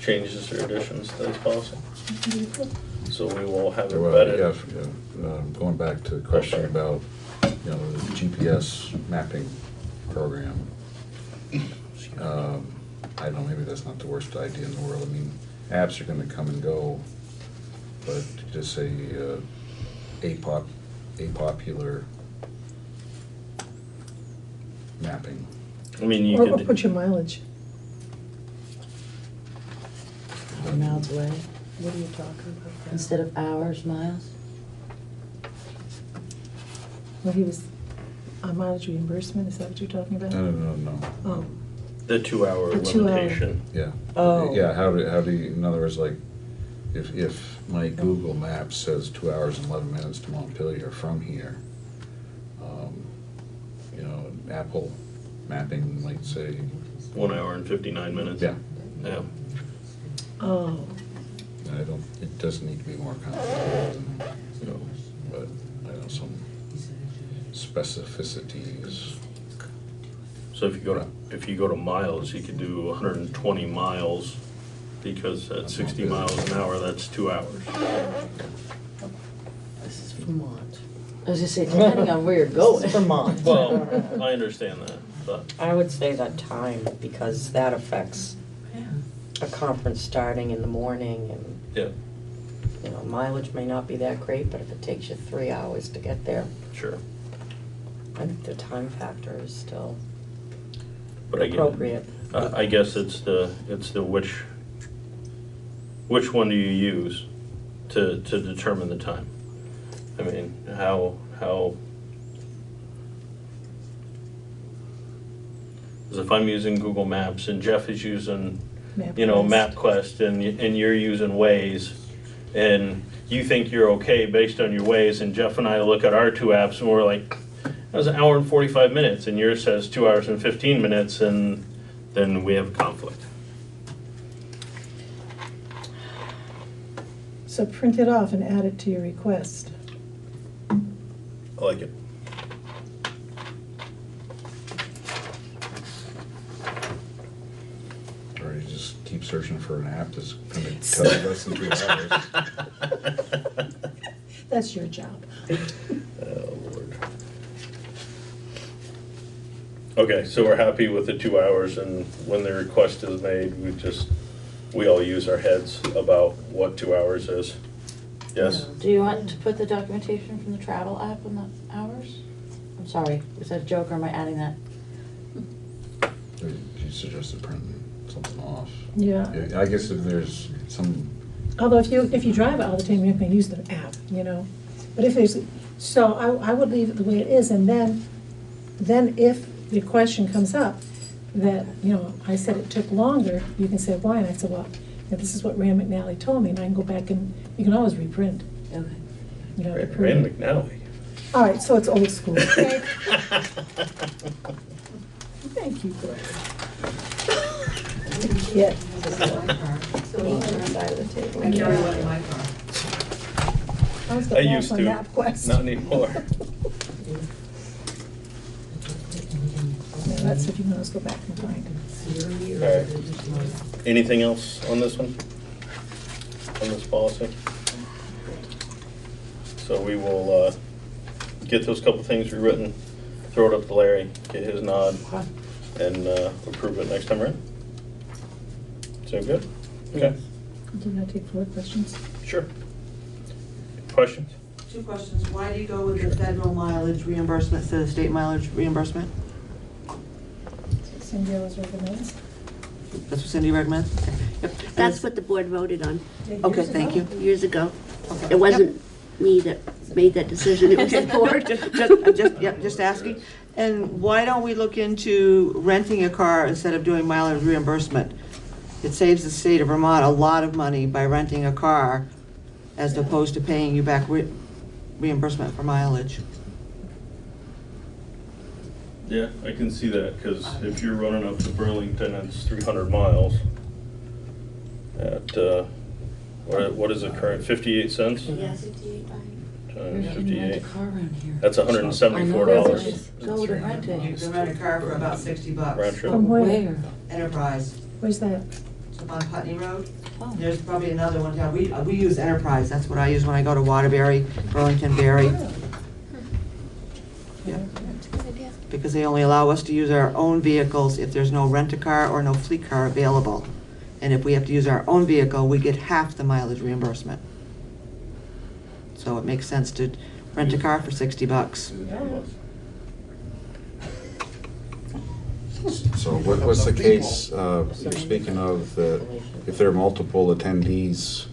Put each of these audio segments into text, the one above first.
changes or additions to this policy? So we will have it Well, vetted. going back to the question about, the GPS mapping program. I don't know, maybe that's not the worst idea in the world. I mean, apps are gonna come and go, but just say, a popular mapping. I mean, you Or could. put your mileage. Miles away, What are you talking about? instead of hours, miles? Well, he was, mileage reimbursement, is that what you're talking about? No. Oh, The 2-hour The 2 hour. limitation. Yeah. Oh. Yeah, how do you, in other words, like, if my Google Maps says 2 hours and 11 minutes to Montpelier from here, Apple mapping might say, 1 hour and 59 minutes. yeah, Yeah. oh, it doesn't need to be more complicated than, but I know some specificities. So if you go to miles, you could do 120 miles, because at 60 miles an hour, that's 2 hours. This is Vermont. I was just saying, depending on where you're going. Vermont. Well, I understand that, but I would say that time, because that affects a conference starting in the morning, and, yeah, mileage may not be that great, but if it takes you 3 hours to get there, sure. I think the time factor is still But again, appropriate. I guess it's the which one do you use to determine the time? I mean, how because if I'm using Google Maps and Jeff is using MapQuest. MapQuest and you're using Waze, and you think you're okay based on your Waze, and Jeff and I look at our 2 apps and we're like, that was 1 hour and 45 minutes, and yours says 2 hours and 15 minutes, and then we have a conflict. So print it off and add it to your request. I like it. Or you just keep searching for an app that's gonna cut it less than 2 hours. That's your job. Oh, Lord. Okay, so we're happy with the 2 hours, and when the request is made, we all use our heads about what 2 hours is. Yes? Do you want to put the documentation from the travel app on the hours? I'm sorry, was that a joke or am I adding that? You suggested printing something off. Yeah. I guess if there's some, Although if you drive it all the time, you're not gonna use the app, But if there's, so I would leave it the way it is, and then if the question comes up that, I said it took longer, you can say why, and I said, well, this is what Rand McNally told me, and I can go back and, you can always reprint. Okay. To prove Rand it. McNally. All right, so it's old school. Okay? Thank you, Greg. Yeah. Side of the table. I carry one in my car. I was I gonna used ask to, on MapQuest. not anymore. That's if you want us to go back and find it. All right. Anything else on this one? On this policy? So we will get those couple things rewritten, throw it up to Larry, get his nod, and approve it next time around. Sound good? Okay. Do you want to take 4 questions? Sure. Questions? 2 questions. Why do you go with the federal mileage reimbursement instead of state mileage reimbursement? Cindy always recommends. That's what Cindy recommends? Okay. Yep. That's what the board voted on Okay, thank you. years ago. Okay. It wasn't me that made that decision, it was the board. Just asking. And why don't we look into renting a car instead of doing mileage reimbursement? It saves the state of Vermont a lot of money by renting a car as opposed to paying you back reimbursement for mileage. Yeah, I can see that, because if you're running up to Burlington, it's 300 miles at, what is the current, 58 cents? Yeah, 68. Times Rent a 58. car around here. That's $174. Go to rent You it. can rent a car for about $60. Round trip. From where? Where? Enterprise. Where's that? up on Putney Road. Oh. There's probably another one down, we use Enterprise, that's what I use when I go to Waterbury, Burlington, Berry. Yeah. Because they only allow us to use our own vehicles if there's no rent-a-car or no fleet car available. And if we have to use our own vehicle, we get half the mileage reimbursement. So it makes sense to rent a car for $60. So what's the case, you're speaking of, that if there are multiple attendees?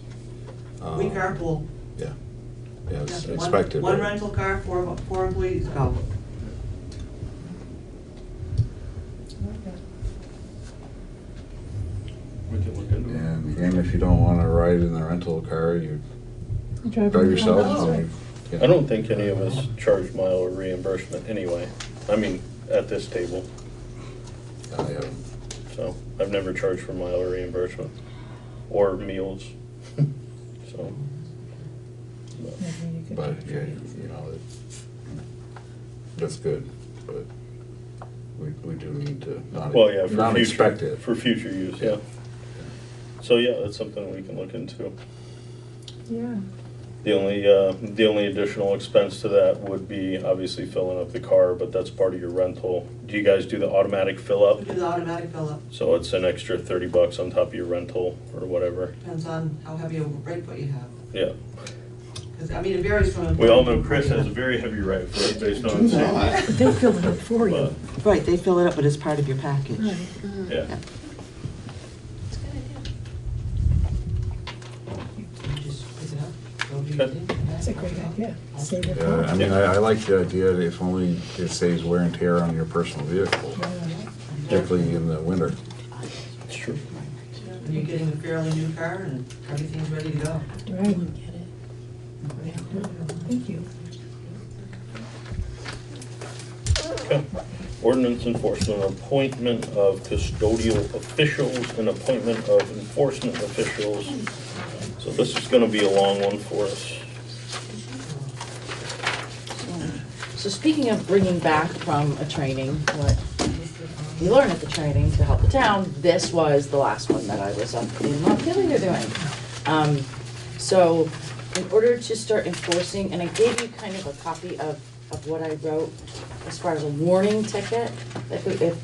We carpool. Yeah, yeah, it's Yeah, expected. One right? rental car, four employees go. We can look into it. And if you don't wanna ride in the rental car, you drive yourself. and you- I don't think any of us charge mile or reimbursement anyway. I mean, at this table, I haven't. so I've never charged for mile or reimbursement or meals. So, But, yeah, you know, that's good, but we do need to well, yeah, for not expect future, it. for future use, yeah. So, yeah, that's something we can look into. Yeah. The only additional expense to that would be obviously filling up the car, but that's part of your rental. Do you guys do the automatic fill We up? do the automatic fill-up, So it's an extra $30 on top of your rental or whatever. depends on how heavy a brake foot you have. Yeah. Because, I mean, it varies from. We all know Chris has a very heavy right foot based on safety. But they fill it up for you. But, Right, they fill it up, but it's part of your package. Right. yeah. That's a great idea. Save your Yeah, I car. mean, I like the idea that if only it saves wear and tear on your personal vehicle, particularly in the winter. It's true. And you're getting a fairly new car and everything's ready to go. Right. Thank you. Okay. Ordinance enforcement, appointment of custodial officials and appointment of enforcement officials. So this is gonna be a long one for us. So speaking of bringing back from a training, what we learned at the training to help the town, this was the last one that I was up in Montpelier doing. So in order to start enforcing, and I gave you kind of a copy of what I wrote as far as a warning ticket, if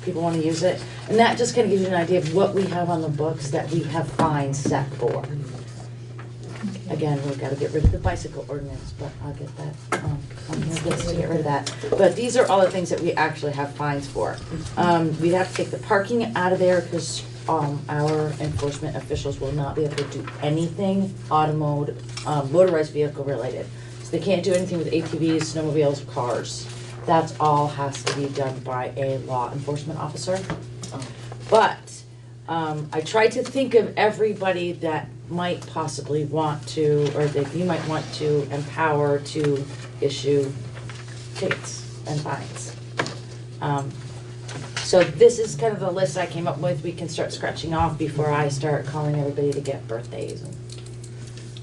people want to use it. And that just kind of gives you an idea of what we have on the books that we have fines set for. Again, we've got to get rid of the bicycle ordinance, but I'll get that on your list to get rid of that. But these are all the things that we actually have fines for. We'd have to take the parking out of there because our enforcement officials will not be able to do anything motorized vehicle related. So they can't do anything with ATVs, snowmobiles, or cars. That's all has to be done by a law enforcement officer. But I tried to think of everybody that might possibly want to, or that you might want to empower to issue tickets and fines. So this is kind of the list I came up with. We can start scratching off before I start calling everybody to get birthdays.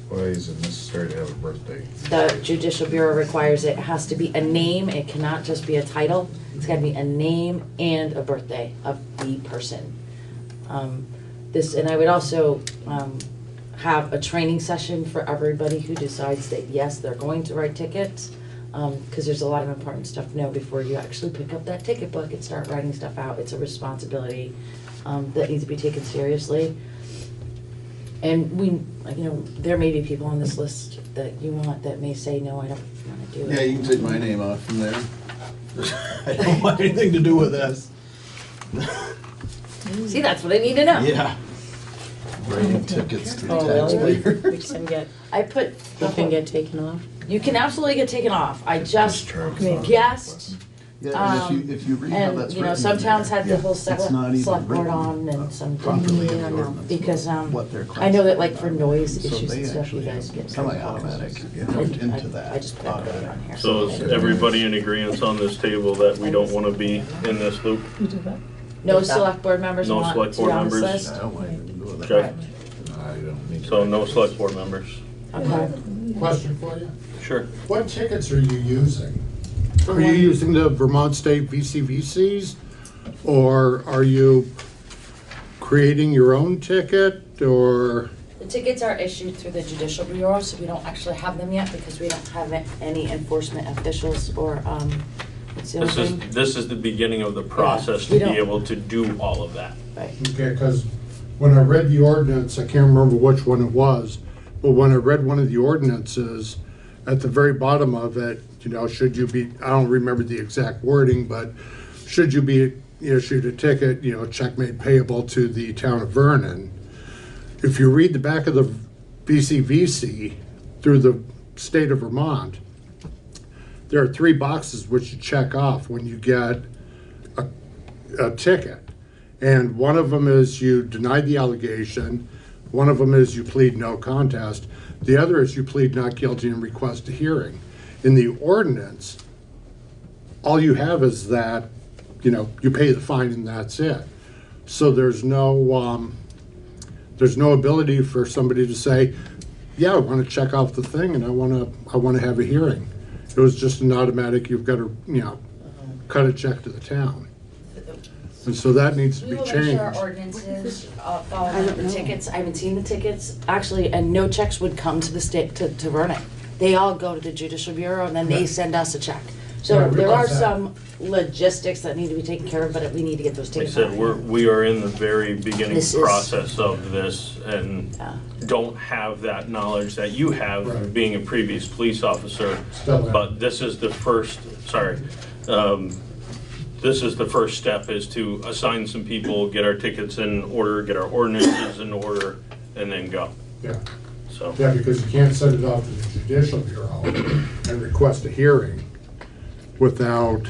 Why is it necessary to have a birthday? The Judicial Bureau requires it has to be a name. It cannot just be a title. It's got to be a name and a birthday of the person. And I would also have a training session for everybody who decides that yes, they're going to write tickets, because there's a lot of important stuff to know before you actually pick up that ticket book and start writing stuff out. It's a responsibility that needs to be taken seriously. And there may be people on this list that you want that may say, no, I don't want to do it. Yeah, you can take my name off from there. I don't want anything to do with this. See, that's what I need to know. Yeah. Writing tickets to the Oh, really? taxpayer. We can get, I put, we can get taken off. you can absolutely get taken off. I just Great. guessed. Yeah, and if you read how And, that's you know, written some in towns there, had the whole it's not even select board written, on and some properly didn't. in the ordinance Because, what they're I know that like for classified. noise So issues they and stuff, you actually guys have get. semi-automatic built into that. I just put everybody on here. So is everybody in agreement on this table that we don't want to be in this loop? You do that. No select board members No want select to be board on this members? list? I don't want anything to do with Okay. that. I don't need to. So no select board members? Okay. Question for you. Sure. What tickets are you using? Are you using the Vermont State VCVCs? Or are you creating your own ticket, or? The tickets are issued through the judicial bureau, so we don't actually have them yet because we don't have any enforcement officials or, what's the other thing? This is the beginning of the process we to be don't- able to do all of that. Right. Okay, because when I read the ordinance, I can't remember which one it was, but when I read one of the ordinances, at the very bottom of it, you know, should you be, I don't remember the exact wording, but should you be issued a ticket, you know, check made payable to the town of Vernon. If you read the back of the VCVC through the state of Vermont, there are 3 boxes which you check off when you get a ticket. And one of them is you deny the allegation, one of them is you plead no contest, the other is you plead not guilty and request a hearing. In the ordinance, all you have is that, you know, you pay the fine and that's it. So there's no ability for somebody to say, yeah, I want to check off the thing and I want to have a hearing. It was just an automatic, you've got to, you know, cut a check to the town. And so that needs to We be will make sure our changed. ordinances follow I don't the know. tickets. I haven't seen the tickets, actually, and no checks would come to the state, to Vernon. They all go to the judicial bureau and then they Yeah. send us a check. Yeah, I So there are realize that. some logistics that need to be taken care of, but we need to get those Like I taken said, care of. we are in the very beginning This is- process of this and Yeah. don't have that knowledge that you have, Right. being a previous police officer. Still have. But this is the first, this is the first step, is to assign some people, get our tickets in order, get our ordinances in order, and then go. Yeah, So, yeah, because you can't send it off to the judicial bureau and request a hearing without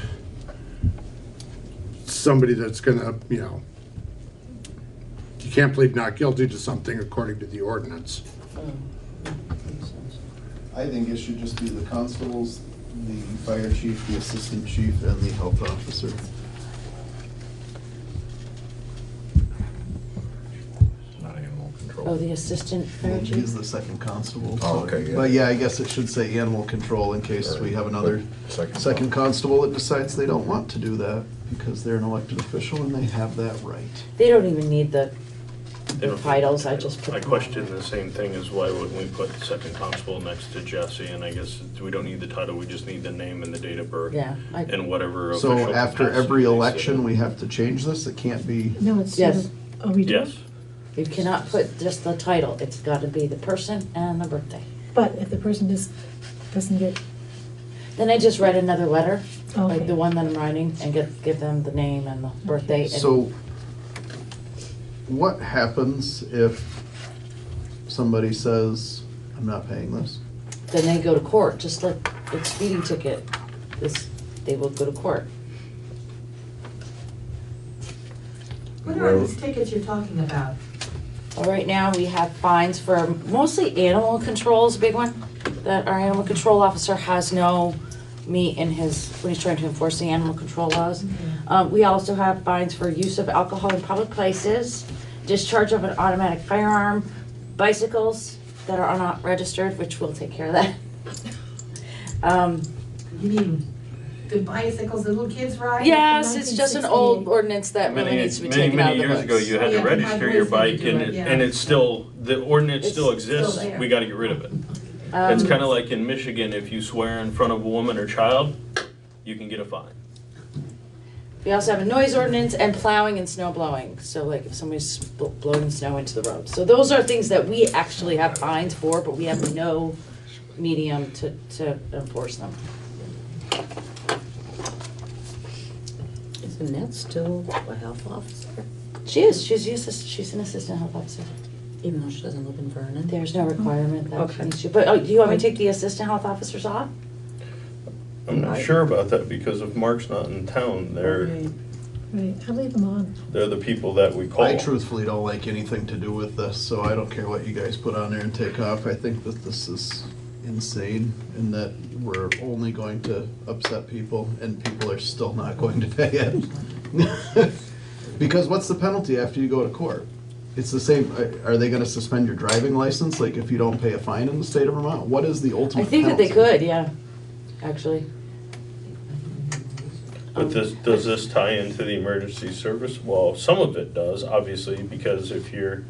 somebody that's gonna, you know, you can't plead not guilty to something according to the ordinance. I think it should just be the constables, the fire chief, the assistant chief, and the health officer. Not animal control. Oh, the assistant fire He's chief? the second constable. Oh, so- okay, yeah. But yeah, I guess it should say animal control in case we have another second constable that decides they don't want to do that because they're an elected official and they have that right. They don't even need the they don't- titles, I just put. I question the same thing as why wouldn't we put second constable next to Jesse? And I guess we don't need the title, we just need the name and the date of birth. Yeah. And whatever So official after capacity every they sit election, in. we have to change this? It can't be, No, it's Yes. sort of, oh, we do? Yes. You cannot put just the title, it's gotta be the person and the birthday. But if the person doesn't get, Then I just write another letter, like okay. the one that I'm writing, and give them the name and the birthday. and- so what happens if somebody says, I'm not paying this? Then they go to court, just like a speeding ticket, they will go to court. What are these tickets you're talking about? Well, right now, we have fines for mostly animal control is a big one, that our animal control officer has no meat in his, when he's trying to enforce the animal control laws. We also have fines for use of alcohol in public places, discharge of an automatic firearm, bicycles that are not registered, which will take care of that. You mean the bicycles the little kids ride? Yes, it's just an old 1968. ordinance that really Many, needs to be many, taken out many of the years ago, books. you had Yeah, to my register boys your used to bike do and, it, yeah. and it's still, the ordinance It's still still exists, there. we gotta get rid of it. It's kinda like in Michigan, if you swear in front of a woman or child, you can get a fine. We also have a noise ordinance and plowing and snow blowing, so like if somebody's blowing snow into the road. So those are things that we actually have fines for, but we have no medium to enforce them. Isn't that still a health officer, She's an assistant health officer. even though she doesn't live in Vernon? There's no requirement that she Okay. needs to, but do you want me to take the assistant health officers off? I'm not sure about that, because if Mark's not in town, they're Right, I leave them on. the people that we call. I truthfully don't like anything to do with this, so I don't care what you guys put on there and take off. I think that this is insane and that we're only going to upset people and people are still not going to pay it. Because what's the penalty after you go to court? It's the same, are they gonna suspend your driving license, like if you don't pay a fine in the state of Vermont? What is the I ultimate think that penalty? they could, yeah, actually. But does this tie into the emergency service? Well, some of it does, obviously, because if you're,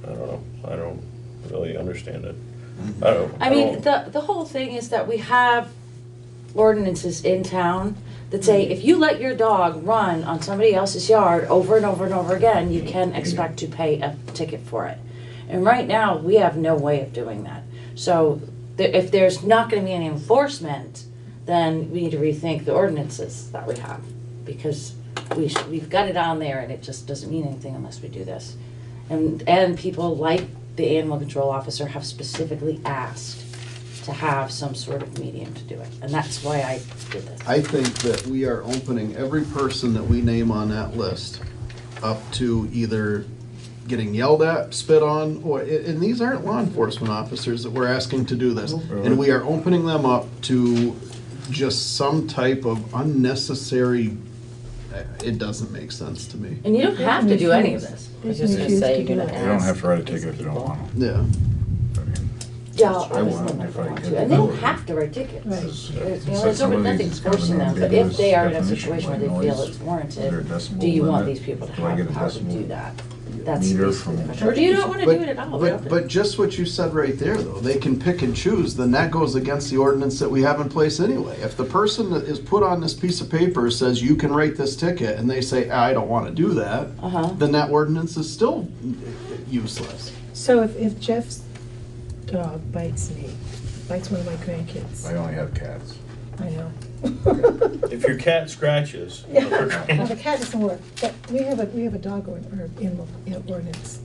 I don't know, I don't really understand it. I mean, the whole thing is that we have ordinances in town that say if you let your dog run on somebody else's yard over and over and over again, you can expect to pay a ticket for it. And right now, we have no way of doing that. So if there's not going to be any enforcement, then we need to rethink the ordinances that we have, because we've got it on there and it just doesn't mean anything unless we do this. And people like the animal control officer have specifically asked to have some sort of medium to do it, and that's why I did this. I think that we are opening every person that we name on that list up to either getting yelled at, spit on, and these aren't law enforcement officers that we're asking to do this. And we are opening them up to just some type of unnecessary, it doesn't make sense to me. And you don't have to do any of this. I was just gonna say, you're gonna ask. You don't have to write a ticket if you don't want to. Yeah. I mean, Yeah, I obviously want they if I want could. to, and they don't have to write tickets. Right. There's nothing's forcing them, but if they are in a situation where they feel it's warranted, do you want these people to have the power to do that? That's basically the question. Or do you not want to do it at all? But just what you said right there, though, they can pick and choose, then that goes against the ordinance that we have in place anyway. If the person that is put on this piece of paper says you can write this ticket, and they say, I don't want to do that, then that ordinance is still useless. So if Jeff's dog bites one of my grandkids, I only have cats. I know. If your cat scratches. Yeah, well, the cat doesn't work, but we have a dog animal ordinance.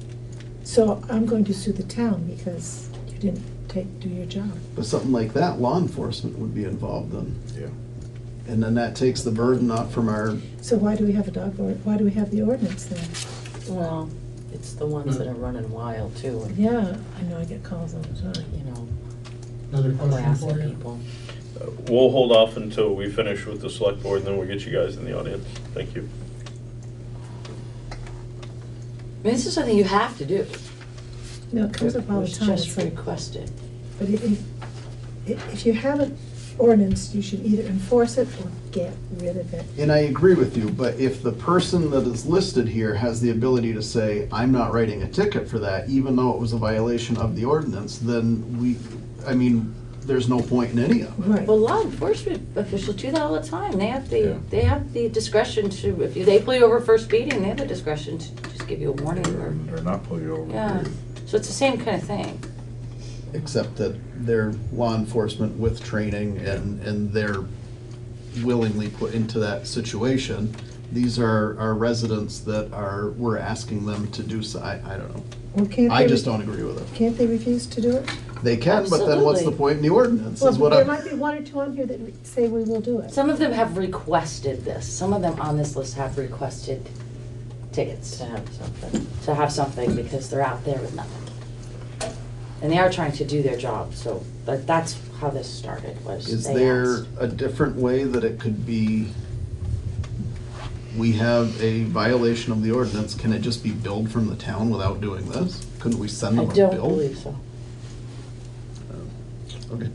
So I'm going to sue the town because you didn't do your job. But something like that, law enforcement would be involved in. Yeah. And then that takes the burden off from our, So why do we have why do we have the ordinance then? Well, it's the ones that are running wild too, and, Yeah, I know, I get calls all the time. you know, Another question harassing for you? people. We'll hold off until we finish with the select board, and then we'll get you guys in the audience. Thank you. I mean, this is something you have to do. No, it comes up all the It's time. just It's like, requested. but if you have an ordinance, you should either enforce it or get rid of it. and I agree with you, but if the person that is listed here has the ability to say, I'm not writing a ticket for that, even though it was a violation of the ordinance, then there's no point in any of it. Right. Well, law enforcement officials do that all the time. They have Yeah. the discretion to, if they pull you over for speeding, they have the discretion to just give you a warning or, Or not pull you over. yeah. period. So it's the same kind of thing. Except that they're law enforcement with training and they're willingly put into that situation. These are our residents that we're asking them to do so, I don't know. Well, can't I they just don't agree with it. Can't they refuse to do it? They can, but then what's the Absolutely. point in the ordinance, Well, is what there I'm. might be one or two on here that say we will do it. Some of them have requested this. Some of them on this list have requested tickets To have something. to have something because they're out there with nothing. And they are trying to do their job, so that's how this started, was Is they there asked. a different way that it could be, we have a violation of the ordinance, can it just be billed from the town without doing this? Couldn't we send I them a bill? don't believe so. Okay,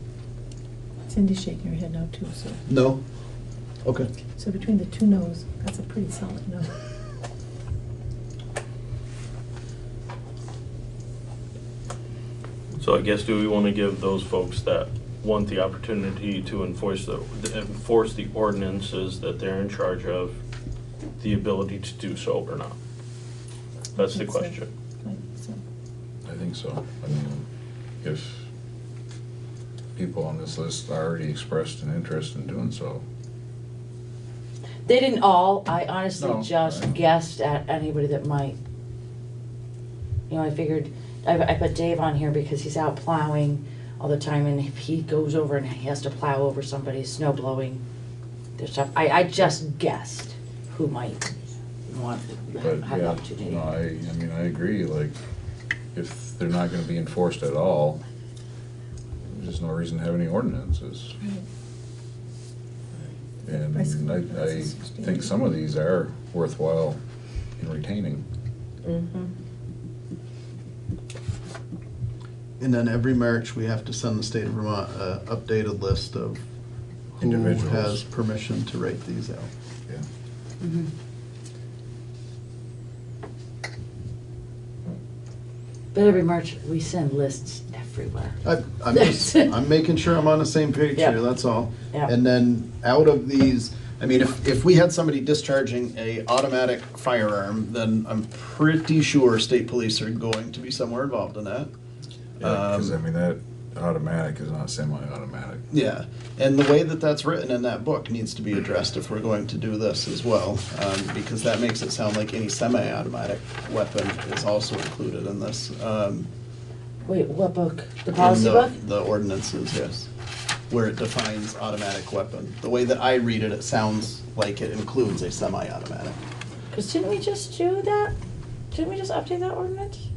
Cindy's shaking her head now too, so. no? Okay. So between the two no's, that's a pretty solid no. So I guess, do we want to give those folks that want the opportunity to enforce the ordinances that they're in charge of, the ability to do so or not? That's the That's it. question. Right, so. I think so. I mean, if people on this list already expressed an interest in doing so. They didn't all. I honestly No, just I know. guessed at anybody that might. You know, I figured I put Dave on here because he's out plowing all the time, and if he goes over and he has to plow over somebody's snow blowing, there's stuff. I just guessed who might want But have the yeah, opportunity. no, I mean, I agree, like, if they're not gonna be enforced at all, there's no reason to have any ordinances. And I think some of these are worthwhile in retaining. Mm-hmm. And then every March, we have to send the state of Vermont a updated list of who Individuals. has permission to write these out. Yeah. But every March, we send lists everywhere. I'm making sure I'm on the same page Yeah. here, that's all. Yeah. And then out of these, I mean, if we had somebody discharging a automatic firearm, then I'm pretty sure state police are going to be somewhere involved in that. Because I mean, that automatic is not semi-automatic. Yeah, and the way that that's written in that book needs to be addressed if we're going to do this as well, because that makes it sound like any semi-automatic weapon is also included in this. Wait, what book? The In policy book? The ordinances, yes, where it defines automatic weapon. The way that I read it, it sounds like it includes a semi-automatic. Because didn't we just do that? Didn't we just update that ordinance?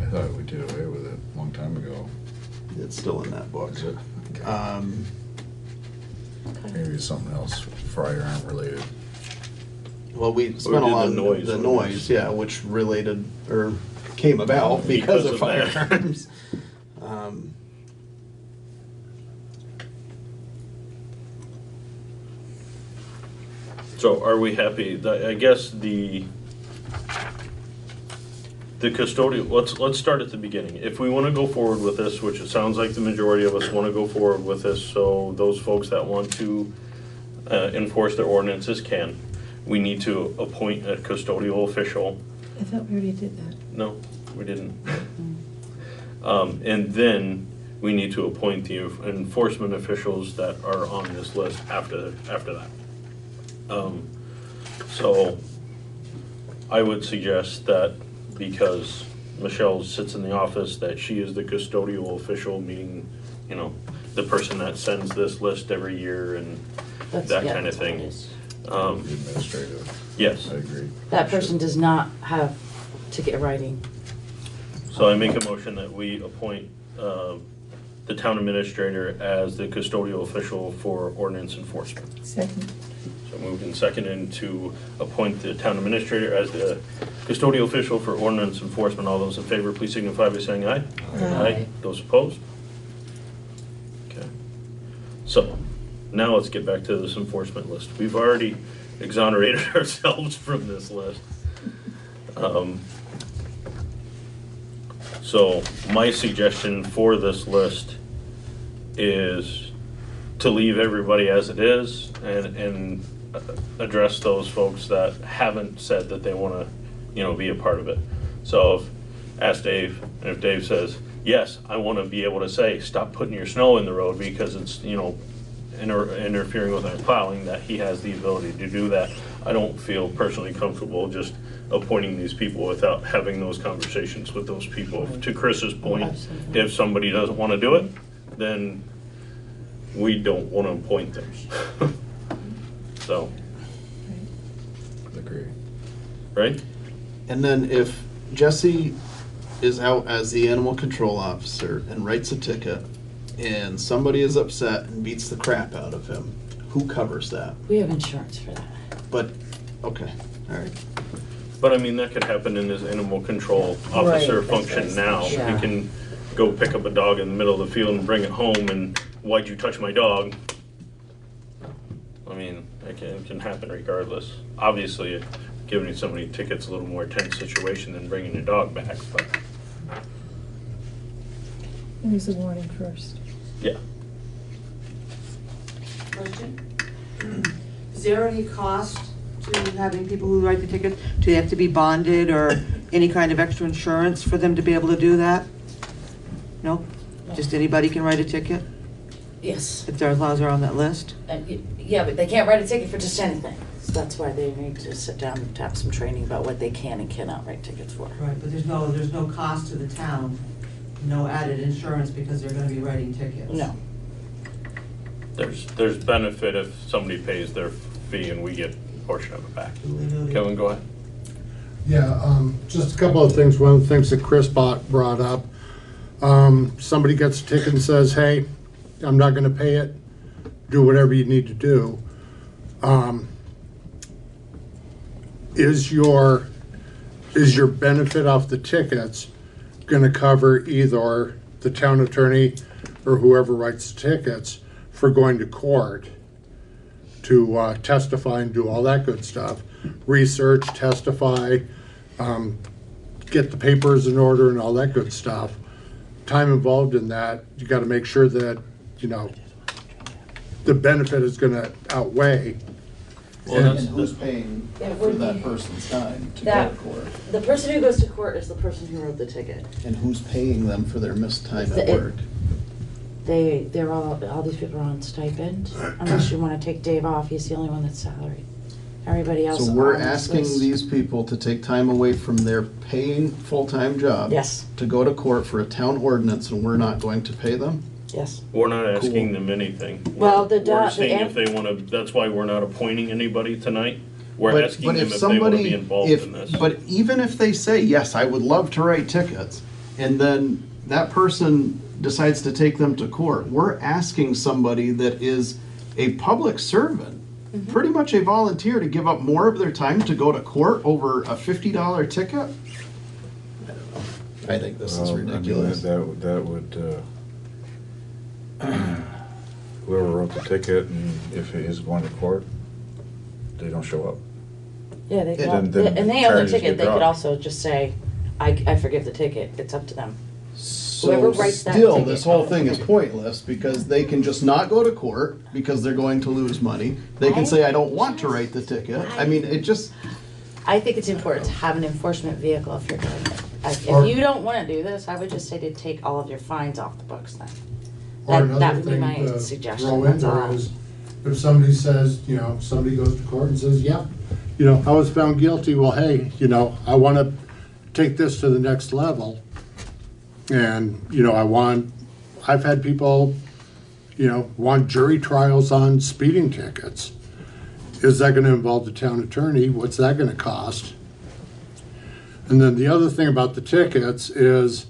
I thought we did away with it a long time ago. It's still in that book. Is it? Okay. Okay. Maybe it's something else firearm related. Well, we spent did a the lot noise the ordinance. noise, yeah, which related, or came about because of that. firearms. So are we happy, I guess the custodial, let's start at the beginning. If we want to go forward with this, which it sounds like the majority of us want to go forward with this, so those folks that want to enforce their ordinances can, we need to appoint a custodial official. I thought we already did that. No, we didn't. And then we need to appoint the enforcement officials that are on this list after that. So I would suggest that because Michelle sits in the office, that she is the custodial official, meaning, you know, the person that sends this list every year and that kind of that's what it thing. is. Administrative. Yes. I agree. That person does not have ticket writing. So I make a motion that we appoint the town administrator as the custodial official for ordinance enforcement. Second. So moved and seconded to appoint the town administrator as the custodial official for ordinance enforcement. All those in favor, please signify by saying aye. Aye. Those opposed? Okay. So, now let's get back to this enforcement list. We've already exonerated ourselves from this list. So, my suggestion for this list is to leave everybody as it is and address those folks that haven't said that they want to, you know, be a part of it. So ask Dave, and if Dave says, yes, I want to be able to say, stop putting your snow in the road because it's, you know, interfering with our plowing, that he has the ability to do that. I don't feel personally comfortable just appointing these people without having those conversations with those people. To Chris's point, Absolutely. if somebody doesn't want to do it, then we don't want to appoint them. So, Agree. right? And then if Jesse is out as the animal control officer and writes a ticket and somebody is upset and beats the crap out of him, who covers that? We have insurance for that. But, okay, all right. But I mean, that could happen in his animal control officer Right, that's function right. now. Yeah. He can go pick up a dog in the middle of the field and bring it home and, why'd you touch my dog? I mean, it can happen regardless. Obviously, giving somebody tickets a little more tense situation than bringing your dog back, but, It was a warning first. yeah. Question? Is there any cost to having people who write the tickets? Do they have to be bonded or any kind of extra insurance for them to be able to do that? No? Just anybody can write a ticket Yes. if their laws are on that list? Yeah, but they can't write a ticket for just anything. So that's why they need to sit down and have some training about what they can and cannot write tickets for. Right, but there's no cost to the town, no added insurance because they're gonna be writing tickets. No. There's benefit if somebody pays their fee and we get a portion of it back. Duly noted. Kevin, go ahead. Yeah, just a couple of things. One of the things that Chris brought up, somebody gets a ticket and says, hey, I'm not gonna pay it, do whatever you need to do. Is your benefit off the tickets gonna cover either the town attorney or whoever writes the tickets for going to court to testify and do all that good stuff. Research, testify, get the papers in order and all that good stuff. Time involved in that, you gotta make sure that, you know, the benefit is gonna outweigh. Well, And who's paying It for would that be- person's time to go That- to court? The person who goes to court is the person who wrote the ticket. And who's paying them for their missed time at It- work? They're all these people are on stipend, unless you wanna take Dave off, he's the only one that's salaried. Everybody else So we're on this asking list- these people to take time away from their paying full-time job. Yes, To go to court for a town ordinance and we're not going to pay them? yes. We're not asking Cool. them anything. Well, the We're saying if they wanna, that's why we're not appointing anybody tonight. We're asking them if they wanna be involved in this. But even if they say, yes, I would love to write tickets, and then that person decides to take them to court, we're asking somebody that is a public servant, Mm-hmm. pretty much a volunteer, to give up more of their time to go to court over a $50 ticket? I don't know. I think this is Well, I mean, ridiculous. That would, whoever wrote the ticket, and if it is going to court, they don't show up. Yeah, they And could, then and they own the charges ticket, get they could dropped. also just say, I forgive the ticket, it's up to them. Whoever So writes that still, ticket. this whole thing is pointless because they can just not go to court because they're going to lose money. They can say, I don't want to write the ticket. I mean, it just, I think it's important to have an enforcement vehicle if you're doing it. Or- If you don't wanna do this, I would just say to take all of your fines off the books then. Or That another would be thing my to suggestion, throw in that's there all. is, if somebody says, you know, somebody goes to court and says, yep, you know, I was found guilty, well, hey, you know, I wanna take this to the next level. And, you know, I've had people, you know, want jury trials on speeding tickets. Is that gonna involve the town attorney? What's that gonna cost? And then the other thing about the tickets is,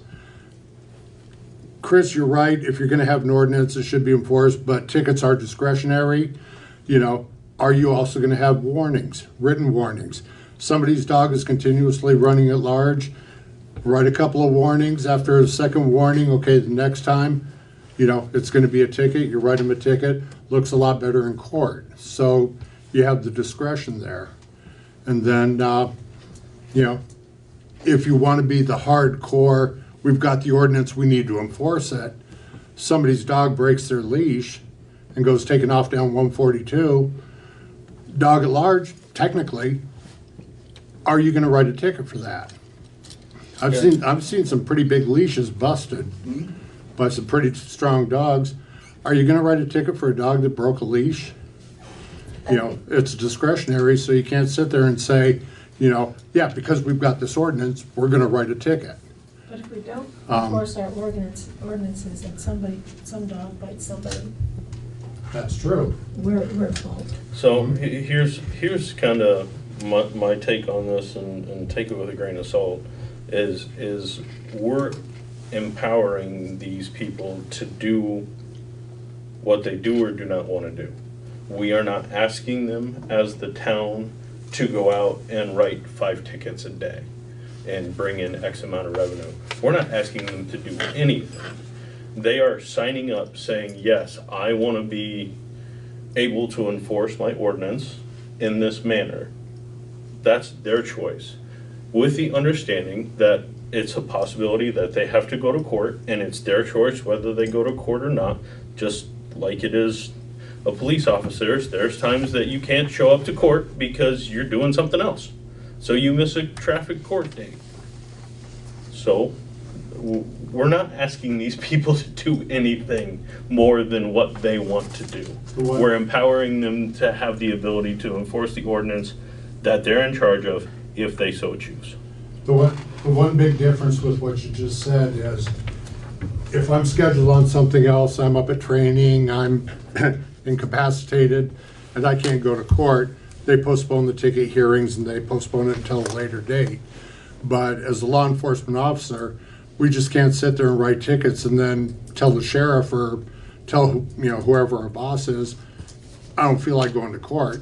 Chris, you're right, if you're gonna have an ordinance, it should be enforced, but tickets are discretionary. You know, are you also gonna have warnings, written warnings? Somebody's dog is continuously running at large, write a couple of warnings, after a second warning, okay, the next time, you know, it's gonna be a ticket, you write them a ticket, looks a lot better in court. So you have the discretion there. And then, you know, if you wanna be the hardcore, we've got the ordinance, we need to enforce it. Somebody's dog breaks their leash and goes taking off down 142, dog at large, technically, are you gonna write a ticket for that? I've seen some pretty big leashes busted by some pretty strong dogs. Are you gonna write a ticket for a dog that broke a leash? You know, it's discretionary, so you can't sit there and say, you know, yeah, because we've got this ordinance, we're gonna write a ticket. But if we don't enforce our ordinances and some dog bites somebody, That's true. we're at fault. So here's kind of my take on this, and take it with a grain of salt, is we're empowering these people to do what they do or do not want to do. We are not asking them as the town to go out and write 5 tickets a day and bring in X amount of revenue. We're not asking them to do anything. They are signing up saying, yes, I want to be able to enforce my ordinance in this manner. That's their choice, with the understanding that it's a possibility that they have to go to court, and it's their choice whether they go to court or not, just like it is a police officer's. There's times that you can't show up to court because you're doing something else, so you miss a traffic court date. So we're not asking these people to do anything more than what they want to do. We're empowering them to have the ability to enforce the ordinance that they're in charge of if they so choose. The one big difference with what you just said is, if I'm scheduled on something else, I'm up at training, I'm incapacitated, and I can't go to court, they postpone the ticket hearings and they postpone it until a later date. But as a law enforcement officer, we just can't sit there and write tickets and then tell the sheriff or tell, you know, whoever our boss is, I don't feel like going to court.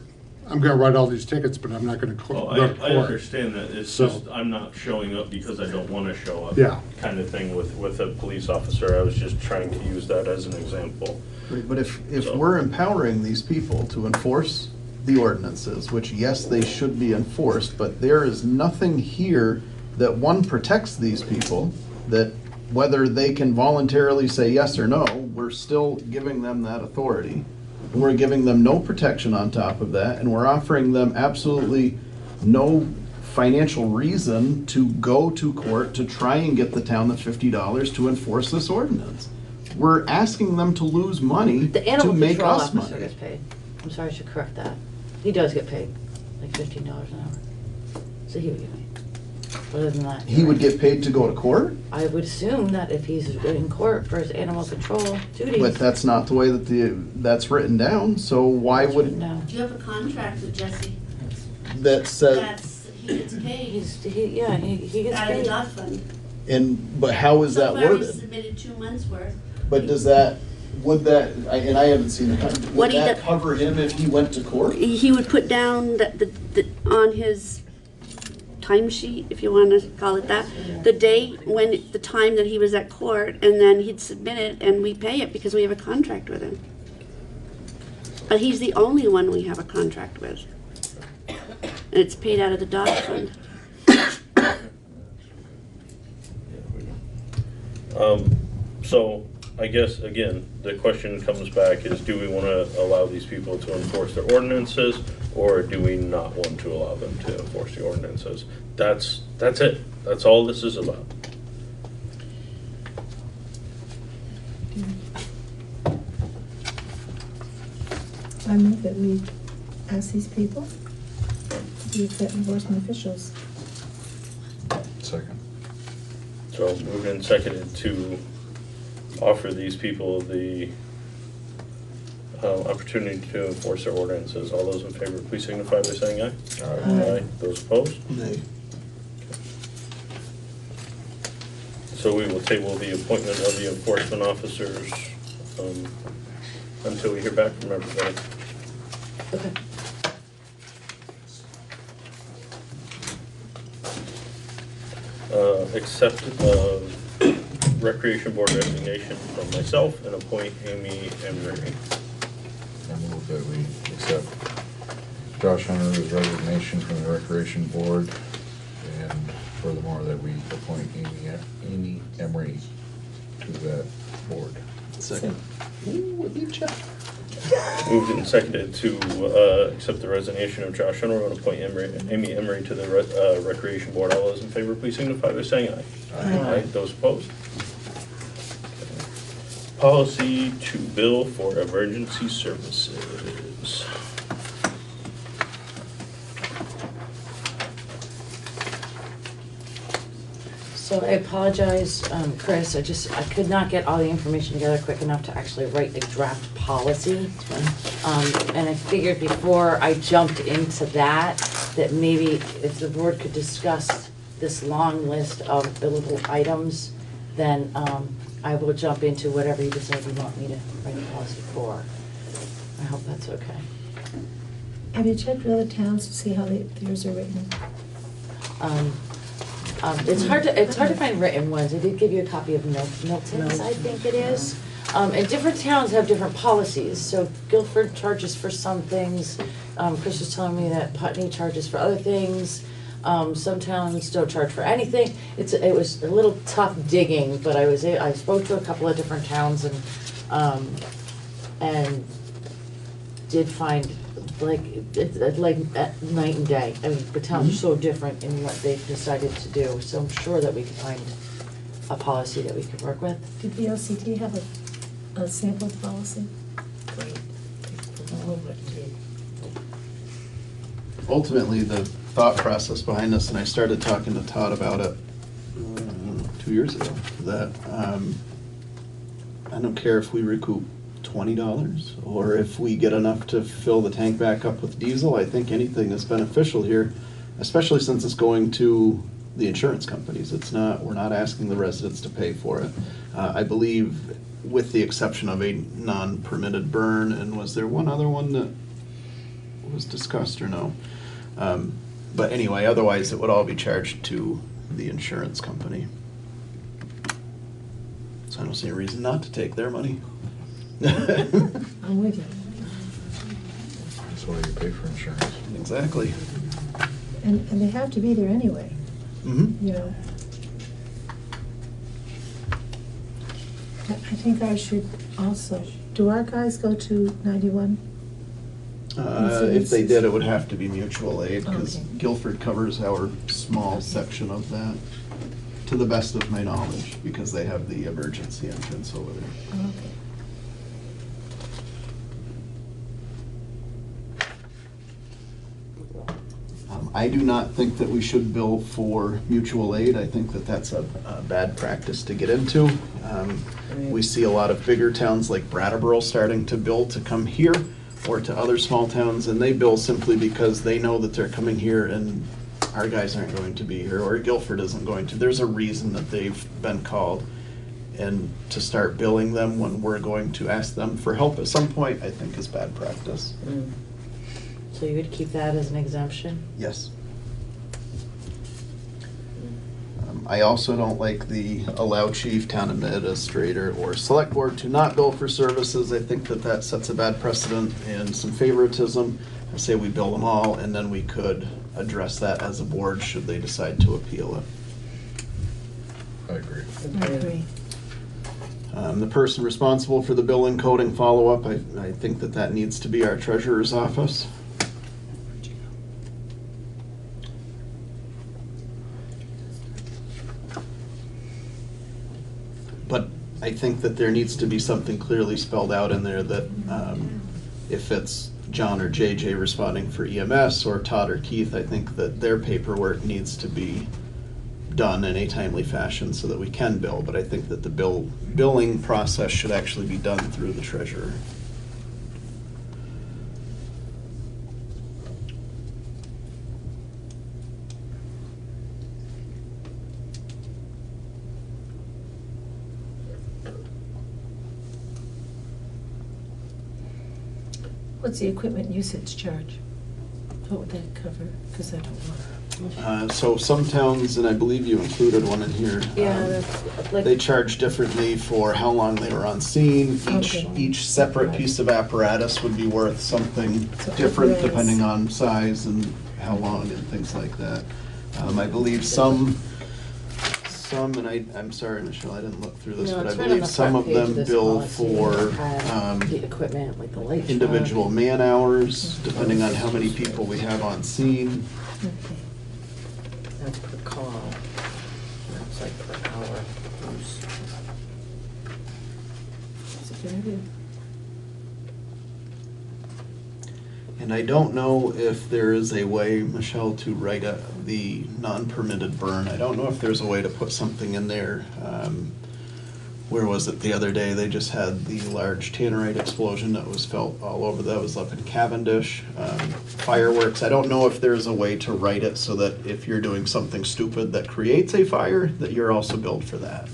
I'm gonna write all these tickets, but I'm not gonna Well, go to I court. understand that, it's So- just, I'm not showing up because I don't wanna show up. Yeah. Kind of thing with a police officer, I was just trying to use that as an example. Right, but if So- we're empowering these people to enforce the ordinances, which yes, they should be enforced, but there is nothing here that one protects these people, that whether they can voluntarily say yes or no, we're still giving them that authority. We're giving them no protection on top of that, and we're offering them absolutely no financial reason to go to court to try and get the town the $50 to enforce this ordinance. We're asking them to lose money The to animal make control us officer money. gets paid. I'm sorry, I should correct that. He does get paid, like $15 an hour. So he would get paid. Other than that. He would get paid to go to court, I would assume that if he's in court for his animal control duties. but that's not the way that that's written down, so why would, No. Do you have a contract with Jesse? that says, He gets paid He gets out of the paid. dog fund. but how is that So far, he's worded? submitted 2 months' worth. But does that, would that, and I haven't seen it, What would he that does- cover him if he went to court? He would put down on his timesheet, if you want to call it that, the date, the time that he was at court, and then he'd submit it, and we pay it because we have a contract with him. But he's the only one we have a contract with. And it's paid out of the dog fund. So I guess, again, the question comes back is, do we want to allow these people to enforce their ordinances, or do we not want to allow them to enforce the ordinances? That's it. That's all this is about. I move that we ask these people to be fit enforcement officials. Second. So moved and seconded to offer these people the opportunity to enforce their ordinances. All those in favor, please signify by saying aye. Aye. Those opposed? Nay. So we will table the appointment of the enforcement officers until we hear back from everybody. Okay. Accept Recreation Board resignation from myself and appoint Amy Emery. I move that we accept Josh Hunter's resignation from the Recreation Board, and furthermore, that we appoint Amy Emery to that board. Second. Ooh, with you, Jeff. Moved and seconded to accept the resignation of Josh Hunter and appoint Amy Emery to the Recreation Board. All those in favor, please signify by saying aye. Aye. Those opposed? Policy to bill for emergency services. So I apologize, Chris, I could not get all the information together quick enough to actually write a draft policy. And I figured before I jumped into that maybe if the board could discuss this long list of billable items, then I will jump into whatever you decide you want me to write a policy for. I hope that's okay. Have you checked with other towns to see how theirs are written? It's hard to find written ones. I did give you a copy of Milton's, I think it is. And different towns have different policies. So Guilford charges for some things. Chris was telling me that Putney charges for other things. Some towns don't charge for anything. It was a little tough digging, but I spoke to a couple of different towns and did find it's like night and day. I mean, the towns are so different in what they've decided to do. So I'm sure that we could find a policy that we could work with. Did VLCT have a sample policy? Ultimately, the thought process behind this, and I started talking to Todd about it 2 years ago, that I don't care if we recoup $20 or if we get enough to fill the tank back up with diesel. I think anything is beneficial here, especially since it's going to the insurance companies. We're not asking the residents to pay for it. I believe, with the exception of a non-permitted burn, and was there one other one that was discussed or no. But anyway, otherwise it would all be charged to the insurance company. So I don't see a reason not to take their money. I'm with you. That's why you pay for insurance. Exactly. And they have to be there anyway, Mm-hmm. you know. I think I should also, do our guys go to 91? If they did, it would have to be mutual aid, because Okay. Guilford covers our small section of that, to the best of my knowledge, because they have the emergency entrance over there. Okay. I do not think that we should bill for mutual aid. I think that that's a bad practice to get into. We see a lot of bigger towns like Brattleboro starting to bill to come here or to other small towns, and they bill simply because they know that they're coming here and our guys aren't going to be here, or Guilford isn't going to. There's a reason that they've been called, and to start billing them when we're going to ask them for help at some point, I think is bad practice. Mm. So you would keep that as an exemption? Yes. I also don't like the allow chief, town administrator, or select board to not bill for services. I think that that sets a bad precedent and some favoritism. I say we bill them all, and then we could address that as a board should they decide to appeal it. I agree. I agree. The person responsible for the billing, coding, follow-up, I think that that needs to be our treasurer's office. But I think that there needs to be something clearly spelled out in there that if it's John or JJ responding for EMS, or Todd or Keith, I think that their paperwork needs to be done in a timely fashion so that we can bill. But I think that the billing process should actually be done through the treasurer. What's the equipment usage charge? What would that cover? Because I don't know. So some towns, and I believe you included one in here. Yeah, that's like. They charge differently for how long they were on scene. Okay. Each separate piece of apparatus would be worth something So different apparatus. depending on size and how long and things like that. I believe some, and I'm sorry, Michelle, I didn't look through this, No, but I it's right on believe the some front of page them this bill policy. for The equipment, like the light. individual truck. man hours, depending on how many people we have on scene. Okay. That's per call. That's like per hour use. That's a good idea. And I don't know if there is a way, Michelle, to write the non-permitted burn. I don't know if there's a way to put something in there. Where was it the other day? They just had the large tannerite explosion that was felt all over. That was up in Cavendish. Fireworks. I don't know if there's a way to write it so that if you're doing something stupid that creates a fire, that you're also billed for that.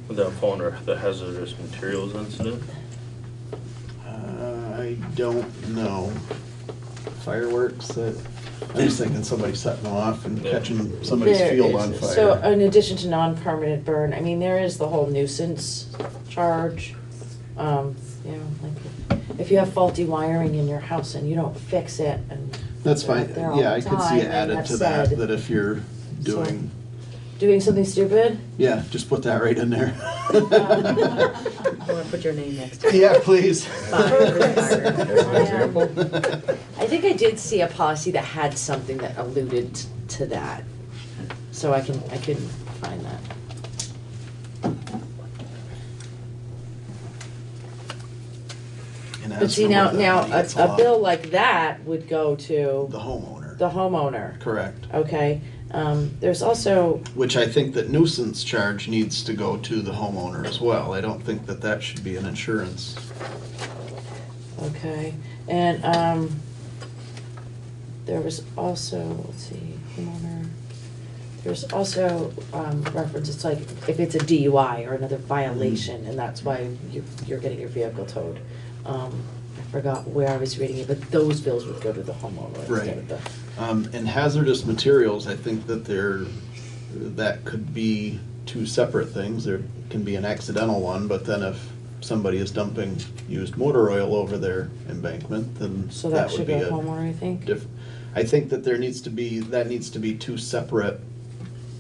Would that fall under the hazardous materials incident? I don't know. Fireworks, I'm just thinking somebody setting them off and catching somebody's There field is- on fire. So in addition to non-permanent burn, I mean, there is the whole nuisance charge. You know, like if you have faulty wiring in your house and you don't fix it and. That's they're fine, out there all yeah, the I could see time it and added have to that, said- that if you're doing, Doing something stupid? yeah, just put that right in there. I want to put your name next to it. Yeah, please. As an example, I think I did see a policy that had something that alluded to that. So I couldn't find that. And But as see, for now, whether now, it's a allowed- bill like that would go to The homeowner, the homeowner, correct. okay? There's also, Which I think that nuisance charge needs to go to the homeowner as well. I don't think that that should be an insurance. okay, and, there was also, let's see, homeowner, there's also, reference, it's like, if it's a DUI or another violation, and that's why you're getting your vehicle towed. I forgot where I was reading it, but those bills would go to the homeowner instead of the. And hazardous materials, I think that that could be two separate things. There can be an accidental one, but then if somebody is dumping used motor oil over their embankment, then So that that would should be go a homeowner, I think. I think that needs to be two separate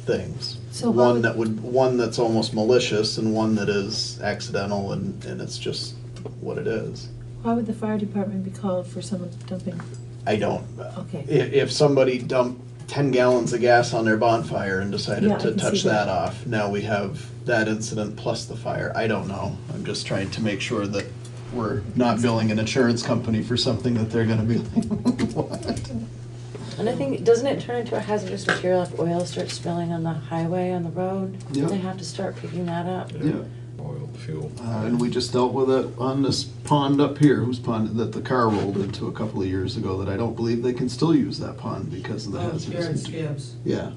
things. So how One that's almost malicious and one that is accidental and it's just what it is. Why would the fire department be called for someone dumping? I don't. Okay. If somebody dumped 10 gallons of gas on their bonfire and decided Yeah, I to can touch see that. that off, now we have that incident plus the fire. I don't know. I'm just trying to make sure that we're not billing an insurance company for something that they're gonna be like, what? And I think, doesn't it turn into a hazardous material if oil starts spilling on the highway, on the road? Yeah. They have to start picking that up. Yeah. Oil, fuel. And we just dealt with it on this pond up here, whose pond, that the car rolled into a couple of years ago, that I don't believe they can still use that pond because of the Oh, hazardous. here in material. Scabs. Yeah.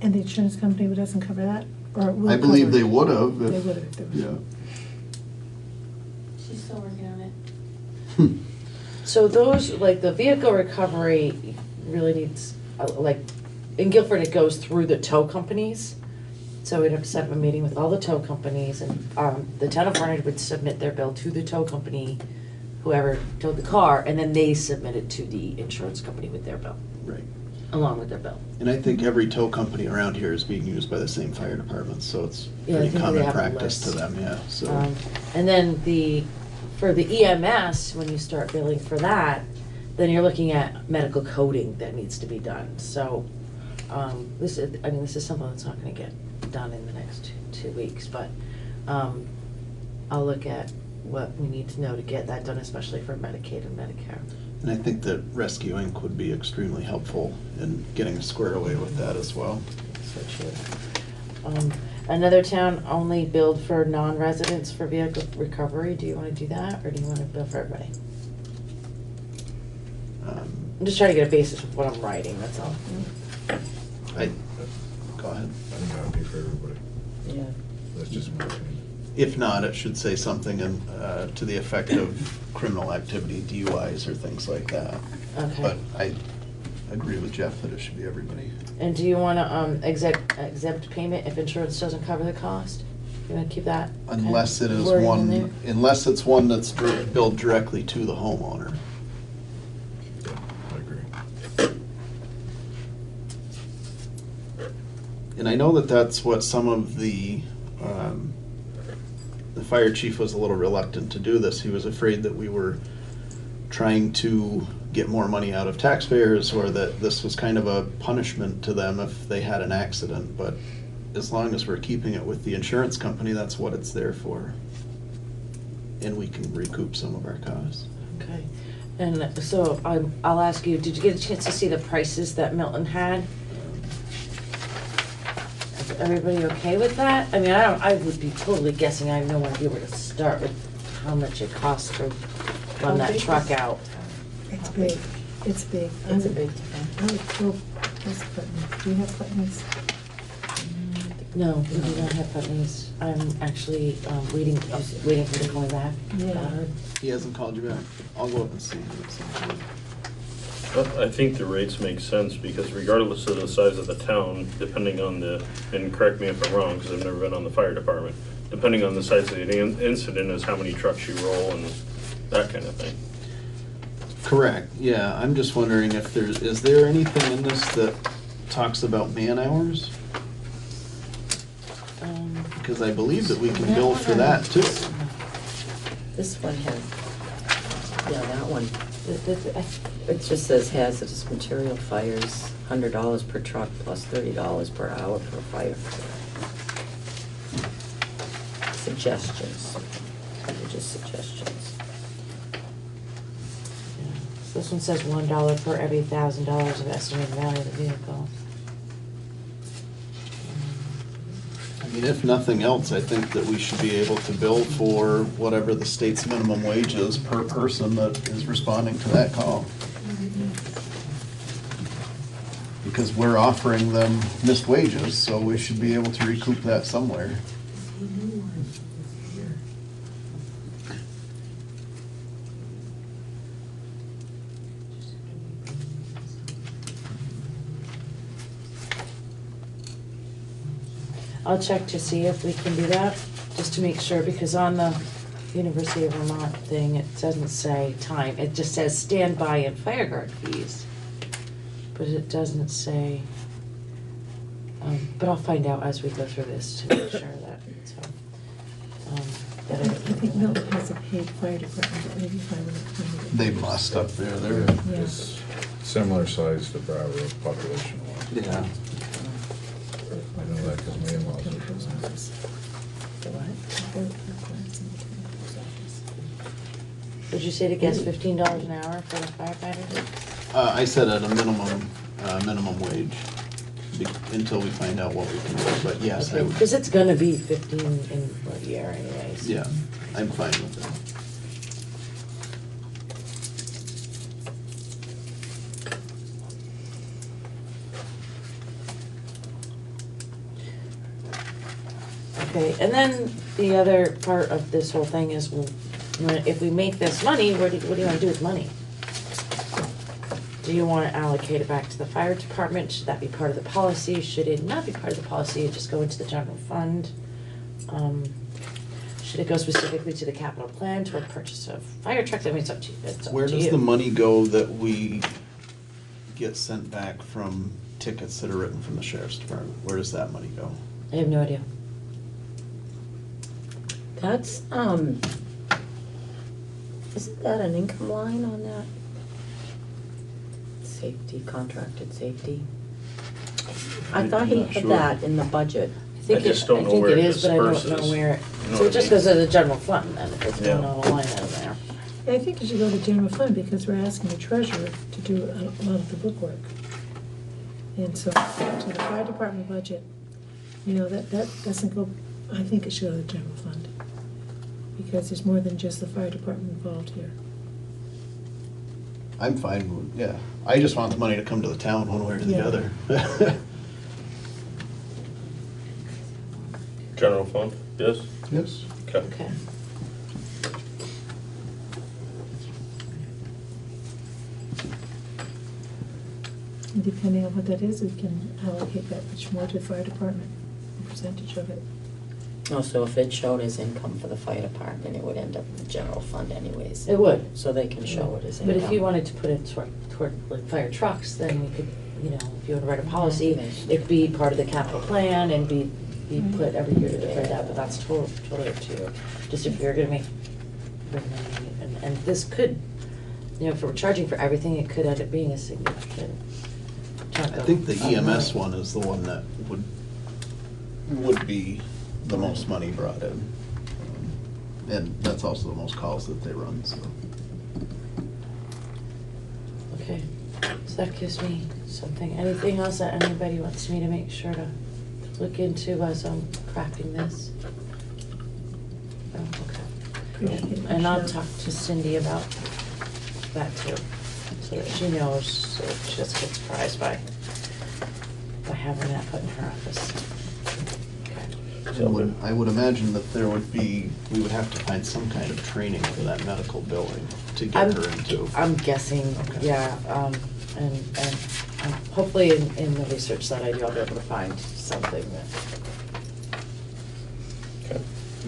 And the insurance company doesn't cover that? Or will I cover believe it? they would have. They would have. if there was- Yeah. She's still working on it. So those, like the vehicle recovery really needs, like, in Guilford, it goes through the tow companies. So we'd have to set up a meeting with all the tow companies and the town of Barnard would submit their bill to the tow company, whoever towed the car, and then they submit it to the insurance company with their bill, Right. along with their bill. And I think every tow company around here is being used by the same fire department, so it's Yeah, I pretty think they common have a practice to list. them, yeah, so. And then for the EMS, when you start billing for that, then you're looking at medical coding that needs to be done. So, this is something that's not gonna get done in the next 2 weeks, but, I'll look at what we need to know to get that done, especially for Medicaid and Medicare. And I think that Rescue Inc. would be extremely helpful in getting squared away with that as well. So true. Another town only billed for non-residents for vehicle recovery. Do you wanna do that, or do you wanna bill for everybody? I'm just trying to get a basis of what I'm writing, that's all. Go ahead. I think that would be for everybody. Yeah. That's just my opinion. If not, it should say something to the effect of criminal activity, DUIs or things like that. Okay. But I agree with Jeff that it should be everybody. And do you wanna, exempt payment if insurance doesn't cover the cost? You wanna keep that? kind of Unless it is wording in there? unless it's one that's billed directly to the homeowner. Yeah, I agree. And I know that that's what some of the fire chief was a little reluctant to do this. He was afraid that we were trying to get more money out of taxpayers, or that this was kind of a punishment to them if they had an accident. But as long as we're keeping it with the insurance company, that's what it's there for. And we can recoup some of our costs. Okay, and so I'll ask you, did you get a chance to see the prices that Milton had? Is everybody okay with that? I mean, I would be totally guessing, I have no idea where to start with how much it costs to run that truck out. It's big, it's big. It's a big difference. I would go, where's Putney's? Do you have Putney's? No, we do not have Putney's. I'm actually waiting for them to call me back. Yeah. He hasn't called you back? I'll go up and see. I think the rates make sense because regardless of the size of the town, depending on and correct me if I'm wrong, because I've never been on the fire department, depending on the size of the incident is how many trucks you roll and that kind of thing. Correct, yeah. I'm just wondering if is there anything in this that talks about man hours? Because I believe that we can bill for that too. This one has, yeah, that one. It just says hazardous material fires, $100 per truck plus $30 per hour per fire. Suggestions. They're just suggestions. This one says $1 per every $1,000 of estimated value of the vehicle. I mean, if nothing else, I think that we should be able to bill for whatever the state's minimum wage is per person that is responding to that call. Because we're offering them missed wages, so we should be able to recoup that somewhere. I'll check to see if we can do that, just to make sure, because on the University of Vermont thing, it doesn't say time, it just says standby and fire guard fees. But it doesn't say, but I'll find out as we go through this to make sure that, so. I think Milton has a paid fire department, but maybe if I would. They must up there, they're, Yeah. It's similar size to Broward population-wise. yeah. I know that because my in-laws are from there. Would you say to guess $15 an hour for the firefighters? I said at a minimum wage, until we find out what we can do, but yes, I would, Because it's gonna be 15 in a year anyways. yeah, I'm fine with that. Okay, and then the other part of this whole thing is, well, if we make this money, what do you wanna do with money? Do you wanna allocate it back to the fire department? Should that be part of the policy? Should it not be part of the policy and just go into the general fund? Should it go specifically to the capital plan toward purchase of fire trucks? I mean, it's up to you. It's up Where to does you. the money go that we get sent back from tickets that are written from the sheriff's department? Where does that money go? I have no idea. That's, isn't that an income line on that? Safety, contracted safety? I thought he I'm not had sure. that in the budget. I just don't know where it it is, but I don't disperses. know where. You know So what it just I mean? goes to the general fund then, if it's Yeah. going on a line item there. Yeah, I think it should go to general fund because we're asking the treasurer to do a lot of the bookwork. And so the fire department budget, you know, that doesn't go, I think it should go to the general fund. Because there's more than just the fire department involved here. I'm fine with, yeah, I just want the money to come to the town one way or the Yeah. other. General fund, yes? Yes. Okay. Okay. And depending on what that is, we can allocate that much more to the fire department, a percentage of it. Oh, so if it showed as income for the fire department, it would end up in the general fund anyways. It would. So they can show it as income. But if you wanted to put it toward like fire trucks, then we could, you know, if you were to write a policy, it'd be part of the capital plan and be put every year to defray that, but that's totally up to you. Just if you're gonna bring money, and this could, you know, if we're charging for everything, it could end up being a significant chunk I of. think the of EMS money. one is the one that would be the most money brought in. And that's also the most calls that they run, so. Okay, so that gives me something. Anything else that anybody wants me to make sure to look into as I'm crafting this? Oh, okay. And I'll talk to Cindy about that too, so that she knows, so that she doesn't get surprised by having that put in her office. Okay. I would imagine that there would be, we would have to find some kind of training for that medical billing to get her into. I'm guessing, Okay. yeah, and hopefully in the research that I do, I'll be able to find something that. Okay.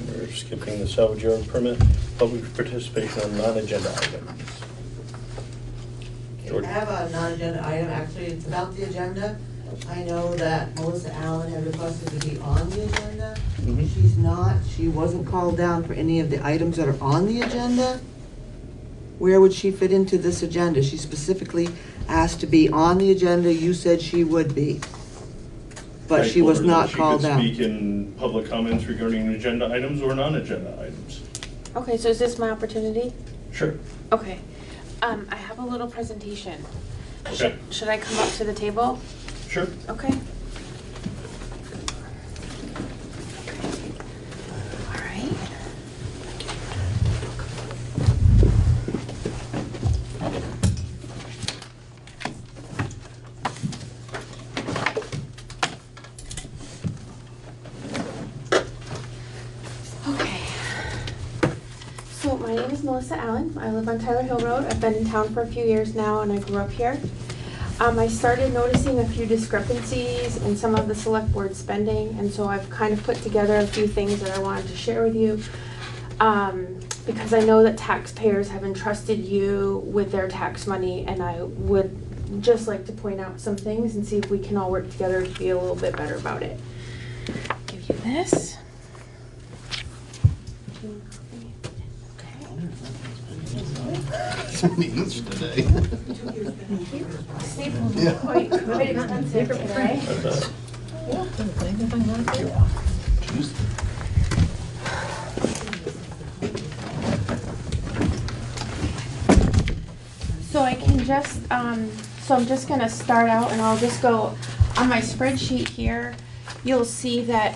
We're skipping the salvage yard permit, public participation on non-agenda items. I George? have a non-agenda item, actually, it's about the agenda. I know that Melissa Allen had requested to be on the agenda. Mhm. She's not, she wasn't called down for any of the items that are on the agenda. Where would she fit into this agenda? She specifically asked to be on the agenda, you said she would be. But I she told was her that not called She down. could speak in public comments regarding agenda items or non-agenda items. Okay, so is this my opportunity? Sure. Okay. I have a little presentation. Okay. Should I come up to the table? Sure. Okay. All right. Okay. So my name is Melissa Allen. I live on Tyler Hill Road. I've been in town for a few years now and I grew up here. I started noticing a few discrepancies in some of the select board spending, and so I've kind of put together a few things that I wanted to share with you. Because I know that taxpayers have entrusted you with their tax money, and I would just like to point out some things and see if we can all work together to be a little bit better about it. Give you this. So many each today. Staples Yeah. are quite expensive today. So I can just, so I'm just gonna start out and I'll just go on my spreadsheet here. You'll see that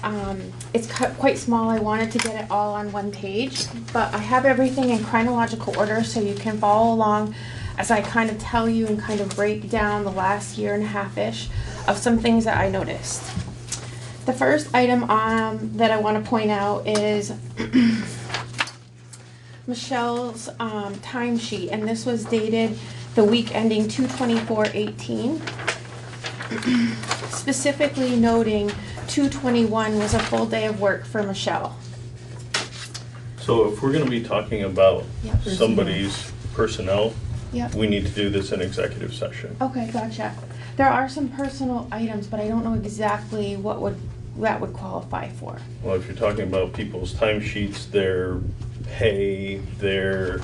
it's cut quite small. I wanted to get it all on one page, but I have everything in chronological order so you can follow along as I kind of tell you and kind of break down the last year and a half-ish of some things that I noticed. The first item that I want to point out is Michelle's timesheet, and this was dated the week ending 2/24/18. Specifically noting 2/21 was a full day of work for Michelle. So if we're gonna be talking about Yep. somebody's personnel, Yep. we need to do this in executive session. Okay, gotcha. There are some personal items, but I don't know exactly what that would qualify for. Well, if you're talking about people's timesheets, their pay, their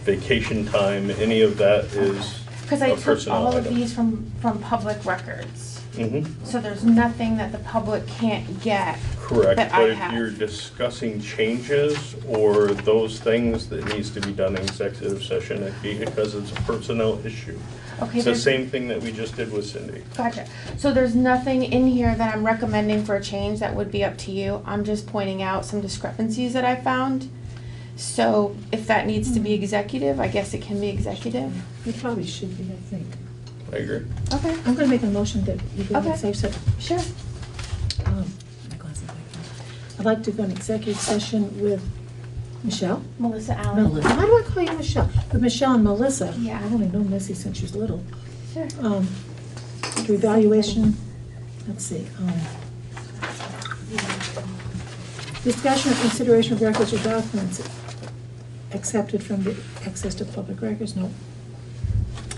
vacation time, any of that is Because I a took personnel all of item. these from public records. Mhm. So there's nothing that the public can't get. Correct, that I but if have. you're discussing changes or those things that needs to be done in executive session, it'd be because it's a personnel issue. Okay, It's the there's- same thing that we just did with Cindy. Gotcha. So there's nothing in here that I'm recommending for a change. That would be up to you. I'm just pointing out some discrepancies that I found. So if that needs to be executive, I guess it can be executive. It probably should be, I think. I agree. Okay, I'm gonna make a motion that you go Okay. in safe session. sure. My glasses back on. I'd like to go in executive session with Michelle. Melissa Allen. Melissa. Why do I call you Michelle? With Michelle and Melissa. Yeah. I've only known Missy since she was little. Sure. To evaluation, let's see. Discussion or consideration of records or documents accepted from the access to public records, no.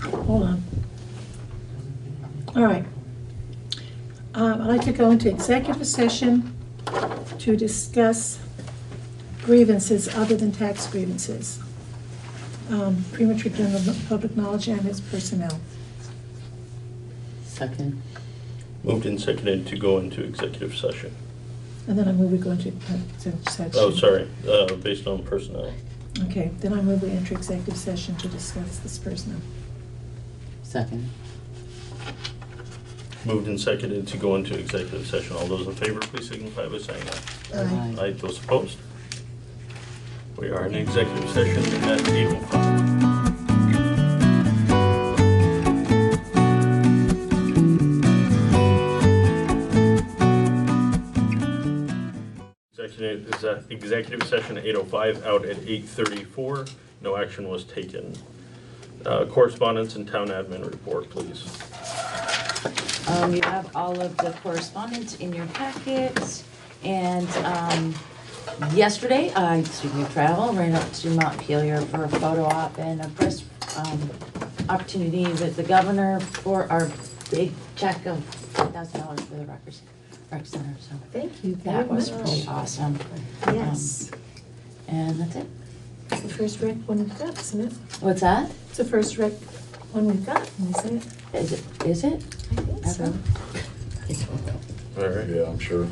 Hold on. All right. I'd like to go into executive session to discuss grievances other than tax grievances. Premature general public knowledge and its personnel. Second. Moved and seconded to go into executive session. And then I move we go into executive session. Oh, sorry, based on personnel. Okay, then I move we enter executive session to discuss this personnel. Second. Moved and seconded to go into executive session. All those in favor, please signify by saying aye. Aye. Aye, those opposed? We are in executive session at 8:05. Executive session at 8:05, out at 8:34. No action was taken. Correspondence and town admin report, please. You have all of the correspondence in your packets, and, yesterday, speaking of travel, ran up to Montpelier for a photo op and a press, opportunity with the governor for our big check of $5,000 for the rec center, so. Thank you very That was much. pretty awesome. Yes. And that's it. It's the first rec one we've got, isn't it? What's that? It's the first rec one we've got, can you say it? Is it? I think so. All right. Yeah, I'm sure.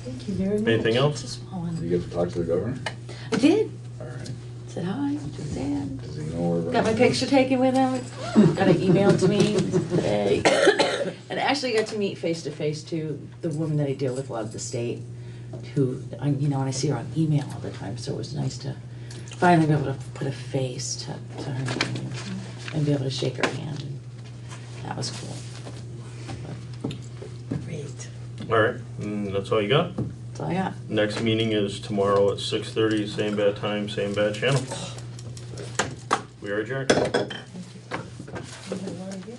Thank you very much. Anything It's a else? small Did one. you get to talk to the governor? I did. All right. Said hi, Suzanne. Does he know where we're Got my at? picture taken with him. Got an email to me today. And actually got to meet face to face to the woman that I deal with a lot of the state, who, and I see her on email all the time, so it was nice to finally be able to put a face to her name and be able to shake her hand. And that was cool. Great. All right, that's all you got? That's all I got. Next meeting is tomorrow at 6:30, same bad time, same bad channel. We are adjourned. You have one of you?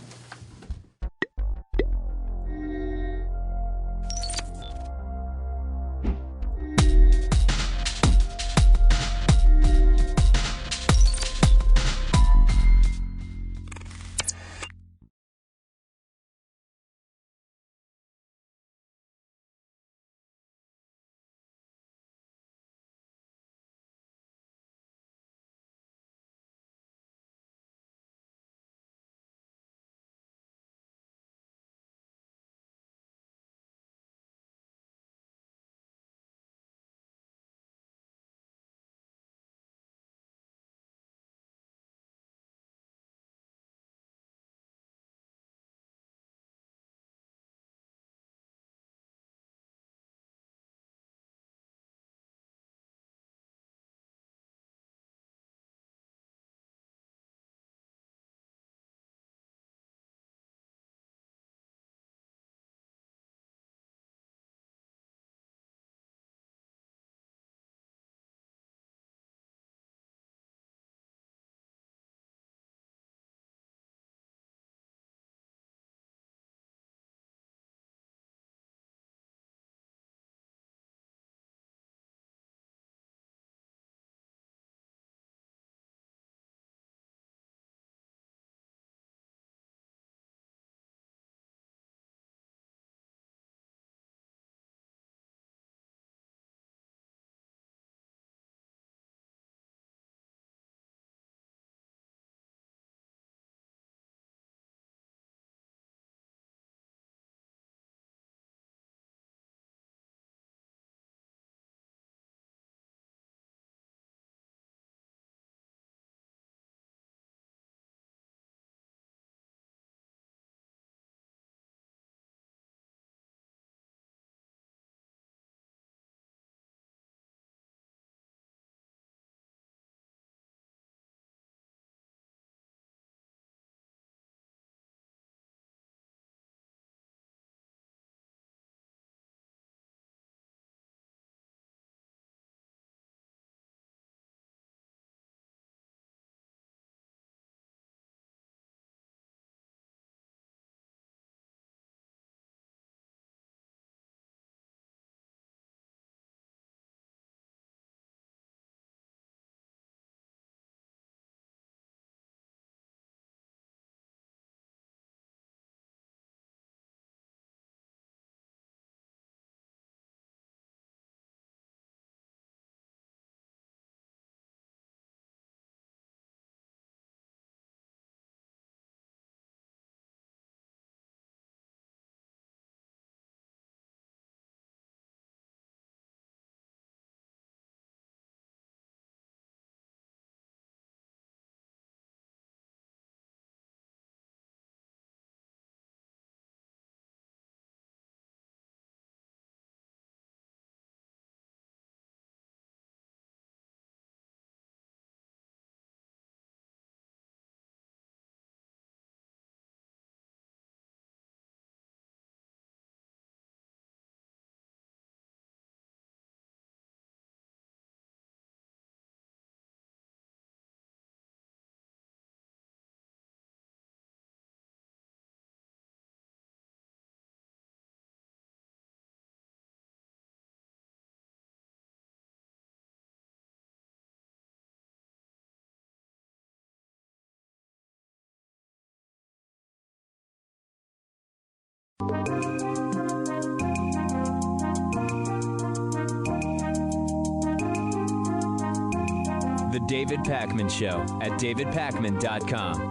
The David Pakman Show at davidpakman.com.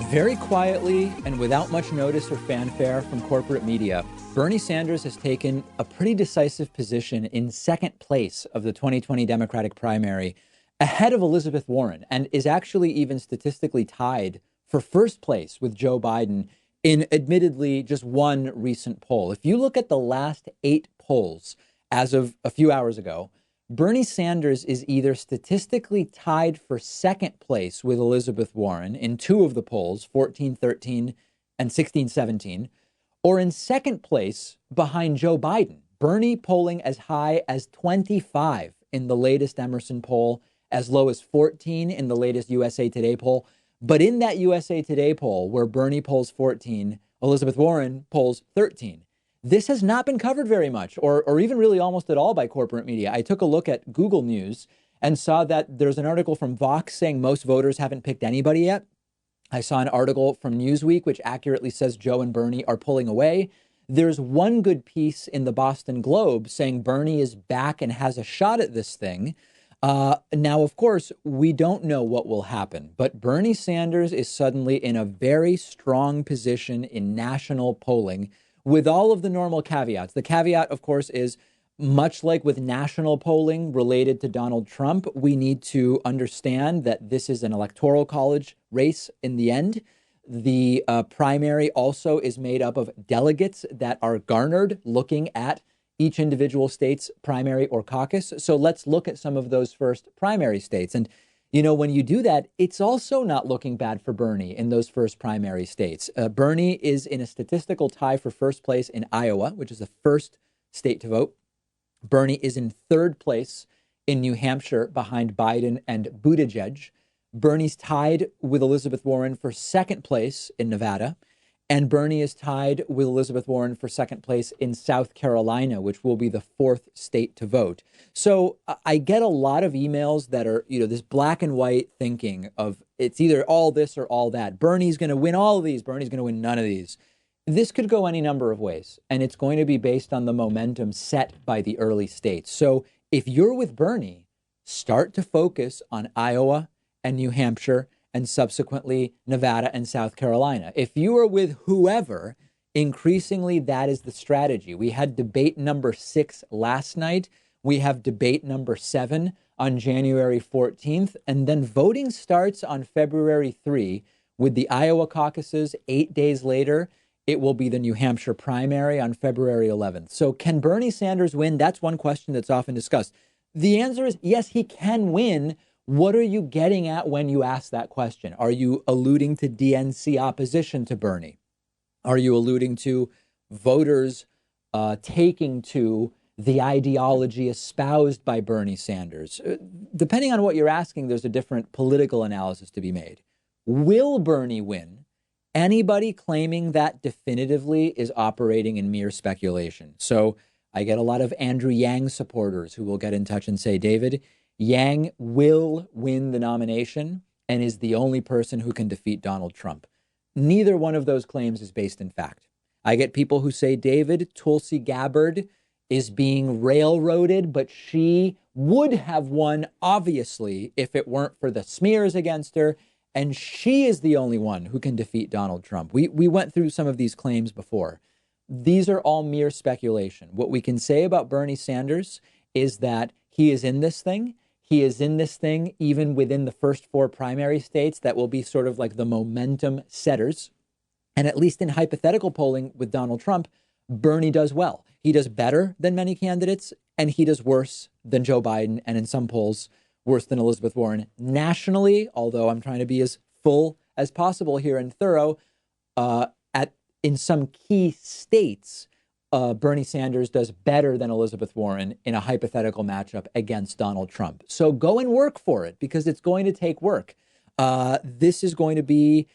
Very quietly and without much notice or fanfare from corporate media, Bernie Sanders has taken a pretty decisive position in second place of the 2020 Democratic primary, ahead of Elizabeth Warren, and is actually even statistically tied for first place with Joe Biden in admittedly just one recent poll. If you look at the last 8 polls as of a few hours ago, Bernie Sanders is either statistically tied for second place with Elizabeth Warren in 2 of the polls, 14-13 and 16-17, or in second place behind Joe Biden. Bernie polling as high as 25 in the latest Emerson poll, as low as 14 in the latest USA Today poll. But in that USA Today poll, where Bernie polls 14, Elizabeth Warren polls 13. This has not been covered very much, or even really almost at all by corporate media. I took a look at Google News and saw that there's an article from Vox saying most voters haven't picked anybody yet. I saw an article from Newsweek, which accurately says Joe and Bernie are pulling away. There's one good piece in the Boston Globe saying Bernie is back and has a shot at this thing. Now, of course, we don't know what will happen, but Bernie Sanders is suddenly in a very strong position in national polling with all of the normal caveats. The caveat, of course, is much like with national polling related to Donald Trump, we need to understand that this is an electoral college race in the end. The primary also is made up of delegates that are garnered looking at each individual state's primary or caucus. So let's look at some of those first primary states. And, you know, when you do that, it's also not looking bad for Bernie in those first primary states. Bernie is in a statistical tie for first place in Iowa, which is the first state to vote. Bernie is in third place in New Hampshire behind Biden and Buttigieg. Bernie's tied with Elizabeth Warren for second place in Nevada. And Bernie is tied with Elizabeth Warren for second place in South Carolina, which will be the fourth state to vote. So I get a lot of emails that are, you know, this black and white thinking of it's either all this or all that. Bernie's going to win all of these. Bernie's going to win none of these. This could go any number of ways, and it's going to be based on the momentum set by the early states. So if you're with Bernie, start to focus on Iowa and New Hampshire and subsequently Nevada and South Carolina. If you are with whoever, increasingly that is the strategy. We had debate number 6 last night. We have debate number 7 on January 14th. And then voting starts on February 3 with the Iowa caucuses. 8 days later, it will be the New Hampshire primary on February 11th. So can Bernie Sanders win? That's one question that's often discussed. The answer is yes, he can win. What are you getting at when you ask that question? Are you alluding to DNC opposition to Bernie? Are you alluding to voters taking to the ideology espoused by Bernie Sanders? Depending on what you're asking, there's a different political analysis to be made. Will Bernie win? Anybody claiming that definitively is operating in mere speculation. So I get a lot of Andrew Yang supporters who will get in touch and say, David, Yang will win the nomination and is the only person who can defeat Donald Trump. Neither one of those claims is based in fact. I get people who say, David, Tulsi Gabbard is being railroaded, but she would have won, obviously, if it weren't for the smears against her. And she is the only one who can defeat Donald Trump. We went through some of these claims before. These are all mere speculation. What we can say about Bernie Sanders is that he is in this thing. He is in this thing even within the first 4 primary states that will be sort of like the momentum setters. And at least in hypothetical polling with Donald Trump, Bernie does well. He does better than many candidates, and he does worse than Joe Biden, and in some polls, worse than Elizabeth Warren. Nationally, although I'm trying to be as full as possible here and thorough, in some key states, Bernie Sanders does better than Elizabeth Warren in a hypothetical matchup against Donald Trump. So go and work for it, because it's going to take work. This is going to be,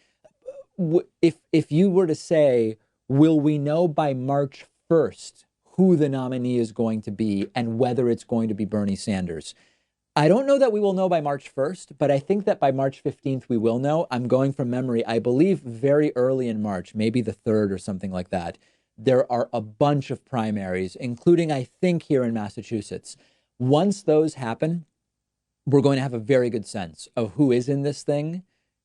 if you were to say, will we know by March 1st who the nominee is going to be and whether it's going to be Bernie Sanders. I don't know that we will know by March 1st, but I think that by March 15th we will know. I'm going from memory. I believe very early in March, maybe the 3rd or something like that, there are a bunch of primaries, including, I think, here in Massachusetts. Once those happen, we're going to have a very good sense of who is in this thing,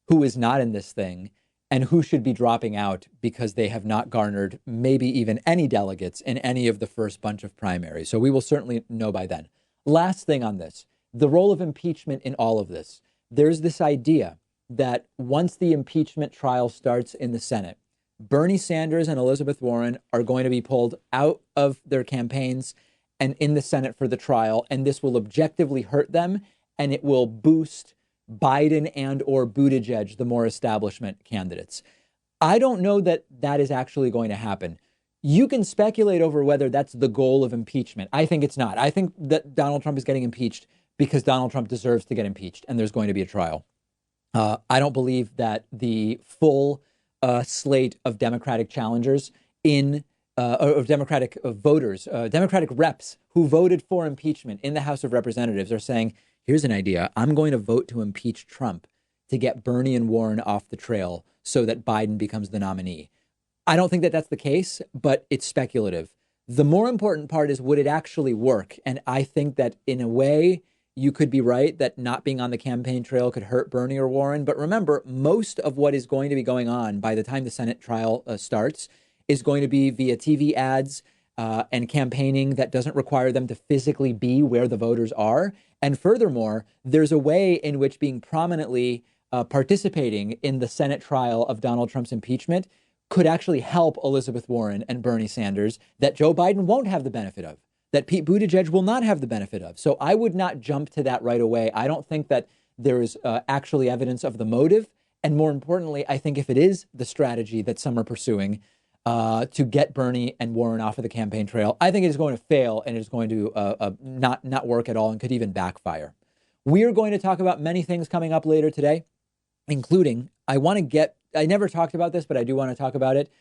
who is not in this thing, and who should be dropping out because they have not garnered maybe even any delegates in any of the first bunch of primaries. So we will certainly know by then. Last thing on this, the role of impeachment in all of this. There's this idea that once the impeachment trial starts in the Senate, Bernie Sanders and Elizabeth Warren are going to be pulled out of their campaigns and in the Senate for the trial, and this will objectively hurt them, and it will boost Biden and or Buttigieg, the more establishment candidates. I don't know that that is actually going to happen. You can speculate over whether that's the goal of impeachment. I think it's not. I think that Donald Trump is getting impeached because Donald Trump deserves to get impeached, and there's going to be a trial. I don't believe that the full slate of Democratic challengers of Democratic voters, Democratic reps who voted for impeachment in the House of Representatives are saying, here's an idea. I'm going to vote to impeach Trump to get Bernie and Warren off the trail so that Biden becomes the nominee. I don't think that that's the case, but it's speculative. The more important part is, would it actually work? And I think that in a way, you could be right that not being on the campaign trail could hurt Bernie or Warren. But remember, most of what is going to be going on by the time the Senate trial starts is going to be via TV ads and campaigning that doesn't require them to physically be where the voters are. And furthermore, there's a way in which being prominently participating in the Senate trial of Donald Trump's impeachment could actually help Elizabeth Warren and Bernie Sanders that Joe Biden won't have the benefit of, that Pete Buttigieg will not have the benefit of. So I would not jump to that right away. I don't think that there is actually evidence of the motive. And more importantly, I think if it is the strategy that some are pursuing to get Bernie and Warren off of the campaign trail, I think it is going to fail and it is going to not work at all and could even backfire. We are going to talk about many things coming up later today, including, I never talked about this, but I do want to talk about it.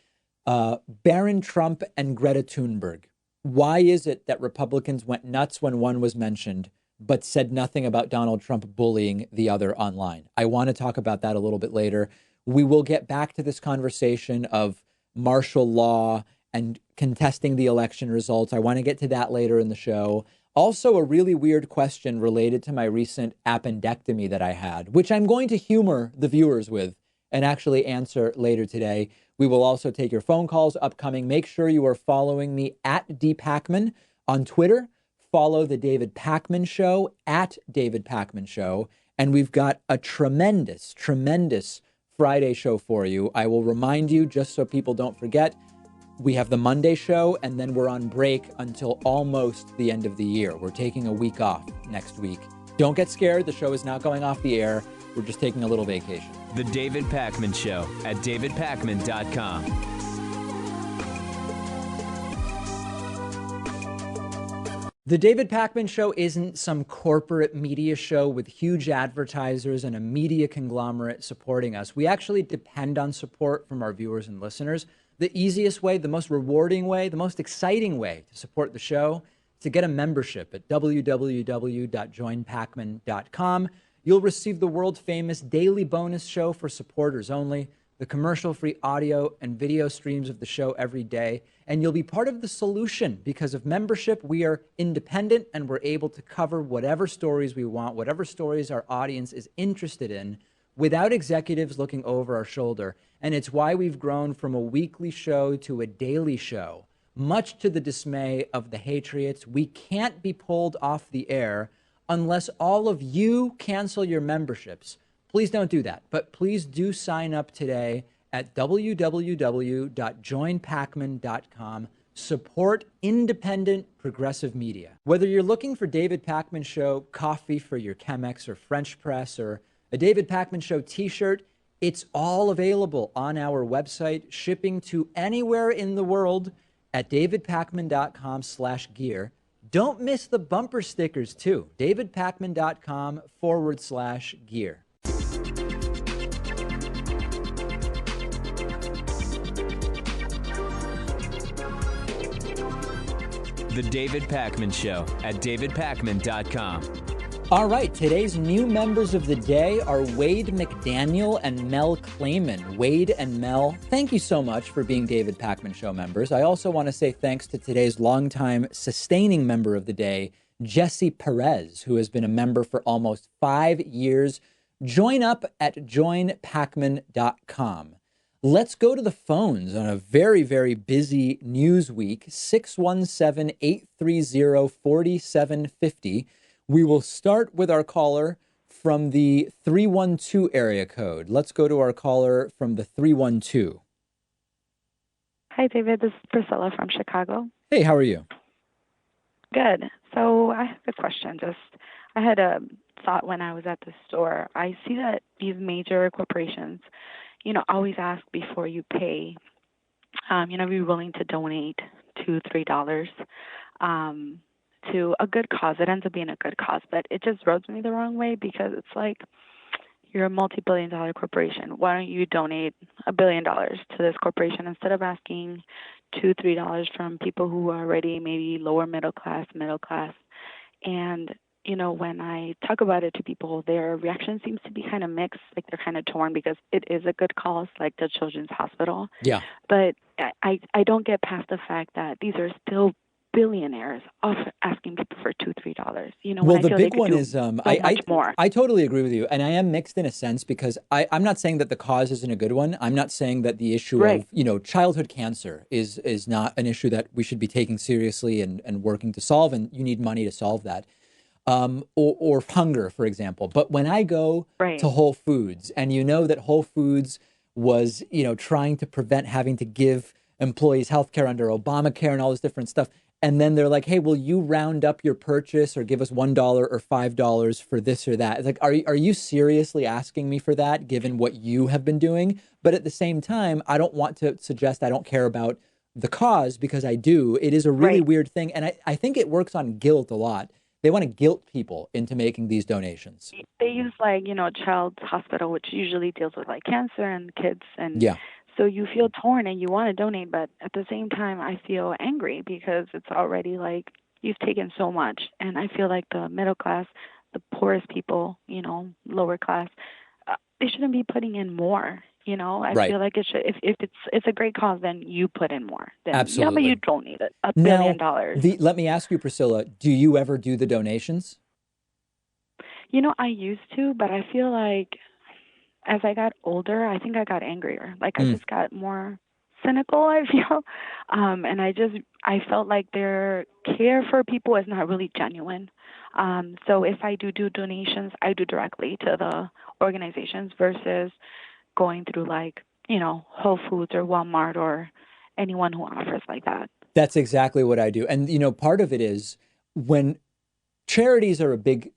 Barron Trump and Greta Thunberg. Why is it that Republicans went nuts when one was mentioned, but said nothing about Donald Trump bullying the other online? I want to talk about that a little bit later. We will get back to this conversation of martial law and contesting the election results. I want to get to that later in the show. Also, a really weird question related to my recent appendectomy that I had, which I'm going to humor the viewers with and actually answer later today. We will also take your phone calls upcoming. Make sure you are following me at dpacman on Twitter. Follow the David Pakman Show at David Pakman Show. And we've got a tremendous Friday show for you. I will remind you, just so people don't forget, we have the Monday show, and then we're on break until almost the end of the year. We're taking a week off next week. Don't get scared. The show is not going off the air. We're just taking a little vacation. The David Pakman Show at davidpakman.com. The David Pakman Show isn't some corporate media show with huge advertisers and a media conglomerate supporting us. We actually depend on support from our viewers and listeners. The easiest way, the most rewarding way, the most exciting way to support the show is to get a membership at www.joinpakman.com. You'll receive the world famous daily bonus show for supporters only, the commercial-free audio and video streams of the show every day, and you'll be part of the solution. Because of membership, we are independent and we're able to cover whatever stories we want, whatever stories our audience is interested in, without executives looking over our shoulder. And it's why we've grown from a weekly show to a daily show. Much to the dismay of the Hatriots, we can't be pulled off the air unless all of you cancel your memberships. Please don't do that, but please do sign up today at www.joinpakman.com. Support independent progressive media. Whether you're looking for David Pakman Show coffee for your Chemex or French press, or a David Pakman Show t-shirt, it's all available on our website, shipping to anywhere in the world at davidpakman.com/gear. Don't miss the bumper stickers too. davidpakman.com/gear. The David Pakman Show at davidpakman.com. All right, today's new members of the day are Wade McDaniel and Mel Clayman. Wade and Mel, thank you so much for being David Pakman Show members. I also want to say thanks to today's longtime sustaining member of the day, Jesse Perez, who has been a member for almost 5 years. Join up at joinpakman.com. Let's go to the phones on a very, very busy news week, 617-830-4750. We will start with our caller from the 312 area code. Let's go to our caller from the 312. Hi, David. This is Priscilla from Chicago. Hey, how are you? Good. So I have a question. I had a thought when I was at the store. I see that these major corporations, always ask before you pay, be willing to donate $2, $3 to a good cause. It ends up being a good cause, but it just rubs me the wrong way because it's like, you're a multi-billion-dollar corporation. Why don't you donate $1 billion to this corporation instead of asking $2, $3 from people who are already maybe lower middle class? And, when I talk about it to people, their reaction seems to be kind of mixed. Like they're kind of torn because it is a good cause, like the Children's Hospital. Yeah. But I don't get past the fact that these are still billionaires asking people for $2, $3. Well, I the feel they big could one do is so much more. I totally agree with you, and I am mixed in a sense because I'm not saying that the cause isn't a good one. I'm not saying that the issue of childhood cancer is not an issue that we should be taking seriously and working to solve, and you need money to solve that. Or hunger, for example. But when I go to Whole Foods, and that Whole Foods was trying to prevent having to give employees health care under Obamacare and all this different stuff. And then they're like, hey, will you round up your purchase or give us $1 or $5 for this or that? It's like, are you seriously asking me for that, given what you have been doing? But at the same time, I don't want to suggest I don't care about the cause, because I do. It is a really weird thing. And I think it works on guilt a lot. They want to guilt people into making these donations. They use Child's Hospital, which usually deals with cancer and kids. And yeah. So you feel torn and you want to donate, but at the same time, I feel angry because it's already you've taken so much. And I feel like the middle class, the poorest people, lower class, they shouldn't be putting in more. I feel like it should. If it's a great cause, then you put in more. Then, absolutely. Yeah, but you donate it $1 now, billion. Let me ask you, Priscilla, do you ever do the donations? I used to, but I feel like as I got older, I think I got angrier. I just got more cynical, I feel. And I felt like their care for people is not really genuine. So if I do donations, I do directly to the organizations versus going through Whole Foods or Walmart or anyone who offers like that. That's exactly what I do. And, part of it is when charities are a big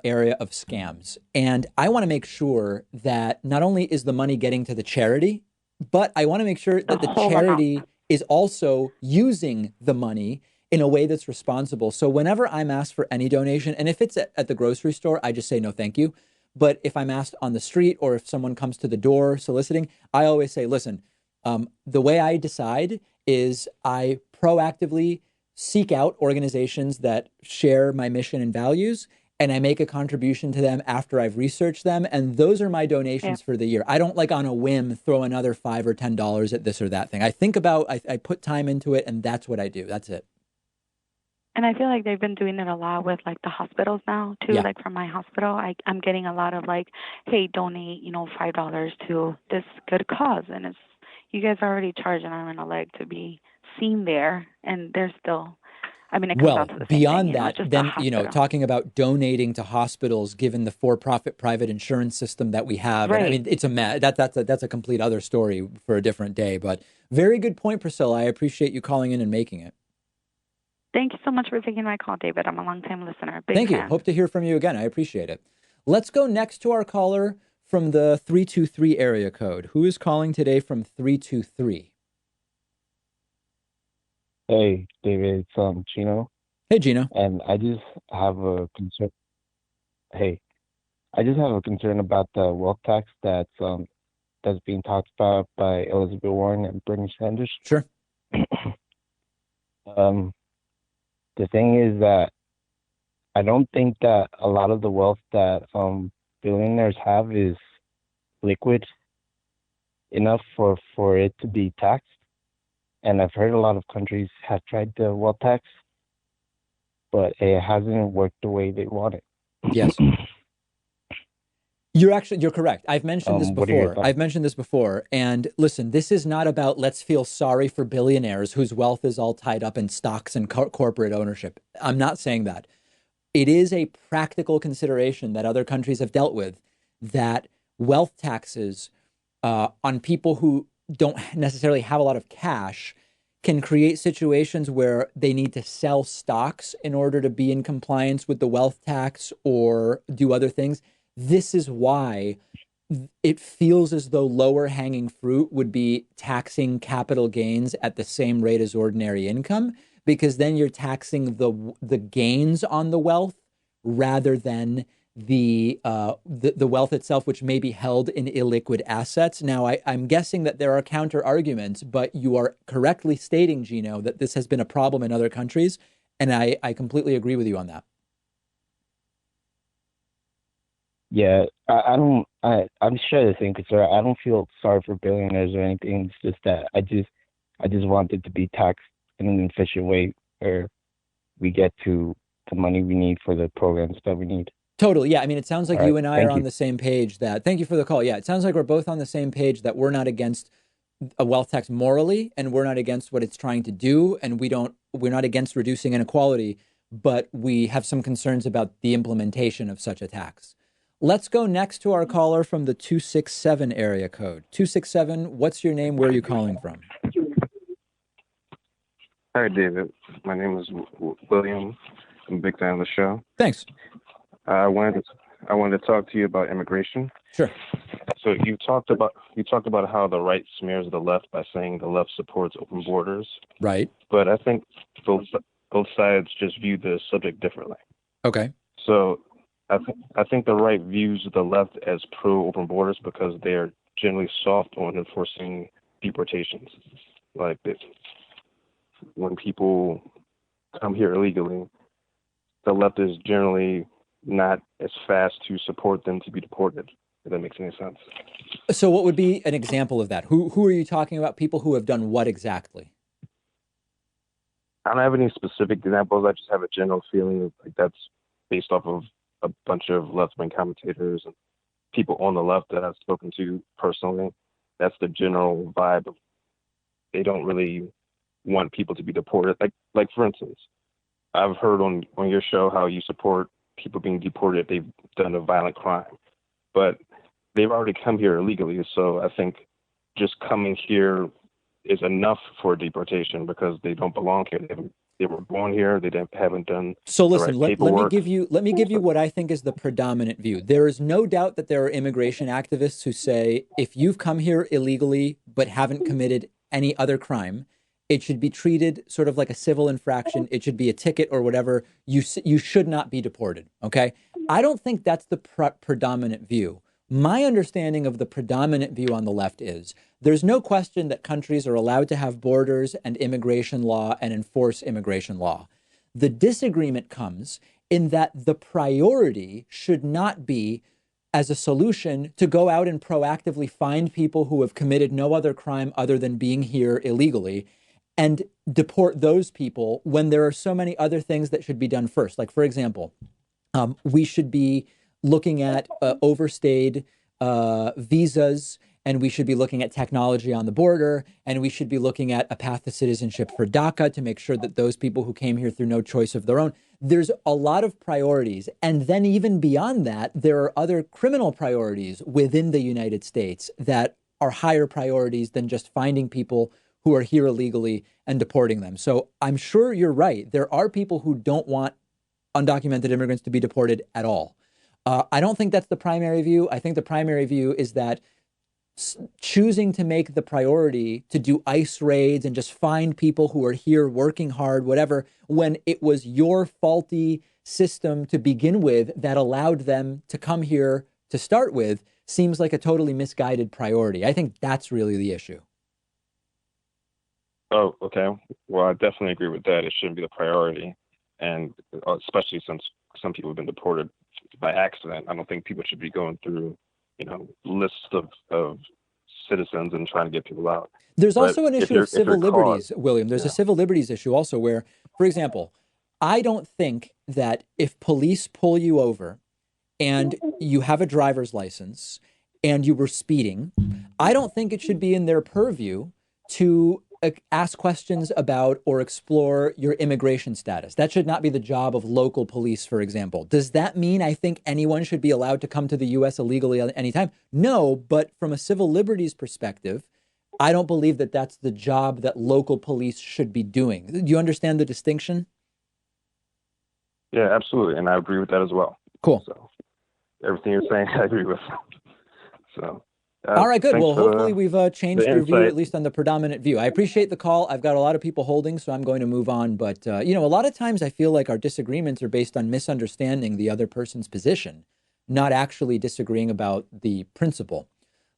area of scams. And I want to make sure that not only is the money getting to the charity, but I want to make sure that the charity is also using the money in a way that's responsible. So whenever I'm asked for any donation, and if it's at the grocery store, I just say no, thank you. But if I'm asked on the street or if someone comes to the door soliciting, I always say, listen, the way I decide is I proactively seek out organizations that share my mission and values, and I make a contribution to them after I've researched them. And those are my donations for the year. I don't on a whim throw another $5 or $10 at this or that thing. I think about, I put time into it, and that's what I do. That's it. And I feel like they've been doing it a lot with the hospitals now too. Yeah. From my hospital, I'm getting a lot of hey, donate, $5 to this good cause. And it's, you guys are already charging an arm and a leg to be seen there. And they're still, it comes Well, down to the beyond same thing, that, just then, the hospital. talking about donating to hospitals, given the for-profit private insurance system that we have. Right. And, it's that's a complete other story for a different day. But very good point, Priscilla. I appreciate you calling in and making it. Thank you so much for taking my call, David. I'm a longtime listener. Big Thank fan. you. Hope to hear from you again. I appreciate it. Let's go next to our caller from the 323 area code. Who is calling today from 323? Hey, David, it's Gino. Hey, Gino. And I just have a concern. Hey, I just have a concern about the wealth tax that's being talked about by Elizabeth Warren and Bernie Sanders. Sure. the thing is that I don't think that a lot of the wealth that billionaires have is liquid enough for it to be taxed. And I've heard a lot of countries have tried the wealth tax, but it hasn't worked the way they want it. Yes. You're correct. I've mentioned this What are your before. thoughts? I've mentioned this before. And listen, this is not about let's feel sorry for billionaires whose wealth is all tied up in stocks and corporate ownership. I'm not saying that. It is a practical consideration that other countries have dealt with, that wealth taxes on people who don't necessarily have a lot of cash can create situations where they need to sell stocks in order to be in compliance with the wealth tax or do other things. This is why it feels as though lower hanging fruit would be taxing capital gains at the same rate as ordinary income, because then you're taxing the gains on the wealth rather than the wealth itself, which may be held in illiquid assets. Now, I'm guessing that there are counter arguments, but you are correctly stating, Gino, that this has been a problem in other countries, and I completely agree with you on that. Yeah, I'm sure the same concern. I don't feel sorry for billionaires or anything. It's just that I just want it to be taxed in an efficient way where we get to the money we need for the programs that we need. Totally. Yeah. I mean, it sounds like All right, you and I are thank on you. the same page that, thank you for the call. Yeah. It sounds like we're both on the same page that we're not against a wealth tax morally, and we're not against what it's trying to do. And we're not against reducing inequality, but we have some concerns about the implementation of such a tax. Let's go next to our caller from the 267 area code. 267, what's your name? Where are you calling from? Hi, David. My name is William. I'm a big fan of the show. Thanks. I wanted to talk to you about immigration. Sure. So you talked about how the right smears the left by saying the left supports open borders. Right. But I think both sides just view the subject differently. Okay. So I think the right views the left as pro open borders because they are generally soft on enforcing deportations. Like this, when people come here illegally, the left is generally not as fast to support them to be deported, if that makes any sense. So what would be an example of that? Who are you talking about? People who have done what exactly? I don't have any specific examples. I just have a general feeling of, like, that's based off of a bunch of left-wing commentators and people on the left that I've spoken to personally. That's the general vibe of they don't really want people to be deported. Like for instance, I've heard on your show how you support people being deported if they've done a violent crime, but they've already come here illegally. So I think just coming here is enough for deportation because they don't belong here. They were born here. They haven't done So listen, the right paperwork. let me give you what I think is the predominant view. There is no doubt that there are immigration activists who say if you've come here illegally but haven't committed any other crime, it should be treated sort of like a civil infraction. It should be a ticket or whatever. You should not be deported. Okay. I don't think that's the predominant view. My understanding of the predominant view on the left is there's no question that countries are allowed to have borders and immigration law and enforce immigration law. The disagreement comes in that the priority should not be as a solution to go out and proactively find people who have committed no other crime other than being here illegally and deport those people when there are so many other things that should be done first. Like, for example, we should be looking at overstayed visas, and we should be looking at technology on the border, and we should be looking at a path to citizenship for DACA to make sure that those people who came here through no choice of their own. There's a lot of priorities. And then even beyond that, there are other criminal priorities within the United States that are higher priorities than just finding people who are here illegally and deporting them. So I'm sure you're right. There are people who don't want undocumented immigrants to be deported at all. I don't think that's the primary view. I think the primary view is that choosing to make the priority to do ICE raids and just find people who are here working hard, whatever, when it was your faulty system to begin with that allowed them to come here to start with, seems like a totally misguided priority. I think that's really the issue. Oh, okay. Well, I definitely agree with that. It shouldn't be the priority. And especially since some people have been deported by accident, I don't think people should be going through, lists of citizens and trying to get people out. There's But also an if issue you're of if you're civil caught, liberties, William. There's a yeah, civil liberties issue also where, for example, I don't think that if police pull you over and you have a driver's license and you were speeding, I don't think it should be in their purview to ask questions about or explore your immigration status. That should not be the job of local police, for example. Does that mean I think anyone should be allowed to come to the U.S. illegally at any time? No, but from a civil liberties perspective, I don't believe that that's the job that local police should be doing. Do you understand the distinction? yeah, absolutely, and I agree with that as well. Cool. So everything you're saying, I agree with. So. All right, good. Thanks Well, for hopefully we've changed the your view, insight. at least on the predominant view. I appreciate the call. I've got a lot of people holding, so I'm going to move on. But, a lot of times I feel like our disagreements are based on misunderstanding the other person's position, not actually disagreeing about the principle.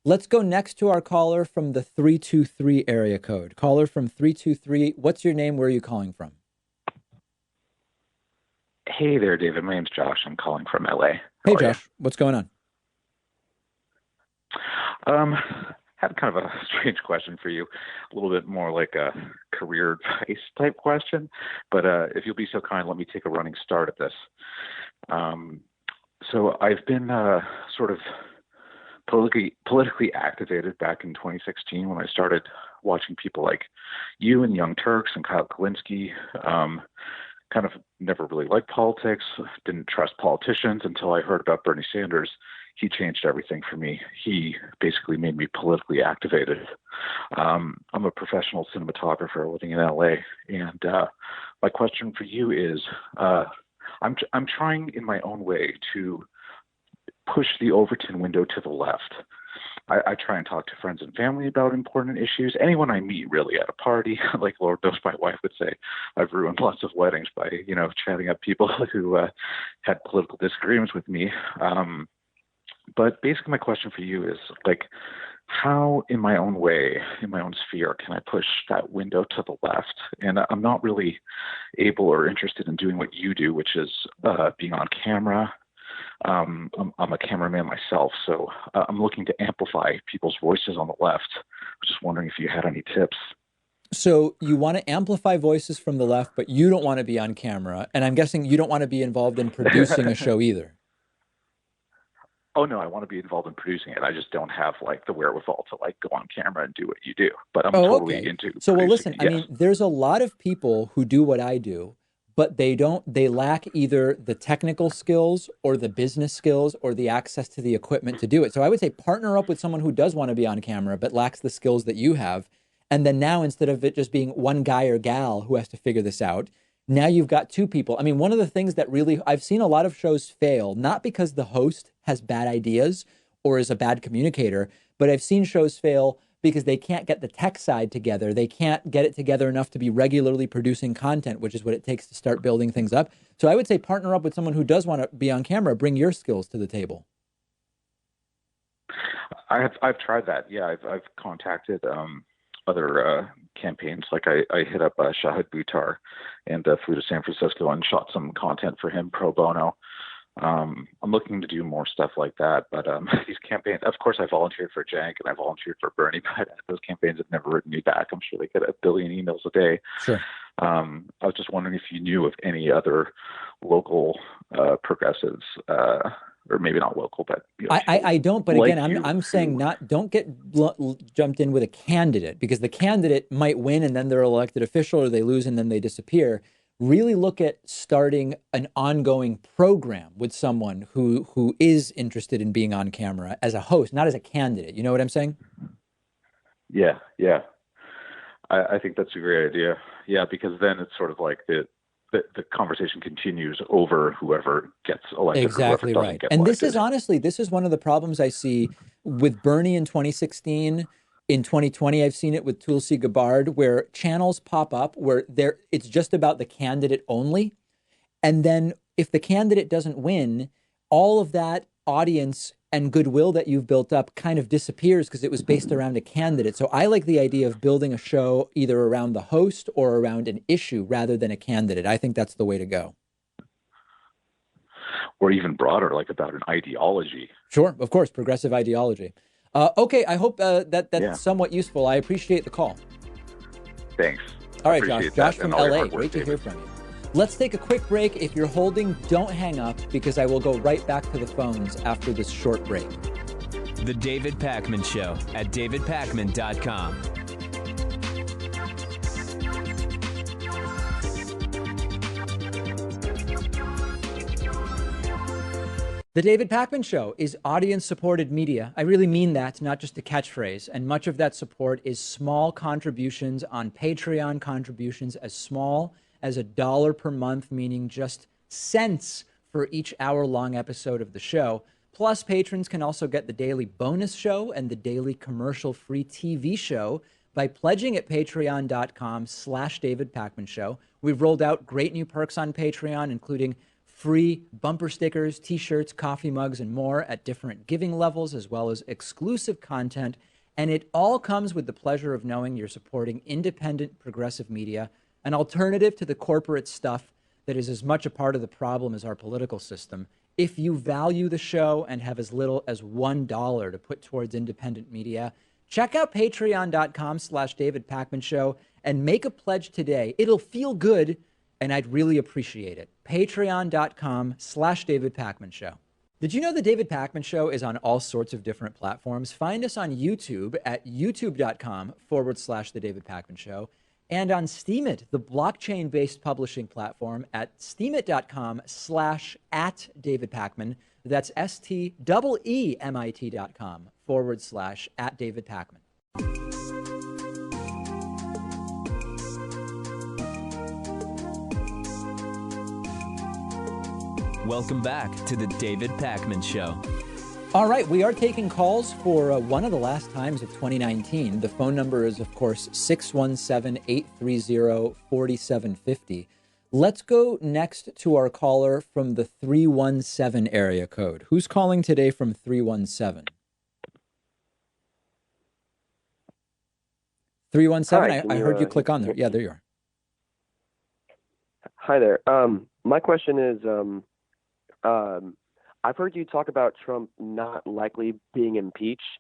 Let's go next to our caller from the 323 area code. Caller from 323, what's your name? Where are you calling from? Hey there, David. My name's Josh. I'm calling from LA. Hey, Josh. What's going on? Had kind of a strange question for you, a little bit more like a career advice type question, but if you'll be so kind, let me take a running start at this. So I've been sort of politically activated back in 2016 when I started watching people like you and Young Turks and Kyle Kalinske. Kind of never really liked politics, didn't trust politicians until I heard about Bernie Sanders. He changed everything for me. He basically made me politically activated. I'm a professional cinematographer living in LA, and my question for you is, I'm trying in my own way to push the Overton window to the left. I try and talk to friends and family about important issues. Anyone I meet, really, at a party, like Lord knows my wife would say, I've ruined lots of weddings by, chatting up people who had political disagreements with me. But basically my question for you is, like, how in my own way, in my own sphere, can I push that window to the left? And I'm not really able or interested in doing what you do, which is being on camera. I'm a cameraman myself, so I'm looking to amplify people's voices on the left. I was just wondering if you had any tips. So you want to amplify voices from the left, but you don't want to be on camera. And I'm guessing you don't want to be involved in producing a show either. Oh, no, I want to be involved in producing it. I just don't have, like, the wherewithal to, like, go on camera and do what you do. But I'm totally into So, well, producing listen, I mean, there's a lot of people who do what I do, but they lack either the technical skills or the business skills or the access to the equipment to do it. So I would say partner up with someone who does want to be on camera, but lacks the skills that you have. And then now, instead of it just being one guy or gal who has to figure this out, now you've got two people. I mean, one of the things that really, I've seen a lot of shows fail, not because the host has bad ideas or is a bad communicator, but I've seen shows fail because they can't get the tech side together. They can't get it together enough to be regularly producing content, which is what it takes to start building things up. So I would say partner up with someone who does want to be on camera, bring your skills to the table. I've tried that. Yeah, I've contacted other campaigns. Like I hit up Shahid Buttar and flew to San Francisco and shot some content for him pro bono. I'm looking to do more stuff like that, but these campaigns, of course, I volunteered for Jank and I volunteered for Bernie, but those campaigns have never written me back. I'm sure they get a billion emails a day. Sure. I was just wondering if you knew of any other local progressives, or maybe not local, but I don't. But like again, I'm saying don't get jumped in with a candidate, because the candidate might win and then they're elected official, or they lose and then they disappear. Really look at starting an ongoing program with someone who is interested in being on camera as a host, not as a candidate. You know what I'm saying? Yeah. I think that's a great idea. Yeah, because then it's sort of like the conversation continues over whoever gets elected. Exactly right. And this is honestly, this is one of the problems I see with Bernie in 2016. In 2020, I've seen it with Tulsi Gabbard, where channels pop up where it's just about the candidate only. And then if the candidate doesn't win, all of that audience and goodwill that you've built up kind of disappears because it was based around a candidate. So I like the idea of building a show either around the host or around an issue rather than a candidate. I think that's the way to go. Or even broader, like about an ideology. Sure, of course, progressive ideology. Okay, I hope that's Yeah. somewhat useful. I appreciate the call. Thanks. All right, Appreciate Josh that from and all your LA. hard work, Great to hear David. from you. Let's take a quick break. If you're holding, don't hang up because I will go right back to the phones after this short break. The David Pakman Show at davidpakman.com. The David Pakman Show is audience-supported media. I really mean that, not just a catchphrase. And much of that support is small contributions on Patreon, contributions as small as $1 per month, meaning just cents for each hour-long episode of the show. Plus, patrons can also get the daily bonus show and the daily commercial-free TV show by pledging at patreon.com/David Pakman Show. We've rolled out great new perks on Patreon, including free bumper stickers, t-shirts, coffee mugs, and more at different giving levels, as well as exclusive content. And it all comes with the pleasure of knowing you're supporting independent progressive media, an alternative to the corporate stuff that is as much a part of the problem as our political system. If you value the show and have as little as $1 to put towards independent media, check out patreon.com/David Pakman Show and make a pledge today. It'll feel good, and I'd really appreciate it. Patreon.com/David Pakman Show. Did you know the David Pakman Show is on all sorts of different platforms? Find us on YouTube at youtube.com/The David Pakman Show and on Steemit, the blockchain-based publishing platform at steemit.com/@David Pakman. That's STEEMIT.com/@David Pakman. Welcome back to the David Pakman Show. All right, we are taking calls for one of the last times of 2019. The phone number is, of course, 617-830-4750. Let's go next to our caller from the 317 area code. Who's calling today from 317? 317, I heard you click on there. Yeah, there you are. Hi there. My question is, I've heard you talk about Trump not likely being impeached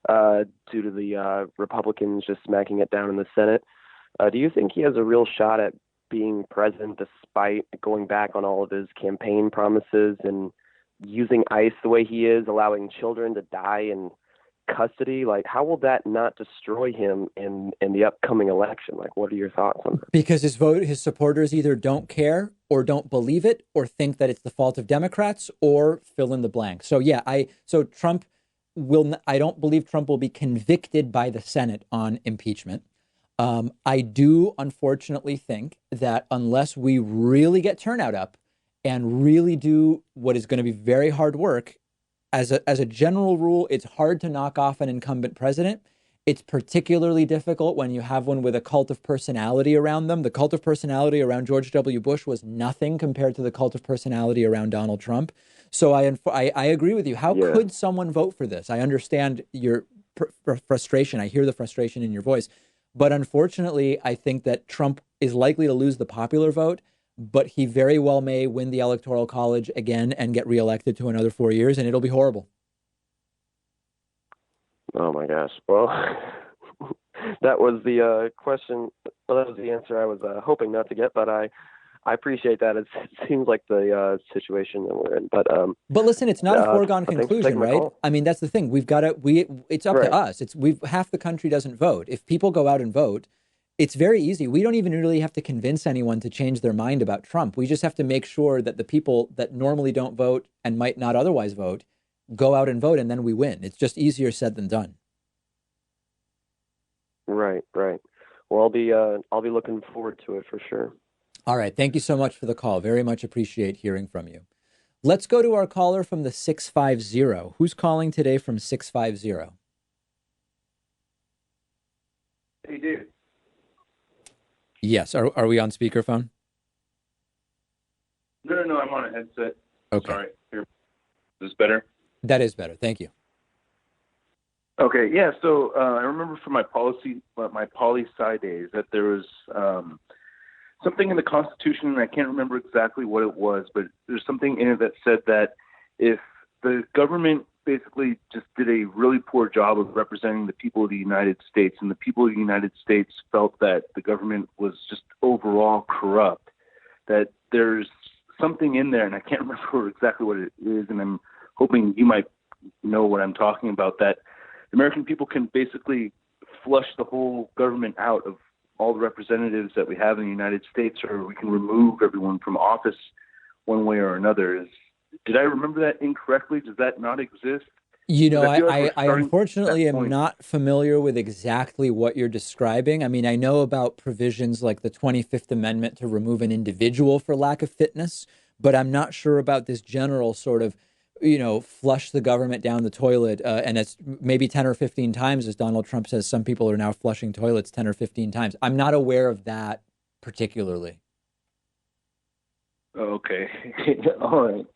due to the Republicans just smacking it down in the Senate. Do you think he has a real shot at being president despite going back on all of his campaign promises and using ICE the way he is, allowing children to die in custody? Like, how will that not destroy him in the upcoming election? Like, what are your thoughts on that? Because his supporters either don't care or don't believe it or think that it's the fault of Democrats or fill in the blank. So yeah, I don't believe Trump will be convicted by the Senate on impeachment. I do unfortunately think that unless we really get turnout up and really do what is going to be very hard work, as a general rule, it's hard to knock off an incumbent president. It's particularly difficult when you have one with a cult of personality around them. The cult of personality around George W. Bush was nothing compared to the cult of personality around Donald Trump. So I agree with you. How could someone vote for this? I understand your frustration. I hear the frustration in your voice. But unfortunately, I think that Trump is likely to lose the popular vote, but he very well may win the Electoral College again and get reelected to another 4 years, and it'll be horrible. Oh my gosh. Well, that was the question. Well, that was the answer I was hoping not to get, but I appreciate that. It seems like the situation that we're in. But listen, it's not a foregone thanks for conclusion, taking my right? call. I mean, that's the thing. It's up to us. Half the country doesn't vote. If people go out and vote, it's very easy. We don't even really have to convince anyone to change their mind about Trump. We just have to make sure that the people that normally don't vote and might not otherwise vote go out and vote, and then we win. It's just easier said than done. Right. Well, I'll be looking forward to it for sure. All right. Thank you so much for the call. Very much appreciate hearing from you. Let's go to our caller from the 650. Who's calling today from 650? Hey, dude. Yes. Are we on speakerphone? No, I'm on a headset. Okay. Sorry. Here. Is this better? That is better. Thank you. Okay, yeah. So I remember from my poli-sci days that there was something in the Constitution, and I can't remember exactly what it was, but there's something in it that said that if the government basically just did a really poor job of representing the people of the United States, and the people of the United States felt that the government was just overall corrupt, that there's something in there, and I can't remember exactly what it is, and I'm hoping you might know what I'm talking about, that the American people can basically flush the whole government out of all the representatives that we have in the United States, or we can remove everyone from office one way or another. Did I remember that incorrectly? Does that not exist? You know, I feel like I unfortunately am not familiar with exactly what you're describing. I mean, I know about provisions like the 25th Amendment to remove an individual for lack of fitness, but I'm not sure about this general sort of, flush the government down the toilet. And it's maybe 10 or 15 times, as Donald Trump says, some people are now flushing toilets 10 or 15 times. I'm not aware of that particularly. Okay. All right.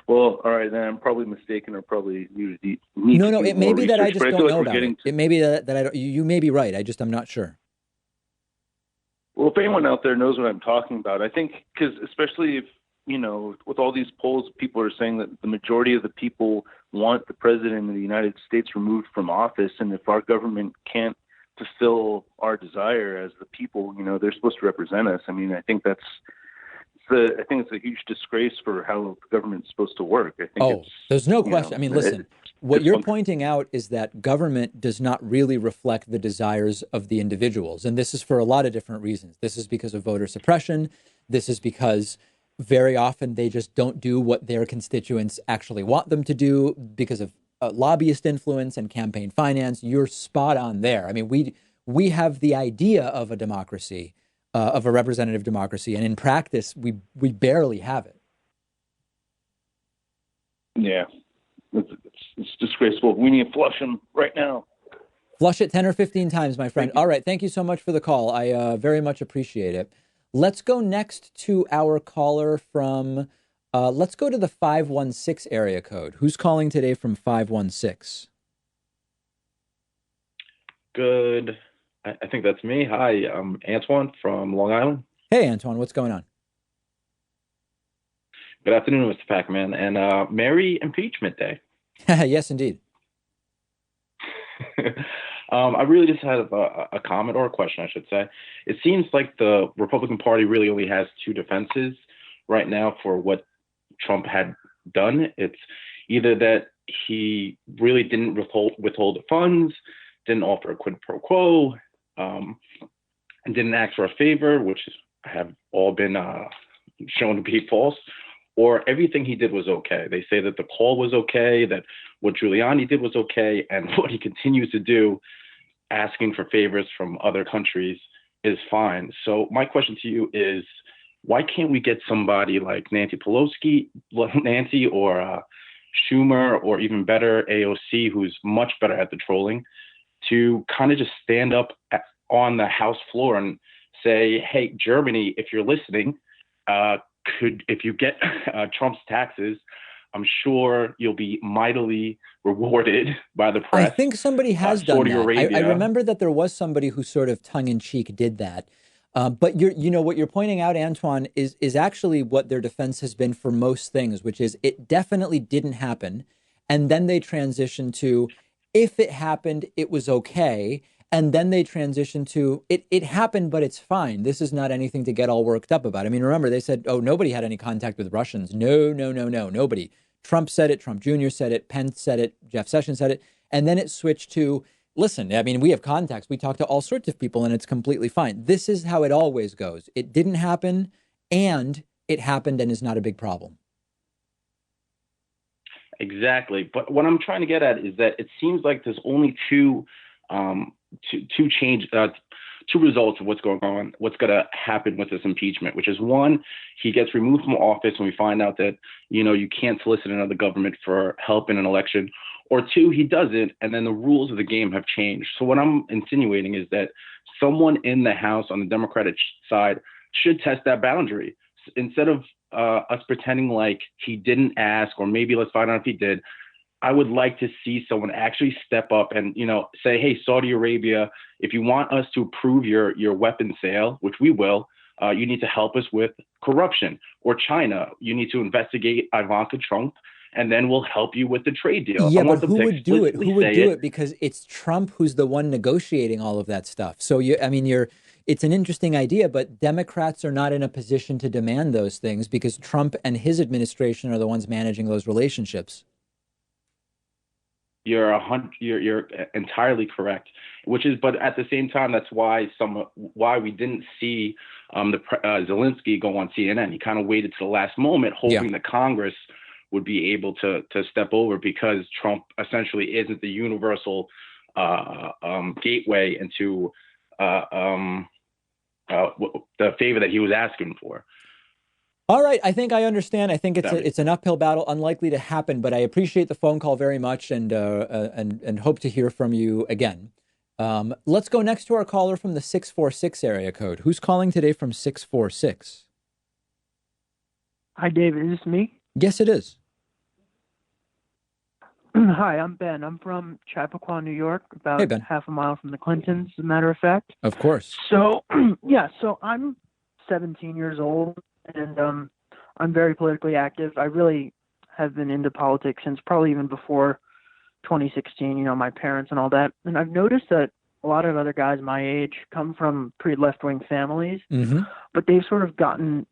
Well, all right, then I'm probably mistaken, or probably need to No, do it may more be that I research, just but don't feel like know we're about getting it. It may be that I don't, you may be right. I'm not sure. Well, if anyone out there knows what I'm talking about, I think, because especially if, with all these polls, people are saying that the majority of the people want the president of the United States removed from office. And if our government can't fulfill our desire as the people, they're supposed to represent us. I mean, I think it's a huge disgrace for how the government's supposed to work. I think there's no question. I mean, listen, what you're pointing out is that government does not really reflect the desires of the individuals. And this is for a lot of different reasons. This is because of voter suppression. This is because very often they just don't do what their constituents actually want them to do because of lobbyist influence and campaign finance. You're spot on there. I mean, we have the idea of a democracy, of a representative democracy, and in practice, we barely have it. Yeah, it's disgraceful. We need to flush them right now. Flush it 10 or 15 times, my friend. All right. Thank you so much for the call. I very much appreciate it. Let's go next to our caller from, let's go to the 516 area code. Who's calling today from 516? Good. I think that's me. Hi, I'm Antoine from Long Island. Hey, Antoine, what's going on? Good afternoon, Mr. Pac-Man, and Merry Impeachment Day. Yes, indeed. I really just had a comment or a question, I should say. It seems like the Republican Party really only has two defenses right now for what Trump had done. It's either that he really didn't withhold the funds, didn't offer a quid pro quo, and didn't ask for a favor, which have all been shown to be false, or everything he did was okay. They say that the call was okay, that what Giuliani did was okay, and what he continues to do, asking for favors from other countries, is fine. So my question to you is, why can't we get somebody like Nancy Pelosi, or Schumer, or even better, AOC, who's much better at the trolling, to kind of just stand up on the House floor and say, hey, Germany, if you're listening, if you get Trump's taxes, I'm sure you'll be mightily rewarded by the press. I think somebody has done Saudi that. Arabia. I remember that there was somebody who sort of tongue-in-cheek did that. But what you're pointing out, Antoine, is actually what their defense has been for most things, which is it definitely didn't happen. And then they transitioned to, if it happened, it was okay. And then they transitioned to, it happened, but it's fine. This is not anything to get all worked up about. I mean, remember, they said, oh, nobody had any contact with Russians. No, nobody. Trump said it, Trump Jr. said it, Pence said it, Jeff Sessions said it. And then it switched to, listen, I mean, we have contacts. We talk to all sorts of people and it's completely fine. This is how it always goes. It didn't happen and it happened and is not a big problem. Exactly. But what I'm trying to get at is that it seems like there's only two results of what's going on, what's going to happen with this impeachment, which is one, he gets removed from office and we find out that, you can't solicit another government for help in an election, or two, he doesn't. And then the rules of the game have changed. So what I'm insinuating is that someone in the House on the Democratic side should test that boundary. Instead of us pretending like he didn't ask, or maybe let's find out if he did, I would like to see someone actually step up and, say, hey, Saudi Arabia, if you want us to approve your weapon sale, which we will, you need to help us with corruption. Or China, you need to investigate Ivanka Trump, and then we'll help you with the trade deal. Yeah, I want but them who to would do it? explicitly Who would say do it? Because it's Trump who's the one negotiating all of that stuff. So it's an interesting idea, but Democrats are not in a position to demand those things because Trump and his administration are the ones managing those relationships. You're entirely correct. But at the same time, that's why we didn't see Zelensky go on CNN. He kind of waited to the last moment, hoping that Congress would be able to step over, because Trump essentially isn't the universal gateway into the favor that he was asking for. All right, I think I understand. I think it's an uphill battle, unlikely to happen. But I appreciate the phone call very much, and hope to hear from you again. Let's go next to our caller from the 646 area code. Who's calling today from 646? Hi, David. Is this me? Yes, it is. Hi, I'm Ben. I'm from Chappaqua, New York, about half a mile from the Clintons, as a matter of fact. Of course. So, so I'm 17 years old, and I'm very politically active. I really have been into politics since probably even before 2016, my parents and all that. And I've noticed that a lot of other guys my age come from pretty left-wing families, but they've sort of gotten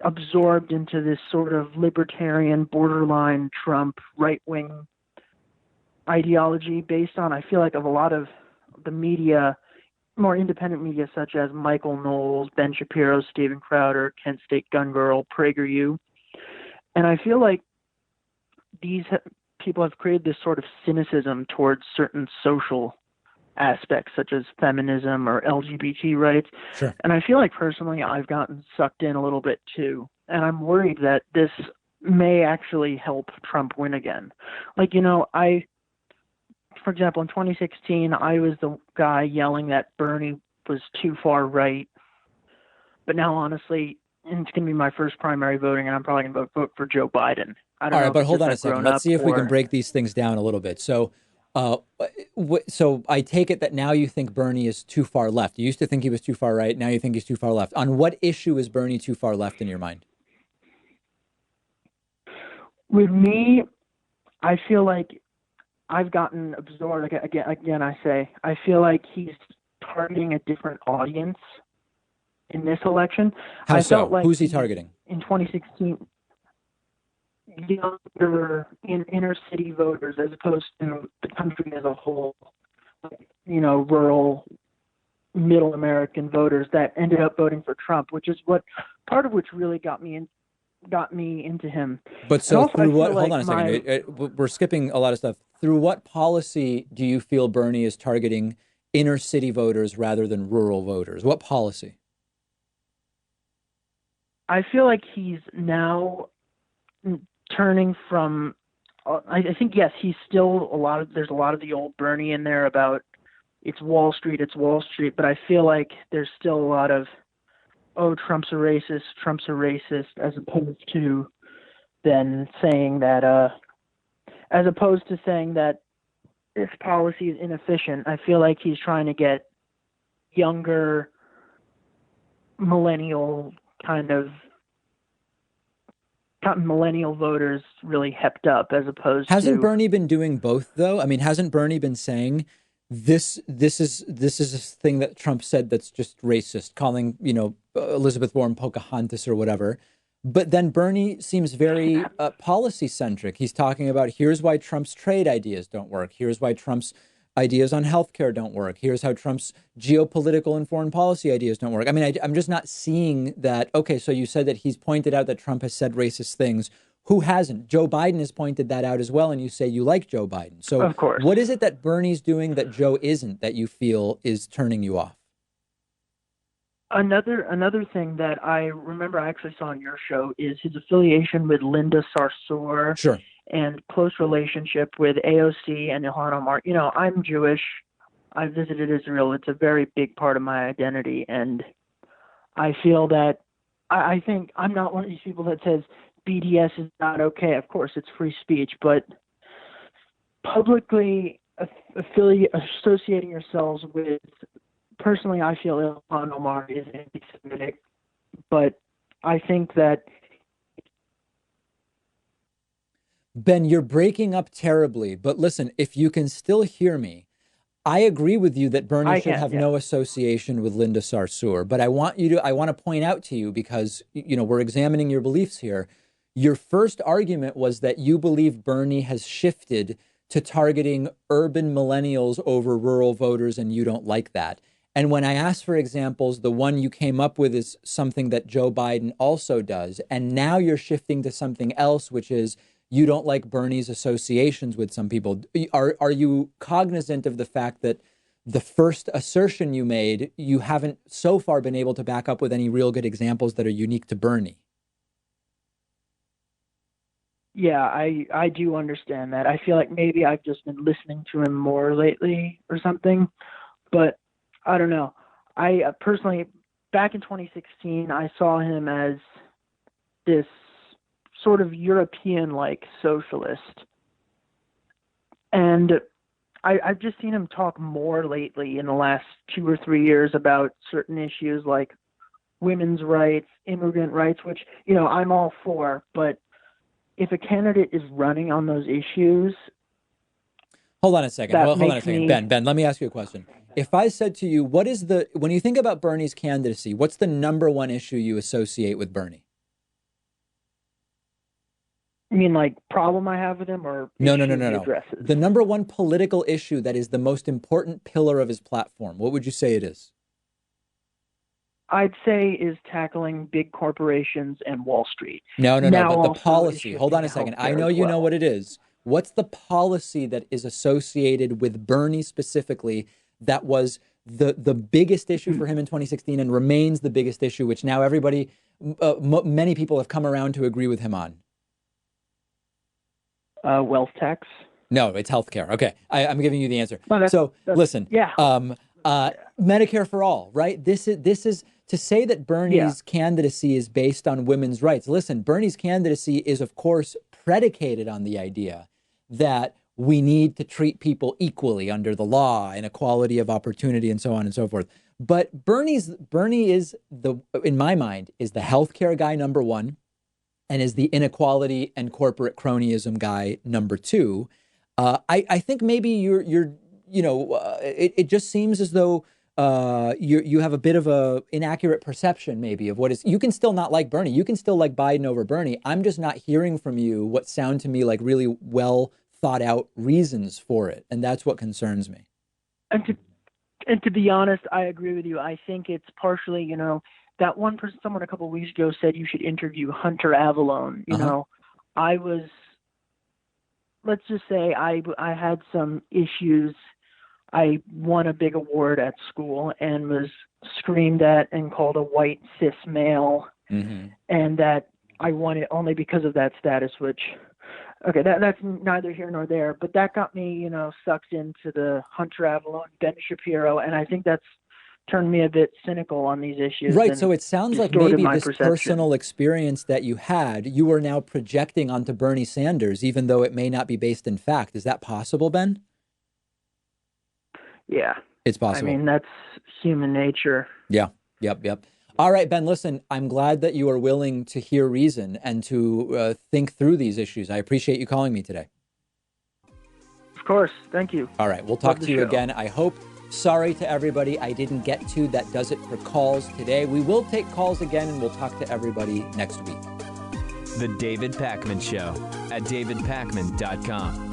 absorbed into this sort of libertarian, borderline Trump, right-wing ideology based on, I feel like, of a lot of the media, more independent media such as Michael Knowles, Ben Shapiro, Steven Crowder, Kent State Gun Girl, PragerU. And I feel like these people have created this sort of cynicism towards certain social aspects such as feminism or LGBT rights. Sure. And I feel like personally I've gotten sucked in a little bit too. And I'm worried that this may actually help Trump win again. Like, for example, in 2016, I was the guy yelling that Bernie was too far right. But now, honestly, and it's going to be my first primary voting, and I'm probably going to vote for Joe Biden. I don't All know right, if but it's hold just on a I've second. grown Let's up see if we can or- break these things down a little bit. So, so I take it that now you think Bernie is too far left. You used to think he was too far right. Now you think he's too far left. On what issue is Bernie too far left in your mind? With me, I feel like I've gotten absorbed. Again, I feel like he's targeting a different audience in this election. How I so? felt like Who's he targeting? in 2016? Younger inner city voters as opposed to the country as a whole, rural middle American voters that ended up voting for Trump, which is part of which really got me into him. But so also, through I what? feel Hold like on a second. We're skipping a lot of stuff. Through what policy do you feel Bernie is targeting inner city voters rather than rural voters? What policy? I feel like he's now turning from. I think yes, he's still there's a lot of the old Bernie in there about it's Wall Street, but I feel like there's still a lot of Trump's a racist, as opposed to saying that this policy is inefficient. I feel like he's trying to get younger millennial millennial voters really hepped up, as opposed Hasn't to Bernie been doing both though? I mean, hasn't Bernie been saying this is a thing that Trump said that's just racist, calling, Elizabeth Warren Pocahontas or whatever. But then Bernie seems very policy centric. He's talking about here's why Trump's trade ideas don't work. Here's why Trump's ideas on healthcare don't work. Here's how Trump's geopolitical and foreign policy ideas don't work. I mean, I'm just not seeing that. Okay, so you said that he's pointed out that Trump has said racist things. Who hasn't? Joe Biden has pointed that out as well, and you say you like Joe Biden. So of course, what is it that Bernie's doing that Joe isn't that you feel is turning you off? Another thing that I remember I actually saw on your show is his affiliation with Linda Sarsour. Sure. And close relationship with AOC and Ilhan Omar. I'm Jewish. I visited Israel. It's a very big part of my identity. And I feel that I think I'm not one of these people that says BDS is not okay. Of course, it's free speech, but publicly associating yourselves with, personally, I feel Ilhan Omar is anti-Semitic, but I think that. Ben, you're breaking up terribly, but listen, if you can still hear me, I agree with you that Bernie I should can, have yeah. no association with Linda Sarsour, but I want to point out to you, because, we're examining your beliefs here. Your first argument was that you believe Bernie has shifted to targeting urban millennials over rural voters, and you don't like that. And when I asked for examples, the one you came up with is something that Joe Biden also does. And now you're shifting to something else, which is you don't like Bernie's associations with some people. Are you cognizant of the fact that the first assertion you made, you haven't so far been able to back up with any real good examples that are unique to Bernie? Yeah, I do understand that. I feel like maybe I've just been listening to him more lately or something, but I don't know. I personally, back in 2016, I saw him as this sort of European-like socialist. And I've just seen him talk more lately in the last 2 or 3 years about certain issues like women's rights, immigrant rights, which, I'm all for, but if a candidate is running on those issues. Hold on a second. Ben, let me ask you a question. If I said to you, when you think about Bernie's candidacy, what's the number one issue you associate with Bernie? You mean like problem I have with him, or No. issue he addresses? The number one political issue that is the most important pillar of his platform. What would you say it is? I'd say is tackling big corporations and Wall Street. No, but the policy. Hold Hold on a second. I know you know what it is. What's the policy that is associated with Bernie specifically that was the biggest issue for him in 2016 and remains the biggest issue, which now everybody, many people have come around to agree with him on? Wealth tax? No, it's healthcare. Okay, I'm giving you the answer. Well, listen. Yeah. Medicare for all, right? This is to say that Bernie's candidacy is based on women's rights. Listen, Bernie's candidacy is, of course, predicated on the idea that we need to treat people equally under the law and equality of opportunity and so on and so forth. But Bernie is in my mind, is the healthcare guy number one, and is the inequality and corporate cronyism guy number two. I think maybe it just seems as though you have a bit of a inaccurate perception maybe of what is. You can still not like Bernie. You can still like Biden over Bernie. I'm just not hearing from you what sound to me like really well thought out reasons for it, and that's what concerns me. And to be honest, I agree with you. I think it's partially, that one person, someone a couple of weeks ago said you should interview Hunter Avallone. I was, let's just say I had some issues. I won a big award at school and was screamed at and called a white cis male, and that I won it only because of that status, which, okay, that's neither here nor there, but that got me, sucked into the Hunter Avallone, Ben Shapiro, and I think that's turned me a bit cynical on these issues. Right, so it sounds like maybe this perception. Personal experience that you had, you are now projecting onto Bernie Sanders, even though it may not be based in fact. Is that possible, Ben? Yeah. It's possible. I mean, that's human nature. Yeah, yep. All right, Ben, listen, I'm glad that you are willing to hear reason and to think through these issues. I appreciate you calling me today. Of course. Thank you. All right, we'll talk to you again, I hope. Sorry to everybody I didn't get to. That does it for calls today. We will take calls again, and we'll talk to everybody next week. The David Pakman Show at davidpakman.com.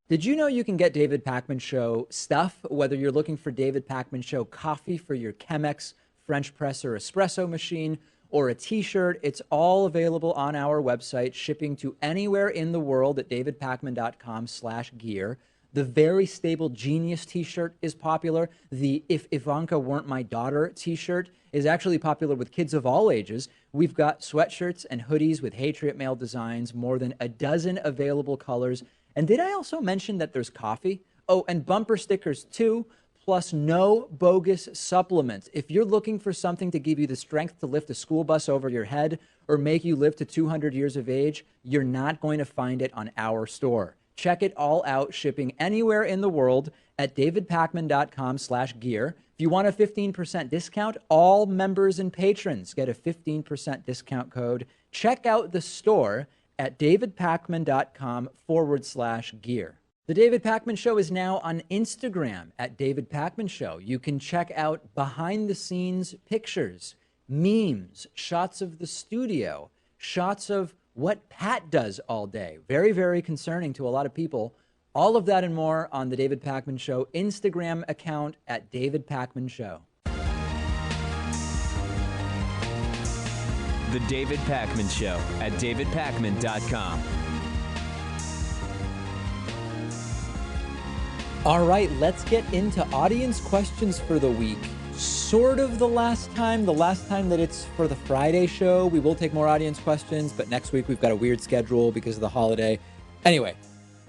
Did you know you can get David Pakman Show stuff, whether you're looking for David Pakman Show coffee for your Chemex, French press, or espresso machine, or a t-shirt? It's all available on our website, shipping to anywhere in the world at davidpakman.com/gear. The Very Stable Genius t-shirt is popular. The If Ivanka Weren't My Daughter t-shirt is actually popular with kids of all ages. We've got sweatshirts and hoodies with Patriot Mail designs, more than a dozen available colors. And did I also mention that there's coffee? Oh, and bumper stickers too. plus no bogus supplements. If you're looking for something to give you the strength to lift a school bus over your head or make you live to 200 years of age, you're not going to find it on our store. Check it all out, shipping anywhere in the world at davidpakman.com/gear. If you want a 15% discount, all members and patrons get a 15% discount code. Check out the store at davidpakman.com/gear. The David Pakman Show is now on Instagram at David Pakman Show. You can check out behind the scenes pictures, memes, shots of the studio, shots of what Pat does all day. Very, very concerning to a lot of people. All of that and more on the David Pakman Show Instagram account at David Pakman Show. The David Pakman Show at davidpakman.com. All right, let's get into audience questions for the week. Sort of the last time that it's for the Friday show. We will take more audience questions, but next week we've got a weird schedule because of the holiday. Anyway,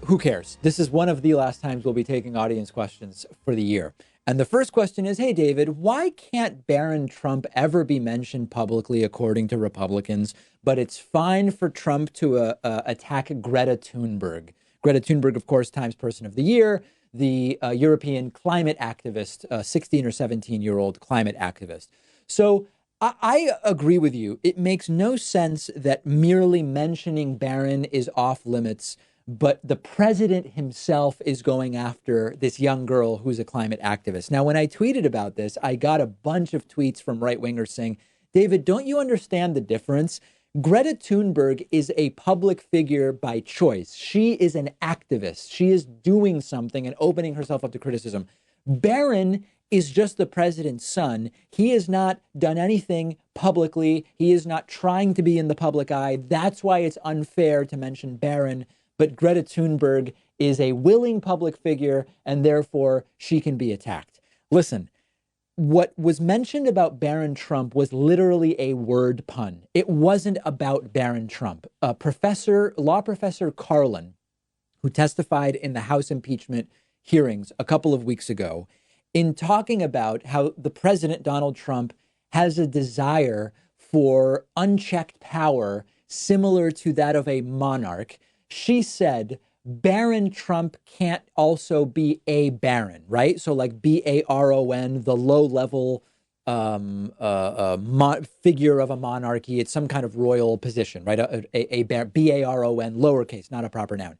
who cares? This is one of the last times we'll be taking audience questions for the year. And the first question is, hey, David, why can't Barron Trump ever be mentioned publicly according to Republicans, but it's fine for Trump to attack Greta Thunberg? Greta Thunberg, of course, Times Person of the Year, the European climate activist, 16 or 17-year-old climate activist. So I agree with you. It makes no sense that merely mentioning Barron is off limits, but the president himself is going after this young girl who's a climate activist. Now, when I tweeted about this, I got a bunch of tweets from right-wingers saying, David, don't you understand the difference? Greta Thunberg is a public figure by choice. She is an activist. She is doing something and opening herself up to criticism. Barron is just the president's son. He has not done anything publicly. He is not trying to be in the public eye. That's why it's unfair to mention Barron. But Greta Thunberg is a willing public figure, and therefore she can be attacked. Listen, what was mentioned about Barron Trump was literally a word pun. It wasn't about Barron Trump. Law professor Carlin, who testified in the House impeachment hearings a couple of weeks ago, in talking about how the president, Donald Trump, has a desire for unchecked power similar to that of a monarch, she said, Barron Trump can't also be a baron, right? So like B-A-R-O-N, the low-level figure of a monarchy. It's some kind of royal position, right? B-A-R-O-N, lowercase, not a proper noun.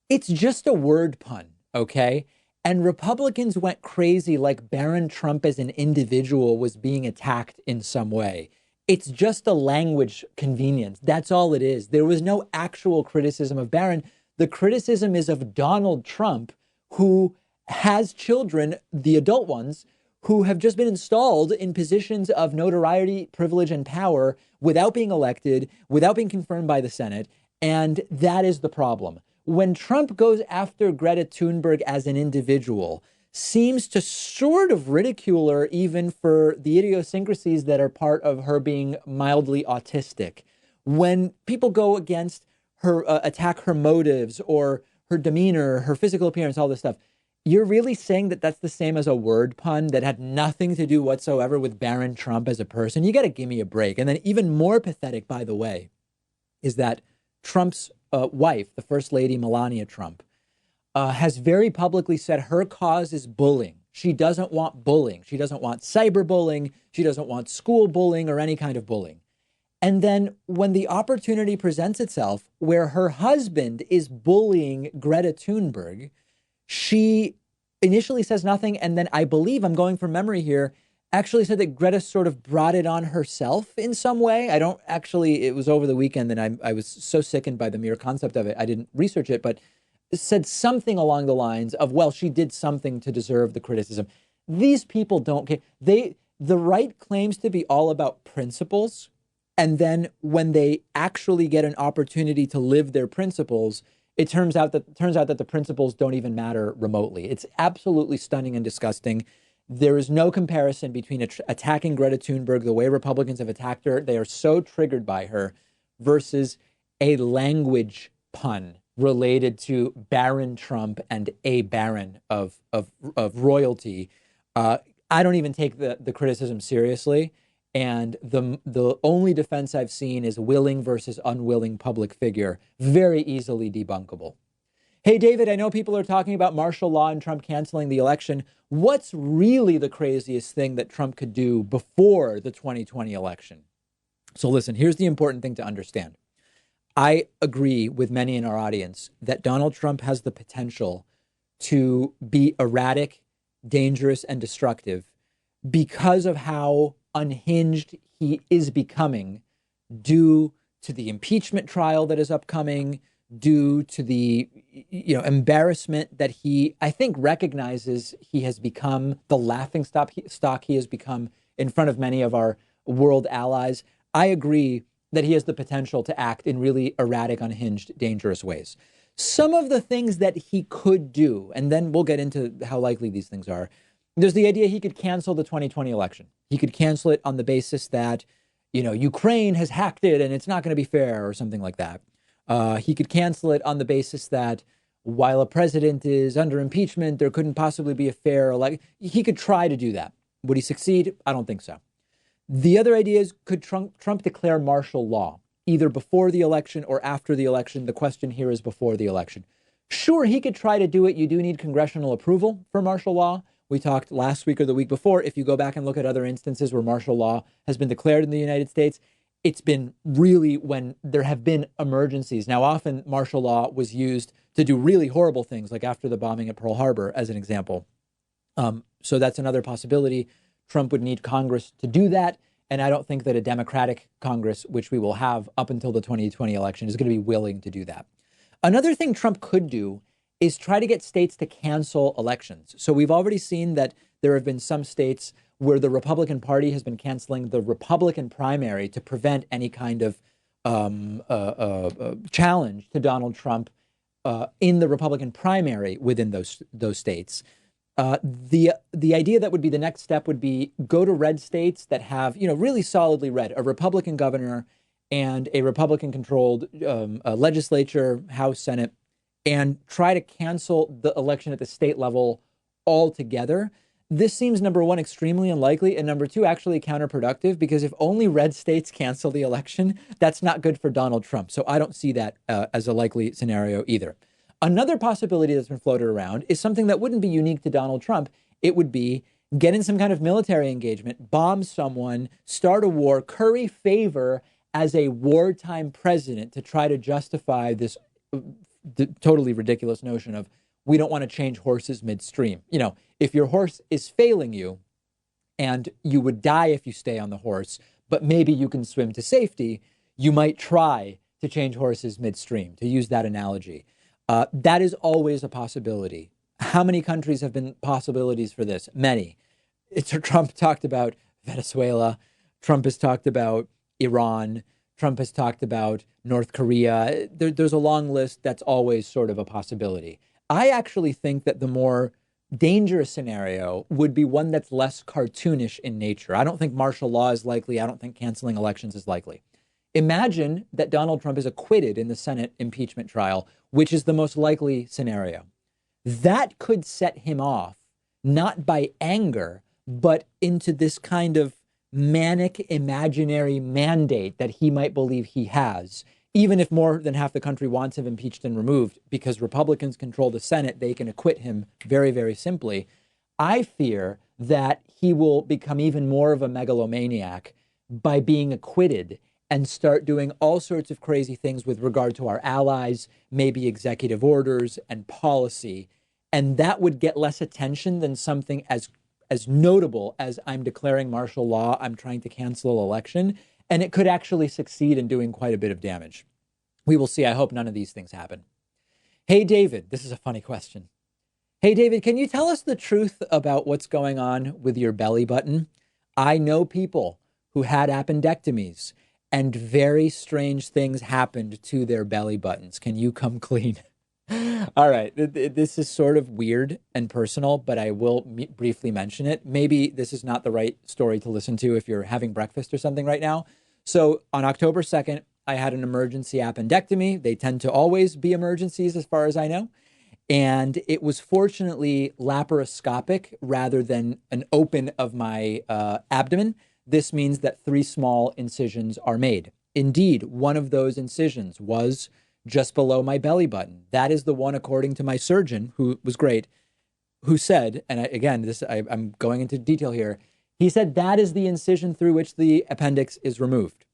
It's just a word pun, okay? And Republicans went crazy like Barron Trump as an individual was being attacked in some way. It's just a language convenience. That's all it is. There was no actual criticism of Barron. The criticism is of Donald Trump, who has children, the adult ones, who have just been installed in positions of notoriety, privilege, and power without being elected, without being confirmed by the Senate. And that is the problem. When Trump goes after Greta Thunberg as an individual, seems to sort of ridicule her even for the idiosyncrasies that are part of her being mildly autistic. When people go against her, attack her motives or her demeanor, her physical appearance, all this stuff, you're really saying that that's the same as a word pun that had nothing to do whatsoever with Barron Trump as a person? You got to give me a break. And then even more pathetic, by the way, is that Trump's wife, the First Lady Melania Trump, has very publicly said her cause is bullying. She doesn't want bullying. She doesn't want cyberbullying. She doesn't want school bullying or any kind of bullying. And then when the opportunity presents itself where her husband is bullying Greta Thunberg, she initially says nothing. And then I believe, I'm going from memory here, actually said that Greta sort of brought it on herself in some way. I don't actually, it was over the weekend and I was so sickened by the mere concept of it. I didn't research it, but said something along the lines of, well, she did something to deserve the criticism. These people don't care. The right claims to be all about principles. And then when they actually get an opportunity to live their principles, it turns out that the principles don't even matter remotely. It's absolutely stunning and disgusting. There is no comparison between attacking Greta Thunberg the way Republicans have attacked her. They are so triggered by her versus a language pun related to Barron Trump and a baron of royalty I don't even take the criticism seriously. And the only defense I've seen is willing versus unwilling public figure, very easily debunkable. Hey, David, I know people are talking about martial law and Trump canceling the election. What's really the craziest thing that Trump could do before the 2020 election? So listen, here's the important thing to understand. I agree with many in our audience that Donald Trump has the potential to be erratic, dangerous, and destructive because of how unhinged he is becoming due to the impeachment trial that is upcoming, due to the embarrassment that he, I think, recognizes he has become, the laughing stock he has become in front of many of our world allies. I agree that he has the potential to act in really erratic, unhinged, dangerous ways. Some of the things that he could do, and then we'll get into how likely these things are. There's the idea he could cancel the 2020 election. He could cancel it on the basis that, Ukraine has hacked it and it's not going to be fair or something like that. He could cancel it on the basis that while a president is under impeachment, there couldn't possibly be a fair election. He could try to do that. Would he succeed? I don't think so. The other idea is, could Trump declare martial law, either before the election or after the election? The question here is before the election. Sure, he could try to do it. You do need congressional approval for martial law. We talked last week or the week before. If you go back and look at other instances where martial law has been declared in the United States, it's been really when there have been emergencies. Now, often martial law was used to do really horrible things, like after the bombing at Pearl Harbor, as an example. So that's another possibility. Trump would need Congress to do that. And I don't think that a Democratic Congress, which we will have up until the 2020 election, is going to be willing to do that. Another thing Trump could do is try to get states to cancel elections. So we've already seen that there have been some states where the Republican Party has been canceling the Republican primary to prevent any kind of challenge to Donald Trump in the Republican primary within those states. The idea that would be the next step would be go to red states that have, really solidly red, a Republican governor and a Republican-controlled legislature, House, Senate, and try to cancel the election at the state level altogether. This seems, number one, extremely unlikely, and number two, actually counterproductive, because if only red states cancel the election, that's not good for Donald Trump. So I don't see that as a likely scenario either. Another possibility that's been floated around is something that wouldn't be unique to Donald Trump. It would be get in some kind of military engagement, bomb someone, start a war, curry favor as a wartime president to try to justify this totally ridiculous notion of we don't want to change horses midstream. If your horse is failing you and you would die if you stay on the horse, but maybe you can swim to safety, you might try to change horses midstream, to use that analogy. That is always a possibility. How many countries have been possibilities for this? Many. Trump talked about Venezuela. Trump has talked about Iran. Trump has talked about North Korea. There's a long list that's always sort of a possibility. I actually think that the more dangerous scenario would be one that's less cartoonish in nature. I don't think martial law is likely. I don't think canceling elections is likely. Imagine that Donald Trump is acquitted in the Senate impeachment trial, which is the most likely scenario. That could set him off, not by anger, but into this kind of manic imaginary mandate that he might believe he has. Even if more than half the country wants him impeached and removed, because Republicans control the Senate, they can acquit him very, very simply. I fear that he will become even more of a megalomaniac by being acquitted and start doing all sorts of crazy things with regard to our allies, maybe executive orders and policy. And that would get less attention than something as notable as I'm declaring martial law, I'm trying to cancel an election. And it could actually succeed in doing quite a bit of damage. We will see. I hope none of these things happen. Hey, David, this is a funny question. Hey, David, can you tell us the truth about what's going on with your belly button? I know people who had appendectomies and very strange things happened to their belly buttons. Can you come clean? All right. This is sort of weird and personal, but I will briefly mention it. Maybe this is not the right story to listen to if you're having breakfast or something right now. So on October 2nd, I had an emergency appendectomy. They tend to always be emergencies as far as I know. And it was fortunately laparoscopic rather than an open of my abdomen. This means that 3 small incisions are made. Indeed, one of those incisions was just below my belly button. That is the one, according to my surgeon, who was great, who said, and I'm going into detail here, he said that is the incision through which the appendix is removed.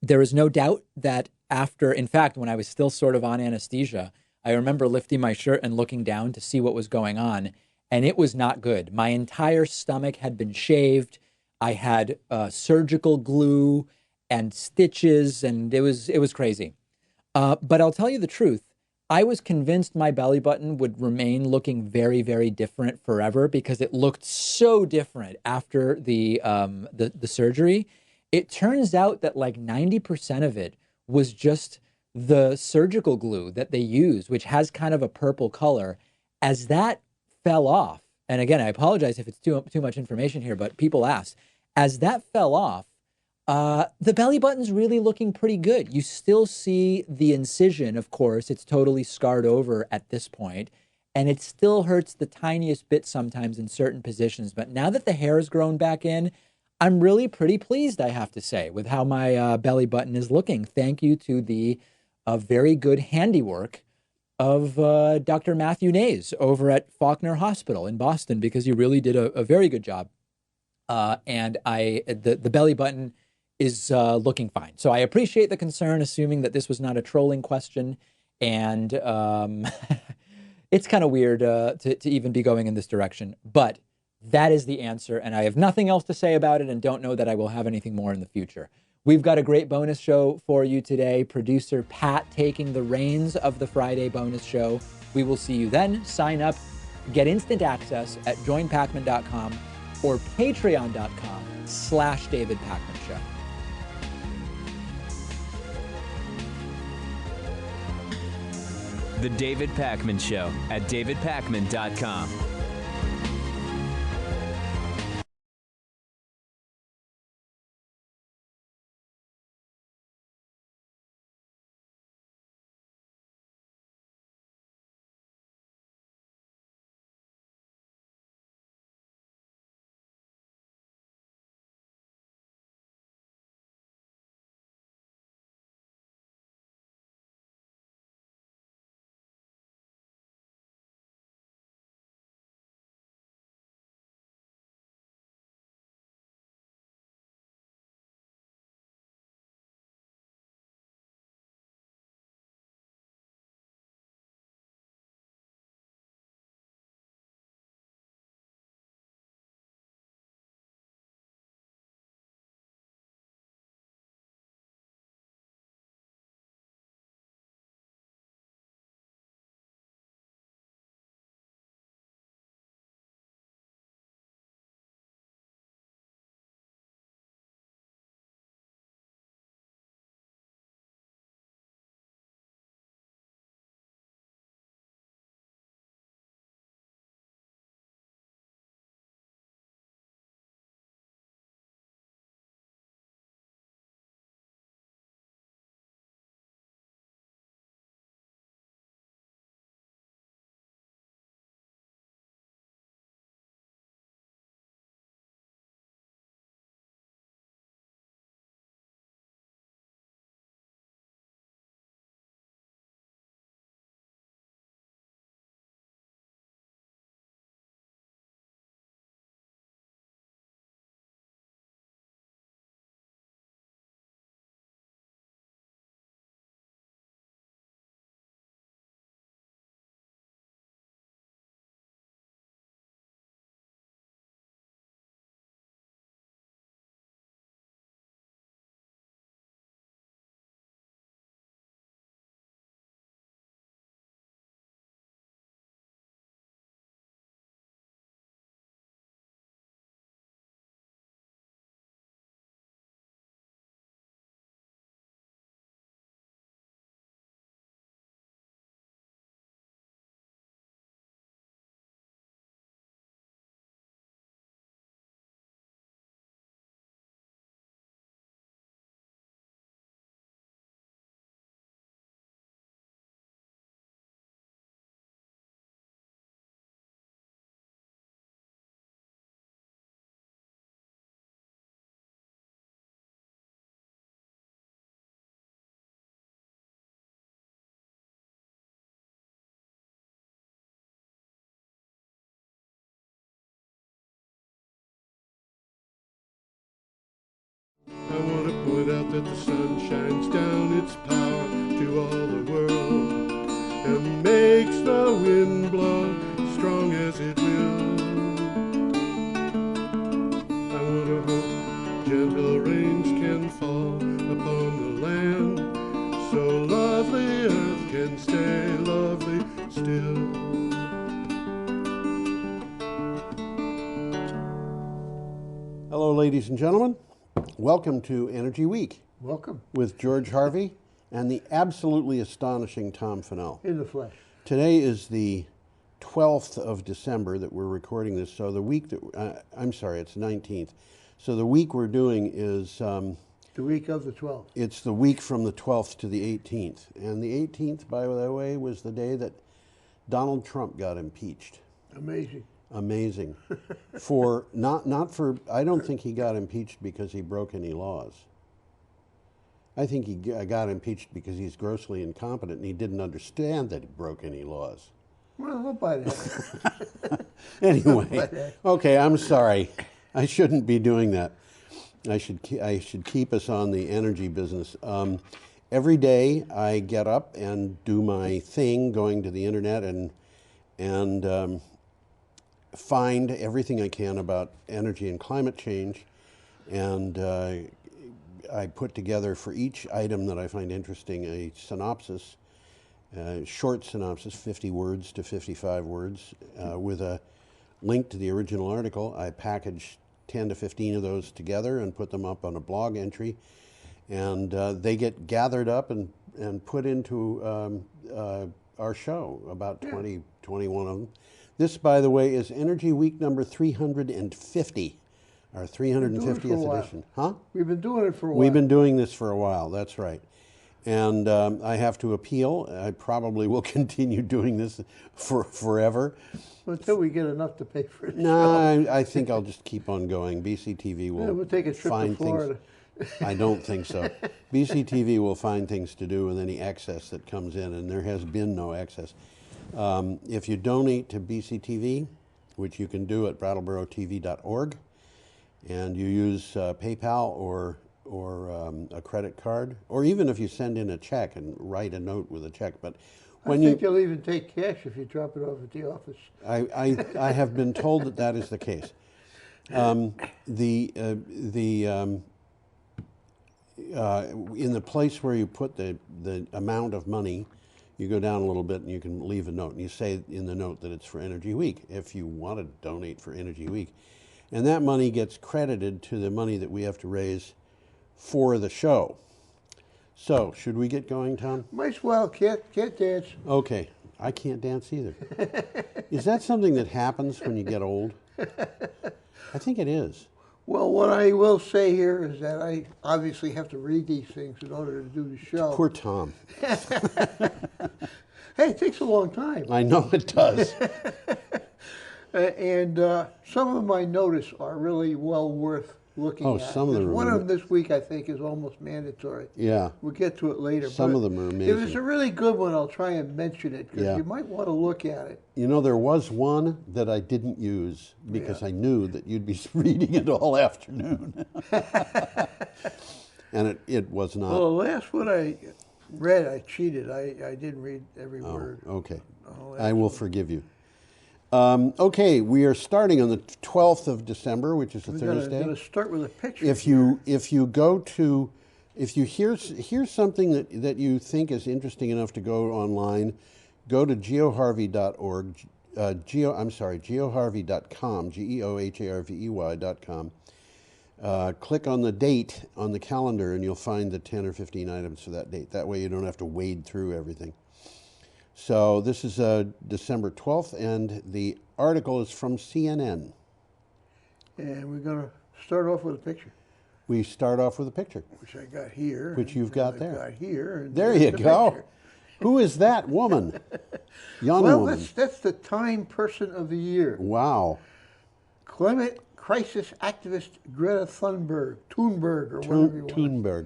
There is no doubt that after, in fact, when I was still sort of on anesthesia, I remember lifting my shirt and looking down to see what was going on, and it was not good. My entire stomach had been shaved. I had surgical glue and stitches, and it was crazy. But I'll tell you the truth. I was convinced my belly button would remain looking very, very different forever because it looked so different after the surgery. It turns out that like 90% of it was just the surgical glue that they use, which has kind of a purple color. As that fell off, and again, I apologize if it's too much information here, but people asked, as that fell off, the belly button's really looking pretty good. You still see the incision, of course. It's totally scarred over at this point, and it still hurts the tiniest bit sometimes in certain positions. But now that the hair has grown back in, I'm really pretty pleased, I have to say, with how my belly button is looking. Thank you to the very good handiwork of Dr. Matthew Nays over at Faulkner Hospital in Boston, because you really did a very good job. And the belly button is looking fine. So I appreciate the concern, assuming that this was not a trolling question. And it's kind of weird to even be going in this direction. But that is the answer. And I have nothing else to say about it and don't know that I will have anything more in the future. We've got a great bonus show for you today. Producer Pat taking the reins of the Friday bonus show. We will see you then. Sign up, get instant access at joinpacman.com or patreon.com/David Pakman Show. The David Pakman Show at davidpakman.com. I want to point out that the sun shines down its power to all the world and makes the wind blow strong as it will. I want to hope gentle rains can fall upon the land, so lovely earth can stay lovely still. Hello, ladies and gentlemen. Welcome to Energy Week. Welcome. With George Harvey and the absolutely astonishing Tom Fennell. In the flesh. Today is the 12th of December that we're recording this. So the week that, I'm sorry, it's 19th. So the week we're doing is... the week of the 12th. It's the week from the 12th to the 18th. And the 18th, by the way, was the day that Donald Trump got impeached. Amazing. Amazing. For, not for, I don't think he got impeached because he broke any laws. I think he got impeached because he's grossly incompetent and he didn't understand that he broke any laws. Well, I'll buy that. Anyway, okay, I'm sorry. I shouldn't be doing that. I should keep us on the energy business. Every day I get up and do my thing, going to the internet and find everything I can about energy and climate change, and I put together for each item that I find interesting a synopsis, short synopsis, 50 words to 55 words, with a link to the original article. I package 10 to 15 of those together and put them up on a blog entry, and they get gathered up and put into our show, about 20, 21 of them. This, by the way, is Energy Week number 350, our 350th edition. Huh? We've been doing it for a while. We've been doing this for a while, that's right. And I have to appeal. I probably will continue doing this for forever. Until we get enough to pay for it. No, I think I'll just keep on going. BCTV will we'll take a trip find to Florida. things. I don't think so. BCTV will find things to do with any excess that comes in, and there has been no excess. If you donate to BCTV, which you can do at brattleboro.tv.org, and you use PayPal or a credit card, or even if you send in a check and write a note with a check. But when I think you'll even take cash if you drop it off at the office. I have been told that that is the case. In the place where you put the amount of money, you go down a little bit and you can leave a note, and you say in the note that it's for Energy Week if you want to donate for Energy Week. And that money gets credited to the money that we have to raise for the show. So, should we get going, Tom? Might as well, can't dance. Okay, I can't dance either. Is that something that happens when you get old? I think it is. Well, what I will say here is that I obviously have to read these things in order to do the show. Poor Tom. Hey, it takes a long time. I know it does. And some of them I notice are really well worth looking at. Some of them are. One of them this week I think is almost mandatory. Yeah. We'll get to it later. Some of them are amazing. If it's a really good one, I'll try and mention it, because you might want to look at it. You know, there was one that I didn't use because I knew that you'd be reading it all afternoon. And it was not. Well, the last one I read, I cheated. I didn't read every word. Okay. I will forgive you. Okay, we are starting on the 12th of December, which is a Thursday. We're going to start with a picture. If you go to, if you hear something that you think is interesting enough to go online, go to geoharvey.org, geoharvey.com, geoharvey.com. Click on the date on the calendar and you'll find the 10 or 15 items for that date. That way you don't have to wade through everything. So this is December 12th, and the article is from CNN. And we're going to start off with a picture. We start off with a picture. Which I got here. Which you've got there. Got here. And there you go. Picture. Who is that woman? Young woman. Well, that's the Time Person of the Year. Wow. Climate crisis activist Greta Thunberg, Thunberg, or whatever you want. Thunberg.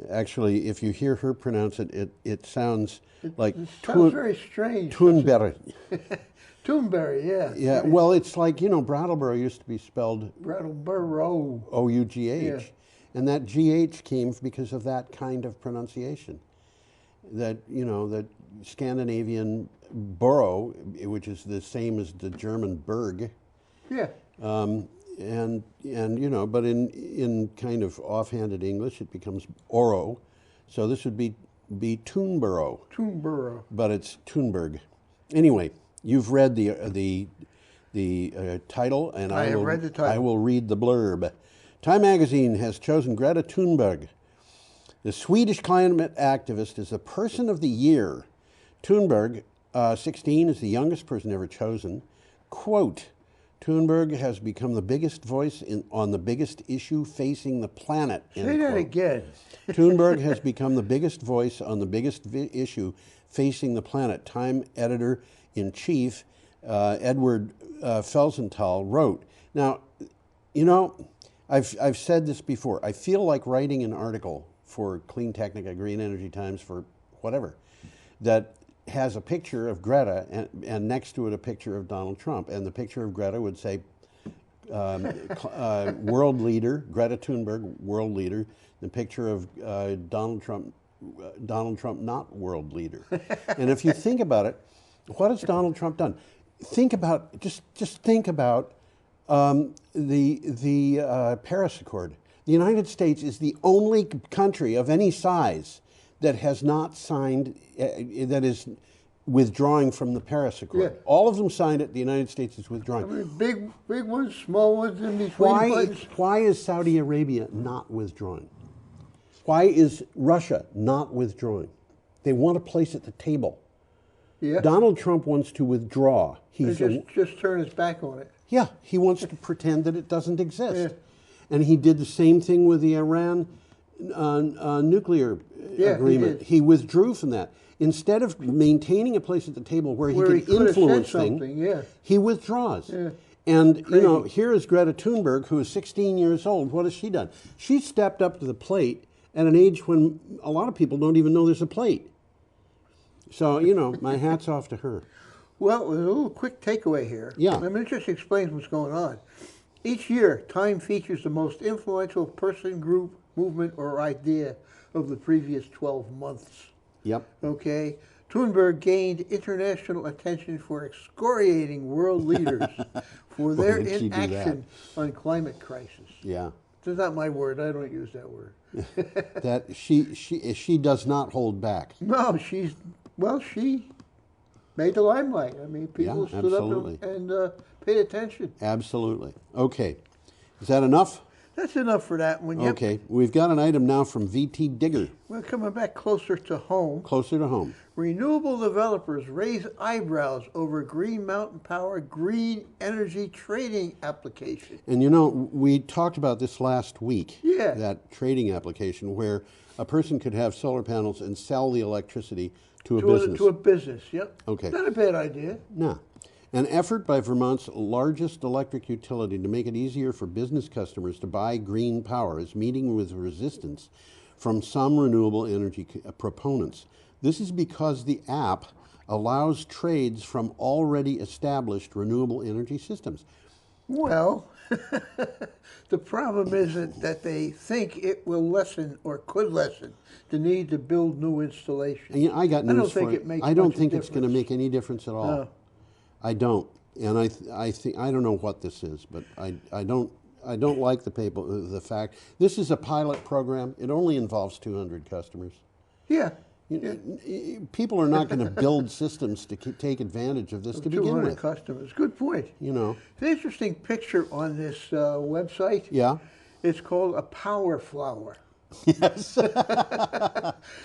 Actually, if you hear her pronounce it, it sounds like it sounds very strange. Thunberg. Thunberg, yeah. Yeah, well, it's like, Brattleboro used to be spelled Brattleboro. Ough. Yeah. And that GH came because of that kind of pronunciation. That, you know, that Scandinavian borough, which is the same as the German Berg. Yeah. And you know, but in kind of offhanded English, it becomes Oro. So this would be Toonborough. Toonborough. But it's Toonberg. Anyway, you've read the title, and I have read the title. I will read the blurb. Time magazine has chosen Greta Thunberg. The Swedish climate activist is the person of the year. Thunberg, 16, is the youngest person ever chosen. Quote, Thunberg has become the biggest voice on the biggest issue facing the planet. Say that again. Thunberg has become the biggest voice on the biggest issue facing the planet. Time editor-in-chief Edward Felsenthal wrote. Now, you know, I've said this before. I feel like writing an article for Clean Technica, Green Energy Times, for whatever, that has a picture of Greta and next to it a picture of Donald Trump. And the picture of Greta would say, world leader, Greta Thunberg, world leader. The picture of Donald Trump, not world leader. And if you think about it, what has Donald Trump done? Think about, just think about the Paris Accord. The United States is the only country of any size that has not signed, that is withdrawing from the Paris Accord. Yeah. All of them signed it, the United States is withdrawing. I mean, big ones, small ones, in between. Why is Saudi Arabia not withdrawing? Why is Russia not withdrawing? They want a place at the table. Yeah. Donald Trump wants to withdraw. Just turn his back on it. Yeah, he wants to pretend that it doesn't exist. Yeah. And he did the same thing with the Iran nuclear agreement. He withdrew from that. Instead of maintaining a place at the table where he could influence things, he withdraws. Yeah. And, you know, here is Greta Thunberg, who is 16 years old. What has she done? She stepped up to the plate at an age when a lot of people don't even know there's a plate. So, you know, my hat's off to her. Well, a little quick takeaway here. Yeah. I mean, it just explains what's going on. Each year, Time features the most influential person, group, movement, or idea of the previous 12 months. Yep. Okay? Thunberg gained international attention for excoriating world leaders for their inaction on climate crisis. Yeah. That's not my word. I don't use that word. That she does not hold back. No, she made the limelight. I mean, people stood up and paid attention. Absolutely. Okay. Is that enough? That's enough for that one. Yep. Okay. We've got an item now from VT Digger. We're coming back closer to home. Closer to home. Renewable developers raise eyebrows over Green Mountain Power green energy trading application. And you know, we talked about this last week. Yeah. That trading application where a person could have solar panels and sell the electricity to a business. To a business, yep. Okay. Not a bad idea. No. An effort by Vermont's largest electric utility to make it easier for business customers to buy green power is meeting with resistance from some renewable energy proponents. This is because the app allows trades from already established renewable energy systems. Well, the problem isn't that they think it will lessen or could lessen the need to build new installations. And, you know, I got news for you. I don't think it's going to make any difference at all. No. I don't, and I think I don't know what this is, but I don't like the fact this is a pilot program. It only involves 200 customers. Yeah. People are not going to build systems to take advantage of this to begin 200 with. customers. Good point. You know, it's an interesting picture on this website. Yeah. It's called a power flower. Yes.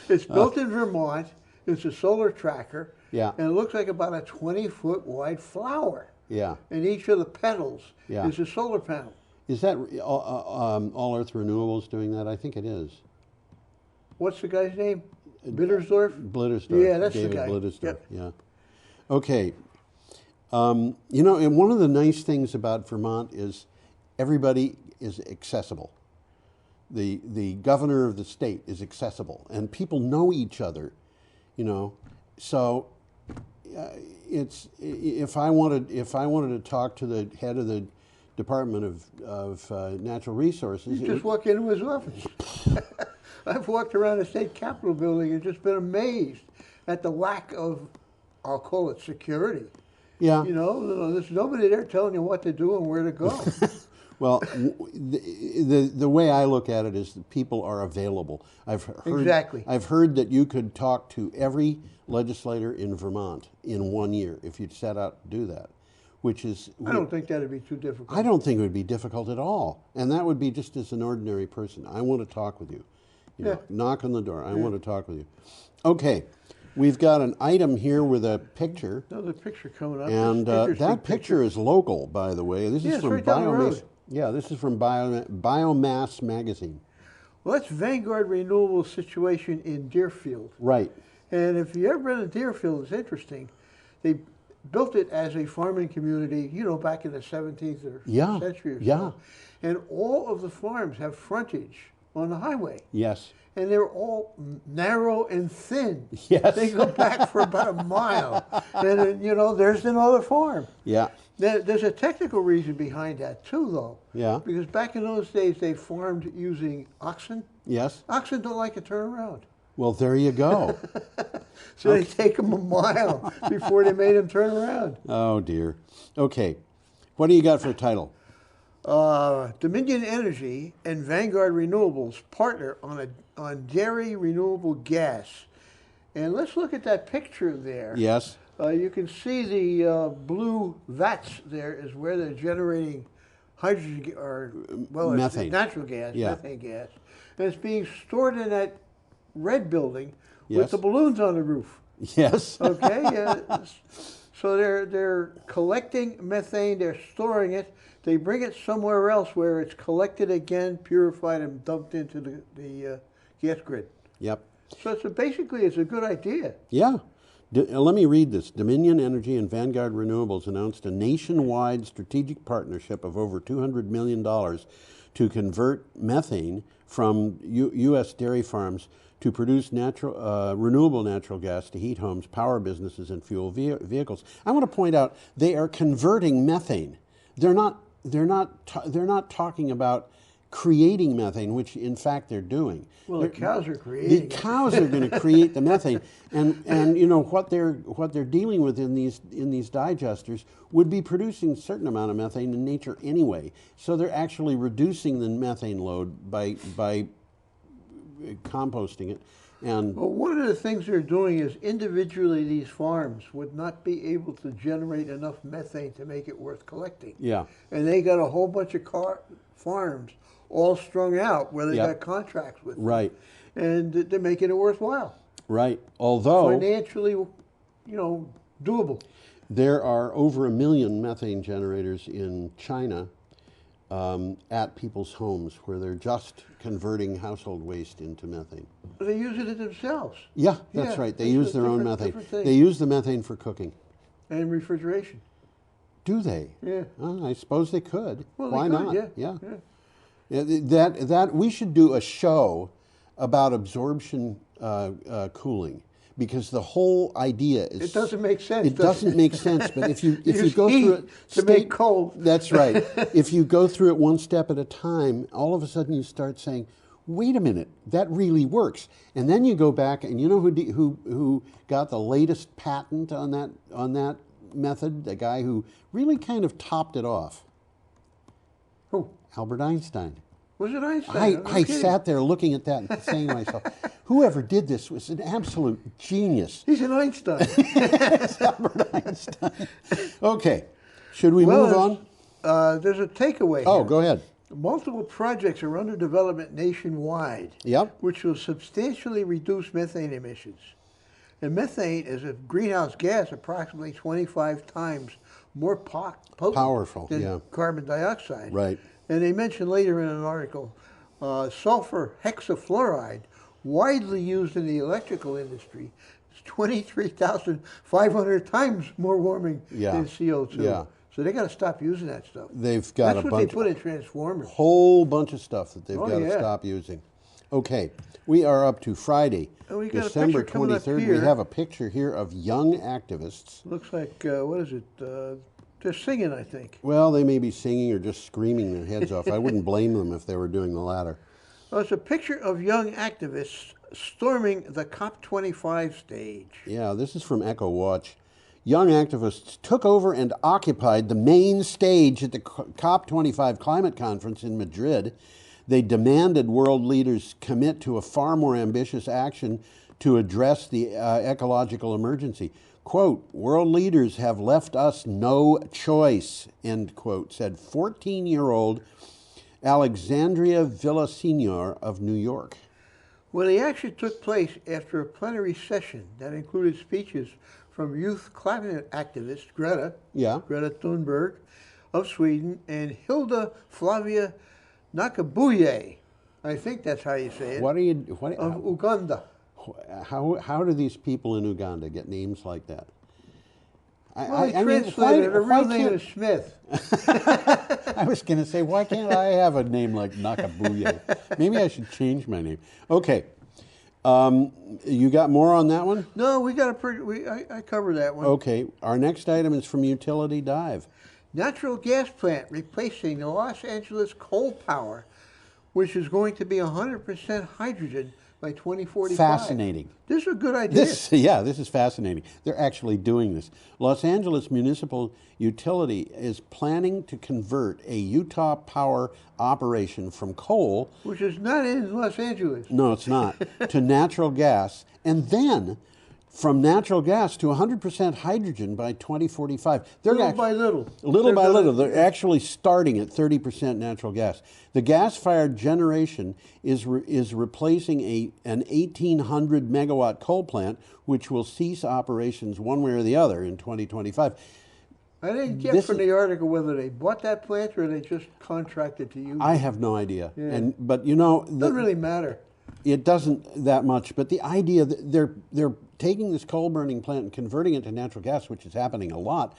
It's built in Vermont. It's a solar tracker. Yeah. And it looks like about a 20-foot wide flower. Yeah. And each of the petals Yeah. is a solar panel. Is that All Earth Renewables doing that? I think it is. What's the guy's name? Bittersdorf? Blittersdorf. Yeah, that's David the guy. Blittersdorf. Yep. Yeah. Okay. You know, and one of the nice things about Vermont is everybody is accessible. The governor of the state is accessible, and people know each other. You know, so it's if I wanted to talk to the head of the Department of Natural Resources. You just walk into his office. I've walked around the state capitol building and just been amazed at the lack of, I'll call it security. Yeah. You know, there's nobody there telling you what to do and where to go. Well, the way I look at it is that people are available. Exactly. I've heard that you could talk to every legislator in Vermont in 1 year if you'd set out to do that, which is... I don't think that'd be too difficult. I don't think it would be difficult at all. And that would be just as an ordinary person. I want to talk with you. You know, knock on the door. I want to talk with you. Okay. We've got an item here with a picture. Another picture coming up. And that picture is local, by the way. This is from right down the road. Yeah, this is from Biomass Magazine. Well, that's Vanguard Renewable situation in Deerfield. Right. And if you ever been to Deerfield, it's interesting. They built it as a farming community, you know, back in the 17th or century or so. And all of the farms have frontage on the highway. Yes. And they're all narrow and thin. Yes. They go back for about a mile. And then, you know, there's another farm. Yeah. There's a technical reason behind that too, though. Yeah. Because back in those days, they farmed using oxen. Yes. Oxen don't like to turn around. Well, there you go. So they take them a mile before they made them turn around. Oh, dear. Okay. What do you got for a title? Dominion Energy and Vanguard Renewables partner on dairy renewable gas. And let's look at that picture there. Yes. You can see the blue vats there is where they're generating hydrogen, or, well, methane. It's natural gas, Yeah. methane gas. And it's being stored in that red building Yes. with the balloons on the roof. Yes. Okay. So they're collecting methane, they're storing it, they bring it somewhere else where it's collected again, purified, and dumped into the gas grid. Yep. So basically it's a good idea. Yeah. Let me read this. Dominion Energy and Vanguard Renewables announced a nationwide strategic partnership of over $200 million to convert methane from U.S. dairy farms to produce renewable natural gas to heat homes, power businesses, and fuel vehicles. I want to point out they are converting methane. They're not talking about creating methane, which in fact they're doing. Well, the cows are creating. The cows are going to create the methane, and you know what they're dealing with in these digesters would be producing a certain amount of methane in nature anyway. So they're actually reducing the methane load by composting it. And well, one of the things they're doing is individually these farms would not be able to generate enough methane to make it worth collecting. Yeah. And they got a whole bunch of farms all strung out where they Yep. got contracts with them. Right. And they're making it worthwhile. Right. Although Financially, you know, doable. there are over 1 million methane generators in China at people's homes where they're just converting household waste into methane. But they use it themselves. Yeah, that's right. They use their own methane. They use the methane for cooking. And refrigeration. Do they? Yeah. I suppose they could. Well, Why they could, not? yeah. That we should do a show about absorption cooling, because the whole idea is It doesn't make sense. It doesn't make sense, but if you Use go through heat it to make cold. That's right. If you go through it one step at a time, all of a sudden you start saying, "Wait a minute, that really works." And then you go back, and you know who got the latest patent on that method? The guy who really kind of topped it off. Who? Albert Einstein. Was it Einstein? I sat there looking at that and saying to myself, whoever did this was an absolute genius. He's an Einstein. It's Albert Einstein. Okay, should we move on? There's a takeaway Oh, here. go ahead. Multiple projects are under development nationwide, Yep. which will substantially reduce methane emissions. And methane is a greenhouse gas approximately 25 times more potent Powerful, than yeah. carbon dioxide. Right. And they mentioned later in an article, sulfur hexafluoride, widely used in the electrical industry, is 23,500 times more warming than CO2. Yeah. So they got to stop using that stuff. They've got That's a what they bunch, put in transformers. whole bunch of stuff that they've Oh, got to yeah. stop using. Okay, we are up to Friday, And we got a December picture coming up 23rd. We here. have a picture here of young activists. Looks like, what is it, They're singing, I think. Well, they may be singing or just screaming their heads off. I wouldn't blame them if they were doing the latter. Well, it's a picture of young activists storming the COP25 stage. Yeah, this is from Echo Watch. Young activists took over and occupied the main stage at the COP25 climate conference in Madrid. They demanded world leaders commit to a far more ambitious action to address the ecological emergency. Quote, world leaders have left us no choice, end quote, said 14-year-old Alexandria Villaseñor of New York. Well, the action took place after a plenary session that included speeches from youth climate activist Greta Thunberg of Sweden and Hilda Flavia Nakabuye, I think that's how you say it, of Uganda. How do these people in Uganda get names like that? Well, translated, her real name is Smith. I was going to say, why can't I have a name like Nakabuye? Maybe I should change my name. Okay. You got more on that one? No, we got I covered that one. Okay. Our next item is from Utility Dive. Natural gas plant replacing the Los Angeles coal power, which is going to be 100% hydrogen by 2045. Fascinating. This is a good idea. This is fascinating. They're actually doing this. Los Angeles Municipal Utility is planning to convert a Utah Power operation from coal, which is not in Los Angeles. No, it's not, to natural gas, and then from natural gas to 100% hydrogen by 2045. Little by little. Little by little. They're actually starting at 30% natural gas. The gas-fired generation is replacing an 1,800 megawatt coal plant, which will cease operations one way or the other in 2025. I didn't get from the article whether they bought that plant or they just contracted to use it. I have no idea. Yeah. But you know, it doesn't really matter. It doesn't that much. But the idea that they're taking this coal burning plant and converting it to natural gas, which is happening a lot,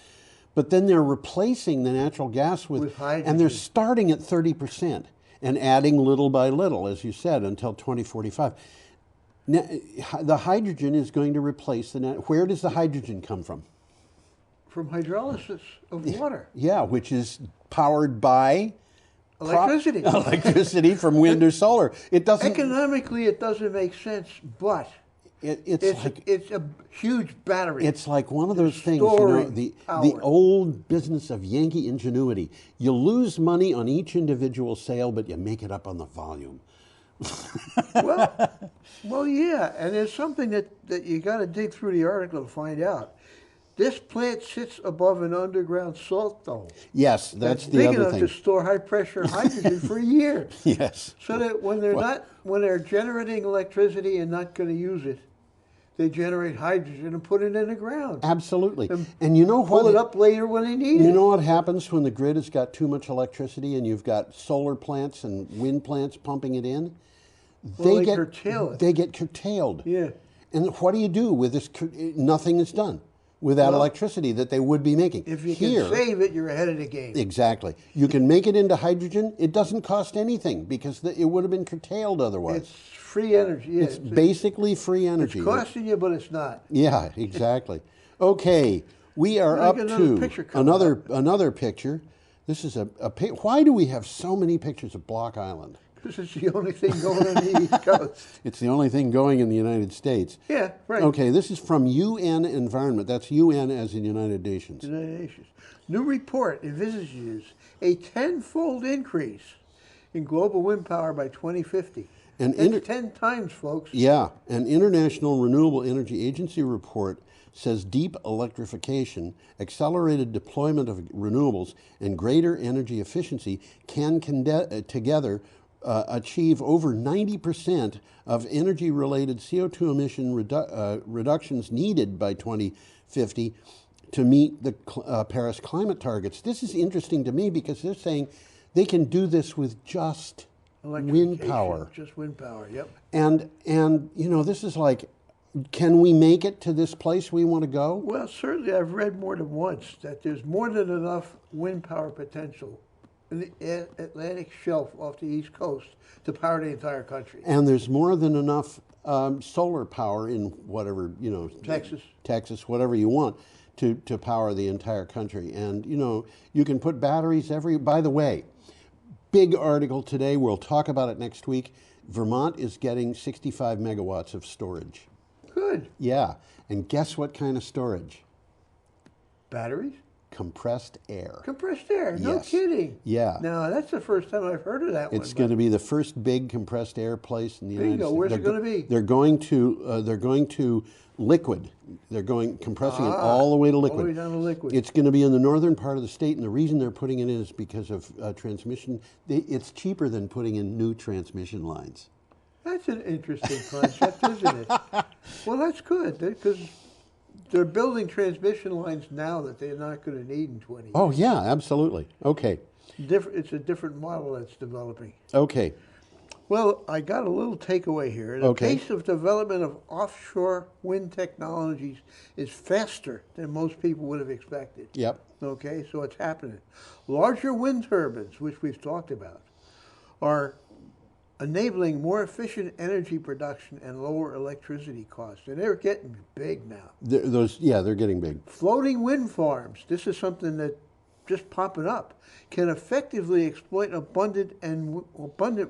but then they're replacing the natural gas with hydrogen. And they're starting at 30% and adding little by little, as you said, until 2045. Now, the hydrogen is going to replace where does the hydrogen come from? From hydrolysis of water. Yeah, which is powered by electricity. Electricity from wind or solar. It doesn't economically. It doesn't make sense, but it's a huge battery. It's like one of those things, you know, the old business of Yankee ingenuity. You lose money on each individual sale, but you make it up on the volume. well, yeah, and there's something that you got to dig through the article to find out. This plant sits above an underground salt dome. Yes, that's the big other enough thing. to store high pressure hydrogen for years. Yes. So that when they're generating electricity and not going to use it, they generate hydrogen and put it in the ground. Absolutely. And you know what? Pull it up later when they need it. You know what happens when the grid has got too much electricity and you've got solar plants and wind plants pumping it in? They curtail it. They get curtailed. Yeah. And what do you do with this? Nothing is done with that electricity that they would be making. If you can save it, you're ahead of the game. Exactly. You can make it into hydrogen. It doesn't cost anything because it would have been curtailed otherwise. It's free energy. Yeah, it's basically free energy. It's costing you, but it's not. Yeah, exactly. Okay, we are up to another picture. This is why do we have so many pictures of Block Island? Because it's the only thing going on the East Coast. It's the only thing going in the United States. Yeah, right. Okay, this is from UN Environment. That's UN as in United Nations. United Nations. New report envisages a 10-fold increase in global wind power by 2050. That's 10 times, folks. Yeah, an International Renewable Energy Agency report says deep electrification, accelerated deployment of renewables, and greater energy efficiency can together achieve over 90% of energy-related CO2 emission reductions needed by 2050 to meet the Paris climate targets. This is interesting to me because they're saying they can do this with just wind power. Just wind power, yep. And you know, this is like, can we make it to this place we want to go? Well, certainly I've read more than once that there's more than enough wind power potential in the Atlantic shelf off the East Coast to power the entire country. And there's more than enough solar power in whatever, you know, Texas, whatever you want, to power the entire country. And, you know, you can put batteries by the way, big article today, we'll talk about it next week. Vermont is getting 65 megawatts of storage. Good. Yeah. And guess what kind of storage? Batteries? Compressed air. Compressed air? No Yes. kidding. Yeah. No, that's the first time I've heard of that one. It's going to be the first big compressed air place in the There you United go. States. Where's it going to be? They're going to liquid. They're compressing it all the way to liquid. All the way down to liquid. It's going to be in the northern part of the state, and the reason they're putting it in is because of transmission. It's cheaper than putting in new transmission lines. That's an interesting concept, isn't it? Well, that's good, because they're building transmission lines now that they're not going to need in 20 years. Oh, yeah, absolutely. Okay. It's a different model that's developing. Okay. Well, I got a little takeaway here. The pace of development of offshore wind technologies is faster than most people would have expected. Yep. Okay, so it's happening. Larger wind turbines, which we've talked about, are enabling more efficient energy production and lower electricity costs. And they're getting big now. They're getting big. Floating wind farms, this is something that just popping up, can effectively exploit abundant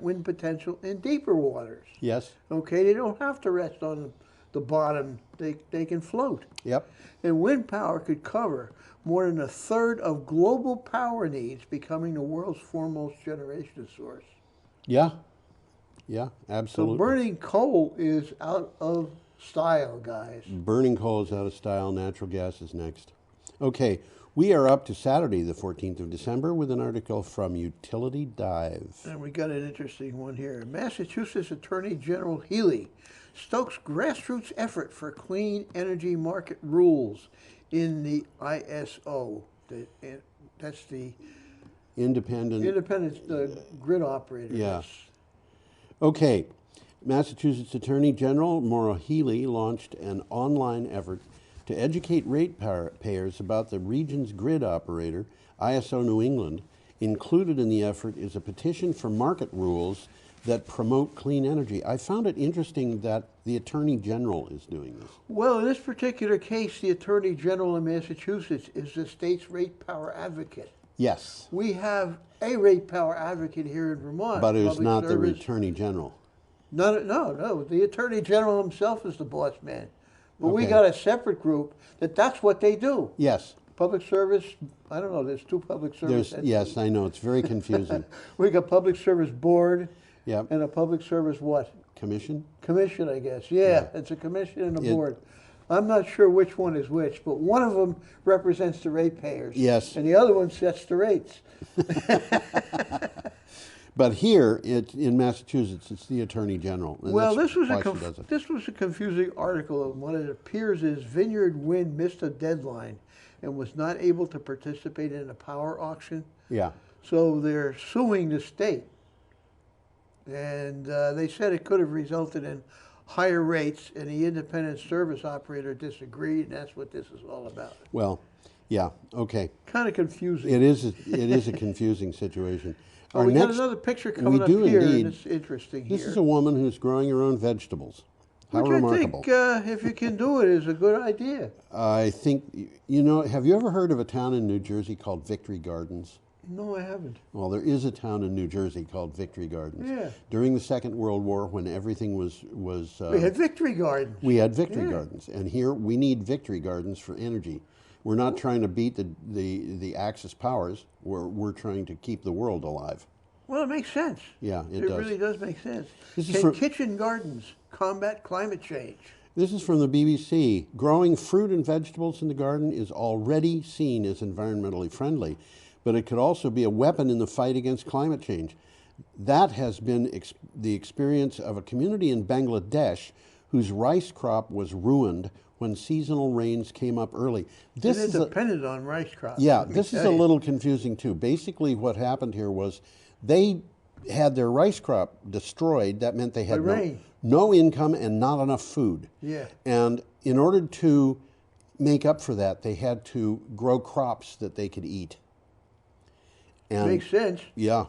wind potential in deeper waters. Yes. Okay, they don't have to rest on the bottom. They can float. Yep. And wind power could cover more than a third of global power needs, becoming the world's foremost generation source. Yeah. Yeah, absolutely. So burning coal is out of style, guys. Burning coal is out of style. Natural gas is next. Okay, we are up to Saturday, the 14th of December, with an article from Utility Dive. And we got an interesting one here. Massachusetts Attorney General Healy stokes grassroots effort for clean energy market rules in the ISO. That's the independent grid operator. Yeah. Okay, Massachusetts Attorney General Maura Healey launched an online effort to educate ratepayers about the region's grid operator, ISO New England. Included in the effort is a petition for market rules that promote clean energy. I found it interesting that the Attorney General is doing this. Well, in this particular case, the Attorney General in Massachusetts is the state's rate power advocate. Yes. We have a rate power advocate here in Vermont. But it is not the Attorney General. No. The Attorney General himself is the boss man. But we Okay. got a separate group that's what they do. Yes. Public service, I don't know, there's two public service entities. Yes, I know, it's very confusing. We got Public Service Board Yep. and a Public Service what? Commission? Commission, I guess. Yeah, it's a commission and a board. I'm not sure which one is which, but one of them represents the ratepayers. Yes. And the other one sets the rates. But here, in Massachusetts, it's the Attorney General. And Well, that's this was why she does it. this was a confusing article, and what it appears is Vineyard Wind missed a deadline and was not able to participate in a power auction. Yeah. So they're suing the state, and they said it could have resulted in higher rates, and the independent service operator disagreed, and that's what this is all about. Well, yeah, okay. Kind of confusing. It is a confusing situation. Oh, we got another picture coming up here, and it's interesting This here. is a woman who's growing her own vegetables. How Which remarkable. I think, if you can do it, is a good idea. I think, have you ever heard of a town in New Jersey called Victory Gardens? No, I haven't. Well, there is a town in New Jersey called Victory Gardens. Yeah. During the Second World War, when everything was We had Victory Gardens. We had Victory Yeah. Gardens, and here we need Victory Gardens for energy. We're not trying to beat the Axis powers. We're trying to keep the world alive. Well, it makes sense. Yeah, it does. really does make sense. This is Can for- kitchen gardens combat climate change? This is from the BBC. Growing fruit and vegetables in the garden is already seen as environmentally friendly, but it could also be a weapon in the fight against climate change. That has been the experience of a community in Bangladesh whose rice crop was ruined when seasonal rains came up early. This is dependent on rice crops. Yeah, let me this is tell a you. little confusing too. Basically, what happened here was they had their rice crop destroyed. That meant they had rain. no income and not enough food. Yeah. And in order to make up for that, they had to grow crops that they could eat. And Makes sense. Yeah.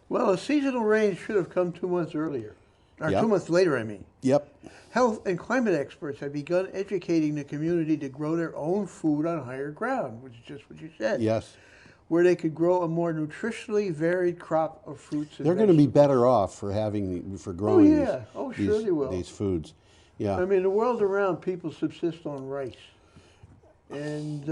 Well, a seasonal rain should have come 2 months earlier. or Yep. 2 months later, I mean. Yep. Health and climate experts have begun educating the community to grow their own food on higher ground, which is just what you said. Yes. Where they could grow a more nutritionally varied crop of fruits and They're going to be vegetables. better off for growing yeah. Oh, sure they will. these foods. Yeah. I mean, the world around, people subsist on rice. And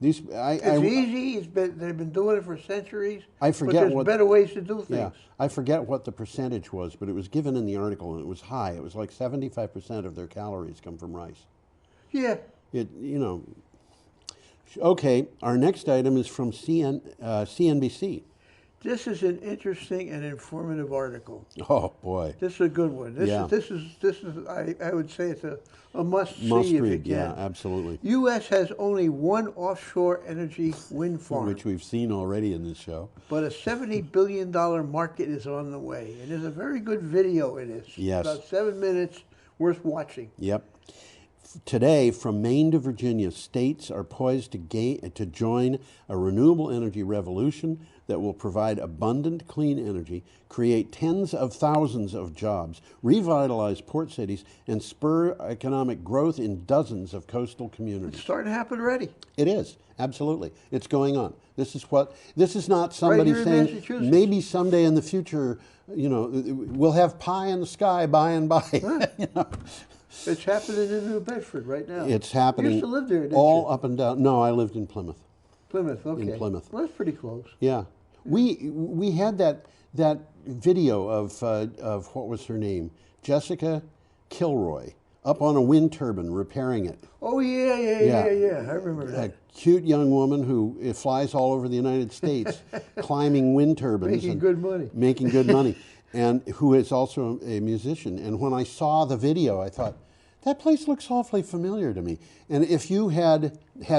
These it's easy. They've been doing it for centuries. I forget but there's better ways to do things. Yeah, I forget what the percentage was, but it was given in the article, and it was high. It was like 75% of their calories come from rice. Yeah. Okay, our next item is from CNBC. This is an interesting and informative article. Oh boy, this is a good one. This is I would say it's a must see if you read. can. Yeah, absolutely. U.S. has only one offshore energy wind farm, which we've seen already in this show. But a $70 billion market is on the way, and there's a very good video in it. Yes, about 7 minutes, worth watching. Yep. Today, from Maine to Virginia, states are poised to join a renewable energy revolution that will provide abundant, clean energy, create tens of thousands of jobs, revitalize port cities, and spur economic growth in dozens of coastal communities. It's starting to happen already. It is, absolutely. It's going on. This is not somebody right saying maybe someday in the future, we'll have pie in the sky by and by. It's happening in New Bedford right now. It's happening. You used to live there, didn't all you? up and down. No, I lived in Plymouth. Plymouth, okay. In Plymouth. Well, that's pretty close. Yeah, we had that video of what was her name, Jessica Kilroy, up on a wind turbine repairing it. Oh yeah. I remember that. A cute young woman who flies all over the United States, climbing wind turbines, Making good money. Making good money, and who is also a musician. And when I saw the video, I thought, that place looks awfully familiar to me. And if you had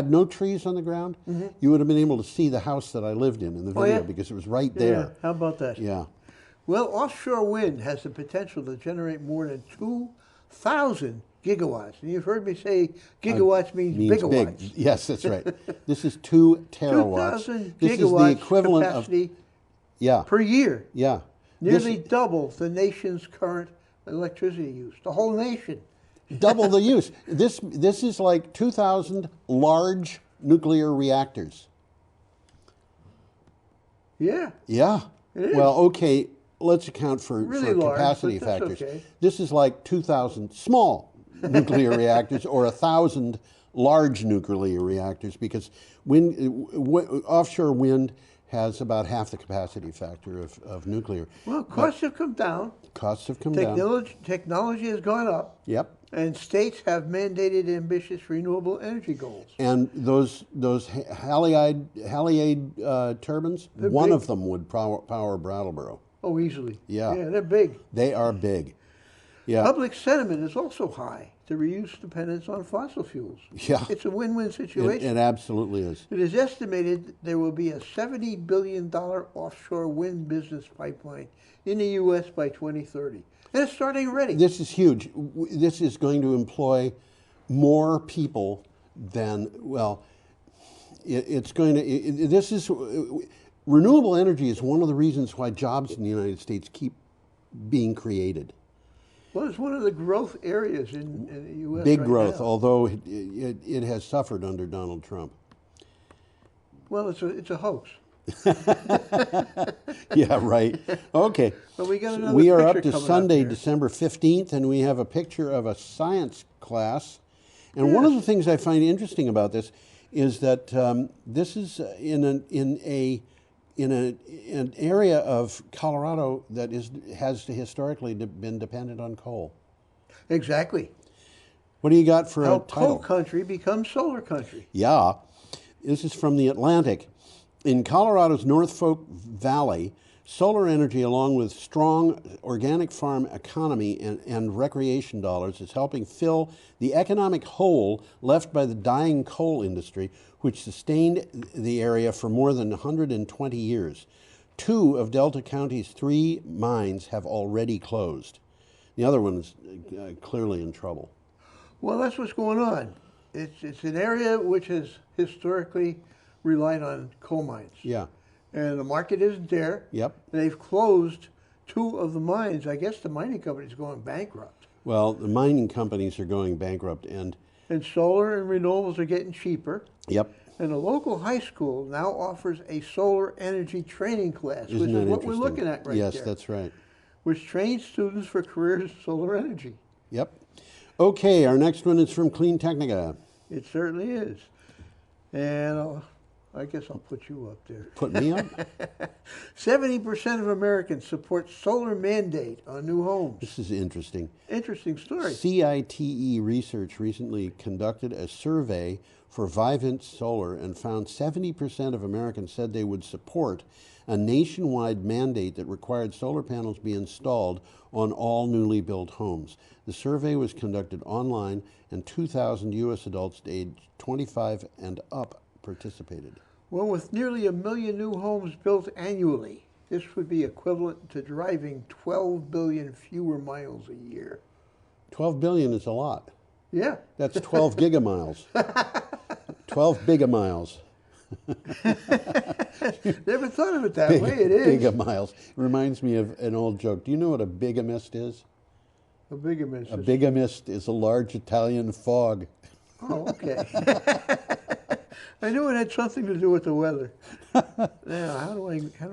no trees on the ground, you would have been able to see the house that I lived in the video because it was right there. Yeah. How about that? Yeah. Well, offshore wind has the potential to generate more than 2,000 gigawatts. And you've heard me say gigawatts means bigawatts. Big. Yes, that's right. This is 2 terawatts. 2,000 this is the gigawatts equivalent capacity of per year. Yeah. Nearly double the nation's current electricity use. The whole nation. Double the use. This is like 2,000 large nuclear reactors. Yeah. Yeah. It is. Well, okay, let's account for large, capacity but that's factors. okay. This is like 2,000 small nuclear reactors or 1,000 large nuclear reactors because offshore wind has about half the capacity factor of nuclear. Well, costs have come down. Costs have come down. Technology has gone up. Yep. And states have mandated ambitious renewable energy goals. And those Haliade turbines, one of them would power Brattleboro. Oh, easily. Yeah. Yeah, they're big. They are big. Yeah. Public sentiment is also high to reduce dependence on fossil fuels. Yeah. It's a win-win situation. It absolutely is. It is estimated there will be a $70 billion offshore wind business pipeline in the U.S. by 2030. And it's starting already. This is huge. This is going to employ more people than, well, it's going to, this is, renewable energy is one of the reasons why jobs in the United States keep being created. Well, it's one of the growth areas in the U.S. Big right growth, now. although it has suffered under Donald Trump. Well, it's a hoax. Yeah, right. Okay. But we got another We are picture up to coming Sunday, here. December 15th, and we have a picture of a science class. And one of the things I find interesting about this is that this is in an area of Colorado that has historically been dependent on coal. Exactly. What do you got for How a title? coal country becomes solar country. Yeah. This is from the Atlantic. In Colorado's North Fork Valley, solar energy, along with strong organic farm economy and recreation dollars, is helping fill the economic hole left by the dying coal industry, which sustained the area for more than 120 years. 2 of Delta County's 3 mines have already closed. The other one is clearly in trouble. Well, that's what's going on. It's an area which has historically relied on coal mines. Yeah. And the market isn't there. Yep. They've closed two of the mines, I guess the mining company's going bankrupt. Well, the mining companies are going bankrupt, and solar and renewables are getting cheaper. Yep. And a local high school now offers a solar energy training class, Isn't which that is what we're interesting? looking at right yes, there. Yes, that's right. Which trains students for careers in solar energy. Yep. Okay, our next one is from Clean Technica. It certainly is. And I guess I'll put you up there. Put me up? 70% of Americans support solar mandate on new homes. This is interesting. Interesting story. CITE Research recently conducted a survey for Vivint Solar and found 70% of Americans said they would support a nationwide mandate that required solar panels be installed on all newly built homes. The survey was conducted online, and 2,000 U.S. adults aged 25 and up participated. Well, with nearly 1 million new homes built annually, this would be equivalent to driving 12 billion fewer miles a year. 12 billion is a lot. Yeah. That's 12 gigamiles. 12 bigamiles. Never thought of it that way. It is. Gigamiles. Reminds me of an old joke. Do you know what a bigamist is? A bigamist. A bigamist is a large Italian fog. Oh, okay. I knew it had something to do with the weather. Now,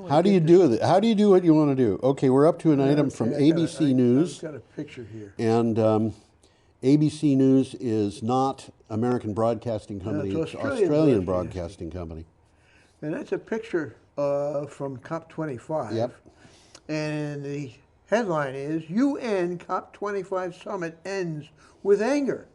how do you do it? How do you do what you want to do? Okay, we're up to an item from ABC News. I've got a picture here. And ABC News is not American Broadcasting Company. No, it's Australian Broadcasting Company. And that's a picture from COP25. Yep. And the headline is, UN COP25 summit ends with anger.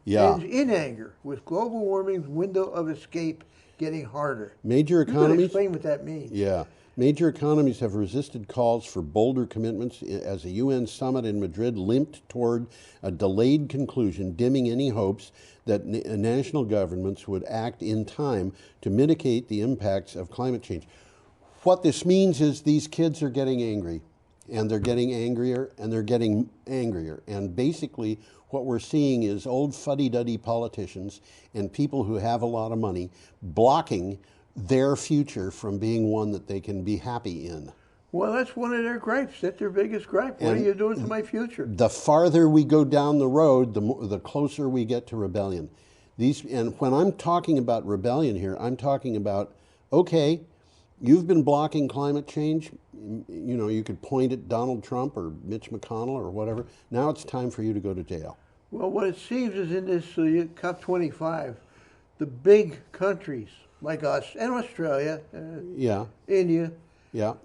Yeah. Ends in anger, with global warming's window of escape getting harder. Major You can economies. explain what that means. Yeah. Major economies have resisted calls for bolder commitments as a UN summit in Madrid limped toward a delayed conclusion, dimming any hopes that national governments would act in time to mitigate the impacts of climate change. What this means is these kids are getting angry, and they're getting angrier, and they're getting angrier. And basically, what we're seeing is old fuddy-duddy politicians and people who have a lot of money blocking their future from being one that they can be happy in. Well, that's one of their gripes. That's their biggest gripe. What are you doing to my future? The farther we go down the road, the closer we get to rebellion. And when I'm talking about rebellion here, I'm talking about, okay, you've been blocking climate change. You know, you could point at Donald Trump or Mitch McConnell or whatever. Now it's time for you to go to jail. Well, what it seems is in this COP25, the big countries like us and Australia, India,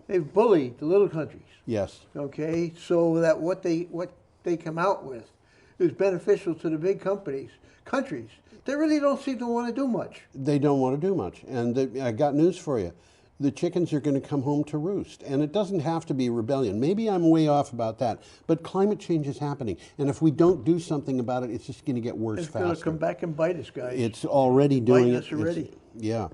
they've bullied the little countries. Yes. Okay, so that what they come out with is beneficial to the big countries. They really don't seem to want to do much. They don't want to do much. And I got news for you. The chickens are going to come home to roost. And it doesn't have to be rebellion. Maybe I'm way off about that. But climate change is happening. And if we don't do something about it, it's just going to get worse faster. It's going to come back and bite us, guys. It's already doing it. Biting us already. Yeah.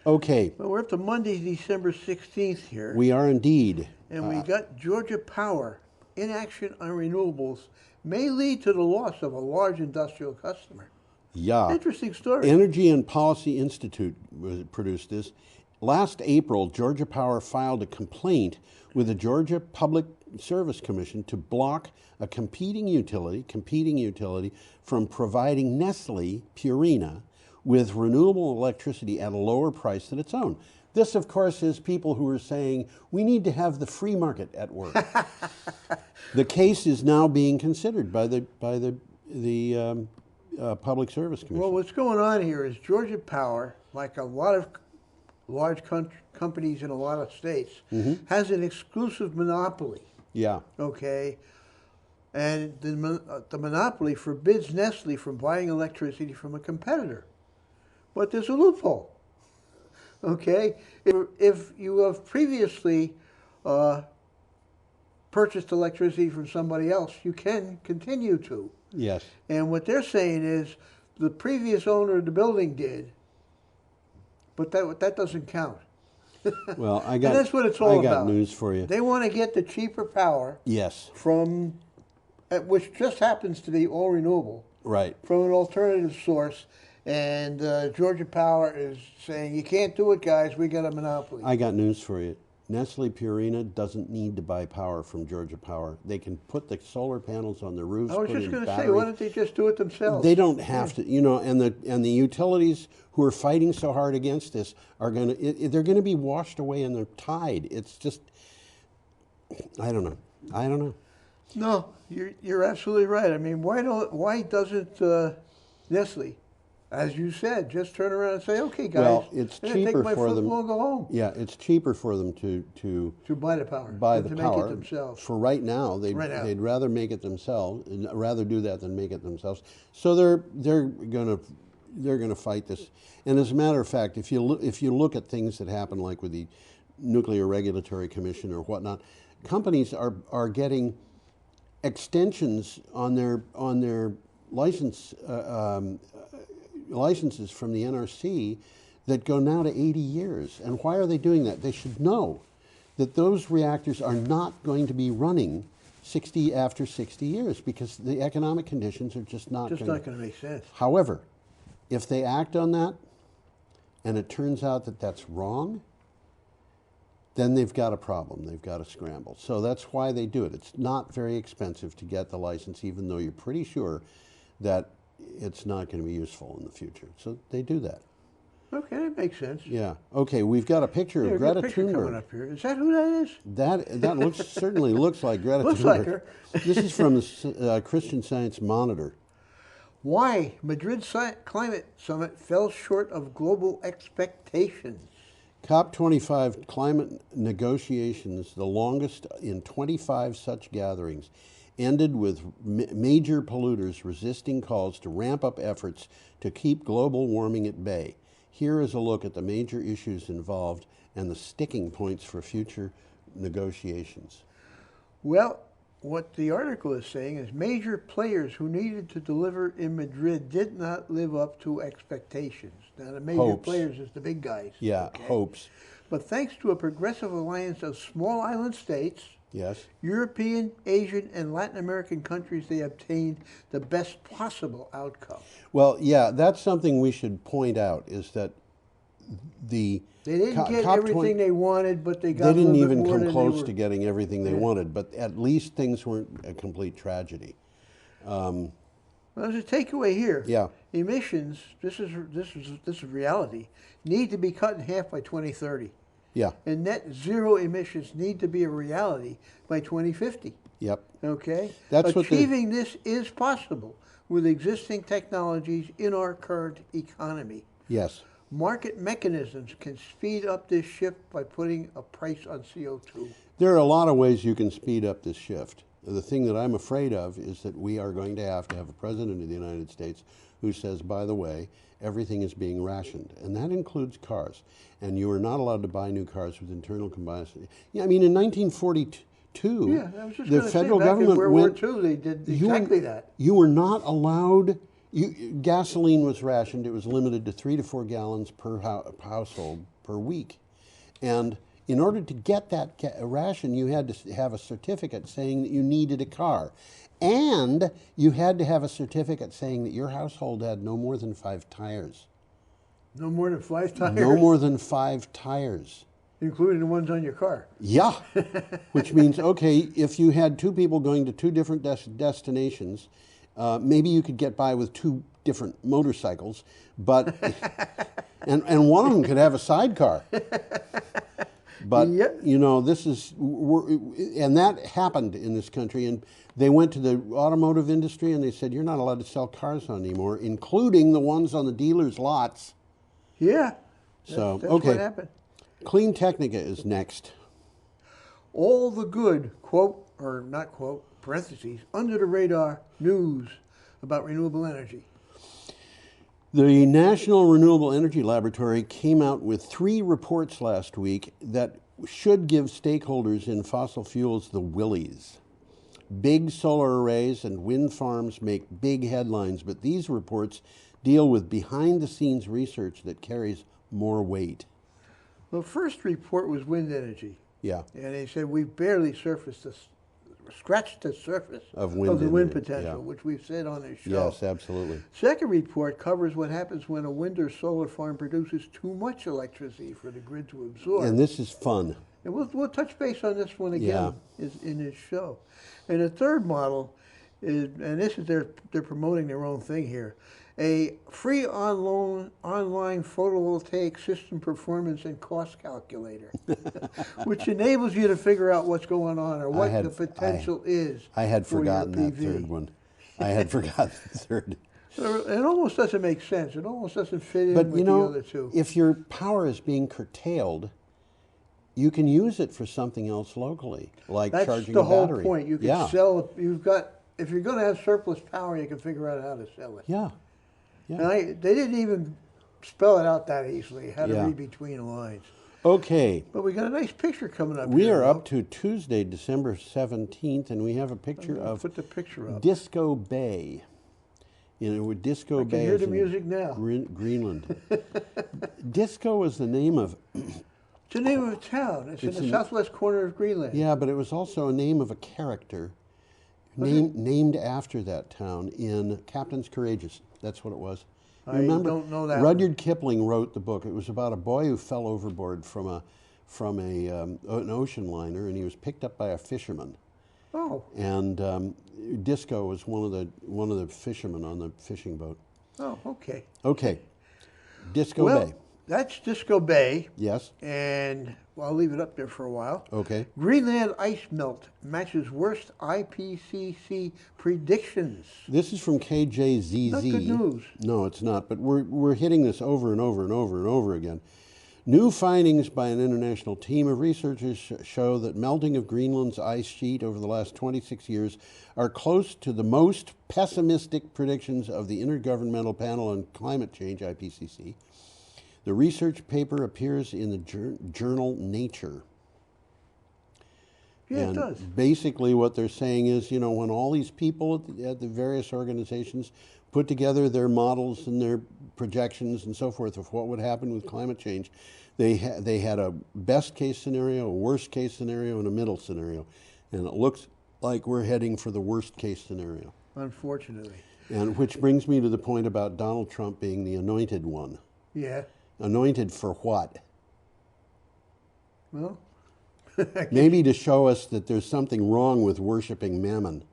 Okay. Well, we're up to Monday, December 16th here. We are indeed. And we got Georgia Power. Inaction on renewables may lead to the loss of a large industrial customer. Yeah. Interesting story. Energy and Policy Institute produced this. Last April, Georgia Power filed a complaint with the Georgia Public Service Commission to block a competing utility from providing Nestle Purina with renewable electricity at a lower price than its own. This, of course, is people who are saying we need to have the free market at work. The case is now being considered by the Public Service Commission. Well, what's going on here is Georgia Power, like a lot of large companies in a lot of states, has an exclusive monopoly. Yeah. Okay. And the monopoly forbids Nestle from buying electricity from a competitor. But there's a loophole. Okay. If you have previously purchased electricity from somebody else, you can continue to. Yes. And what they're saying is the previous owner of the building did, but that doesn't count. Well, and that's what it's all about. I got news for you. They want to get the cheaper power. Yes. From, which just happens to be all renewable. Right. From an alternative source. And Georgia Power is saying, you can't do it, guys. We got a monopoly. I got news for you. Nestle Purina doesn't need to buy power from Georgia Power. They can put the solar panels on the roofs. I was put just in going to say, batteries. why don't they just do it themselves? They don't have to, and the utilities who are fighting so hard against this are they're going to be washed away in the tide. It's just, I don't know. No, you're absolutely right. I mean, why doesn't Nestle, as you said, just turn around and say, okay, guys, Well, it's I'm gonna cheaper take my for them. football and go home. Yeah, it's cheaper for them to buy the power, buy than the to power make it themselves. For right now. They'd rather make it themselves, and rather do that than make it themselves. So they're gonna fight this. And as a matter of fact, if you look at things that happen, like with the Nuclear Regulatory Commission or whatnot, companies are getting extensions on their licenses from the NRC that go now to 80 years. And why are they doing that? They should know that those reactors are not going to be running after 60 years because the economic conditions are just not going to make sense. However, if they act on that and it turns out that that's wrong, then they've got a problem. They've got to scramble. So that's why they do it. It's not very expensive to get the license, even though you're pretty sure that it's not going to be useful in the future. So they do that. Okay, that makes sense. Yeah. Okay, we've got a picture of Greta Thunberg coming up here. Is that who that is? That certainly looks like Greta Looks Thunberg. like her. This is from the Christian Science Monitor. Why Madrid Climate Summit fell short of global expectations. COP25 climate negotiations, the longest in 25 such gatherings, ended with major polluters resisting calls to ramp up efforts to keep global warming at bay. Here is a look at the major issues involved and the sticking points for future negotiations. Well, what the article is saying is major players who needed to deliver in Madrid did not live up to expectations. Now, the major players is the big guys. Yeah, okay? hopes. But thanks to a progressive alliance of small island states, yes, European, Asian, and Latin American countries, they obtained the best possible outcome. Well, yeah, that's something we should point out, is that they didn't get everything they wanted, but they got They didn't a little even bit more come than close they were. to getting everything they wanted, but at least things weren't a complete tragedy. Well, there's a takeaway here. Yeah. Emissions, this is reality, need to be cut in half by 2030. Yeah. And net zero emissions need to be a reality by 2050. Yep. Okay? That's Achieving this is possible with existing technologies in our current economy. Yes. Market mechanisms can speed up this shift by putting a price on CO2. There are a lot of ways you can speed up this shift. The thing that I'm afraid of is that we are going to have a president of the United States who says, by the way, everything is being rationed. And that includes cars. And you are not allowed to buy new cars with internal combustion. Yeah, I mean, in 1942, Yeah, I was just the gonna say, federal back in government World War went... II, they did exactly that. You were not allowed... gasoline was rationed. It was limited to 3 to 4 gallons per household per week. And in order to get that ration, you had to have a certificate saying that you needed a car. And you had to have a certificate saying that your household had no more than 5 tires. No more than 5 tires? No more than 5 tires. Including the ones on your car. Yeah. Which means, okay, if you had 2 people going to 2 different destinations, maybe you could get by with 2 different motorcycles, but and one of them could have a sidecar. But you know, this is, and that happened in this country. And they went to the automotive industry and they said, you're not allowed to sell cars anymore, including the ones on the dealers' lots. Yeah. So that's okay, what happened. Clean Technica is next. All the good, quote, or not quote, parentheses, under the radar news about renewable energy. The National Renewable Energy Laboratory came out with 3 reports last week that should give stakeholders in fossil fuels the willies. Big solar arrays and wind farms make big headlines, but these reports deal with behind-the-scenes research that carries more weight. The first report was wind energy. Yeah. And they said we've barely scratched the surface of the wind energy, potential, yeah. which we've said on this show. Yes, absolutely. Second report covers what happens when a wind or solar farm produces too much electricity for the grid to absorb. And this is fun. And we'll touch base on this one again is in this show. And the third model is, and this is they're promoting their own thing here, a free online photovoltaic system performance and cost calculator, which enables you to figure out what's going on or what the potential is. I had for your forgotten that PV. third one. I had forgotten the third. It almost doesn't make sense. It almost doesn't fit in But with you know, the other two. if your power is being curtailed, you can use it for something else locally, like That's charging the a whole battery. point. You can sell. If you're going to have surplus power, you can figure out how to sell it. Yeah. And they didn't even spell it out that easily. How to read between the lines. Okay. But we got a nice picture coming up. We here, are up to Tuesday, December 17th, and we have a picture of put the picture up. Disco Bay. You know, Disco I Bay can hear is the in music now. Greenland. Disco is the name of. It's the name of a town. It's in the southwest corner of Greenland. Yeah, but it was also a name of a character named after that town in Captain's Courageous. That's what it was. You remember? Don't know that. Rudyard Kipling wrote the book. It was about a boy who fell overboard from an ocean liner, and he was picked up by a fisherman. Oh. And Disco was one of the fishermen on the fishing boat. Oh, okay. Okay. Disco Bay. That's Disco Bay. Yes. And I'll leave it up there for a while. Okay. Greenland ice melt matches worst IPCC predictions. This is from KJZZ. Not good news. No, it's not. But we're hitting this over and over and over and over again. New findings by an international team of researchers show that melting of Greenland's ice sheet over the last 26 years are close to the most pessimistic predictions of the Intergovernmental Panel on Climate Change, IPCC. The research paper appears in the journal Nature. Yeah, and it does. Basically what they're saying is, you know, when all these people at the various organizations put together their models and their projections and so forth of what would happen with climate change, they had a best case scenario, a worst case scenario, and a middle scenario. And it looks like we're heading for the worst case scenario. Unfortunately. And which brings me to the point about Donald Trump being the anointed one. Yeah. Anointed for what? Well, maybe to show us that there's something wrong with worshiping Mammon.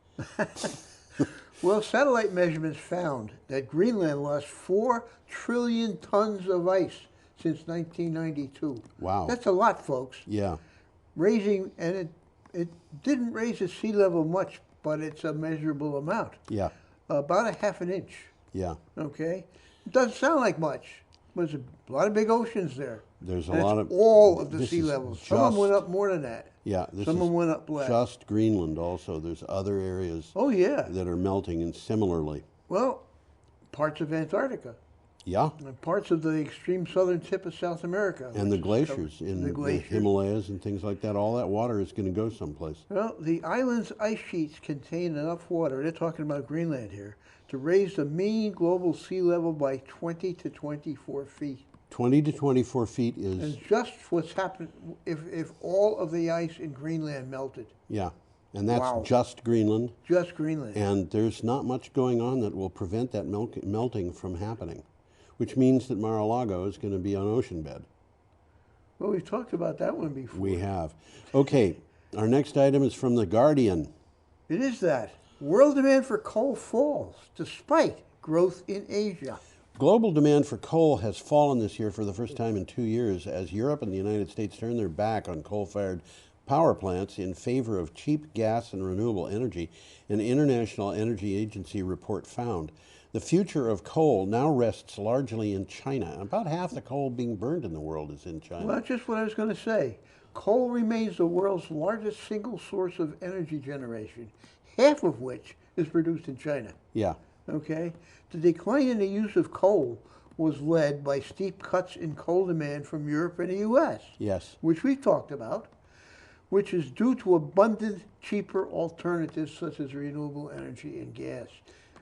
Well, satellite measurements found that Greenland lost 4 trillion tons of ice since 1992. Wow. That's a lot, folks. Yeah. Raising, and it didn't raise the sea level much, but it's a measurable amount. Yeah. About a half an inch. Yeah. Okay? It doesn't sound like much, but there's a lot of big oceans there. There's a And lot it's of all of the this sea is levels. Some of them went up more than that. Yeah, this Some of is them went up less. just Greenland also. There's other areas Oh, yeah. that are melting and similarly. Well, parts of Antarctica. Yeah. And parts of the extreme southern tip of South America. And the which is glaciers covered- in the the glaciers. Himalayas and things like that, all that water is going to go someplace. Well, the island's ice sheets contain enough water, they're talking about Greenland here, to raise the mean global sea level by 20 to 24 feet. 20 to 24 feet is, And just what's happened if all of the ice in Greenland melted. yeah, and that's Wow. just Greenland. Just Greenland. And there's not much going on that will prevent that melting from happening, which means that Mar-a-Lago is going to be on ocean bed. Well, we've talked about that one before. We have. Okay, our next item is from The Guardian. It is that. World demand for coal falls despite growth in Asia. Global demand for coal has fallen this year for the first time in 2 years as Europe and the United States turn their back on coal-fired power plants in favor of cheap gas and renewable energy, an International Energy Agency report found. The future of coal now rests largely in China. About half the coal being burned in the world is in China. Well, that's just what I was going to say. Coal remains the world's largest single source of energy generation, half of which is produced in China. Yeah. Okay? The decline in the use of coal was led by steep cuts in coal demand from Europe and the U.S., Yes. which we've talked about, which is due to abundant, cheaper alternatives such as renewable energy and gas.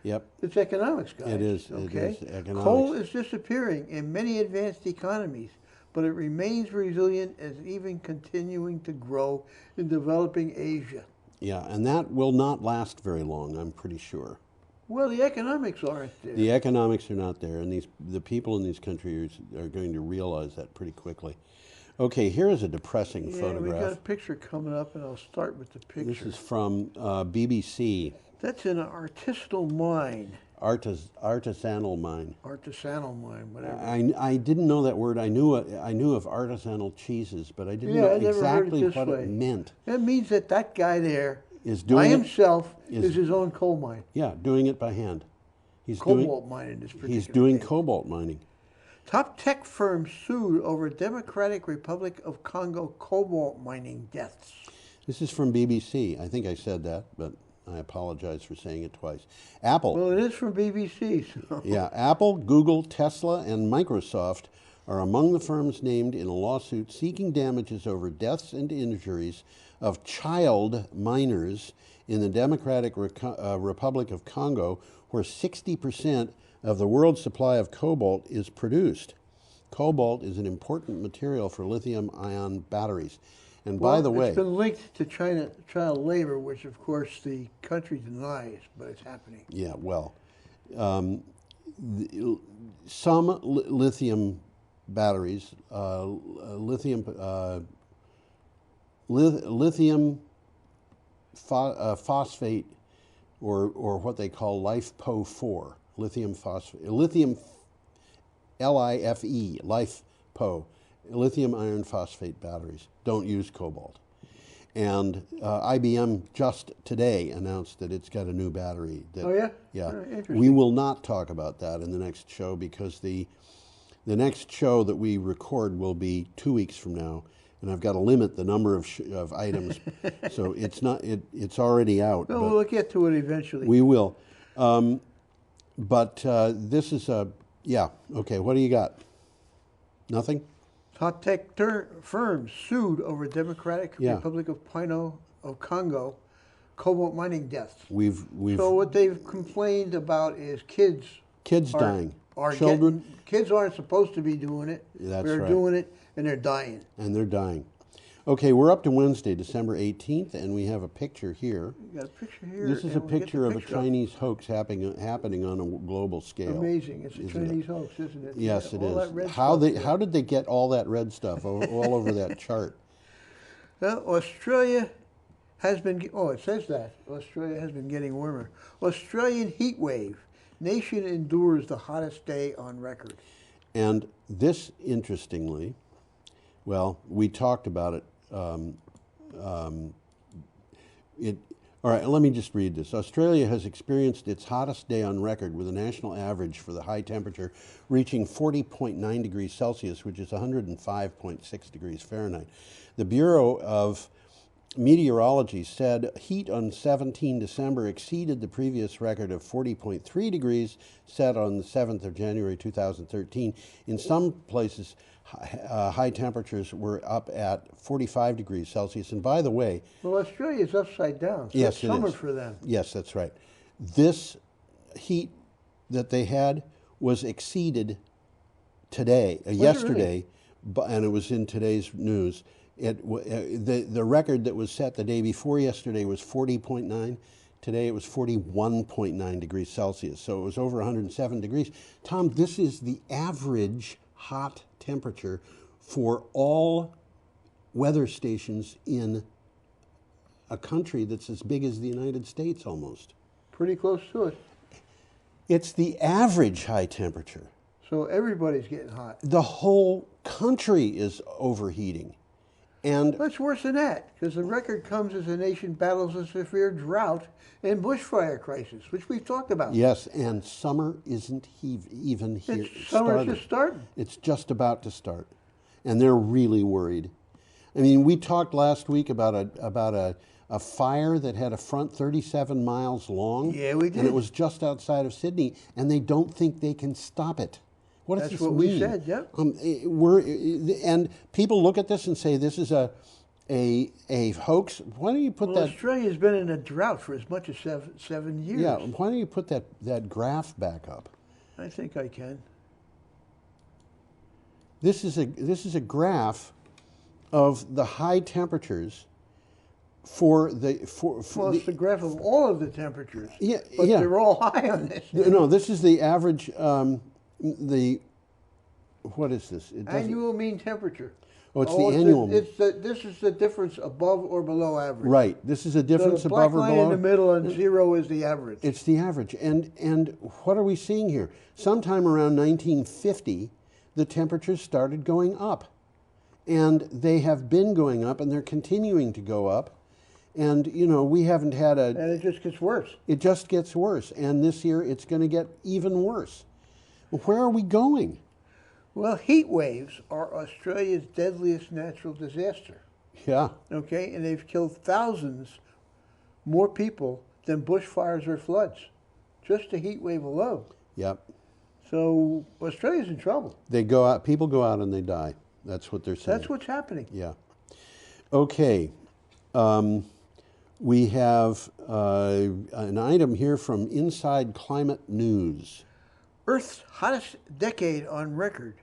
Yep. It's economics, guys. It is. Okay? It is economics. Coal is disappearing in many advanced economies, but it remains resilient as even continuing to grow in developing Asia. Yeah, and that will not last very long, I'm pretty sure. Well, the economics aren't there. The economics are not there, and the people in these countries are going to realize that pretty quickly. Okay, here is a depressing Yeah, we photograph. got a picture coming up, and I'll start with the picture. This is from BBC. That's an artisanal mine. Artisanal mine. Artisanal mine, whatever. I didn't know that word. I knew of artisanal cheeses, but I didn't know I never heard exactly it this what way. it meant. That means that guy there Is by doing it- himself is- is his own coal mine. Yeah, doing it by hand. He's Cobalt mine in this particular He's doing case. cobalt mining. Top tech firms sued over Democratic Republic of Congo cobalt mining deaths. This is from BBC. I think I said that, but I apologize for saying it twice. Apple. Well, it is from BBC. So. Yeah, Apple, Google, Tesla, and Microsoft are among the firms named in a lawsuit seeking damages over deaths and injuries of child miners in the Democratic Republic of Congo, where 60% of the world's supply of cobalt is produced. Cobalt is an important material for lithium-ion batteries. And by the way, it's been linked to child labor, which of course the country denies, but it's happening. yeah, well, some lithium batteries, lithium phosphate, or what they call LiFePO4, lithium phosphate, lithium LIFE, LiFePO, lithium iron phosphate batteries don't use cobalt. And IBM just today announced that it's got a new battery. That, Oh, yeah? Yeah. Interesting. We will not talk about that in the next show because the next show that we record will be 2 weeks from now, and I've got to limit the number of items. So it's already out. Well, we'll get to it eventually. We will. But this is yeah, okay, what do you got? Nothing? Top tech firms sued over Democratic Yeah. Republic of Congo cobalt mining deaths. We've So what they've complained about is kids dying. Children. Kids aren't supposed to be doing it. That's They're right. doing it, and they're dying. And they're dying. Okay, we're up to Wednesday, December 18th, and we have a picture here. You got a picture here. This is a and we'll get the picture of a picture up. Chinese hoax happening on a global scale. Amazing. It's a isn't it? Chinese hoax, isn't it? Yes, it All that is. red How stuff. did they get all that red stuff all over that chart? Well, Australia has been, it says that. Australia has been getting warmer. Australian heat wave. Nation endures the hottest day on record. And this, interestingly, well, we talked about it. All right, let me just read this. Australia has experienced its hottest day on record with a national average for the high temperature reaching 40.9 degrees Celsius, which is 105.6 degrees Fahrenheit. The Bureau of Meteorology said heat on 17 December exceeded the previous record of 40.3 degrees set on the 7th of January 2013. In some places, high temperatures were up at 45 degrees Celsius. And by the way, Well, Australia's upside down. So yes, it's it summer is. for them. Yes, that's right. This heat that they had was exceeded today, yesterday, and it was in today's news. The record that was set the day before yesterday was 40.9. Today it was 41.9 degrees Celsius, so it was over 107 degrees. Tom, this is the average hot temperature for all weather stations in a country that's as big as the United States almost. Pretty close to it. It's the average high temperature. So everybody's getting hot. The whole country is overheating. And It's worse than that, because the record comes as the nation battles a severe drought and bushfire crisis, which we've talked about. yes, and summer isn't even here. Summer's just starting. It's just about to start, and they're really worried. I mean, we talked last week about a fire that had a front 37 miles long. Yeah, we did. And it was just outside of Sydney, and they don't think they can stop it. What does That's this what mean? we said, yep. And people look at this and say this is a hoax. Why don't you put Well, that? Australia's been in a drought for as much as 7 years. Yeah, why don't you put that graph back up? I think I can. This is a graph of the high temperatures for Well, it's the graph of all of the temperatures. Yeah, But yeah. they're all high on this. No, this is the average. What is this? It doesn't- Annual mean temperature. Oh, it's the annual. This is the difference above or below average. Right. This is a difference so the above or black below. line in the middle and 0 is the average. It's the average. And what are we seeing here? Sometime around 1950, the temperatures started going up. And they have been going up, and they're continuing to go up. And, you know, we haven't had a... And it just gets worse. It just gets worse. And this year, it's going to get even worse. Where are we going? Well, heat waves are Australia's deadliest natural disaster. Yeah. Okay? And they've killed thousands more people than bushfires or floods. Just a heat wave alone. Yep. So Australia's in trouble. They go out, people go out and they die. That's what they're saying. That's what's happening. Yeah. Okay. We have an item here from Inside Climate News. Earth's hottest decade on record,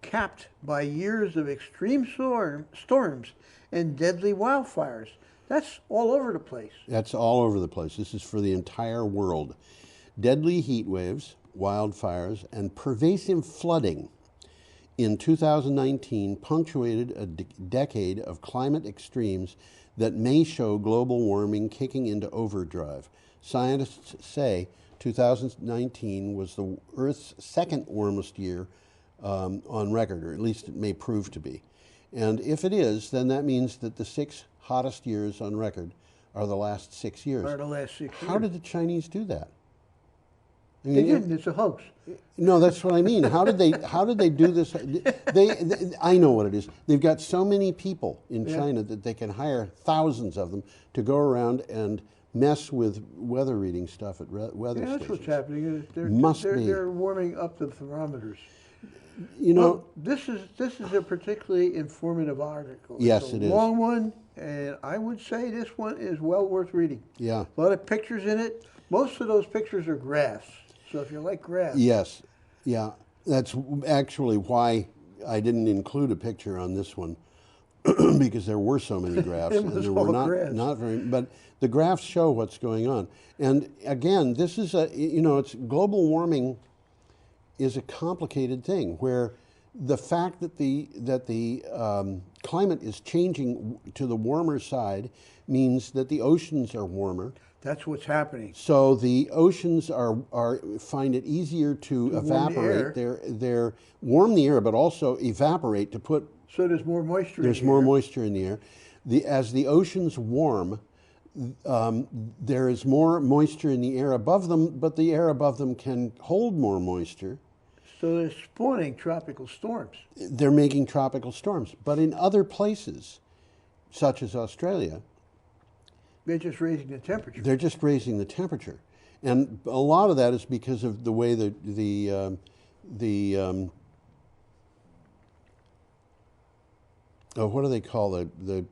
capped by years of extreme storms and deadly wildfires. That's all over the place. That's all over the place. This is for the entire world. Deadly heat waves, wildfires, and pervasive flooding in 2019 punctuated a decade of climate extremes that may show global warming kicking into overdrive. Scientists say 2019 was the Earth's second warmest year on record, or at least it may prove to be. And if it is, then that means that the 6 hottest years on record are the last 6 years. Are the last 6 years. How did the Chinese do that? I They didn't. It's a hoax. No, that's what I mean. How did they do this? I know what it is. They've got so many people in China that they can hire thousands of them to go around and mess with weather reading stuff at weather stations. That's what's happening. They're warming up the thermometers. You know, well, this is a particularly informative article. Yes, it's it a is. Long one, and I would say this one is well worth reading. Yeah. A lot of pictures in it. Most of those pictures are graphs. So if you like graphs. Yes. Yeah. That's actually why I didn't include a picture on this one because there were so many graphs and there were not very, but the graphs show what's going on. And again, this is it's global warming is a complicated thing where the fact that the climate is changing to the warmer side means that the oceans are warmer. That's what's happening. So the oceans find it easier to evaporate. They're warm the air, but also evaporate to put. So there's more moisture. There's more moisture in the air. As the oceans warm, there is more moisture in the air above them, but the air above them can hold more moisture. So they're spawning tropical storms. They're making tropical storms, but in other places, such as Australia. They're just raising the temperature. They're just raising the temperature, and a lot of that is because of the way what do they call the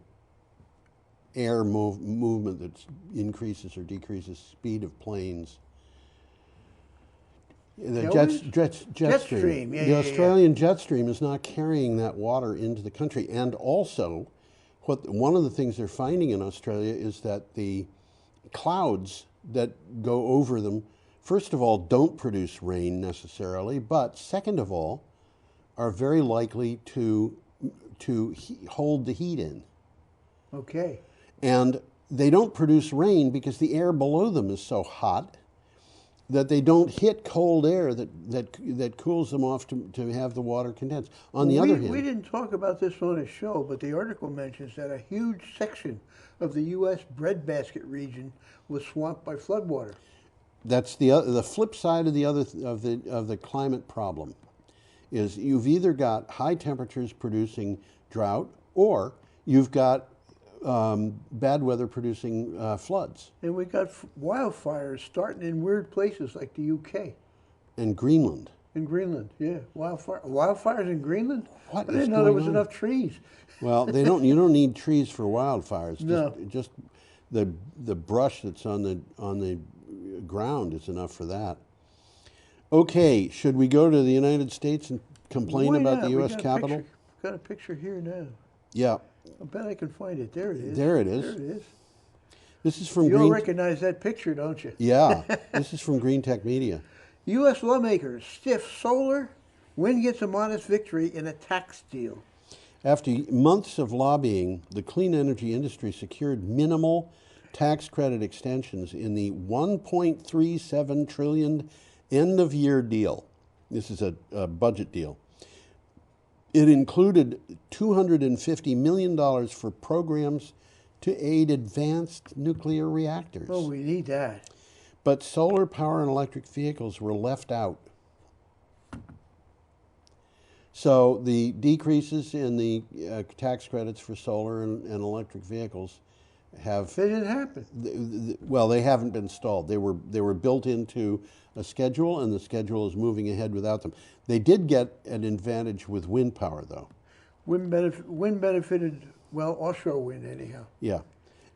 air movement that increases or decreases speed of planes? The jet stream. The Australian jet stream is not carrying that water into the country, and also. One of the things they're finding in Australia is that the clouds that go over them, first of all, don't produce rain necessarily, but second of all, are very likely to hold the heat in. Okay. And they don't produce rain because the air below them is so hot that they don't hit cold air that cools them off to have the water condense. On the other hand... We didn't talk about this on a show, but the article mentions that a huge section of the U.S. breadbasket region was swamped by floodwater. That's the flip side of the climate problem, is you've either got high temperatures producing drought, or you've got bad weather producing floods. And we got wildfires starting in weird places like the UK. And Greenland. In Greenland, yeah. Wildfires in Greenland? What I didn't know there was enough trees. Well, you don't need trees for wildfires. No. Just the brush that's on the ground is enough for that. Okay, should we go to the United States and complain about the U.S. Capitol? We've got a picture here now. Yeah. I bet I can find it. There it is. There it is. There it is. This is from You'll recognize that picture, don't you? Yeah. This is from Green Tech Media. U.S. lawmakers stiff solar. Wind gets a modest victory in a tax deal. After months of lobbying, the clean energy industry secured minimal tax credit extensions in the $1.37 trillion end-of-year deal. This is a budget deal. It included $250 million for programs to aid advanced nuclear reactors. Oh, we need that. But solar power and electric vehicles were left out. So the decreases in the tax credits for solar and electric vehicles have... They didn't happen. Well, they haven't been stalled. They were built into a schedule, and the schedule is moving ahead without them. They did get an advantage with wind power, though. Wind benefited, well, offshore wind anyhow. Yeah.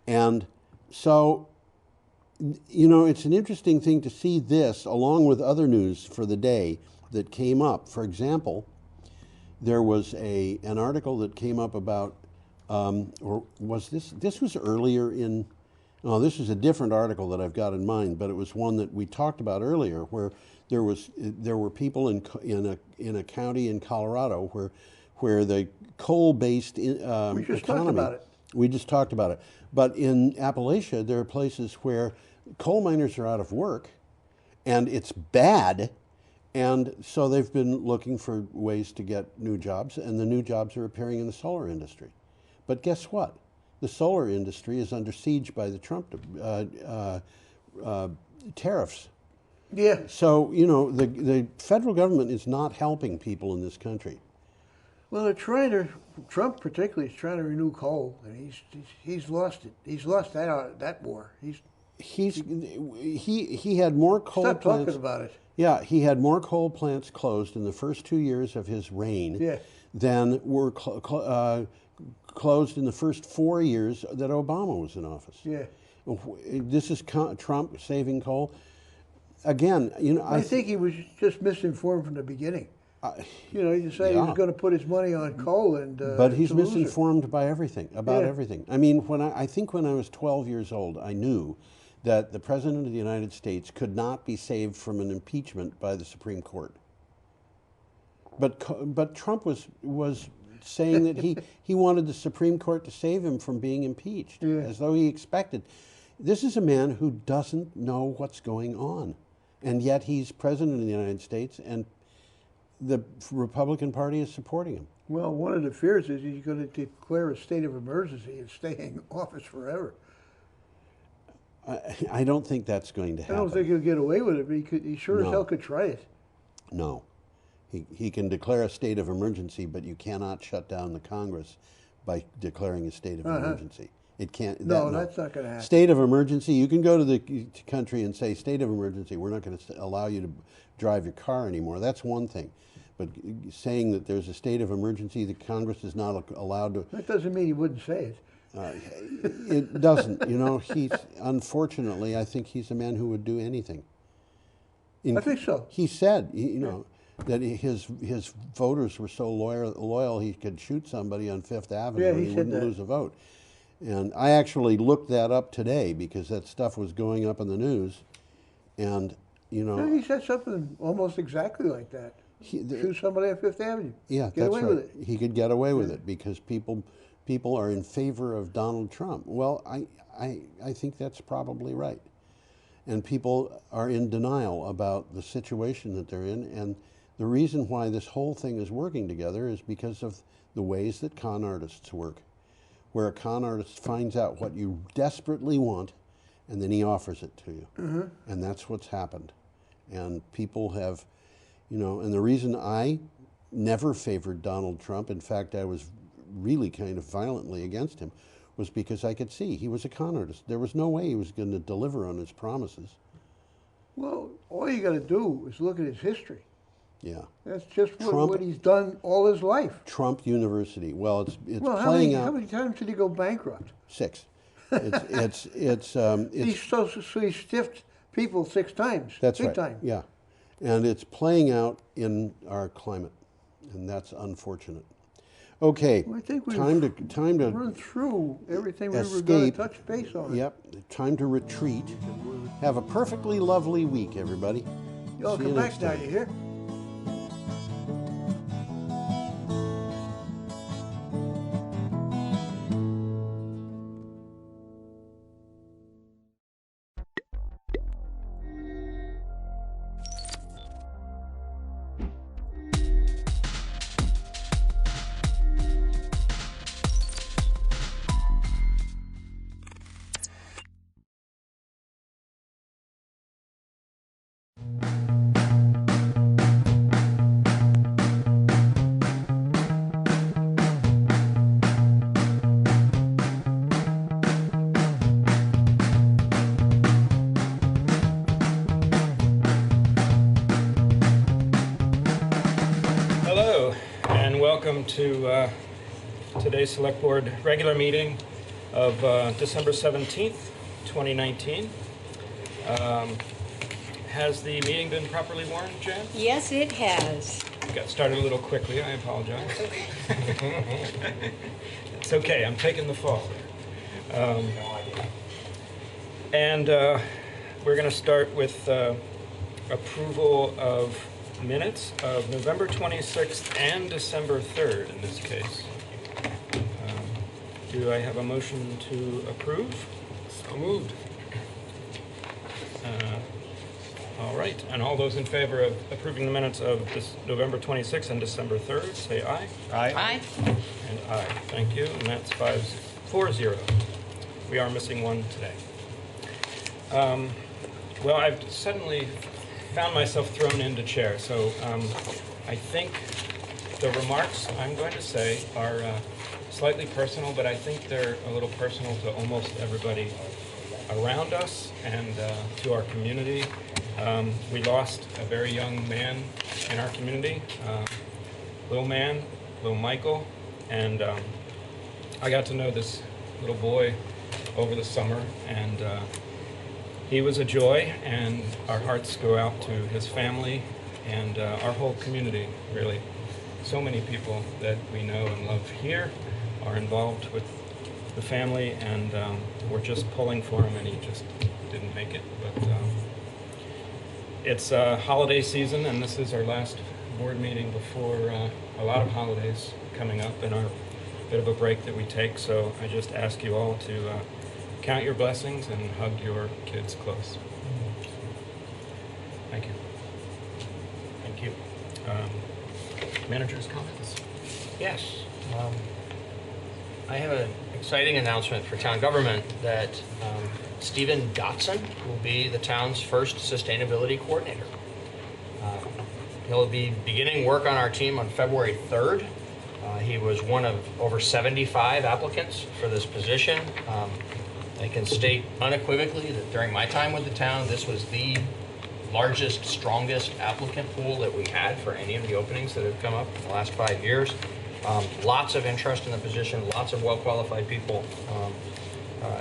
And so, you know, it's an interesting thing to see this along with other news for the day that came up. For example, there was an article that came up about, or was this was earlier in, no, this is a different article that I've got in mind, but it was one that we talked about earlier, where there were people in a county in Colorado where the coal-based economy. We just talked about it. We just talked about it. But in Appalachia, there are places where coal miners are out of work, and it's bad. And so they've been looking for ways to get new jobs, and the new jobs are appearing in the solar industry. But guess what? The solar industry is under siege by the Trump tariffs. Yeah. So, you know, the federal government is not helping people in this country. Well, Trump particularly is trying to renew coal, and he's lost it. He's lost that war. He had more coal Stop plants. talking about it. Yeah, he had more coal plants closed in the first 2 years of his reign than were closed in the first 4 years that Obama was in office. Yeah. This is Trump saving coal. Again, you know, I think he was just misinformed from the beginning. You know, you say he was going to put his money on coal, and but he's misinformed by everything, about everything. I mean, I think when I was 12 years old, I knew that the President of the United States could not be saved from an impeachment by the Supreme Court. But Trump was saying that he wanted the Supreme Court to save him from being impeached, as though he expected. This is a man who doesn't know what's going on, and yet he's President of the United States, and the Republican Party is supporting him. Well, one of the fears is he's going to declare a state of emergency and stay in office forever. I don't think that's going to happen. I don't think he'll get away with it, but he sure as hell could try it. No. He can declare a state of emergency, but you cannot shut down the Congress by declaring a state of emergency. It can't. No, that's not going to happen. State of emergency, you can go to the country and say, state of emergency, we're not going to allow you to drive your car anymore. That's one thing. But saying that there's a state of emergency, the Congress is not allowed to... That doesn't mean he wouldn't say it. It doesn't. You know, unfortunately, I think he's a man who would do anything. I think so. He said, you know, that his voters were so loyal he could shoot somebody on Fifth Avenue and he wouldn't lose a vote. And I actually looked that up today because that stuff was going up in the news. And, you know... He said something almost exactly like that. Shoot somebody on Fifth Avenue. Yeah, get away with it. He could get away with it because people are in favor of Donald Trump. Well, I think that's probably right. And people are in denial about the situation that they're in. And the reason why this whole thing is working together is because of the ways that con artists work, where a con artist finds out what you desperately want and then he offers it to you. And that's what's happened. And people have, you know, and the reason I never favored Donald Trump, in fact, I was really kind of violently against him, was because I could see he was a con artist. There was no way he was going to deliver on his promises. Well, all you got to do is look at his history. Yeah. That's just what he's done all his life. Trump University. Well, it's well, playing out. How many times did he go bankrupt? 6. So he stiffed people 6 times. That's big right. time. Yeah, and it's playing out in our climate, and that's unfortunate. Okay, well, I think we've time to run through everything we were going to escape. touch base on. Yep, time to retreat. Have a perfectly lovely week, everybody. Y'all come back now, you hear? and welcome to today's Select Board regular meeting of December 17th, 2019. Has the meeting been properly warned, Jan? Yes, it has. Got started a little quickly, I apologize. It's okay, I'm taking the fall. And we're going to start with approval of minutes of November 26th and December 3rd in this case. Do I have a motion to approve? So moved. All right, and all those in favor of approving the minutes of this November 26th and December 3rd, say aye. Aye. Aye. And aye. Thank you, and that's 4-0. We are missing one today. Well, I've suddenly found myself thrown into chair, so I think the remarks I'm going to say are slightly personal, but I think they're a little personal to almost everybody around us and to our community. We lost a very young man in our community, little Michael, and I got to know this little boy over the summer, and he was a joy, and our hearts go out to his family and our whole community, really. So many people that we know and love here are involved with the family, and we're just pulling for him, and he just didn't make it. But it's holiday season, and this is our last board meeting before a lot of holidays coming up and our bit of a break that we take. So I just ask you all to count your blessings and hug your kids close. Thank you. Thank you. Manager's comments? Yes. I have an exciting announcement for town government that Stephen Dotson will be the town's first sustainability coordinator. He'll be beginning work on our team on February 3rd. He was one of over 75 applicants for this position. I can state unequivocally that during my time with the town, this was the largest, strongest applicant pool that we had for any of the openings that have come up in the last 5 years. Lots of interest in the position, lots of well-qualified people,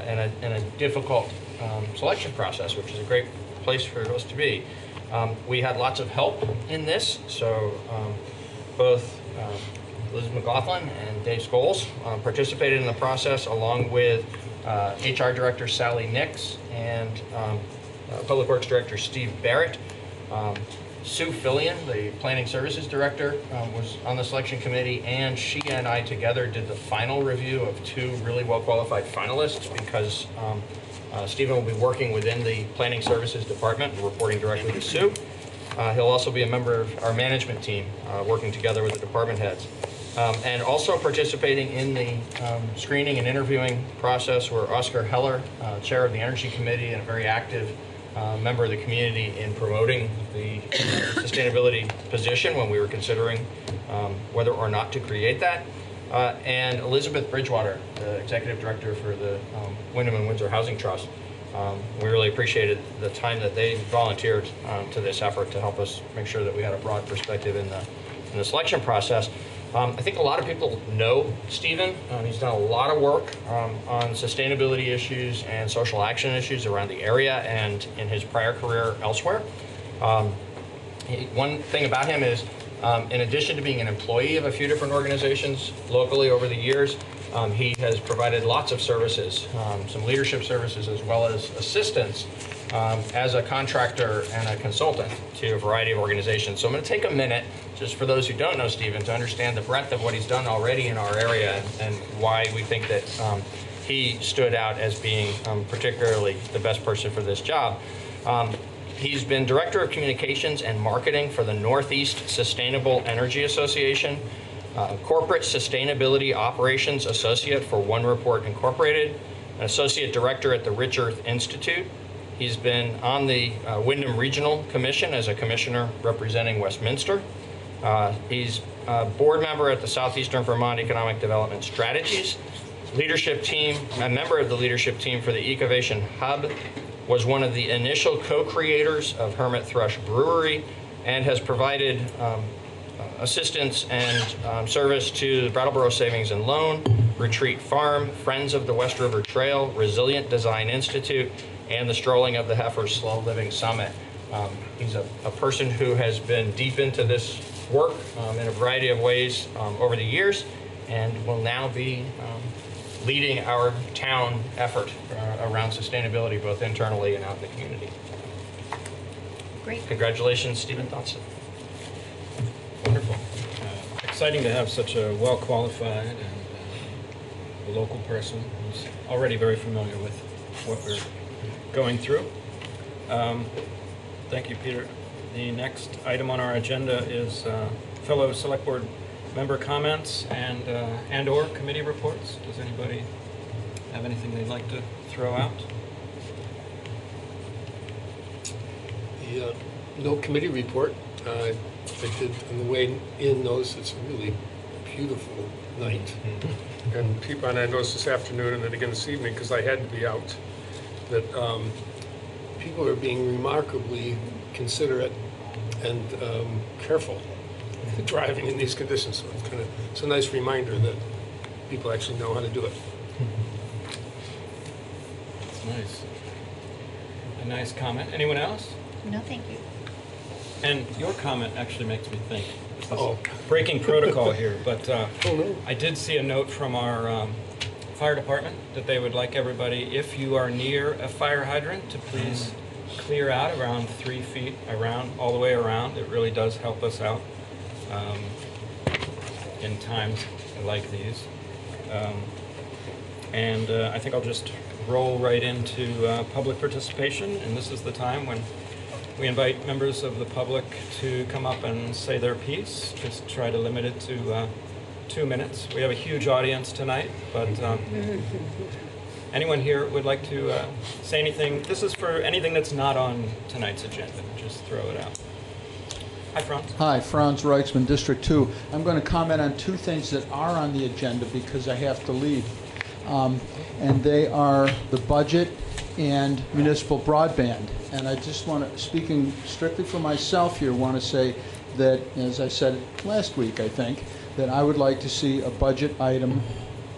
and a difficult selection process, which is a great place for us to be. We had lots of help in this, so both Liz McLaughlin and Dave Scholes participated in the process, along with HR Director Sally Nix and Public Works Director Steve Barrett. Sue Fillion, the Planning Services Director, was on the selection committee, and she and I together did the final review of 2 really well-qualified finalists, because Stephen will be working within the Planning Services Department and reporting directly to Sue. He'll also be a member of our management team, working together with the department heads. And also participating in the screening and interviewing process were Oscar Heller, Chair of the Energy Committee and a very active member of the community in promoting the sustainability position when we were considering whether or not to create that. And Elizabeth Bridgewater, the Executive Director for the Wyndham and Windsor Housing Trust. We really appreciated the time that they volunteered to this effort to help us make sure that we had a broad perspective in the selection process. I think a lot of people know Stephen. He's done a lot of work on sustainability issues and social action issues around the area and in his prior career elsewhere. One thing about him is, in addition to being an employee of a few different organizations locally over the years, he has provided lots of services, some leadership services as well as assistance as a contractor and a consultant to a variety of organizations. So I'm going to take a minute, just for those who don't know Stephen, to understand the breadth of what he's done already in our area and why we think that he stood out as being particularly the best person for this job. He's been Director of Communications and Marketing for the Northeast Sustainable Energy Association, Corporate Sustainability Operations Associate for One Report Incorporated, an Associate Director at the Rich Earth Institute. He's been on the Wyndham Regional Commission as a commissioner representing Westminster. He's a board member at the Southeastern Vermont Economic Development Strategies leadership team, a member of the leadership team for the Ecovation Hub, was one of the initial co-creators of Hermit Thrush Brewery, and has provided assistance and service to the Brattleboro Savings and Loan, Retreat Farm, Friends of the West River Trail, Resilient Design Institute, and the Strolling of the Heifers Slow Living Summit. He's a person who has been deep into this work in a variety of ways over the years, and will now be leading our town effort around sustainability, both internally and out in the community. Great. Congratulations, Stephen Dotson. Wonderful. Exciting to have such a well-qualified and a local person who's already very familiar with what we're going through. Thank you, Peter. The next item on our agenda is fellow select board member comments and or committee reports. Does anybody have anything they'd like to throw out? No committee report. I did on the way in notice it's a really beautiful night. And people, and I noticed this afternoon and then again this evening because I had to be out, that people are being remarkably considerate and careful driving in these conditions. So it's a nice reminder that people actually know how to do it. That's nice. A nice comment. Anyone else? No, thank you. And your comment actually makes me think. This is breaking protocol here, but I did see a note from our fire department that they would like everybody, if you are near a fire hydrant, to please clear out around 3 feet around, all the way around. It really does help us out in times like these. And I think I'll just roll right into public participation, and this is the time when we invite members of the public to come up and say their piece. Just try to limit it to 2 minutes. We have a huge audience tonight, but anyone here would like to say anything? This is for anything that's not on tonight's agenda. Just throw it out. Hi, Franz. Hi, Franz Reichsman, District 2. I'm going to comment on 2 things that are on the agenda because I have to leave. And they are the budget and municipal broadband. And I just want to, speaking strictly for myself here, want to say that, as I said last week, I think, that I would like to see a budget item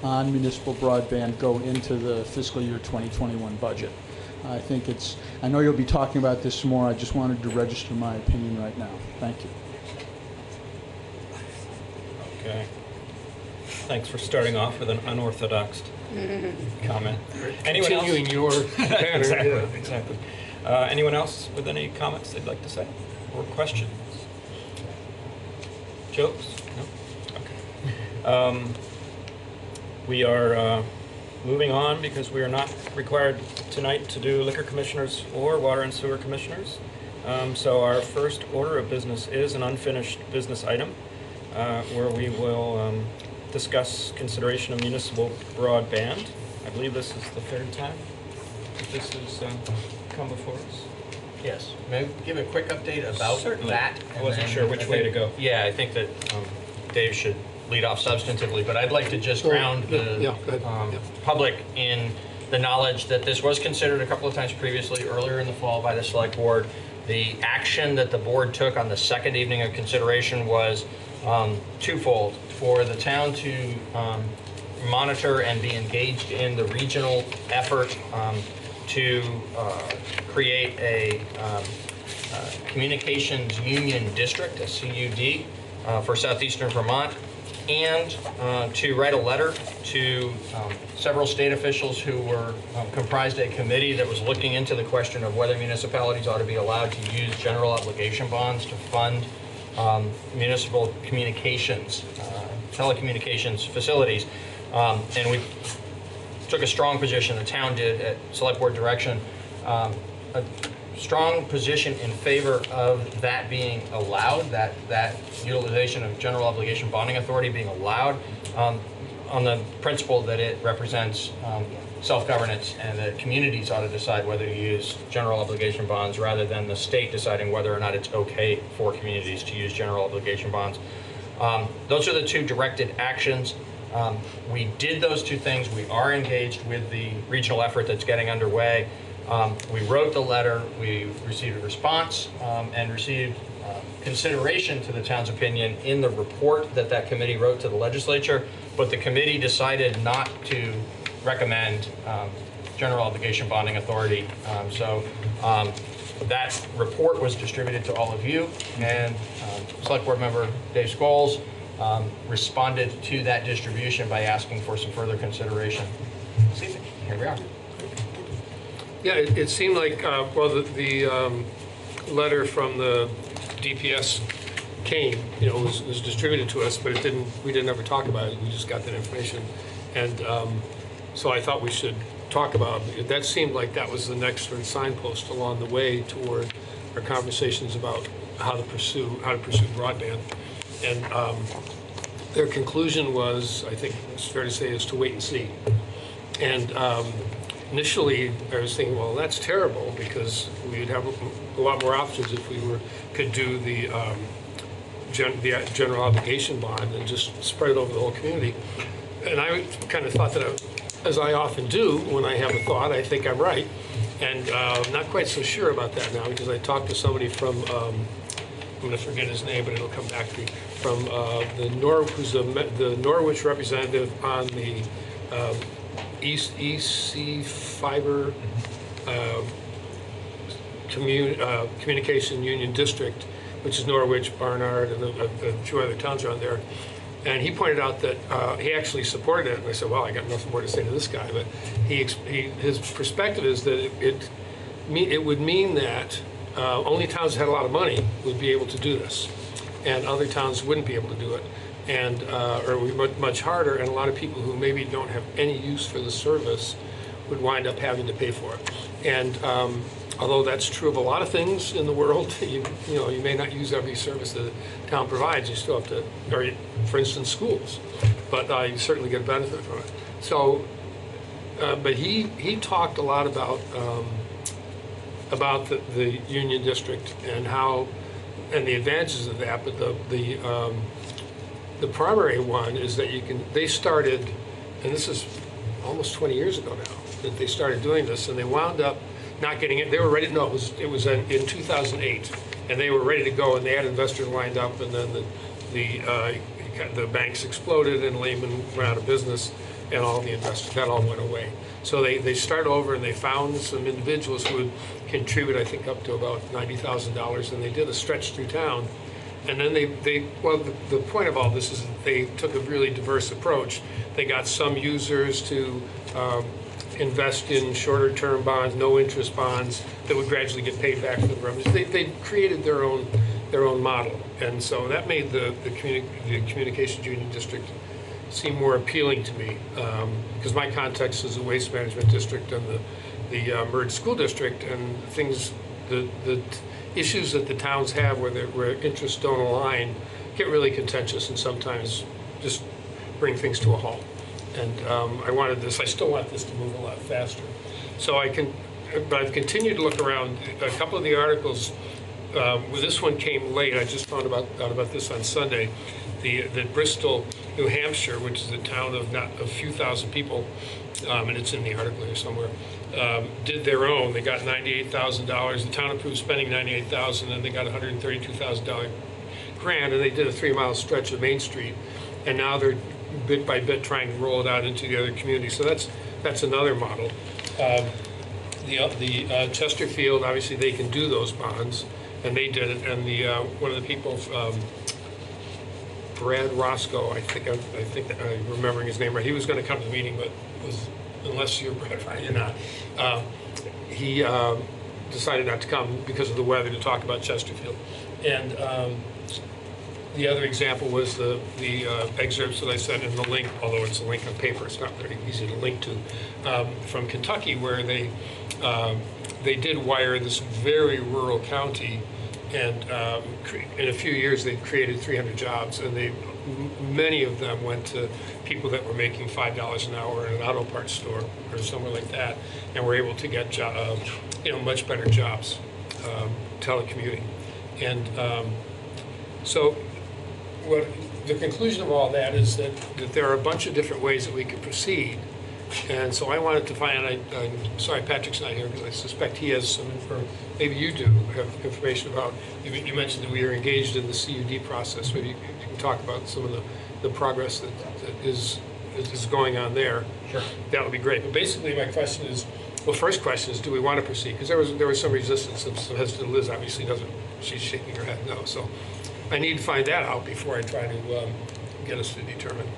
on municipal broadband go into the fiscal year 2021 budget. I think it's, I know you'll be talking about this more. I just wanted to register my opinion right now. Thank you. Okay. Thanks for starting off with an unorthodox comment. Anyone Continuing else? your pattern. Exactly, yeah. exactly. Anyone else with any comments they'd like to say or questions? Jokes? No? Okay. We are moving on because we are not required tonight to do liquor commissioners or water and sewer commissioners. So our first order of business is an unfinished business item where we will discuss consideration of municipal broadband. I believe this is the 3rd time that this has come before us. Yes. May I give a quick update about Certainly. that? I wasn't sure which way to go. Yeah, I think that Dave should lead off substantively, but I'd like to just ground the public in the knowledge that this was considered a couple of times previously, earlier in the fall by the select board. The action that the board took on the second evening of consideration was twofold: for the town to monitor and be engaged in the regional effort to create a communications union district, a CUD, for southeastern Vermont, and to write a letter to several state officials who were comprised a committee that was looking into the question of whether municipalities ought to be allowed to use general obligation bonds to fund municipal communications, telecommunications facilities. And we took a strong position, the town did, at select board direction, a strong position in favor of that being allowed, that utilization of general obligation bonding authority being allowed, on the principle that it represents self-governance and that communities ought to decide whether to use general obligation bonds rather than the state deciding whether or not it's okay for communities to use general obligation bonds. Those are the 2 directed actions. We did those 2 things. We are engaged with the regional effort that's getting underway. We wrote the letter, we received a response, and received consideration to the town's opinion in the report that that committee wrote to the legislature, but the committee decided not to recommend general obligation bonding authority. That report was distributed to all of you, and Select Board Member Dave Scholes responded to that distribution by asking for some further consideration. Here we are. Yeah, it seemed like, well, the letter from the DPS came, was distributed to us, but we didn't ever talk about it. We just got that information. And so I thought we should talk about it. That seemed like that was the next sort of signpost along the way toward our conversations about how to pursue broadband. And their conclusion was, I think it's fair to say, is to wait and see. And initially, I was thinking, well, that's terrible because we'd have a lot more options if we could do the general obligation bond and just spread it over the whole community. And I kind of thought that, as I often do when I have a thought, I think I'm right. And I'm not quite so sure about that now because I talked to somebody from, I'm going to forget his name, but it'll come back to me, from who's the Norwich representative on the EC Fiber Communication Union District, which is Norwich, Barnard, and a few other towns around there. And he pointed out that he actually supported it. And I said, well, I got nothing more to say to this guy. But his perspective is that it would mean that only towns that had a lot of money would be able to do this, and other towns wouldn't be able to do it, and or it would be much harder. And a lot of people who maybe don't have any use for the service would wind up having to pay for it. And although that's true of a lot of things in the world, you may not use every service that the town provides. You still have to, or for instance, schools, but you certainly get a benefit from it. So, but he talked a lot about the Union District and the advantages of that. But the primary one is that they started, and this is almost 20 years ago now that they started doing this, and they wound up not getting it. They were ready. No, it was in 2008, and they were ready to go, and they had investors lined up, and then the banks exploded, and Lehman went out of business, and all the investors, that all went away. So they started over, and they found some individuals who would contribute, I think, up to about $90,000, and they did a stretch through town. And then the point of all this is that they took a really diverse approach. They got some users to invest in shorter-term bonds, no-interest bonds that would gradually get paid back for the revenues. They created their own model, and so that made the Communications Union District seem more appealing to me, because my context is the Waste Management District and the merged school district, and the issues that the towns have where interests don't align get really contentious and sometimes just bring things to a halt. And I still want this to move a lot faster. So but I've continued to look around. A couple of the articles, this one came late. I just found out about this on Sunday. That Bristol, New Hampshire, which is a town of not a few thousand people, and it's in the article here somewhere, did their own. They got $98,000. The town approved spending $98,000, and they got a $132,000 grant, and they did a 3-mile stretch of Main Street, and now they're bit by bit trying to roll it out into the other communities. So that's another model. The Chesterfield, obviously they can do those bonds, and they did it. And one of the people, Brad Roscoe, I think I'm remembering his name right. He was going to come to the meeting, but unless you're Brad, right, you're not. He decided not to come because of the weather to talk about Chesterfield. And the other example was the excerpts that I sent in the link, although it's a link on paper, it's not very easy to link to, from Kentucky, where they did wire this very rural county, and in a few years they created 300 jobs, and many of them went to people that were making $5 an hour in an auto parts store or somewhere like that, and were able to get much better jobs, telecommuting. And so the conclusion of all that is that there are a bunch of different ways that we could proceed, And so I wanted to find, I'm sorry Patrick's not here because I suspect he has some maybe you do have information about, you mentioned that we are engaged in the CUD process. Maybe you can talk about some of the progress that is going on there. Sure. That would be great. But basically my question is, well, first question is, do we want to proceed? Because there was some resistance, some hesitant. Liz obviously doesn't, she's shaking her head no. So I need to find that out before I try to get us to determine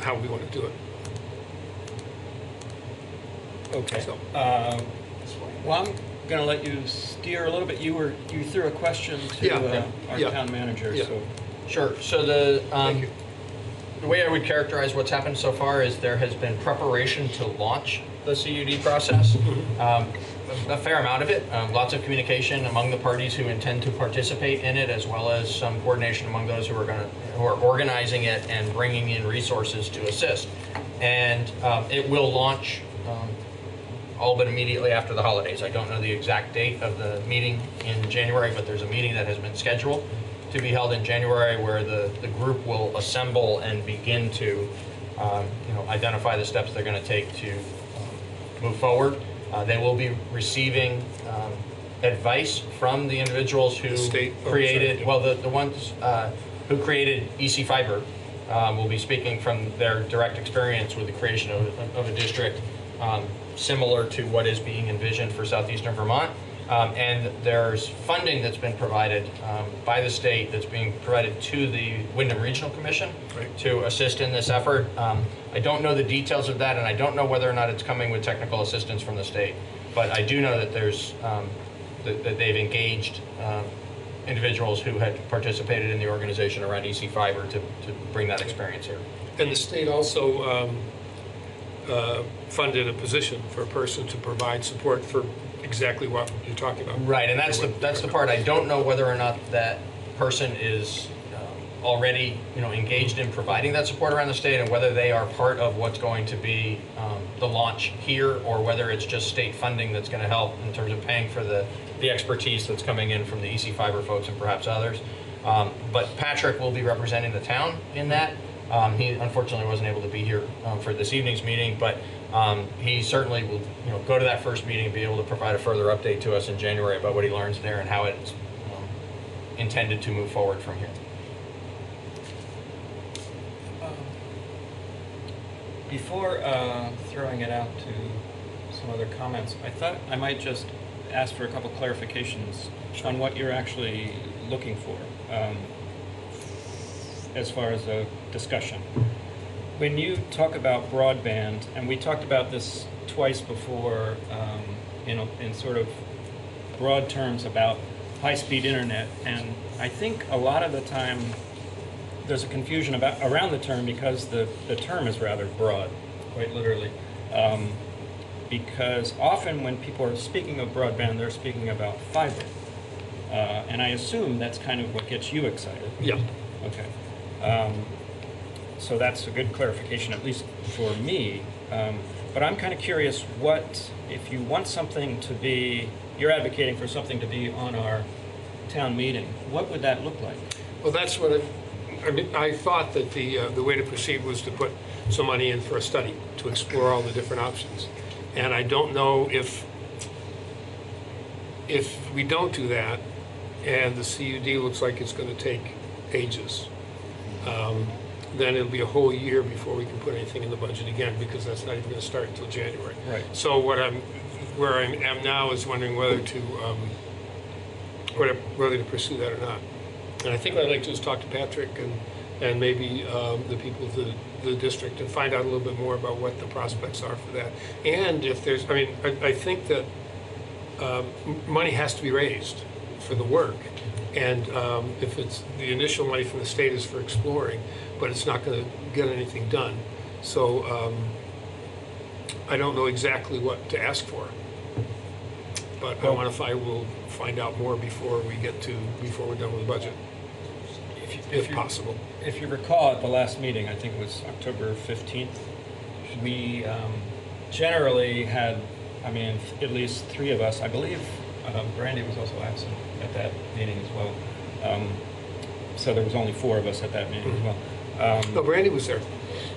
how we want to do it. Okay. So, well, I'm going to let you steer a little bit. You threw a question to our town manager. Yeah. So. Sure. So the way I would characterize what's happened so far is there has been preparation to launch the CUD process. A fair amount of it, lots of communication among the parties who intend to participate in it, as well as some coordination among those who are organizing it and bringing in resources to assist. And it will launch all but immediately after the holidays. I don't know the exact date of the meeting in January, but there's a meeting that has been scheduled to be held in January where the group will assemble and begin to identify the steps they're going to take to move forward. They will be receiving advice from the individuals who created, the ones who created EC Fiber will be speaking from their direct experience with the creation of a district similar to what is being envisioned for southeastern Vermont. And there's funding that's been provided by the state that's being provided to the Wyndham Regional Commission to assist in this effort. I don't know the details of that, and I don't know whether or not it's coming with technical assistance from the state. But I do know that there's that they've engaged individuals who had participated in the organization around EC Fiber to bring that experience here. And the state also funded a position for a person to provide support for exactly what you're talking about. Right, and that's the part. I don't know whether or not that person is already engaged in providing that support around the state, and whether they are part of what's going to be the launch here, or whether it's just state funding that's going to help in terms of paying for the expertise that's coming in from the EC Fiber folks and perhaps others. But Patrick will be representing the town in that. He unfortunately wasn't able to be here for this evening's meeting, but he certainly will go to that first meeting and be able to provide a further update to us in January about what he learns there and how it's intended to move forward from here. Before throwing it out to some other comments, I thought I might just ask for a couple clarifications on what you're actually looking for as far as a discussion. When you talk about broadband, and we talked about this twice before in sort of broad terms about high-speed internet, and I think a lot of the time there's a confusion around the term because the term is rather broad, quite literally. Because often when people are speaking of broadband, they're speaking about fiber. And I assume that's kind of what gets you excited. Yeah. Okay. So that's a good clarification, at least for me. But I'm kind of curious, if you want something to be, you're advocating for something to be on our town meeting, what would that look like? Well, that's what I thought that the way to proceed was to put some money in for a study to explore all the different options. And I don't know if we don't do that, and the CUD looks like it's going to take ages, then it'll be a whole year before we can put anything in the budget again, because that's not even going to start until January. Right. So where I am now is wondering whether to pursue that or not. And I think what I'd like to do is talk to Patrick and maybe the people of the district and find out a little bit more about what the prospects are for that. And if there's, I think that money has to be raised for the work. And if it's the initial money from the state is for exploring, but it's not going to get anything done. So I don't know exactly what to ask for. But we'll find out more before we're done with the budget, if possible. If you recall, at the last meeting, I think it was October 15th, we generally had, at least three of us, I believe Brandy was also absent at that meeting as well, so there was only 4 of us at that meeting as well. No, Brandy was there,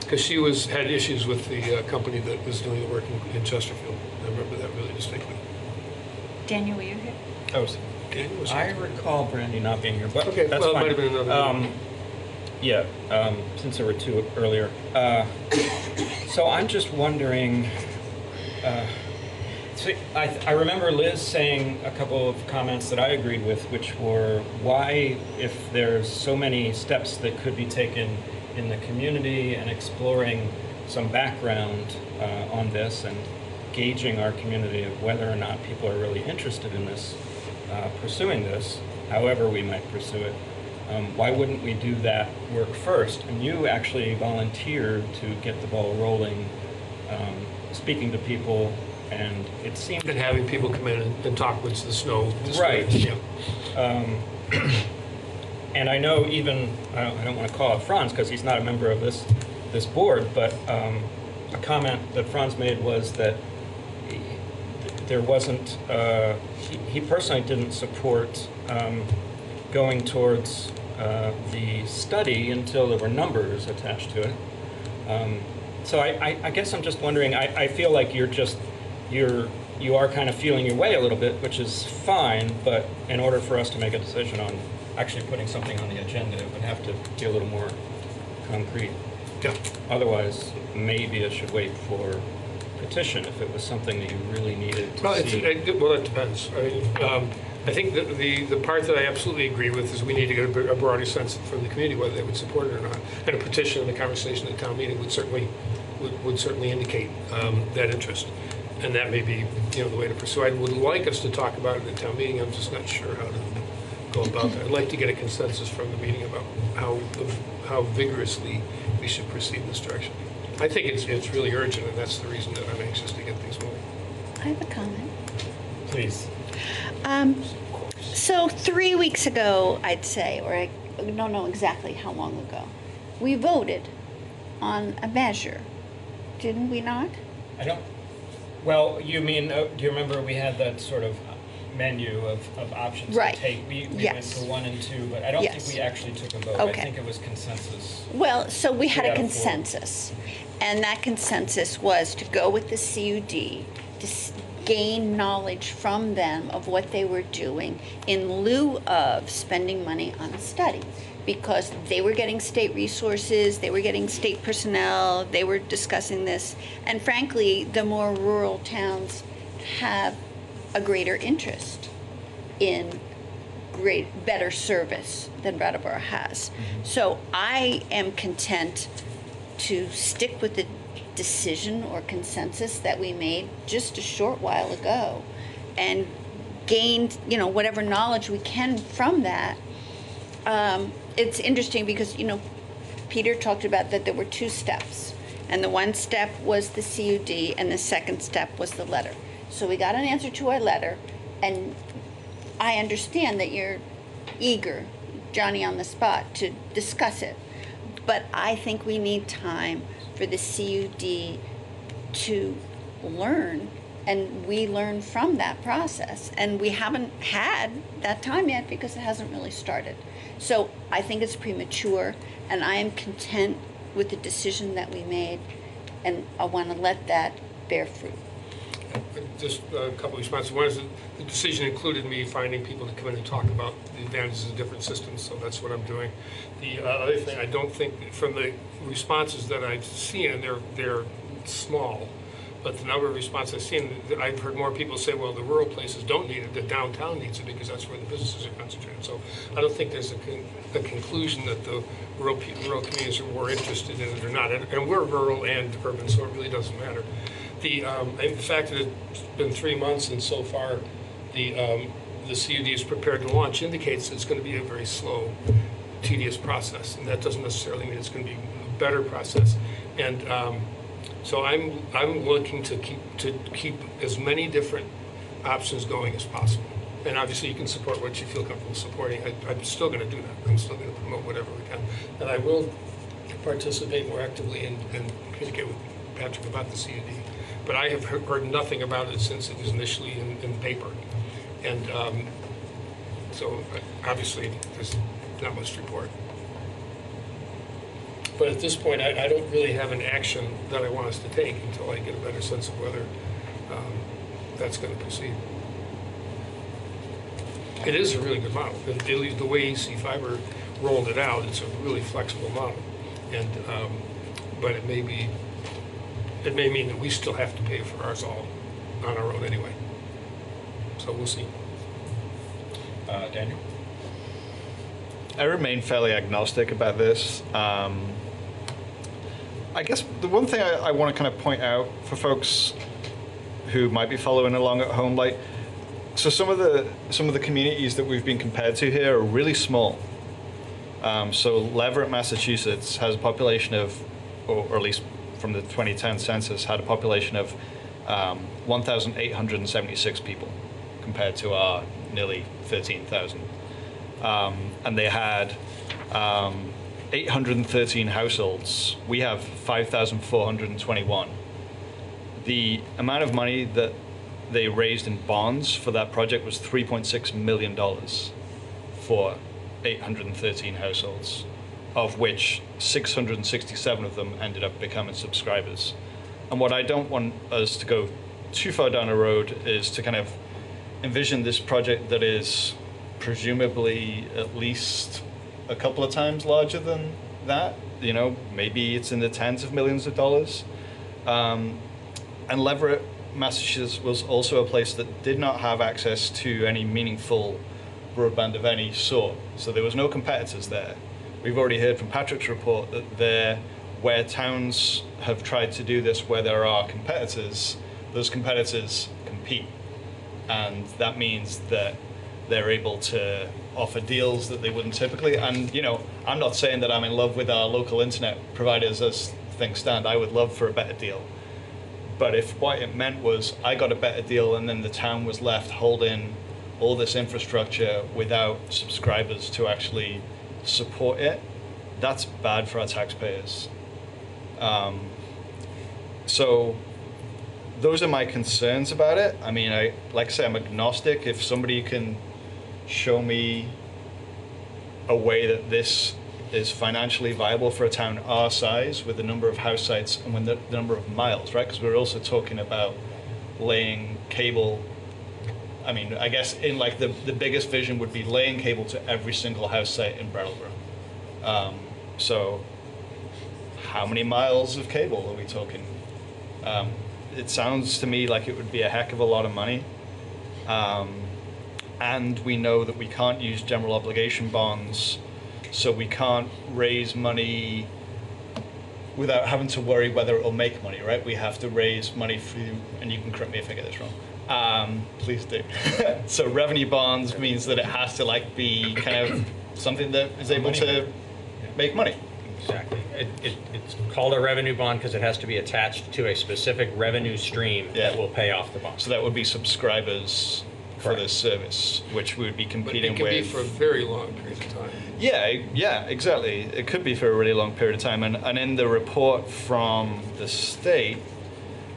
because she had issues with the company that was doing the work in Chesterfield. I remember that really distinctly. Daniel, were you here? Daniel was I here. recall Brandy not being here, but Okay, that's well, it fine. might have been another meeting. Yeah, since there were 2 earlier. So I'm just wondering, I remember Liz saying a couple of comments that I agreed with, which were why, if there's so many steps that could be taken in the community and exploring some background on this and gauging our community of whether or not people are really interested in this, pursuing this, however we might pursue it, why wouldn't we do that work first? And you actually volunteered to get the ball rolling, speaking to people, and it seemed... And having people come in and talk once the snow... Right. Yeah. And I know even, I don't want to call it Franz because he's not a member of this board, but a comment that Franz made was that there wasn't, he personally didn't support going towards the study until there were numbers attached to it. So I guess I'm just wondering, I feel like you are kind of feeling your way a little bit, which is fine, but in order for us to make a decision on actually putting something on the agenda, it would have to be a little more concrete. Yeah. Otherwise, maybe it should wait for petition if it was something that you really needed to see. Well, that depends. I think that the part that I absolutely agree with is we need to get a broader sense from the community whether they would support it or not. And a petition and a conversation at town meeting would certainly indicate that interest. And that may be, the way to pursue. I would like us to talk about it at town meeting. I'm just not sure how to go about that. I'd like to get a consensus from the meeting about how vigorously we should proceed in this direction. I think it's really urgent, and that's the reason that I'm anxious to get things moving. I have a comment. Please. So 3 weeks ago, I'd say, or I don't know exactly how long ago, we voted on a measure, didn't we not? I don't. Well, you mean, do you remember we had that sort of menu of options Right. to take? We went Yes. for 1 and 2, but I don't Yes. think we actually took a vote. Okay. I think it was consensus. Well, so we had 3 a out of 4. consensus, and that consensus was to go with the CUD, to gain knowledge from them of what they were doing in lieu of spending money on a study, because they were getting state resources, they were getting state personnel, they were discussing this, and frankly, the more rural towns have a greater interest in better service than Brattleboro has. So I am content to stick with the decision or consensus that we made just a short while ago and gain, whatever knowledge we can from that. It's interesting because, Peter talked about that there were 2 steps, and the one step was the CUD and the second step was the letter. So we got an answer to our letter, and I understand that you're eager, Johnny on the spot, to discuss it. But I think we need time for the CUD to learn, and we learn from that process. And we haven't had that time yet because it hasn't really started. So I think it's premature, and I am content with the decision that we made, and I want to let that bear fruit. Just a couple of responses. One is the decision included me finding people to come in and talk about the advantages of different systems, so that's what I'm doing. The other thing, I don't think, from the responses that I've seen, and they're small, but the number of responses I've seen, I've heard more people say, well, the rural places don't need it, the downtown needs it because that's where the businesses are concentrated. So I don't think there's a conclusion that the rural communities are more interested in it or not. And we're rural and urban, so it really doesn't matter. The fact that it's been 3 months and so far the CUD is prepared to launch indicates it's going to be a very slow, tedious process, and that doesn't necessarily mean it's going to be a better process. And so I'm looking to keep as many different options going as possible. And obviously, you can support what you feel comfortable supporting. I'm still going to do that. I'm still going to promote whatever we can, and I will participate more actively and communicate with Patrick about the CUD. But I have heard nothing about it since it was initially in paper. And so obviously not much to report. But at this point, I don't really have an action that I want us to take until I get a better sense of whether that's going to proceed. It is a really good model. At least the way EC Fiber rolled it out, it's a really flexible model. And but it may mean that we still have to pay for ours all on our own anyway. So we'll see. Daniel? I remain fairly agnostic about this. I guess the one thing I want to kind of point out for folks who might be following along at home, like, so some of the communities that we've been compared to here are really small. So Leverett, Massachusetts has a population of, or at least from the 2010 census, had a population of 1,876 people compared to our nearly 13,000. And they had 813 households. We have 5,421. The amount of money that they raised in bonds for that project was $3.6 million for 813 households, of which 667 of them ended up becoming subscribers. And what I don't want us to go too far down a road is to kind of envision this project that is presumably at least a couple of times larger than that. You know, maybe it's in the tens of millions of dollars. And Leverett, Massachusetts was also a place that did not have access to any meaningful broadband of any sort. So there was no competitors there. We've already heard from Patrick's report that where towns have tried to do this, where there are competitors, those competitors compete. And that means that they're able to offer deals that they wouldn't typically. And, you know, I'm not saying that I'm in love with our local internet providers as things stand. I would love for a better deal. But if what it meant was I got a better deal and then the town was left holding all this infrastructure without subscribers to actually support it, that's bad for our taxpayers. So those are my concerns about it. I mean, like I say, I'm agnostic. If somebody can show me a way that this is financially viable for a town our size with the number of house sites and with the number of miles, right? Because we're also talking about laying cable. I mean, I guess in like the biggest vision would be laying cable to every single house site in Brattleboro. So how many miles of cable are we talking? It sounds to me like it would be a heck of a lot of money. And we know that we can't use general obligation bonds, so we can't raise money without having to worry whether it'll make money, right? We have to raise money through, and you can correct me if I get this wrong. Please do. So revenue bonds means that it has to like be kind of something that is able to make money. Exactly. It's called a revenue bond because it has to be attached to a specific revenue stream that will pay off the bond. So that would be subscribers for this service, which we would be competing with. But it can be for a very long period of time. Yeah, exactly. It could be for a really long period of time. And in the report from the state,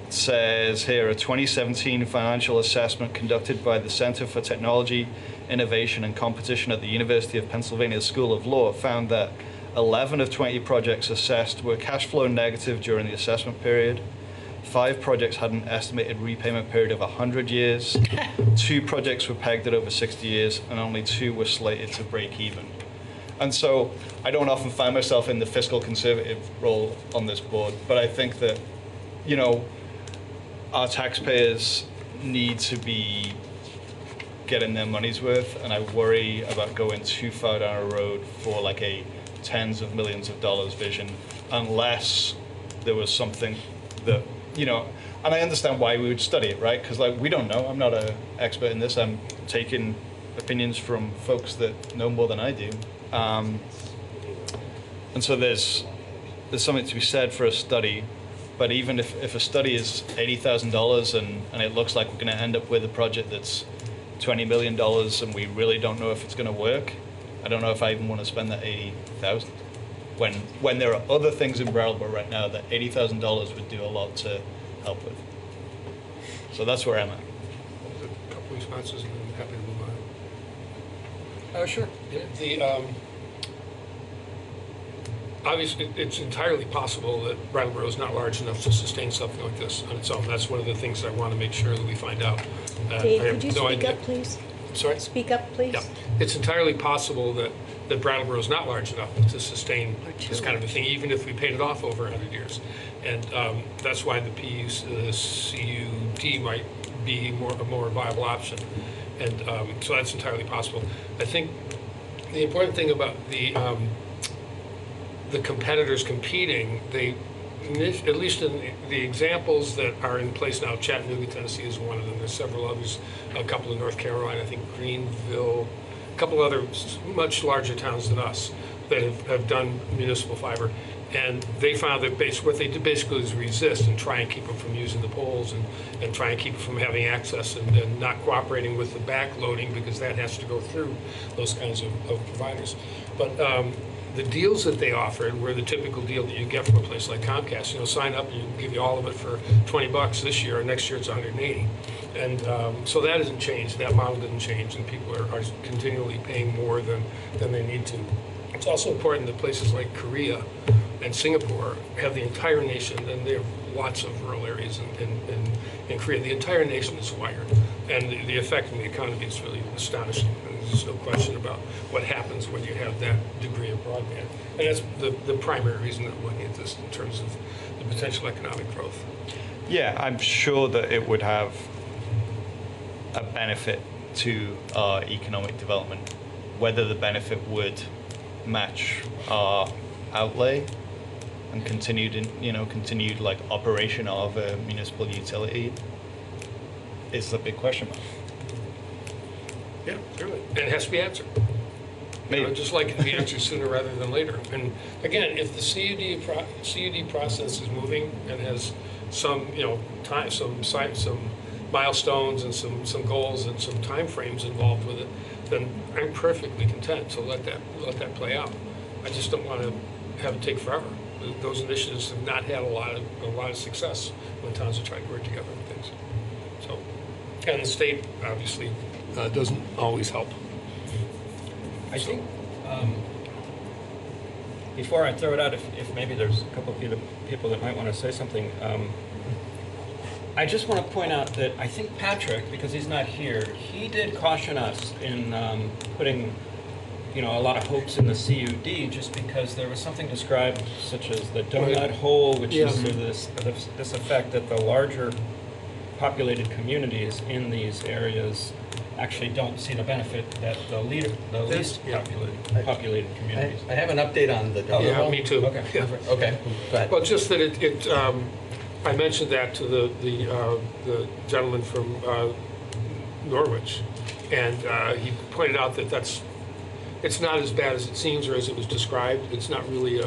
it says here, a 2017 financial assessment conducted by the Center for Technology, Innovation and Competition at the University of Pennsylvania School of Law found that 11 of 20 projects assessed were cash flow negative during the assessment period. 5 projects had an estimated repayment period of 100 years. 2 projects were pegged at over 60 years, and only 2 were slated to break even. And so I don't often find myself in the fiscal conservative role on this board, but I think that, you know, our taxpayers need to be getting their money's worth, and I worry about going too far down a road for like a tens of millions of dollars vision, unless there was something that, you know, and I understand why we would study it, right? Because like we don't know. I'm not an expert in this. I'm taking opinions from folks that know more than I do. And so there's something to be said for a study, but even if a study is $80,000 and it looks like we're going to end up with a project that's $20 million and we really don't know if it's going to work, I don't know if I even want to spend that $80,000 when there are other things in Brattleboro right now that $80,000 would do a lot to help with. So that's where I'm at. A couple responses and then happy to move on. Sure. The obviously, it's entirely possible that Brattleboro is not large enough to sustain something like this on its own. That's one of the things I want to make sure that we find out. Dave, I have could you no speak idea. up, please? Sorry? Speak up, please. Yeah, it's entirely possible that Brattleboro is not large enough to sustain this kind of a thing, even if we paid it off over 100 years. And that's why the CUD might be a more viable option. And so that's entirely possible. I think the important thing about the competitors competing, at least in the examples that are in place now, Chattanooga, Tennessee is one of them. There's several others, a couple in North Carolina, I think Greenville, a couple other much larger towns than us that have done municipal fiber. And they found that what they did basically is resist and try and keep them from using the poles and try and keep them from having access and not cooperating with the backloading, because that has to go through those kinds of providers. But the deals that they offered were the typical deal that you get from a place like Comcast. Sign up and you give you all of it for $20 this year, and next year it's $180. And so that hasn't changed. That model didn't change, and people are continually paying more than they need to. It's also important that places like Korea and Singapore have the entire nation, and they have lots of rural areas in Korea. The entire nation is wired, and the effect on the economy is really astonishing. There's no question about what happens when you have that degree of broadband. And that's the primary reason that we're looking at this in terms of the potential economic growth. Yeah, I'm sure that it would have a benefit to our economic development. Whether the benefit would match our outlay and continued like operation of a municipal utility is the big question mark. Yeah, really. And it has to be answered. Just like it can be answered sooner rather than later. And again, if the CUD process is moving and has some time, some milestones and some goals and some time frames involved with it, then I'm perfectly content to let that play out. I just don't want to have it take forever. Those initiatives have not had a lot of success when towns are trying to work together on things. So, and the state obviously doesn't always help. I think before I throw it out, if maybe there's a couple of people that might want to say something, I just want to point out that I think Patrick, because he's not here, he did caution us in putting a lot of hopes in the CUD, just because there was something described such as the donut hole, which is to this effect that the larger populated communities in these areas actually don't see the benefit that the least populated communities. I have an update on the donut hole. Me too. Okay. Yeah. Okay. Go ahead. Well, just that I mentioned that to the gentleman from Norwich, and he pointed out that it's not as bad as it seems or as it was described. It's not really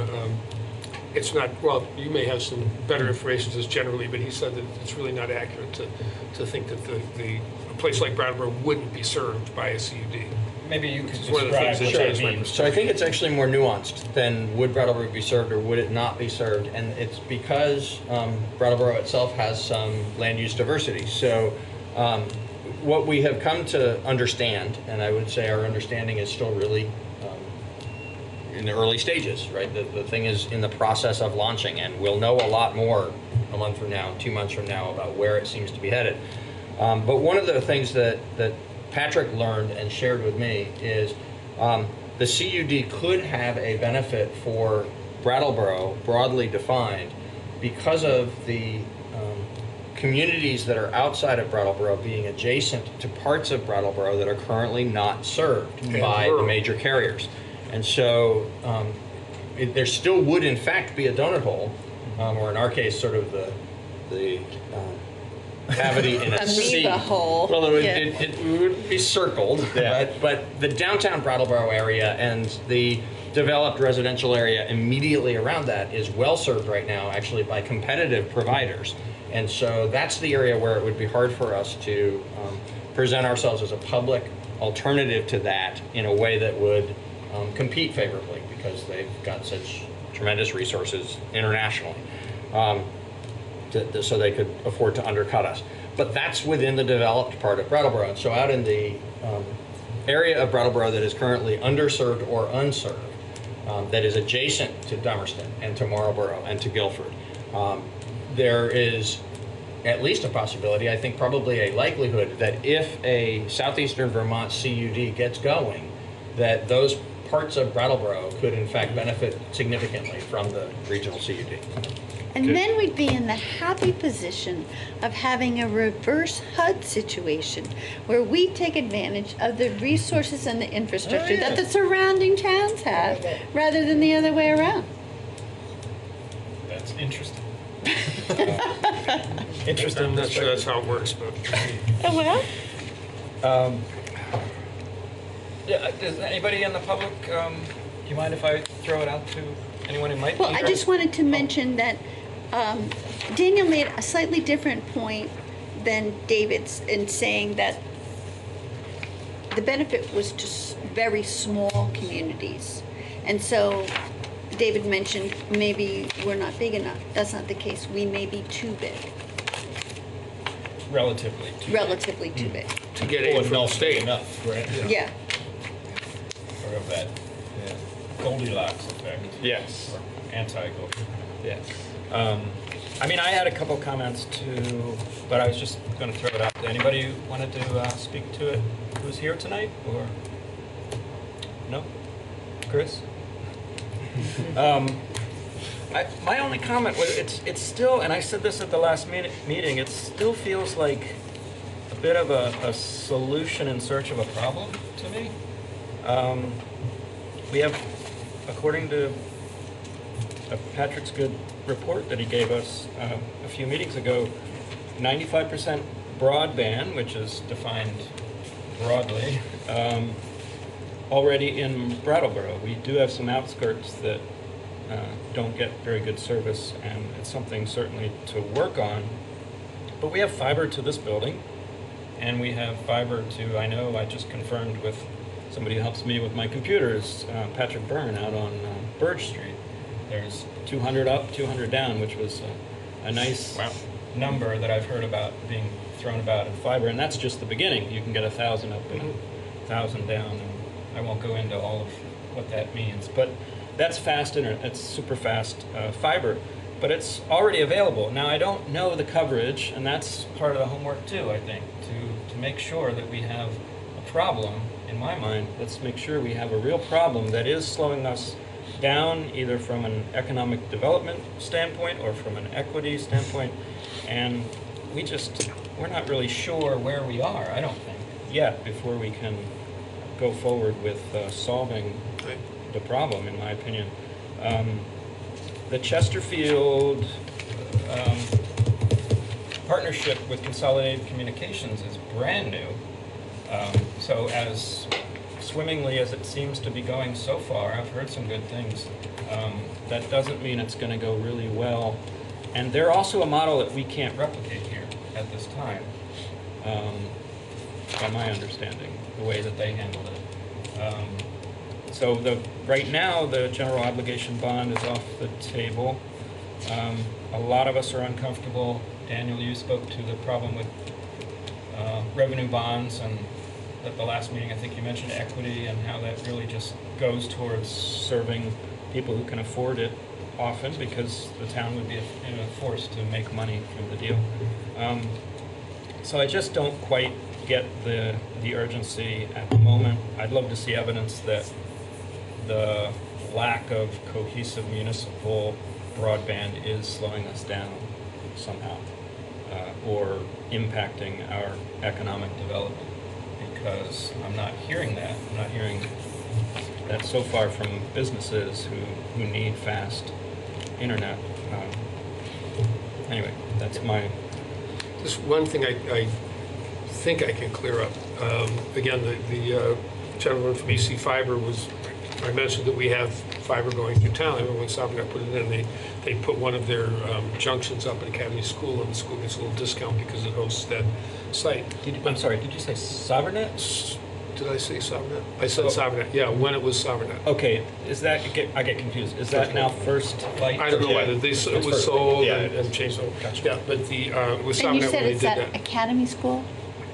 it's not, well, you may have some better information just generally, but he said that it's really not accurate to think that a place like Brattleboro wouldn't be served by a CUD. Maybe you could describe what it means. So I think it's actually more nuanced than would Brattleboro be served or would it not be served, and it's because Brattleboro itself has some land use diversity. So what we have come to understand, and I would say our understanding is still really in the early stages, right? The thing is in the process of launching, and we'll know a lot more a month from now, 2 months from now, about where it seems to be headed. But one of the things that Patrick learned and shared with me is the CUD could have a benefit for Brattleboro, broadly defined, because of the communities that are outside of Brattleboro being adjacent to parts of Brattleboro that are currently not served by the major carriers. And so there still would, in fact, be a donut hole, or in our case, sort of the cavity in a sea. Amoeba hole. Well, it would be circled, but the downtown Brattleboro area and the developed residential area immediately around that is well served right now, actually, by competitive providers. And so that's the area where it would be hard for us to present ourselves as a public alternative to that in a way that would compete favorably, because they've got such tremendous resources internationally, so they could afford to undercut us. But that's within the developed part of Brattleboro. And so out in the area of Brattleboro that is currently underserved or unserved, that is adjacent to Dummerston and to Marlborough and to Guilford. There is at least a possibility, I think probably a likelihood, that if a southeastern Vermont CUD gets going, that those parts of Brattleboro could in fact benefit significantly from the regional CUD. And then we'd be in the happy position of having a reverse HUD situation where we take advantage of the resources and the infrastructure that the surrounding towns have rather than the other way around. That's interesting. Interesting. I'm not sure that's how it works, but. Oh, well? Yeah, does anybody in the public, do you mind if I throw it out to anyone who might be Well, I here? just wanted to mention that Daniel made a slightly different point than David's in saying that the benefit was to very small communities. And so David mentioned maybe we're not big enough. That's not the case. We may be too big. Relatively. Relatively too big. To get aid from the state. Enough, right? Yeah. Or of that Goldilocks effect. Yes. Or anti-Goldilocks. Yes. I mean, I had a couple comments too, but I was just going to throw it out. Anybody who wanted to speak to it who's here tonight, or no? Chris? My only comment was it's still, and I said this at the last meeting, it still feels like a bit of a solution in search of a problem to me. We have, according to Patrick's good report that he gave us a few meetings ago, 95% broadband, which is defined broadly, already in Brattleboro. We do have some outskirts that don't get very good service, and it's something certainly to work on. But we have fiber to this building, and we have fiber to, I just confirmed with somebody who helps me with my computers, Patrick Byrne out on Burge Street. There's 200 up, 200 down, which was a nice number that I've heard about being thrown about in fiber, and that's just the beginning. You can get 1,000 up and 1,000 down, and I won't go into all of what that means. But that's fast internet, that's super fast fiber, but it's already available. Now, I don't know the coverage, and that's part of the homework too, I think, to make sure that we have a problem. In my mind, let's make sure we have a real problem that is slowing us down, either from an economic development standpoint or from an equity standpoint, and we're not really sure where we are, I don't think, yet, before we can go forward with solving the problem, in my opinion. The Chesterfield partnership with Consolidated Communications is brand new. So as swimmingly as it seems to be going so far, I've heard some good things. That doesn't mean it's going to go really well. And they're also a model that we can't replicate here at this time, by my understanding, the way that they handled it. So right now, the general obligation bond is off the table. A lot of us are uncomfortable. Daniel, you spoke to the problem with revenue bonds, and at the last meeting I think you mentioned equity and how that really just goes towards serving people who can afford it often, because the town would be forced to make money from the deal. So I just don't quite get the urgency at the moment. I'd love to see evidence that the lack of cohesive municipal broadband is slowing us down somehow, or impacting our economic development, because I'm not hearing that. I'm not hearing that so far from businesses who need fast internet. Anyway, that's my... Just one thing I think I can clear up. Again, the gentleman from EC Fiber I mentioned that we have fiber going through town. When Sabinette put it in, they put one of their junctions up at Academy School, and the school gets a little discount because it hosts that site. I'm sorry, did you say Sabinette? Did I say Sabinette? I said Sabinette, yeah, when it was Sabinette. Okay, I get confused. Is that now First Light? I don't know whether it was sold and changed. Gotcha. Yeah, but with Sabinette And you said when they it's did at that. Academy School?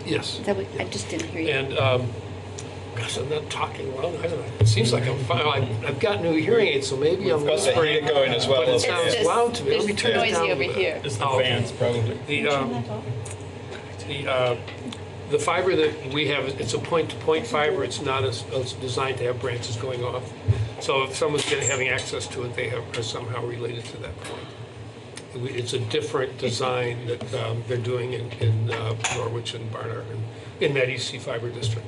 Yes. Is that what, I just didn't hear you. And Gosh, I'm not talking well. I don't know. It seems like I'm fine. I've got new hearing aids, so maybe I'm got the whispering. heater going as well. But it sounds loud to me. Let me It's turn it noisy down. over here. It's the fans, probably. The fiber that we have, it's a point-to-point fiber. It's not it's designed to have branches going off. So if someone's having access to it, they are somehow related to that point. It's a different design that they're doing in Norwich and Barnard and in that EC fiber district.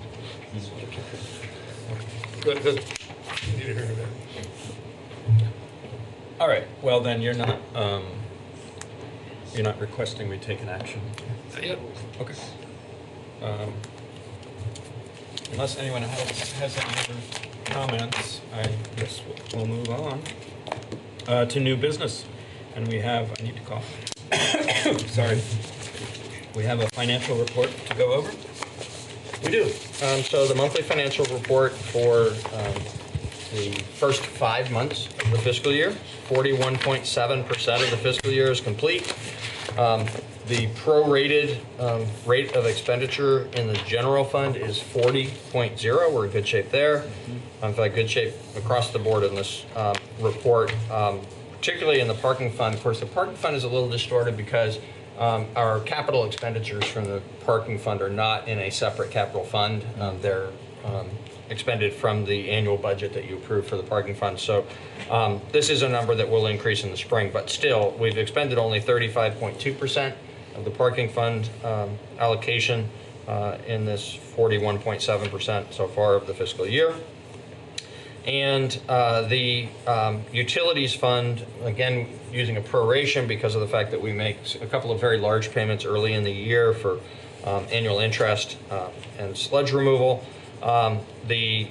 Good. You need to hear that. All right. Well, then you're not requesting we take an action. Not yet. Okay. Unless anyone else has any other comments, I guess we'll move on to new business. And we have, I need to cough. Sorry. We have a financial report to go over. We do. So the monthly financial report for the first 5 months of the fiscal year, 41.7% of the fiscal year is complete. The prorated rate of expenditure in the general fund is 40.0. We're in good shape there. In fact, good shape across the board in this report, particularly in the parking fund. Of course, the parking fund is a little distorted because our capital expenditures from the parking fund are not in a separate capital fund. They're expended from the annual budget that you approve for the parking fund. So this is a number that will increase in the spring, but still, we've expended only 35.2% of the parking fund allocation in this 41.7% so far of the fiscal year. And the utilities fund, again, using a proration because of the fact that we make a couple of very large payments early in the year for annual interest and sludge removal. The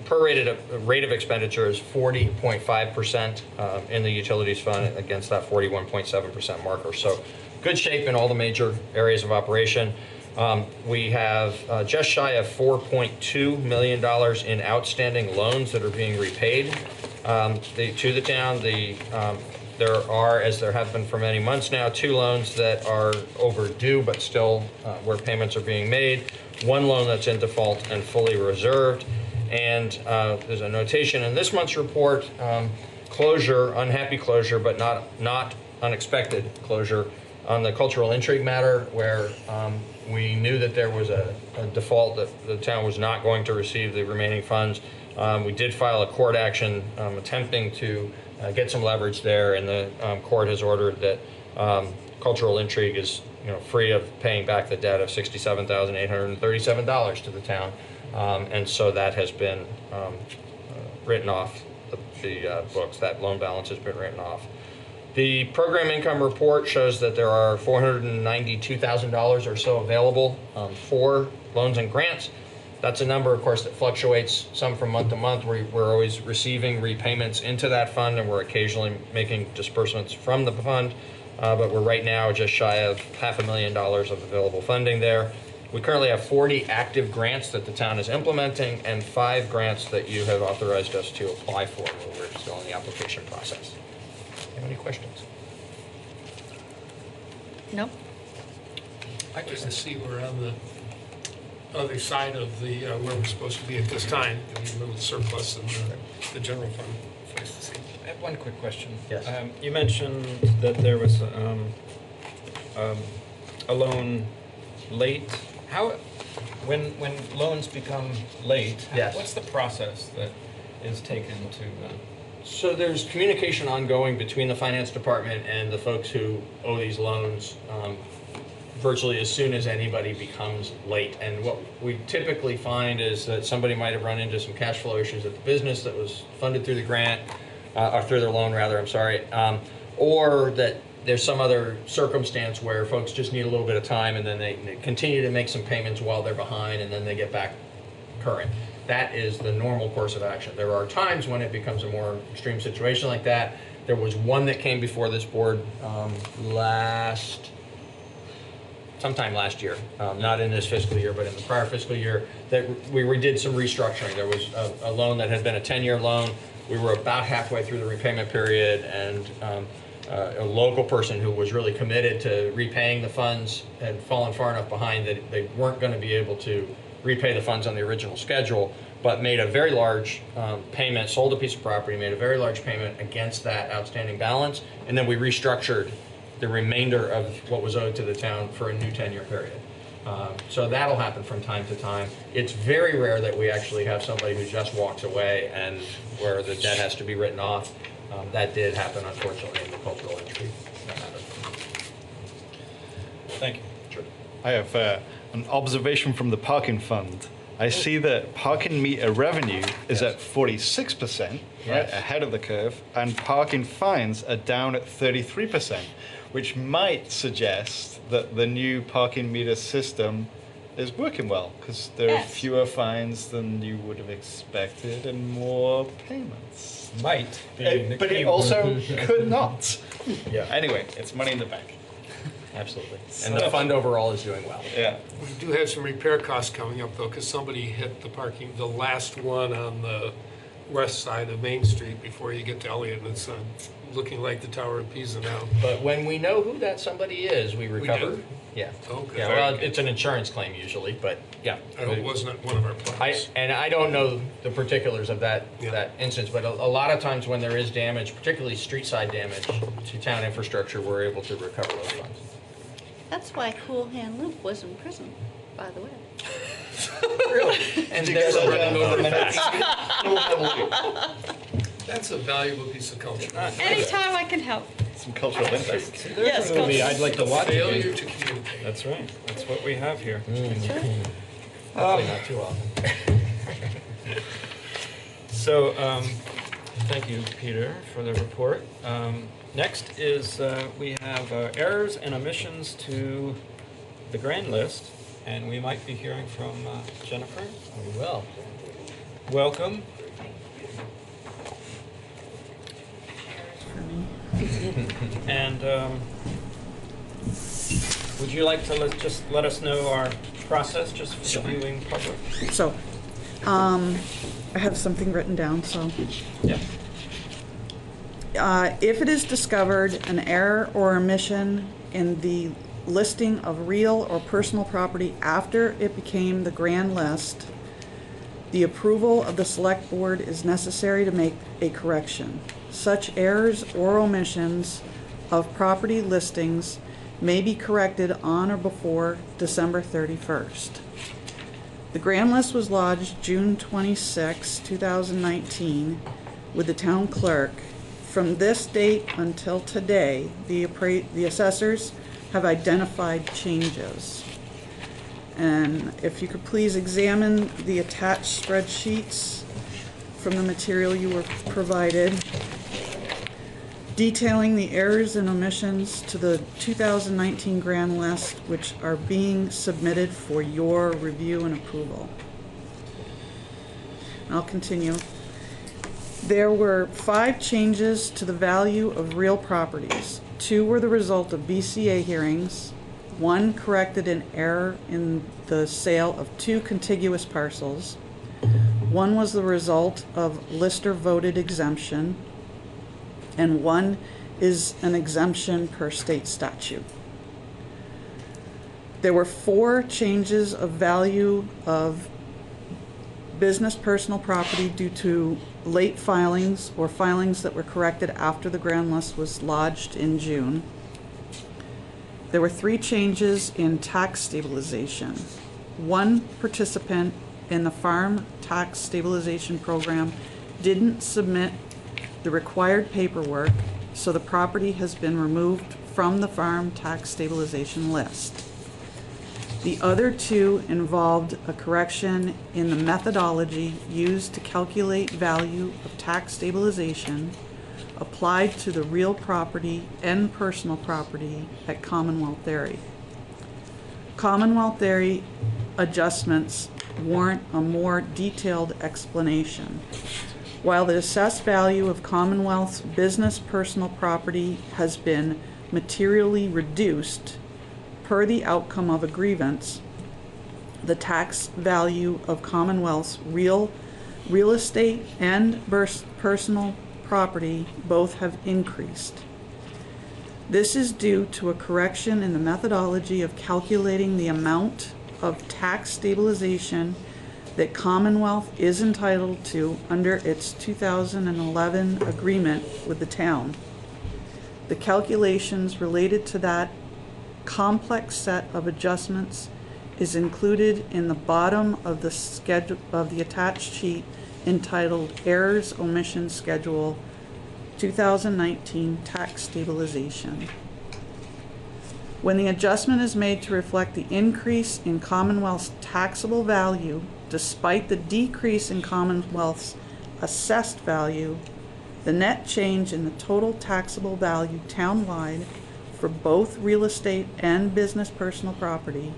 prorated rate of expenditure is 40.5% in the utilities fund against that 41.7% marker. So good shape in all the major areas of operation. We have just shy of $4.2 million in outstanding loans that are being repaid to the town. There are, as there have been for many months now, 2 loans that are overdue but still where payments are being made. 1 loan that's in default and fully reserved. And there's a notation in this month's report, closure, unhappy closure, but not unexpected closure on the cultural intrigue matter, where we knew that there was a default, that the town was not going to receive the remaining funds. We did file a court action attempting to get some leverage there, and the court has ordered that cultural intrigue is free of paying back the debt of $67,837 to the town. And so that has been written off the books. That loan balance has been written off. The program income report shows that there are $492,000 or so available for loans and grants. That's a number, of course, that fluctuates some from month to month. We're always receiving repayments into that fund, and we're occasionally making disbursements from the fund. But we're right now just shy of $500,000 of available funding there. We currently have 40 active grants that the town is implementing and 5 grants that you have authorized us to apply for. We're still in the application process. Have any questions? No. I just see we're on the other side of the where we're supposed to be at this time. There's a little surplus in the general fund. It's nice to see. I have one quick question. Yes. You mentioned that there was a loan late. When loans become late, yes, what's the process that is taken to? So there's communication ongoing between the finance department and the folks who owe these loans virtually as soon as anybody becomes late. And what we typically find is that somebody might have run into some cash flow issues at the business that was funded through the grant, or through their loan rather, I'm sorry, or that there's some other circumstance where folks just need a little bit of time and then they continue to make some payments while they're behind and then they get back current. That is the normal course of action. There are times when it becomes a more extreme situation like that. There was one that came before this board sometime last year, not in this fiscal year, but in the prior fiscal year, that we did some restructuring. There was a loan that had been a 10-year loan. We were about halfway through the repayment period, and a local person who was really committed to repaying the funds had fallen far enough behind that they weren't going to be able to repay the funds on the original schedule, but made a very large payment, sold a piece of property, made a very large payment against that outstanding balance, and then we restructured the remainder of what was owed to the town for a new 10-year period. So that'll happen from time to time. It's very rare that we actually have somebody who just walks away and where the debt has to be written off. That did happen, unfortunately, in the cultural entry. Thank you. Sure. I have an observation from the parking fund. I see that parking meter revenue is at 46%, right, ahead of the curve, and parking fines are down at 33%, which might suggest that the new parking meter system is working well, because there are fewer fines than you would have expected and more payments. Might be but it also could not. Yeah. Anyway, it's money in the bank. Absolutely. And the fund overall is doing well. Yeah. We do have some repair costs coming up though, because somebody hit the last one on the west side of Main Street before you get to Elliott, and it's looking like the Tower of Pisa now. But when we know who that somebody is, we recover. do? Yeah. Okay. Yeah. Well, it's an insurance claim usually, but yeah. It wasn't one of our plans. I don't know the particulars of that instance, but a lot of times when there is damage, particularly street side damage to town infrastructure, we're able to recover those funds. That's why Cool Hand Luke was in prison, by the way. Really? And You they're guys are running over fast. That's a valuable piece of culture. Anytime I can help. Some cultural impact. Yes, There's a movie culture. I'd like to watch. Failure again. to communicate. That's right. That's what we have here. That's right. Hopefully not too often. So, thank you, Peter, for the report. Next is we have errors and omissions to the grand list, and we might be hearing from Jennifer. We will. Welcome. And would you like to let us know our process, just for the viewing public? So, I have something written down, so. Yeah. If it is discovered an error or omission in the listing of real or personal property after it became the grand list, the approval of the select board is necessary to make a correction. Such errors or omissions of property listings may be corrected on or before December 31st. The grand list was lodged June 26, 2019 with the town clerk. From this date until today, the assessors have identified changes. And if you could please examine the attached spreadsheets from the material you were provided, detailing the errors and omissions to the 2019 grand list, which are being submitted for your review and approval. I'll continue. There were 5 changes to the value of real properties. 2 were the result of BCA hearings. 1 corrected an error in the sale of 2 contiguous parcels. 1 was the result of lister voted exemption. And 1 is an exemption per state statute. There were 4 changes of value of business personal property due to late filings or filings that were corrected after the grand list was lodged in June. There were 3 changes in tax stabilization. 1 participant in the farm tax stabilization program didn't submit the required paperwork, so the property has been removed from the farm tax stabilization list. The other 2 involved a correction in the methodology used to calculate value of tax stabilization applied to the real property and personal property at Commonwealth area. Commonwealth area adjustments warrant a more detailed explanation. While the assessed value of Commonwealth's business personal property has been materially reduced per the outcome of a grievance, the tax value of Commonwealth's real estate and personal property both have increased. This is due to a correction in the methodology of calculating the amount of tax stabilization that Commonwealth is entitled to under its 2011 agreement with the town. The calculations related to that complex set of adjustments is included in the bottom of the schedule of the attached sheet entitled Errors Omission Schedule 2019 Tax Stabilization. When the adjustment is made to reflect the increase in Commonwealth's taxable value despite the decrease in Commonwealth's assessed value, the net change in the total taxable value townwide for both real estate and business personal property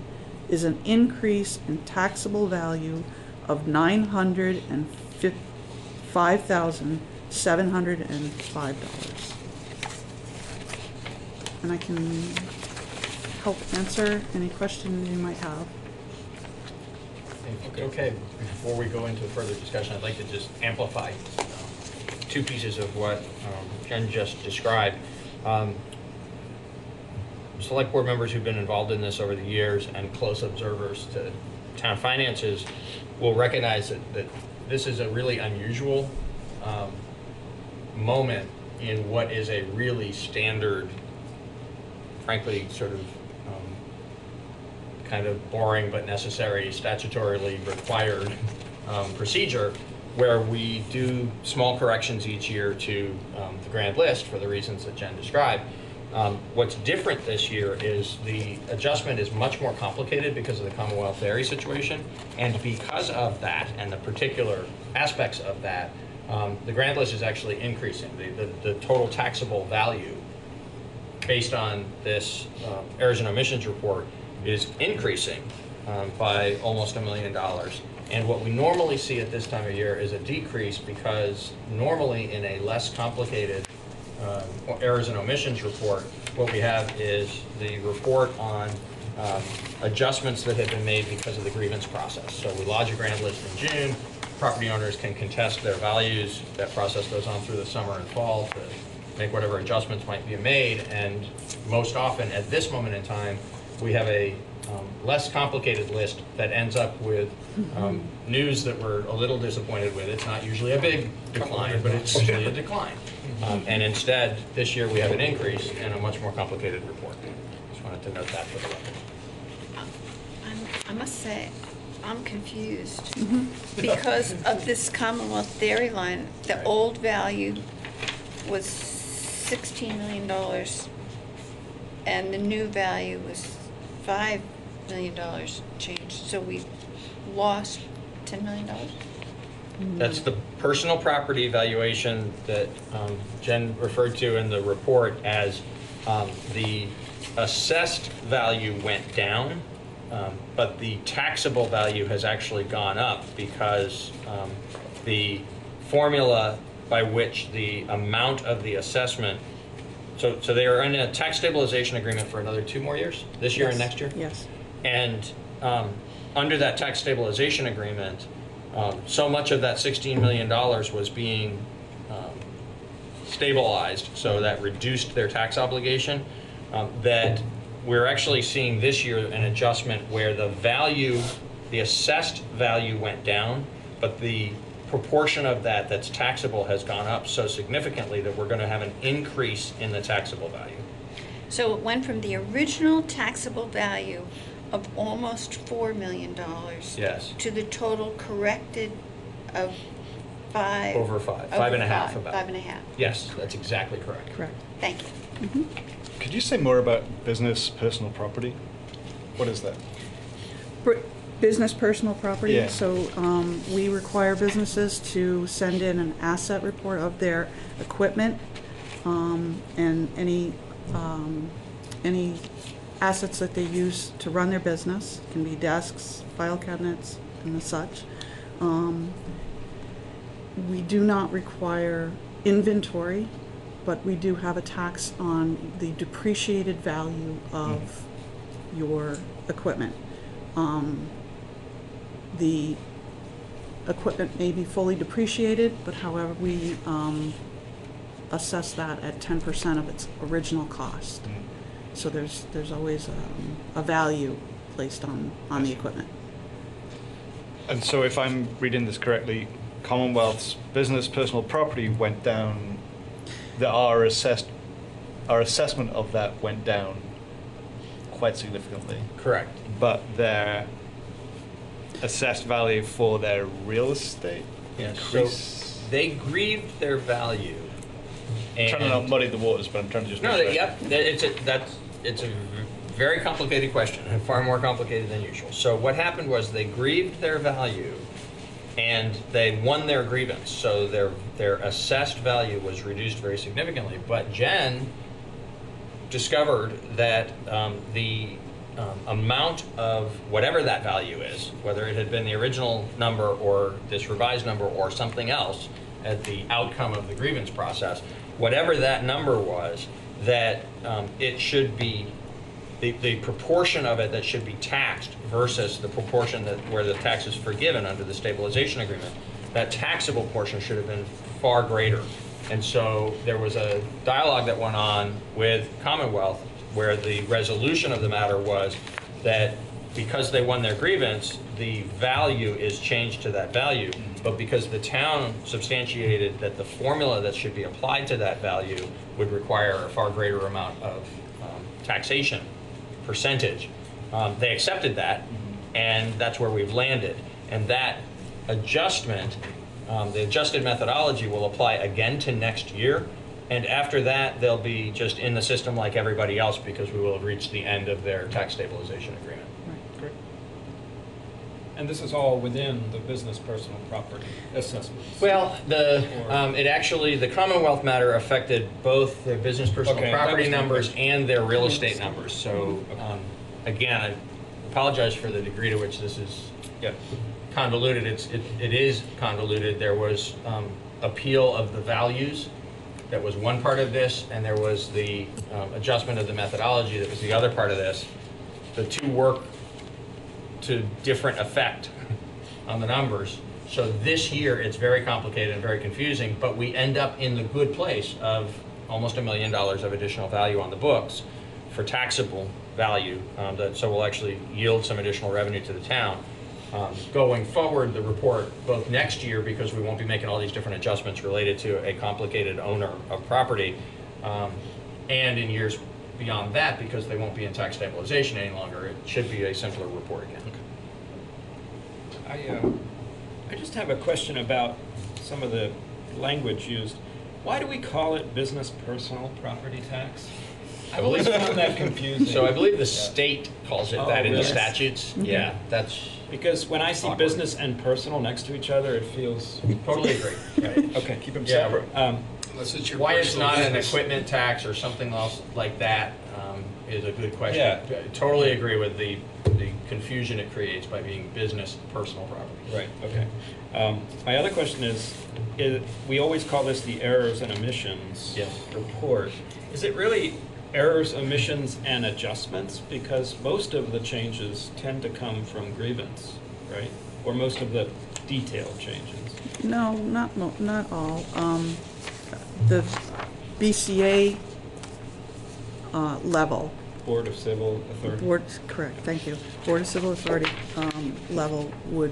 is an increase in taxable value of $905,705. And I can help answer any questions you might have. Okay, before we go into further discussion, I'd like to just amplify two pieces of what Jen just described. Select board members who've been involved in this over the years and close observers to town finances will recognize that this is a really unusual moment in what is a really standard, frankly, sort of kind of boring but necessary, statutorily required procedure where we do small corrections each year to the grand list for the reasons that Jen described. What's different this year is the adjustment is much more complicated because of the Commonwealth Ferry situation, and because of that and the particular aspects of that, the grand list is actually increasing. The total taxable value based on this errors and omissions report is increasing by almost $1 million. And what we normally see at this time of year is a decrease because normally in a less complicated errors and omissions report, what we have is the report on adjustments that have been made because of the grievance process. So we lodge a grand list in June, property owners can contest their values, that process goes on through the summer and fall to make whatever adjustments might be made, and most often at this moment in time, we have a less complicated list that ends up with news that we're a little disappointed with. It's not usually a big decline, but it's usually a decline. And instead, this year we have an increase and a much more complicated report. Just wanted to note that for the record. I must say, I'm confused because of this Commonwealth dairy line. The old value was $16 million and the new value was $5 million changed. So we lost $10 million? That's the personal property valuation that Jen referred to in the report as the assessed value went down, but the taxable value has actually gone up because the formula by which the amount of the assessment, so they are in a tax stabilization agreement for another 2 more years, this year and next year? Yes. And under that tax stabilization agreement, so much of that $16 million was being stabilized, so that reduced their tax obligation, that we're actually seeing this year an adjustment where the value, the assessed value went down, but the proportion of that that's taxable has gone up so significantly that we're going to have an increase in the taxable value. So it went from the original taxable value of almost $4 million Yes. to the total corrected of five. Over five. Five and a half about. 5.5. Yes, that's exactly correct. Correct. Thank you. Could you say more about business personal property? What is that? Business personal property. Yeah. So we require businesses to send in an asset report of their equipment and any assets that they use to run their business. It can be desks, file cabinets, and the such. We do not require inventory, but we do have a tax on the depreciated value of your equipment. The equipment may be fully depreciated, but however, we assess that at 10% of its original cost. So there's always a value placed on the equipment. And so if I'm reading this correctly, Commonwealth's business personal property went down, our assessment of that went down quite significantly. Correct. But their assessed value for their real estate increased. So they grieved their value. I'm trying to not muddy the waters, but I'm trying to just... It's a very complicated question, and far more complicated than usual. So what happened was they grieved their value, and they won their grievance. So their assessed value was reduced very significantly. But Jen discovered that the amount of whatever that value is, whether it had been the original number or this revised number or something else at the outcome of the grievance process, whatever that number was, that it should be the proportion of it that should be taxed versus the proportion that where the tax is forgiven under the stabilization agreement, that taxable portion should have been far greater. And so there was a dialogue that went on with Commonwealth where the resolution of the matter was that because they won their grievance, the value is changed to that value, but because the town substantiated that the formula that should be applied to that value would require a far greater amount of taxation percentage, they accepted that, and that's where we've landed. And that adjustment, the adjusted methodology will apply again to next year, and after that they'll be just in the system like everybody else because we will have reached the end of their tax stabilization agreement. Great. And this is all within the business personal property assessments? Well, the Commonwealth matter affected both their business personal property numbers and their real estate numbers. So again, I apologize for the degree to which this is convoluted. It is convoluted. There was appeal of the values. That was one part of this, and there was the adjustment of the methodology that was the other part of this. The two work to different effect on the numbers. So this year it's very complicated and very confusing, but we end up in the good place of almost $1 million of additional value on the books for taxable value, so we'll actually yield some additional revenue to the town. Going forward, the report, both next year, because we won't be making all these different adjustments related to a complicated owner of property, and in years beyond that, because they won't be in tax stabilization any longer, it should be a simpler report again. I just have a question about some of the language used. Why do we call it business personal property tax? I've always found that confusing. So I believe the state calls it that in the statutes. Mm-hmm. Yeah, that's... Because when I see business and personal next to each other, it feels... Totally agree. Right. Okay, keep them separate. Unless it's your why it's personal not business. an equipment tax or something else like that is a good question. Yeah. I totally agree with the confusion it creates by being business personal property. Right, okay. My other question is we always call this the errors and omissions report. Is it really errors, omissions, and adjustments? Because most of the changes tend to come from grievance, right? Or most of the detailed changes. No, not all. The BCA level. Board of Civil Authority. Correct, thank you. Board of Civil Authority level would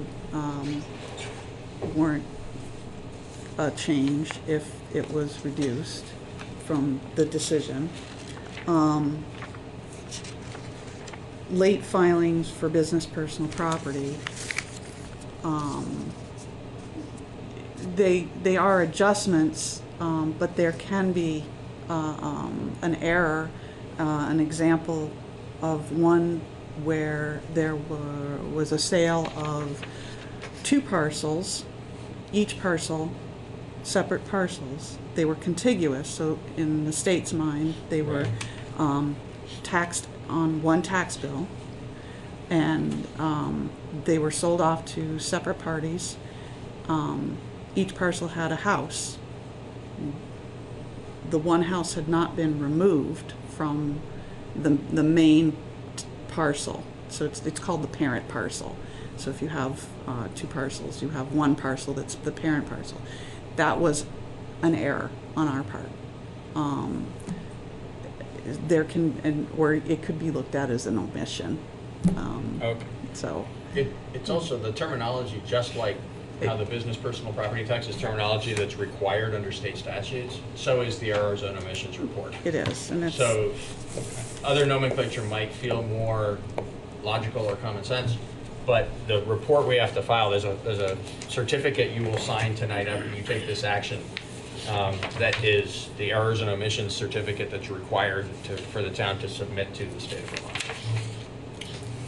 warrant a change if it was reduced from the decision. Late filings for business personal property, they are adjustments, but there can be an error. An example of one where there was a sale of 2 parcels, each parcel separate parcels. They were contiguous, so in the state's mind they were taxed on one tax bill, and they were sold off to separate parties. Each parcel had a house. The one house had not been removed from the main parcel, so it's called the parent parcel. So if you have 2 parcels, you have one parcel that's the parent parcel. That was an error on our part. Or it could be looked at as an omission. Okay. So It's also the terminology, just like how the business personal property tax is terminology that's required under state statutes, so is the errors and omissions report. it is, and it's. So other nomenclature might feel more logical or common sense, but the report we have to file, there's a certificate you will sign tonight after you take this action. That is the errors and omissions certificate that's required for the town to submit to the state of Vermont.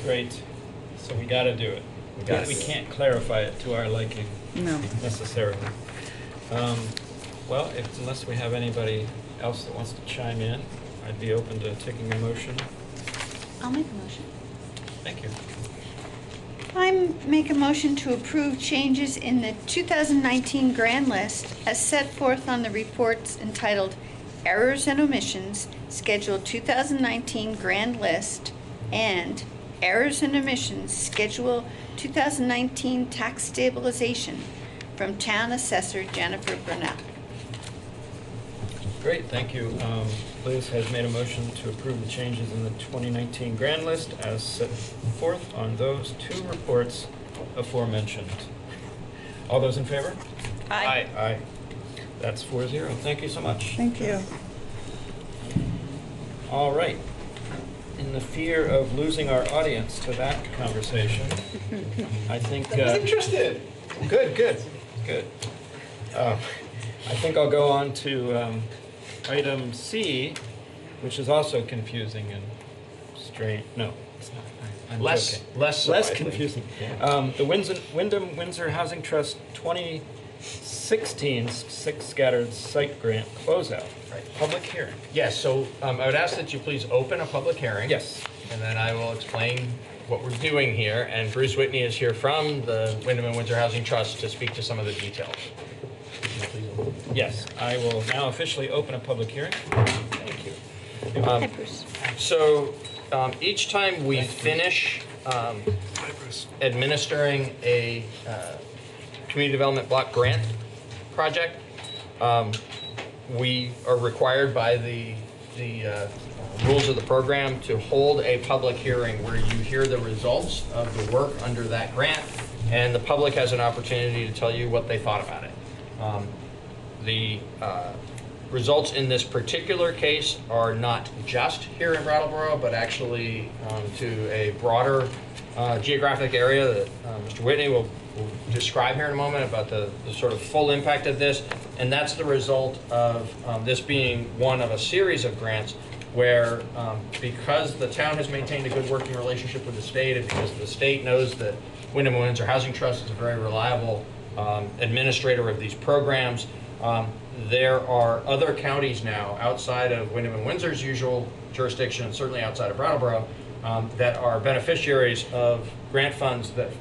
Great. So we got to do it. Yes. We can't clarify it to our liking No. necessarily. Well, unless we have anybody else that wants to chime in, I'd be open to taking a motion. I'll make a motion. Thank you. I make a motion to approve changes in the 2019 grand list as set forth on the reports entitled Errors and Omissions, Schedule 2019 Grand List, and Errors and Omissions, Schedule 2019 Tax Stabilization from Town Assessor Jennifer Burnell. Great, thank you. Liz has made a motion to approve the changes in the 2019 grand list as set forth on those two reports aforementioned. All those in favor? Aye. Aye. That's 4-0. Thank you so much. Thank you. All right. In the fear of losing our audience to that conversation, I think... interested. Good. I think I'll go on to item C, which is also confusing and strange. No, it's not. I'm Less joking. so, Less I think. confusing. The Wyndham Windsor Housing Trust 2016 Six Scattered Site Grant closeout. Right. Public hearing. Yes, so I would ask that you please open a public hearing. Yes. And then I will explain what we're doing here. And Bruce Whitney is here from the Wyndham and Windsor Housing Trust to speak to some of the details. Yes, I will now officially open a public hearing. Thank you. So each time we finish administering a community development block grant project, we are required by the rules of the program to hold a public hearing where you hear the results of the work under that grant, and the public has an opportunity to tell you what they thought about it. The results in this particular case are not just here in Brattleboro, but actually to a broader geographic area that Mr. Whitney will describe here in a moment about the sort of full impact of this. And that's the result of this being one of a series of grants where because the town has maintained a good working relationship with the state, and because the state knows that Wyndham and Windsor Housing Trust is a very reliable administrator of these programs, there are other counties now outside of Wyndham and Windsor's usual jurisdiction, and certainly outside of Brattleboro, that are beneficiaries of grant funds that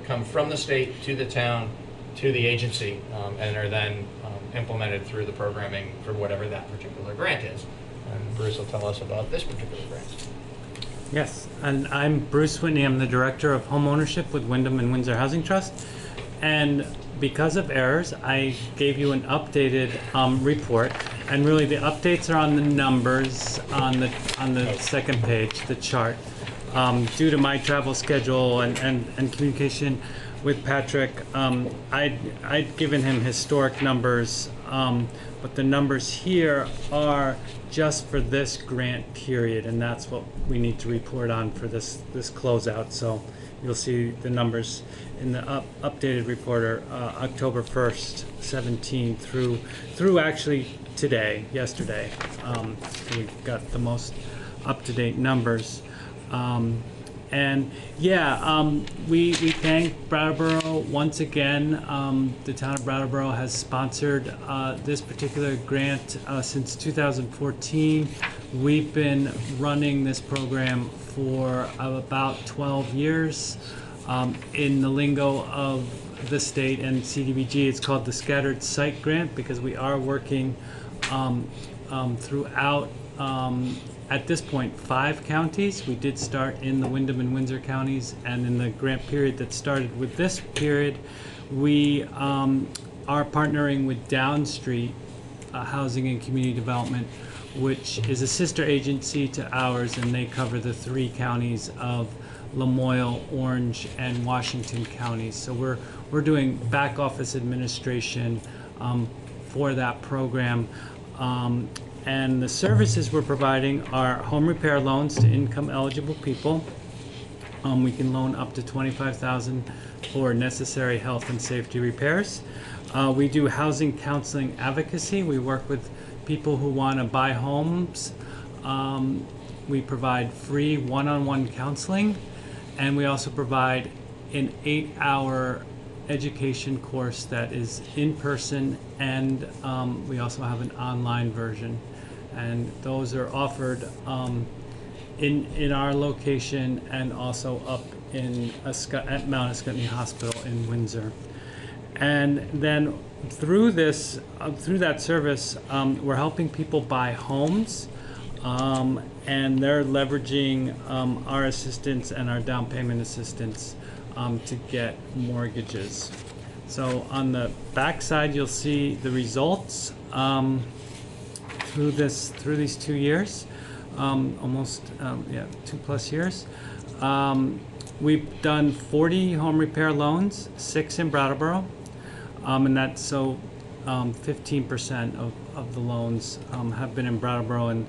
come from the state to the town, to the agency, and are then implemented through the programming for whatever that particular grant is. And Bruce will tell us about this particular grant. Yes, and I'm Bruce Whitney. I'm the Director of Home Ownership with Wyndham and Windsor Housing Trust. And because of errors, I gave you an updated report. And really the updates are on the numbers on the second page, the chart. Due to my travel schedule and communication with Patrick, I'd given him historic numbers, but the numbers here are just for this grant period, and that's what we need to report on for this closeout. So you'll see the numbers in the updated report are October 1st, 17 through actually yesterday. We've got the most up-to-date numbers. We thank Brattleboro once again. The town of Brattleboro has sponsored this particular grant since 2014. We've been running this program for about 12 years. In the lingo of the state and CDBG, it's called the Scattered Site Grant because we are working throughout at this point, 5 counties. We did start in the Wyndham and Windsor counties, and in the grant period that started with this period, we are partnering with Downstreet Housing and Community Development, which is a sister agency to ours, and they cover the 3 counties of Lamoille, Orange, and Washington counties. So we're doing back office administration for that program. And the services we're providing are home repair loans to income eligible people. We can loan up to $25,000 for necessary health and safety repairs. We do housing counseling advocacy. We work with people who want to buy homes. We provide free one-on-one counseling, and we also provide an 8-hour education course that is in person, and we also have an online version. And those are offered in our location and also up in at Mount Ascutney Hospital in Windsor. And then through this, through that service, we're helping people buy homes, and they're leveraging our assistance and our down payment assistance to get mortgages. So on the back side, you'll see the results through these 2 years, almost 2+ years. We've done 40 home repair loans, 6 in Brattleboro, and that's so 15% of the loans have been in Brattleboro, and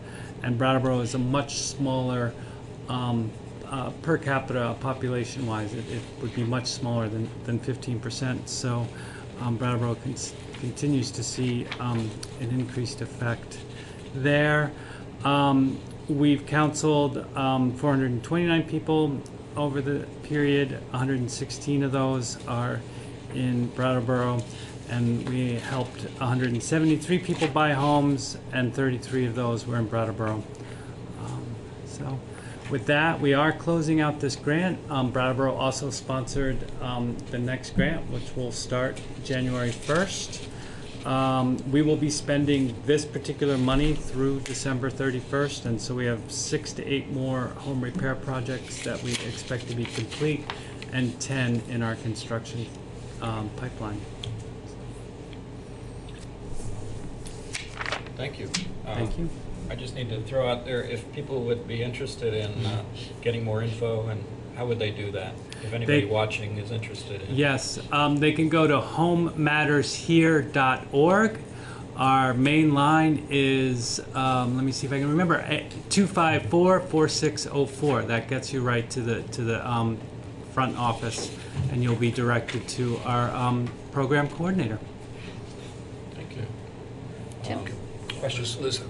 Brattleboro is a much smaller per capita population-wise. It would be much smaller than 15%. So Brattleboro continues to see an increased effect there. We've counseled 429 people over the period. 116 of those are in Brattleboro, and we helped 173 people buy homes, and 33 of those were in Brattleboro. So with that, we are closing out this grant. Brattleboro also sponsored the next grant, which will start January 1st. We will be spending this particular money through December 31st, and so we have 6 to 8 more home repair projects that we expect to be complete, and 10 in our construction pipeline. Thank you. Thank you. I just need to throw out there, if people would be interested in getting more info, and how would they do that? If anybody watching is interested in. Yes, they can go to homemattershere.org. Our main line is, let me see if I can remember, 254-4604. That gets you right to the front office, and you'll be directed to our program coordinator. Thank you. Tim? Questions, Liz?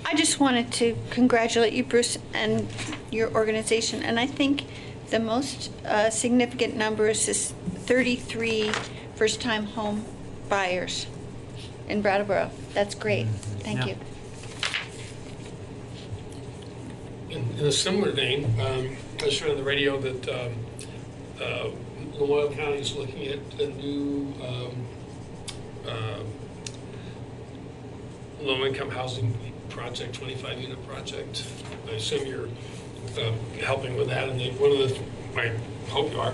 I just wanted to congratulate you, Bruce, and your organization. And I think the most significant number is 33 first-time home buyers in Brattleboro. That's great. Thank you. In a similar vein, I heard on the radio that Lamoille County is looking at a new low-income housing project, 25-unit project. I assume you're helping with that, and I hope you are.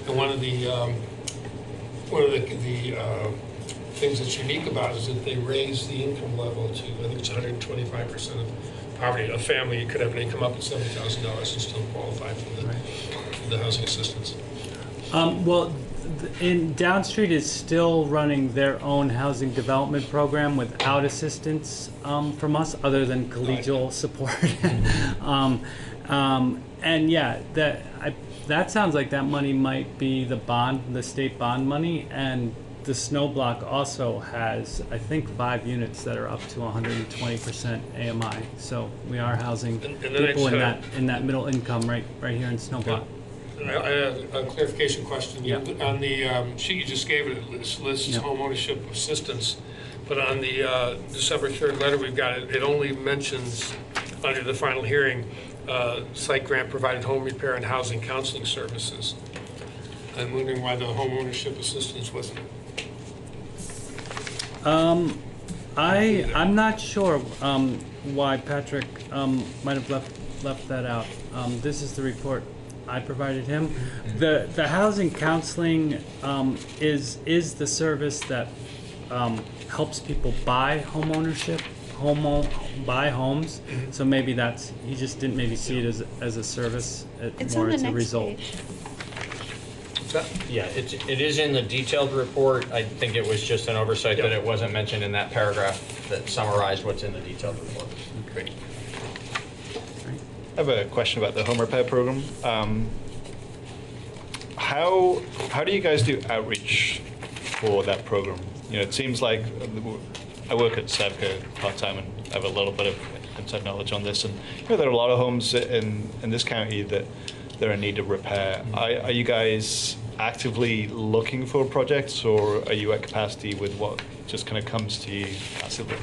And one of the things that's unique about it is that they raise the income level to, I think it's 125% of poverty. A family could have an income up to $70,000 and still qualify for the housing assistance. Well, in Downstreet is still running their own housing development program without assistance from us, other than collegial support. And yeah, that sounds like that money might be the state bond money, and the snow block also has, I think, 5 units that are up to 120% AMI. So we are housing people in that middle income right here in snow block. I have a clarification question. Yeah. On the sheet you just gave, it lists home ownership assistance, but on the December 3rd letter we've got, it only mentions under the final hearing site grant provided home repair and housing counseling services. I'm wondering why the home ownership assistance wasn't. I'm not sure why Patrick might have left that out. This is the report I provided him. The housing counseling is the service that helps people buy home buy homes. So maybe he just didn't maybe see it as a service, It's more on the as a next result. page. Yeah, it is in the detailed report. I think it was just an oversight that it wasn't mentioned in that paragraph that summarized what's in the detailed report. Great. I have a question about the home repair program. How do you guys do outreach for that program? You know, it seems like I work at Sevco part-time and I have a little bit of inside knowledge on this, and you know, there are a lot of homes in this county that they're in need of repair. Are you guys actively looking for projects, or are you at capacity with what just kind of comes to you passively?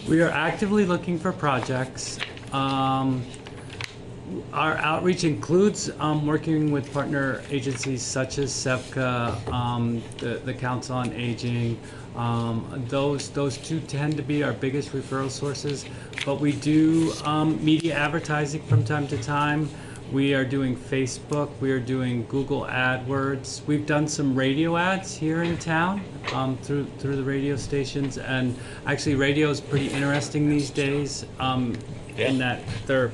We are actively looking for projects. Our outreach includes working with partner agencies such as SEPCA, the Council on Aging. Those two tend to be our biggest referral sources, but we do media advertising from time to time. We are doing Facebook, we are doing Google AdWords. We've done some radio ads here in town through the radio stations, and actually radio is pretty interesting these days in that they're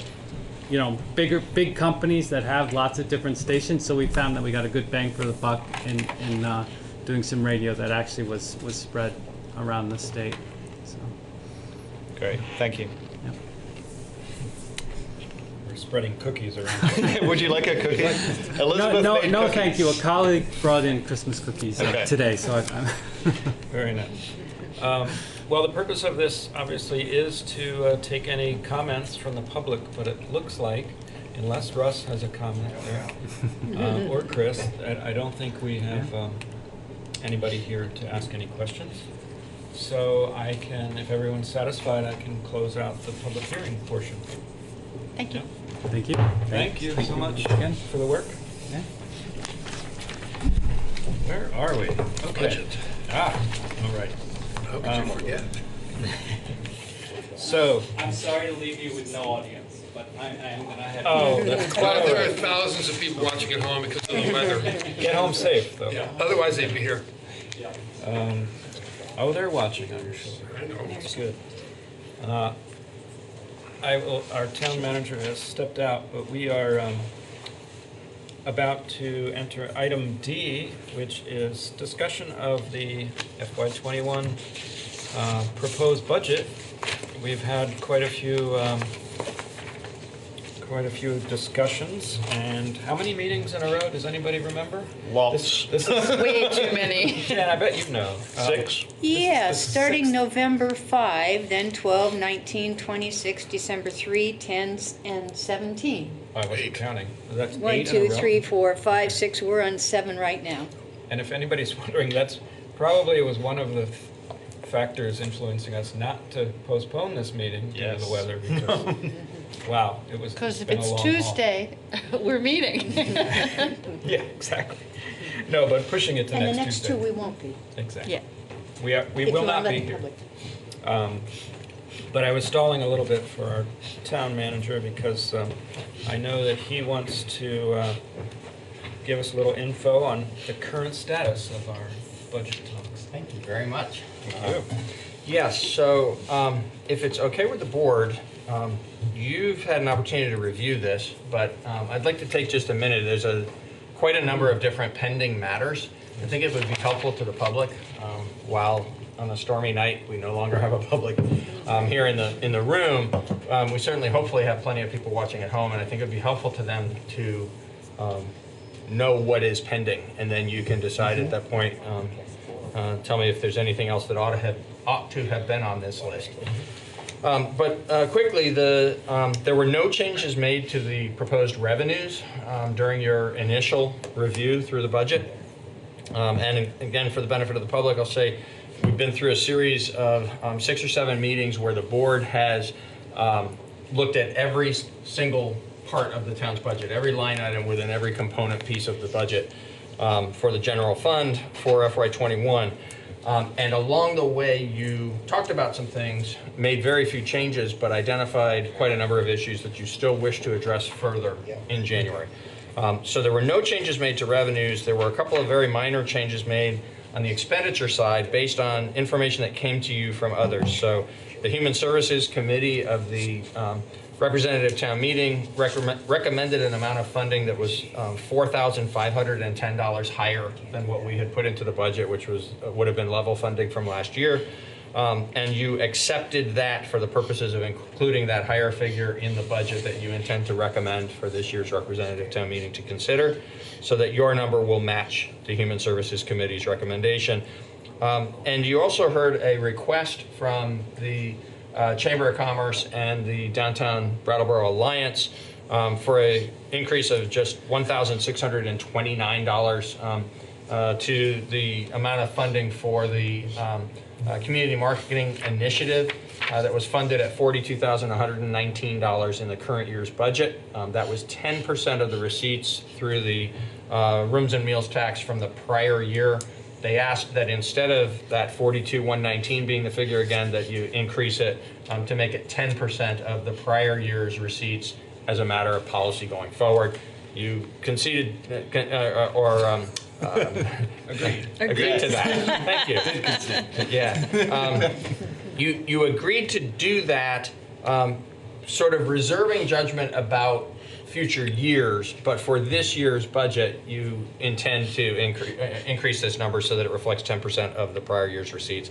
big companies that have lots of different stations, so we found that we got a good bang for the buck in doing some radio that actually was spread around the state. So. Great, thank you. Yep. We're spreading cookies around. Would you like a cookie? Elizabeth No, made no, cookies. thank you. A colleague brought in Christmas cookies today, so I'm Very nice. Well, the purpose of this obviously is to take any comments from the public, but it looks like, unless Russ has a comment there, or Chris, I don't think we have anybody here to ask any questions. So I can, if everyone's satisfied, I can close out the public hearing portion. Thank you. Thank you. Thank you so much again for the work. Yeah. Where are we? Okay. All right. How could you forget? So, I'm sorry to leave you with no audience, but I am going to have that's Well, there are thousands of people watching at home because of the weather. Get home safe, though. Yeah. Otherwise, they'd be here. They're watching on your shoulder. I know. That's good. Our town manager has stepped out, but we are about to enter item D, which is discussion of the FY21 proposed budget. We've had quite a few discussions, and how many meetings in a row? Does anybody remember? Lots. This is Way too many. Yeah, I bet you know. 6. Yeah, this is starting 6th. November 5, then 12, 19, 26, December 3, 10, and 17. I wasn't counting. That's 1, 8 in a 2, row. 3, 4, 5, 6. We're on 7 right now. And if anybody's wondering, that's probably was one of the factors influencing us not to postpone this meeting due to the weather. Because, wow, it was. Because if been a it's long Tuesday, we're meeting. haul. Yeah, exactly. No, but pushing it to And the next next Tuesday. 2 we won't be. Exactly. Yeah. We If will you not wanna be let the here. public. But I was stalling a little bit for our town manager because I know that he wants to give us a little info on the current status of our budget talks. Thank you very much. Thank you. Yes, so if it's okay with the board, you've had an opportunity to review this, but I'd like to take just a minute. There's quite a number of different pending matters. I think it would be helpful to the public while on a stormy night we no longer have a public here in the room. We certainly hopefully have plenty of people watching at home, and I think it would be helpful to them to know what is pending, and then you can decide at that point. Tell me if there's anything else that ought to have been on this list. But quickly, there were no changes made to the proposed revenues during your initial review through the budget. And again, for the benefit of the public, I'll say we've been through a series of 6 or 7 meetings where the board has looked at every single part of the town's budget, every line item within every component piece of the budget for the general fund for FY21. And along the way, you talked about some things, made very few changes, but identified quite a number of issues that you still wish to address further in January. So there were no changes made to revenues. There were a couple of very minor changes made on the expenditure side based on information that came to you from others. So the Human Services Committee of the Representative Town Meeting recommended an amount of funding that was $4,510 higher than what we had put into the budget, which would have been level funding from last year. And you accepted that for the purposes of including that higher figure in the budget that you intend to recommend for this year's Representative Town Meeting to consider, so that your number will match the Human Services Committee's recommendation. And you also heard a request from the Chamber of Commerce and the Downtown Brattleboro Alliance for an increase of just $1,629 to the amount of funding for the community marketing initiative that was funded at $42,119 in the current year's budget. That was 10% of the receipts through the rooms and meals tax from the prior year. They asked that instead of that $42,119 being the figure again, that you increase it to make it 10% of the prior year's receipts as a matter of policy going forward. You conceded agreed to that. Thank you. Yeah. You agreed to do that, sort of reserving judgment about future years, but for this year's budget, you intend to increase this number so that it reflects 10% of the prior year's receipts.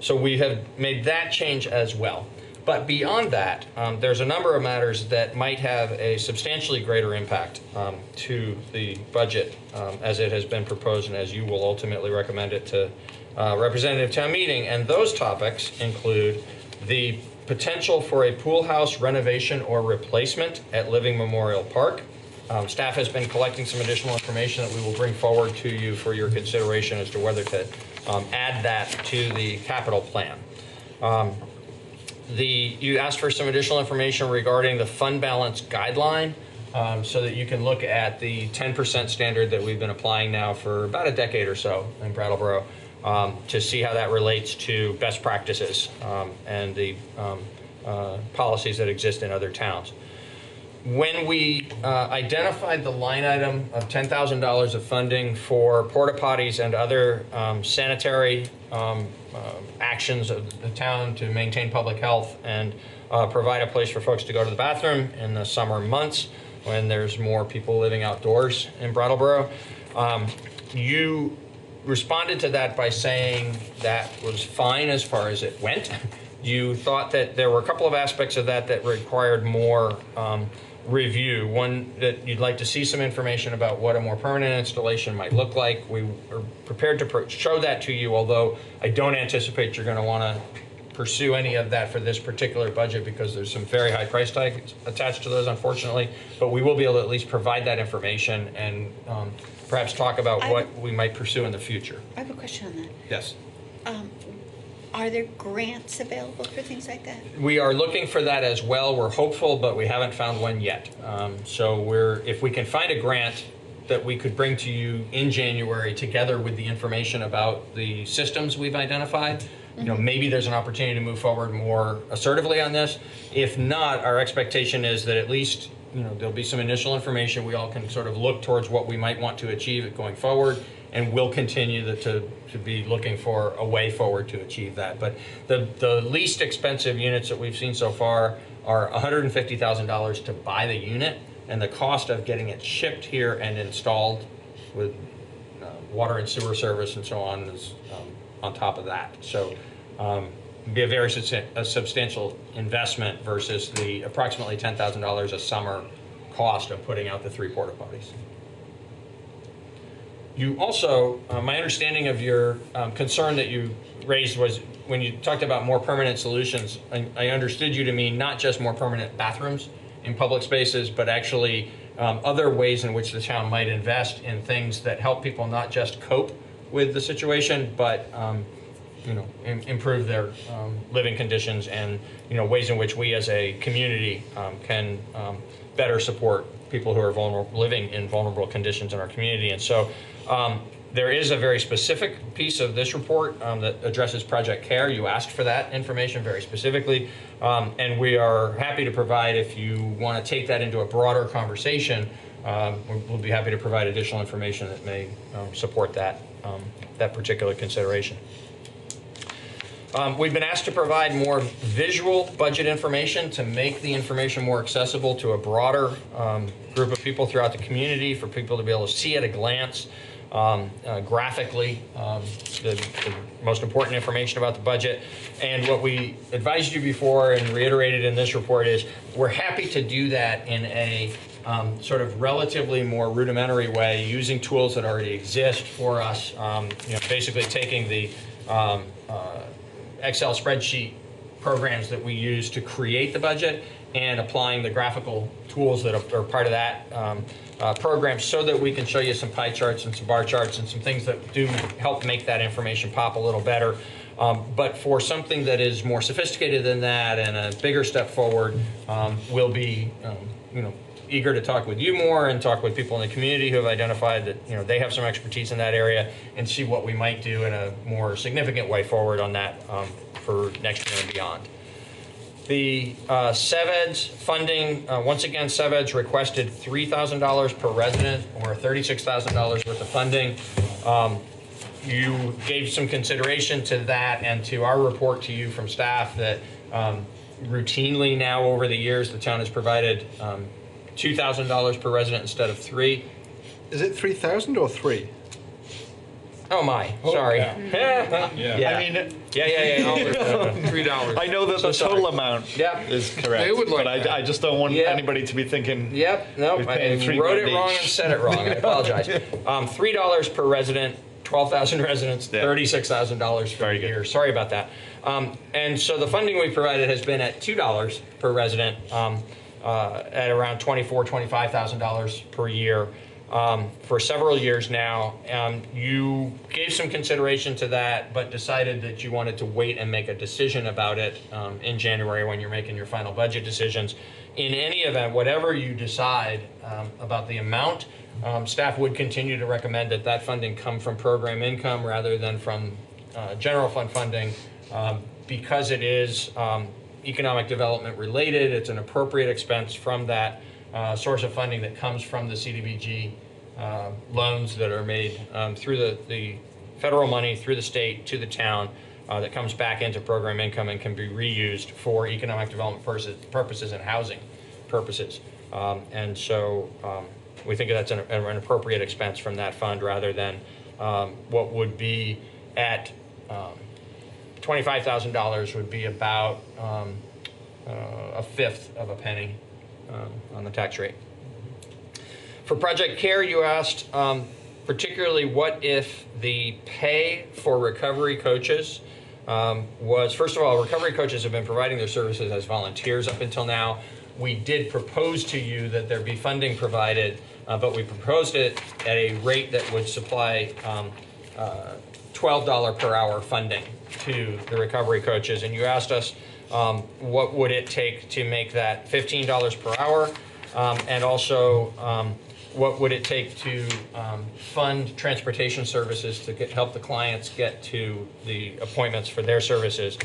So we have made that change as well. But beyond that, there's a number of matters that might have a substantially greater impact to the budget as it has been proposed and as you will ultimately recommend it to Representative Town Meeting. And those topics include the potential for a pool house renovation or replacement at Living Memorial Park. Staff has been collecting some additional information that we will bring forward to you for your consideration as to whether to add that to the capital plan. You asked for some additional information regarding the fund balance guideline so that you can look at the 10% standard that we've been applying now for about a decade or so in Brattleboro to see how that relates to best practices and the policies that exist in other towns. When we identified the line item of $10,000 of funding for porta potties and other sanitary actions of the town to maintain public health and provide a place for folks to go to the bathroom in the summer months when there's more people living outdoors in Brattleboro, you responded to that by saying that was fine as far as it went. You thought that there were a couple of aspects of that that required more review. One, that you'd like to see some information about what a more permanent installation might look like. We are prepared to show that to you, although I don't anticipate you're going to want to pursue any of that for this particular budget because there's some very high price tags attached to those, unfortunately. But we will be able to at least provide that information and perhaps talk about what we might pursue in the future. I have a question on that. Yes. Are there grants available for things like that? We are looking for that as well. We're hopeful, but we haven't found one yet. So if we can find a grant that we could bring to you in January together with the information about the systems we've identified, maybe there's an opportunity to move forward more assertively on this. If not, our expectation is that at least there'll be some initial information. We all can sort of look towards what we might want to achieve going forward, and we'll continue to be looking for a way forward to achieve that. But the least expensive units that we've seen so far are $150,000 to buy the unit, and the cost of getting it shipped here and installed with water and sewer service and so on is on top of that. So it'd be a very substantial investment versus the approximately $10,000 a summer cost of putting out the 3 porta potties. You also, my understanding of your concern that you raised was when you talked about more permanent solutions, I understood you to mean not just more permanent bathrooms in public spaces, but actually other ways in which the town might invest in things that help people not just cope with the situation, but improve their living conditions and ways in which we as a community can better support people who are living in vulnerable conditions in our community. And so there is a very specific piece of this report that addresses Project CARE. You asked for that information very specifically, and we are happy to provide, if you want to take that into a broader conversation, we'll be happy to provide additional information that may support that that particular consideration. We've been asked to provide more visual budget information to make the information more accessible to a broader group of people throughout the community, for people to be able to see at a glance graphically the most important information about the budget. And what we advised you before and reiterated in this report is we're happy to do that in a sort of relatively more rudimentary way, using tools that already exist for us, basically taking the Excel spreadsheet programs that we use to create the budget and applying the graphical tools that are part of that program, so that we can show you some pie charts and some bar charts and some things that do help make that information pop a little better. But for something that is more sophisticated than that and a bigger step forward, we'll be eager to talk with you more and talk with people in the community who have identified that they have some expertise in that area, and see what we might do in a more significant way forward on that for next year and beyond. The SEVEDS funding, once again, SEVEDS requested $3,000 per resident, or $36,000 worth of funding. You gave some consideration to that and to our report to you from staff that routinely now over the years the town has provided $2,000 per resident instead of $3,000. Is it 3,000 or 3? Oh my, sorry. Yeah. Yeah. I mean, $3. I know that the total amount is correct. They would like but I just don't want anybody to be thinking. Yep, nope, we're I paying $3 wrote it each. wrong and said it wrong. I apologize. $3 per resident, 12,000 residents, $36,000 for a year. Sorry about that. And so the funding we provided has been at $2 per resident, at around $24,000, $25,000 per year. For several years now. You gave some consideration to that, but decided that you wanted to wait and make a decision about it in January when you're making your final budget decisions. In any event, whatever you decide about the amount, staff would continue to recommend that that funding come from program income rather than from general fund funding, because it is economic development related. It's an appropriate expense from that source of funding that comes from the CDBG loans that are made through the federal money, through the state to the town, that comes back into program income and can be reused for economic development purposes and housing purposes. And so we think that's an appropriate expense from that fund rather than what would be at $25,000 would be about a fifth of a penny on the tax rate. For Project CARE, you asked particularly what if the pay for recovery coaches was, first of all, recovery coaches have been providing their services as volunteers up until now. We did propose to you that there be funding provided, but we proposed it at a rate that would supply $12 per hour funding to the recovery coaches. And you asked us what would it take to make that $15 per hour, and also what would it take to fund transportation services to help the clients get to the appointments for their services.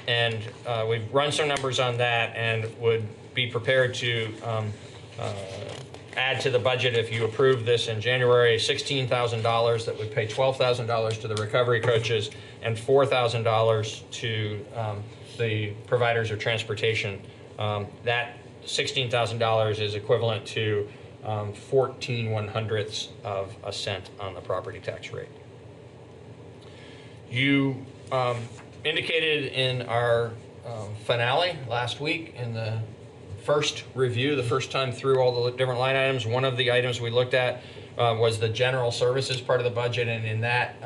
And we've run some numbers on that and would be prepared to add to the budget, if you approve this in January, $16,000 that would pay $12,000 to the recovery coaches and $4,000 to the providers of transportation. That $16,000 is equivalent to 14/100ths of a cent on the property tax rate. You indicated in our finale last week, in the first review, the first time through all the different line items, one of the items we looked at was the general services part of the budget, and in that,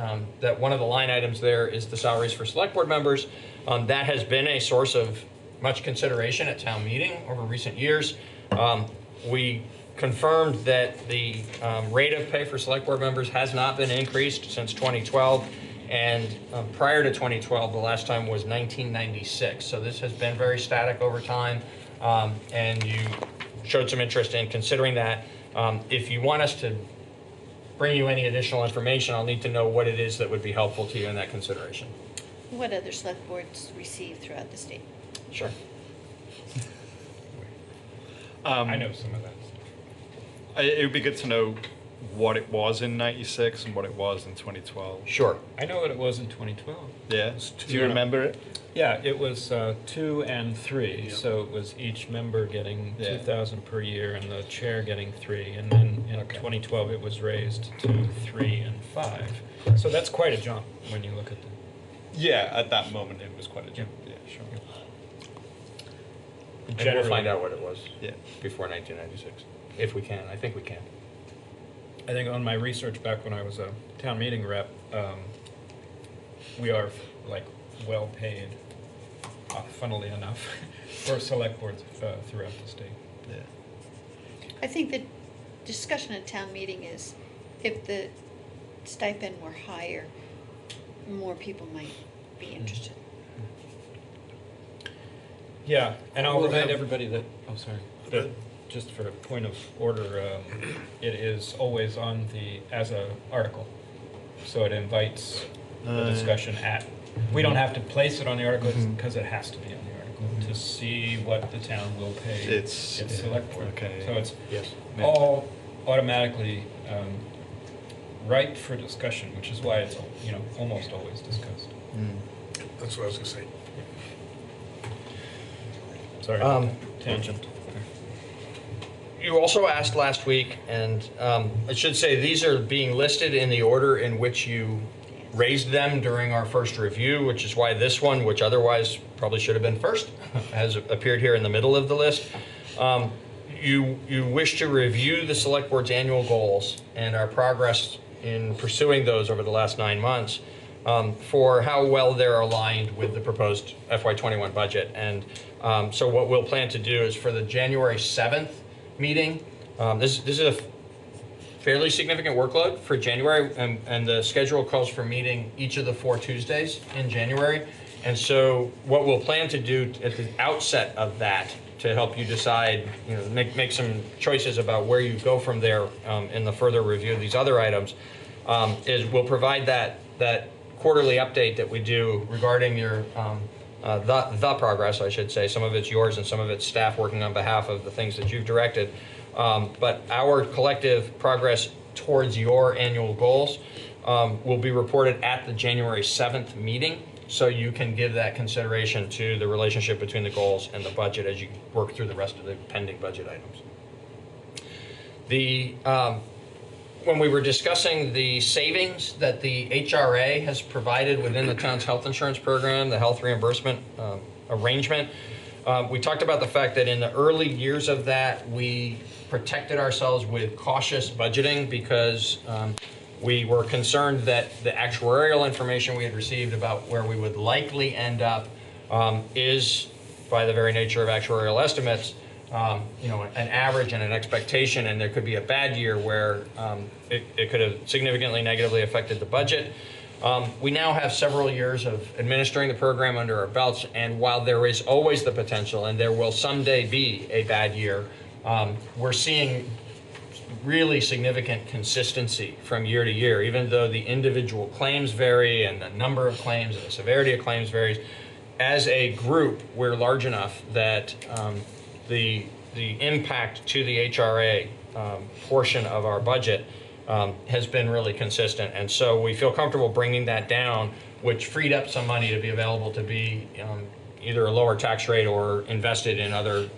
that one of the line items there is the salaries for select board members. That has been a source of much consideration at town meeting over recent years. We confirmed that the rate of pay for select board members has not been increased since 2012, and prior to 2012, the last time was 1996. So this has been very static over time, and you showed some interest in considering that. If you want us to bring you any additional information, I'll need to know what it is that would be helpful to you in that consideration. What other select boards receive throughout the state? Sure. I know some of that. It would be good to know what it was in 96 and what it was in 2012? Sure. I know what it was in 2012. Yeah. Do you remember it? Yeah, it was 2 and 3. Yeah. So it was each member getting 2,000 per year and the chair getting 3. And then in 2012 it was raised to 3 and 5. So that's quite a jump when you look at the. Yeah, at that moment it was quite a jump. Yeah, sure. And we'll find out what it was before 1996, if we can. I think we can. I think on my research back when I was a town meeting rep, we are like well paid, funnily enough, for select boards throughout the state. Yeah. I think the discussion at town meeting is if the stipend were higher, more people might be interested. Yeah, and I'll We'll remind have- everybody that, oh, sorry, that just for a point of order, it is always on as a article. So it invites the discussion we don't have to place it on the article because it has to be on the article to see what the town will pay its select board. Okay. So it's all automatically ripe for discussion, which is why it's almost always discussed. That's what I was going to say. Sorry, tangent. You also asked last week, and I should say these are being listed in the order in which you raised them during our first review, which is why this one, which otherwise probably should have been first, has appeared here in the middle of the list. You wish to review the Select Board's annual goals and our progress in pursuing those over the last 9 months for how well they're aligned with the proposed FY21 budget. And so what we'll plan to do is for the January 7th meeting, this is a fairly significant workload for January, and the schedule calls for meeting each of the 4 Tuesdays in January. And so what we'll plan to do at the outset of that to help you decide, make some choices about where you go from there in the further review of these other items, is we'll provide that quarterly update that we do regarding your the progress, I should say. Some of it's yours and some of it's staff working on behalf of the things that you've directed. But our collective progress towards your annual goals will be reported at the January 7th meeting, so you can give that consideration to the relationship between the goals and the budget as you work through the rest of the pending budget items. When we were discussing the savings that the HRA has provided within the town's health insurance program, the health reimbursement arrangement, we talked about the fact that in the early years of that, we protected ourselves with cautious budgeting because we were concerned that the actuarial information we had received about where we would likely end up is, by the very nature of actuarial estimates, an average and an expectation, and there could be a bad year where it could have significantly negatively affected the budget. We now have several years of administering the program under our belts, and while there is always the potential, and there will someday be a bad year, we're seeing really significant consistency from year to year, even though the individual claims vary and the number of claims and the severity of claims varies. As a group, we're large enough that the impact to the HRA portion of our budget has been really consistent, and so we feel comfortable bringing that down, which freed up some money to be available to be either a lower tax rate or invested in other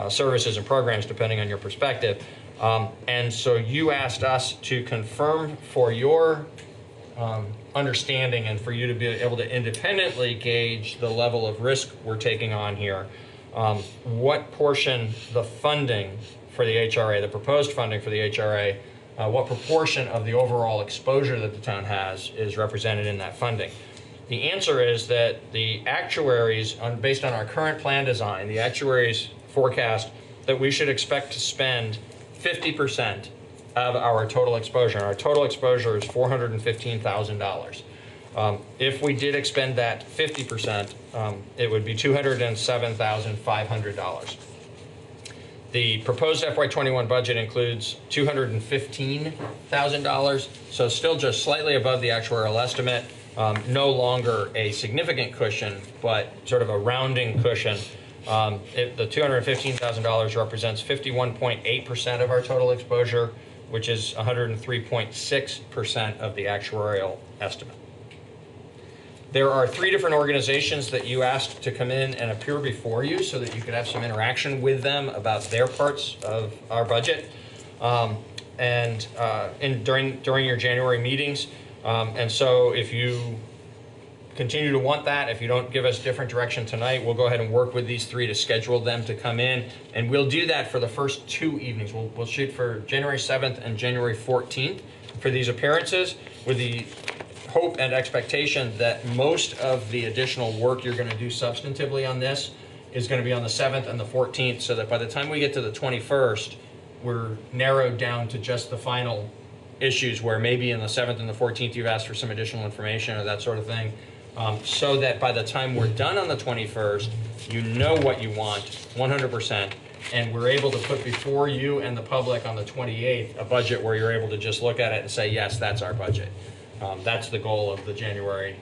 services and programs, depending on your perspective. And so you asked us to confirm for your understanding and for you to be able to independently gauge the level of risk we're taking on here, what portion the funding for the HRA, the proposed funding for the HRA, what proportion of the overall exposure that the town has is represented in that funding. The answer is that the actuaries, based on our current plan design, the actuaries forecast that we should expect to spend 50% of our total exposure. Our total exposure is $415,000. If we did expend that 50%, it would be $207,500. The proposed FY21 budget includes $215,000, so still just slightly above the actuarial estimate, no longer a significant cushion, but sort of a rounding cushion. The $215,000 represents 51.8% of our total exposure. which is 103.6% of the actuarial estimate. There are 3 different organizations that you asked to come in and appear before you so that you could have some interaction with them about their parts of our budget during your January meetings. And so if you continue to want that, if you don't give us different direction tonight, we'll go ahead and work with these 3 to schedule them to come in. And we'll do that for the first 2 evenings. We'll shoot for January 7th and January 14th for these appearances, with the hope and expectation that most of the additional work you're going to do substantively on this is going to be on the 7th and the 14th, so that by the time we get to the 21st, we're narrowed down to just the final issues, where maybe in the 7th and the 14th you've asked for some additional information or that sort of thing, so that by the time we're done on the 21st, you know what you want 100%, and we're able to put before you and the public on the 28th a budget where you're able to just look at it and say, yes, that's our budget. That's the goal of the January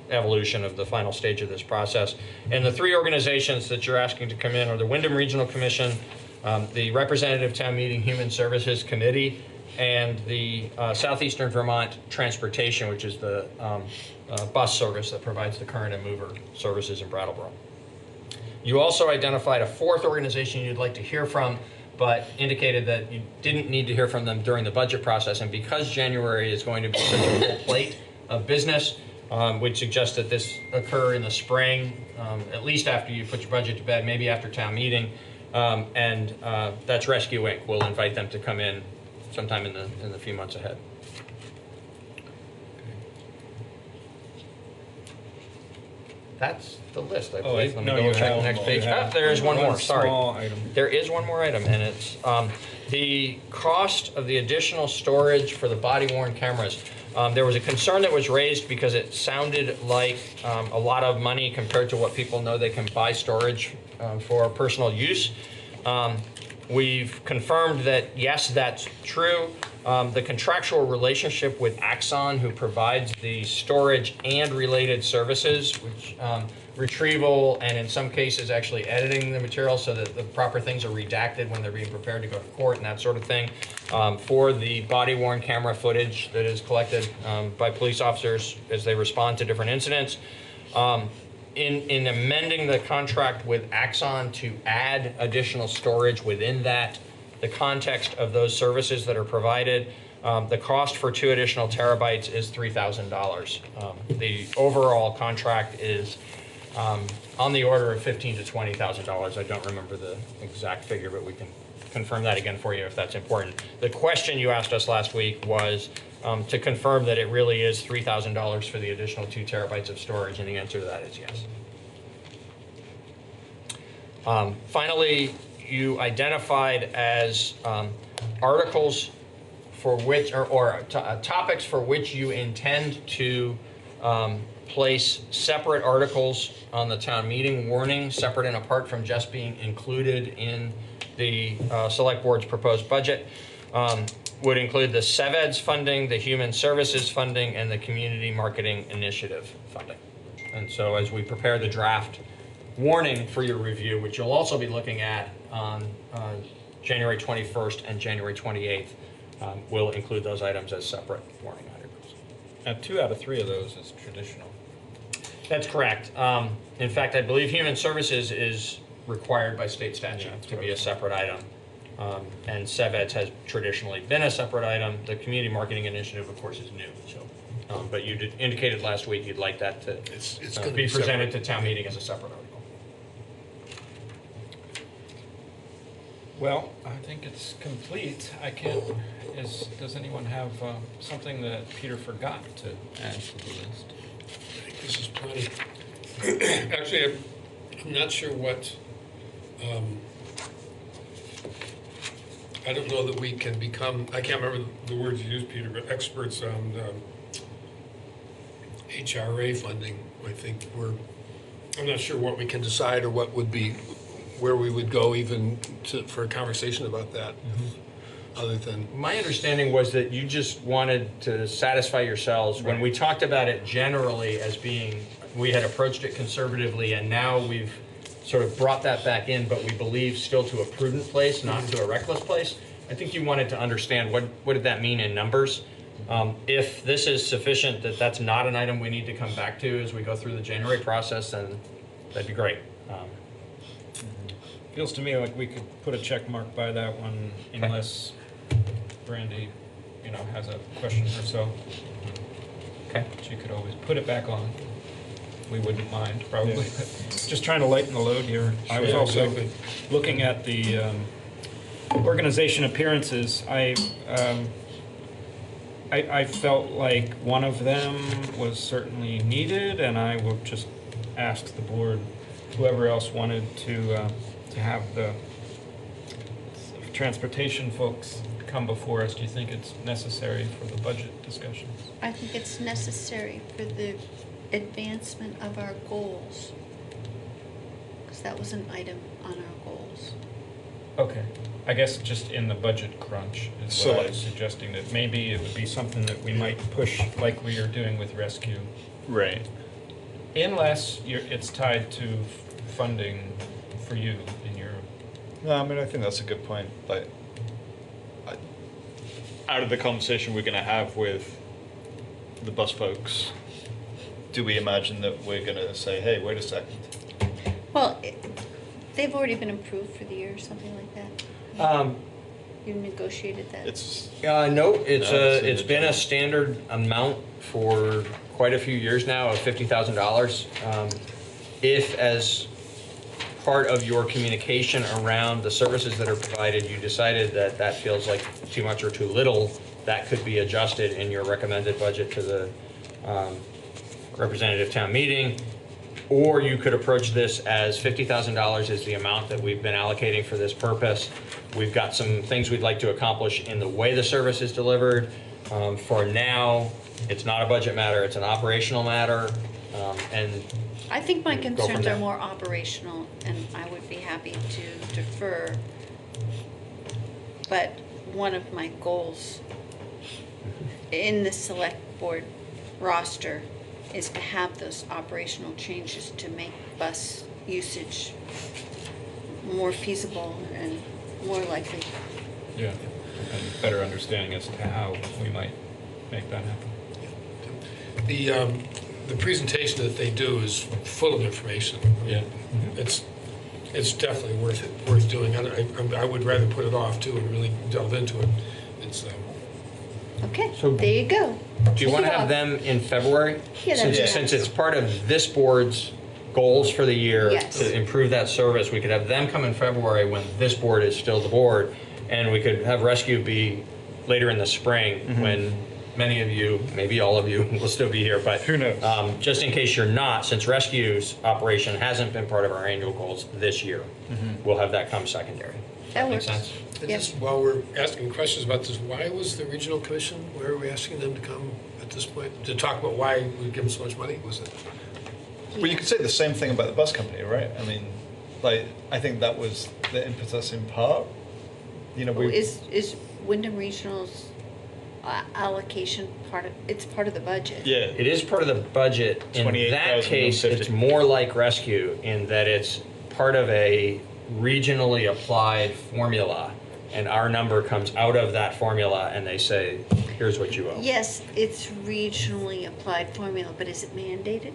evolution of the final stage of this process. And the 3 organizations that you're asking to come in are the Wyndham Regional Commission, the Representative Town Meeting Human Services Committee, and the Southeastern Vermont Transportation, which is the bus service that provides the current and mover services in Brattleboro. You also identified a 4th organization you'd like to hear from, but indicated that you didn't need to hear from them during the budget process. And because January is going to be such a full plate of business, we'd suggest that this occur in the spring, at least after you put your budget to bed, maybe after town meeting. And that's Rescue Inc. We'll invite them to come in sometime in the few months ahead. That's the list, I believe. Let me double check the next page. There is one more, sorry. There is one more item, and it's the cost of the additional storage for the body-worn cameras. There was a concern that was raised because it sounded like a lot of money compared to what people know they can buy storage for personal use. We've confirmed that, yes, that's true. The contractual relationship with Axon, who provides the storage and related services, which retrieval and in some cases actually editing the material so that the proper things are redacted when they're being prepared to go to court and that sort of thing, for the body-worn camera footage that is collected by police officers as they respond to different incidents. In amending the contract with Axon to add additional storage within that, the context of those services that are provided, the cost for 2 additional terabytes is $3,000. The overall contract is on the order of $15,000 to $20,000. I don't remember the exact figure, but we can confirm that again for you if that's important. The question you asked us last week was to confirm that it really is $3,000 for the additional 2 terabytes of storage, and the answer to that is yes. Finally, you identified as articles for which, or topics for which you intend to place separate articles on the town meeting warning, separate and apart from just being included in the select board's proposed budget. Would include the CEVEDS funding, the Human Services funding, and the Community Marketing Initiative funding. And so as we prepare the draft warning for your review, which you'll also be looking at on January 21st and January 28th, we'll include those items as separate warning items. Now, 2 out of 3 of those is traditional. That's correct. In fact, I believe Human Services is required by state statute to be a separate item. And CEVEDS has traditionally been a separate item. The Community Marketing Initiative, of course, is new. So, but you indicated last week you'd like that to be presented to town meeting as a separate article. Well, I think it's complete. I can't. Does anyone have something that Peter forgot to add to the list? I think this is plenty. Actually, I'm not sure what. I don't know that we can become, I can't remember the words you used, Peter, but experts on HRA funding. I think I'm not sure what we can decide or what would be, where we would go even for a conversation about that. Other than my understanding was that you just wanted to satisfy yourselves when we talked about it generally as being, we had approached it conservatively, and now we've sort of brought that back in, but we believe still to a prudent place, not to a reckless place. I think you wanted to understand what did that mean in numbers. If this is sufficient that that's not an item we need to come back to as we go through the January process, then that'd be great. Feels to me like we could put a check mark by that one unless Brandy, has a question herself. Okay. She could always put it back on. We wouldn't mind, probably. Just trying to lighten the load here. I was also looking at the organization appearances. I felt like one of them was certainly needed, and I will just ask the board, whoever else wanted to have the transportation folks come before us. Do you think it's necessary for the budget discussions? I think it's necessary for the advancement of our goals, because that was an item on our goals. Okay. I guess just in the budget crunch is what I was suggesting, that maybe it would be something that we might push like we are doing with rescue. Right. Unless it's tied to funding for you in your... No, I mean, I think that's a good point. Like, out of the conversation we're going to have with the bus folks, do we imagine that we're going to say, hey, wait a second? Well, they've already been approved for the year or something like that. You negotiated that? No, it's been a standard amount for quite a few years now of $50,000. If, as part of your communication around the services that are provided, you decided that that feels like too much or too little, that could be adjusted in your recommended budget to the representative town meeting. Or you could approach this as $50,000 is the amount that we've been allocating for this purpose. We've got some things we'd like to accomplish in the way the service is delivered. For now, it's not a budget matter, it's an operational matter. And I think my go from concerns there. are more operational, and I would be happy to defer. But one of my goals in the select board roster is to have those operational changes to make bus usage more feasible and more likely. Yeah, and better understanding as to how we might make that happen. The presentation that they do is full of information. Yeah. It's definitely worth doing. I would rather put it off too and really delve into it. It's Okay, So- there you go. Do you want to have them in February? Yeah, that'd be Since nice. it's part of this board's goals for the year Yes. to improve that service, we could have them come in February when this board is still the board, and we could have rescue be later in the spring when many of you, maybe all of you, will still be here, but who knows? Just in case you're not, since rescue's operation hasn't been part of our annual goals this year, we'll have that come secondary. That Makes works. sense? And just while we're asking questions about this, why was the regional commission, why are we asking them to come at this point? To talk about why we give them so much money, was it? Well, you could say the same thing about the bus company, right? I mean, like, I think that was the impetus in part. Is Wyndham Regional's allocation it's part of the budget? Yeah. It is part of the budget. In that case, it's more like rescue in that it's part of a regionally applied formula, and our number comes out of that formula, and they say, here's what you owe. Yes, it's regionally applied formula, but is it mandated?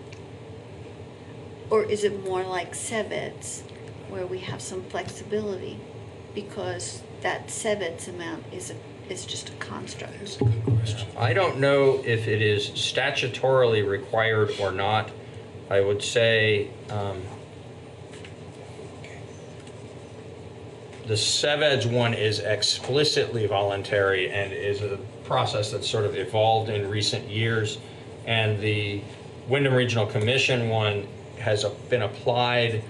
Or is it more like CEVEDS, where we have some flexibility, because that CEVEDS amount is just a construct? That's a good question. I don't know if it is statutorily required or not. I would say the CEVEDS one is explicitly voluntary and is a process that's sort of evolved in recent years. And the Wyndham Regional Commission one has been applied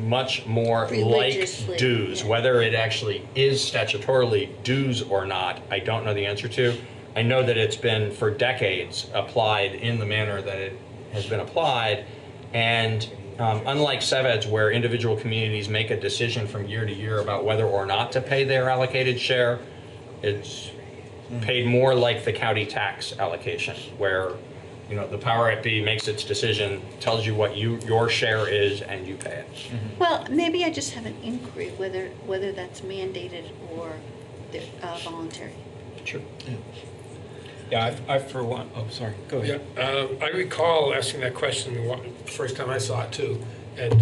much more like Religiously, dues. yeah. Whether it actually is statutorily dues or not, I don't know the answer to. I know that it's been for decades applied in the manner that it has been applied, and unlike CEVEDS, where individual communities make a decision from year to year about whether or not to pay their allocated share, it's paid more like the county tax allocation, where the Power FB makes its decision, tells you what your share is, and you pay it. Well, maybe I just have an inquiry whether that's mandated or voluntary. Sure. Yeah, I for one, oh, sorry, go ahead. Yeah, I recall asking that question the first time I saw it too, and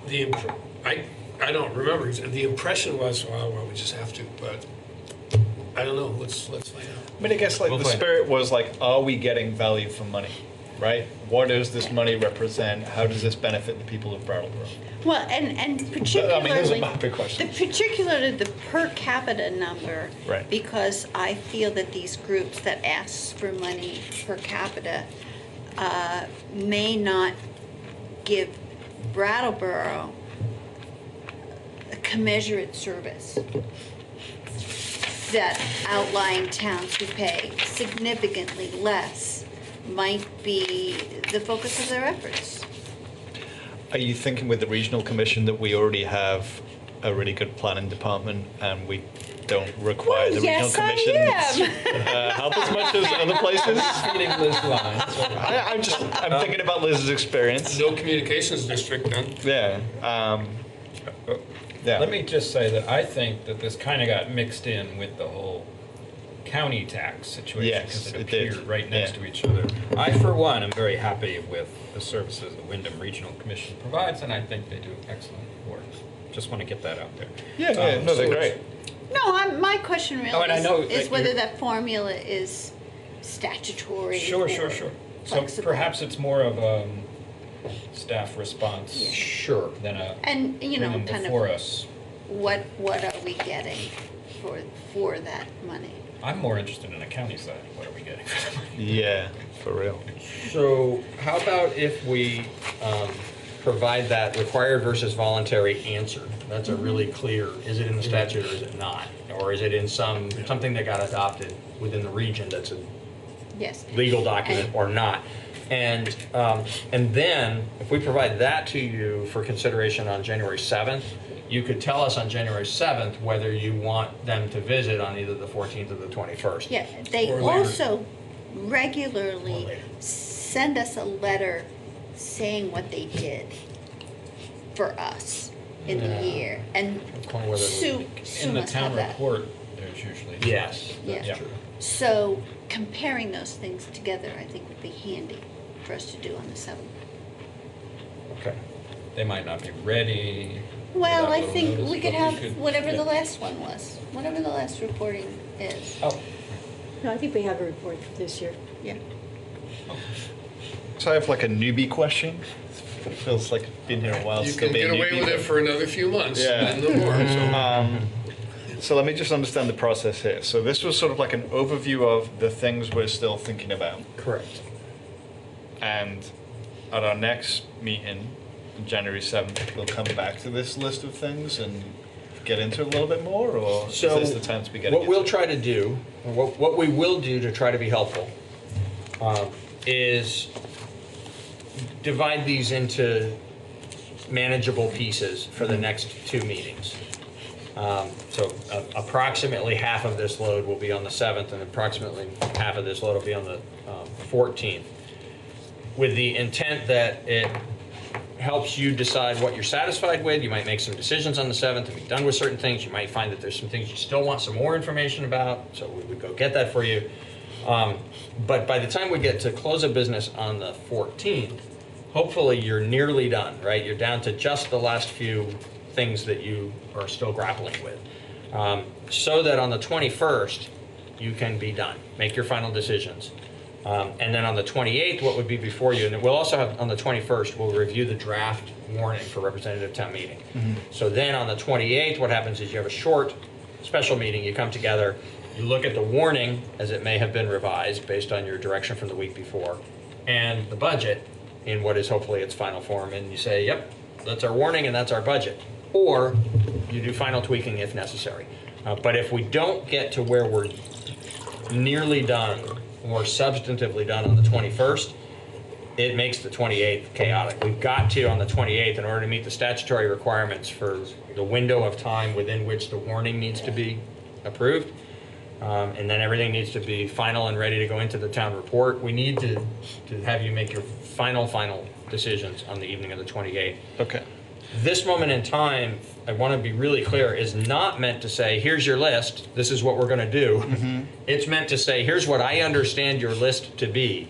I don't remember. The impression was, oh, well, we just have to, but I don't know. Let's find out. I mean, I guess like the spirit was like, are we getting value for money, right? What does this money represent? How does this benefit the people of Brattleboro? Well, and particularly, I mean, those are my big questions. Particularly the per capita number, Right. because I feel that these groups that ask for money per capita may not give Brattleboro a commensurate service that outlying towns who pay significantly less might be the focus of their efforts. Are you thinking with the regional commission that we already have a really good planning department and we don't require the regional commission help as much as other places? Feeding Liz lines. I'm thinking about Liz's experience. No communications district then. Yeah. Yeah. Let me just say that I think that this kind of got mixed in with the whole county tax situation Yes, because it it appeared did. right next Yeah. to each other. I, for one, am very happy with the services the Wyndham Regional Commission provides, and I think they do excellent work. Just want to get that out there. Yeah, no, they're great. No, my question really Oh, and I know is that whether you're- that formula is statutory. Sure. or So flexible. perhaps it's more of a staff response Sure. than a And, you know, bring them kind of before us. what are we getting for that money? I'm more interested in the county side. What are we getting for the money? Yeah, for real. So how about if we provide that required versus voluntary answer? That's a really clear, is it in the statute or is it not? Or is it in something that got adopted within the region that's a Yes. legal document or not? And then if we provide that to you for consideration on January 7th, you could tell us on January 7th whether you want them to visit on either the 14th or the 21st. Yeah, they Or later. also regularly send us a letter saying what they did for us in Yeah. the year. And Whether we- Sue In the must town have that. report, there's usually. Yes, Yeah. Yeah. So comparing those things together, I think would be handy for us to do on the 7th. Okay. They might not be ready. Well, without I little think notice, we could but have whatever yeah. the last one was, whatever the last reporting is. Oh. No, I think we have a report this year. Yeah. So I have like a newbie question. It feels like I've been here a while. You still can being get away newbie, with it but- for another few months, Yeah. and no more. So let me just understand the process here. So this was sort of like an overview of the things we're still thinking about. Correct. And at our next meeting, on January 7th, we'll come back to this list of things and get into it a little bit more, or So is this the time to be getting what we'll try to do, or what we will do to try to be helpful, is divide these into manageable pieces for the next 2 meetings. So approximately half of this load will be on the 7th, and approximately half of this load will be on the 14th, with the intent that it helps you decide what you're satisfied with. You might make some decisions on the 7th and be done with certain things. You might find that there's some things you still want some more information about, so we would go get that for you. But by the time we get to close of business on the 14th, hopefully you're nearly done, right? You're down to just the last few things that you are still grappling with. So that on the 21st, you can be done, make your final decisions. And then on the 28th, what would be before you, and we'll also have, on the 21st, we'll review the draft warning for representative town meeting. So then on the 28th, what happens is you have a short special meeting, you come together, you look at the warning as it may have been revised based on your direction from the week before, and the budget in what is hopefully its final form, and you say, yep, that's our warning and that's our budget. Or you do final tweaking if necessary. But if we don't get to where we're nearly done or substantively done on the 21st, it makes the 28th chaotic. We've got to, on the 28th, in order to meet the statutory requirements for the window of time within which the warning needs to be approved, and then everything needs to be final and ready to go into the town report, we need to have you make your final decisions on the evening of the 28th. Okay. This moment in time, I want to be really clear, is not meant to say, here's your list, this is what we're going to do. It's meant to say, here's what I understand your list to be.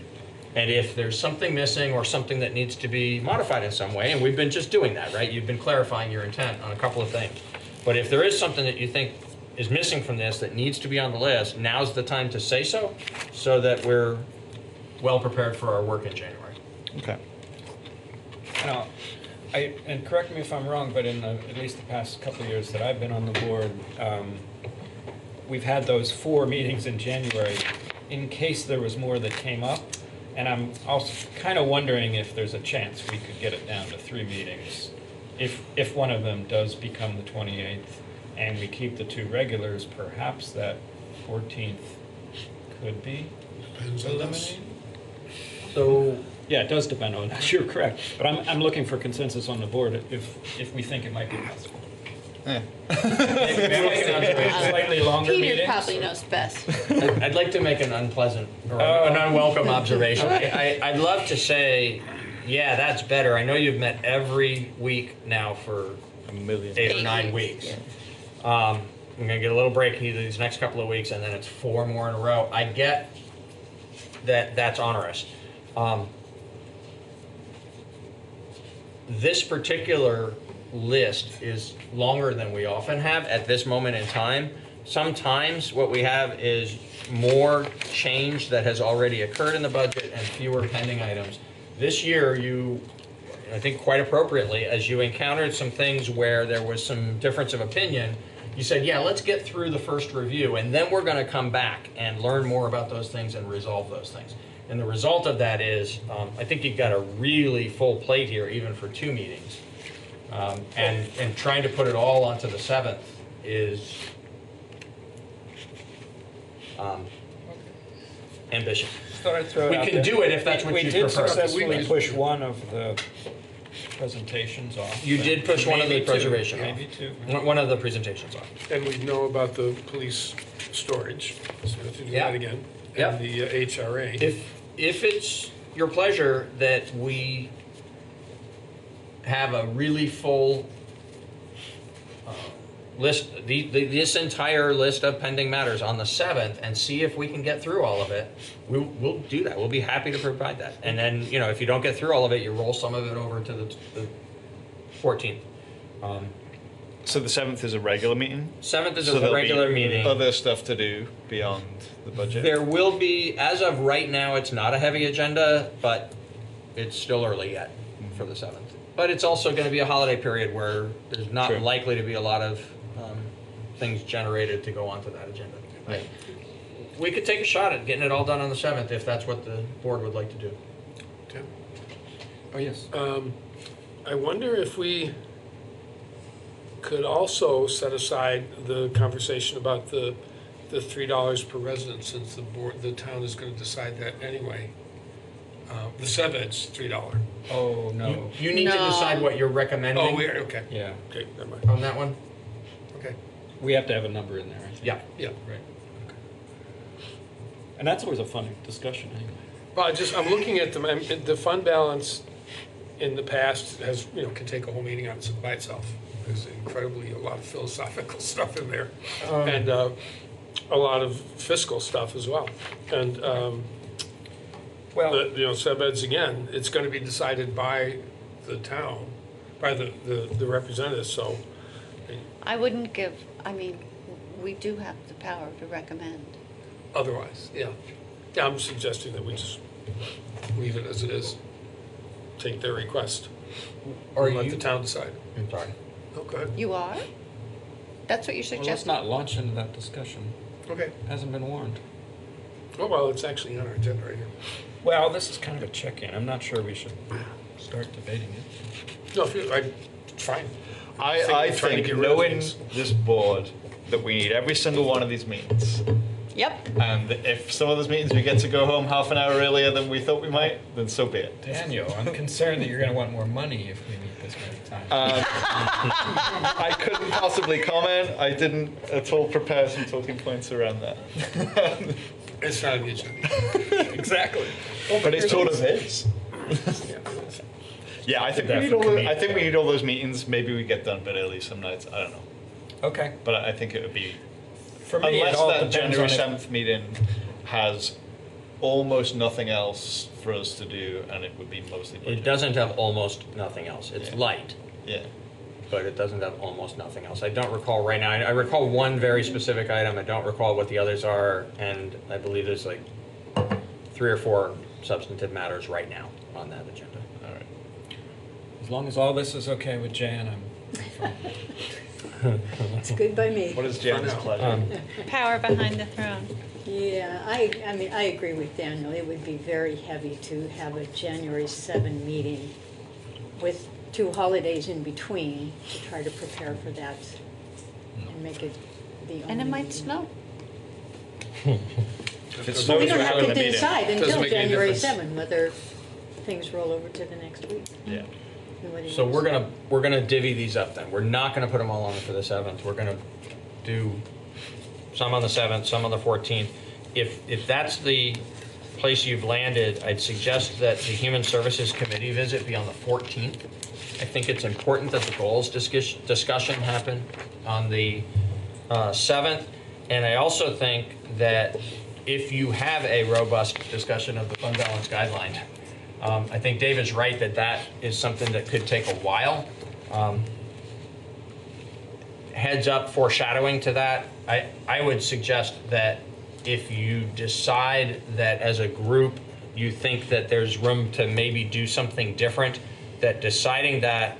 And if there's something missing or something that needs to be modified in some way, and we've been just doing that, right? You've been clarifying your intent on a couple of things. But if there is something that you think is missing from this that needs to be on the list, now's the time to say so that we're well prepared for our work in January. Okay. Now, and correct me if I'm wrong, but in at least the past couple of years that I've been on the board, we've had those 4 meetings in January in case there was more that came up. And I'm also kind of wondering if there's a chance we could get it down to 3 meetings. If one of them does become the 28th and we keep the 2 regulars, perhaps that 14th could be eliminated. So yeah, it does depend on us. You're correct, but I'm looking for consensus on the board if we think it might be possible. Yeah. Slightly longer Peter meetings. probably knows best. I'd like to make an unpleasant or an unwelcome observation. I'd love to say, yeah, that's better. I know you've met every week now for 8 or 9 weeks. I'm going to get a little break these next couple of weeks, and then it's 4 more in a row. I get that that's onerous. This particular list is longer than we often have at this moment in time. Sometimes what we have is more change that has already occurred in the budget and fewer pending items. This year, I think quite appropriately, as you encountered some things where there was some difference of opinion, you said, yeah, let's get through the first review, and then we're going to come back and learn more about those things and resolve those things. And the result of that is, I think you've got a really full plate here, even for 2 meetings. And trying to put it all onto the 7th is ambitious. We can do it if that's what you prefer. We did successfully push one of the presentations off. You did push one of the preservation off. Maybe 2. One of the presentations off. And we know about the police storage, so we have to do that again. And the HRA. If it's your pleasure that we have a really full list, this entire list of pending matters on the 7th, and see if we can get through all of it, we'll do that. We'll be happy to provide that. And then, if you don't get through all of it, you roll some of it over to the 14th. So the 7th is a regular meeting? 7th is a regular meeting. Other stuff to do beyond the budget? There will be, as of right now, it's not a heavy agenda, but it's still early yet for the 7th. But it's also going to be a holiday period where there's not likely to be a lot of things generated to go onto that agenda. Right. We could take a shot at getting it all done on the 7th if that's what the board would like to do. Okay. Oh, yes. I wonder if we could also set aside the conversation about the $3 per resident, since the town is going to decide that anyway. The Sebed's $3. Oh, no. You need to decide what you're recommending. Oh, we're okay. Yeah. Okay, never mind. On that one? Okay. We have to have a number in there, I think. Yeah. Yeah. Right. Okay. And that's always a fun discussion anyway. Well, I'm looking at the fund balance in the past can take a whole meeting by itself. There's incredibly a lot of philosophical stuff in there, and a lot of fiscal stuff as well. And Sebed's again, it's going to be decided by the town, by the representatives. So I wouldn't give. I mean, we do have the power to recommend. Otherwise, yeah, I'm suggesting that we just leave it as it is. Take their request, or let the town decide. I'm sorry. Okay. You are? That's what you're Well, suggesting? let's not launch into that discussion. Okay. Hasn't been warned. Oh, well, it's actually on our agenda right here. Well, this is kind of a check-in. I'm not sure we should start debating it. No, fine. I think knowing this board that we need every single one of these meetings. Yep. And if some of those meetings we get to go home half an hour earlier than we thought we might, then so be it. Daniel, I'm concerned that you're going to want more money if we meet this many times. I couldn't possibly comment. I didn't at all prepare some talking points around that. It's not on the agenda. Exactly. But it's sort of is. Yeah, I think we need all those meetings. Maybe we get done a bit early some nights. I don't know. Okay. But I think it would be, For me, it unless all that depends January on 7th meeting has almost nothing else for us to do, and it would be mostly budget. It doesn't have almost nothing else. It's light. Yeah. But it doesn't have almost nothing else. I don't recall right now. I recall one very specific item. I don't recall what the others are, and I believe there's like 3 or 4 substantive matters right now on that agenda. All right. As long as all this is okay with Jan, I'm It's good by me. What is Jan's pleasure? Power behind the throne. Yeah, I mean, I agree with Daniel. It would be very heavy to have a January 7 meeting with 2 holidays in between to try to prepare for that and make it the only. And it might meeting. snow. If it We snows, don't we're have having to a meeting. decide Doesn't until make any January difference. 7 whether things roll over to the next week. Yeah. and whether So you- we're gonna divvy these up then. We're not gonna put them all on for the 7th. We're gonna do some on the 7th, some on the 14th. If that's the place you've landed, I'd suggest that the Human Services Committee visit be on the 14th. I think it's important that the goals discussion happen on the 7th. And I also think that if you have a robust discussion of the fund balance guideline, I think Dave is right that that is something that could take a while. Heads up, foreshadowing to that, I would suggest that if you decide that as a group you think that there's room to maybe do something different, that deciding that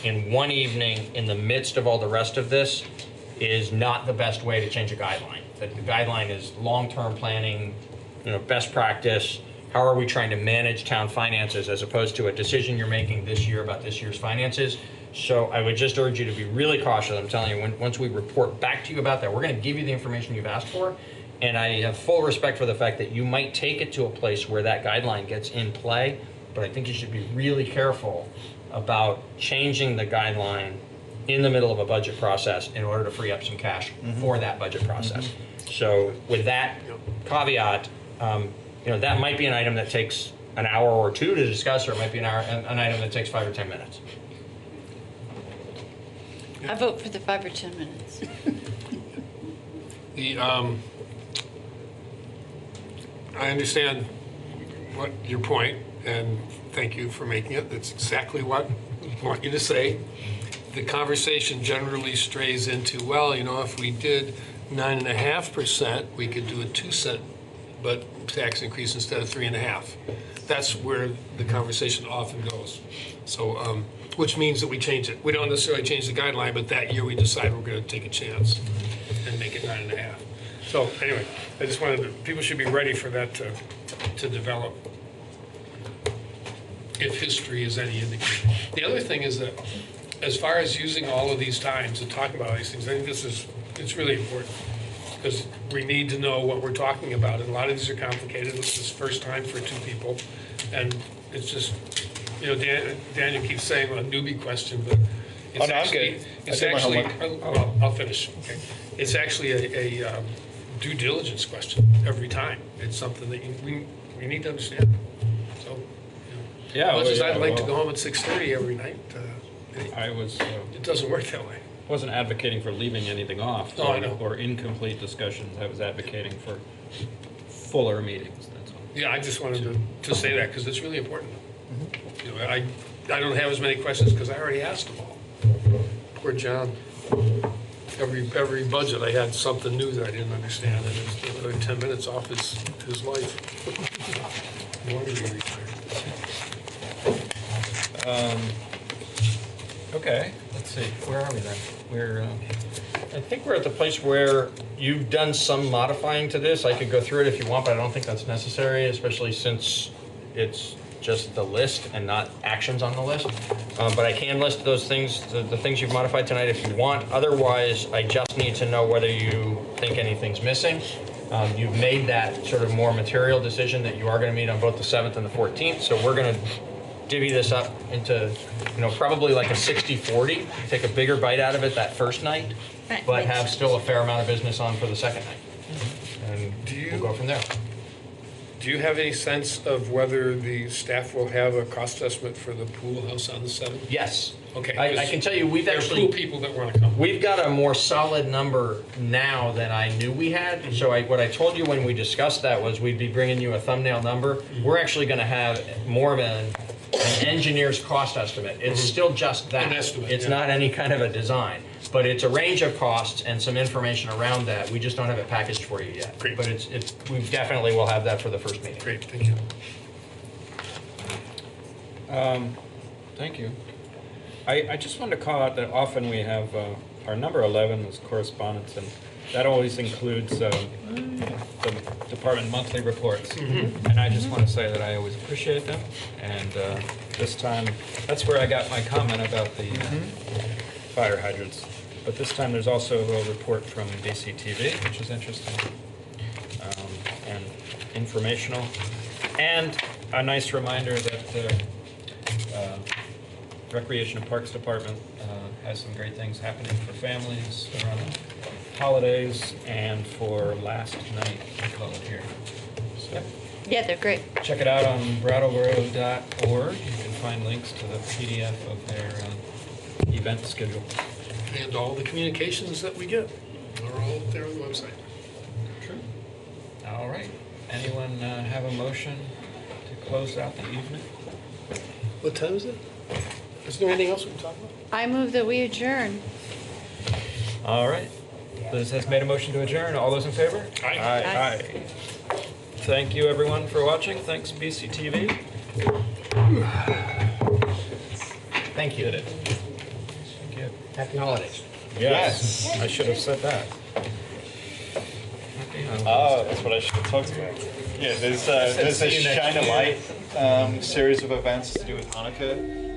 in one evening in the midst of all the rest of this is not the best way to change a guideline. That the guideline is long-term planning, best practice. How are we trying to manage town finances as opposed to a decision you're making this year about this year's finances? So I would just urge you to be really cautious. I'm telling you, once we report back to you about that, we're going to give you the information you've asked for. And I have full respect for the fact that you might take it to a place where that guideline gets in play, but I think you should be really careful about changing the guideline in the middle of a budget process in order to free up some cash for that budget process. So with that caveat, that might be an item that takes an hour or 2 to discuss, or it might be an item that takes 5 or 10 minutes. I vote for the 5 or 10 minutes. I understand what your point, and thank you for making it. That's exactly what I want you to say. The conversation generally strays into, well, if we did 9.5%, we could do a 2-cent tax increase instead of 3.5. That's where the conversation often goes. So, which means that we change it. We don't necessarily change the guideline, but that year we decide we're going to take a chance and make it 9.5. So anyway, I just wanted to, people should be ready for that to develop, if history is any indicator. The other thing is that as far as using all of these times to talk about these things, I think it's really important, because we need to know what we're talking about. And a lot of these are complicated. This is first time for 2 people. And it's just, Daniel keeps saying a newbie question, but it's I'll finish. Okay. It's actually a due diligence question every time. It's something that we need to understand. So, as much as I'd like to go home at 6:30 every night, it doesn't work that way. I wasn't advocating for leaving anything off I know. or incomplete discussions. I was advocating for fuller meetings, that's all. Yeah, I just wanted to say that because it's really important. I don't have as many questions because I already asked them all. Poor John. Every budget I had something new that I didn't understand, and it's another 10 minutes off his life. No wonder he retired. Okay, let's see, where are we then? I think we're at the place where you've done some modifying to this. I could go through it if you want, but I don't think that's necessary, especially since it's just the list and not actions on the list. But I can list those things, the things you've modified tonight if you want. Otherwise, I just need to know whether you think anything's missing. You've made that sort of more material decision that you are going to meet on both the 7th and the 14th. So we're going to divvy this up into, probably like a 60-40. Take a bigger bite out of it that first night, but have still a fair amount of business on for the second night. And we'll go from there. Do you have any sense of whether the staff will have a cost estimate for the pool house on the 7th? Yes. Okay. I can tell you, we've there actually... are pool people that want to come. We've got a more solid number now than I knew we had. Mm-hmm. So what I told you when we discussed that was we'd be bringing you a thumbnail number. Mm-hmm. We're actually going to have more of an engineer's cost estimate. It's still just that. An estimate, it's yeah. not any kind of a design. But it's a range of costs and some information around that. We just don't have it packaged for you yet. Great. But we definitely will have that for the first meeting. Great, thank you. Thank you. I just wanted to call out that often we have, our number 11 is correspondence, and that always includes the department monthly reports. And I just want to say that I always appreciate them. And this time, that's where I got my comment about the fire hydrants. But this time there's also a report from BCTV, which is interesting and informational. And a nice reminder that the Recreation and Parks Department has some great things happening for families around the holidays and for last night, we call it here. So Yeah, they're great. check it out on brattleboro.org. You can find links to the PDF of their event schedule. And all the communications that we get are all there on the website. True. All right. Anyone have a motion to close out the evening? What time is it? Is there anything else we can talk about? I move that we adjourn. All right. Liz has made a motion to adjourn. All those in favor? Aye. Aye. Thank you, everyone, for watching. Thanks, BCTV. Thank you. Did it. Thank you. Happy holidays. Yes. I should have said that. Oh, that's what I should have talked about. Yeah, there's a see you next Shine a year. Light series of events to do with Hanukkah.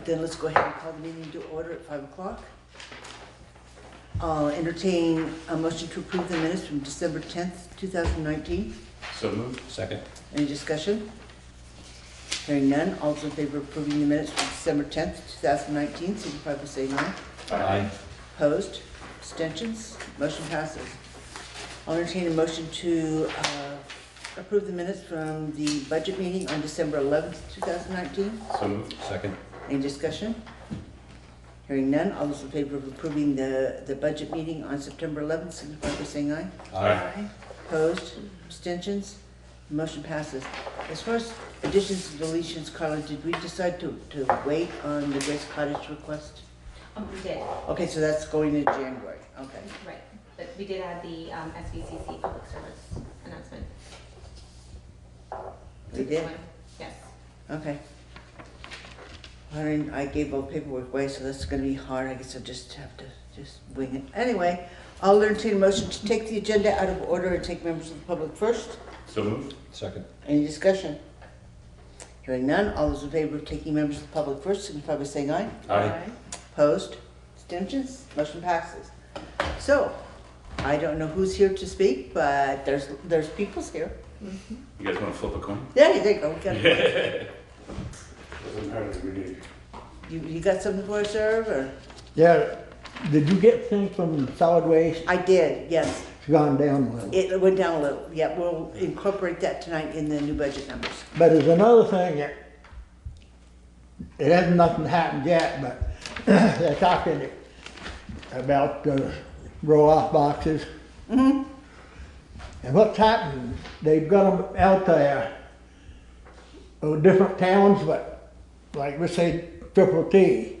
then let's go ahead and call the meeting to order at 5 o'clock. I'll entertain a motion to approve the minutes from December 10th, 2019. So moved. Second. Any discussion? Hearing none, all those in favor of approving the minutes from December 10th, 2019, signify by saying aye. Aye. Opposed? Abstentions? Motion passes. I'll entertain a motion to approve the minutes from the budget meeting on December 11th, 2019. So moved. Second. Any discussion? Hearing none, all those in favor of approving the budget meeting on September 11th, signify by saying aye. Aye. Opposed? Abstentions? Motion passes. As far as additions and deletions, Carla, did we decide to wait on the Grace Cottage request? We did. Okay, so that's going in January, okay. Right, but we did add the SVCC public service announcement. We did? Yes. Okay. I gave all the paperwork away, so that's gonna be hard. I guess I'll just have to wing it. Anyway, I'll entertain a motion to take the agenda out of order and take members of the public first. So moved. Second. Any discussion? Hearing none, all those in favor of taking members of the public first, signify by saying aye. Aye. Opposed? Abstentions? Motion passes. So, I don't know who's here to speak, but there's people's here. You guys want to flip a coin? Yeah, there you go. We got it. Doesn't matter to me. You got something for us, Irv, or? Yeah, did you get things from solid waste? I did, yes. It's gone down a little. It went down a little. Yeah, we'll incorporate that tonight in the new budget numbers. But there's another thing that, it hasn't nothing happened yet, but they're talking about roll-off boxes. Mm-hmm. And what's happened, they've got them out there, different towns, but like we say Triple T,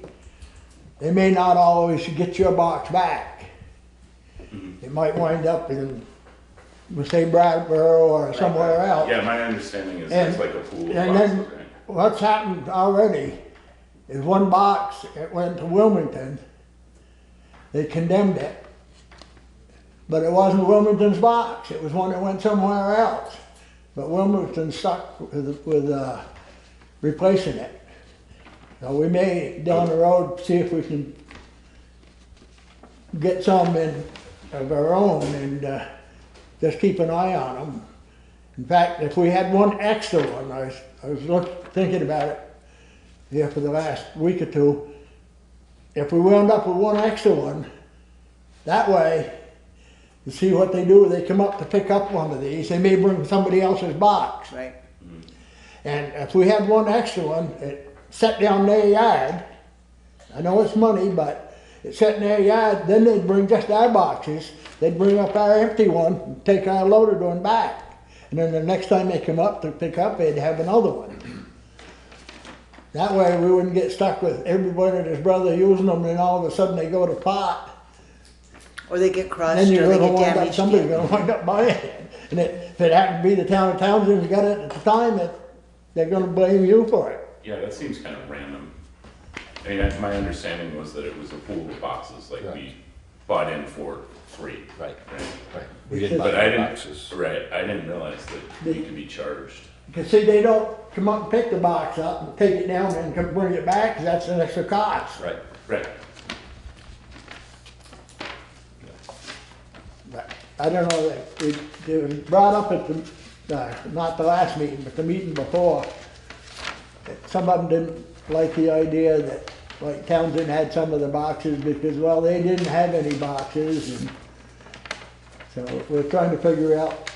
they may not always get your box back. It might wind up in, we say Brattsboro or somewhere else. Yeah, my understanding is it's like a pool of and boxes. then what's happened already is one box, it went to Wilmington, they condemned it, but it wasn't Wilmington's box, it was one that went somewhere else. But Wilmington stuck with replacing it. So we may, down the road, see if we can get some in of our own and just keep an eye on them. In fact, if we had one extra one, I was thinking about it here for the last week or two. If we wound up with one extra one, that way, you see what they do, they come up to pick up one of these, they may bring somebody else's box. Right. And if we had one extra one, it set down their yard, I know it's money, but it's set in their yard, then they'd bring just our boxes, they'd bring up our empty one, and take our loaded one back. And then the next time they come up to pick up, they'd have another one. That way we wouldn't get stuck with everybody and his brother using them, and all of a sudden they go to pot. Or they get crushed, Then you're or they gonna get wind up, damaged. somebody's gonna wind up buying it. And if it happened to be the town of Townsend who got it at the time, they're gonna blame you for it. Yeah, that seems kind of random. I mean, my understanding was that it was a pool of boxes, like we bought in for free. Right. We didn't But buy I the didn't, boxes. right, I didn't realize that we could be charged. Because see, they don't come up and pick the box up and take it down and come bring it back, 'cause that's an extra cost. Right, right. But I don't know, it was brought up at the, not the last meeting, but the meeting before, that some of them didn't like the idea that, like Townsend had some of the boxes because, well, they didn't have any boxes, and so we're trying to figure out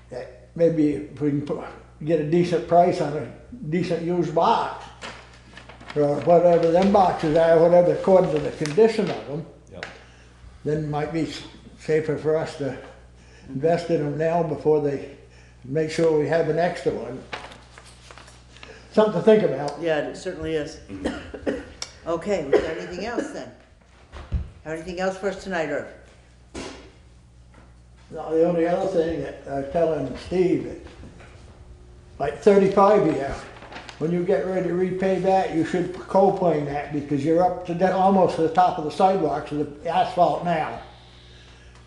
that maybe if we can get a decent price on a decent used box, or whatever them boxes are, whatever according to the condition of them, then it might be safer for us to invest in them now before they make sure we have an extra one. Something to think about. Yeah, it certainly is. Okay, was there anything else then? Have anything else for us tonight, Irv? No, the only other thing that I was telling Steve, that like 35 here, when you get ready to repay that, you should cold plane that because you're up to almost to the top of the sidewalks of the asphalt now.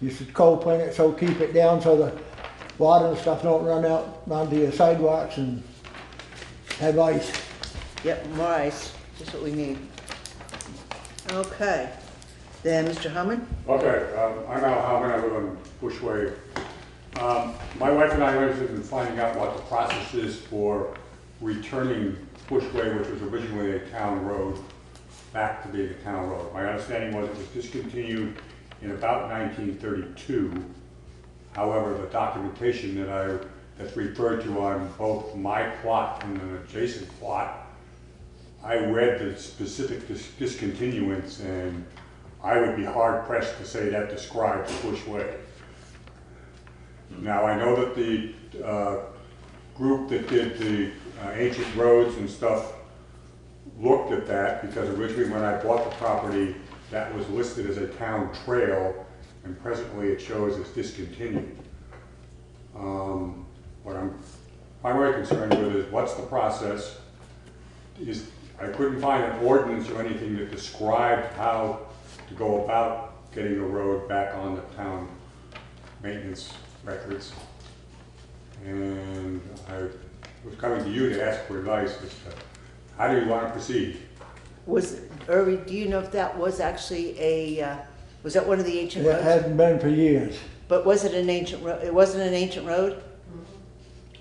You should cold plane it, so keep it down so the water and stuff don't run out onto your sidewalks and have ice. Yep, more ice, just what we need. Okay, then Mr. Hammond? Okay, I'm Al Hammond, I live on Bushway. My wife and I are interested in finding out what the process is for returning Bushway, which was originally a town road, back to being a town road. My understanding was it was discontinued in about 1932. However, the documentation that's referred to on both my plot and an adjacent plot, I read the specific discontinuance, and I would be hard pressed to say that describes Bushway. Now, I know that the group that did the ancient roads and stuff looked at that, because originally when I bought the property, that was listed as a town trail, and presently it shows it's discontinued. What I'm primarily concerned with is what's the process. I couldn't find an ordinance or anything that described how to go about getting the road back on the town maintenance records. And I was coming to you to ask for advice as to how do you want to proceed? Irby, do you know if that was actually was that one of the ancient roads? It hasn't been for years. But was it an ancient road? It wasn't an ancient road?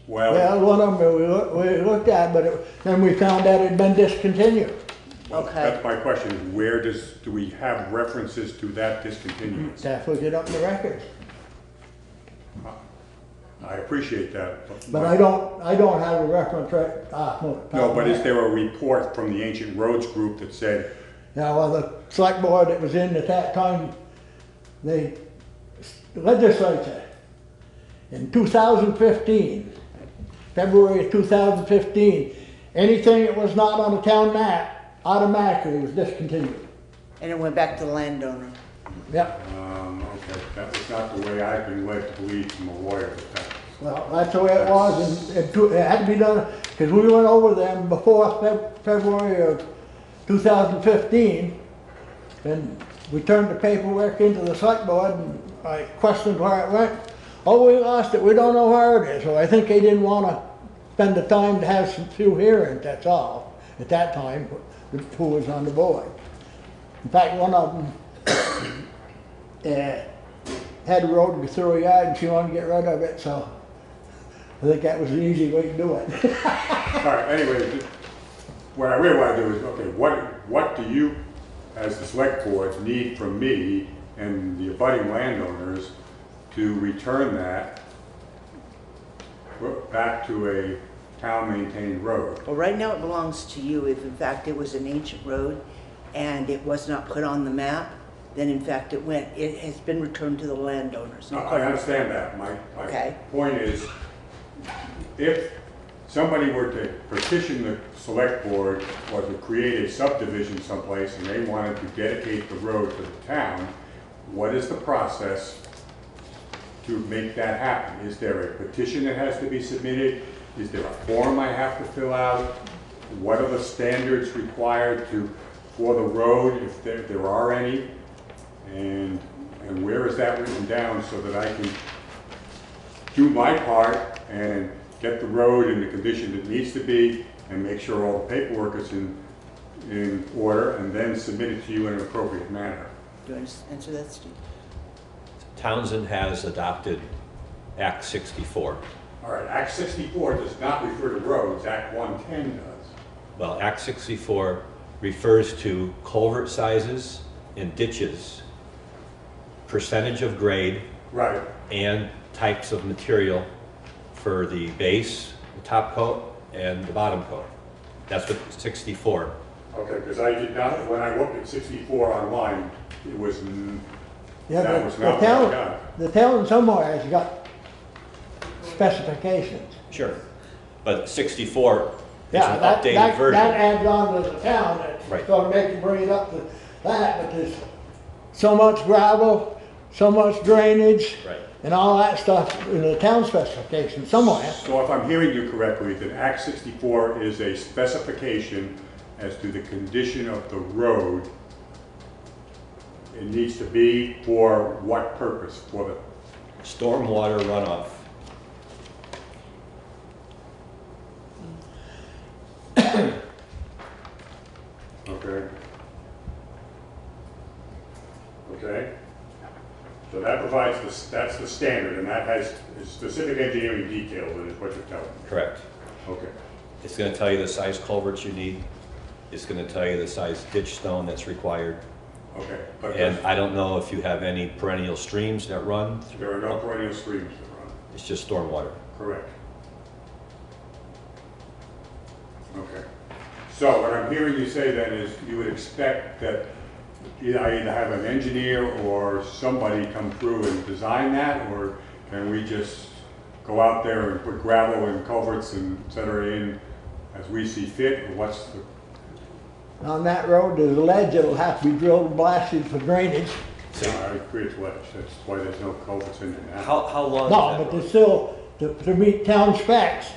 Well, one of them we looked at, but then we found out it had been discontinued. Well, that's my question, is where do we have references to that discontinuance? That's look it up in the records. I appreciate that. But I don't have a reference right. No, but is there a report from the Ancient Roads group that said? Yeah, well, the select board that was in at that time, the legislature, in 2015, February of 2015, anything that was not on the town map automatically was discontinued. And it went back to the landowner. Yep. Okay, that was not the way I've been led to believe from a lawyer. Well, that's the way it was, and it had to be done, because we went over them before February of 2015, and we turned the paperwork into the select board, and I questioned where it went. Oh, we lost it, we don't know where it is. So I think they didn't want to spend the time to have some few hearings, that's all, at that time, who was on the board. In fact, one of them had a road to go through a yard and she wanted to get rid of it, so I think that was an easy way to do it. All right, anyway, what I really want to do is, okay, what do you, as the select board, need from me and the abutting landowners to return that back to a town-maintained road? Well, right now it belongs to you. If in fact it was an ancient road and it was not put on the map, then in fact it has been returned to the landowners. No, I understand that. My point is, if somebody were to petition the select board or to create a subdivision someplace and they wanted to dedicate the road to the town, what is the process to make that happen? Is there a petition that has to be submitted? Is there a form I have to fill out? What are the standards required for the road, if there are any? And where is that written down so that I can do my part and get the road in the condition it needs to be and make sure all the paperwork is in order and then submit it to you in an appropriate manner? Do you want to answer that, Steve? Townsend has adopted Act 64. All right, Act 64 does not refer to roads, Act 110 does. Well, Act 64 refers to culvert sizes and ditches, percentage of grade, right, and types of material for the base, the top coat, and the bottom coat. That's what 64. Okay, because I did not, when I looked at 64 online, it was, Yeah, that was not what I got. the town somewhere has got specifications. Sure. But 64 Yeah, is an updated version. That adds on to the town, it's Right. going to make you bring it up to that, but there's so much gravel, so much drainage, right, and all that stuff in the town specification somewhere. So if I'm hearing you correctly, then Act 64 is a specification as to the condition of the road. It needs to be for what purpose? For the stormwater runoff. provides this, that's the standard, and that has specific engineering details, that is what you're telling me. Correct. Okay. It's going to tell you the size culverts you need. It's going to tell you the size ditch stone that's required. Okay. And I don't know if you have any perennial streams that run. There are no perennial streams that run. It's just stormwater. Correct. Okay. So what I'm hearing you say then is you would expect that I either have an engineer or somebody come through and design that, or can we just go out there and put gravel and culverts and et cetera in as we see fit, or what's the... On that road, there's a ledge that'll have to be drilled and blasted for drainage. I agree it's ledge, that's why there's no culverts in there now. How long? No, but there's still, to meet town specs,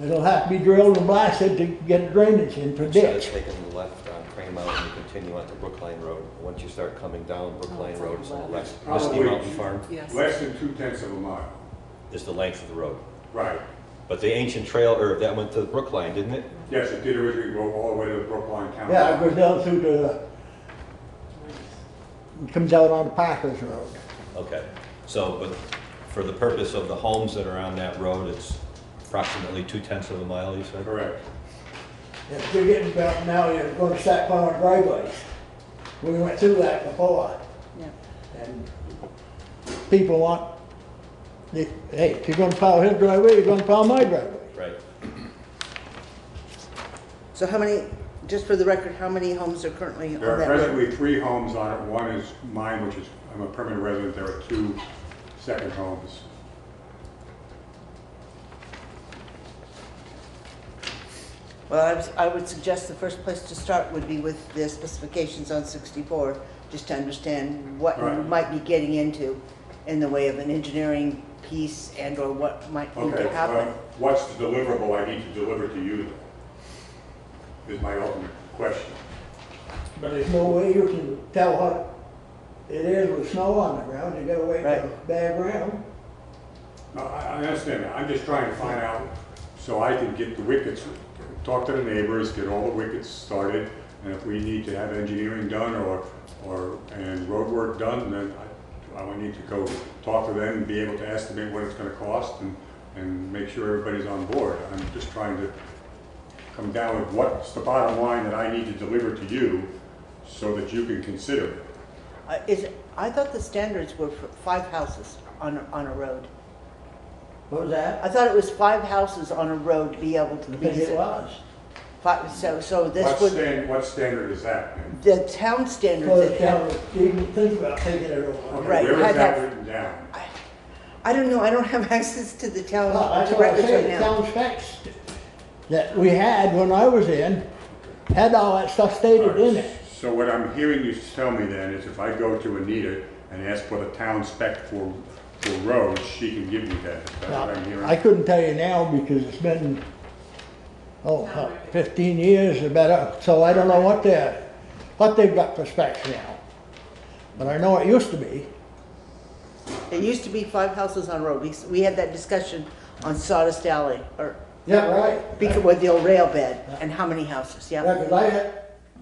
it'll have to be drilled and blasted to get drainage in for Instead of ditch. taking the left on Crane Mountain, you continue onto Brookline Road. Once you start coming down Brookline Road, it's on the left. Misty Mountain Farm Less than 2/10 of a mile. is the length of the road. Right. But the ancient trail, or that went to Brookline, didn't it? Yes, it did originally go all the way to the Brookline County. Yeah, it goes down through the, it comes out on Parker's Road. Okay. So, but for the purpose of the homes that are on that road, it's approximately 2/10 of a mile, you said? Correct. If you're getting about now, you're going to start plowing driveways. We went through that before. Yeah. And people want, hey, if you're gonna plow his driveway, you're gonna plow my driveway. Right. So how many, just for the record, how many homes are currently on There are that road? presently 3 homes on it. One is mine, which is, I'm a permanent resident. There are 2 second homes. Well, I would suggest the first place to start would be with the specifications on 64, just to understand what you Right. might be getting into in the way of an engineering piece and or what might need Okay, to happen. what's the deliverable I need to deliver to you, then? Is my ultimate question. But there's no way you can tell what it is with snow on the ground. You gotta wait for bad ground. No, I understand that. I'm just trying to find out so I can get the wickets, talk to the neighbors, get all the wickets started, and if we need to have engineering done and road work done, then I will need to go talk to them and be able to estimate what it's gonna cost and make sure everybody's on board. I'm just trying to come down with what's the bottom line that I need to deliver to you so that you can consider it. I thought the standards were for 5 houses on a road. What was that? I thought it was 5 houses on a road to be able to I be. think it was. So this would. What standard is that? The town standards. Well, that the town have- would even think about taking it over. Okay, Right, where is had that that- written down? I don't know, I don't have access to the town Well, that's what I records say, right the now. town specs that we had when I was in, had all that stuff stated in it. So what I'm hearing you tell me then is if I go to Anita and ask for the town spec for roads, she can give me that. Is that what I'm hearing? I couldn't tell you now because it's been, 15 years or better, so I don't know what they've got for specs now. But I know it used to be. It used to be 5 houses on a road. We had that discussion on Sawdust Alley, or. Yeah, right. Because with the old rail bed, and how many houses, yeah. Yeah, 'cause I had,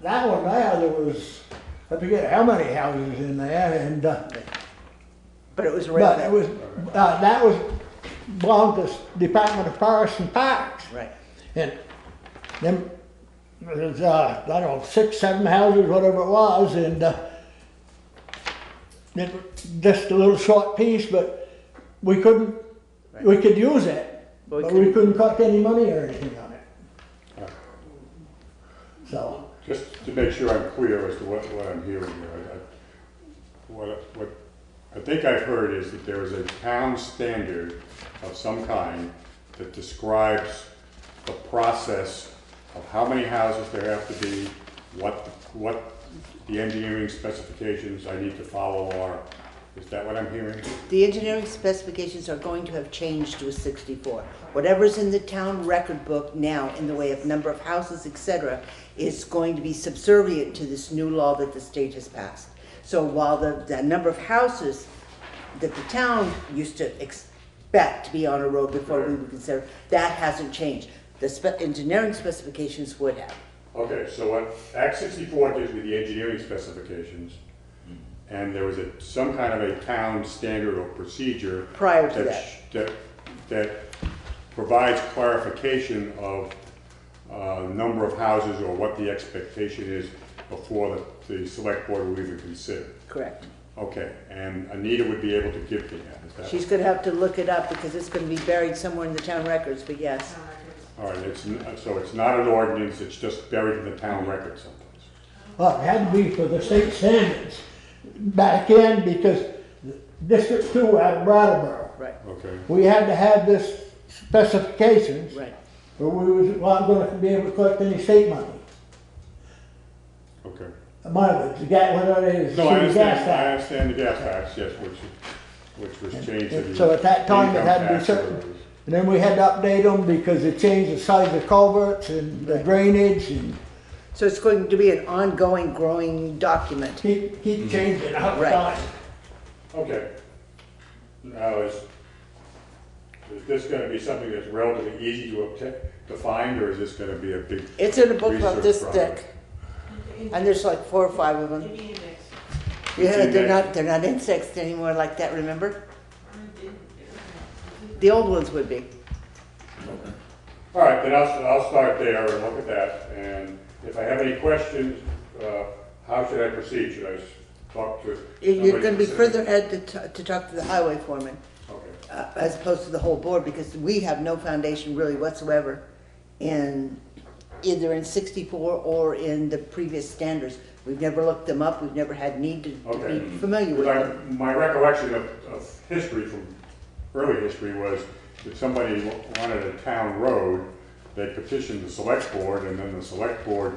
that one there was, I forget how many houses in there, and, But it was rail but bed. it was, that was, belonged to Department of Forests and Parks. Right. And then, there's, I don't know, 6, 7 houses, whatever it was, and, just a little short piece, but we couldn't, we could use it, but we couldn't collect any money or anything on it. So. Just to make sure I'm clear as to what I'm hearing here, what I think I've heard is that there is a town standard of some kind that describes the process of how many houses there have to be, what the engineering specifications I need to follow are. Is that what I'm hearing? The engineering specifications are going to have changed to a 64. Whatever's in the town record book now in the way of number of houses, etc., is going to be subservient to this new law that the state has passed. So while the number of houses that the town used to expect to be on a road before we would consider, that hasn't changed. The engineering specifications would have. Okay, so what Act 64 gives me the engineering specifications, and there was some kind of a town standard or procedure prior to that. That provides clarification of number of houses or what the expectation is before the select board will even consider. Correct. Okay, and Anita would be able to give me that, is that? She's gonna have to look it up because it's gonna be buried somewhere in the town records, but yes. All right, so it's not an ordinance, it's just buried in the town record someplace. Well, it had to be for the state standards back in because District 2 out of Brattleboro. Right. Okay. We had to have this specifications. Right. Or we was not going to be able to collect any state money. Okay. Mileage, the gas, whatever it is. No, I the gas understand, tax. I understand the gas tax, yes, which was changed to the So at that time it income had to be tax certain, or- and then we had to update them because it changed the size of culverts and the drainage and. So it's going to be an ongoing, growing document. Keep changing out of Right. time. Okay. Now, is this gonna be something that's relatively easy to find, or is this gonna be a big It's in a book about research this project? thick. And there's like 4 or 5 of them. Yeah, It's they're not indexed anymore like that, remember? The old ones would be. All right, then I'll start there and look at that, and if I have any questions, how should I proceed? Should I talk to? You're gonna be somebody further ahead to talk to the highway foreman. Okay. As opposed to the whole board, because we have no foundation really whatsoever in, either in 64 or in the previous standards. We've never looked them up, we've never had need to Okay. be familiar with Like, them. my recollection of history from early history was if somebody wanted a town road, they petitioned the select board, and then the select board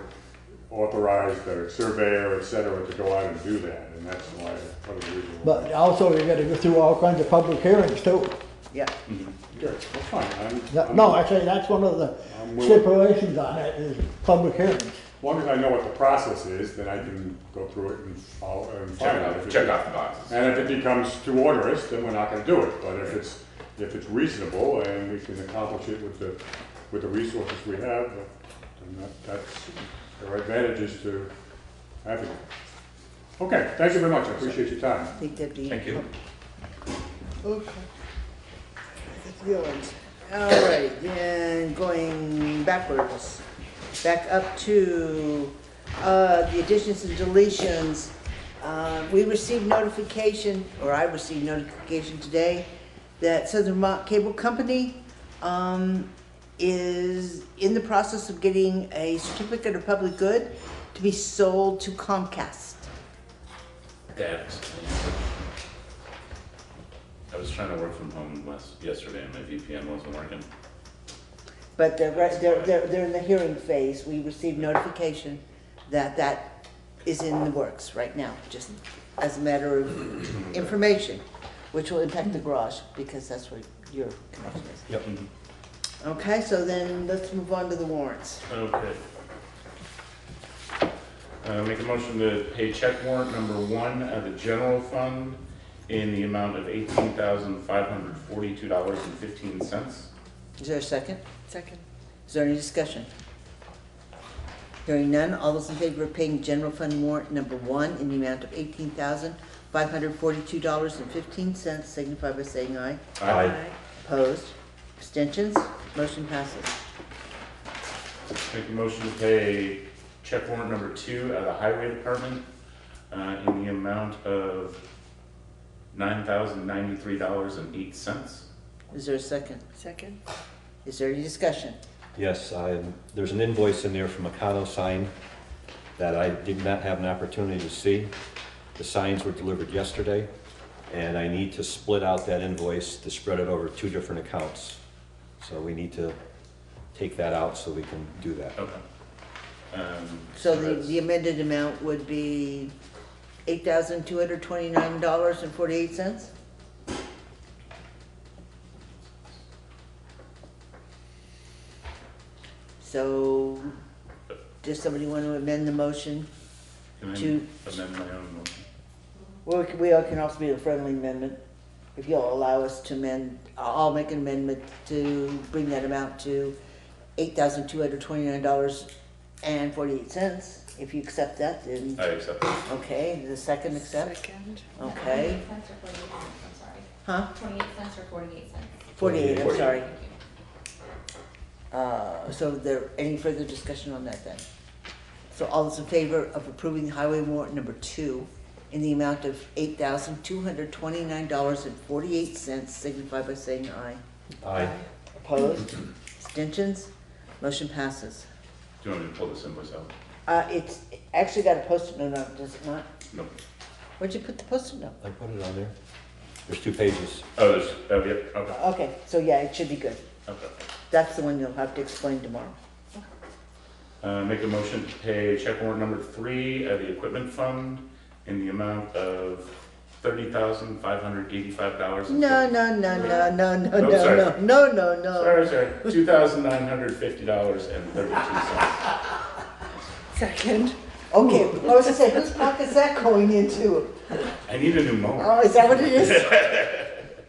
authorized the surveyor, et cetera, to go out and do that, and that's why, one of the reasons. But also you gotta go through all kinds of public hearings too. Yeah. Good, that's fine. No, actually, that's one of the I'm willing. stipulations on it is public hearings. As long as I know what the process is, then I can go through it and follow and Check follow off- it. If check it- off the boxes. And if it becomes too onerous, then we're not gonna do it, but if it's reasonable and we can accomplish it with the resources we have, then there are advantages to having it. Okay, thank you very much, I appreciate your time. I think that'd be. Thank you. Okay. The other ones. All right, then going backwards, back up to the additions and deletions. We received notification, or I received notification today, that Southern Vermont Cable Company is in the process of getting a certificate of public good to be sold to Comcast. I was trying to work from home yesterday and my VPN wasn't working. But they're in the hearing phase. We received notification that that is in the works right now, just as a matter of information, which will impact the garage, because that's where your connection is. Yep. Okay, so then let's move on to the warrants. Okay. Make a motion to pay check warrant number 1 at the general fund in the amount of $18,542.15. Is there a second? Second. Is there any discussion? Hearing none, all those in favor of paying general fund warrant number 1 in the amount of $18,542.15 signify by saying aye. Aye. Opposed? Abstentions? Motion passes. Make a motion to pay check warrant number 2 at the highway department in the amount of $9,093.08. Is there a second? Second. Is there any discussion? Yes, there's an invoice in there from Econo Sign that I did not have an opportunity to see. The signs were delivered yesterday, and I need to split out that invoice to spread it over 2 different accounts. So we need to take that out so we can do that. Okay. So the amended amount would be $8,229.48? So, does somebody want to amend the motion? Can I to amend my own motion? Well, we all can also be a friendly amendment. If you'll allow us to amend, I'll make an amendment to bring that amount to $8,229.48. If you accept that, then. I accept it. Okay, the second accept? Second. Okay. 28 cents or 48 cents, I'm sorry. Huh? 28 cents or 48 cents. 48, I'm sorry. Thank you. So there, any further discussion on that then? So all those in favor of approving highway warrant number 2 in the amount of $8,229.48 signify by saying aye. Aye. Opposed? Abstentions? Motion passes. Do you want me to pull this invoice out? It's actually got a post-it note on it, does it not? No. Where'd you put the post-it note? I put it on there. There's 2 pages. Oh, yep, okay. Okay, so yeah, it should be good. Okay. That's the one you'll have to explain tomorrow. Make a motion to pay check warrant number 3 at the equipment fund in the amount of $30,585. No. Sorry. $2,950.32. Second. Okay, I was gonna say, whose pocket's that going into? I need a new mower. Oh, is that what it is?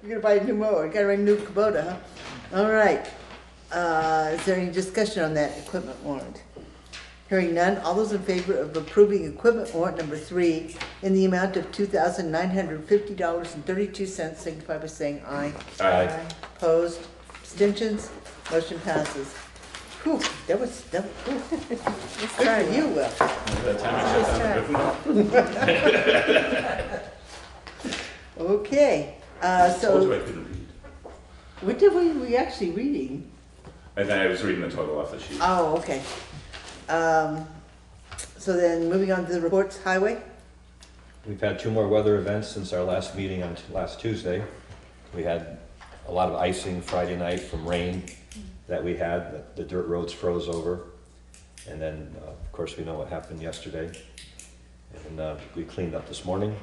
You're gonna buy a new mower, you gotta bring a new Kubota, huh? All right. Is there any discussion on that equipment warrant? Hearing none, all those in favor of approving equipment warrant number 3 in the amount of $2,950.32 signify by saying aye. Aye. Opposed? Abstentions? Motion passes. Whew, that was good for you, Will. That time I shut down the Okay, Told you I so couldn't read. what did we actually reading? I was reading the total off the sheet. Oh, okay. So then, moving on to the reports, highway? We've had 2 more weather events since our last meeting on last Tuesday. We had a lot of icing Friday night from rain that we had. The dirt roads froze over. And then, of course, we know what happened yesterday. And we cleaned up this morning.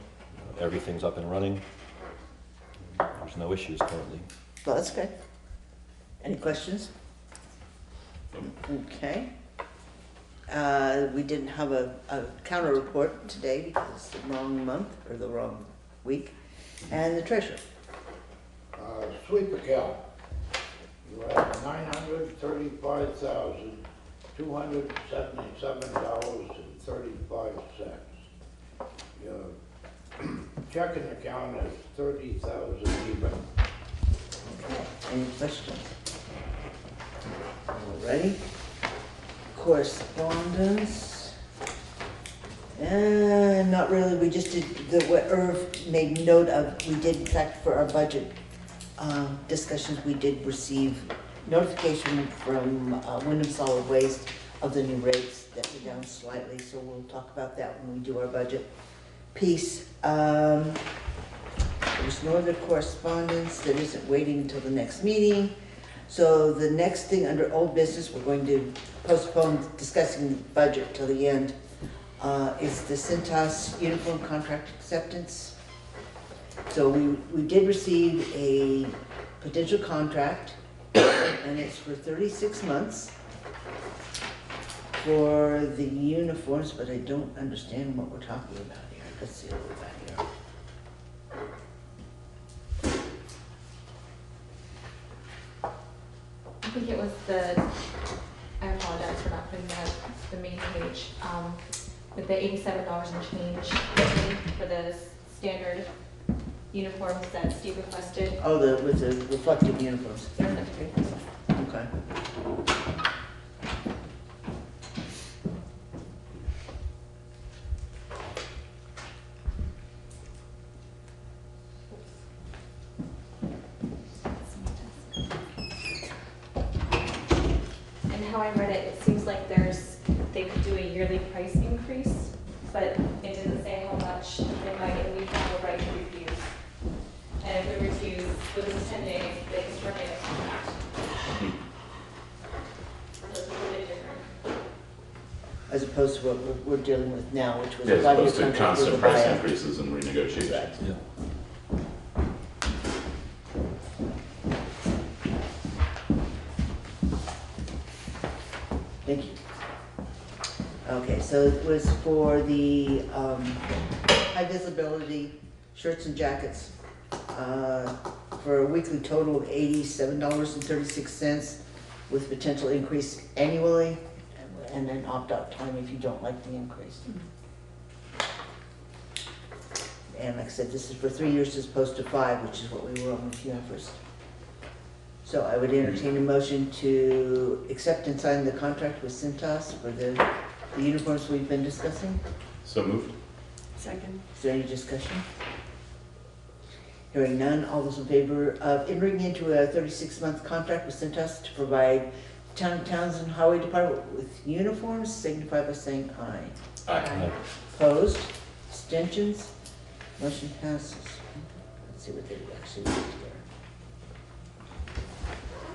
Everything's up and running. There's no issues currently. Well, that's good. Any questions? Okay. We didn't have a counter report today because it's the wrong month or the wrong week. And the treasurer. Sweep account, you have $935,277.35. Your checking account is 30,000 even. Okay. Any questions? All ready? Correspondence. Not really, we just did, what Irv made note of, we did in fact for our budget discussions, we did receive notification from Wyndham Solid Waste of the new rates that were down slightly, so we'll talk about that when we do our budget piece. There's no other correspondence that isn't waiting until the next meeting. So the next thing under old business, we're going to postpone discussing budget till the end, is the Cintas uniform contract acceptance. So we did receive a potential contract, and it's for 36 months for the uniforms, but I don't understand what we're talking about here. Let's see what we got here. I think it was I apologize for not putting the main page, with the $87 and change for the standard uniforms that Steve requested. Oh, with the reflective uniforms. They're in the papers. Okay. And how I read it, it seems like they could do a yearly price increase, but it didn't say how much they might, and we have a right to refuse. And if we refuse within 10 days, they can terminate a contract. So it's a little bit different. As opposed to what we're dealing with now, which was Yeah, a as 5-year opposed to contract with a constant price buyout. increases and renegotiations. Yeah. Thank you. Okay, so it was for the high visibility shirts and jackets for a weekly total of $87.36 with potential increase annually. and an opt-out time if you don't like the increase. And like I said, this is for 3 years as opposed to 5, which is what we were on with UniFirst. So I would entertain a motion to accept and sign the contract with Cintas for the uniforms we've been discussing. So moved. Second. Is there any discussion? Hearing none, all those in favor of entering into a 36-month contract with Cintas to provide Town of Townsend Highway Department with uniforms, signify by saying aye. Aye. Opposed? Abstentions? Motion passes. Let's see what they actually did here.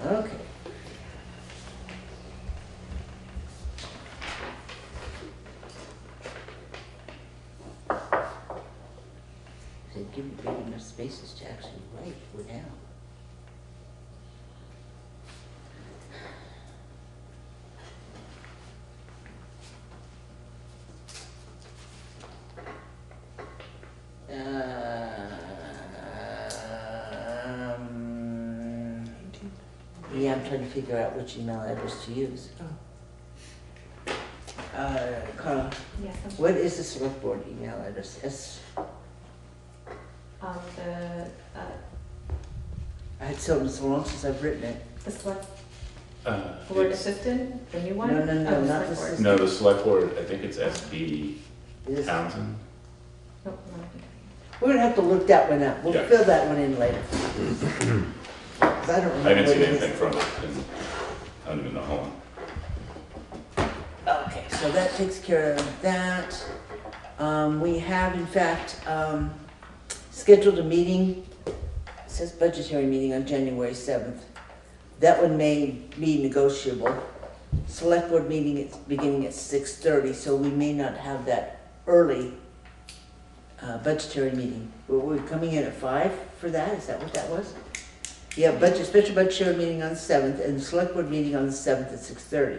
Okay. They give you big enough spaces to actually write or down. Yeah, I'm trying to figure out which email address to use. Carla, Yes. what is the select board email address? I had so long since I've written it. The select Board assistant, the new one? No, Oh, not the select board. No, the select board, I think it's SB Townsend. Oh, no. We're gonna have to look that one up. We'll Yeah. fill that one in later. 'Cause I don't remember. I haven't what seen it is. anything from it, and I don't even know how long. Okay, so that takes care of that. We have in fact, scheduled a meeting, it says budgetary meeting on January 7th. That one may be negotiable. Select board meeting is beginning at 6:30, so we may not have that early budgetary meeting. We're coming in at 5 for that, is that what that was? Yeah, special budgetary meeting on the 7th and the select board meeting on the 7th at 6:30.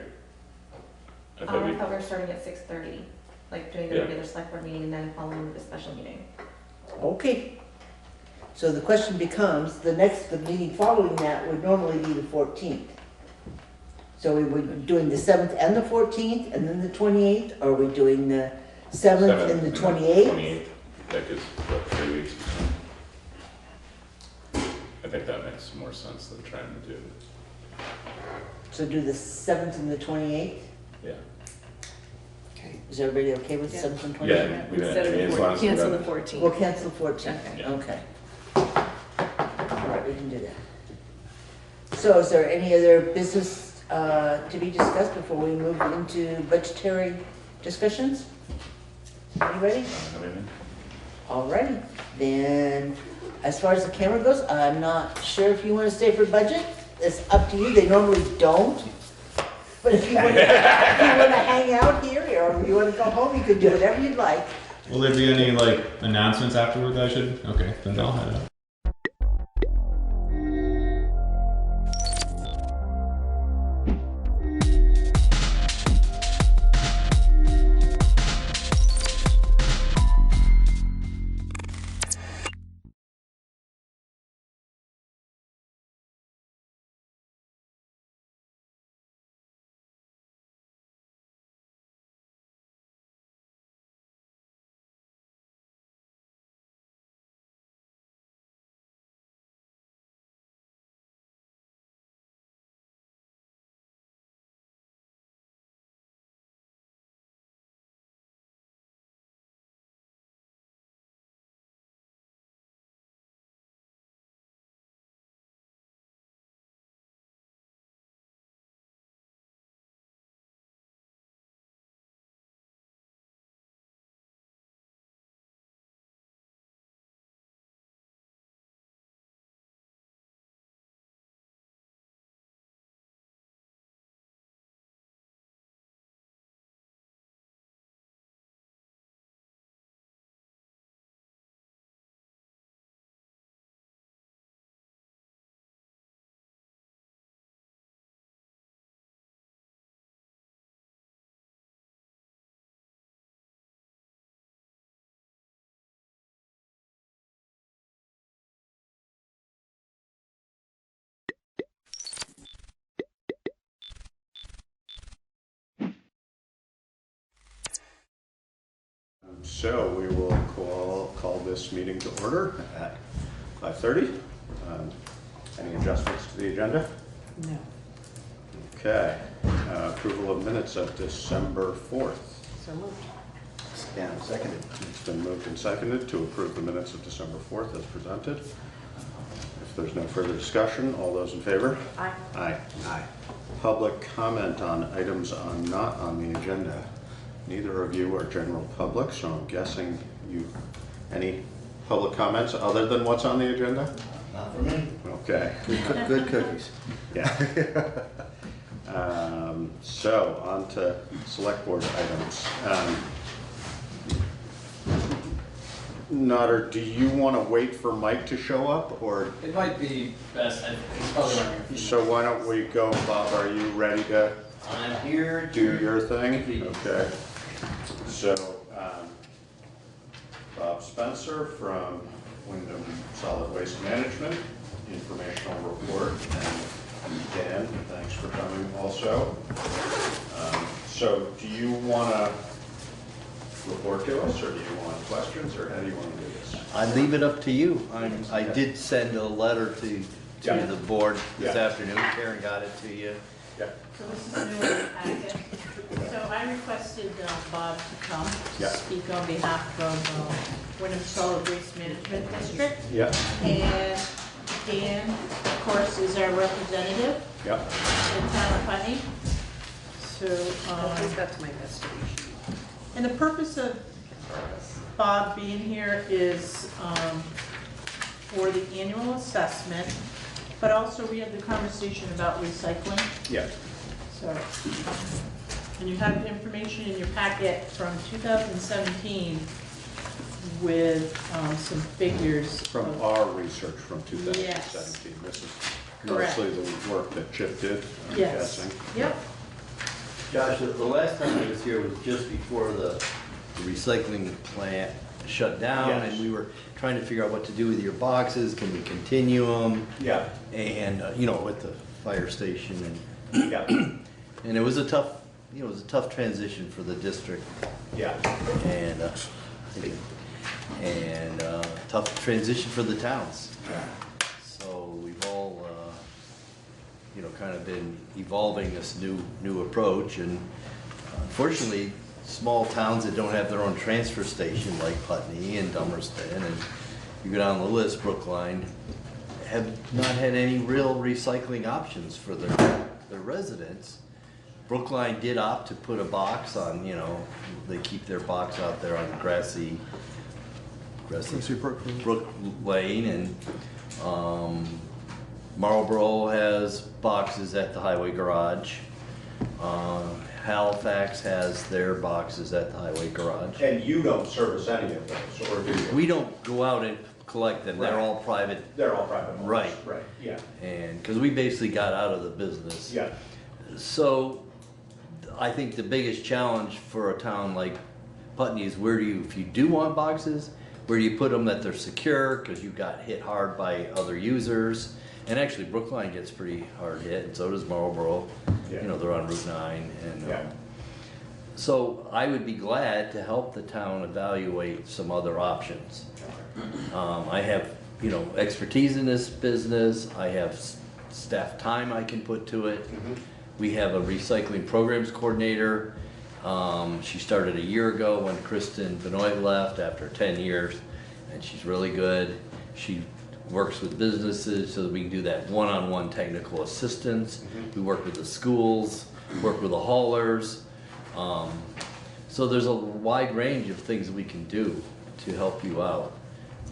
I thought we were starting at 6:30, like doing the Yeah. regular select board meeting and then following with the special meeting. Okay. So the question becomes, the meeting following that would normally be the 14th. So we were doing the 7th and the 14th and then the 28th, or are we doing the 7th and the 28th? 28th, that gives, what, 3 weeks? I think that makes more sense than trying to do, So do the 7th and the 28th? yeah. Okay. Is everybody okay with the 7th and 28th? Yeah, we didn't, I mean, as long as we Cancel the got- 14th. We'll cancel the 14th, Yeah. okay. All right, we can do that. So is there any other business to be discussed before we move into budgetary discussions? You ready? All righty, then, as far as the camera goes, I'm not sure if you want to stay for budget. It's up to you, they normally don't. But if you want to hang out here, or you want to go home, you can do whatever you'd like. Will there be any like announcements afterward that I should? Okay, then I'll head out. So we will call this meeting to order at 5:30. Any adjustments to the agenda? No. Okay. Approval of minutes of December 4th. So moved. And seconded. It's been moved and seconded to approve the minutes of December 4th as presented. If there's no further discussion, all those in favor? Aye. Aye. Aye. Public comment on items not on the agenda. Neither of you are general public, so I'm guessing any public comments other than what's on the agenda? Not for me. Okay. Good cookies. Yeah. So on to select board items. Nutter, do you want to wait for Mike to show up, or? It might be best. It's probably running a few So why don't we go, Bob? Are you ready to? I'm here to do your thing. Okay. So Bob Spencer from Wyndham Solid Waste Management, informational report, and Dan, thanks for coming also. So do you want to report to us, or do you want questions, or how do you want to do this? I leave it up to you. I did send a letter to the board this afternoon. Karen got it to you. Yeah. So this is new in the packet. So I requested Bob to come speak on behalf of Wyndham Solid Waste Management District. Yeah. And Dan, of course, is our representative in town of Putney. So I think that's my best. and the purpose of Bob being here is for the annual assessment, but also we had the conversation about recycling. Yeah. So, and you have information in your packet from 2017 with some figures. From our research from 2017. Yes. This is Correct. mostly the work that Chip did, I'm Yes. guessing. Yep. Josh, the last time I was here was just before the recycling plant shut down, and we were trying to figure out what to do with your boxes. Can we continue them? Yeah. And with the fire station, and and it was a tough, transition for the district. Yeah. And tough transition for the towns. So we've all, kind of been evolving this new approach, and unfortunately, small towns that don't have their own transfer station like Putney and Dummerston, and you go down the list, Brookline, have not had any real recycling options for their residents. Brookline did opt to put a box on, they keep their box out there on grassy Brook Lane, and Marlboro has boxes at the highway garage. Halifax has their boxes at the highway garage. And you don't service any of those, or do you? We don't go out and collect them. They're all private. They're all private ones. Right. Right, yeah. And because we basically got out of the business. Yeah. So I think the biggest challenge for a town like Putney is if you do want boxes, where do you put them that they're secure, because you got hit hard by other users. And actually Brookline gets pretty hard hit, and so does Marlboro. Yeah. They're on Route 9. And so I would be glad to help the town evaluate some other options. I have, expertise in this business. I have staff time I can put to it. We have a recycling programs coordinator. She started a year ago when Kristen Benoit left after 10 years, and she's really good. She works with businesses so that we can do that one-on-one technical assistance. We work with the schools, work with the haulers. So there's a wide range of things that we can do to help you out.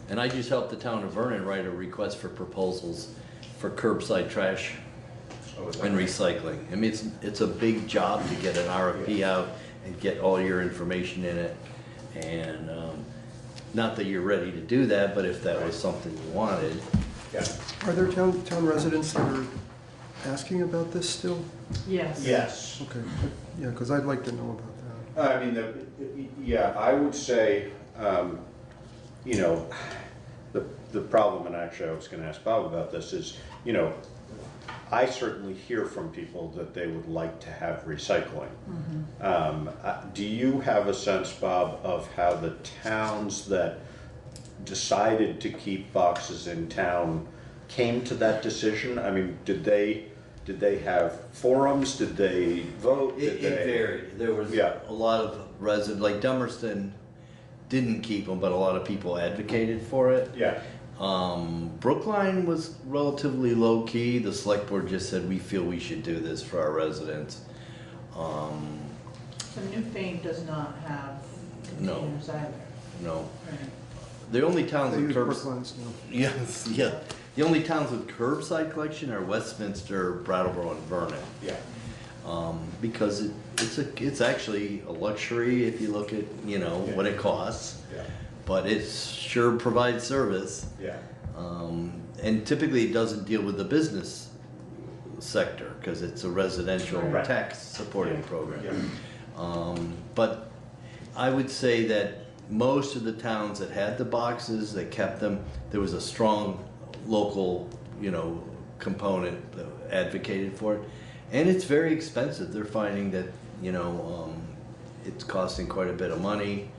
And I just helped the town of Vernon write a request for proposals for curbside trash and recycling. I mean, it's a big job to get an RFP out and get all your information in it. And not that you're ready to do that, but if that was something you wanted. Are there town residents that are asking about this still? Yes. Yes. Okay, yeah, because I'd like to know about that. I mean, I would say, the problem, and actually I was going to ask Bob about this, is, I certainly hear from people that they would like to have recycling. Do you have a sense, Bob, of how the towns that decided to keep boxes in town came to that decision? I mean, did they have forums? Did they vote? It varied. There was a lot of residents, like Dummerston didn't keep them, but a lot of people advocated for it. Yeah. Brookline was relatively low key. The select board just said, we feel we should do this for our residents. So Newfane does not have containers either. No. Right. The only towns They with use curbs. Brookline's, no. Yes, yeah. The only towns with curbside collection are Westminster, Brattleboro, and Vernon. Yeah. Because it's actually a luxury if you look at what it costs. Yeah. But it sure provides service. Yeah. And typically it doesn't deal with the business sector because it's a residential Right. tax supporting program. Yeah. But I would say that most of the towns that had the boxes, they kept them. There was a strong local, component that advocated for it. And it's very expensive. They're finding that, it's costing quite a bit of money.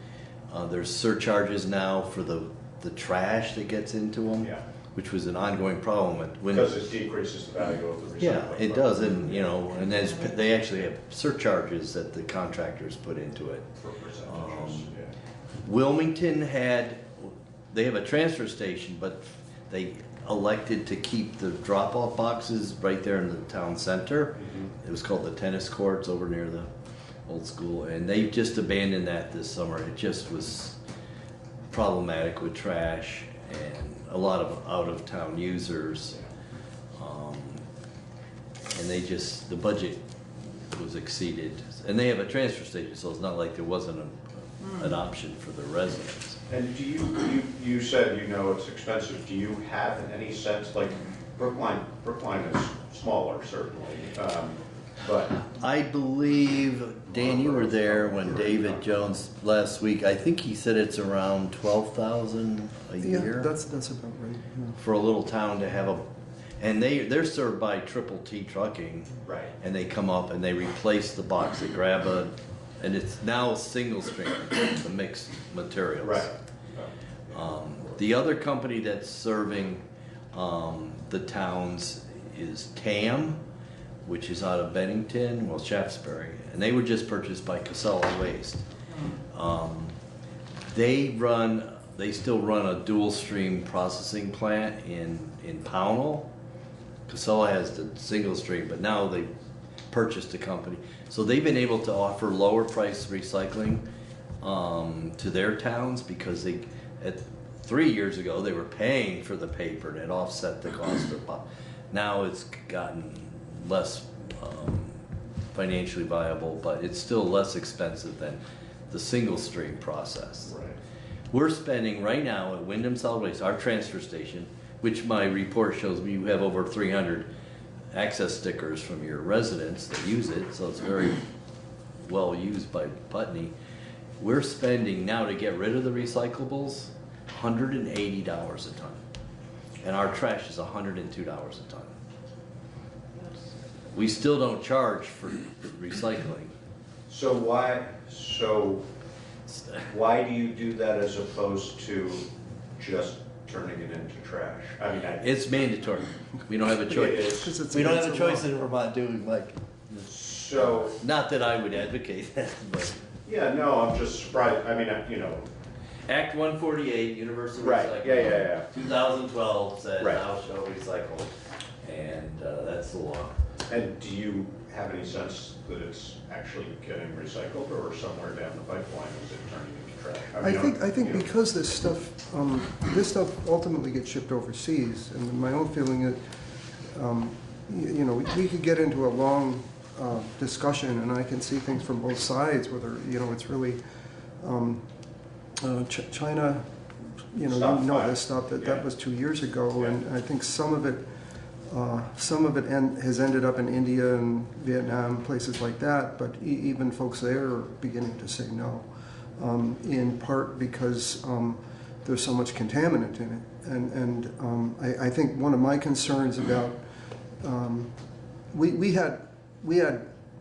There's surcharges now for the trash that gets into them, which was an ongoing problem. Because it decreases the value of the recycling. Yeah, it does, and and they actually have surcharges that the contractors put into it. For percentages, Wilmington they have a transfer station, but they elected to keep the drop-off boxes right there in the town center. It was called the tennis courts over near the old school, and they just abandoned that this summer. It just was problematic with trash and a lot of out-of-town users. And the budget was exceeded. And they have a transfer station, so it's not like there wasn't an option for the residents. And do you said it's expensive. Do you have any sense, like Brookline is smaller certainly, but I believe, Dan, you were there when David Jones last week. I think he said it's around 12,000 a year. Yeah, that's about right. Yeah. For a little town to have and they're served by Triple T Trucking. Right. And they come up and they replace the box. They grab and it's now single stream, the mixed materials. Right. The other company that's serving the towns is TAM, which is out of Bennington, Shaftesbury, and they were just purchased by Casella Waste. They still run a dual stream processing plant in Pownell. Casella has the single stream, but now they purchased a company. So they've been able to offer lower price recycling to their towns because 3 years ago they were paying for the paper and it offset the cost of now it's gotten less financially viable, but it's still less expensive than the single stream process. Right. We're spending right now at Wyndham Solid Waste, our transfer station, which my report shows me you have over 300 access stickers from your residents that use it, so it's very well used by Putney. We're spending now to get rid of the recyclables $180 a ton, and our trash is $102 a ton. We still don't charge for recycling. So why do you do that as opposed to just turning it into trash? I mean, it's mandatory. We don't have a choice. We don't have a choice in Vermont doing So not that I would advocate that, but yeah, no, I'm just surprised. I mean, Act 148, Universal Right. Recycling. Yeah. 2012 said Right. thou shalt recycle, and that's the law. And do you have any sense that it's actually getting recycled, or somewhere down the pipeline is it turning into trash? I think because this stuff ultimately gets shipped overseas, and my own feeling is, we could get into a long discussion, and I can see things from both sides, whether it's really China, this stuff that was 2 years ago, and I think some of it has ended up in India and Vietnam, places like that, but even folks there are beginning to say no, in part because there's so much contaminant in it. And I think one of my concerns about we had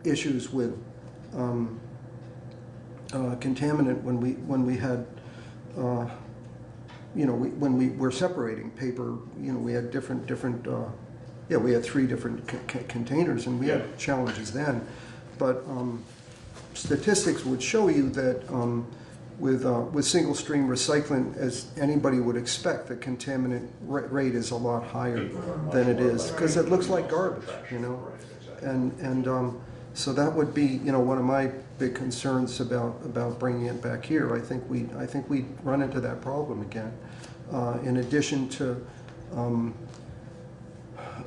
issues with contaminant when we had when we were separating paper. We had different we had 3 different containers, and we had challenges then. But statistics would show you that with single stream recycling, as anybody would expect, the contaminant rate is a lot higher than it is, because it looks like garbage, and so that would be one of my big concerns about bringing it back here. I think we run into that problem again. In addition to,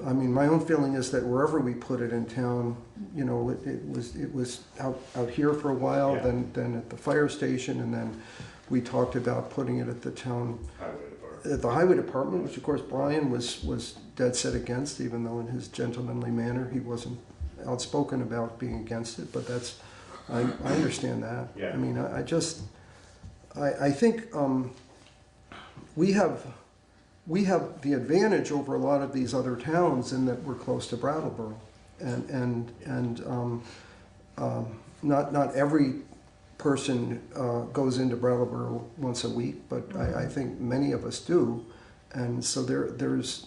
my own feeling is that wherever we put it in town, it was out here for a while, then at the fire station, and then we talked about putting it at the town at the highway department, which of course Brian was dead set against, even though in his gentlemanly manner he wasn't outspoken about being against it. But I understand that. Yeah. I think we have the advantage over a lot of these other towns in that we're close to Brattleboro, and not every person goes into Brattleboro once a week, but I think many of us do, and so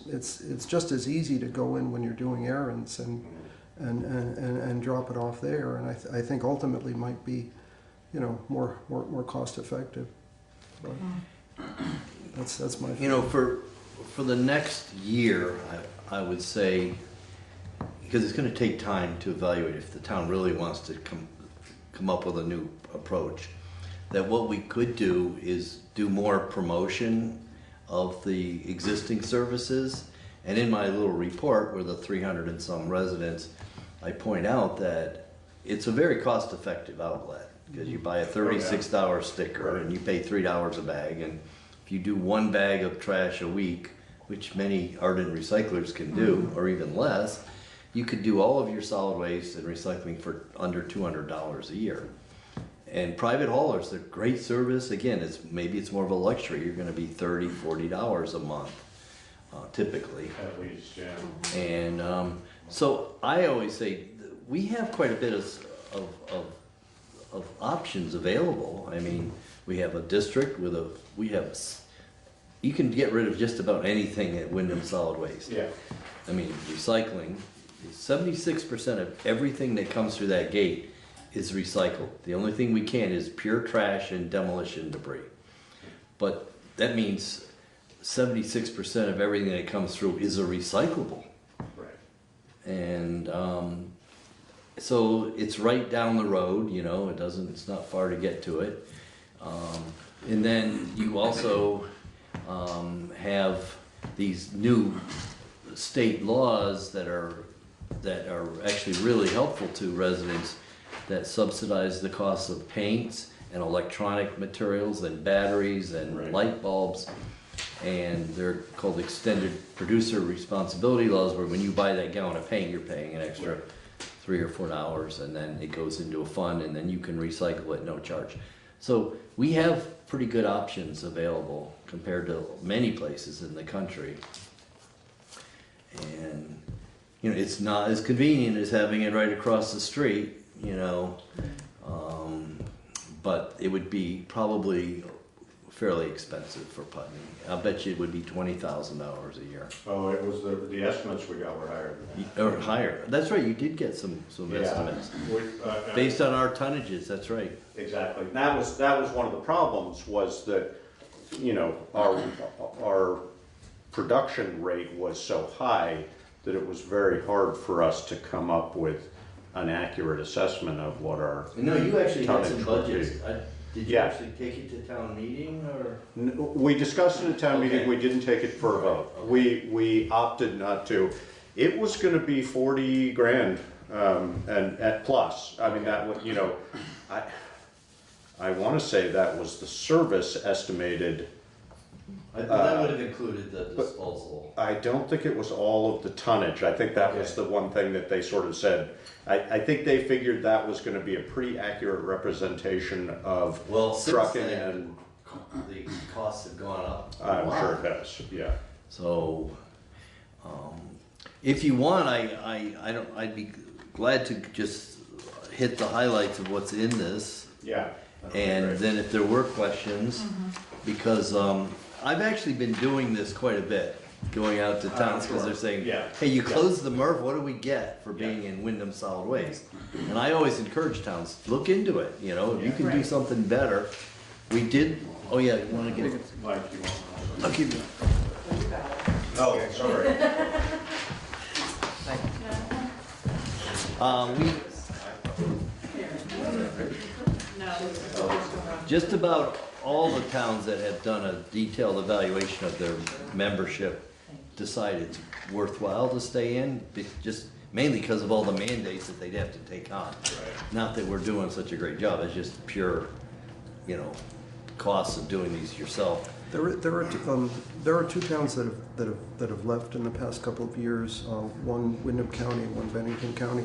it's just as easy to go in when you're doing errands and drop it off there, and I think ultimately might be more cost effective. But that's my for the next year, I would say, because it's going to take time to evaluate if the town really wants to come up with a new approach, that what we could do is do more promotion of the existing services. And in my little report with the 300 and some residents, I point out that it's a very cost-effective outlet, because you buy a $36 sticker and you pay $3 a bag, and if you do 1 bag of trash a week, which many ardent recyclers can do, or even less, you could do all of your solid waste and recycling for under $200 a year. And private haulers, they're great service. Again, maybe it's more of a luxury. You're going to be $30, $40 a month, typically. At least, yeah. And so I always say we have quite a bit of options available. I mean, we have a district with you can get rid of just about anything at Wyndham Solid Waste. Yeah. I mean, recycling, 76% of everything that comes through that gate is recycled. The only thing we can't is pure trash and demolition debris. But that means 76% of everything that comes through is a recyclable. Right. And so it's right down the road, it's not far to get to it. And then you also have these new state laws that are actually really helpful to residents, that subsidize the cost of paints and electronic materials and batteries and light bulbs. And they're called extended producer responsibility laws, where when you buy that gallon of paint, you're paying an extra $3 or $4, and then it goes into a fund, and then you can recycle it no charge. So we have pretty good options available compared to many places in the country. And it's not as convenient as having it right across the street, but it would be probably fairly expensive for Putney. I bet you it would be $20,000 a year. Oh, it was the estimates we got were higher than that. Or higher. That's right, you did get some estimates. Based on our tonnages, that's right. Exactly. And that was one of the problems, was that, our production rate was so high that it was very hard for us to come up with an accurate assessment of what our No, you actually had some tonnage would budgets. be. Did you actually take it to town meeting, or? We discussed it at town meeting. Okay. We didn't take it for a vote. Okay. We opted not to. It was going to be 40 grand, and at plus. I mean, that would, I want to say that was the service estimated. That would have included the disposal. I don't think it was all of the tonnage. I think that was the one thing that they sort of said. I think they figured that was going to be a pretty accurate representation of trucking and the costs have gone up. I'm sure it has. Yeah. So, If you want, I'd be glad to just hit the highlights of what's in this. Yeah. And then if there were questions, because I've actually been doing this quite a bit, going out to towns because they're saying, hey, you closed the MRF, what do we get for being in Wyndham Solid Waste? And I always encourage towns, look into it, you know, if you can do something better. We did, oh yeah, you want to get it? Mike, you want I'll keep it. Oh, sorry. Just about all the towns that have done a detailed evaluation of their membership decide it's worthwhile to stay in, just mainly because of all the mandates that they'd have to take on. Not that we're doing such a great job, it's just pure, you know, costs of doing these yourself. There are two towns that have left in the past couple of years. One Wyndham County, one Bennington County.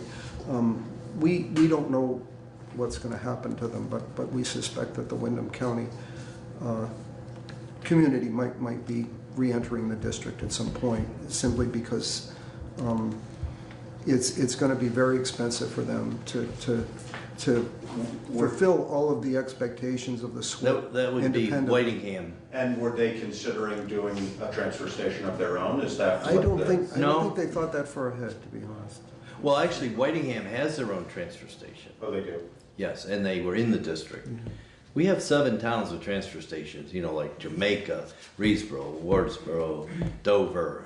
We don't know what's going to happen to them, but we suspect that the Wyndham County community might be re-entering the district at some point, simply because it's going to be very expensive for them to fulfill all of the expectations of the SWIP. That would be Whitingham. And were they considering doing a transfer station of their own? Is that I don't think they thought that far ahead, to be honest. Well, actually, Whitingham has their own transfer station. Oh, they do? Yes, and they were in the district. We have 7 towns with transfer stations, you know, like Jamaica, Reedsboro, Wardsboro, Dover,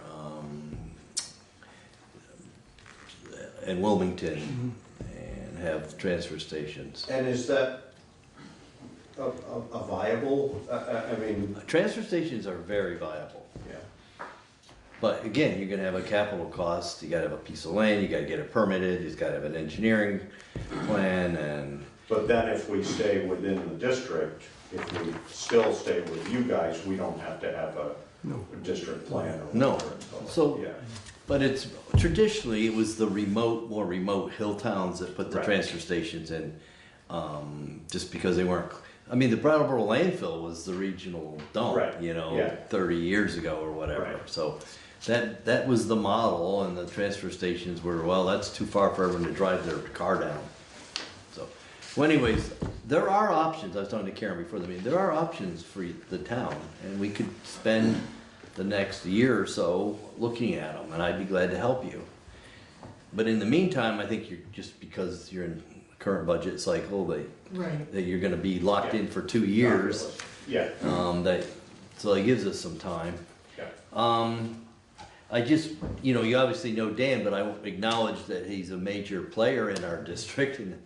and Wilmington, and have transfer stations. And is that a viable, I mean... Transfer stations are very viable. Yeah. But again, you're gonna have a capital cost, you gotta have a piece of land, you gotta get it permitted, you gotta have an engineering plan, and... But then if we stay within the district, if we still stay with you guys, we don't have to have a district plan or No. whatever. So, Yeah. but it's, traditionally, it was the more remote hill towns that put the transfer stations in, just because they weren't, I mean, the Brattleboro landfill was the regional dump, you know, 30 years ago or whatever. So that was the model, and the transfer stations were, well, that's too far for everyone to drive their car down. So, well, anyways, there are options. I was talking to Karen before the meeting. There are options for the town, and we could spend the next year or so looking at them, and I'd be glad to help you. But in the meantime, I think you're just because you're in current budget cycle that you're going to be locked in for 2 years. Yeah. So that gives us some time. I just, you know, you obviously know Dan, but I acknowledge that he's a major player in our district and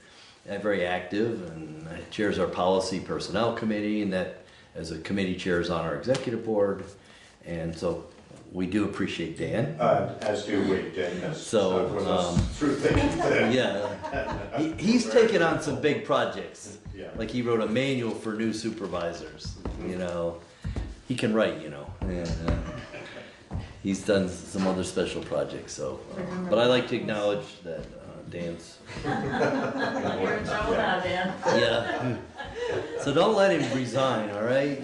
very active, and chairs our policy personnel committee, and that as a committee chairs on our executive board. And so we do appreciate Dan. As do we, Dan has so, with us through thick and thin. Yeah, he's taken on some big projects. Yeah. Like he wrote a manual for new supervisors. You know, he can write. You know, and he's done some other special projects. So, but I like to acknowledge that Dan's. You're in trouble now, Dan. Yeah. So don't let him resign. All right.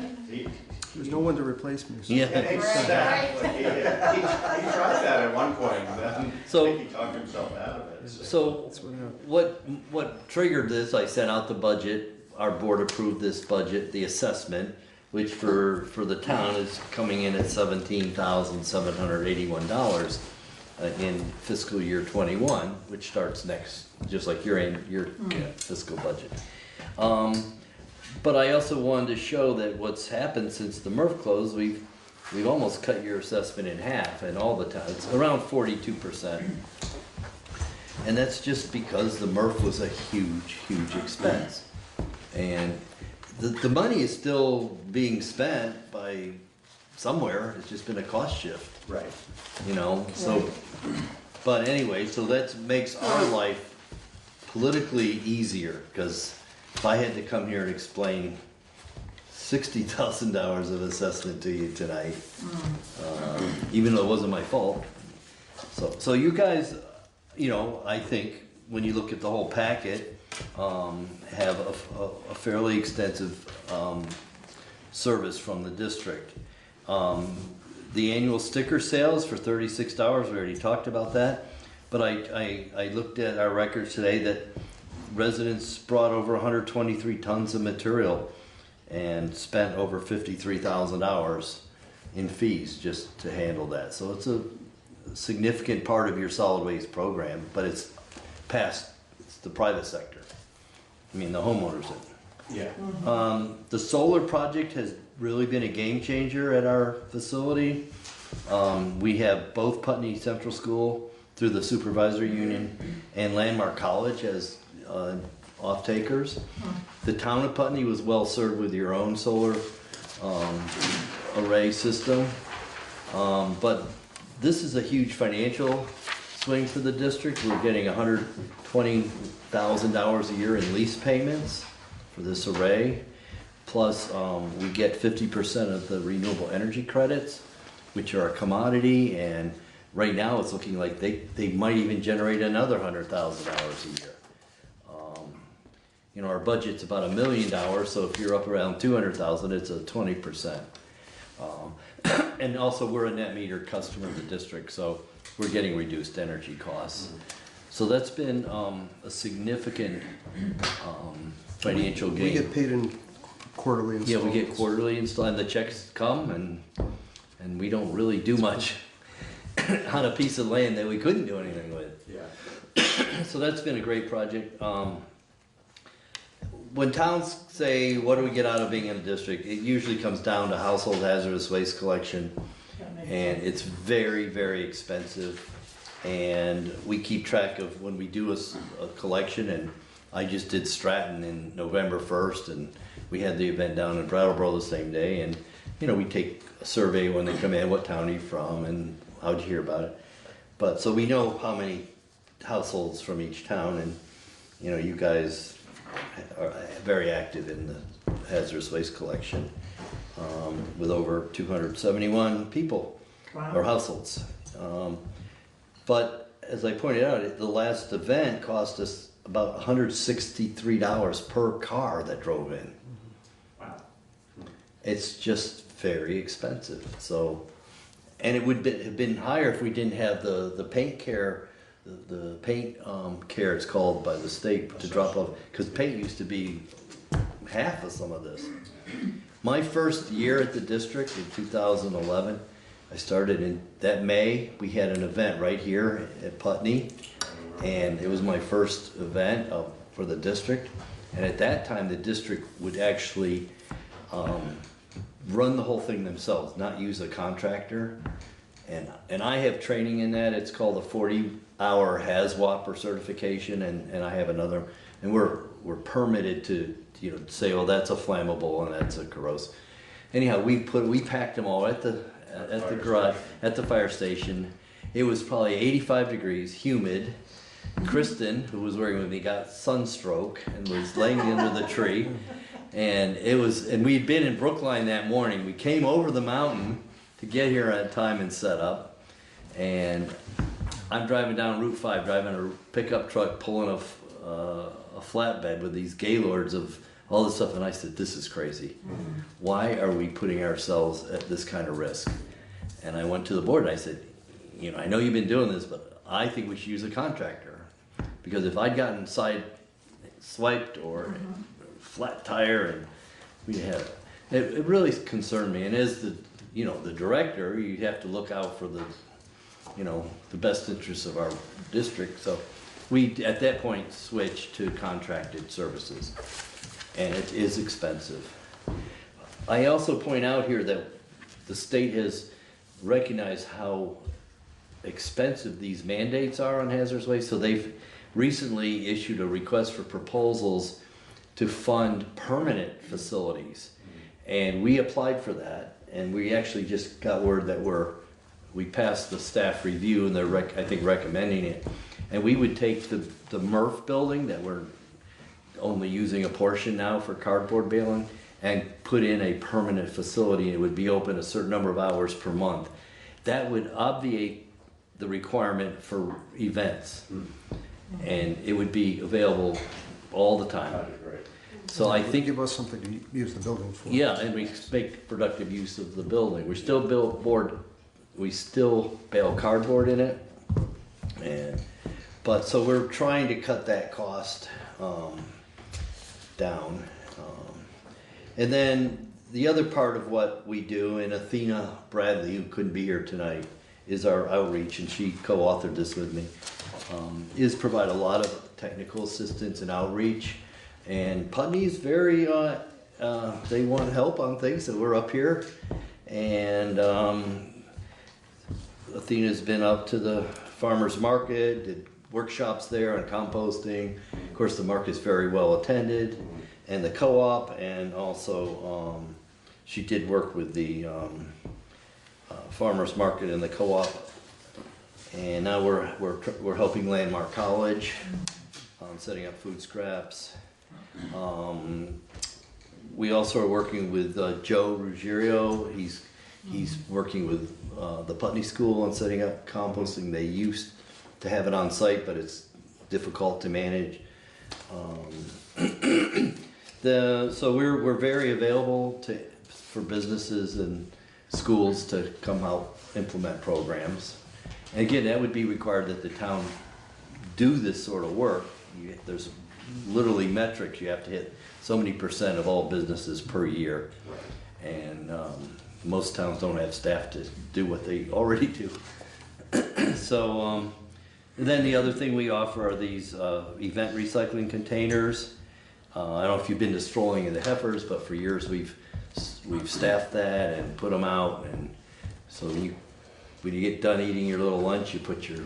There's no one to replace me. So. Yeah. Exactly. He tried that at one point, and then So- I think he talked himself out of it. So what triggered this, I sent out the budget, our board approved this budget, the assessment, which for the town is coming in at $17,781 in fiscal year 21, which starts next, just like your fiscal budget. But I also wanted to show that what's happened since the MRF closed, we've almost cut your assessment in half in all the towns. It's around 42%. And that's just because the MRF was a huge, huge expense. And the money is still being spent by somewhere. It's just been a cost shift. Right. You know, so, but anyway, so that makes our life politically easier, because if I had to come here and explain $60,000 of assessment to you tonight, even though it wasn't my fault. So you guys, you know, I think when you look at the whole packet, have a fairly extensive service from the district. the annual sticker sales for $36, we already talked about that. But I looked at our records today that residents brought over 123 tons of material and spent over $53,000 in fees just to handle that. So it's a significant part of your solid waste program, but it's the private sector. I mean, the homeowners. Yeah. The solar project has really been a game changer at our facility. We have both Putney Central School through the supervisory union and Landmark College as off-takers. The town of Putney was well served with your own solar array system. But this is a huge financial swing for the district. We're getting $120,000 a year in lease payments for this array. Plus, we get 50% of the renewable energy credits, which are a commodity, and right now it's looking like they might even generate another $100,000 a year. You know, our budget's about $1 million, so if you're up around 200,000, it's a 20%. And also, we're a net meter customer of the district, so we're getting reduced energy costs. So that's been a significant financial gain. We get paid in quarterly installments. Yeah, we get quarterly installments, and the checks come, and we don't really do much on a piece of land that we couldn't do anything with. Yeah. So that's been a great project. When towns say, what do we get out of being in a district, it usually comes down to household hazardous waste collection. And it's very, very expensive. And we keep track of when we do a collection, and I just did Stratton in November 1st, and we had the event down in Brattleboro the same day. And, you know, we take a survey when they come in, what town are you from, and how'd you hear about it? But, so we know how many households from each town, and, you know, you guys are very active in the hazardous waste collection, with over 271 people or households. But as I pointed out, the last event cost us about $163 per car that drove in. Wow. It's just very expensive. So, and it would have been higher if we didn't have the paint care. The paint care, it's called by the state, to drop off, because paint used to be half of some of this. My first year at the district in 2011, I started in that May. We had an event right here at Putney, and it was my first event for the district. And at that time, the district would actually run the whole thing themselves, not use a contractor. And I have training in that. It's called a 40-hour HAZWOPER certification, and I have another. And we're permitted to, you know, say, oh, that's a flammable and that's a corrosive. Anyhow, we packed them all at the garage, at the fire station. It was probably 85 degrees, humid. Kristen, who was working with me, got sunstroke and was laying under the tree. And we'd been in Brookline that morning. We came over the mountain to get here on time and set up. And I'm driving down Route 5, driving a pickup truck, pulling a flatbed with these gaylords of all this stuff. And I said, this is crazy. Why are we putting ourselves at this kind of risk? And I went to the board and I said, you know, I know you've been doing this, but I think we should use a contractor. Because if I'd gotten side swiped or flat tire, and we had, it really concerned me. And as the director, you have to look out for the best interests of our district. So we, at that point, switched to contracted services, and it is expensive. I also point out here that the state has recognized how expensive these mandates are on hazardous waste, so they've recently issued a request for proposals to fund permanent facilities, and we applied for that, and we actually just got word that we passed the staff review, and they're I think recommending it. And we would take the MRF building that we're only using a portion now for cardboard baling, and put in a permanent facility. It would be open a certain number of hours per month. That would obviate the requirement for events, and it would be available all the time. So I think give us something to use the building for. Yeah, and we make productive use of the building. We're still we still bale cardboard in it. But so we're trying to cut that cost down. And then the other part of what we do, and Athena Bradley, who couldn't be here tonight, is our outreach, and she co-authored this with me, is provide a lot of technical assistance and outreach. And Putney's very, they want help on things, so we're up here. And Athena's been up to the farmer's market, did workshops there on composting. Of course, the market's very well attended, and the co-op, and also she did work with the farmer's market and the co-op. And now we're helping Landmark College on setting up food scraps. We also are working with Joe Ruggiero. He's working with the Putney School on setting up composting. They used to have it on site, but it's difficult to manage. So we're very available for businesses and schools to come out implement programs. And again, that would be required that the town do this sort of work. There's literally metrics. You have to hit so many % of all businesses per year. And most towns don't have staff to do what they already do. So then the other thing we offer are these event recycling containers. I don't know if you've been to Strolling in the Heifers, but for years we've staffed that and put them out. And so when you get done eating your little lunch, you put your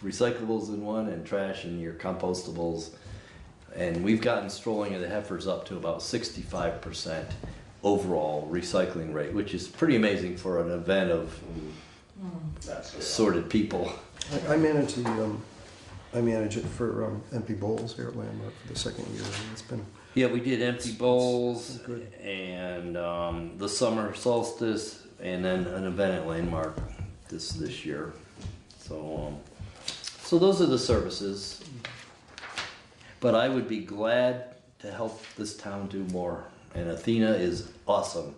recyclables in one and trash and your compostables. And we've gotten Strolling of the Heifers up to about 65% overall recycling rate, which is pretty amazing for an event of assorted people. I manage it for Empty Bowls here at Landmark for the second year. And it's been we did Empty Bowls and the summer solstice, and then an event at Landmark this year. So those are the services. But I would be glad to help this town do more. And Athena is awesome.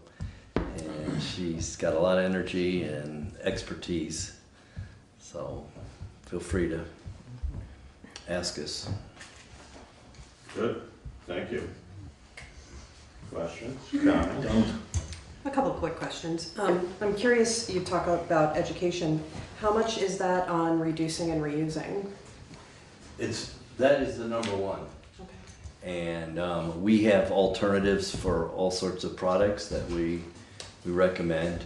And she's got a lot of energy and expertise. So feel free to ask us. Good, thank you. Questions, comments? A couple of quick questions. I'm curious, you talk about education. How much is that on reducing and reusing? That is the number one. Okay. And we have alternatives for all sorts of products that we recommend.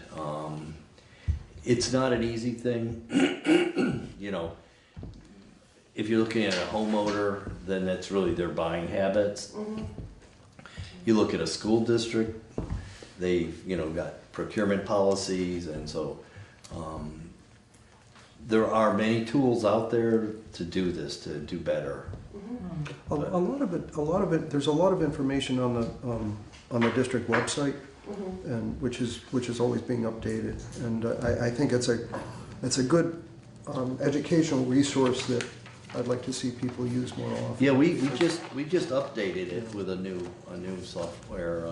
It's not an easy thing. You know, if you're looking at a homeowner, then that's really their buying habits. Mm-hmm. You look at a school district, they've got procurement policies, and so there are many tools out there to do this, to do better. A lot of it. There's a lot of information on the district website, and which is always being updated. And I think it's a good educational resource that I'd like to see people use more often. Yeah, we just updated it with a new software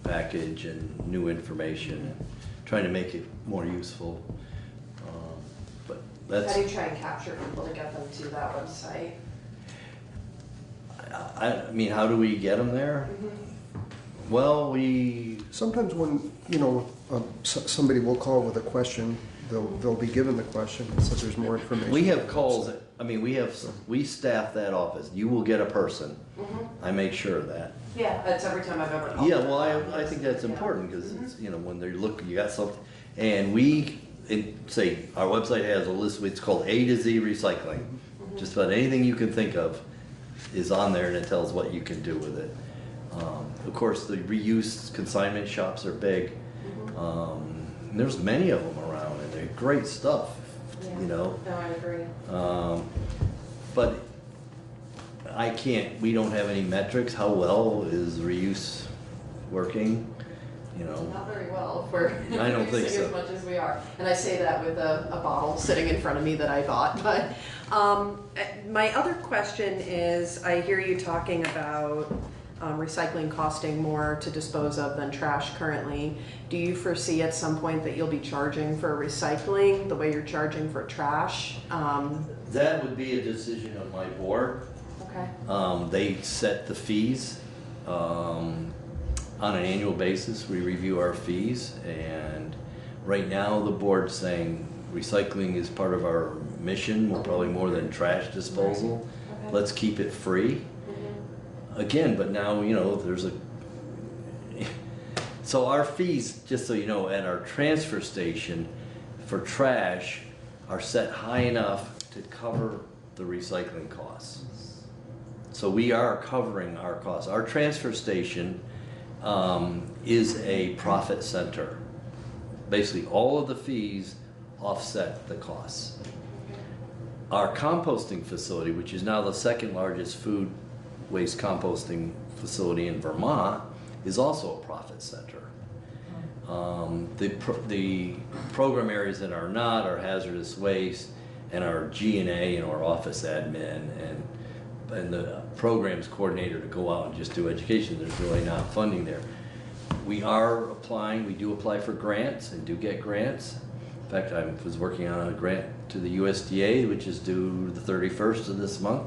package and new information, and trying to make it more useful. But that's. How do you try and capture people to get them to that website? I mean, how do we get them there? Well, sometimes when somebody will call with a question, they'll be given the question, so there's more information. We have calls. I mean, we staff that office. You will get a person. I make sure of that. Yeah, that's every time I've ever called. Yeah, well, I think that's important because when they look, you got something, and say our website has a list. It's called A to Z Recycling. Just about anything you can think of is on there, and it tells what you can do with it. Of course, the reuse consignment shops are big. And there's many of them around, and they're great stuff. No, I agree. But we don't have any metrics. How well is reuse working? Not very well if we're I don't think so. as much as we are. And I say that with a bottle sitting in front of me that I bought. But my other question is, I hear you talking about recycling costing more to dispose of than trash currently. Do you foresee at some point that you'll be charging for recycling the way you're charging for trash? That would be a decision of my board. Okay. They set the fees on an annual basis. We review our fees, and right now the board's saying recycling is part of our mission, probably more than trash disposal. Okay. Let's keep it free. Again, but now, you know, there's a... So our fees, just so you know, at our transfer station for trash are set high enough to cover the recycling costs. So we are covering our costs. Our transfer station is a profit center. Basically, all of the fees offset the costs. Our composting facility, which is now the second largest food waste composting facility in Vermont, is also a profit center. The program areas that are not are hazardous waste and our G&A, you know, our office admin and the programs coordinator to go out and just do education. There's really not funding there. We are applying, we do apply for grants and do get grants. In fact, I was working on a grant to the USDA, which is due the 31st of this month,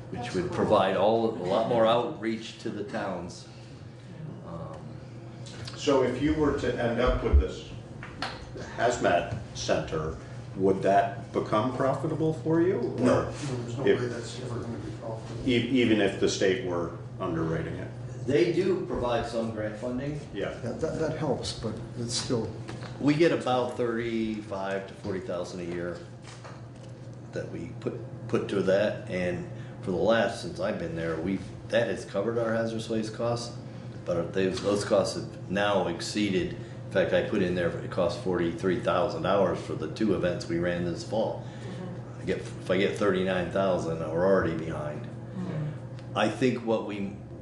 which would provide a lot more outreach to the towns. So if you were to end up with this hazmat center, would that become profitable for you? No, there's no way that's ever going to be profitable. Even if the state were underwriting it? They do provide some grant funding. Yeah. That helps, but it's still... We get about $35,000 to $40,000 a year that we put to that, and for the last, since I've been there, that has covered our hazardous waste costs, but those costs have now exceeded. In fact, I put in there, it cost $43,000 for the 2 events we ran this fall. If I get $39,000, we're already behind. I think what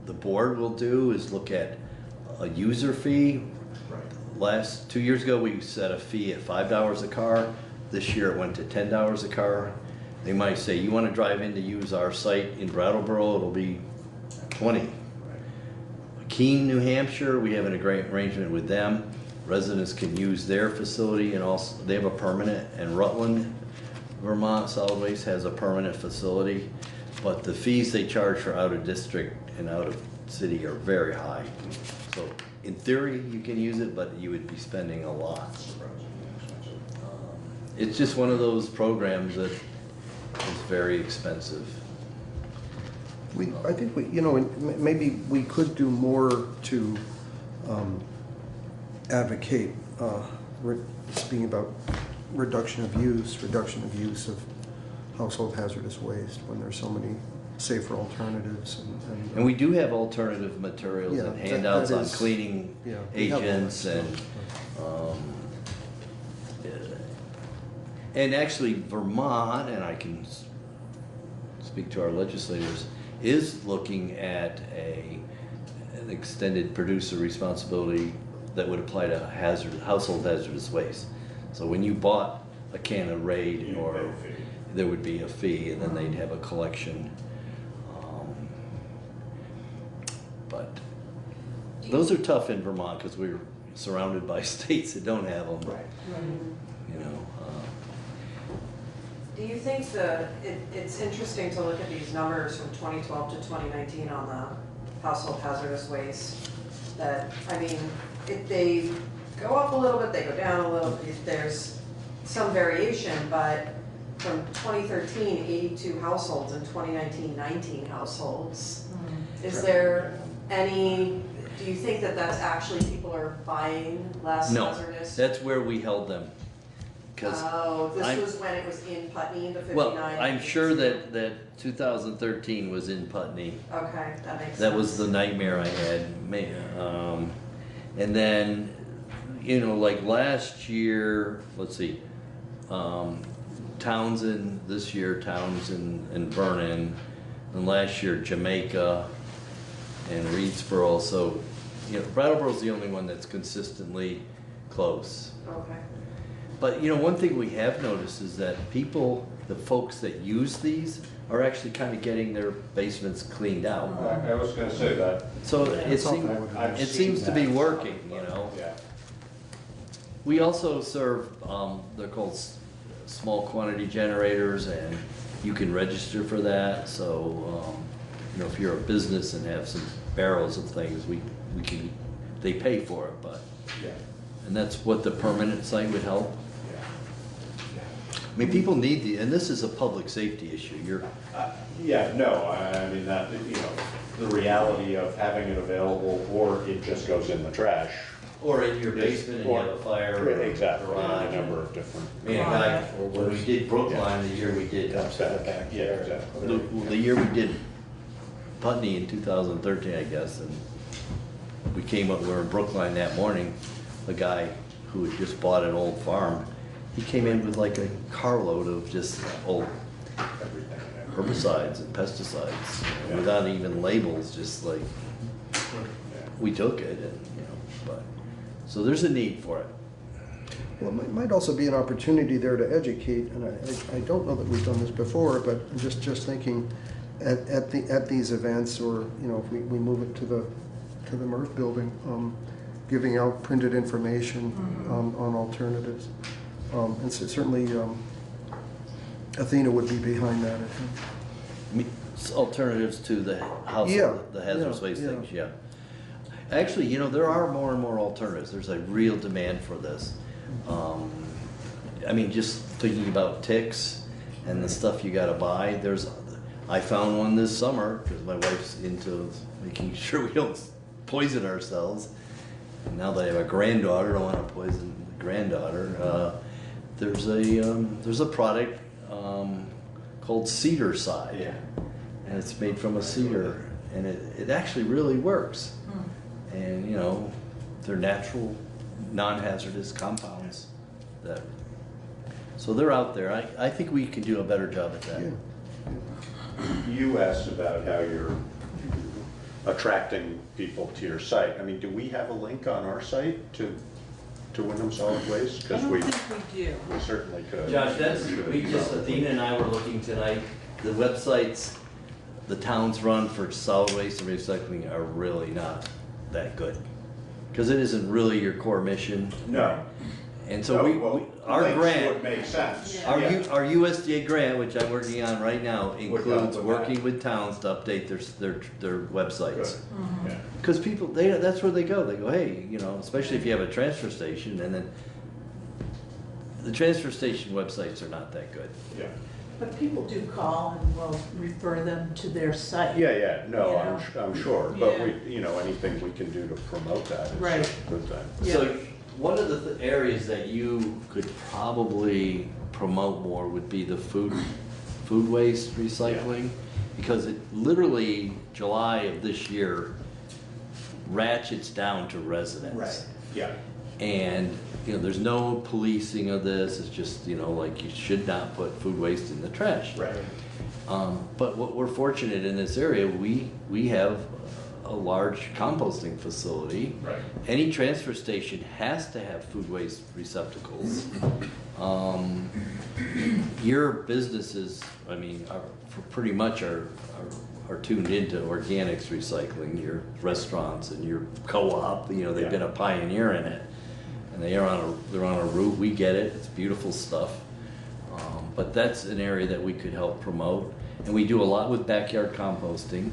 the board will do is look at a user fee. Last 2 years ago, we set a fee at $5 a car. This year, it went to $10 a car. They might say, you want to drive in to use our site in Brattleboro, it'll be $20. Keene, New Hampshire, we have a great arrangement with them. Residents can use their facility, and also they have a permanent, and Rutland, Vermont Solid Waste has a permanent facility, but the fees they charge for out of district and out of city are very high. So in theory, you can use it, but you would be spending a lot. It's just one of those programs that is very expensive. I think maybe we could do more to advocate, speaking about reduction of use of household hazardous waste when there's so many safer alternatives. And we do have alternative materials and handouts on cleaning agents and actually Vermont, and I can speak to our legislators, is looking at an extended producer responsibility that would apply to household hazardous waste. So when you bought a can of Raid, there would be a fee, and then they'd have a collection. But those are tough in Vermont because we're surrounded by states that don't have them. Right. You know. Do you think it's interesting to look at these numbers from 2012 to 2019 on the household hazardous waste? That, I mean, they go up a little bit, they go down a little bit, there's some variation, but from 2013, 82 households, and 2019, 19 households. Is there any, do you think that that's actually people are buying less hazardous? No, that's where we held them. Oh, this was when it was in Putney, the 59? Well, I'm sure that 2013 was in Putney. Okay, that makes sense. That was the nightmare I had. And then, you know, like last year, let's see, Townsend, this year Townsend and Vernon, and last year Jamaica and Reedsboro. So, you know, Brattleboro's the only one that's consistently close. Okay. But, you know, one thing we have noticed is that the folks that use these are actually kind of getting their basements cleaned out. I was gonna say that. So it I've seems seen to be that. working, you know? Yeah. We also serve, they're called small quantity generators, and you can register for that. So, you know, if you're a business and have some barrels of things, we can, they pay for it, but. Yeah. And that's what the permanent site would help. I mean, people need and this is a public safety issue. Yeah, no, I mean, that, you know, the reality of having it available, or it just goes in the trash. Or in your basement and you have a fire. Or Exactly, garage. a number of different. I mean, when we did Brookline, the year we did. Yeah, exactly. The year we did Putney in 2013, I guess, and we came up, we were in Brookline that morning, a guy who had just bought an old farm, he came in with like a carload of just old herbicides and pesticides, you know, without even labels, just like, we took it, and, you know, but, so there's a need for it. Well, it might also be an opportunity there to educate, and I don't know that we've done this before, but I'm just thinking at these events, or, you know, if we move it to the Mirth building, giving out printed information on alternatives. And so certainly Athena would be behind that, I think. Alternatives to the house, the hazardous waste things, yeah. Actually, you know, there are more and more alternatives. There's a real demand for this. I mean, just thinking about ticks and the stuff you gotta buy, I found one this summer, because my wife's into making sure we don't poison ourselves. And now that I have a granddaughter, I don't wanna poison the granddaughter. There's a product called Cedar Side, and it's made from a cedar, and it actually really works. And you know, they're natural, non-hazardous compounds so they're out there. I think we can do a better job at that. You asked about how you're attracting people to your site. I mean, do we have a link on our site to Wyndham Solid Waste? I don't think we do. We certainly could. Josh, Athena and I were looking tonight, the websites the towns run for solid waste and recycling are really not that good. Because it isn't really your core mission. No. And so our links grant would make sense. Our USDA grant, which I'm working on right now, includes working with towns to update their websites. Because people, that's where they go. They go, hey, you know, especially if you have a transfer station, and then the transfer station websites are not that good. Yeah. But people do call and we'll refer them to their site. Yeah, no, You know? I'm sure, but we, you know, anything we can do to promote that is a good thing. So one of the areas that you could probably promote more would be the food waste recycling, because it literally July of this year ratchets down to residents. Right. Yeah. And you know, there's no policing of this. It's just, you know, like you should not put food waste in the trash. Right. But what we're fortunate in this area, we have a large composting facility. Right. Any transfer station has to have food waste receptacles. Your businesses, I mean, pretty much are tuned into organics recycling. Your restaurants and your co-op, you know, they've been a pioneer in it. And they're on a route. We get it. It's beautiful stuff. But that's an area that we could help promote. And we do a lot with backyard composting.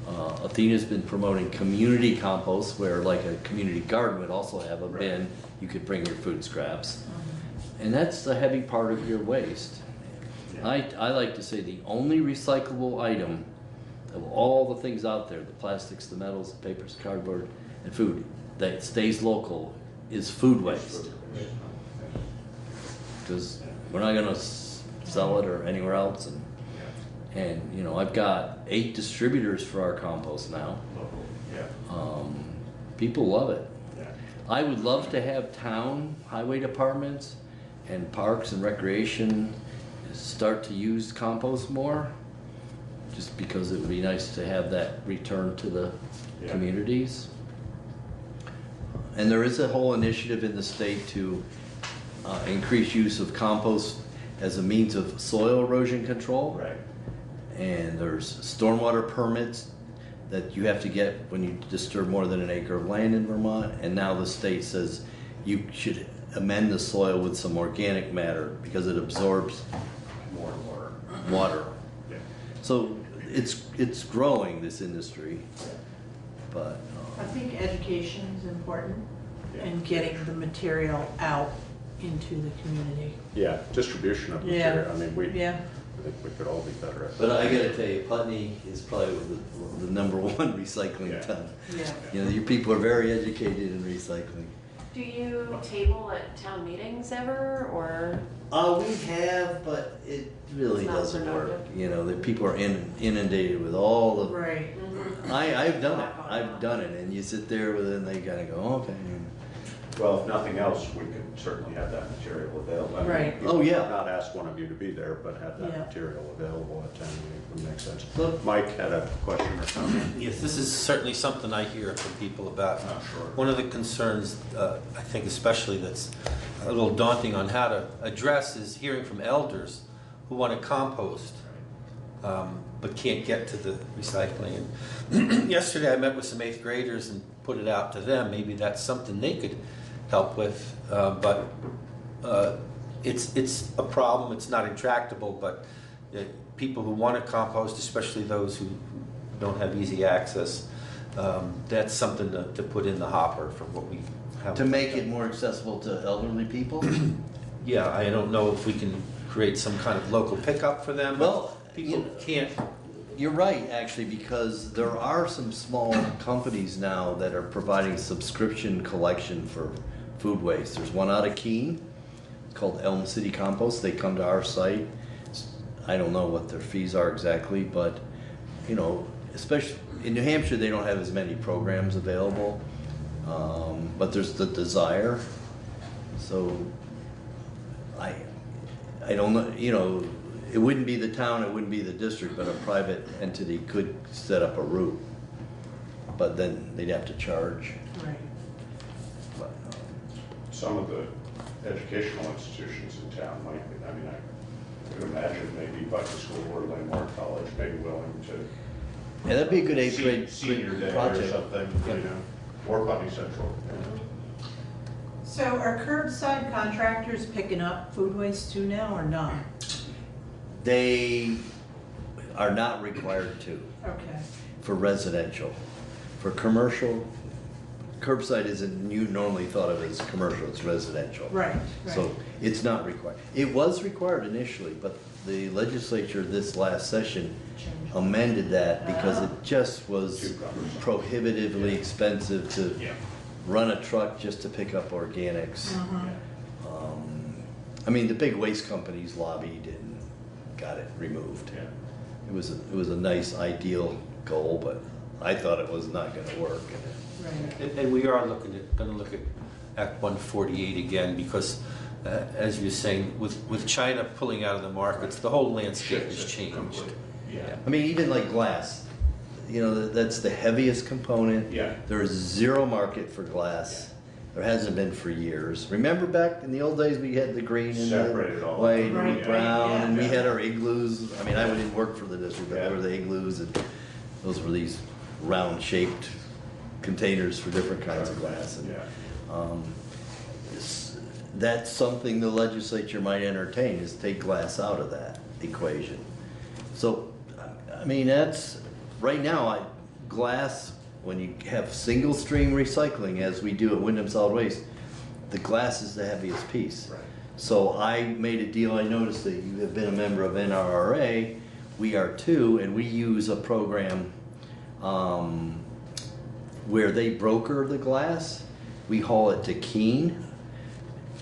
Athena's been promoting community compost, where like a community garden would also have a bin. You could bring your food scraps. And that's a heavy part of your waste. I like to say the only recyclable item of all the things out there, the plastics, the metals, the papers, cardboard, and food, that stays local is food waste. Because we're not going to sell it or anywhere else. And you know, I've got 8 distributors for our compost now. People love it. I would love to have town highway departments and parks and recreation start to use compost more, just because it would be nice to have that return to the communities. And there is a whole initiative in the state to increase use of compost as a means of soil erosion control. Right. and there's stormwater permits that you have to get when you disturb more than an acre of land in Vermont, and now the state says you should amend the soil with some organic matter because it absorbs More water. water. Yeah. So it's growing, this industry, but I think education is important Yeah. and getting the material out into the community. Yeah, distribution of Yeah. material. I mean, Yeah. I think we could all be better at that. But I gotta tell you, Putney is probably the number one recycling Yeah. town. Yeah. You know, your people are very educated in recycling. Do you table at town meetings ever, or? We have, but it really It's not doesn't work. productive. You know, the people are inundated with all the. Right. I've done it. I've done it, and you sit there with it, and they kind of go, okay. Well, if nothing else, we could certainly have that material available. I mean, Right. Oh, yeah. Not ask one of you to be there, but have that Yeah. material available at town meeting would make sense. Look. Mike had a question or comment. Yes, this is certainly something I hear from people about. Sure. One of the concerns, I think especially that's a little daunting on how to address is hearing from elders who want to compost, but can't get to the recycling. And yesterday I met with some 8th graders and put it out to them. Maybe that's something they could help with, but it's a problem. It's not intractable, but people who want to compost, especially those who don't have easy access, that's something to put in the hopper for what we have. To make it more accessible to elderly people? Yeah, I don't know if we can create some kind of local pickup for them. Well, people can't. You're right, actually, because there are some small companies now that are providing subscription collection for food waste. There's one out of Keene called Elm City Compost. They come to our site. I don't know what their fees are exactly, but you know, especially in New Hampshire, they don't have as many programs available. But there's the desire. So I don't know, you know, it wouldn't be the town, it wouldn't be the district, but a private entity could set up a route. But then they'd have to charge. Right. But, Some of the educational institutions in town might be, I mean, I could imagine maybe Bucky School or Landmark College may be willing to. yeah, that'd be a good 8th grade Senior day or project. something, you know, or Bucky Central. So are curbside contractors picking up food waste too now or not? They are not required to Okay. for residential. For commercial, curbside isn't normally thought of as commercial, it's residential. Right, So it's not required. It was required initially, but the legislature this last session amended that because it just was prohibitively expensive to run a truck just to pick up organics. I mean, the big waste companies lobbied and got it removed. It was a nice ideal goal, but I thought it was not going to work. And we are going to look at Act 148 again because, as you're saying, with China pulling out of the markets, the whole landscape has changed. I mean, even like glass, you know, that's the heaviest component. There is zero market for glass. There hasn't been for years. Remember back in the old days, we had the green and Separated the all. white and Right, the brown, right, and we yeah. had our igloos. I mean, I didn't work for the district, but there were the igloos, and those were these round-shaped containers for different kinds of glass. And, that's something the legislature might entertain, is take glass out of that equation. So, I mean, that's, right now, glass, when you have single stream recycling, as we do at Wyndham Solid Waste, the glass is the heaviest piece. So I made a deal, I noticed that you have been a member of NRRA, we are too, and we use a program where they broker the glass. We haul it to Keene.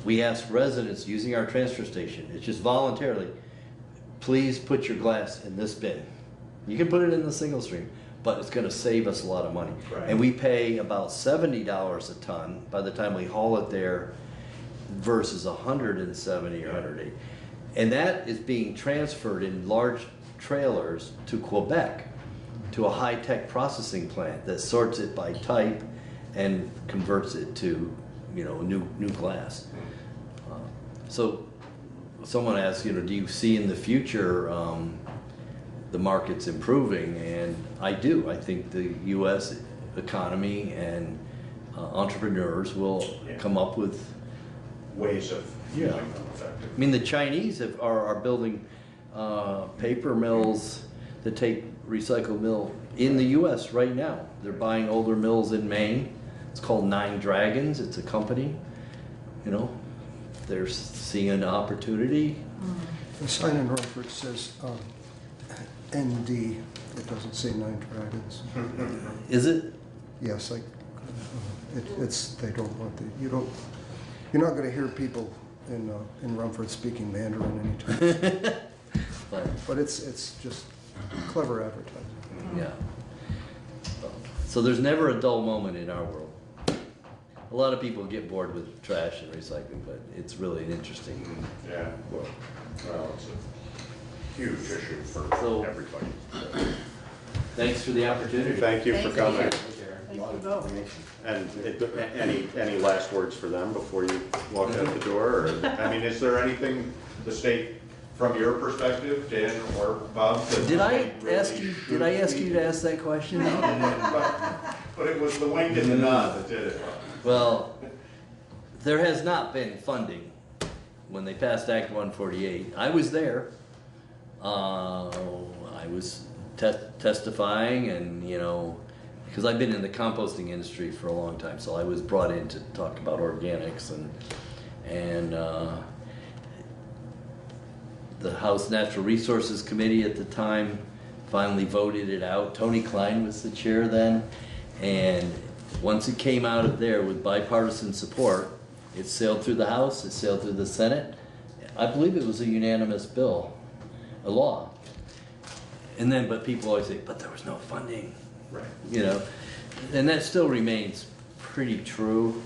We ask residents using our transfer station, it's just voluntarily, please put your glass in this bin. You can put it in the single stream, but it's gonna save us a lot of money. And we pay about $70 a ton by the time we haul it there versus 170 or 180. And that is being transferred in large trailers to Quebec, to a high-tech processing plant that sorts it by type and converts it to, you know, new glass. So someone asked, you know, do you see in the future the market's improving, and I do. I think the U.S. economy and entrepreneurs will come up with ways of using them effectively. I mean, the Chinese are building paper mills that take recycled mill in the U.S. right now. They're buying older mills in Maine. It's called Nine Dragons. It's a company. You know, they're seeing an opportunity. The sign in Rumford says ND. It doesn't say Nine Dragons. Is it? Yes, it's. They don't want the. You're not going to hear people in Rumford speaking Mandarin anytime. But it's just clever advertising. Yeah. So there's never a dull moment in our world. A lot of people get bored with trash and recycling, but it's really an interesting world. Well, it's a huge issue for everybody. Thanks for the opportunity. Thank you for coming. Thank And any last words for them before you walk out the door? Or, I mean, is there anything the state, from your perspective, Dan or Bob? Did I ask you to ask that question? But it was the wink and the nod that did it. Well, there has not been funding when they passed Act 148. I was there. I was testifying, and you know, because I've been in the composting industry for a long time, so I was brought in to talk about organics, and the House Natural Resources Committee at the time finally voted it out. Tony Klein was the chair then, and once it came out of there with bipartisan support, it sailed through the House, it sailed through the Senate. I believe it was a unanimous bill, a law. And then, but people always say, but there was no funding. Right. You know, and that still remains pretty true.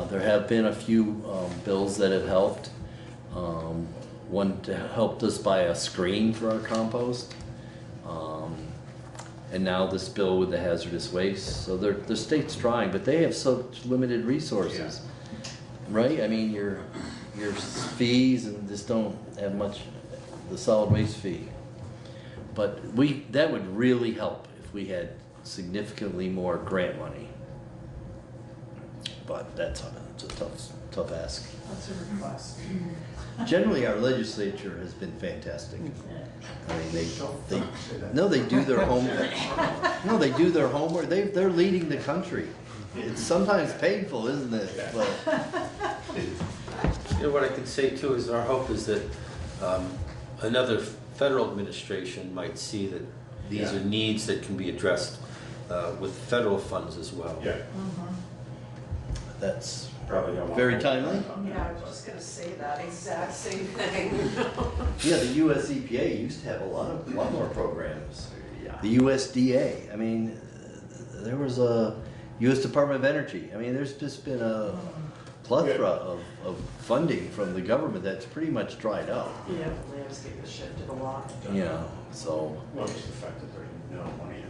There have been a few bills that have helped. One helped us buy a screen for our compost. And now this bill with the hazardous waste. So the state's trying, but they have such limited resources, right? I mean, your fees and just don't have much, the solid waste fee. But that would really help if we had significantly more grant money. But that's a tough ask. That's a request. Generally, our legislature has been fantastic. I mean, they do their homework. No, they do their homework. They're leading the country. It's sometimes painful, isn't it? But you know what I can say too is our hope is that another federal administration might see that these are needs that can be addressed with federal funds as well. Yeah. That's probably very timely. Yeah, I was just gonna say that exact same thing. Yeah, the US EPA used to have a lot more programs. The USDA. I mean, there was a U.S. Department of Energy. I mean, there's just been a plethora of funding from the government that's pretty much dried up. Yeah, the landscape has shifted a lot. Yeah, so. Well, just the fact that there's no money in it.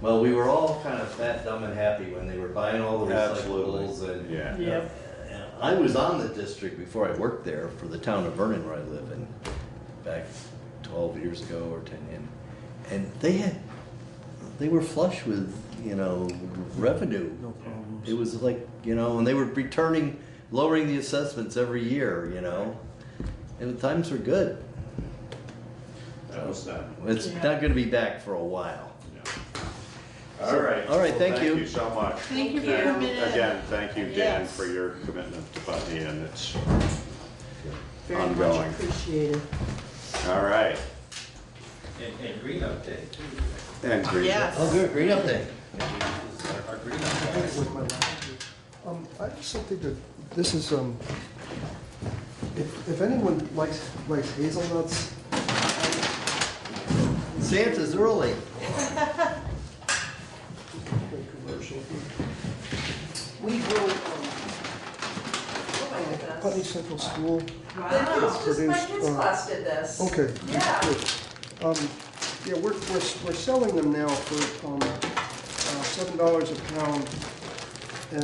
Well, we were all kind of fat, dumb, and happy when they were buying all the recyclables. And yeah. I was on the district before I worked there for the town of Vernon where I live in, back 12 years ago or 10, and they were flush with, you know, revenue. No problems. It was like, you know, and they were lowering the assessments every year, you know, and the times were good. That was that. It's not going to be back for a while. All right. All right, thank you. Thank you so much. Thank you for And coming in. again, thank you, Dan, Yes. for your commitment to Putney, and it's Very much ongoing. appreciated. All right. And green update. And green. Yes. Oh, good, green update. Our green I think it update. was my last. I have something that, this is, if anyone likes hazelnuts. Santa's early. We grow, Oh my goodness. Putney Central School. Wow. Just my kids' produced, class did this. Okay. Yeah. Good. Yeah, we're selling them now for $7 a pound.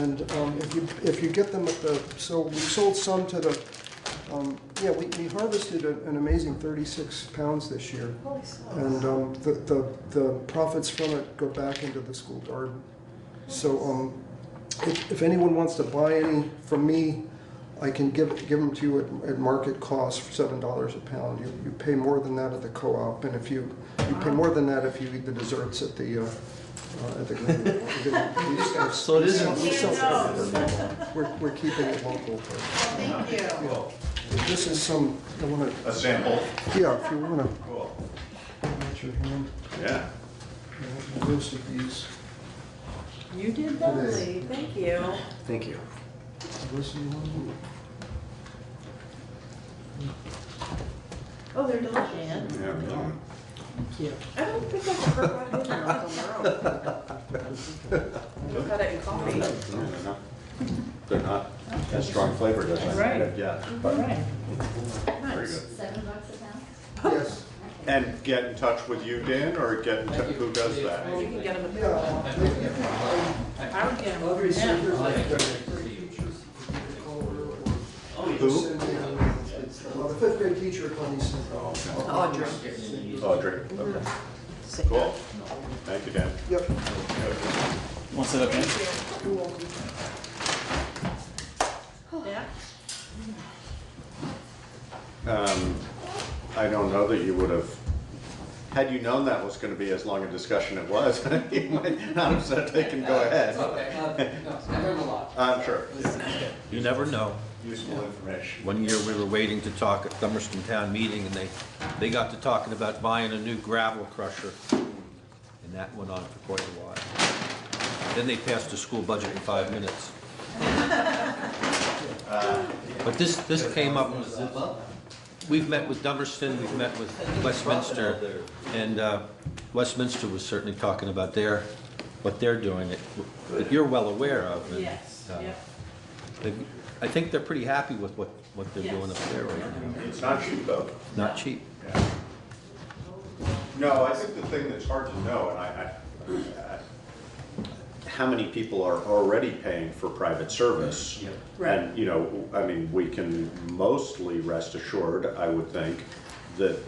And if you get them at so we sold some to the Yeah, we harvested an amazing 36 pounds this year. Holy smokes. And the profits from it go back into the school garden. So if anyone wants to buy any from me, I can give them to you at market cost for $7 a pound. You pay more than that at the co-op, and if you pay more than that if you eat the desserts at the So it isn't. We're keeping it local. Thank you. Yeah. This is some. I want to A sample? Yeah, if you want to. Cool. Put your hand. Yeah. I roasted these. You did lovely, thank you. Thank you. Oh, they're delicious. Yeah. Thank you. I don't think I've ever brought in on their own. I've had it in coffee. No, they're not as strong flavored as I might have guessed, but very good. $7 a pound? Yes. And get in touch with you, Dan, or get in touch, who does that? You can get them at I would get them over now. Who? The fifth grade teacher at Honey Center. Audrey. Audrey, okay. Cool. Thank you, Dan. Yep. Want to sit up in? Yeah. I don't know that you would have, had you known that was going to be as long a discussion it was, you might not have said they can go ahead. It's okay. No, I learned a lot. I'm sure. You never know. Useful information. One year we were waiting to talk at Dummerston Town meeting, and they got to talking about buying a new gravel crusher, and that went on for quite a while. Then they passed the school budget in 5 minutes. But this came up. We've met with Dummerston, we've met with Westminster, and Westminster was certainly talking about what they're doing that you're well aware of. And, Yes, yep. I think they're pretty happy with what they're doing up there right now. It's not cheap, though. Not cheap. Yeah. No, I think the thing that's hard to know, and how many people are already paying for private service? Yeah. Right. And, you know, I mean, we can mostly rest assured, I would think, that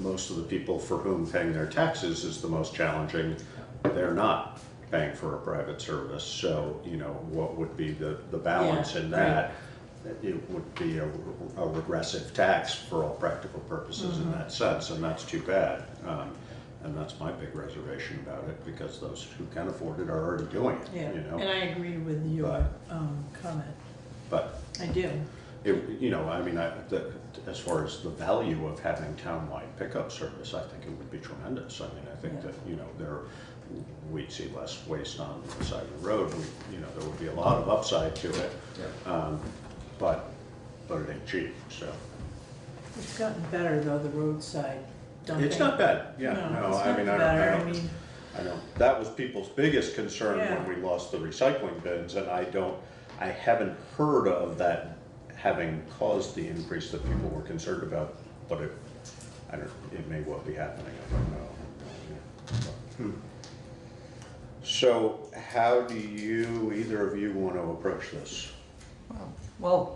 most of the people for whom paying their taxes is the most challenging, they're not paying for a private service. So, you know, what would be the balance in that? It would be a regressive tax for all practical purposes in that sense, and that's too bad. And that's my big reservation about it, because those who can afford it are already doing it, Yeah, you know? and I agree with your comment. But, I do. you know, I mean, as far as the value of having townwide pickup service, I think it would be tremendous. I mean, I think that, you know, we'd see less waste on the side of the road. You know, there would be a lot of upside to it. But it ain't cheap, so. It's gotten better though, the roadside dumping. It's not bad, yeah, no, it's I mean, gotten better. I mean, that was people's biggest concern Yeah. when we lost the recycling bins, and I haven't heard of that having caused the increase that people were concerned about, but it may well be happening, I don't know. So how do either of you want to approach this? Well,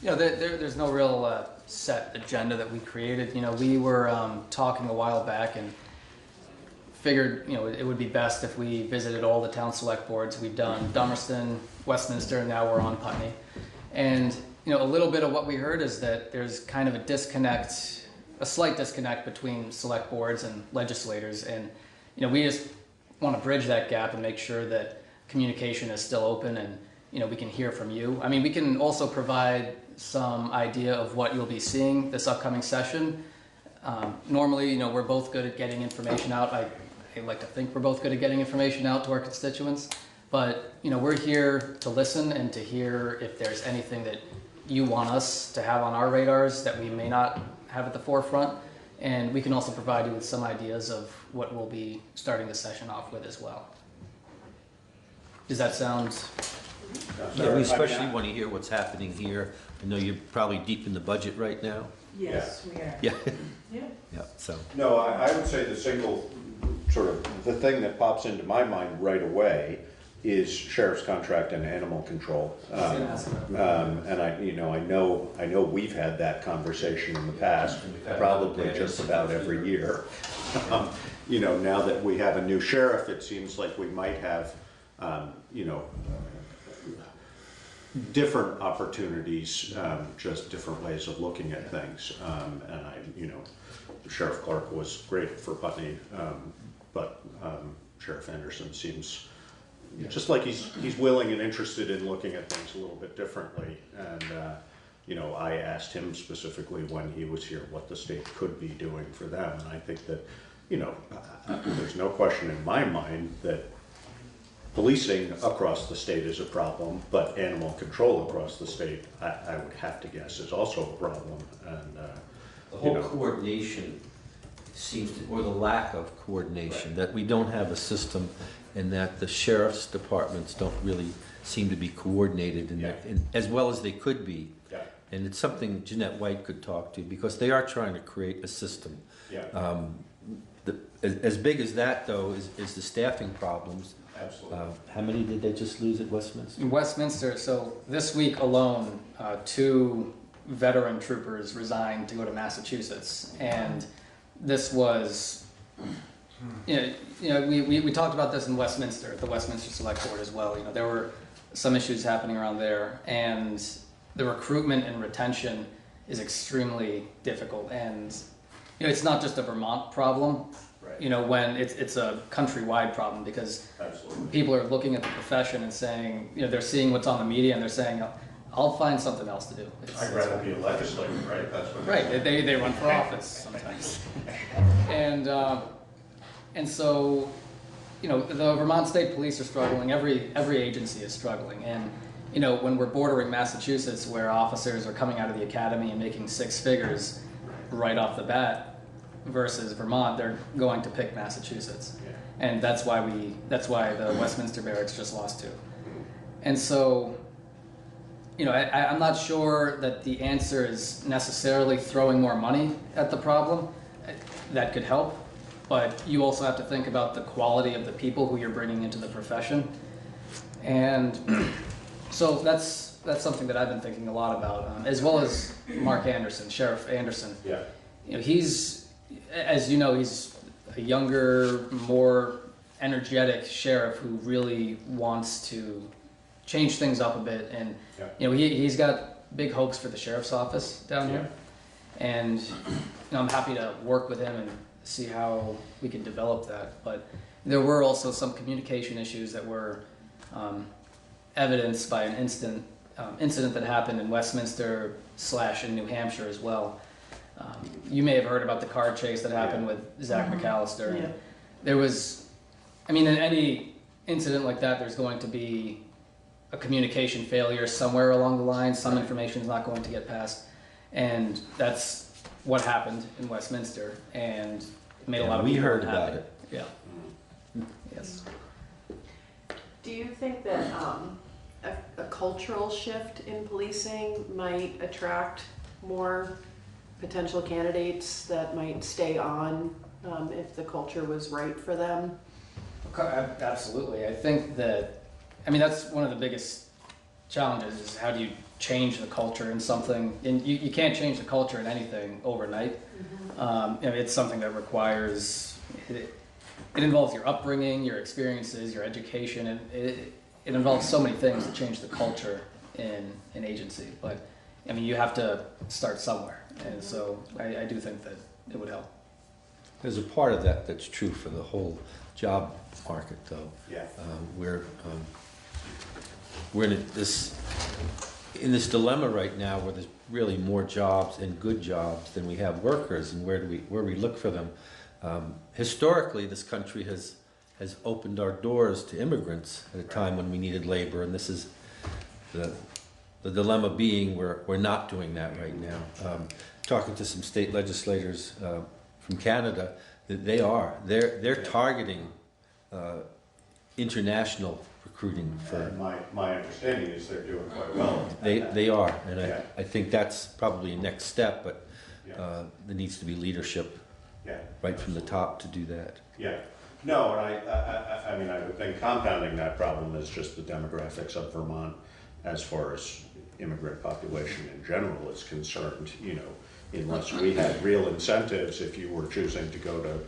you know, there's no real set agenda that we created. You know, we were talking a while back and figured, you know, it would be best if we visited all the town select boards. We've done Dummerston, Westminster, and now we're on Putney. And, you know, a little bit of what we heard is that there's kind of a slight disconnect between select boards and legislators. And, you know, we just want to bridge that gap and make sure that communication is still open and, you know, we can hear from you. I mean, we can also provide some idea of what you'll be seeing this upcoming session. Normally, you know, we're both good at getting information out. I like to think we're both good at getting information out to our constituents. But, you know, we're here to listen and to hear if there's anything that you want us to have on our radars that we may not have at the forefront. And we can also provide you with some ideas of what we'll be starting the session off with as well. Does that sound... Yeah, we especially want to hear what's happening here. I know you're probably deep in the budget right now. yes, we are. Yeah. Yeah. Yeah, so. No, I would say the thing that pops into my mind right away is sheriff's contract and animal control. And I know we've had that conversation in the past, probably just about every year. Now that we have a new sheriff, it seems like we might have, different opportunities, just different ways of looking at things. Sheriff Clark was great for Putney, but Sheriff Anderson seems just like he's willing and interested in looking at things a little bit differently. And I asked him specifically when he was here what the state could be doing for them, and I think that there's no question in my mind that policing across the state is a problem, but animal control across the state, I would have to guess, is also a problem. And the whole coordination seems to, or the lack of coordination, that we don't have a system, and that the sheriff's departments don't really seem to be coordinated as well as they could be. Yeah. And it's something Jeanette White could talk to, because they are trying to create a system. Yeah. As big as that, though, is the staffing problems. Absolutely. How many did they just lose at Westminster? In Westminster, so this week alone, 2 veteran troopers resigned to go to Massachusetts, and this was, we talked about this in Westminster, at the Westminster Select Board as well. There were some issues happening around there, and the recruitment and retention is extremely difficult, and it's not just a Vermont problem. Right. When it's a countrywide problem, because Absolutely. People are looking at the profession and saying, they're seeing what's on the media and they're saying, I'll find something else to do. I'd rather be a legislator, right? That's what right. They run for office sometimes. And so, the Vermont State Police are struggling. Every agency is struggling. And, when we're bordering Massachusetts, where officers are coming out of the academy and making 6 figures right off the bat, versus Vermont, they're going to pick Massachusetts. Yeah. And that's why the Westminster barracks just lost 2. And so, I'm not sure that the answer is necessarily throwing more money at the problem. That could help, but you also have to think about the quality of the people who you're bringing into the profession. And so that's something that I've been thinking a lot about, as well as Mark Anderson, Sheriff Anderson. Yeah. He's a younger, more energetic sheriff who really wants to change things up a bit, and he's got big hopes for the sheriff's office down here, and I'm happy to work with him and see how we can develop that. But there were also some communication issues that were evidenced by an incident that happened in Westminster / in New Hampshire as well. You may have heard about the car chase that happened with Zach McAllister. Yeah. There was, in any incident like that, there's going to be a communication failure somewhere along the line. Some information is not going to get passed. And that's what happened in Westminster, and it made a lot of people heard unhappy. about it. Yeah. Yes. Do you think that a cultural shift in policing might attract more potential candidates that might stay on if the culture was right for them? Absolutely. I think that, that's one of the biggest challenges, is how do you change the culture in something, and you can't change the culture in anything overnight. Mm-hmm. It's something that requires, it involves your upbringing, your experiences, your education, and it involves so many things to change the culture in an agency. But you have to start somewhere, and so I do think that it would help. There's a part of that that's true for the whole job market, though. Yeah. We're in this dilemma right now, where there's really more jobs and good jobs than we have workers, and where we look for them. Historically, this country has opened our doors to immigrants at a time when we needed labor, and this is the dilemma being we're not doing that right now. Talking to some state legislators from Canada, they're targeting international recruiting for. And my understanding is they're doing quite well. They are, and I think that's probably a next step, but there needs to be leadership right from the top to do that. Yeah. No, and I mean, I would think compounding that problem is just the demographics of Vermont as far as immigrant population in general is concerned, you know, unless we had real incentives if you were choosing to go to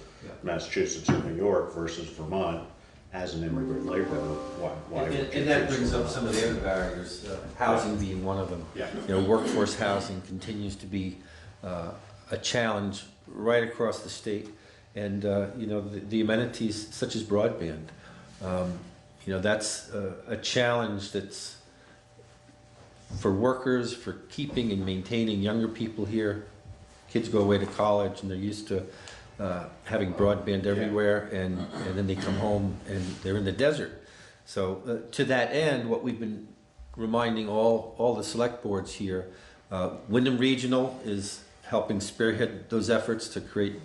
Massachusetts or New York versus Vermont as an immigrant laborer, why would you And that choose brings up Vermont? some of the other barriers, housing being one of them. Yeah. You know, workforce housing continues to be a challenge right across the state. And, you know, the amenities such as broadband, you know, that's a challenge that's for workers, for keeping and maintaining younger people here. Kids go away to college and they're used to having broadband everywhere, and then they come home and they're in the desert. So to that end, what we've been reminding all the select boards here, Wyndham Regional is helping spearhead those efforts to create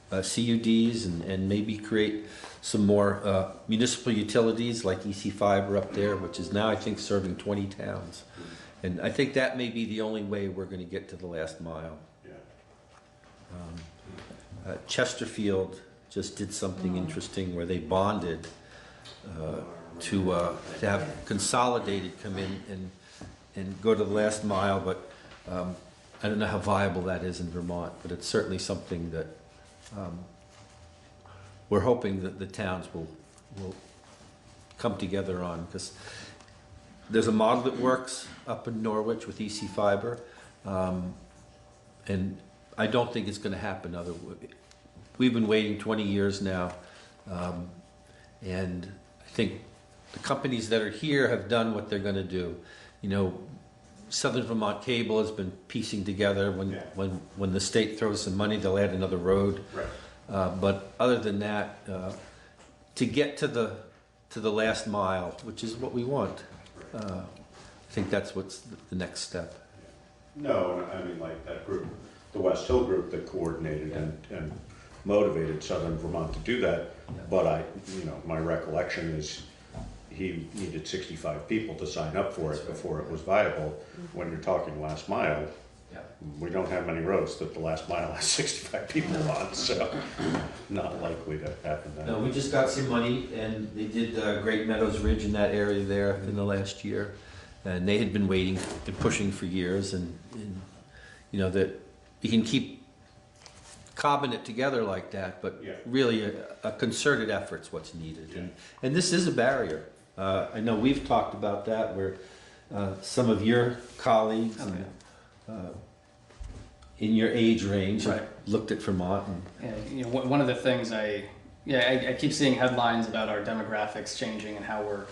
CUDs and maybe create some more municipal utilities like EC Fiber up there, which is now I think serving 20 towns. And I think that may be the only way we're going to get to the last mile. Chesterfield just did something interesting where they bonded to have Consolidated come in and go to the last mile, but I don't know how viable that is in Vermont, but it's certainly something that we're hoping that the towns will come together on, because there's a model that works up in Norwich with EC Fiber, and I don't think it's going to happen we've been waiting 20 years now, and I think the companies that are here have done what they're going to do. You know, Southern Vermont Cable has been piecing together when the state throws some money, they'll add another road. Right. But other than that, to get to the last mile, which is what we want, I think that's what's the next step. No, I mean, like that group, the West Hill group that coordinated and motivated Southern Vermont to do that, but my recollection is he needed 65 people to sign up for it before it was viable. When you're talking last mile, we don't have many roads that the last mile has 65 people on, so not likely to happen then. No, we just got some money, and they did Great Meadows Ridge in that area there in the last year, and they had been waiting and pushing for years, and you know that you can keep cobbing it together like that, but really a concerted effort's what's needed, and this is a barrier. I know we've talked about that where some of your colleagues in your age range have looked at Vermont. You know, one of the things I keep seeing headlines about our demographics changing and how we're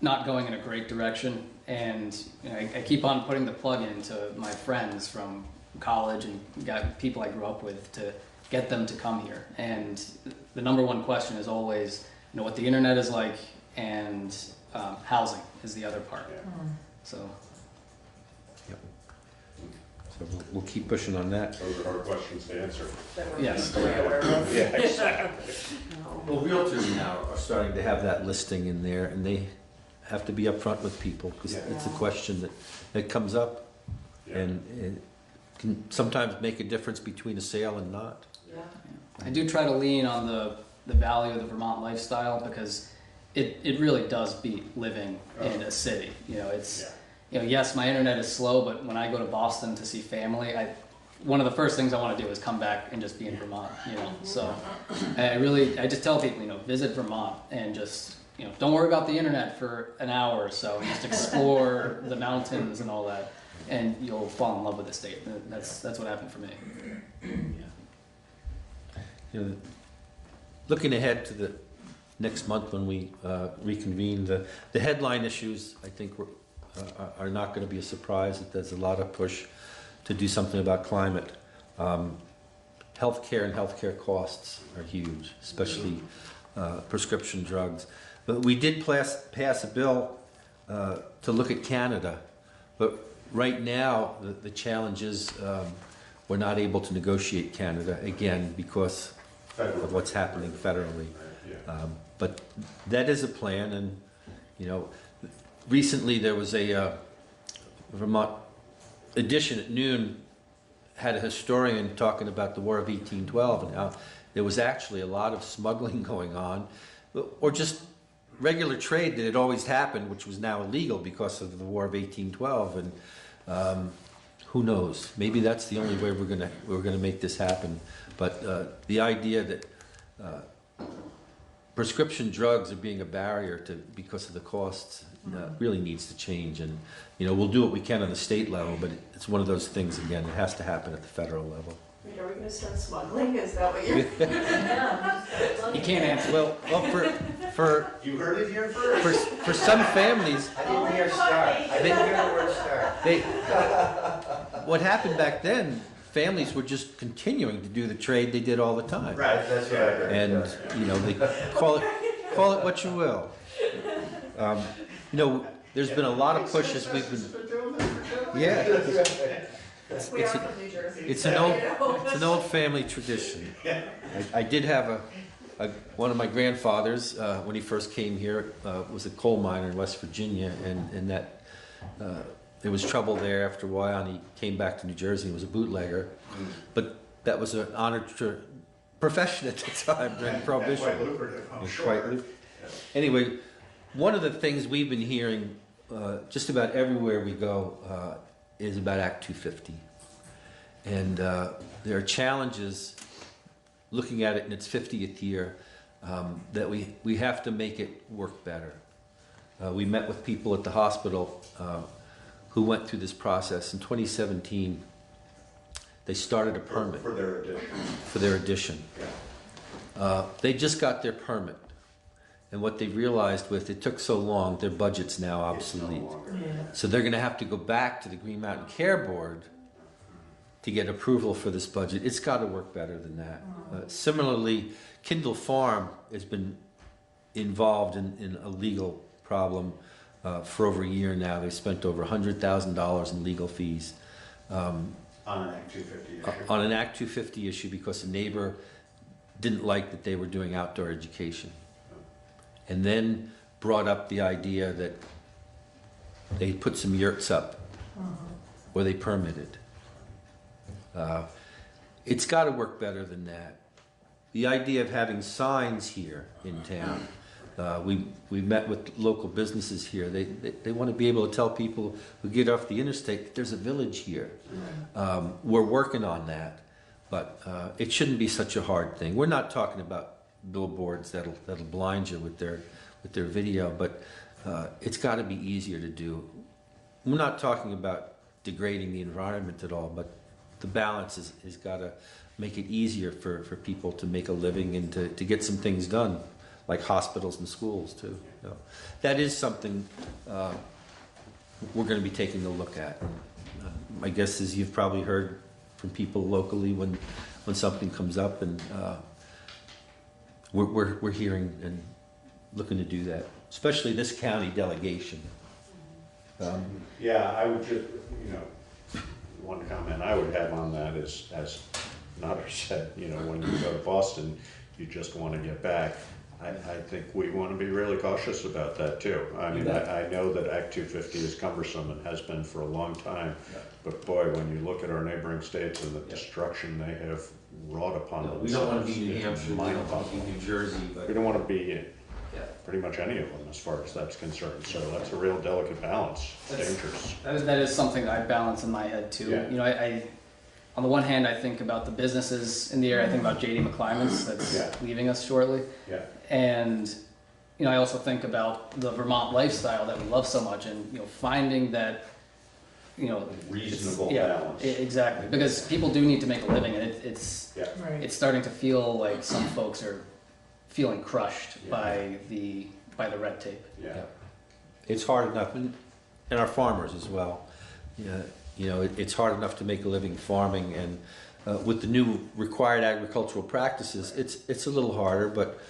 not going in a great direction, and you know, I keep on putting the plug into my friends from college and got people I grew up with to get them to come here. And the number one question is always, you know, what the internet is like, and housing is the other part. So. So we'll keep pushing on that. Those are hard questions to answer. Yes. Yeah, exactly. Well, realtors now are starting to have that listing in there, and they have to be upfront with people, because it's a question that comes up, and it can sometimes make a difference between a sale and not. I do try to lean on the value of the Vermont lifestyle, because it really does beat living in a city. You know, it's you know, yes, my internet is slow, but when I go to Boston to see family, one of the first things I want to do is come back and just be in Vermont. You know, so I just tell people, you know, visit Vermont and just, you know, don't worry about the internet for an hour or so, and just explore the mountains and all that, and you'll fall in love with the state. That's what happened for me. You know, looking ahead to the next month when we reconvene, the headline issues, I think, are not going to be a surprise. That there's a lot of push to do something about climate. Healthcare and healthcare costs are huge, especially prescription drugs. But we did pass a bill to look at Canada, but right now the challenge is we're not able to negotiate Canada again because of what's happening federally. But that is a plan, and you know, recently there was a Vermont edition at noon had a historian talking about the War of 1812 and how there was actually a lot of smuggling going on, or just regular trade that had always happened, which was now illegal because of the War of 1812. And who knows? Maybe that's the only way we're gonna make this happen. But the idea that prescription drugs are being a barrier because of the costs really needs to change. And we'll do what we can on the state level, but it's one of those things. Again, it has to happen at the federal level. Wait, are we gonna start smuggling? Is that what you're? You can't answer. Well, for You heard it here first. for some families, I didn't hear star. I didn't hear the word star. what happened back then, families were just continuing to do the trade they did all the time. Right, that's what I heard. And they call it what you will. There's been a lot of pushes. We've been, yeah. We are from New Jersey. It's an old family tradition. I did have one of my grandfathers when he first came here was a coal miner in West Virginia, and that there was trouble there after a while, and he came back to New Jersey and was a bootlegger. But that was an honored profession at the time during Prohibition. Quite lucrative, I'm sure. Quite lucrative. Anyway, one of the things we've been hearing just about everywhere we go is about Act 250. And there are challenges, looking at it in its 50th year, that we have to make it work better. We met with people at the hospital who went through this process. In 2017, they started a permit. For their addition. For their addition. Yeah. They just got their permit. And what they realized it took so long, their budget's now obsolete. So they're going to have to go back to the Green Mountain Care Board to get approval for this budget. It's got to work better than that. Similarly, Kindle Farm has been involved in a legal problem for over a year now. They've spent over $100,000 in legal fees. On an Act 250 issue. On an Act 250 issue because a neighbor didn't like that they were doing outdoor education. And then brought up the idea that they put some yurts up, or they permitted. It's got to work better than that. The idea of having signs here in town, we met with local businesses here. They want to be able to tell people who get off the interstate that there's a village here. We're working on that, but it shouldn't be such a hard thing. We're not talking about billboards that'll blind you with their video, but it's got to be easier to do. We're not talking about degrading the environment at all, but the balance is got to make it easier for people to make a living and to get some things done, like hospitals and schools too. That is something we're going to be taking a look at. My guess is you've probably heard from people locally when something comes up, and we're hearing and looking to do that, especially this county delegation. Yeah, I would just, one comment I would have on that is, as Nader said, when you go to Boston, you just want to get back. I think we want to be really cautious about that too. I mean, I know that Act 250 is cumbersome and has been for a long time, but boy, when you look at our neighboring states and the destruction they have wrought upon themselves. We don't want to be New Hampshire, we don't want to be New Jersey. But we don't want to be pretty much any of them as far as that's concerned. So that's a real delicate balance. It's dangerous. That is something that I balance in my head too. Yeah. I on the one hand, I think about the businesses in the area. I think about J.D. McClymonds that's leaving us shortly. Yeah. And I also think about the Vermont lifestyle that we love so much, and finding that reasonable balance. Exactly, because people do need to make a living, and it's starting to feel like some folks are feeling crushed by the red tape. Yeah. It's hard enough, and our farmers as well. It's hard enough to make a living farming, and with the new required agricultural practices, it's a little harder, but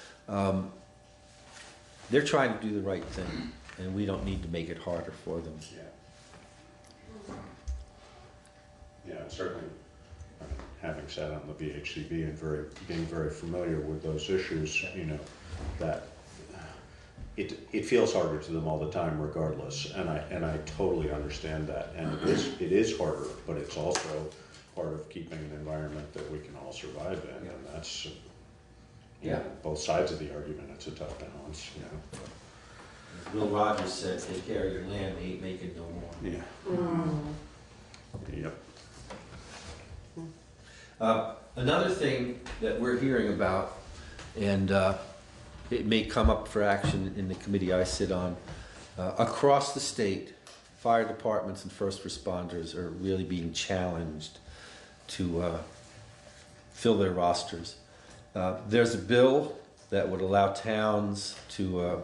they're trying to do the right thing, and we don't need to make it harder for them. Yeah, certainly. Having sat on the VHCB and being very familiar with those issues, that it feels harder to them all the time, regardless, and I totally understand that, and it is harder, but it's also part of keeping an environment that we can all survive in, and that's Yeah. Both sides of the argument, it's a tough balance, you know. As Will Rogers said, take care of your land, they ain't making no more. Yeah. Yep. Another thing that we're hearing about, and it may come up for action in the committee I sit on, across the state, fire departments and first responders are really being challenged to fill their rosters. There's a bill that would allow towns to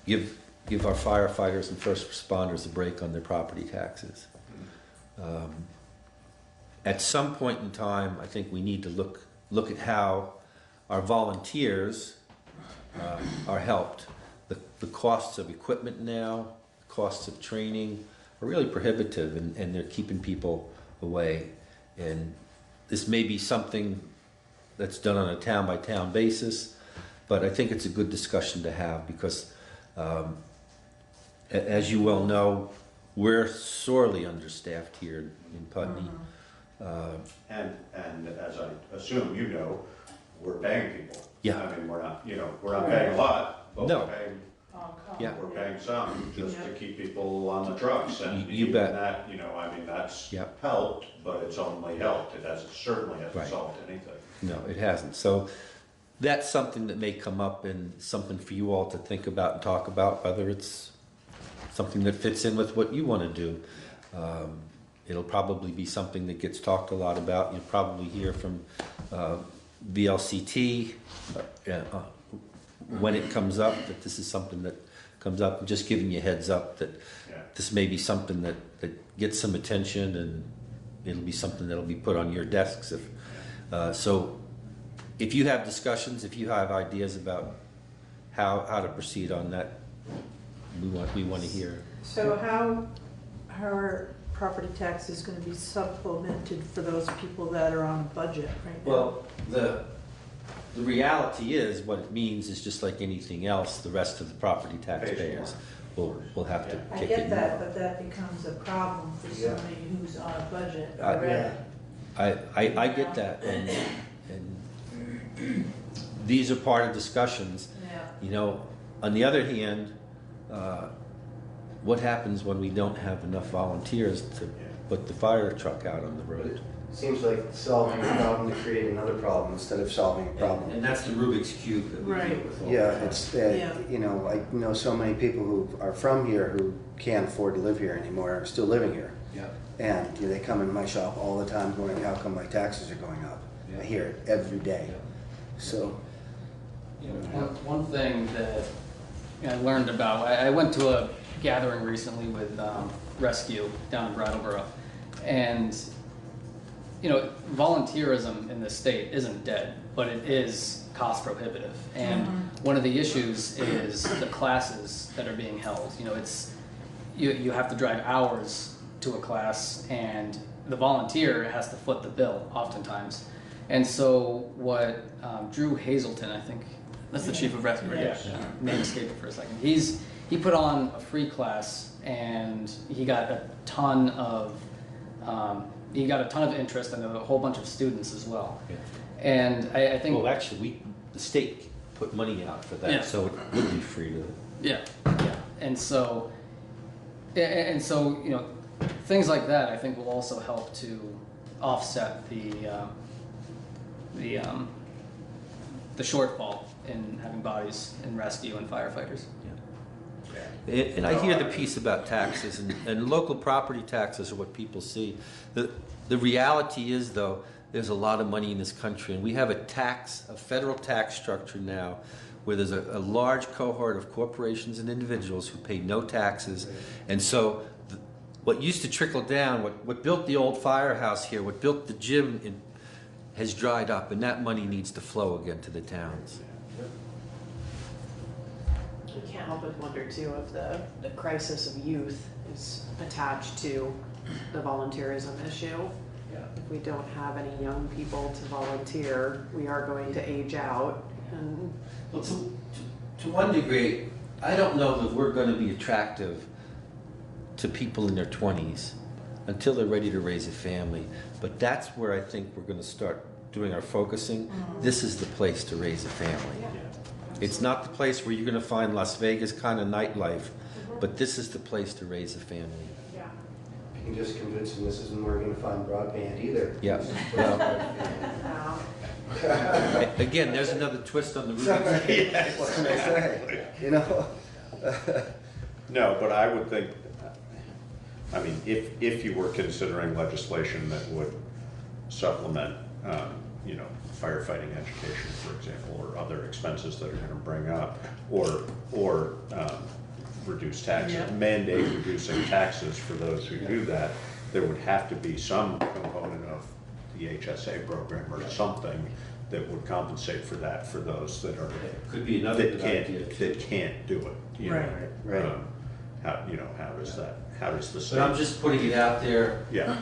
give our firefighters and first responders a break on their property taxes. At some point in time, I think we need to look at how our volunteers are helped. The costs of equipment now, costs of training are really prohibitive, and they're keeping people away. And this may be something that's done on a town-by-town basis, but I think it's a good discussion to have because, as you well know, we're sorely understaffed here in Putney. And as I assume you know, we're paying people. Yeah. I mean, we're not paying a lot, but No. we're paying some just to keep people on the trucks. And You bet. that, I mean, that's helped, but it's only helped. It certainly hasn't Right. solved anything. No, it hasn't. So that's something that may come up and something for you all to think about and talk about, whether it's something that fits in with what you want to do. It'll probably be something that gets talked a lot about. You'll probably hear from VLCT when it comes up, that this is something that comes up. Just giving you heads up that this may be something that gets some attention, and it'll be something that'll be put on your desks. So if you have discussions, if you have ideas about how to proceed on that, we want to hear. So how are property taxes going to be supplemented for those people that are on a budget right now? Well, the reality is, what it means is just like anything else, the rest of the property taxpayers will have to I kick in. get that, but that becomes a problem for somebody who's on a budget already. I get that, and these are part of discussions. Yeah. On the other hand, what happens when we don't have enough volunteers to put the fire truck out on the road? Seems like solving a problem to create another problem instead of solving a problem. And that's the Rubik's Cube that we deal with. Yeah, it's I know so many people who are from here who can't afford to live here anymore are still living here. Yeah. And they come in my shop all the time going, how come my taxes are going up? I hear it every day. So. One thing that I learned about, I went to a gathering recently with Rescue down in Brattleboro, and volunteerism in this state isn't dead, but it is cost prohibitive. And one of the issues is the classes that are being held. It's you have to drive hours to a class, and the volunteer has to foot the bill oftentimes. And so what Drew Hazelton, I think that's the chief of rescue, right? Name escaped for a second. He put on a free class, and he got a ton of interest and a whole bunch of students as well. Yeah. And I think, well, actually, the state put money out for that, so it would be free to. Yeah. And so things like that I think will also help to offset the shortfall in having bodies in rescue and firefighters. And I hear the piece about taxes, and local property taxes are what people see. The reality is, though, there's a lot of money in this country, and we have a federal tax structure now where there's a large cohort of corporations and individuals who pay no taxes. And so what used to trickle down, what built the old firehouse here, what built the gym has dried up, and that money needs to flow again to the towns. You can't help but wonder too if the crisis of youth is attached to the volunteerism issue. If we don't have any young people to volunteer, we are going to age out. And well, to one degree, I don't know that we're going to be attractive to people in their 20s until they're ready to raise a family. But that's where I think we're going to start doing our focusing, this is the place to raise a family. It's not the place where you're going to find Las Vegas kind of nightlife, but this is the place to raise a family. You can just convince them this isn't where we're going to find broadband either. Yeah. Again, there's another twist on the Rubik's Cube. What can I say? You know? No, but I would think, I mean, if you were considering legislation that would supplement, you know, firefighting education, for example, or other expenses that are going to bring up, or reduce taxes, mandate reducing taxes for those who do that, there would have to be some component of the HSA program or something that would compensate for that for those that are Could be another that can't do it. You know? Right. How, you know, how does that? How does the state? But I'm just putting it out there. Yeah.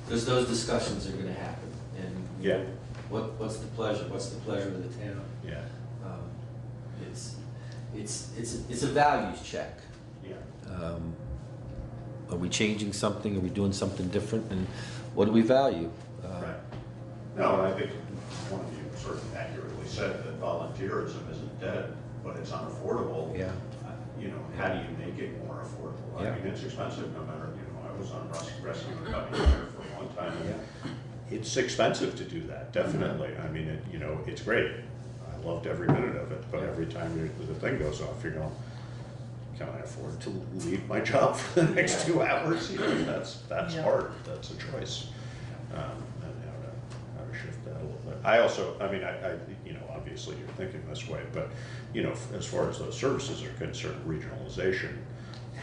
Because those discussions are going to happen, and Yeah. What's the pleasure? What's the pleasure of the town? Yeah. It's a values check. Yeah. Are we changing something? Are we doing something different? And what do we value? Right. No, I think one of you sort of accurately said that volunteerism isn't dead, but it's unaffordable. Yeah. You know, how do you make it more affordable? Yeah. I mean, it's expensive no matter, you know, I was on rescue and cutting there for a long time. And it's expensive to do that, definitely. I mean, it, you know, it's great. I loved every minute of it, but every time the thing goes off, you go, can I afford to leave my job for the next 2 hours? You know, that's hard. That's a choice. And how to shift that a little bit. I also, I mean, I you know, obviously you're thinking this way, but you know, as far as those services are concerned, regionalization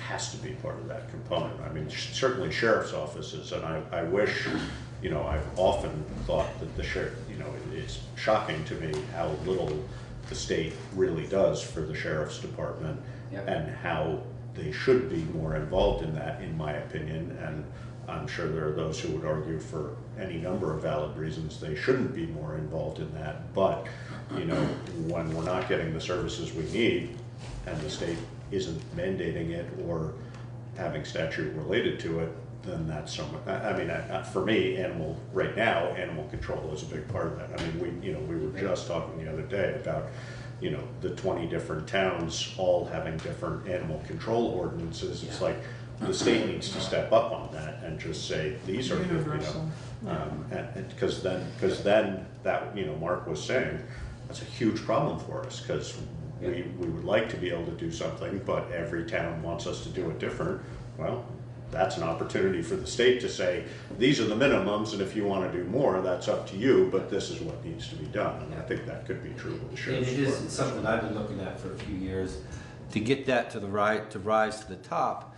has to be part of that component. I mean, certainly sheriff's offices, and I wish, you know, I've often thought that the sheriff, you know, it's shocking to me how little the state really does for the sheriff's department, and how they should be more involved in that, in my opinion. And I'm sure there are those who would argue for any number of valid reasons they shouldn't be more involved in that. But, you know, when we're not getting the services we need and the state isn't mandating it or having statute related to it, then that's so much. I mean, for me, animal control is a big part of that. I mean, we were just talking the other day about, you know, the 20 different towns all having different animal control ordinances. It's like the state needs to step up on that and just say, these are the, you know, because then that, you know, Mark was saying, that's a huge problem for us, because we would like to be able to do something, but every town wants us to do it different. Well, that's an opportunity for the state to say, these are the minimums, and if you want to do more, that's up to you, but this is what needs to be done. And I think that could be true with the sheriff's And it is something I've been looking at for a few years. To get that to the right, to rise to the top,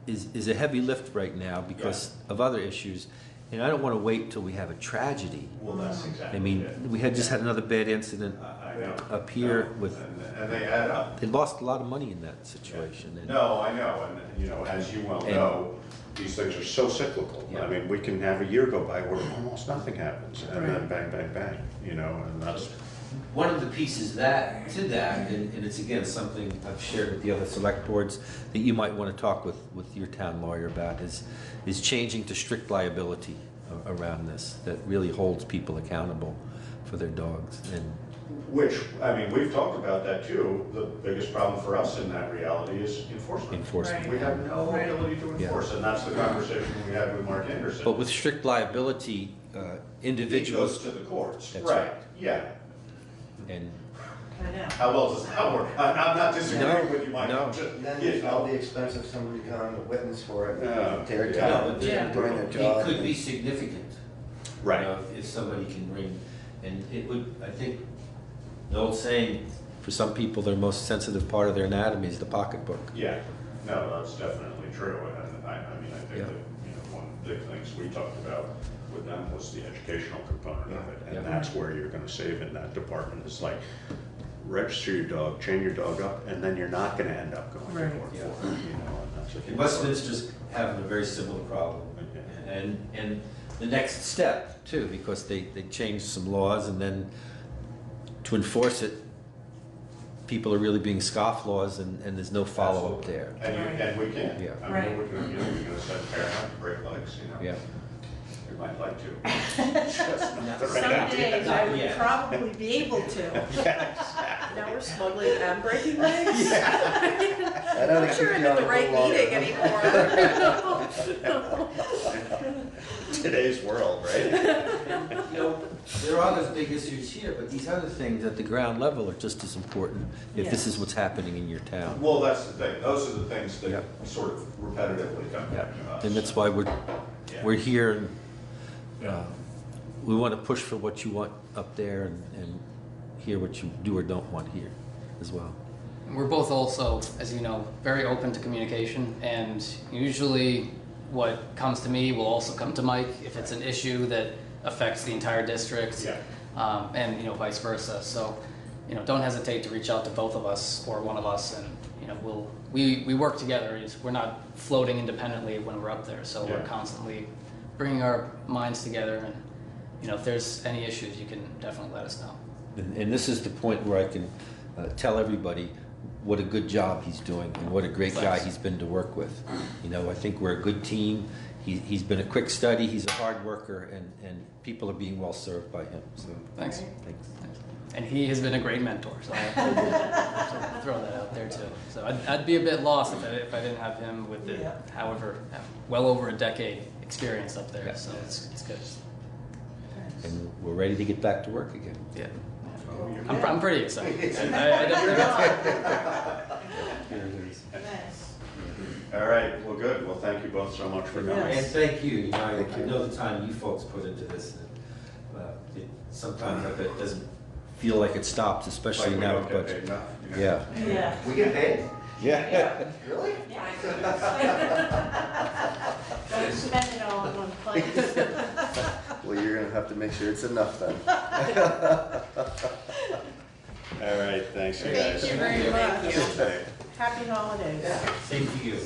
is a heavy lift right now because of other issues. And I don't want to wait until we have a tragedy. Well, that's exactly I mean, it. we had just had another bad incident up here with. And they add up. They lost a lot of money in that situation. And, No, I know, and you know, as you well know, these things are so cyclical. I mean, we can have a year go by where almost nothing happens, and then bang, bang, bang. You know, and that's one of the pieces to that, and it's again something I've shared with the other select boards that you might want to talk with your town lawyer about, is changing to strict liability around this that really holds people accountable for their dogs. And which, I mean, we've talked about that too. The biggest problem for us in that reality is enforcement. Enforcement. We have no ability to enforce, and that's the conversation we had with Mark Anderson. But with strict liability, individuals it goes to the courts. That's right. Yeah. And how well does that work? I'm not disagreeing with you, Mike. No. Then there's all the expense of somebody becoming a witness for it. Their No, time, but doing their job. it could be significant. Right. You know, if somebody can bring, and it would, I think, the old saying, for some people, their most sensitive part of their anatomy is the pocketbook. Yeah. No, that's definitely true. And I mean, I think that, you know, one of the big things we talked about with them was the educational component of it. And that's where you're going to save in that department. It's like, register your dog, chain your dog up, and then you're not going to end up going to court for it. You know, and that's a And Westminster's having a very similar problem. And the next step, too, because they changed some laws, and then to enforce it, people are really being scofflaws, and there's no follow-up there. And we can. Yeah. I mean, we're going to set a paramount to break legs, you know. Yeah. You might like to. Some days I would probably be able to. Now we're smuggling and breaking legs? I don't I'm think sure you'd I'm be in on the it right for long. meeting anymore. Today's world, right? You know, there are those big issues here, but these other things at the ground level are just as important if this is what's happening in your town. Well, that's the thing. Those are the things that sort of repetitively come back to us. And that's why we're here, and we want to push for what you want up there and hear what you do or don't want here as well. We're both also, as you know, very open to communication, and usually what comes to me will also come to Mike if it's an issue that affects the entire district, and vice versa. So, don't hesitate to reach out to both of us or one of us, and we work together. We're not floating independently when we're up there, so we're constantly bringing our minds together. And if there's any issues, you can definitely let us know. And this is the point where I can tell everybody what a good job he's doing and what a great guy he's been to work with. I think we're a good team. He's been a quick study. He's a hard worker, and people are being well served by him. So Thanks. Thanks. And he has been a great mentor, so I have to throw that out there too. So I'd be a bit lost if I didn't have him with well over a decade experience up there. So it's good. And we're ready to get back to work again. Yeah. I'm pretty excited. I All right, well, good. Well, thank you both so much for coming. And thank you. I know the time you folks put into this. Sometimes it doesn't feel like it stops, especially Like we now. don't get paid enough, Yeah. We get paid? Yeah. Really? Don't spend it all in one place. Well, you're gonna have to make sure it's enough then. All right, thanks, you guys. Thank you very much. Okay. Happy holidays. Same to you.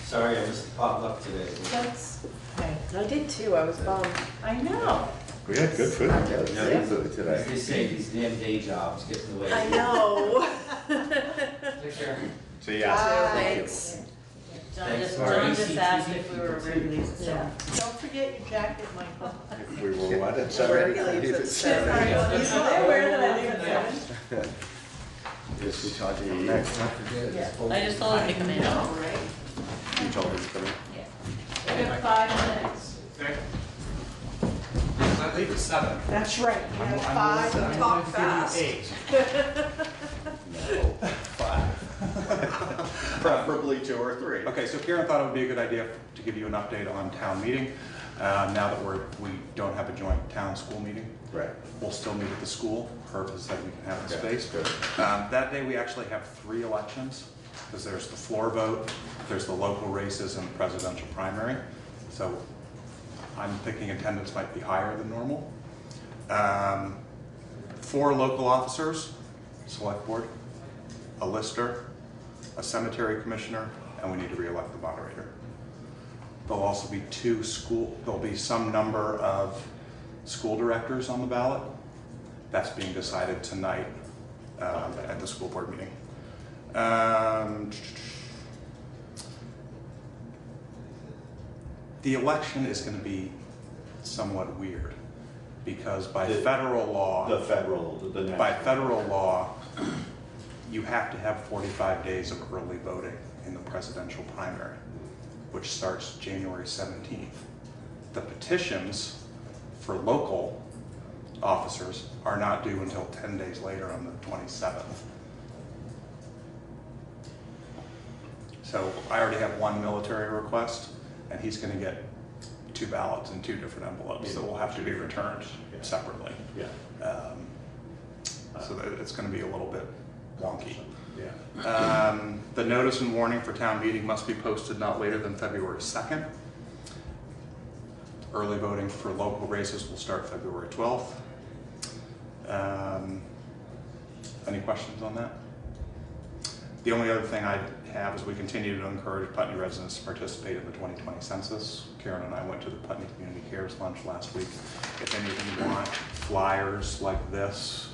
Sorry I missed the potluck today. That's, okay. I did too, I was bummed. I know. We had good food. Yeah, it's great food today. They say these damn day jobs get in the way. I know. Take care. See ya. Thanks. John Thanks, just, Marty. John just asked if we were regulars, so. Don't forget your jacket, Michael. If we were what? It's already, leave it Saturday. You still aware that I leave at 7? Guess we talk to you next, huh? I just told him to come in. You told him to come in? We have 5 minutes. I leave at 7. That's right. You have 5 I'm to gonna talk give fast. you 8. No, 5. Preferably 2 or 3. Okay, so Karen thought it would be a good idea to give you an update on town meeting. Now that we don't have a joint town school meeting. Right. We'll still meet at the school. Herb has said we can have the Okay, space. good. That day, we actually have 3 elections, because there's the floor vote, there's the local races, and the presidential primary. So I'm thinking attendance might be higher than normal. 4 local officers, select board, a lister, a cemetery commissioner, and we need to re-elect the moderator. There'll also be there'll be some number of school directors on the ballot. That's being decided tonight at the school board meeting. The election is going to be somewhat weird because by federal law, you have to have 45 days of early voting in the presidential primary, which starts January 17th. The petitions for local officers are not due until 10 days later on the 27th. So I already have 1 military request, and he's going to get 2 ballots in 2 different envelopes that will have to be returned separately. Yeah. So it's going to be a little bit wonky. Yeah. The notice and warning for town meeting must be posted not later than February 2nd. Early voting for local races will start February 12th. Any questions on that? The only other thing I have is we continue to encourage Putney residents to participate in the 2020 census. Karen and I went to the Putney Community Cares Lunch last week. If any of you want flyers like this,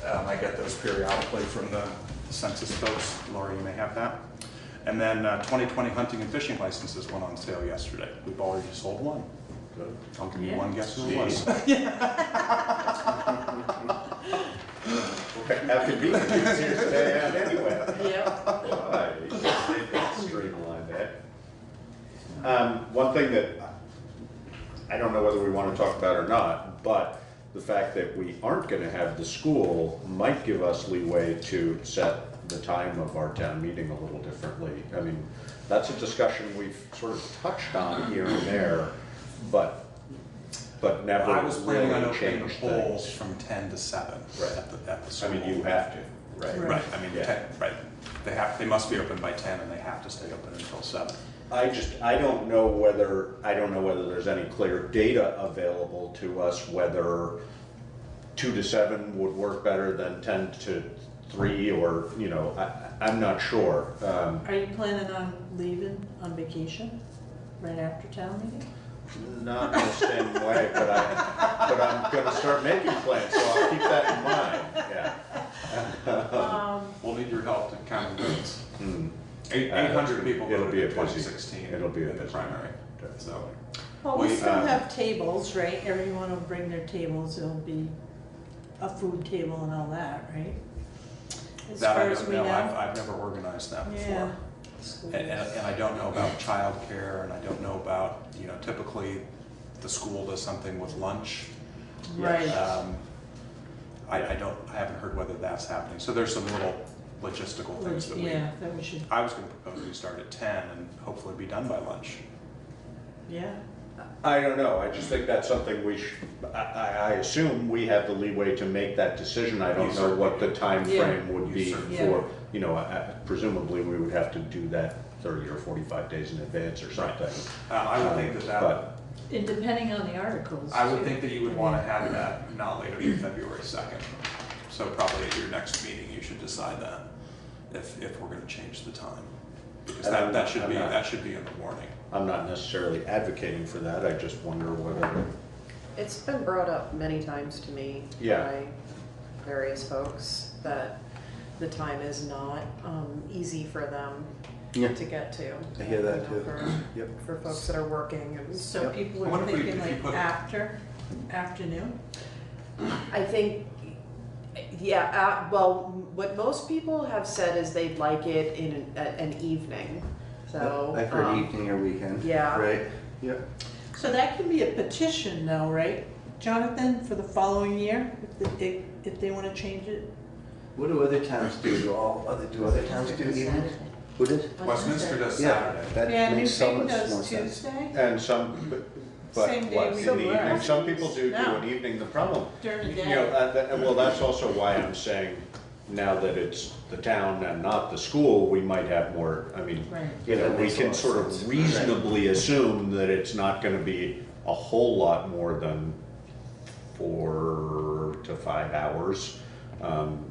I get those periodically from the census folks. Laura, you may have that. And then 2020 hunting and fishing licenses went on sale yesterday. We've already sold one. Good. I'll give you one guess who it was. After being here today and anyway. Yeah. Streamline that. One thing that I don't know whether we want to talk about or not, but the fact that we aren't going to have the school might give us leeway to set the time of our town meeting a little differently. I mean, that's a discussion we've sort of touched on here and there, but never I was planning on really opening the changed polls things. from 10 to 7 Right. at the I school. mean, you have to, right? Right, I mean, Yeah. they must be open by 10 and they have to stay open until 7. I don't know whether there's any clear data available to us whether 2 to 7 would work better than 10 to 3, or, you know, I'm not sure. Are you planning on leaving on vacation right after town meeting? Not in the same way, but I'm gonna start making plans, so I'll keep that in mind, yeah. We'll need your help to count the votes. 800 800 people it'll voted be a in busy- 2016 it'll be a in the busy primary. So, Well, we still um, have tables, right? Everyone will bring their tables, it'll be a food table and all that, right? As that far I as don't we know. know. I've never organized that before. Yeah. And I don't know about childcare, and I don't know about, you know, typically the school does something with lunch. Right. I haven't heard whether that's happening. So there's some little logistical things that that we should, I was going to propose we start at 10 and hopefully be done by lunch. yeah. I don't know, I just think that's something we should, I assume we have the leeway to make that decision. I don't know what the time frame would be for, you know, presumably we would have to do that 30 or 45 days in advance or something. I would think that And depending on the articles. I would too. think that you would want to have that not later than February 2nd. So probably at your next meeting, you should decide that, if we're going to change the time. Because that should be in the warning. I'm not necessarily advocating for that, I just wonder whether. It's been brought up many times to me by various folks that the time is not easy for them to get to. I hear that you know, too. For folks that are working. And So people are thinking like afternoon? I think, well, what most people have said is they'd like it in an evening, so. I've heard evening or weekend. Yeah. Right, yep. So that can be a petition though, right, Jonathan, for the following year, if they want to change it? What do other towns do? Do other towns do evenings? Who does? Westminster does Yeah, Saturday. that makes so much does more sense. Tuesday? And some, but Same day what, we in do the evening, ours. some people do No. an evening, the problem. During the You day. know, well, that's also why I'm saying, now that it's the town and not the school, we might have more, I mean, Right. you know, That we makes a can lot of sort of sense. reasonably assume that it's not gonna be a whole lot more than 4 to 5 hours.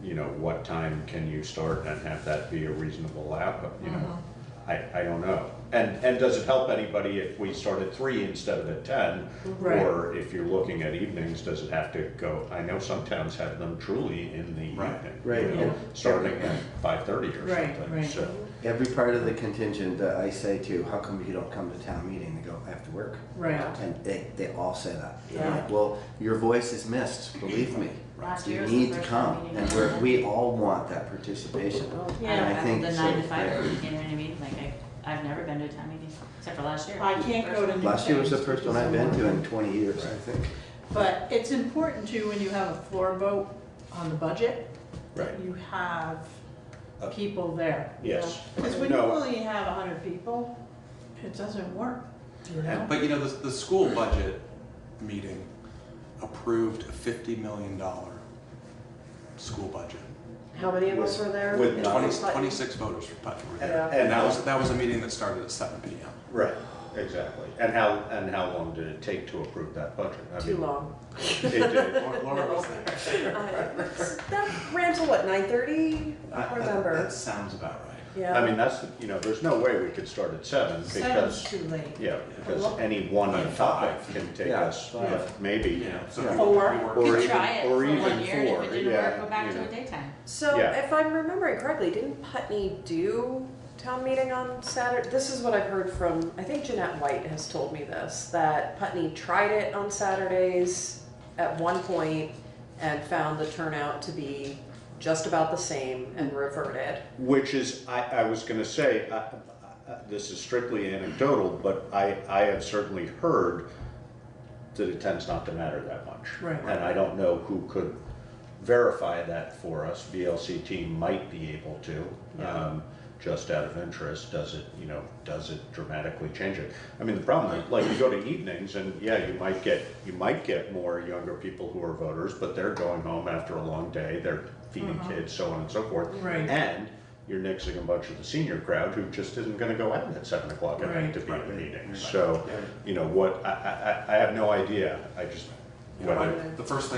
You know, what time can you start and have that be a reasonable output, you know? I don't know. And does it help anybody if we start at 3 instead of at 10? Right. Or if you're looking at evenings, does it have to go, I know some towns have them truly in the evening. Right. You know, starting at 5:30 or Right, something, right. so. Every part of the contingent that I say to, how come you don't come to town meeting? They go, I have to work. Right. And they all say that. Yeah. I'm like, well, your voice is missed, believe me. Last You year was the need to first come, town meeting. and we all want that participation. And I think The so, 9 to 5, yeah. you know what I mean? Like, I've never been to a town meeting, except for last year. I can't go to new Last year was the things first one because I've been of to work. in 20 years, I think. But it's important too, when you have a floor vote on the budget, that Right. you have people there. Yes. Because when No. you only have 100 people, it doesn't work, you know? But you know, the school budget meeting approved a $50 million school budget. How many of us were there? With 26 voters were there. Yeah. And that was a meeting that started at 7 p.m. Right, exactly. And how long did it take to approve that budget? I Too mean, long. It did. Laura was there. That ran till what, 9:30? I don't remember. That sounds about right. Yeah. I mean, that's, you know, there's no way we could start at 7 Seven's because, too late. yeah, because any one topic can take Yeah, us, yeah. maybe, Yeah. So Yeah. Four. or You even, could try it or for even 1 year, and if 4, it didn't yeah, work, go back you to know. a daytime. So Yeah. if I'm remembering correctly, didn't Putney do town meeting on Saturday? This is what I've heard from, I think Jeanette White has told me this, that Putney tried it on Saturdays at one point and found the turnout to be just about the same and reverted. Which is, I was gonna say, this is strictly anecdotal, but I have certainly heard that it tends not to matter that much. Right. And I don't know who could verify that for us. VLCT might be able to, just out of interest. Does it dramatically change it? I mean, the problem is, like, you go to evenings and yeah, you might get more younger people who are voters, but they're going home after a long day, they're feeding kids, so on and so forth. Right. And you're nixing a bunch of the senior crowd who just isn't gonna go out at 7 o'clock at night to be at the meeting. So, I have no idea. I just, the first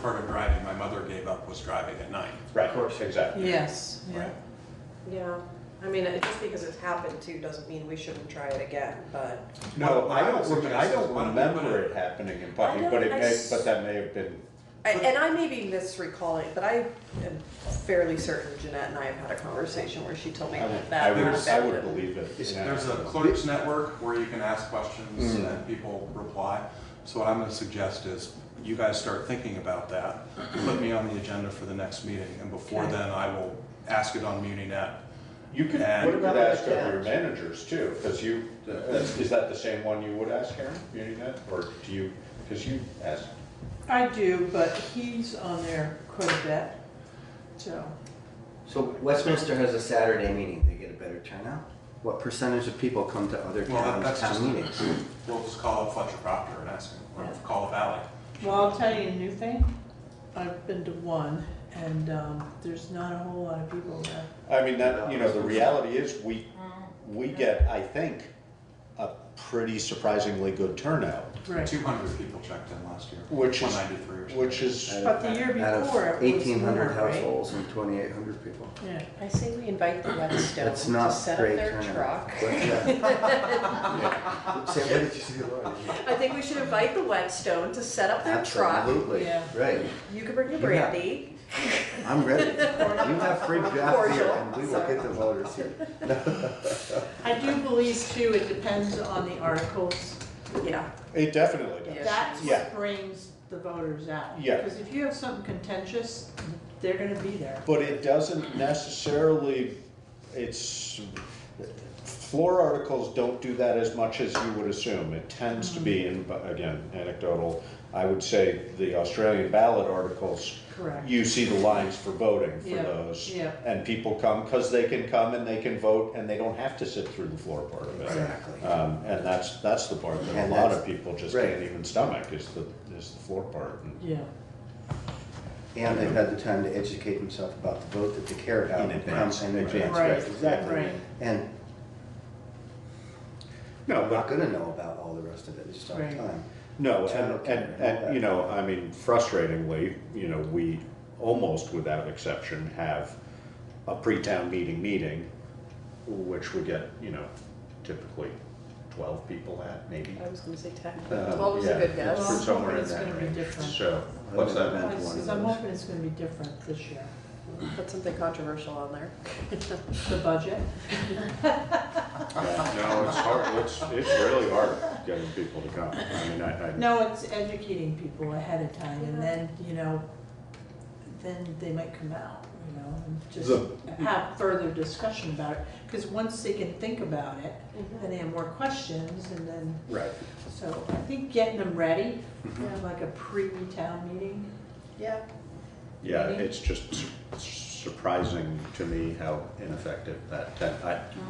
part of driving my mother gave up was driving at night. Right, of course, exactly. Yes, yeah. Yeah, I mean, just because it's happened too doesn't mean we shouldn't try it again, but. No, I don't remember it happening in Putney, but that may have been. And I may be misrecalling, but I am fairly certain Jeanette and I have had a conversation where she told me that. I would believe it. There's a clerks network where you can ask questions and people reply. So what I'm going to suggest is you guys start thinking about that. Put me on the agenda for the next meeting, and before then I will ask it on MuniNet. You could ask of your managers too, because is that the same one you would ask, Karen, MuniNet, or do you? Because you asked. I do, but he's on there quite a bit, so. So Westminster has a Saturday meeting, they get a better turnout? What percentage of people come to other town meetings? We'll just call up Fletcher Proctor and ask him, or call up Valley. Well, I'll tell you a new thing. I've been to one, and there's not a whole lot of people there. I mean, the reality is we get, I think, a pretty surprisingly good turnout. Right. 200 people checked in last year. Which is 193 or something. Which is But the year before, it was 1,800 more, right? households and 2,800 people. Yeah. I say we invite the Whetstone That's to not set up great their turnout. truck. What did you say, Laura? I think we should invite the Whetstone to set up their truck. Absolutely, Yeah. right. You can bring your brandy. I'm ready. You have free draft Cordial. beer and we will get the voters here. I do believe too, it depends on the articles. Yeah. It definitely does. That's Yeah. what brings the voters out. Yeah. Because if you have something contentious, they're gonna be there. But it doesn't necessarily, floor articles don't do that as much as you would assume. It tends to be, and again, anecdotal, I would say the Australian ballot articles, Correct. you see the lines for voting for Yeah, those. yeah. And people come because they can come and they can vote and they don't have to sit through the floor part of it. Exactly. And that's the part that And a lot that's- of people just right. can't even stomach is the floor part. Yeah. And they've had the time to educate themselves about the vote that they care about. In advance. In advance, Right, right, exactly. right. And No, I'm not gonna know about all the rest of it, just don't have Right. time. No, General care and all and that. I mean, frustratingly, we almost without exception have a pre-town meeting, which we get, typically 12 people at, maybe. I was gonna say 10. Uh, 12 is a yeah, good guess. Well, I'm somewhere hoping in it's that gonna be range. different. So, what's that? I've been to one of I'm those. hoping it's gonna be different this year. Put something controversial on there. The budget. No, it's hard, it's really hard getting people to come. I mean, I No, it's educating people ahead of time, and then, then they might come out, and just have further discussion about it. Because once they can think about it, then they have more questions, and then, right. so I think getting them ready, like a pre-town meeting. Yeah. Yeah, it's just surprising to me how ineffective that,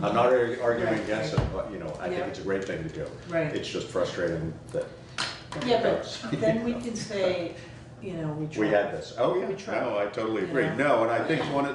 I'm not arguing Right, against right. it, but, I think Yeah. it's a great thing to do. Right. It's just frustrating that. Yeah, but then we can say, we tried. We had this. Oh, yeah. We tried. No, I totally agree. Yeah. No, and I think one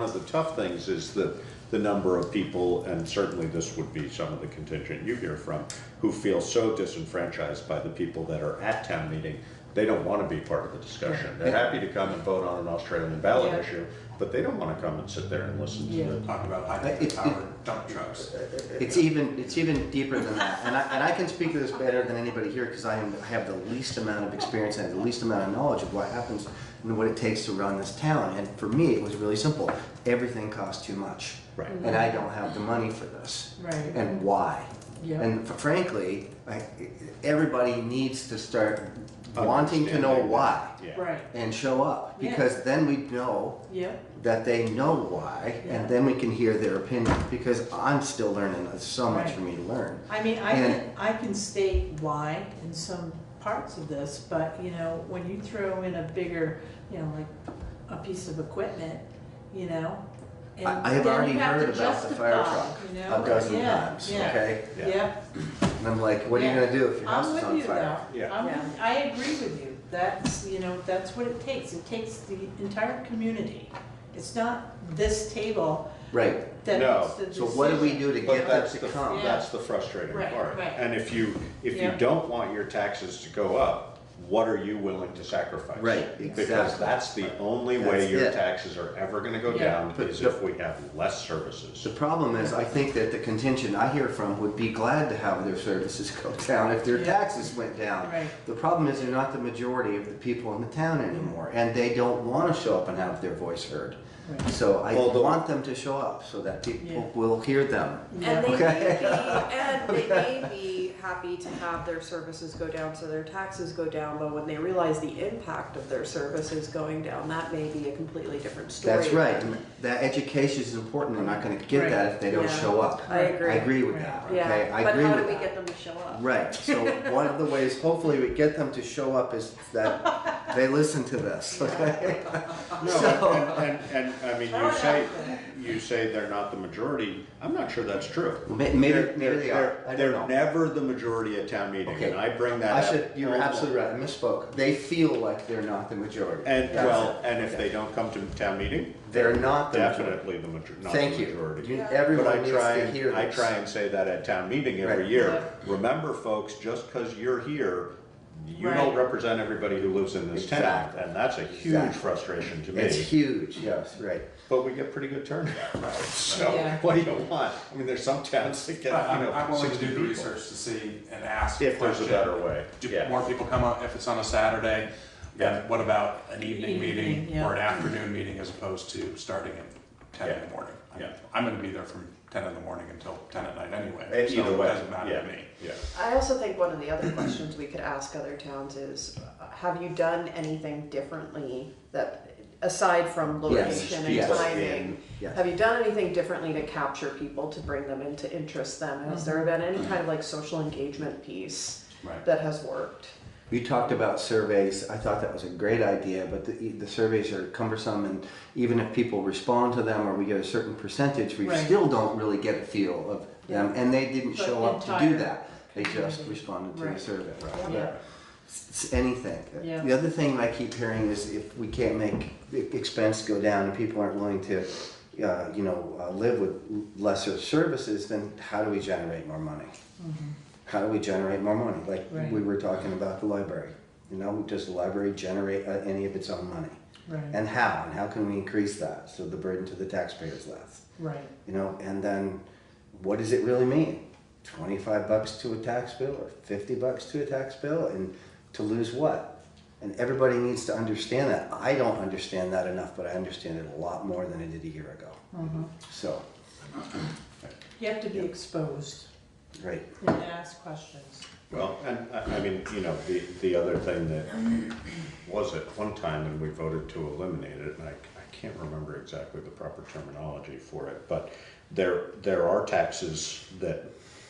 of the tough things is the number of people, and certainly this would be some of the contingent you hear from, who feel so disenfranchised by the people that are at town meeting, they don't want to be part of the discussion. They're happy to come and vote on an Australian ballot issue, but they don't want to come and sit there and listen to the Talk about high-powered dump trucks. It's even deeper than that, and I can speak to this better than anybody here because I have the least amount of experience and the least amount of knowledge of what happens and what it takes to run this town. And for me, it was really simple. Everything costs too much. Right. And I don't have the money for this. Right. And why? Yeah. And frankly, everybody needs to start wanting to know why. Yeah. Right. And show up, Yeah. because then we know Yeah. that they know why, Yeah. and then we can hear their opinion, because I'm still learning. There's so much Right. for me to learn. I mean, And- I can state why in some parts of this, but you know, when you throw in a bigger, you know, like a piece of equipment, you know, and I have then already you have heard to about the fire justify, truck you know, a dozen yeah, times, yeah, okay? Yeah. And I'm like, what are you Yeah. gonna do if your house I'm is with on you fire? though. Yeah. I agree with you. That's, you know, that's what it takes. It takes the entire community. It's not this table Right. that No. makes the So what do we decision. do to But get them that's to the, come? Yeah. that's the frustrating Right, part. right. And if you Yeah. don't want your taxes to go up, what are you willing to sacrifice? Right, Because exactly. that's the only way That's your it. taxes are ever gonna go Yeah. down, But is the- if we have less services. The problem is, I think that the contingent I hear from would be glad to have their services go down if their Yeah. taxes went down. Right. The problem is they're not the majority of the people in the town anymore, and they don't want to show up and have their voice heard. Right. So I Although- want them to show up so that people Yeah. will hear them. And they Okay. may be happy to have their services go down so their taxes go down, but when they realize the impact of their services going down, that may be a completely different story. That's right, and that education is important. They're not going to get that if they don't Yeah. show up. I agree. I agree with Right. that. Yeah, Okay, I but agree how with do we that. get them to show up? Right. So one of the ways, hopefully, we get them to show up is that they listen to this. Okay. No, So- and I mean, you say they're not the majority. I'm not sure that's true. Maybe They're- they are. I don't They're know. never the majority at town meeting, Okay. and I bring that I up. should. You're all the absolutely right. I misspoke. They feel like they're not the majority. And That's well, it. and if Okay. they don't come to town meeting, They're not the definitely the majority. Not Thank the you. majority. You- But everyone I needs try to and hear I this. try and say that at town meeting every Right. year. Remember, folks, just because you're here, you Right. don't represent everybody who lives in this town, Exactly. and that's a huge Exactly. frustration to me. It's huge. Yes. Right. But we get pretty good turnout. So Yeah. what do you want? I mean, there's some towns that get, I'm you know, willing to 60 do the people. research to see and ask. If the there's a question, better way. Do Yeah. more people come up if it's on a Saturday? Then what about an evening Evening, meeting yeah. or an afternoon meeting as opposed to starting at 10 in the morning? Yeah. I'm gonna be there from 10 in the morning until 10 at night anyway. And so either way, it doesn't matter yeah, to me. yeah. I also think one of the other questions we could ask other towns is, have you done anything differently that, aside from location and yes. timing, Yes. have you done anything differently to capture people, to bring them in, to interest them? Has there been any kind of like social engagement piece Right. that has worked? You talked about surveys. I thought that was a great idea, but the surveys are cumbersome, and even if people respond to them or we get a certain percentage, we Right. still don't really get a feel of them, and they didn't But show up to do entire that. They just responded to the Right. survey. Yeah. It's anything. Yeah. The other thing I keep hearing is if we can't make the expense go down and people aren't willing to, live with lesser services, then how do we generate more money? How do we generate more money? Like Right. we were talking about the library. Does the library generate any of its own money? Right. And how? And how can we increase that so the burden to the taxpayer is less? Right. And then what does it really mean? $25 to a tax bill or $50 to a tax bill, and to lose what? And everybody needs to understand that. I don't understand that enough, but I understand it a lot more than I did a year ago. So, You have to be exposed right. and ask questions. Well, and I mean, the other thing that was at one time, and we voted to eliminate it, and I can't remember exactly the proper terminology for it, but there are taxes that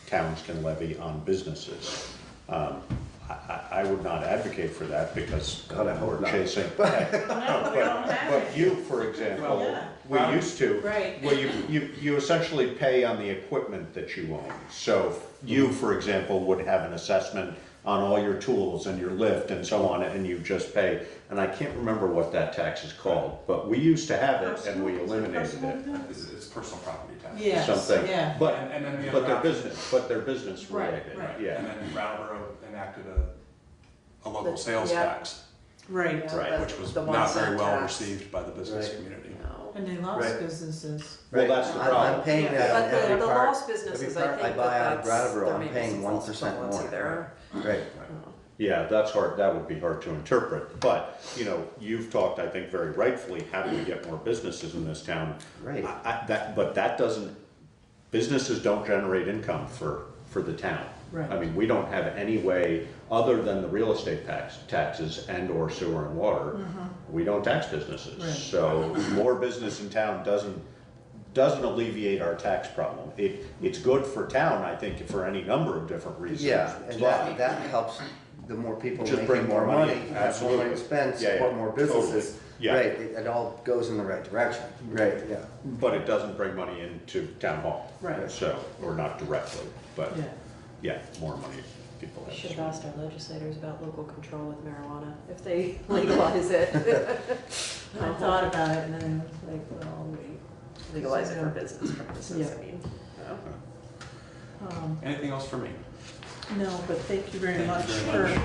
towns can levy on businesses. I would not advocate for that because God, I hope we're not. chasing. No, we don't have But it. you, for example, Yeah. we used to. Right. Well, you essentially pay on the equipment that you own. So you, for example, would have an assessment on all your tools and your lift and so on, and you just pay. And I can't remember what that tax is called, but we used to have it and we eliminated it. It's personal property tax. Yes, Something, yeah. but And then the but other they're option- business Right, related. right. Yeah. And then Brattleboro enacted a local The- sales yeah. tax, Right. Yeah, Right. which was the not 1 very cent well tax. received by the business Right. community. No. And they lost Right. businesses. Well, that's the problem. I'm paying Yeah. that on But every the part. lost businesses, every I part think I buy out of that's, Brattleboro, there I'm may be paying some 1% false more. equivalency there. Right. Yeah, that's hard, that would be hard to interpret, but, you know, you've talked, I think very rightfully, how do we get more businesses in this town? Right. But that doesn't, businesses don't generate income for the town. Right. I mean, we don't have any way, other than the real estate taxes and or sewer and water, we don't tax businesses. Right. So more business in town doesn't alleviate our tax problem. It's good for town, I think, for any number of different reasons. Yeah, and but- that helps, the more people Just making bring more money, have more absolutely. money to spend, Yeah, support yeah, more businesses. totally. Yeah. Right, it all goes in the right direction. Right, yeah. But it doesn't bring money into town hall. Right. So, or not directly, but Yeah. yeah, more money people We have. should have asked our legislators about local control with marijuana, if they legalize it. I thought about it and then I was like, well, wait. Legalize it for business purposes, Yeah. I mean. Anything else for me? No, but thank you very Thank much you for. very much.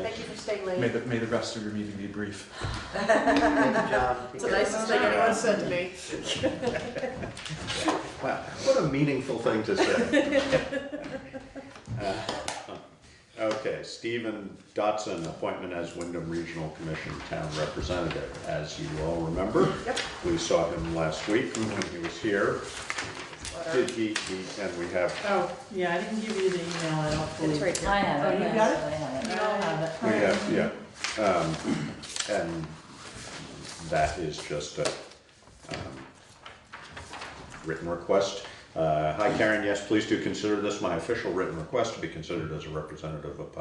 Thank you for staying late. May the rest of your meeting be brief. Thank you, John. It's the nicest thing anyone said to me. Wow, what a meaningful thing to say. Okay, Stephen Dotson, appointment as Wyndham Regional Commission Town Representative. As you all remember, we saw him last week when he was here. Did he, and we have, Oh, yeah, I didn't give you the email, I don't believe. right I have Oh, it. you yes, got it? I have it. You all have it. we have, yeah. And that is just a written request. Hi Karen, yes, please do consider this my official written request to be considered as a representative of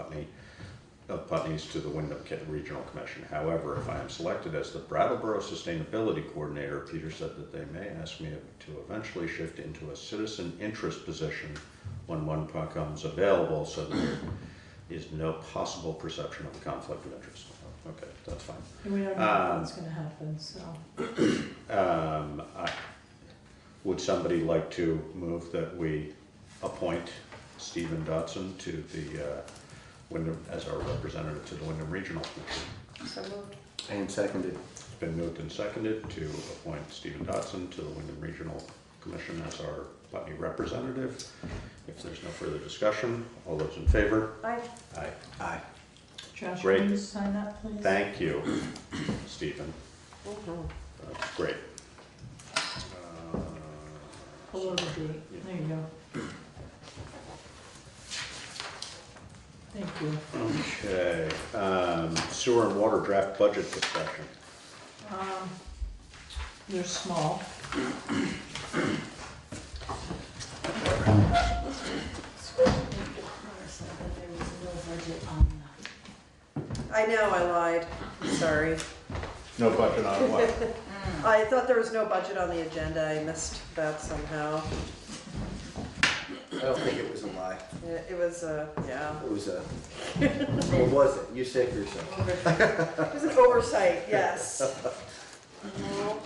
Putney's to the Wyndham Regional Commission. However, if I am selected as the Brattleboro Sustainability Coordinator, Peter said that they may ask me to eventually shift into a citizen interest position when one becomes available, so that there is no possible perception of a conflict of interest. Okay, that's fine. And we don't know what's gonna happen, so. Would somebody like to move that we appoint Stephen Dotson to the Wyndham, as our representative to the Wyndham Regional Commission? So moved. And seconded. It's been moved and seconded to appoint Stephen Dotson to the Wyndham Regional Commission as our Putney representative. If there's no further discussion, all those in favor? Aye. Aye. Aye. Josh, Great. can you sign that, please? Thank you, Stephen. That's great. Below the date, there you go. Thank you. Okay, sewer and water draft budget discussion. They're small. I know, I lied. Sorry. No budget on what? I thought there was no budget on the agenda. I missed that somehow. I don't think it was a lie. It was, yeah. It was a, or was it? You say for yourself. It was an oversight, yes. No,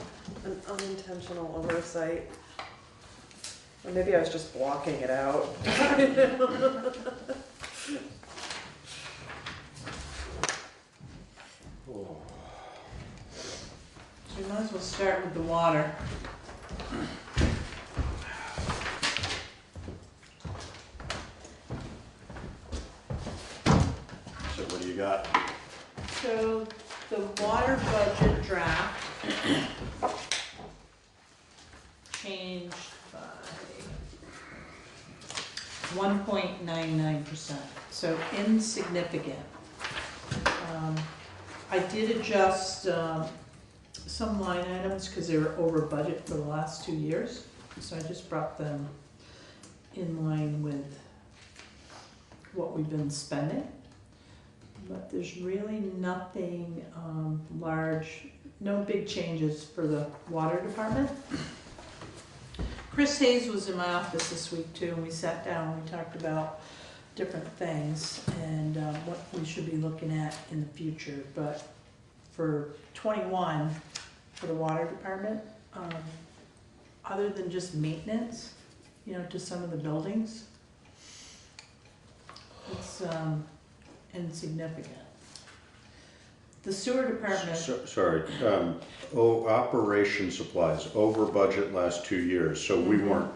an unintentional oversight. Or maybe I was just blocking it out. So we might as well start with the water. So what do you got? So the water budget draft changed by 1.99%, so insignificant. I did adjust some line items because they were over budget for the last 2 years, so I just brought them in line with what we've been spending. But there's really nothing large, no big changes for the water department. Chris Hayes was in my office this week too, and we sat down, we talked about different things and what we should be looking at in the future. But for 21, for the water department, other than just maintenance, you know, to some of the buildings, it's insignificant. The sewer department. Sorry, operation supplies over budget last 2 years, so we weren't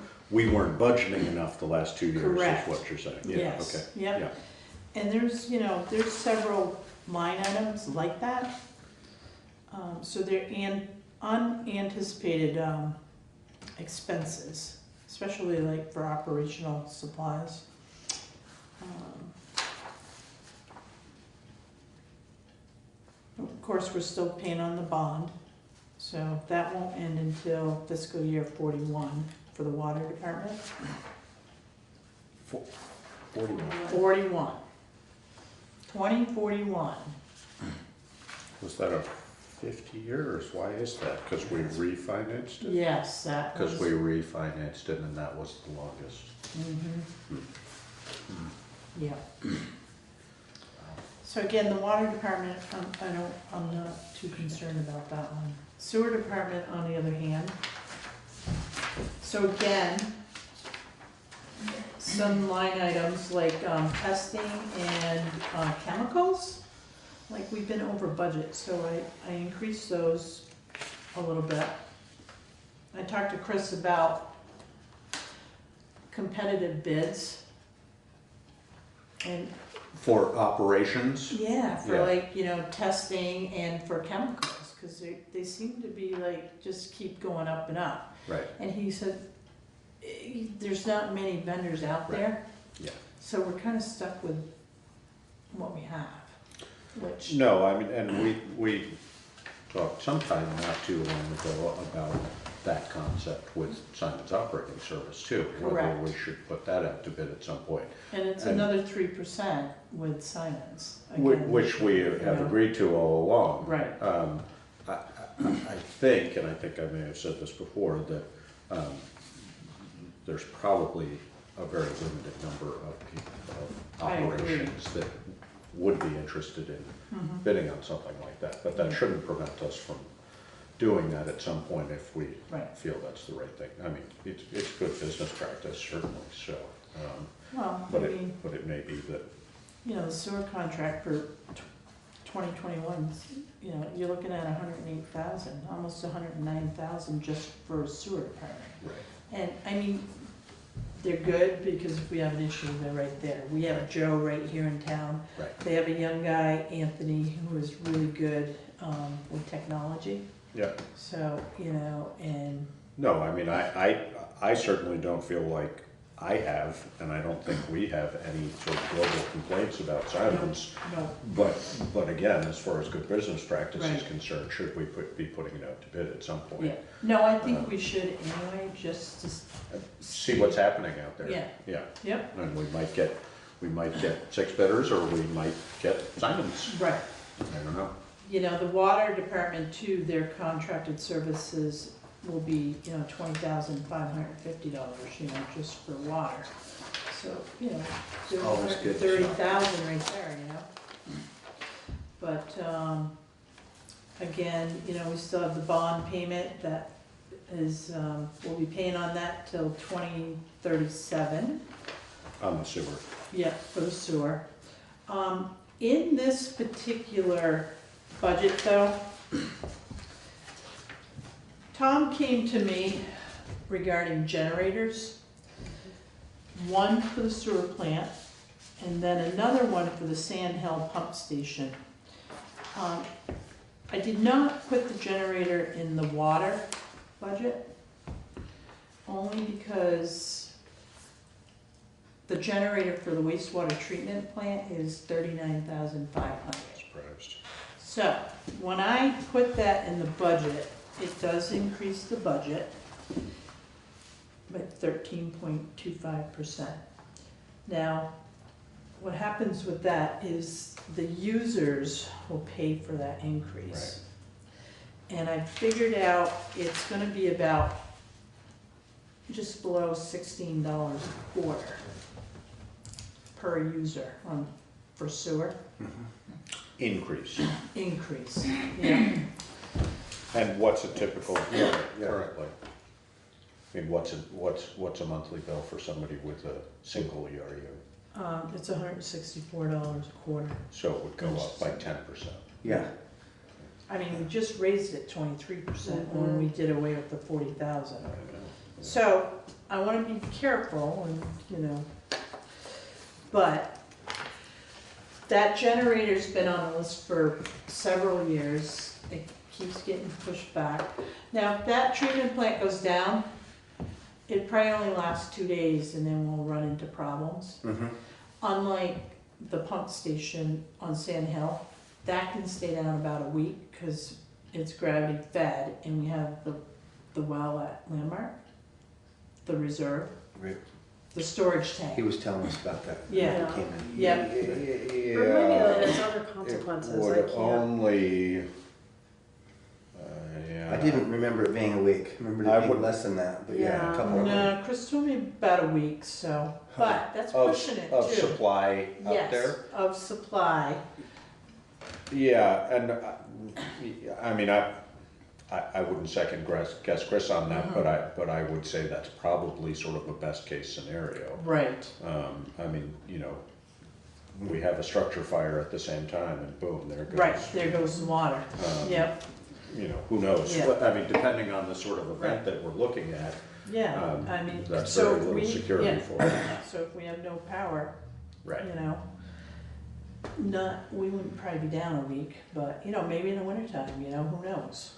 budgeting enough the last 2 years, Correct. is what you're saying? Yeah, Yes. okay. Yep. Yeah. And there's, you know, there's several line items like that. So they're unanticipated expenses, especially like for operational supplies. Of course, we're still paying on the bond, so that won't end until fiscal year 41 for the water department. 41. 41. 2041. Was that a 50 years? Why is that? Because we refinanced it? Yes, that was. Because we refinanced it and that was the longest. Yeah. So again, the water department, I'm not too concerned about that one. Sewer department, on the other hand. So again, some line items like testing and chemicals, like we've been over budget, so I increased those a little bit. I talked to Chris about competitive bids. And For operations? yeah, for Yeah. like, you know, testing and for chemicals, because they seem to be like, just keep going up and up. Right. And he said, there's not many vendors out there. Yeah. So we're kind of stuck with what we have, which. No, I mean, and we talked sometime not too long ago about that concept with Simon's Operating Service too. Whether Correct. we should put that out to bid at some point. And it's another 3% with Simon's. Which we have agreed to all along. Right. I think, and I think I may have said this before, that there's probably a very limited number of people, of operations that would be interested in bidding on something like that. But that shouldn't prevent us from doing that at some point if we feel that's the right thing. I mean, it's good business practice, certainly, so. Well, but I mean, it may be that. You know, the sewer contract for 2021, you know, you're looking at 108,000, almost 109,000 just for a sewer department. Right. And I mean, they're good because if we have an issue, they're right there. We have Joe right here in town. Right. They have a young guy, Anthony, who is really good with technology. Yeah. So, you know, and. No, I mean, I certainly don't feel like I have, and I don't think we have any sort of global complaints about Simon's. No. But again, as far as good business practice is Right. concerned, should we be putting it out to bid at some point? Yeah. No, I think we should anyway, just to See what's happening out there. Yeah. Yeah. Yep. And we might get 6 bidders, or we might get Simon's. Right. I don't know. You know, the water department too, their contracted services will be, you know, $20,550, you know, just for water. So, you know, there's Always good. 30,000 right there, you know. But, again, you know, we still have the bond payment that is, we'll be paying on that till 2037. On the sewer. Yeah, for the sewer. In this particular budget though, Tom came to me regarding generators. One for the sewer plant and then another one for the Sand Hill pump station. I did not put the generator in the water budget, only because the generator for the wastewater treatment plant is $39,500. Surprised. So, when I put that in the budget, it does increase the budget by 13.25%. Now, what happens with that is the users will pay for that increase. Right. And I figured out it's gonna be about just below $16 a quarter per user for sewer. Increase. Increase, yeah. And what's a typical currently? I mean, what's a monthly bill for somebody with a single ERU? It's $164 a quarter. So it would go up by 10%. Yeah. I mean, we just raised it 23% when we did away with the 40,000. So I want to be careful, and you know, but That generator's been on the list for several years. It keeps getting pushed back. Now, if that treatment plant goes down, it probably only lasts 2 days and then we'll run into problems. Mm-hmm. Unlike the pump station on Sand Hill, that can stay down about a week because it's gravity fed and we have the well at Landmark, the reserve, Right. the storage tank. He was telling us about that. Yeah. When he came in. Yep. Remind me that there's other consequences. It would only, yeah. I didn't remember it being a week. I remember it being less than that, but yeah, a couple of them. No, Chris told me about a week, so, but that's Of- pushing it too. Of supply out Yes, there? of supply. Yeah, and I mean, I wouldn't second guess Chris on that, but I would say that's probably sort of a best case scenario. Right. I mean, you know, we have a structure fire at the same time and boom, there goes. Right, there goes the water. Yep. You know, who knows? Yeah. I mean, depending on the sort of event that we're looking at. Yeah, I mean, That's so very little security for it. So if we have no power, Right. you know, we wouldn't probably be down a week, but, you know, maybe in the wintertime, you know, who knows?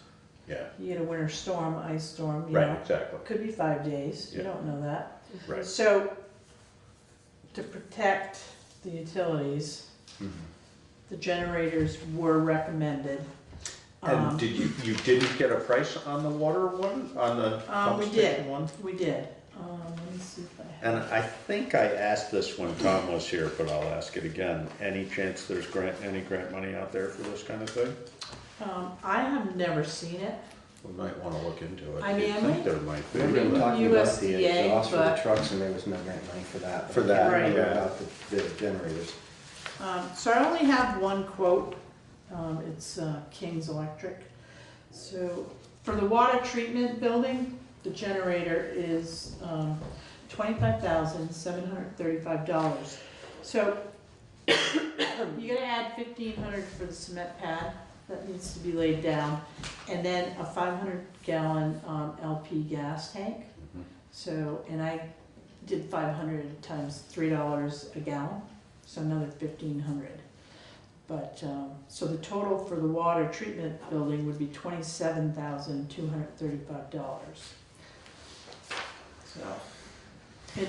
Yeah. You get a winter storm, ice storm, you Right, know. exactly. Could be 5 days, you Yeah. don't know that. Right. So, to protect the utilities, the generators were recommended. And did you didn't get a price on the water one, on the pump We station did, one? we did. Let me see if I have. And I think I asked this when Tom was here, but I'll ask it again. Any chance there's any grant money out there for this kind of thing? I have never seen it. We might want to look into it. I mean, I think there might be. We were talking about the USDA, exhaust for the but- trucks and there was no grant money for that. For that, I remember yeah. about the generators. So I only have one quote. It's King's Electric. So for the water treatment building, the generator is $25,735. So you're gonna add $1,500 for the cement pad that needs to be laid down, and then a 500-gallon LP gas tank. So, and I did 500 times $3 a gallon, so another 1,500. But, so the total for the water treatment building would be $27,235. So, and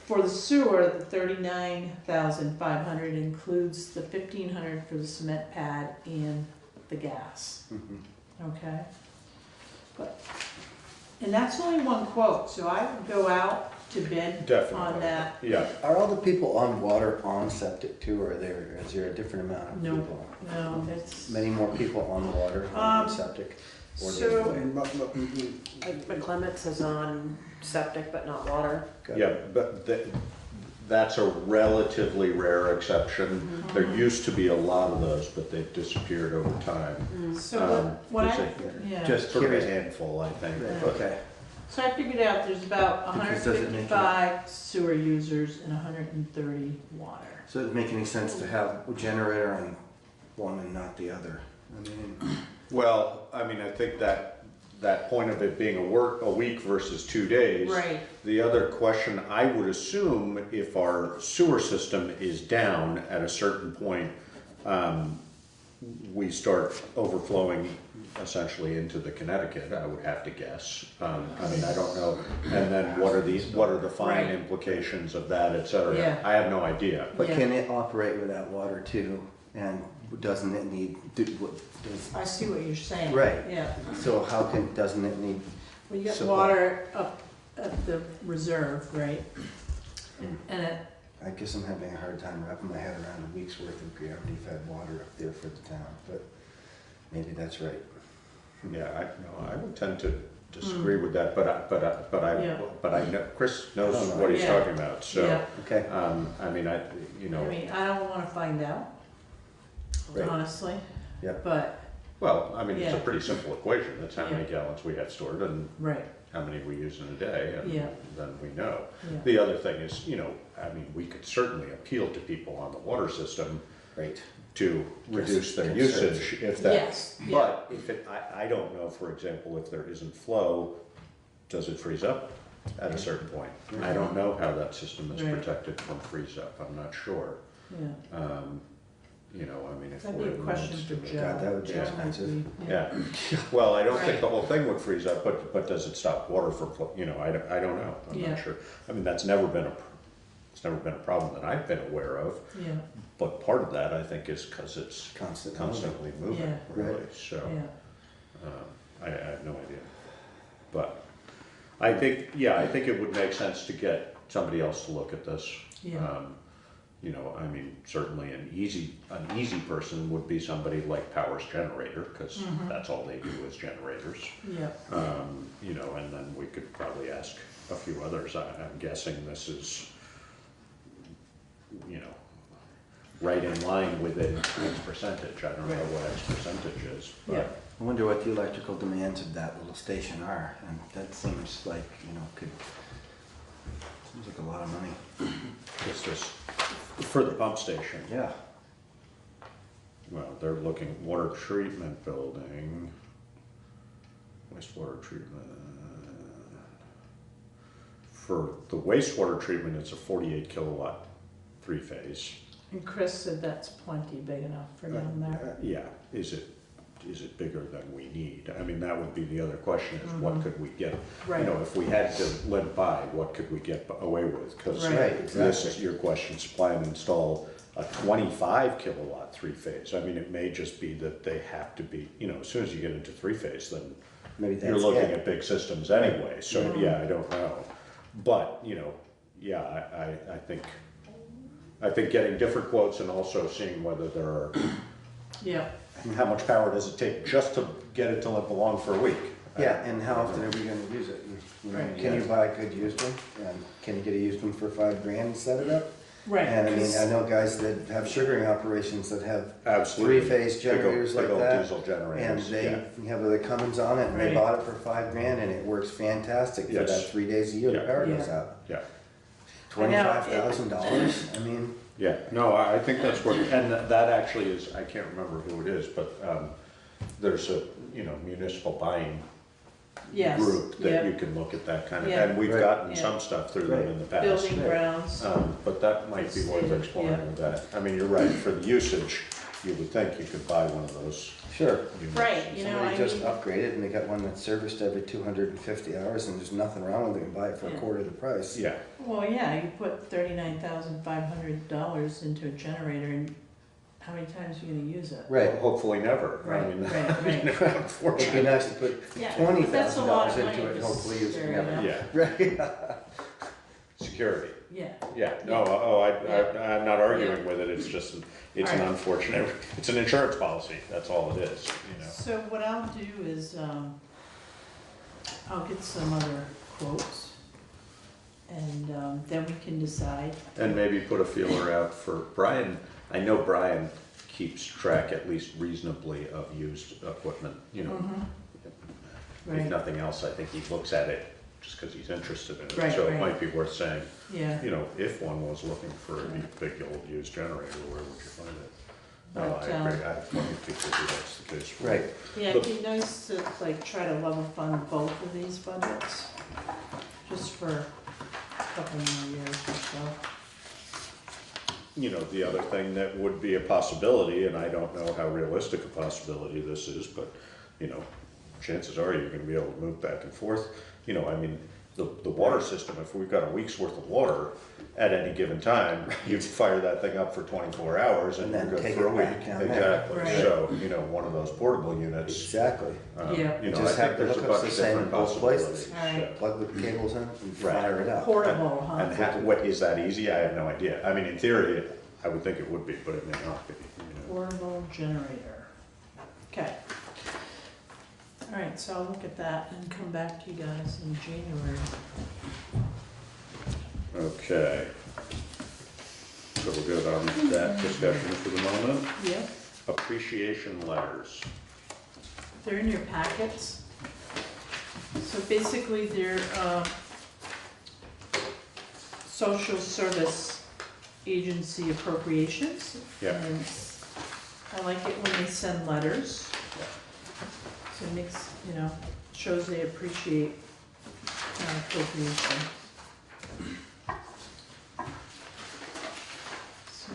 for the sewer, the 39,500 includes the 1,500 for the cement pad and the gas. Okay? But, and that's only one quote, so I would go out to bid on that. Yeah. Are all the people on water on septic too, or is there a different amount of No, people? no, that's. Many more people on water on septic? Or the So- other way? Like McClements is on septic but not water. Yeah, but that's a relatively rare exception. There used to be a lot of those, but they've disappeared over time. So what I, It's yeah. Just sort of a handful, I think. Okay. So I figured out there's about Because does it make 155 sewer users and 130 water. So does it make any sense to have a generator on one and not the other? I mean, Well, I mean, I think that point of it being a week versus 2 days. Right. The other question, I would assume if our sewer system is down at a certain point, we start overflowing essentially into the Connecticut, I would have to guess. I mean, I don't know. And then what are the fine Right. implications of that, et cetera? Yeah. I have no idea. but Yeah. can it operate without water too? And doesn't it need, I see what you're saying. right. Yeah. So doesn't it need Well, you got supply? water up at the reserve, right? And it, I guess I'm having a hard time wrapping my head around a week's worth of gravity fed water up there for the town, but maybe that's right. Yeah, I would tend to disagree with that, but I know, Chris knows what he's Yeah. talking about, so. Yeah. Okay. I mean, I mean, I don't wanna find out, Right. honestly. Yeah. But, Well, I mean, it's a Yeah. pretty simple equation. That's how many Yeah. gallons we have stored and right, how many we use in a day, and Yeah. then we know. Yeah. The other thing is, I mean, we could certainly appeal to people on the water system Right. to reduce their conserve. usage if that. Yes, yeah. But if I don't know, for example, if there isn't flow, does it freeze up at a certain point? I don't know how that system is Right. protected from freeze up. I'm not sure. yeah. You know, I mean, if That'd we're be a in the question midst for of it. Joe. God, that would be Joe might expensive. be- Yeah, well, I don't think Right. the whole thing would freeze up, but does it stop water from, you know, I don't know, I'm Yeah. not sure. I mean, it's never been a problem that I've been aware of, Yeah, but part of that, I think, is because it's constantly moving, Yeah. really, so. yeah. I have no idea. But I think it would make sense to get somebody else to look at this. Yeah. You know, I mean, certainly an easy person would be somebody like Powers Generator, because Mhm. that's all they do is generators. Yeah. You know, and then we could probably ask a few others. I'm guessing this is, you know, right in line within X percentage. I don't know what X percentage is, but. Yeah. I wonder what the electrical demands of that little station are, and that seems like, you know, seems like a lot of money. It's just for the pump station. Yeah. Well, they're looking water treatment building, wastewater treatment. For the wastewater treatment, it's a 48 kilowatt, 3-phase. And Chris said that's plenty big enough for down there. Yeah, is it bigger than we need? I mean, that would be the other question, is what could we get? Right. You know, if we had to limp by, what could we get away with? Because Right. this is your question, supply and install a 25 kilowatt 3-phase. I mean, it may just be that they have to be, you know, as soon as you get into 3-phase, then Maybe you're that's looking it. at big systems anyway, so yeah, I don't know. But, you know, yeah, I think getting different quotes and also seeing whether there are, Yeah. how much power does it take just to get it to limp along for a week? Yeah, and how often are we gonna use it? You know, Right. can you buy a good used one? And can you get a used one for $5,000 and set it up? Right. And I mean, 'cause- I know guys that have sugaring operations that have Absolutely. 3-phase generators like Big old that. diesel generators, And they yeah. have the Cummins on it, and they Right. bought it for $5,000, and it works fantastic for Yes. that 3 days a year the Yeah. power Yeah. goes out. Yeah. $25,000, I mean, Yeah, no, I think that's what, and that actually is, I can't remember who it is, but there's a, you know, municipal buying Yes. group that Yep. you can look at that kind of, Yeah. and we've Right. gotten Yeah. some stuff through them in the past. Building grounds. But that might be worth Yeah. exploring with that. I mean, you're right, for the usage, you would think you could buy one of those. sure. units. Right, you know, Somebody I just mean, upgraded, and they got one that's serviced every 250 hours, and there's nothing wrong with it, and buy it for a Yeah. quarter of the price. Yeah, well, yeah, you put $39,500 into a generator, and how many times are you gonna use it? Right. hopefully never. I Right, mean, right, right. It'd be unfortunately. nice to put Yeah, $20,000 that's a lot of into money it, to hopefully use it stir it never. up. Yeah, Right. security. Yeah. Yeah, no, I'm not arguing with it, it's just, it's an Alright. unfortunate, it's an insurance policy, that's all it is, you know. So what I'll do is, I'll get some other quotes, and then we can decide. And maybe put a feeler out for Brian. I know Brian keeps track, at least reasonably, of used equipment, you know. Mhm. If Right. nothing else, I think he looks at it just because he's interested in it. Right, So it right. might be worth saying, Yeah. you know, if one was looking for a big old used generator, where would you find it? No, But, I agree, I have plenty of people who that's the case for. Right. Yeah, it'd be nice to like try to level fund both of these budgets, just for a couple more years or so. You know, the other thing that would be a possibility, and I don't know how realistic a possibility this is, but, you know, chances are you're gonna be able to move back and forth. You know, I mean, the water system, if we've got a week's worth of water at any given time, you fire that thing up for 24 hours and And you're then good take for a it week. back down there. Exactly, Right. so, you know, one of those portable units. Exactly. Yeah. You know, Just I have think the there's a hookups bunch the of same in different both places. possibilities. Alright. Plug the cables in and Right. fire it up. Portable, huh? And what, is that easy? I have no idea. I mean, in theory, I would think it would be, but it may not be, you know. Portable generator. Okay. All right, so I'll look at that and come back to you guys in January. Okay. So we're good on that discussion for the moment. Yep, Appreciation letters. they're in your packets. So basically, they're social service agency appropriations. Yeah. And I like it when they send letters. So it makes, you know, shows they appreciate appropriation. So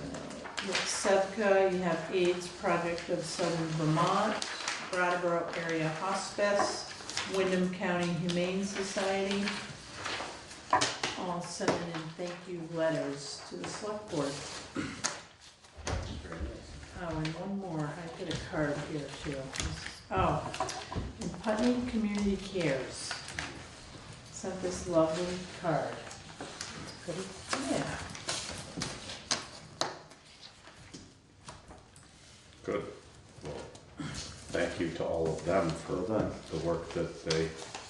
let's Sevka, you have AIDS Project of Southern Vermont, Brattleboro Area Hospice, Wyndham County Humane Society, all sending in thank you letters to the select board. Oh, and one more, I get a card here too. Oh, and Putney Community Cares sent this lovely card. It's pretty, yeah. Good. Well, thank you to all of them for the work that they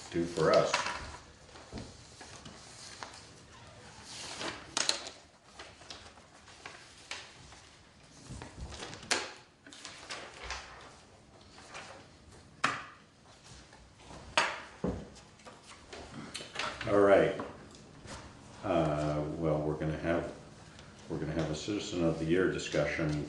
do for us. All right. Well, we're gonna have a Citizen of the Year discussion,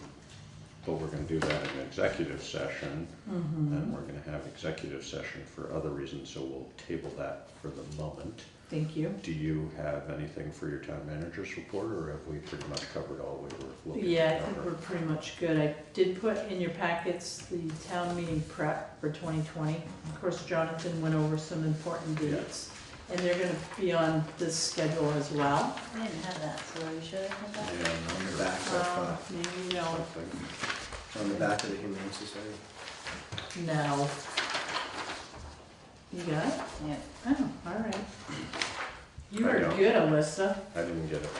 but we're gonna do that in executive session. And we're gonna have executive session for other reasons, so we'll table that for the moment. Thank you. Do you have anything for your town manager's report, or have we pretty much covered all we were looking Yeah, to I think cover? we're pretty much good. I did put in your packets the town meeting prep for 2020. Of course, Jonathan went over some important dates, and they're gonna be on this schedule as well. I didn't have that, so we should have that. Yeah, on the back of, Maybe you don't. on the back of the Humane Society. No. You got it? Yeah. Oh, all right. You I were know. good, Alyssa. I didn't get it.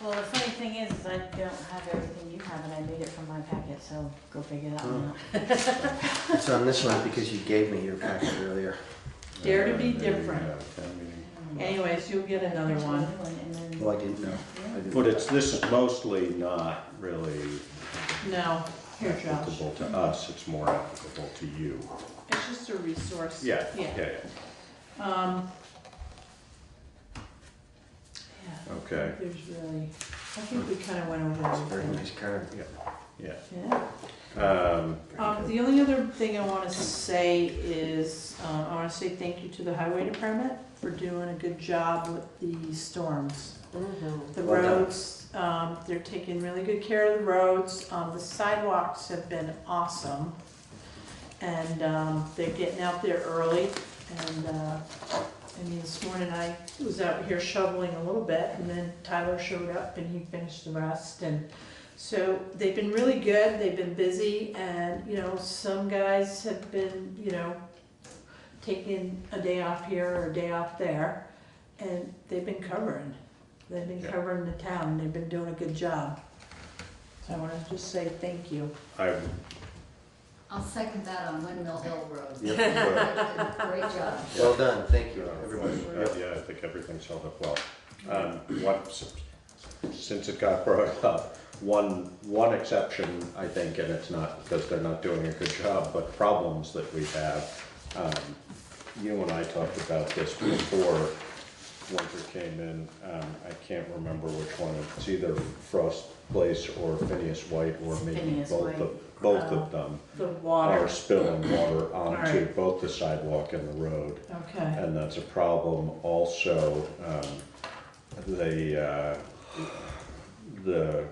Well, the funny thing is I don't have everything you have, and I made it from my packet, so go figure that one out. It's on this one because you gave me your packet earlier. Dare to be Maybe, different. town meeting. Anyways, you'll get another one. And then, Well, I didn't know. I didn't But know. this is mostly not really No, here, Josh. applicable to us, it's more applicable to you. It's just a resource. Yeah. Yeah, Okay. there's really, I think we kind of went over It's a very everything. nice card. Yeah. Yeah. The only other thing I want to say is, I want to say thank you to the highway department for doing a good job with the storms. The Well done. roads, they're taking really good care of the roads. The sidewalks have been awesome. And, they're getting out there early. And, I mean, this morning I was out here shoveling a little bit, and then Tyler showed up and he finished the rest. And so they've been really good, they've been busy, and, you know, some guys have been, you know, taking a day off here or a day off there, and they've been covering. They've been covering the town, they've been doing a good job. So I want to just say thank you. I'll second that on Windmill Hill Road. Yep. Great job. Well done, thank you, everybody. Yeah, I think everything's held up well. Since it got brought up, one exception, I think, and it's not because they're not doing a good job, but problems that we have. You and I talked about this before winter came in. I can't remember which one. It's either Frost Place or Phineas White, or maybe Phineas White. both of them The water. are spilling water onto Alright. both the sidewalk and the road. Okay. And that's a problem. Also, the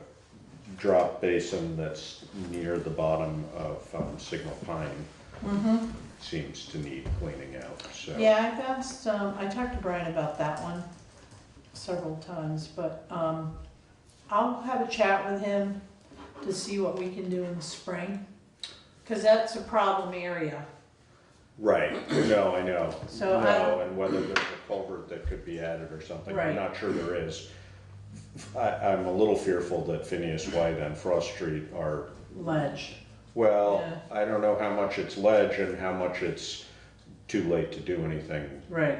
drop basin that's near the bottom of Signal Pine seems to need cleaning out, so. Yeah, I've asked, I talked to Brian about that one several times, but, I'll have a chat with him to see what we can do in the spring, cause that's a problem area. Right, no, I know. So No, and whether there's a culvert that could be added or something, Right. I'm not sure there is. I'm a little fearful that Phineas White and Frost Street are, Ledge. well, Yeah. I don't know how much it's ledge and how much it's too late to do anything. Right.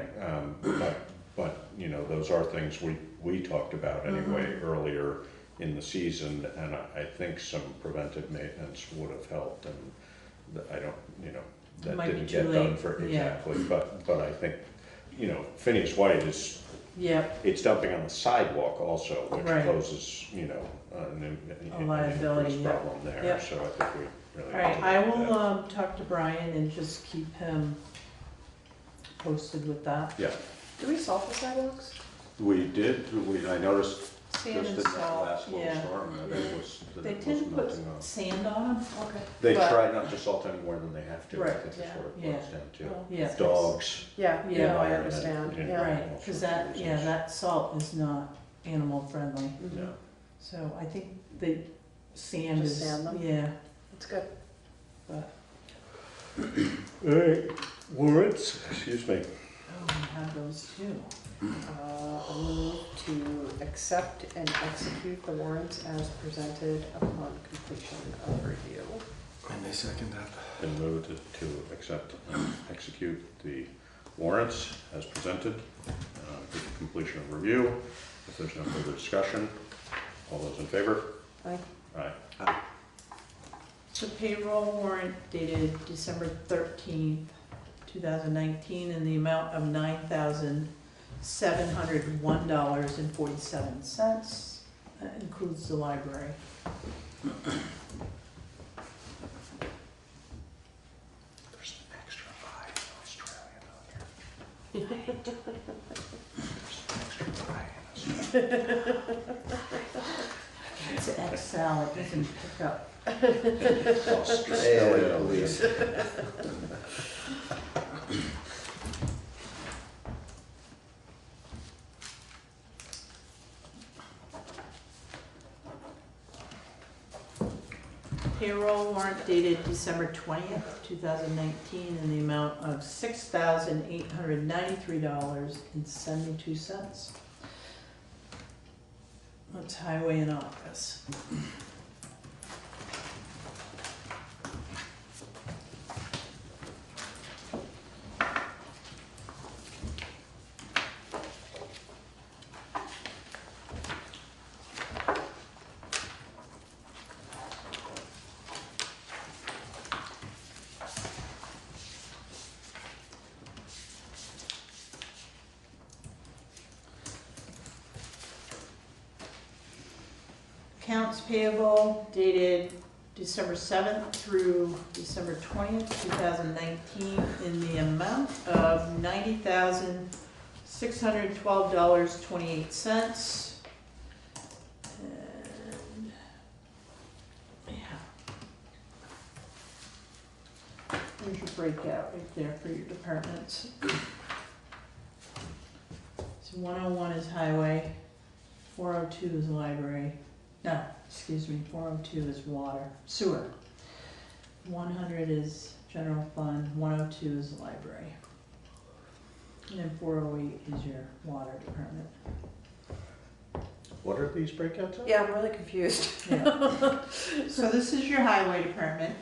But, you know, those are things we talked about anyway earlier in the season, and I think some preventive maintenance would have helped, and I don't, you know, that Might be didn't too get done late, for, yeah. exactly, but I think, you know, Phineas White is, Yep, it's dumping on the sidewalk also, which Right. poses, you know, an a liability, increased yep. problem there, Yep. so I think we really. Alright, have to I look at will, talk to Brian and just keep him posted with that. that. Yeah. Do we salt the sidewalks? We did, I noticed Sand and Just in that salt, last little yeah. storm, that it was, that They it was tend to put melting off. sand on them. Okay. They But- try not to salt any more than they have to, I Right, think that's yeah, what it yeah. boils down to. Yeah. Dogs. Yeah, Yeah. no, I environment, understand, and yeah. Right, all because sorts of that, yeah, reasons. that salt is not animal friendly. No. So I think the sand Just is, sand them? yeah, That's good. but, All right, warrants, excuse me. oh, we have those too. I move to accept and execute the warrants as presented upon completion of review. And they second that. Been moved to accept and execute the warrants as presented with the completion of review. If there's no further discussion, all those in favor? Aye. Aye. The payroll warrant dated December 13th, 2019, in the amount of $9,701.47. That includes the library. There's an extra I in Australian on here. There's an extra I in Australian. It's Excel, it doesn't pick up. Australia, please. Payroll warrant dated December 20th, 2019, in the amount of $6,893.72. That's highway and office. Accounts payable dated December 7th through December 20th, 2019, in the amount of $90,612.28. And, yeah. There's your breakout right there for your departments. So 101 is highway, 402 is library. No, excuse me, 402 is water, sewer. 100 is general fund, 102 is library. And then 408 is your water department. What are these breakouts of? Yeah, I'm really confused. Yeah. So this is your highway department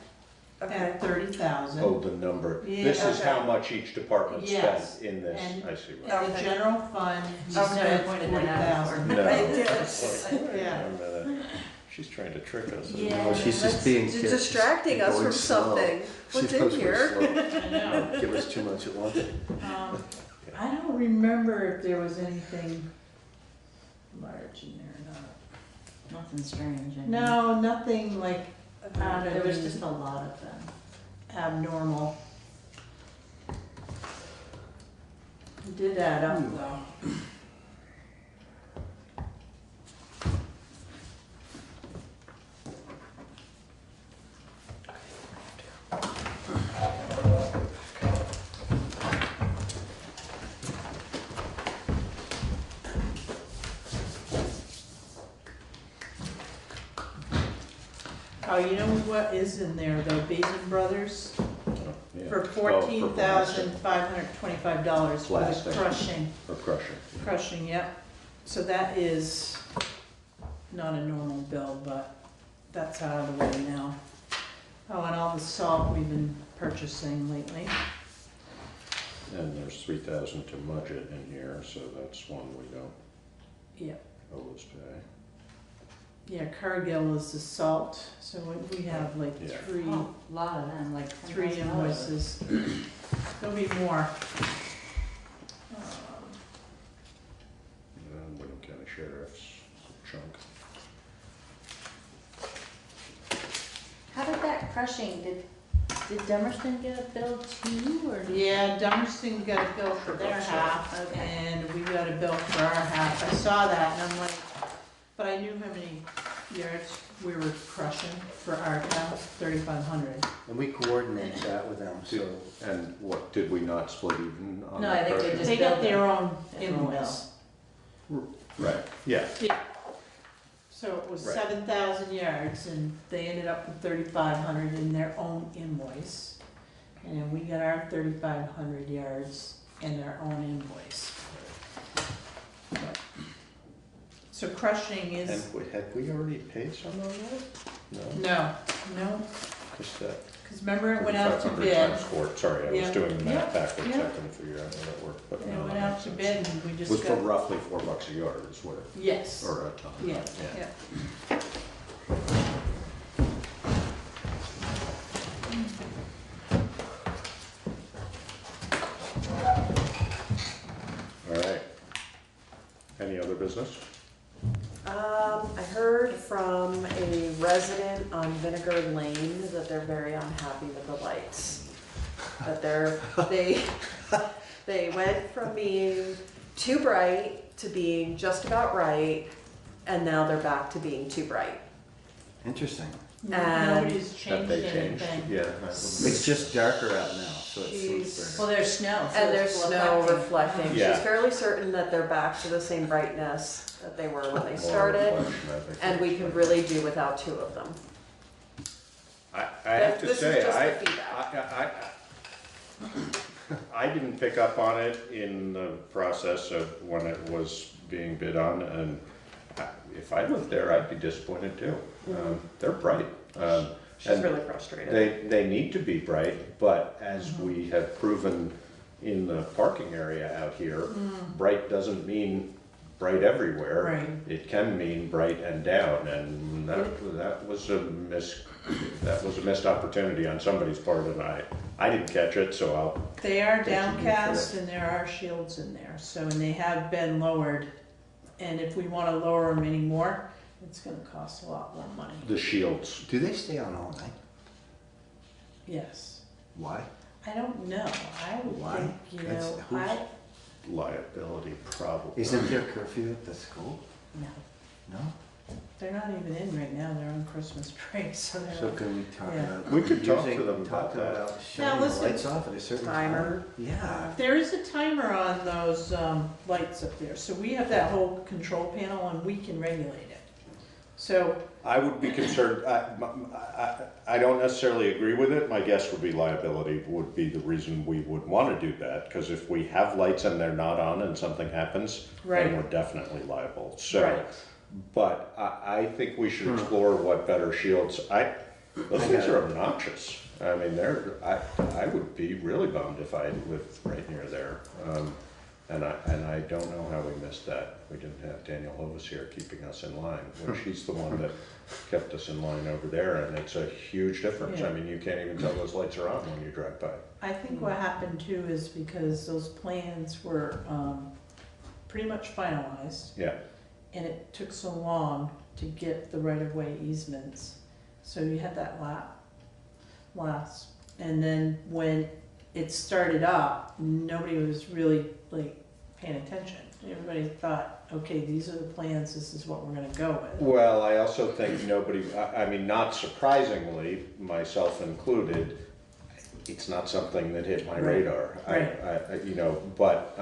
Okay. at 30,000. Oh, the number. Yeah. This is Okay. how much each department Yes. spent in this. And- I see. And Right. the Okay. general fund, you Okay. spent Pointed that out 40,000. No. I did. It's like, wait a Yeah. minute. She's trying to trick us. Yeah. Well, she's That's just being. distracting us going from slow. something. She's What's in supposed to go here? slow. I know. Give us too much at once. I don't remember if there was anything large in there or not. Nothing strange. I mean. No, nothing like out of There was the just a lot of them. abnormal. It did add up though. Oh, you know what is in there though, Basin Brothers, Yeah. for Oh, $14,525 for the Blasting. crushing. For crushing. Crushing, yep. So that is not a normal bill, but that's out of the way now. Oh, and all the salt we've been purchasing lately. And there's 3,000 to budget in here, so that's one we don't Yep. owe us pay. Yeah, Cargill is the salt, so we have like Yeah. three Oh, a lot of them, like three $10,000. invoices. There'll be more. Wyndham County Sheriff's chunk. How did that crushing, did Dummerston get a bill too, or? Yeah, Dummerston got a bill for their half, Okay. and we got a bill for our half. I saw that, and I'm like, But I knew how many yards we were crushing for our town, 3,500. And we coordinate that with them, so. And what, did we not split even on No, that I think they crushing? just They got billed their them. own invoice. Right, yeah. Yeah. So it was Right. 7,000 yards and they ended up with 3,500 in their own invoice. And then we got our 3,500 yards in our own invoice. So crushing And is, had we already paid some on that? no, Just that. because remember it went out to 500 bid. times 4, sorry, I was Yeah. doing the math Yeah. backwards, I Yeah. couldn't figure out how that worked, but It no, went that out makes to sense. bid and we just Was for got, roughly $4 a yard is what it, yes, or a ton. yeah, Yeah. yeah. All right. Any other business? I heard from a resident on Vinegar Lane that they're very unhappy with the lights. That they went from being too bright to being just about right, and now they're back to being too bright. Interesting. And Nobody's changed That they changed? anything. Yeah. It's just darker out now, so it seems She's- Well, there's snow. So And it's there's snow reflecting. Yeah. She's fairly certain that they're back to the same brightness that they were when they started, and we could really do without two of them. I have to This is say, just the feedback. I didn't pick up on it in the process of when it was being bid on, and if I lived there, I'd be disappointed too. They're bright. She's and really frustrated. They need to be bright, but as we have proven in the parking area out here, bright doesn't mean bright everywhere. Right. It can mean bright and down, and that was a missed opportunity on somebody's part, and I didn't catch it, so I'll. They are Thank you for downcast that. and there are shields in there, so, and they have been lowered. And if we wanna lower them anymore, it's gonna cost a lot more money. The shields. Do they stay on all night? Yes. Why? I don't know, I would Why? think, you That's- know, who's- Liability probably. Isn't there curfew at the school? no, No? they're not even in right now, they're on Christmas break, so they're. So can we talk Yeah. about? We could talk to using- them talk about that. about shutting the listen, lights off at a certain timer. time? Yeah. There is a timer on those lights up there, so we have that whole control panel and we can regulate it. So, I would be concerned, I don't necessarily agree with it. My guess would be liability would be the reason we would want to do that, because if we have lights and they're not on and something happens, Right. then we're definitely liable. So, Right. but I think we should explore what better shields, those things are obnoxious. I mean, I would be really bummed if I lived right near there. And I don't know how we missed that. We didn't have Daniel Hovis here keeping us in line, when she's the one that kept us in line over there, and it's a huge difference. I Yeah. mean, you can't even tell those lights are on when you drive by. I think what happened too is because those plans were pretty much finalized. Yeah. And it took so long to get the right-of-way easements. So you had that last. And then when it started up, nobody was really like paying attention. Everybody thought, okay, these are the plans, this is what we're gonna go with. Well, I also think nobody, I mean, not surprisingly, myself included, it's not something that hit my Right. radar. Right. You know, but,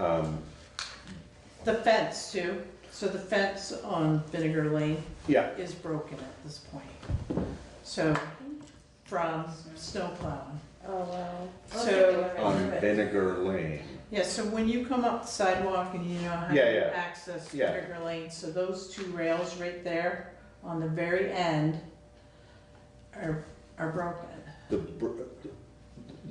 The fence too, so the fence on Vinegar Lane yeah, is broken at this point. So, from snow plowing. Oh, wow. So, on Vinegar Lane. yeah, so when you come up the sidewalk and you know how Yeah, to yeah. access Yeah. Vinegar Lane, so those two rails right there on the very end are broken. The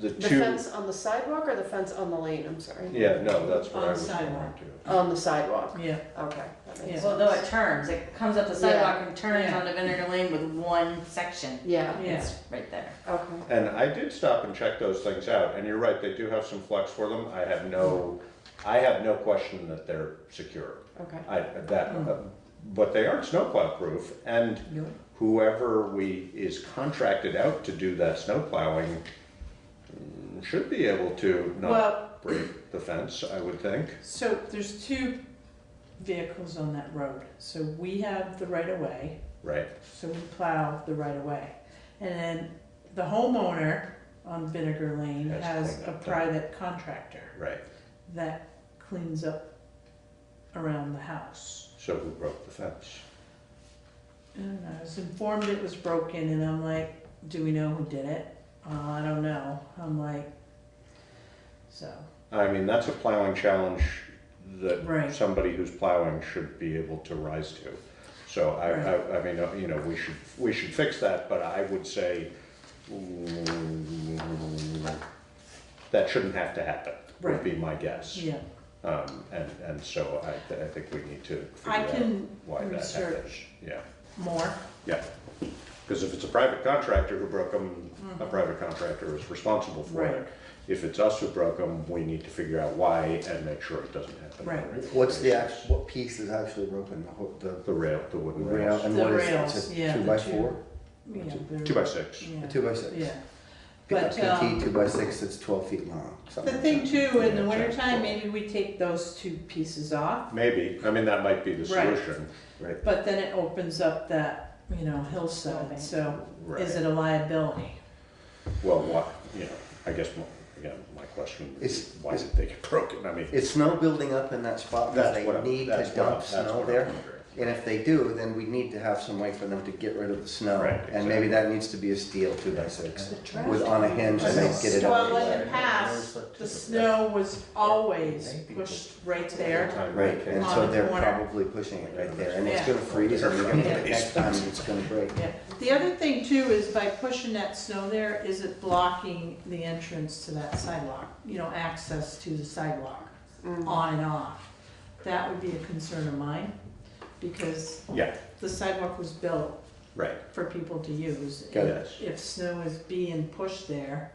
The two, fence on the sidewalk or the fence on the lane, I'm sorry? yeah, no, that's what On I was sidewalk. referring to. On the sidewalk? Yeah. Okay, that makes Yeah. sense. Well, though it turns, it comes up the sidewalk and turns Yeah. onto Vinegar Lane with one section. Yeah. Yeah. It's right there. Okay. And I did stop and check those things out, and you're right, they do have some flex for them. I have no question that they're secure. Okay. But they aren't snowplow proof, and Yep. whoever is contracted out to do that snow plowing should be able to Well- not break the fence, I would think. So there's two vehicles on that road. So we have the right of way, Right. so we plow the right of way. And then the homeowner on Vinegar Lane has a private contractor Right. that cleans up around the house. So who broke the fence? And I was informed it was broken, and I'm like, do we know who did it? I don't know. I'm like, so. I mean, that's a plowing challenge that Right. somebody who's plowing should be able to rise to. So I mean, you know, we should fix that, but I would say that shouldn't have to happen, would Right. be my guess. Yeah. And so I think we need to I figure out can why that happens. research Yeah. more. Yeah. Because if it's a private contractor who broke them, a Mhm. private contractor is responsible for Right. it. If it's us who broke them, we need to figure out why and make sure it doesn't happen. Right. What's the what piece is actually broken? The rail, the wooden rail, rails. and The what is it? rails, It's a yeah, 2x4? Yeah, they're- 2x6. yeah. A 2x6. Yeah. Pick But, up PT 2x6 um, that's 12 feet long. The something like thing that. too, in the Yeah, wintertime, maybe we take those two pieces off, Maybe, I mean, that might be the Right. solution. Right. but then it opens up that, you know, hillside, so is it a liability? Well, what, you know, I guess, again, my question is, why did they get broken? I mean. Is snow building up in that spot because That's what they I'm- need to that's what I'm- dump that's snow what I'm there? wondering. And if they do, then we need to have some way for them to get rid of the snow. Right, And maybe exactly. that needs to be a steel 2x6 trash with on a hinge and then get it Well, up. in the past, the snow was always pushed right there. Right, and on so the they're corner. probably pushing it right there, and it's Yeah. gonna freeze, and you're gonna get it next time, and it's gonna break. Yeah. The other thing too is by pushing that snow there, is it blocking the entrance to that sidewalk? You know, access to the sidewalk, on and off. That would be a concern of mine, because Yeah, the sidewalk was built right. for people to use. Yes. If snow is being pushed there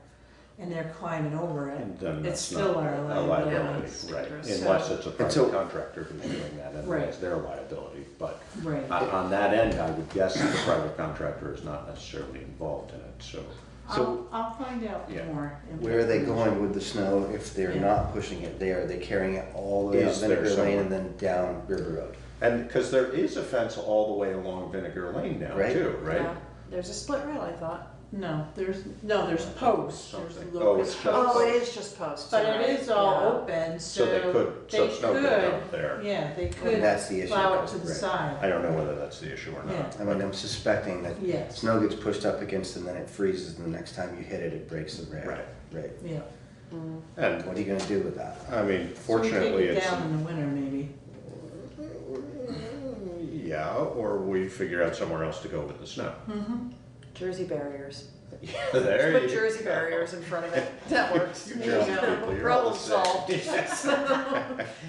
and they're climbing over it, And then it's that's still not our a liability. liability, right, So- unless it's a And so- private contractor who's doing that, and Right. that's their liability, but Right. on that end, I would guess the private contractor is not necessarily involved in it, so. I'll find out Yeah. more. Where are they going with the snow if they're Yeah. not pushing it there? Are they carrying it all the way up Is there Vinegar Lane someone- and then down River Road? And, because there is a fence all the way along Vinegar Lane now Right. too, right? Yeah. There's a split rail, I thought. No, there's posts, there's Something. little Oh, it's just- Oh, it is just posts. But right? it is all Yeah. open, so So they could, so snow could dump there. yeah, they could And that's the issue, plow it to the right. side. I don't know whether that's the issue or not. Yeah. I mean, I'm suspecting that Yes. snow gets pushed up against and then it freezes, and the next time you hit it, it breaks the rail. Right. Right. Yeah. And, What are you gonna do with that? I mean, So we fortunately, take it it's, down in the winter maybe. yeah, or we figure out somewhere else to go with the snow. Mm-hmm. Jersey barriers. There Put you Jersey barriers in front of it. That works. You Jersey people, you're all Problem the same. solved. Yes.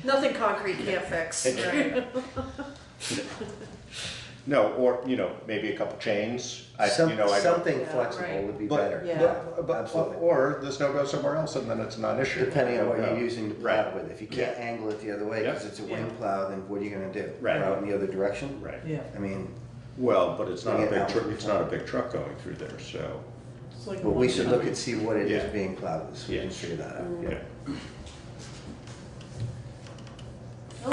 Nothing concrete can't fix. Right. No, or, you know, maybe a couple chains. Something Yeah, flexible right. would be But- better. Yeah. Absolutely. Or the snow goes somewhere else and then it's not an issue. Depending on what Yeah. you're using to plow it with. If you can't angle it the other way because Yeah. it's a wing plow, then what are you gonna do? Right. Plow it in the other direction? Right. Yeah. I mean, Well, but it's not a Bring it big out truck, before. it's not a big truck going through there, so, It's like but we one should ton. look and see what it is Yeah. being plowed with, so we can Yes. figure that out. yeah.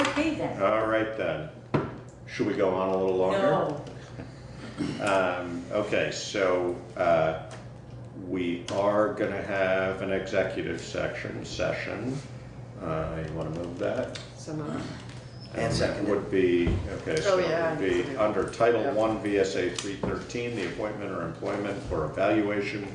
Okay then. All right then. Should we go on a little longer? No, Okay, so we are gonna have an executive session. You wanna move that? So moved. And that seconded. would be, okay, so Oh, yeah, it would I need be to do- under Title yeah. I VSA 313, the appointment or employment or evaluation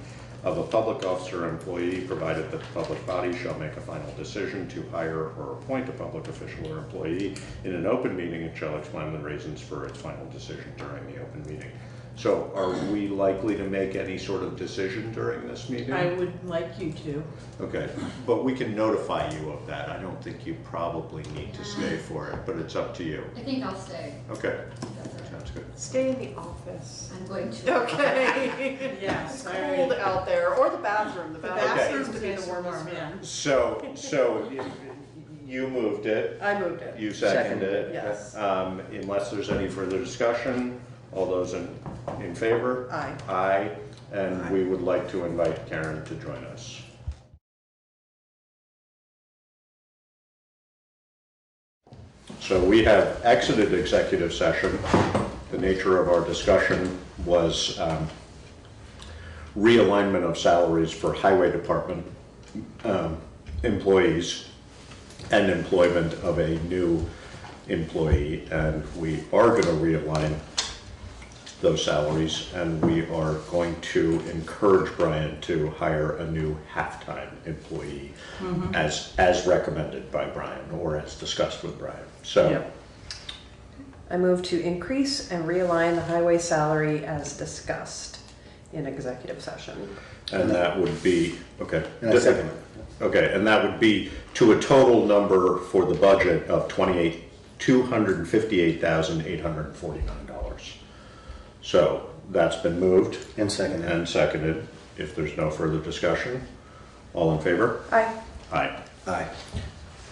of a public officer or employee, provided that the public body shall make a final decision to hire or appoint a public official or employee in an open meeting and shall explain the reasons for its final decision during the open meeting. So are we likely to make any sort of decision during this meeting? I would like you to. Okay, but we can notify you of that. I don't think you probably need to stay for it, but it's up to you. I think I'll stay. Okay, That's all right. sounds good. Stay in the office. I'm going to. Okay. Yes, It's I cold already- out there, or the bathroom. The bathroom bathroom's seems to be the getting warmest warm, yeah. room. So you moved it, I moved it. you seconded Seconded it. Yes. Unless there's any further discussion, all those in favor? Aye. Aye, and we would like to invite Karen to join us. So we have exited executive session. The nature of our discussion was realignment of salaries for highway department employees and employment of a new employee. And we are going to realign those salaries, and we are going to encourage Brian to hire a new half-time employee as recommended by Brian or as discussed with Brian. So Yep. I move to increase and realign the highway salary as discussed in executive session. and that would be, okay. And I second it. Okay, and that would be to a total number for the budget of $258,849. So that's been moved. And seconded. And seconded. If there's no further discussion, all in favor? Aye. Aye. Aye.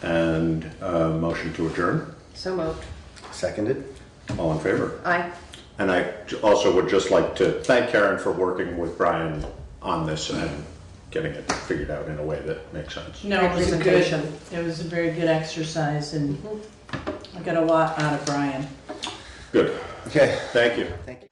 And motion to adjourn, So moved. Seconded. all in favor? Aye. And I also would just like to thank Karen for working with Brian on this and getting it figured out in a way that makes sense. No, it was a good, Representation. it was a very good exercise, and I got a lot out of Brian. Good. Okay. Thank you. Thank you.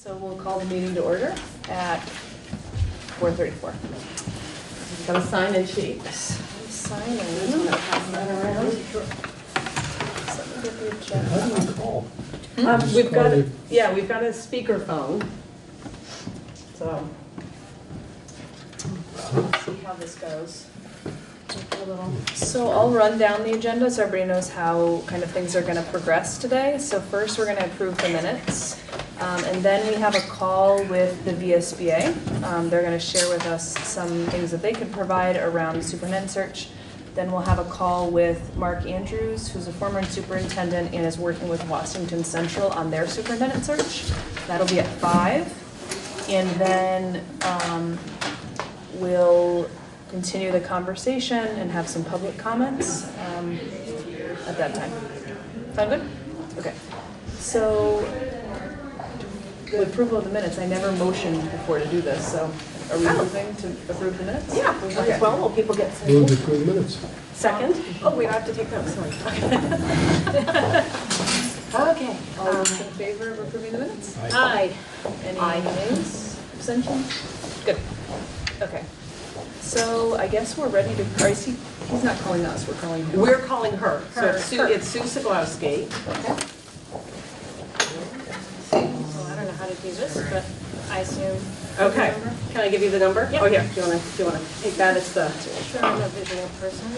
So we'll call the meeting to order at 4:34. Got a sign-in sheet. Sign in. Pass that around. So let me get the agenda. How do you call? We've got, we've got a speakerphone. So, let's see how this goes. So I'll run down the agenda so everybody knows how kind of things are going to progress today. So first we're going to approve the minutes. And then we have a call with the VSBA. They're going to share with us some things that they could provide around superintendent search. Then we'll have a call with Mark Andrews, who's a former superintendent and is working with Washington Central on their superintendent search. That'll be at 5. And then we'll continue the conversation and have some public comments at that time. Sound good? Okay. So the approval of the minutes, I never motioned before to do this, so are we moving to approve the minutes? Yeah, we might as well, while people get signed. Move to approve minutes. Second? Oh, we don't have to take notes, sorry. Okay. All those in favor of approving the minutes? Aye. Any Aye. nays? Abstentions? Good. Okay. So I guess we're ready to, he's not calling us, we're calling him. We're calling her. So Her. it's Sue Siglowski. Okay. So I don't know how to do this, but I assume. Okay. Can I give you the number? Yep. Oh, here, do you wanna take that? It's the. Sure, I'm a visual person.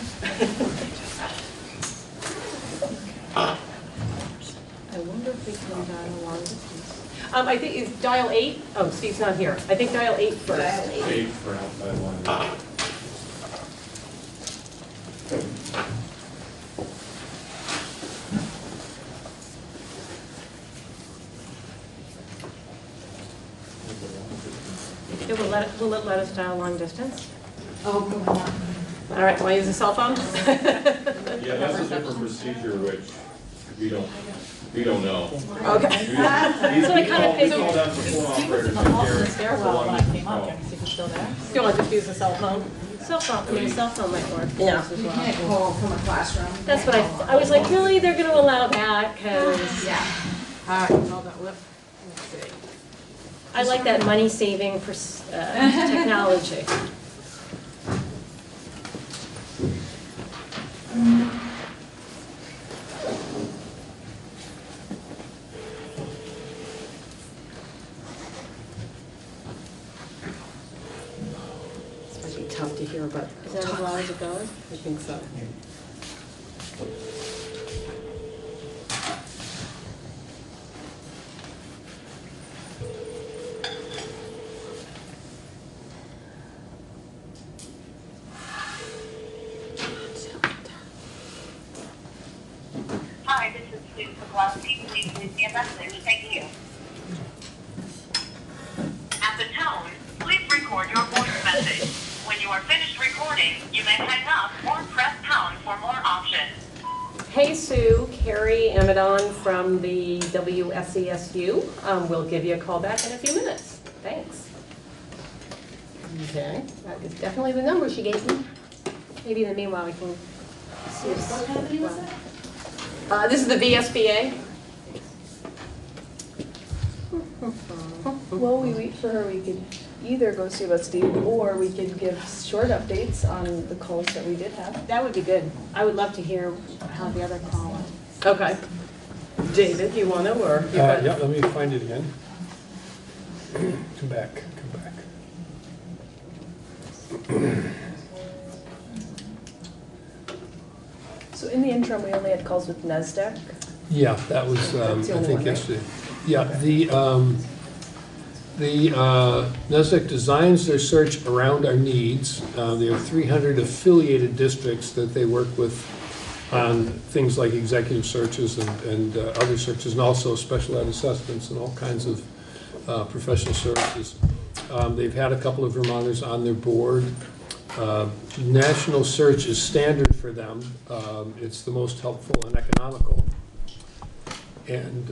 I wonder if we can dial along with these. I think it's dial 8. Oh, Steve's not here. I think dial 8 first. Dial 8. For outside line. Will it let us dial long distance? Oh, come on. All right, want to use a cell phone? Yeah, that's a different procedure, which we don't know. Okay. That's what I kind of figured. We call them for phone operators. In the hall in the stairwell when I came up, can I see if he's still there? Do you want to just use a cell phone? Cell phone might work. Yeah. You can't call from a classroom. That's what I was like, really, they're going to allow that? Because. Yeah. All right, hold on, let's see. I like that money saving for technology. This might be tough to hear, but is that as loud as it goes? I think so. Hi, this is Sue Pawlowski. Please leave me a message. Thank you. At the tone, please record your voice message. When you are finished recording, you may hang up or press pound for more options. Hey Sue, Carrie Amadon from the WSESU. We'll give you a call back in a few minutes. Thanks. Okay, that is definitely the number she gave me. Maybe in the meanwhile we can see if. What company was that? This is the VSBA. While we wait for her, we could either go see about Steve or we could give short updates on the calls that we did have. That would be good. I would love to hear how the other call went. Okay. David, you want to or? Yeah, let me find it again. Come back. So in the interim, we only had calls with NASDAQ. Yeah, that was, I That's the only think one, right? yesterday. Yeah, the NASDAQ designs their search around our needs. There are 300 affiliated districts that they work with on things like executive searches and other searches, and also special ed assessments and all kinds of professional services. They've had a couple of Vermonters on their board. National search is standard for them. It's the most helpful and economical. And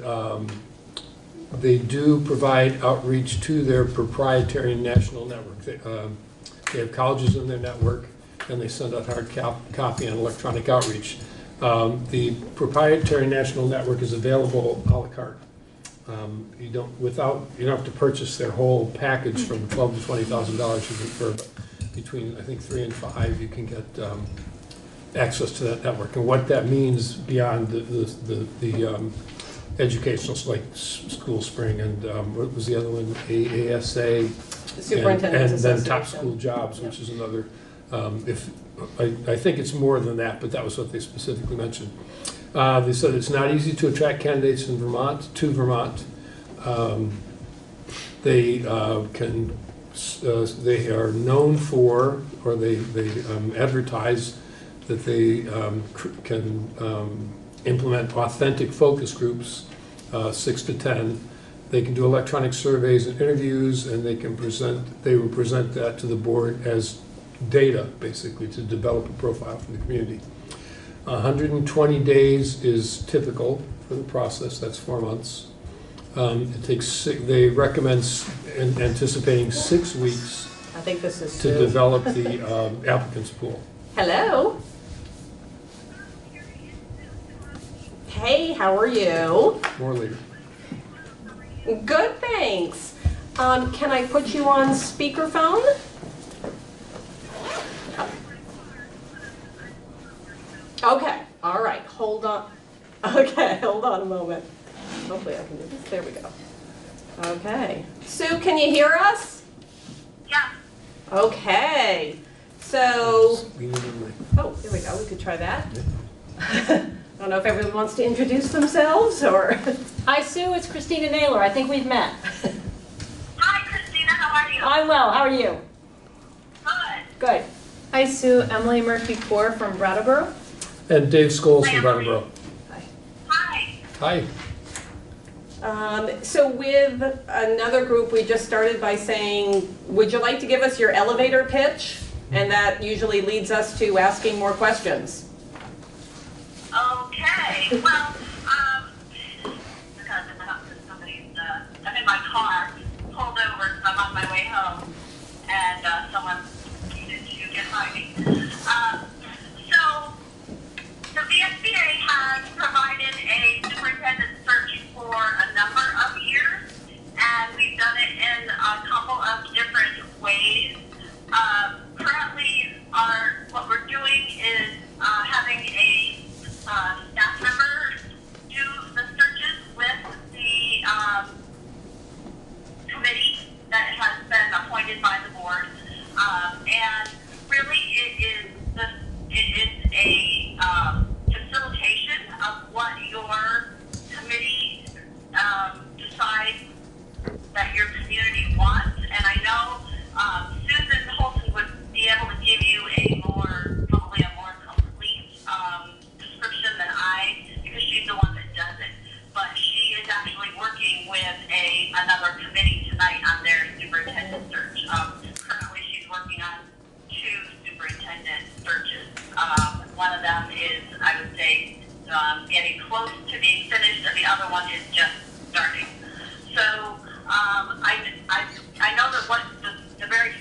they do provide outreach to their proprietary national network. They have colleges in their network, and they send out hard copy and electronic outreach. The proprietary national network is available a la carte. You don't have to purchase their whole package from $12,000 to $20,000. You can, for between, I think, 3 and 5, you can get access to that network. And what that means beyond the educational, like School Spring and what was the other one? AASA. The Superintendent's and then Top Association. School Jobs, which is another. I think it's more than that, but that was what they specifically mentioned. They said it's not easy to attract candidates in Vermont to Vermont. They are known for, or they advertise that they can implement authentic focus groups, 6 to 10. They can do electronic surveys and interviews, and they will present that to the board as data, basically, to develop a profile for the community. 120 days is typical for the process. That's 4 months. It takes they recommend anticipating 6 weeks I think this is to develop the applicants pool. Hello. Hey, how are you? More later. Good, thanks. Can I put you on speakerphone? Okay, all right, hold on. Okay, hold on a moment. Hopefully I can do this. There we go. Okay. Sue, can you hear us? Yeah. Okay. So, oh, here we go. We could try that. I don't know if everyone wants to introduce themselves or. Hi, Sue. It's Christina Naylor. I think we've met. Hi, Christina. How are you? I'm well. How are you? Good. Good. Hi, Sue. Emily Murphy-Core from Brattleboro. And Dave Scholes from Brattleboro. Hi. Hi. So with another group, we just started by saying, would you like to give us your elevator pitch? And that usually leads us to asking more questions. Okay. Well, because I'm in my car, pulled over because I'm on my way home, and someone needed to get by me. So the VSBA has provided a superintendent search for a number of years, and we've done it in a couple of different ways. Currently, what we're doing is having a staff member do the searches with the committee that has been appointed by the board, and really it is a facilitation of what your committee decides that your community wants. And I know Susan Holton would be able to give you probably a more complete description than because she's the one that does it. But she is actually working with another committee tonight on their superintendent search. Currently, she's working on 2 superintendent searches. One of them is, I would say, getting close to being finished, and the other one is just starting. So I know that one of the very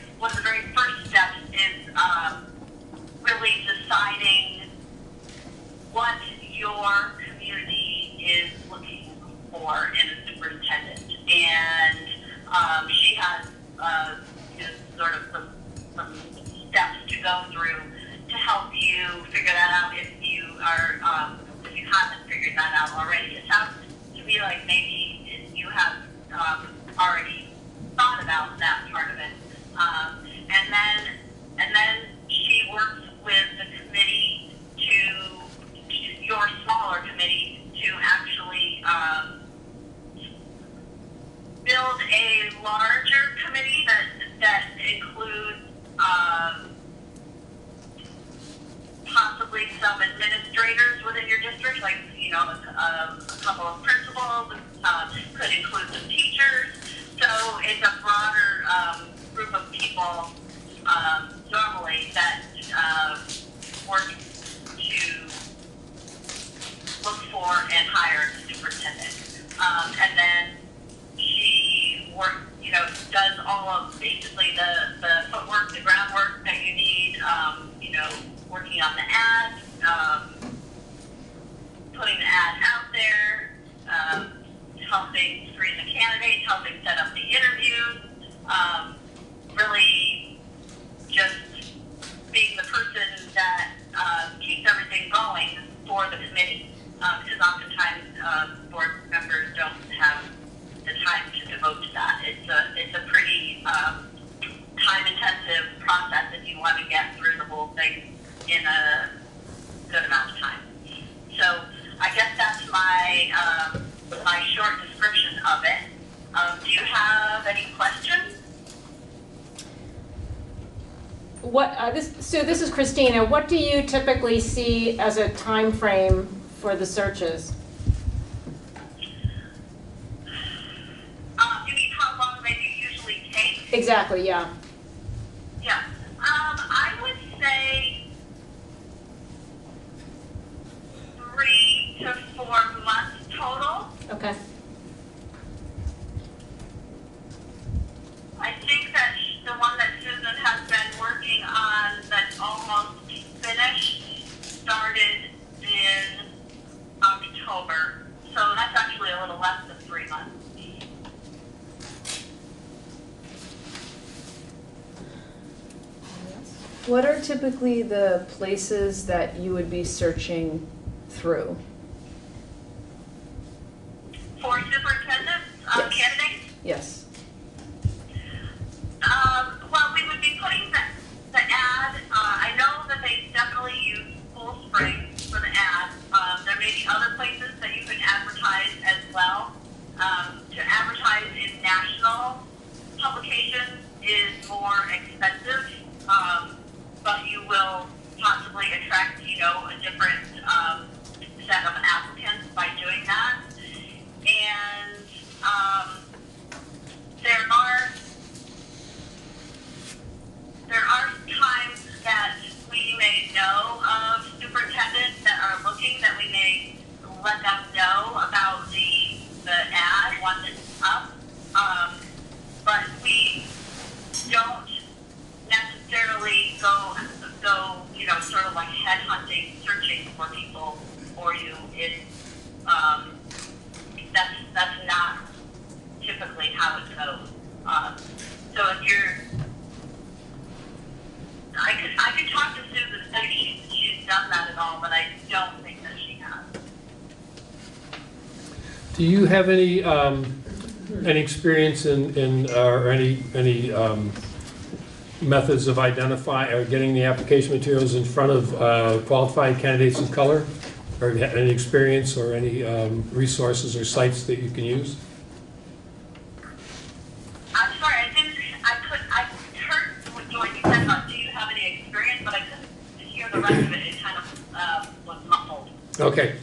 first steps is really deciding what your community is looking for in a superintendent, and she has sort of some steps to go through to help you figure that out if you haven't figured that out already. It sounds to me like maybe you have already thought about that part of it, and then she works with the committee your smaller committee to actually build a larger committee that includes possibly some administrators within your district, like a couple of principals, could include some teachers. So it's a broader group of people normally that work to look for and hire a superintendent. And then she does all of basically the footwork, the groundwork that you need, working on the ad, putting the ad out there, helping interviewing the candidates, helping set up the interviews, really just being the person that keeps everything going for the committee, because oftentimes board members don't have the time to devote to that. It's a pretty time-intensive process if you want to get through the whole thing in a good amount of time. So I guess that's my my short description of it. Do you have any questions? So this is Christina. What do you typically see as a time frame for the searches? You mean how long they usually take? Exactly, yeah. Yeah. I would say 3 to 4 months total. Okay. I think that the one that Susan has been working on that's almost finished started in October. So that's actually a little less than 3 months. What are typically the places that you would be searching through? For superintendent candidates? Yes. Well, we would be putting the ad, I know that they definitely use Full Spring for the ad. There may be other places that you can advertise as well. To advertise in national publications is more expensive, but you will possibly attract, a different set of applicants by doing that. And there are times that we may know of superintendents that are looking, that we may let them know about the ad once it's up. But we don't necessarily go, sort of like headhunting, searching for people for you. That's not typically how it goes. So if I could talk to Susan and see if she's done that at all, but I don't think that she has. Do you have any experience in or any methods of identifying or getting the application materials in front of qualified candidates of color? Or have you had any experience or any resources or sites that you can use? I'm sorry, I heard what you said about do you have any experience, but I couldn't hear the rest of it. It kind of was muffled. Okay,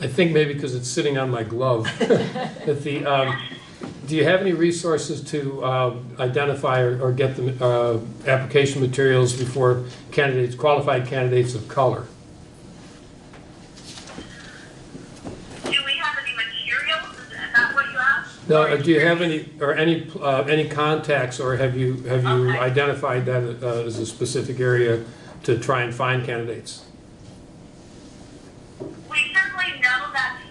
I think maybe because it's sitting on my glove. Do you have any resources to identify or get the application materials before qualified candidates of color? No, do you have any contacts, or have you identified that as a specific area to try and find candidates? We certainly know that's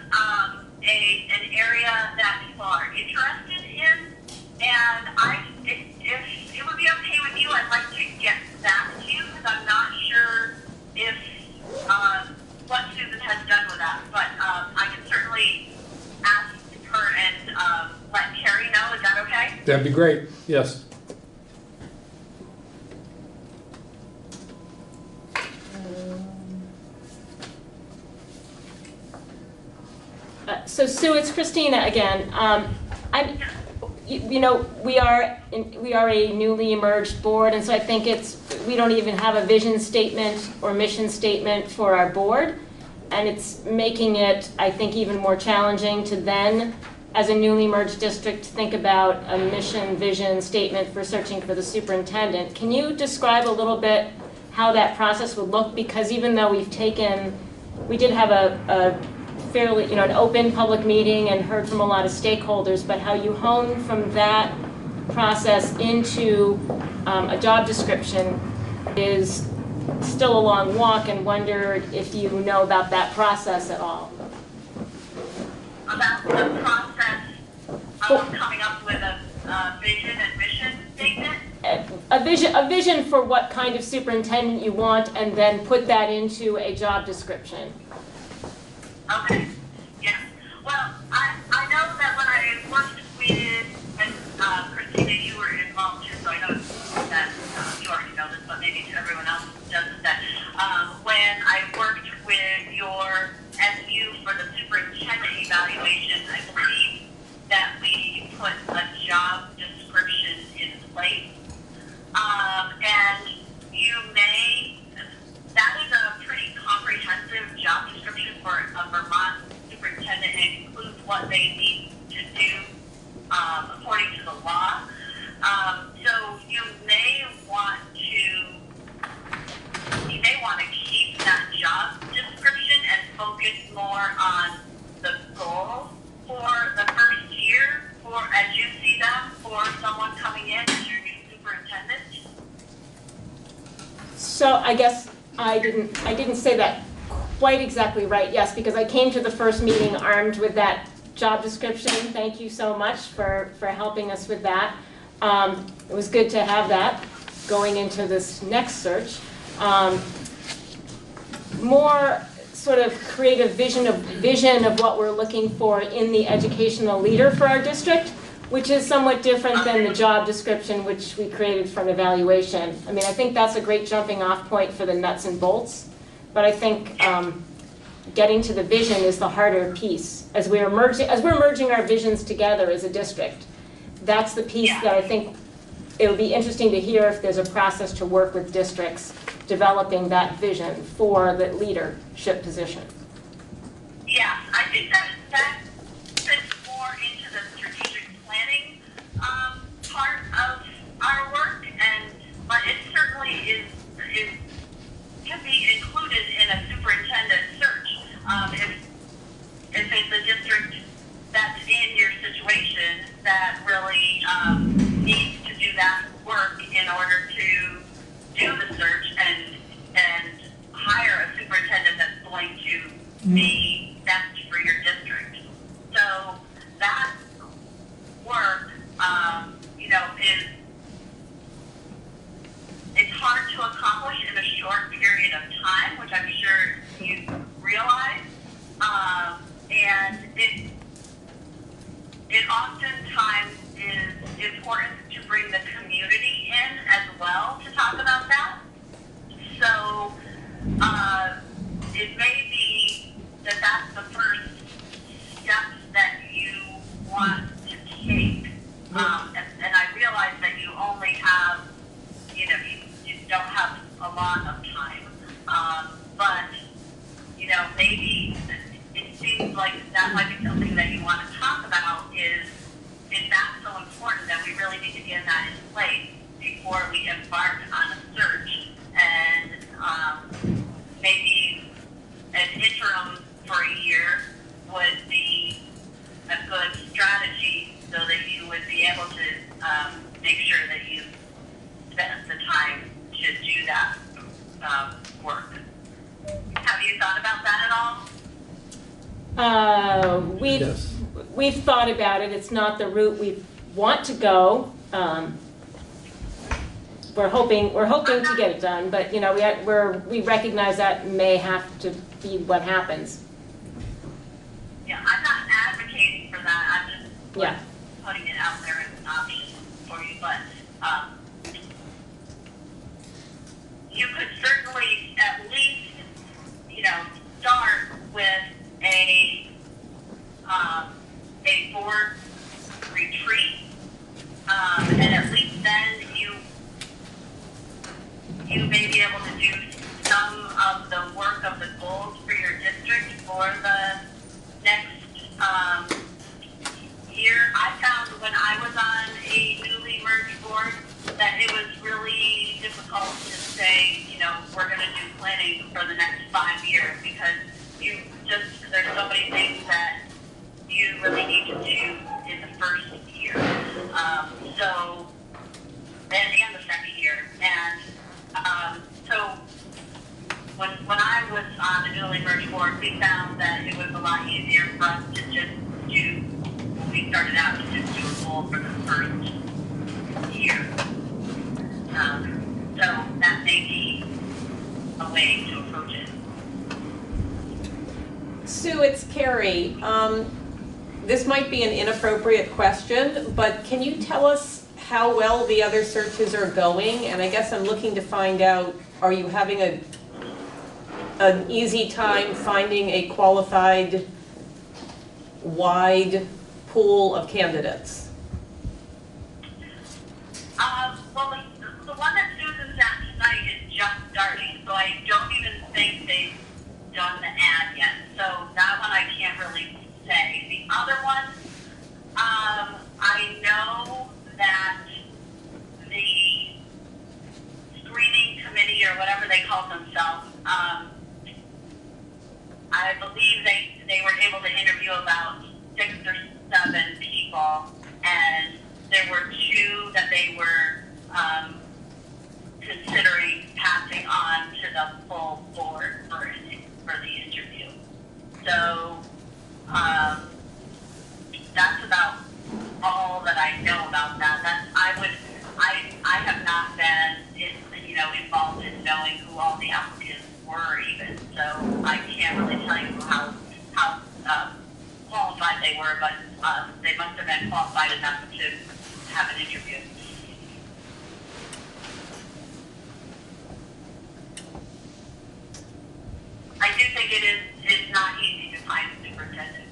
an area that people are interested in, and if it would be okay with you, I'd like to get back to you because I'm not sure if what Susan has done with that, but I can certainly ask her and let Carrie know. Is that okay? That'd be great, yes. So Sue, it's Christina again. We are a newly emerged board, and so I think we don't even have a vision statement or mission statement for our board, and it's making it, I think, even more challenging to then, as a newly merged district, think about a mission, vision statement for searching for the superintendent. Can you describe a little bit how that process would look? Because even though we did have a fairly, an open public meeting and heard from a lot of stakeholders, but how you hone from that process into a job description is still a long walk, and wonder if you know about that process at all. About the process coming up with a vision and mission statement? A vision for what kind of superintendent you want, and then put that into a job description. Okay, yeah. Well, I know that when I worked with, and Christina, you were involved too, so I know that you already know this, but maybe everyone else doesn't, that when I worked with your SU for the superintendent evaluation, I believe that we put a job description in place. And you may, that is a pretty comprehensive job description for a Vermont superintendent. It includes what they need to do according to the law. So you may want to keep that job description and focus more on the goals for the first year, for as you see them, for someone coming in as your new superintendent. So I guess I didn't say that quite exactly right, yes, because I came to the first meeting armed with that job description. Thank you so much for helping us with that. It was good to have that going into this next search. More sort of creative vision of what we're looking for in the educational leader for our district, which is somewhat different than the job description which we created from evaluation. I mean, I think that's a great jumping off point for the nuts and bolts, but I think getting to the vision is the harder piece. As we're merging our visions together as a district, that's the piece that I think it would be interesting to hear if there's a process to work with districts developing that vision for the leadership position. Yeah, I think that fits more into the strategic planning part of our work, but it certainly can be included in a superintendent search. If it's a district that's in your situation that really needs to do that work in order to do the search and hire a superintendent that's going to be best for your district. So that work, it's hard to accomplish in a short period of time, which I'm sure you realize. And it oftentimes is important to bring the community in as well to talk about that. So it may be that that's the first steps that you want to take. And I realize that you only have, you don't have a lot of time. But, maybe it seems like that might be something that you want to talk about is that so important that we really need to get that in place before we embark on a search. And maybe an interim for a year would be a good strategy so that you would be able to make sure that you spend the time to do that work. Have you thought about that at all? We've thought about it. It's not the route we want to go. We're hoping to get it done, but we recognize that may have to be what happens. Yeah, I'm not advocating for that. I'm just putting it out there as an option for you. But you could certainly at least, start with a board retreat, and at least then you may be able to do some of the work of the goals for your district for the next year. I found when I was on a newly merged board that it was really difficult to say, we're going to do planning for the next 5 years, because there's so many things that you really need to do in the first year. And the second year. And so when I was on the newly merged board, we found that it was a lot easier for us to just do, when we started out, to just do Carrie, this might be an inappropriate question, but can you tell us how well the other searches are going? And I guess I'm looking to find out, are you having an easy time finding a qualified, wide pool of candidates? Well, the one that Susan's at tonight is just starting, so I don't even think they've done the ad yet. So that one I can't really say. The other one, I know that the screening committee or whatever they call themselves, I believe they were able to interview about 6 or 7 people, and there were 2 that they were considering passing on to the full board for the interview. So that's about all that I know about that. I have not been involved in knowing who all the applicants were even, so I can't really tell you how qualified they were, but they must have been qualified enough to have an interview. I do think it is not easy to find a superintendent.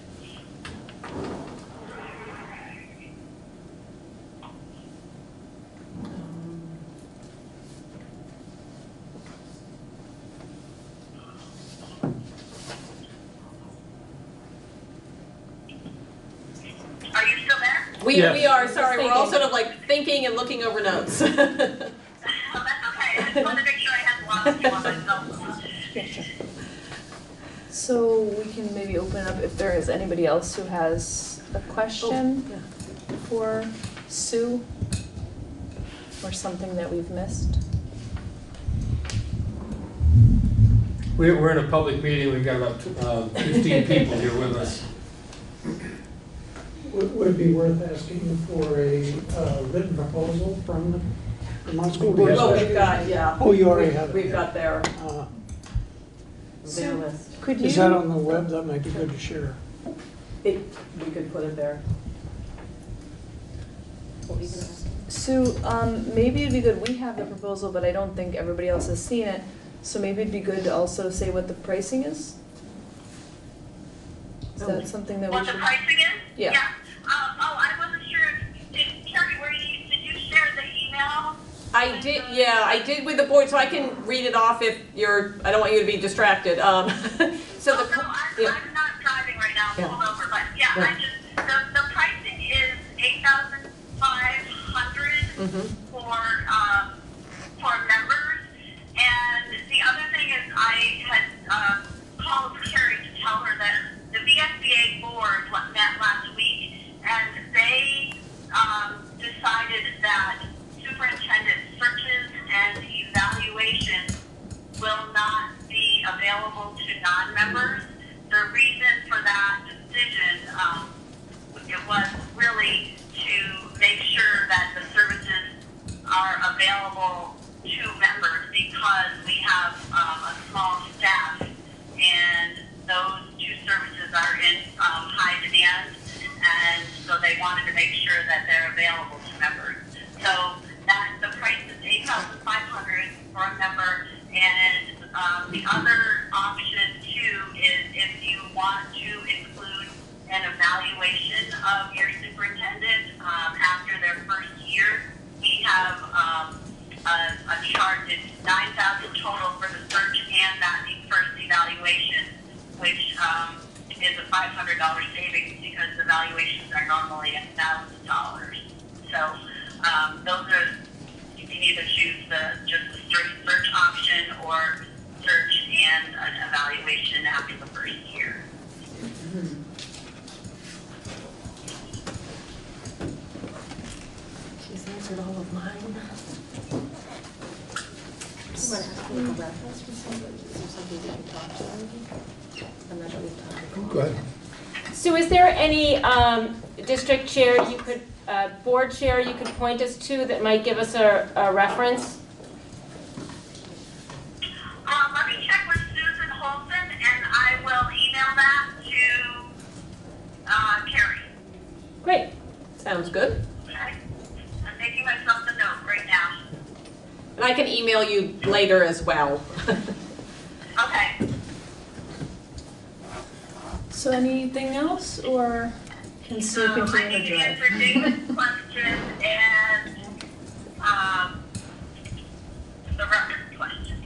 Are you still there? We are, sorry, we're all sort of like thinking and looking over notes. Oh, that's okay. I just wanted to make sure I had a lot of you on myself. So we can maybe open up if there is anybody else who has a question for Sue or something that we've missed. We're in a public meeting, we've got about 15 people here with us. Would it be worth asking for a written proposal from the Vermont School Board? Well, we've got, Oh, you already have it. We've got their So list. could Is that on the web? That might be good to share. We could put it there. Sue, maybe it'd be good, we have the proposal, but I don't think everybody else has seen it. So maybe it'd be good to also say what the pricing is? Is that something that we What should? the pricing is? Yeah. I wasn't sure. Carrie, did you share the email? I did with the board, so I can read it off if you're, I don't want you to be distracted. So I'm not driving right now, I'm pulled over, but the pricing is $8,500 for members. And the other thing is I had called Carrie to tell her that the VSBA board met last week, and they decided that superintendent searches and evaluations will not be available to non-members. The reason for that decision, it was really to make sure that the services are available to members, because we have a small staff, and those 2 services are in high demand, and so they wanted to make sure that they're available to members. So the price is $8,500 for a member, and the other option too is if you want to include an evaluation of your superintendent after their first year. We have a chart. It's $9,000 total for the search and that first evaluation, which is a $500 savings because the valuations are normally $1,000. So those are, you can either choose just the straight search option or search and an evaluation after the first year. She's answered all of mine. You want to ask me about this for somebody? Is there somebody we can talk to? I'm not sure we've talked about. Go ahead. Sue, is there any district chair you could, board chair you could point us to that might give us a reference? Let me check with Susan Holton, and I will email that to Great. Sounds good. Okay. I'm making myself a note right now. And I can email you later as well. Okay. So anything else, or can Sue I continue need to to drive? answer David's question and the record question.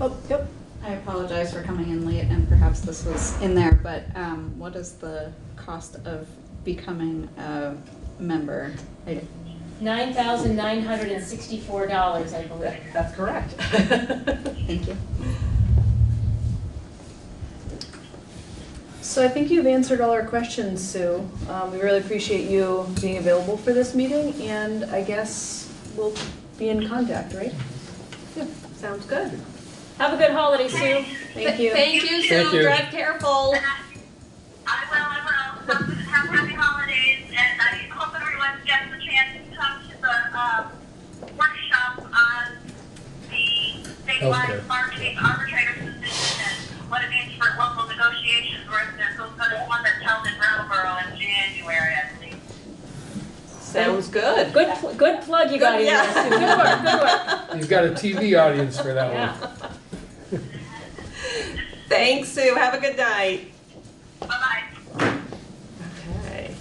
Oh, yep. I apologize for coming in late and perhaps this was in there, but what is the cost of becoming a member? $9,964, I believe. That's correct. Thank you. So I think you've answered all our questions, Sue. We really appreciate you being available for this meeting, and I guess we'll be in contact, right? Yeah, sounds good. Have a good holiday, Sue. Thank you. Thank you, Sue. Thank you. Drive careful. I will. Have happy holidays, and I hope everyone gets a chance to come to the workshop on the statewide Healthcare. bargaining arbitrator position and what it means for local negotiations. There's one that's held in Brattleboro in January, I believe. Sounds good. Good plug you got in there, Sue. Good work, good work. You've got a TV audience for that Yeah. one. Thanks, Sue. Have a good night. Bye-bye. Okay.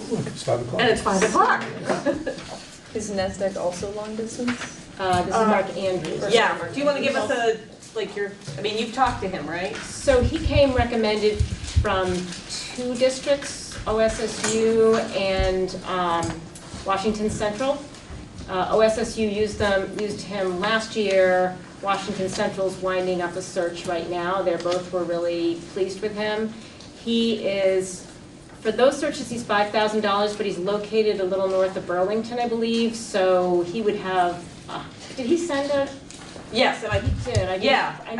Look, it's 5 o'clock. And it's 5 o'clock. Is NASDAQ also long distance? This is Mark Andrews. Yeah, do you want to give us you've talked to him, right? So he came recommended from 2 districts, OSSU and Washington Central. OSSU used him last year. Washington Central's winding up a search right now. They both were really pleased with him. He is, for those searches, he's $5,000, but he's located a little north of Burlington, I believe. So he would have. Did he send a? Yes, and He did. I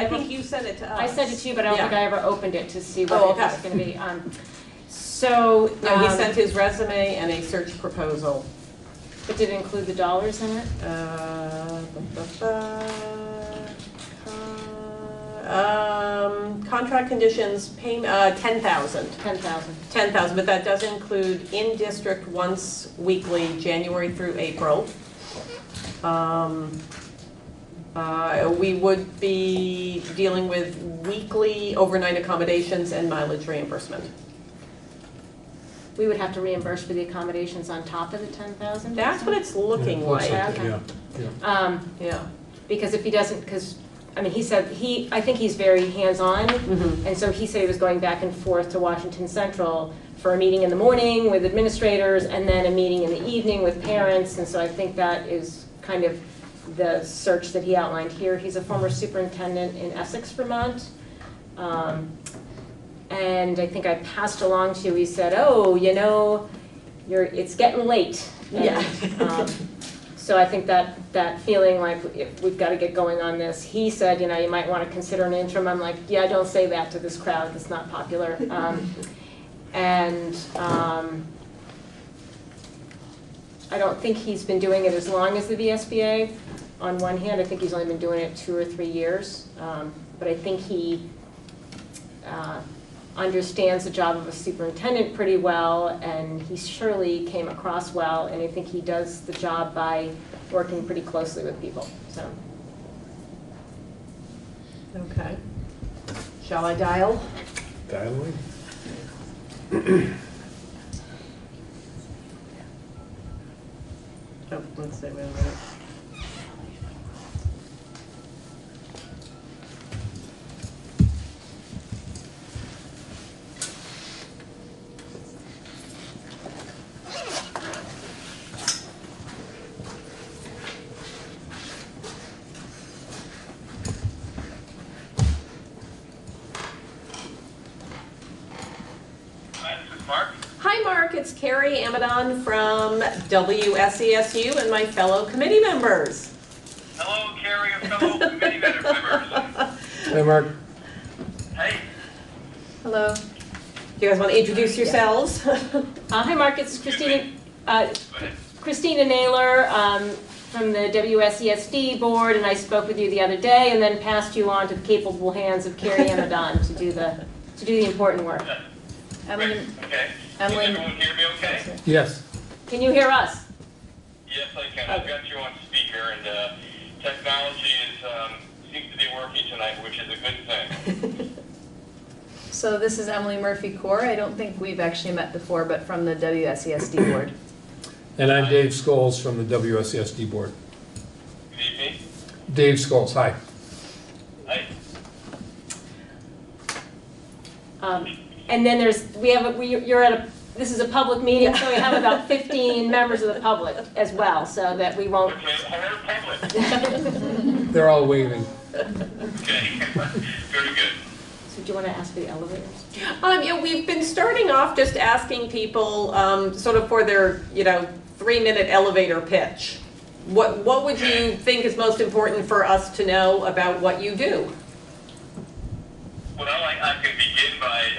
think you sent it to us. I sent it to you, but I don't think I ever opened it to see what Oh, it was okay. going to be. No, he He sent his resume and a search proposal. But did it include the dollars in it? Contract conditions, payment, 10,000. 10,000. 10,000, but that does include in-district once weekly, January through April. We would be dealing with weekly overnight accommodations and mileage reimbursement. We would have to reimburse for the accommodations on top of the 10,000? That's what it's looking like. Okay. Yeah. Because if he doesn't, he said, I think he's very hands-on, and so he said he was going back and forth to Washington Central for a meeting in the morning with administrators, and then a meeting in the evening with parents, and so I think that is kind of the search that he outlined here. He's a former superintendent in Essex, Vermont. And I think I passed along to you, he said, it's getting late. And, so I think that feeling like we've got to get going on this. He said, you might want to consider an interim. I'm like, yeah, don't say that to this crowd. It's not popular. I don't think he's been doing it as long as the VSBA. On one hand, I think he's only been doing it 2 or 3 years. But I think he understands the job of a superintendent pretty well, and he surely came across well, and I think he does the job by working pretty closely with people. So. Okay. Shall I dial? Dial away. Oh, let's see, wait a minute. Hi, Mark. It's Carrie Amadon from WSESU and my fellow committee members. Hello, Carrie and fellow committee members. Hey, Mark. Hey. Hello. Do you guys want to introduce yourselves? Hi, Mark. It's Christina Naylor from the WSESD board, and I spoke with you the other day, and then passed you on to the capable hands of Carrie Amadon to do the important work. Emily, Okay. Emily. Can everyone hear me okay? Yes. Can you hear us? Yes, I can. I've got you on speaker, and technology seems to be working tonight, which is a good thing. So this is Emily Murphy Core. I don't think we've actually met before, but from the WSESD board. And I'm Dave Scholes from the WSESD board. Good evening. Dave Scholes, hi. Hi. And then you're at this is a public meeting, so we have about 15 members of the public as well, so that we won't. Okay, hello, public. They're all waving. Okay, very good. So do you want to ask for the elevators? Yeah, we've been starting off just asking people sort of for their, 3-minute elevator pitch. What would you think is most important for us to know about what you do? Well, I can begin by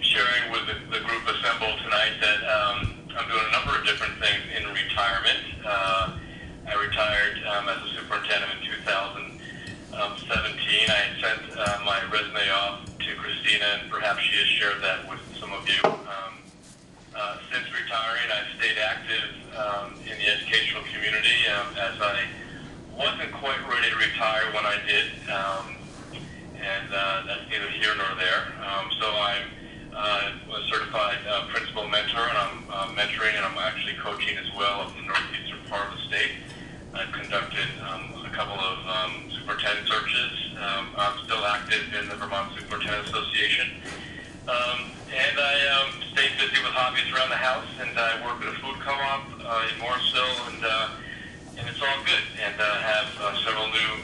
sharing with the group assembled tonight that I'm doing a number of different things in retirement. I retired as a superintendent in 2017. I had sent my resume off to Christina, and perhaps she has shared that with some of you. Since retiring, I've stayed active in the educational community as I wasn't quite ready to retire when I did. And that's neither here nor there. So I'm a certified principal mentor, and I'm mentoring, and I'm actually coaching as well up in the northeastern part of the state. I've conducted a couple of superintendent searches. I'm still active in the Vermont Superintendent Association. And I stay busy with hobbies around the house, and I work at a food co-op in Morrisville, and it's all good. And have several new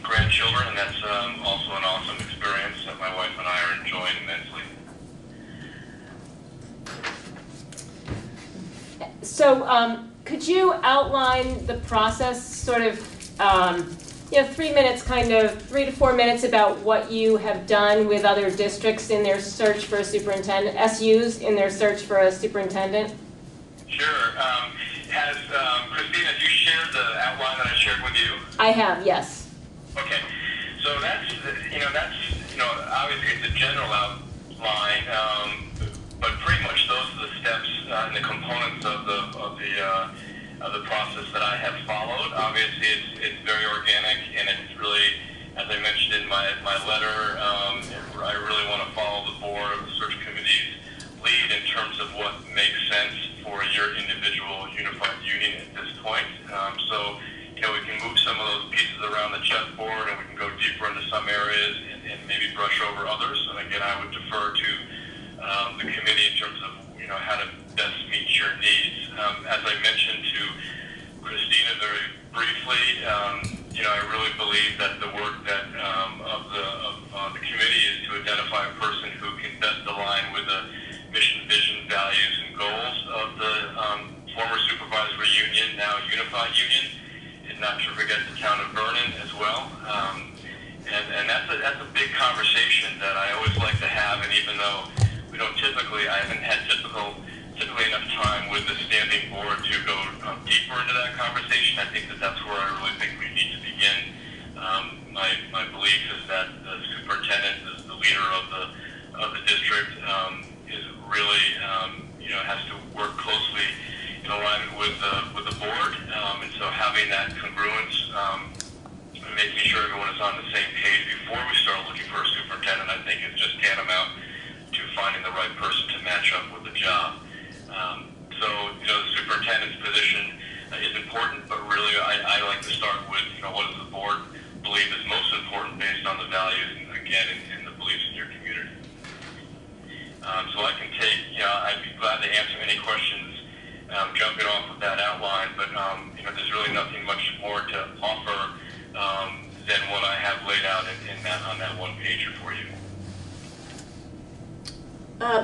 grandchildren, and that's also an awesome experience that my wife and I are enjoying immensely. So could you outline the process, sort of, 3 minutes, kind of 3 to 4 minutes about what you have done with other districts in their search for a superintendent, SUs in their search for a superintendent? Sure. Has Christina, have you shared the outline that I shared with you? I have, yes. Okay, so that's obviously it's a general outline, but pretty much those are the steps and the components of the process that I have followed. Obviously, it's very organic, and it's really, as I mentioned in my letter, I really want to follow the board of the search committee's lead in terms of what makes sense for your individual unified union at this point. So we can move some of those pieces around the chessboard, and we can go deeper into some areas and maybe brush over others. And again, I would defer to the committee in terms of how to best meet your needs. As I mentioned to Christina very briefly, I really believe that the work that of the committee is to identify a person who can best align with the mission, vision, values, and goals of the former supervisory union, now unified union. Not to forget the town of Vernon as well, and that's a big conversation that I always like to have. And even though I haven't had typically enough time with the standing board to go deeper into that conversation, I think that's where I really think we need to begin. My belief is that the superintendent, is the leader of the district, is really has to work closely in alignment with the board, and so having that congruence, making sure everyone is on the same page before we start looking for a superintendent, I think is just tantamount to finding the right person to match up with the job. So the superintendent's position is important, but really I like to start with what does the board believe is most important based on the values and again in the beliefs in your community. So I can take I'd be glad to answer any questions. Jumping off of that outline, but there's really nothing much more to offer than what I have laid out on that one pager for you.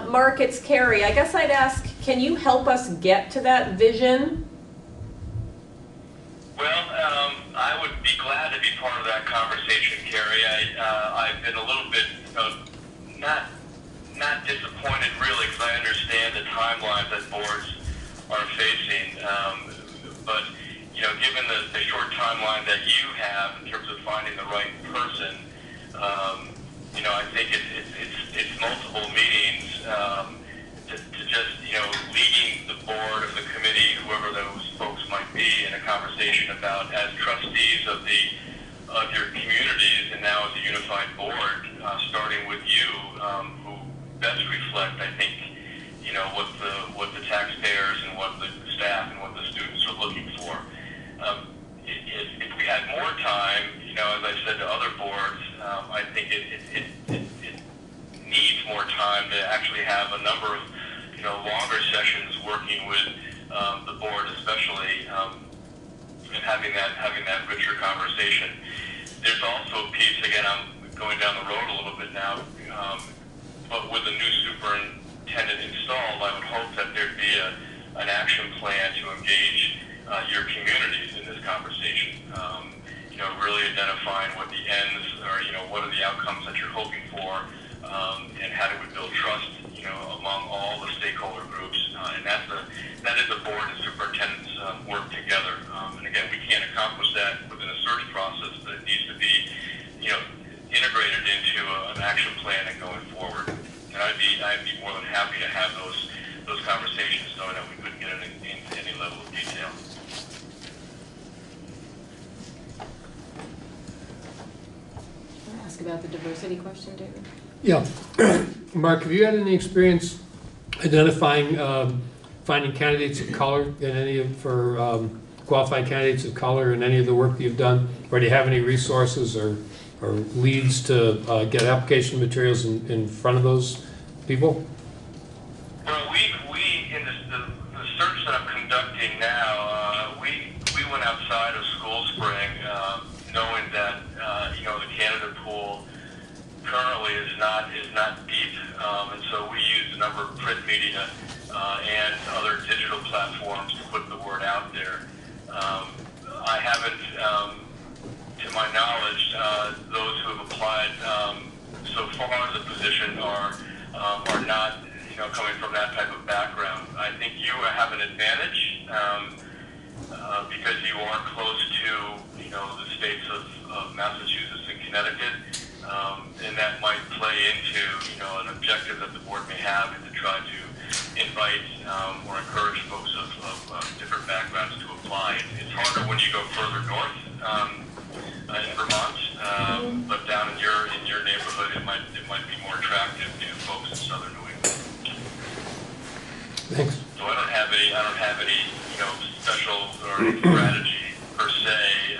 Mark, it's Carrie. I guess I'd ask, can you help us get to that vision? Well, I would be glad to be part of that conversation, Carrie. I've been a little bit not disappointed really, because I understand the timelines that boards are facing, but given the short timeline that you have in terms of finding the right person, I think it's multiple meetings to just, leading the board of the committee, whoever those folks might be, in a conversation about, as trustees of your communities, and now as a unified board, starting with you, who best reflect, I think, what the taxpayers and what the staff and what the students are looking for. If we had more time, as I've said to other boards, I think it needs more time to actually have a number of, longer sessions working with the board, especially, and having that richer conversation. There's also a piece, again, I'm going down the road a little bit now, but with the new superintendent installed, I would hope that there'd be an action plan to engage your communities in this conversation. Really identifying what the ends are, what are the outcomes that you're hoping for, and how do we build trust, among all the stakeholder groups. And that is the board and superintendents work together. And again, we can't accomplish that within a search process, but it needs to be, integrated into an action plan and going forward. And I'd be more than happy to have those conversations, knowing that we couldn't get into any level of detail. Ask about the diversity question, David? Yeah. Mark, have you had any experience identifying, finding candidates of color in any of, for qualified candidates of color in any of the work that you've done? Or do you have any resources or leads to get application materials in front of those people? Well, we in the search that I'm conducting now, we went outside of School Spring, knowing that the candidate pool currently is not deep, and so we use a number of print media and other digital platforms to put the word out there. I haven't, to my knowledge, those who have applied so far to the position are not coming from that type of background. I think you have an advantage because you are close to the states of Massachusetts and Connecticut, and that might play into an objective that the board may have, is to try to invite or encourage folks of different backgrounds to apply. It's harder when you go further north in Vermont, but down in your neighborhood, it might be more attractive to folks in southern New England. Thanks. So I don't have any special or any strategy per se.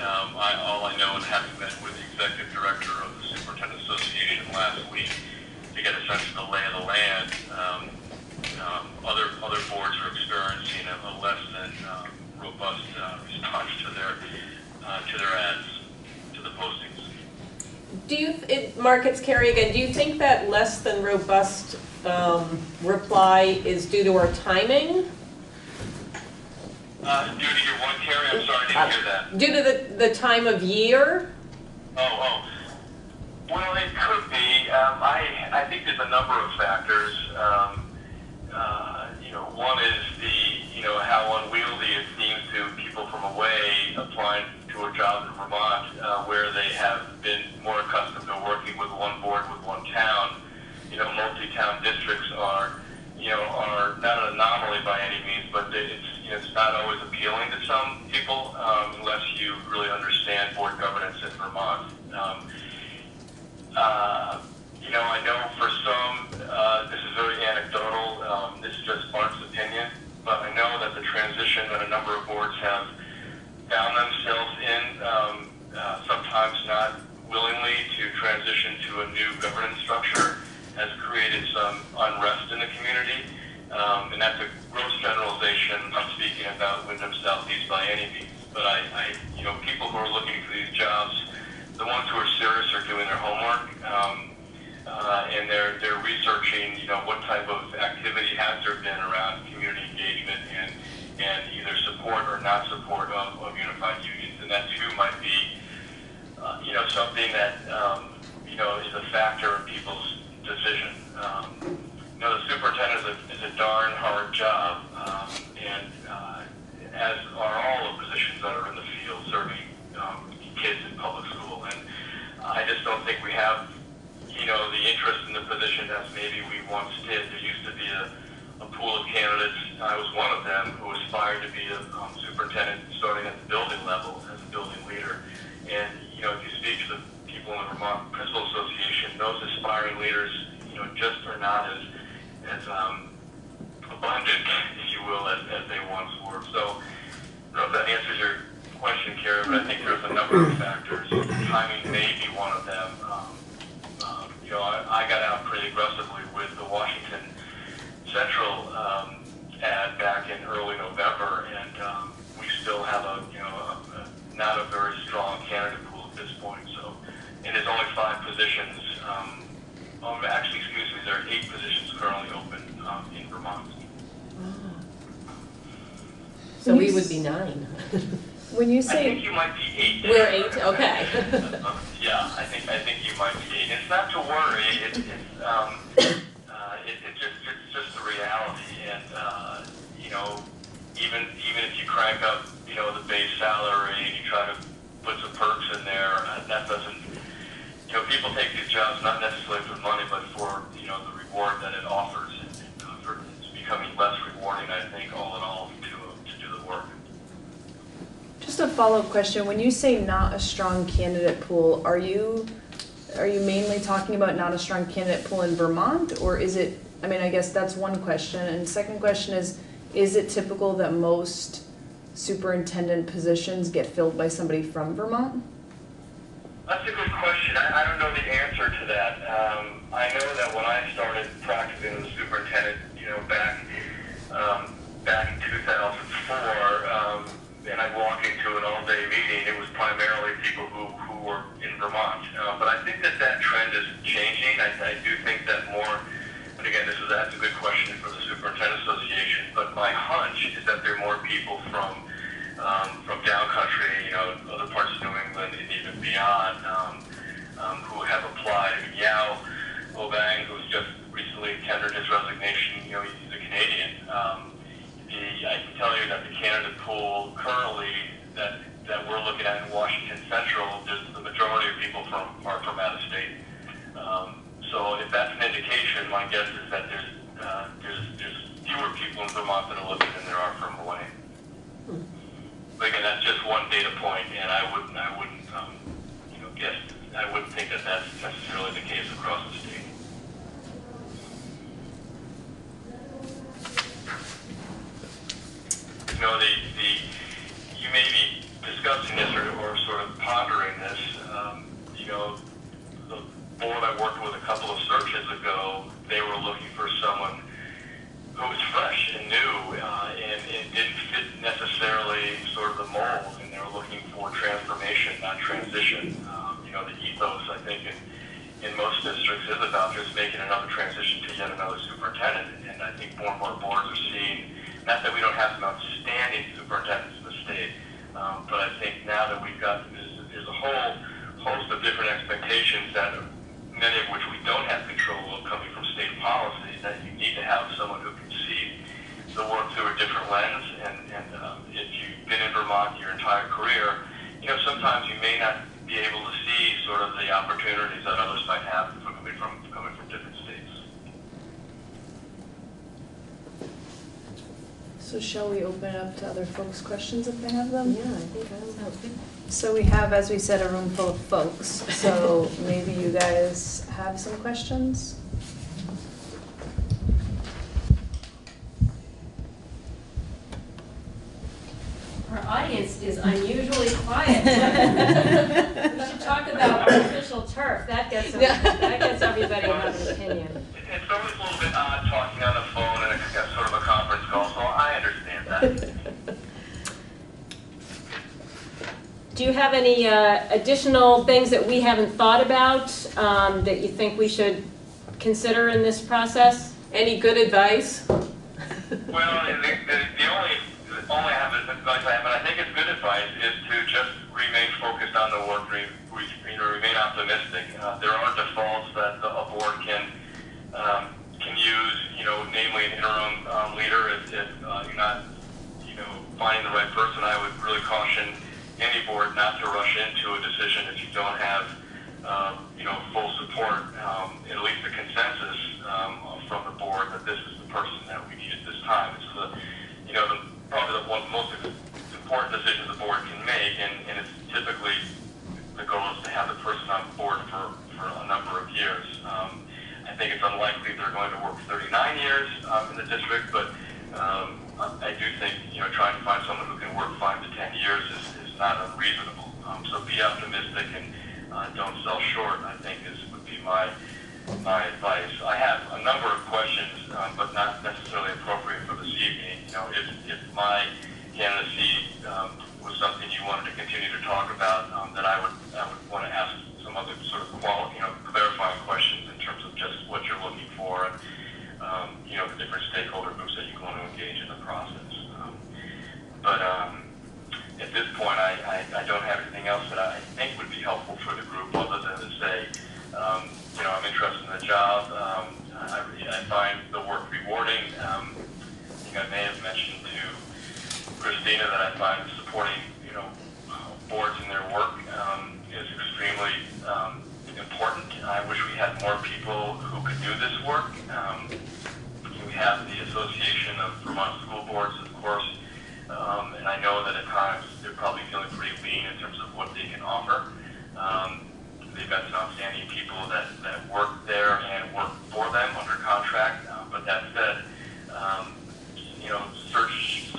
All I know, and having met with the executive director of the Superintendent Association last week to get a sense of the lay of the land, other boards are experiencing a less than robust response to their ads, to the postings. Do you, Mark, it's Carrie again. Do you think that less than robust reply is due to our timing? Due to your what, Carrie? I'm sorry, I didn't hear that. Due to the time of year? Oh. Well, it could be. I think there's a number of factors. One is how unwieldy it seems to people from away applying to a job in Vermont, where they have been more accustomed to working with one board with one town. Multi-town districts are not an anomaly by any means, but it's not always appealing to some people unless you really understand board governance in Vermont. I know for some, this is very anecdotal, this is just Mark's opinion, but I know that the transition that a number of boards have found themselves in, sometimes not willingly, to transition to a new governance structure, has created some unrest in the community. And that's a gross generalization. I'm not speaking about Wyndham Southeast by any means, but people who are looking for these jobs, the ones who are serious are doing their homework, and they're researching, what type of activity has there been around community engagement and either support or not support of unified unions, and that too might be, something that is a factor in people's decision. The superintendent is a darn hard job, and as are all the positions that are in the field serving kids in public school. And I just don't think we have, the interest in the position as maybe we once did. There used to be a pool of candidates. I was one of them who aspired to be a superintendent starting at the building level as a building leader. And, if you speak to the people in the Vermont Principal Association, those aspiring leaders, just are not as abundant, if you will, as they once were. So, I don't know if that answers your question, Kara, but I think there's a number of factors. Timing may be one of them. I got out pretty aggressively with the Washington Central ad back in early November, and we still have not a very strong candidate pool at this point. So, and there's only 5 positions. Actually, excuse me, there are 8 positions currently open in Vermont. So we would be 9. When you I say think you might be 8. We're 8, okay. Yeah, I think you might be 8. It's not to worry. It's just the reality, and even if you crank up the base salary and you try to put some perks in there, that doesn't. People take these jobs not necessarily for money, but for the reward that it offers. It's becoming less rewarding, I think, all in all, to do the work. Just a follow-up question. When you say not a strong candidate pool, are you mainly talking about not a strong candidate pool in Vermont, or is it, I guess that's one question. And second question is it typical that most superintendent positions get filled by somebody from Vermont? That's a good question. I don't know the answer to that. I know that when I started practicing as a superintendent, back in 2004, and I'd walk into an all-day meeting, it was primarily people who were in Vermont. But I think that trend is changing. I do think that more, and again, that's a good question for the Superintendent Association, but my hunch is that there are more people from downcountry, other parts of New England and even beyond, who have applied. Yao Obang, who's just recently tendered his resignation, he's a Canadian. I can tell you that the candidate pool currently that we're looking at in Washington Central, the majority of people are from out of state. So if that's an indication, my guess is that there's fewer people in Vermont that are looking than there are from away. But again, that's just one data point, and I wouldn't guess. I wouldn't think that that's necessarily the case across the state. You may be discussing this or sort of pondering this. The board I worked with a couple of searches ago, they were looking for someone who was fresh and new, and didn't fit necessarily sort of the mold, and they were looking for transformation, not transition. The ethos, I think, in most districts is about just making another transition to yet another superintendent, and I think more and more boards are seeing, not that we don't have some outstanding superintendents in the state, but I think now that we've got, there's a whole host of different expectations that many of which we don't have control of coming from state policy, that you need to have someone who can see the work through a different lens. And if you've been in Vermont your entire career, sometimes you may not be able to see sort of the opportunities that others might have coming from different states. So shall we open it up to other folks' questions if they have them? Yeah, I think that sounds good. So we have, as we said, a room full of folks, so maybe you guys have some questions? Our audience is unusually quiet. We should talk about artificial turf. That gets everybody to have an opinion. It's always a little bit odd talking on the phone and it's got sort of a conference call, so I understand that. Do you have any additional things that we haven't thought about that you think we should consider in this process? Any good advice? Well, the only advice I have, and I think it's good advice, is to just remain focused on the work, remain optimistic. There are defaults that a board can use, namely an interim leader if you're not, finding the right person. I would really caution full support, at least a consensus from the board that this is the person that we need at this time. It's probably the one most important decision the board can make, and it's typically the goal is to have the person on board for a number of years. I think it's unlikely they're going to work 39 years in the district, but I do think trying to find someone who can work 5 to 10 years is not unreasonable. So be optimistic and don't sell short, I think would be my advice. I have a number of questions, but not necessarily appropriate for this evening. If my candidacy was something you wanted to continue to talk about, then I would want to ask some other sort of clarifying questions in terms of just what you're looking for and the different stakeholder groups that you want to engage in the process. But at this point, I don't have anything else that I think would be helpful for the group other than to say, I'm interested in the job. I find the work rewarding. I think I may have mentioned to Christina that I find supporting, boards in their work is extremely important. I wish we had more people who could do this work. We have the Association of Vermont School Boards, of course, and I know that at times they're probably feeling pretty lean in terms of what they can offer. They've got some outstanding people that work there and work for them under contract. But that said, searches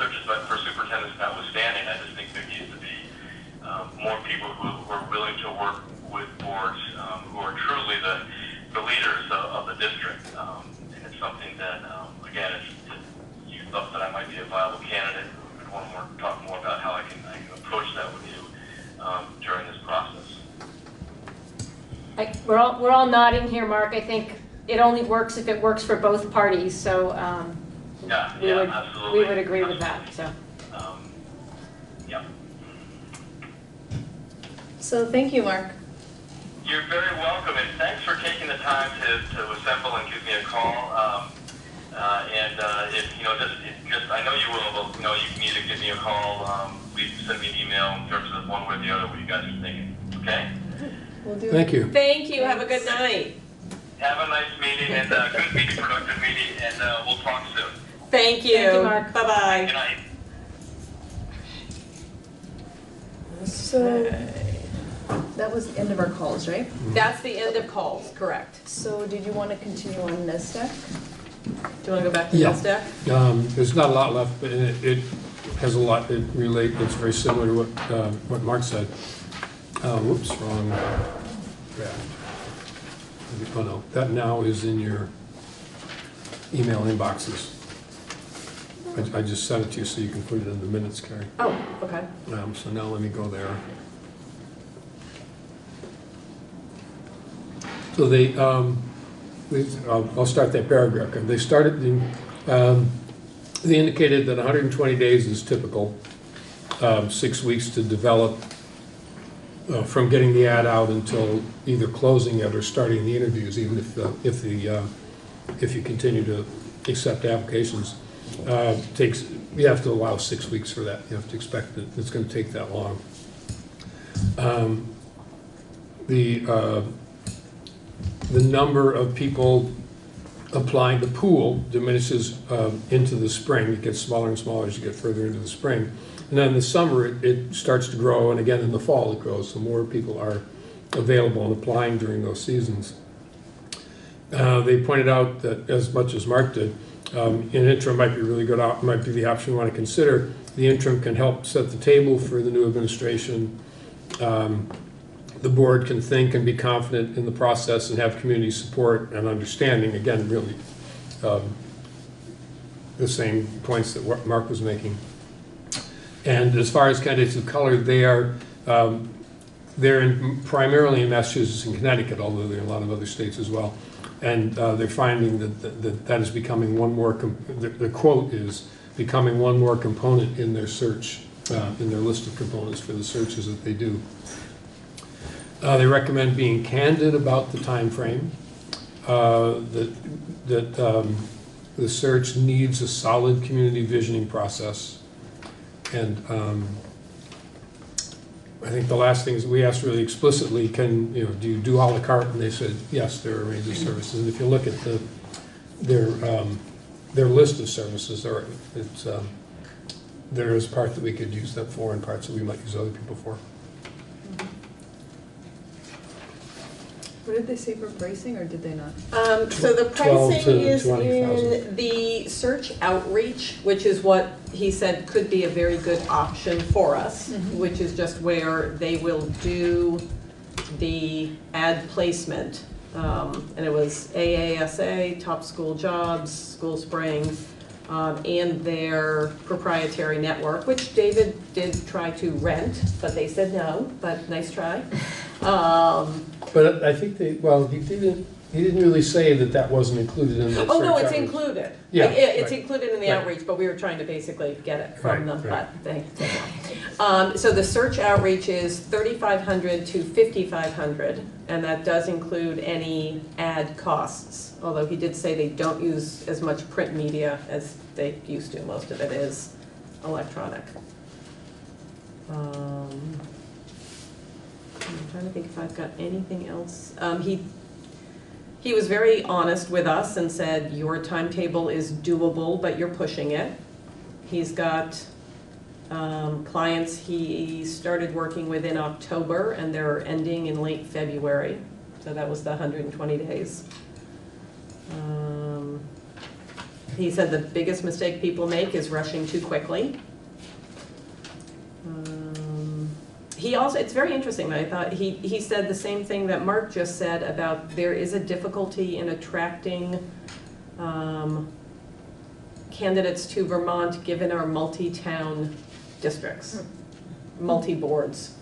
for superintendents notwithstanding, I just think there needs to be more people who are willing to work with boards who are truly the leaders of the district. And it's something that, again, if you thought that I might be a viable candidate, I'd want to talk more about how I can approach that with you during this process. We're all nodding here, Mark. I think it only works if it works for both parties. So we would agree with that. So. So thank you, Mark. You're very welcome, and thanks for taking the time to assemble and give me a call. If I know you will, but you can either give me a call, please send me an email in terms of one way or the other what you guys are thinking. Okay? We'll do Thank you. Thank you. Have a good night. Have a nice meeting and good meeting, productive meeting, and we'll talk soon. Thank you. Thank you, Mark. Bye-bye. Good night. So that was the end of our calls, right? That's the end of calls, correct. So did you want to continue on NESDEC? Do you want to go back to Yeah. NESDEC? There's not a lot left, but it has a lot. It's very similar to what Mark said. Whoops, wrong draft. Oh no, that now is in your email inboxes. I just sent it to you so you can put it in the minutes, Carrie. Oh, okay. So now let me go there. So I'll start that paragraph. They indicated that 120 days is typical, 6 weeks to develop from getting the ad out until either closing it or starting the interviews, even if you continue to accept applications. You have to allow 6 weeks for that. You have to expect that it's going to take that long. The number of people applying to pool diminishes into the spring. It gets smaller and smaller as you get further into the spring. And then in the summer, it starts to grow, and again in the fall it grows, so more people are available and applying during those seasons. They pointed out that, as much as Mark did, an interim might be really good, might be the option you want to consider. The interim can help set the table for the new administration. The board can think and be confident in the process and have community support and understanding. Again, really the same points that Mark was making. And as far as candidates of color, they're primarily in Massachusetts and Connecticut, although there are a lot of other states as well. And they're finding that is becoming one more, the quote is, becoming one more component in their search, in their list of components for the searches that they do. They recommend being candid about the time frame, that the search needs a solid community visioning process, and I think the last things we asked really explicitly, do you do à la carte? And they said, yes, there are a range of services. And if you look at their list of services, there is part that we could use them for and parts that we might use other people for. What did they say for pricing, or did they not? So the 12 pricing to is 20,000. in the search outreach, which is what he said could be a very good option for us, which is just where they will do the ad placement. And it was AASA, Top School Jobs, School Spring, and their proprietary network, which David did try to rent, but they said no, but nice try. But I think he didn't really say that wasn't included in the Oh, no, search it's outreach. included. Yeah, It's right. included in the Right. outreach, but we were trying to basically get it from Right, them, right. but they said no. So the search outreach is $3,500 to $5,500, and that does include any ad costs. Although he did say they don't use as much print media as they used to. Most of it is electronic. I'm trying to think if I've got anything else. He was very honest with us and said, your timetable is doable, but you're pushing it. He's got clients he started working with in October, and they're ending in late February. So that was the 120 days. He said the biggest mistake people make is rushing too quickly. He also, it's very interesting, I thought, he said the same thing that Mark just said about there is a difficulty in attracting candidates to Vermont given our multi-town districts, multi-boards.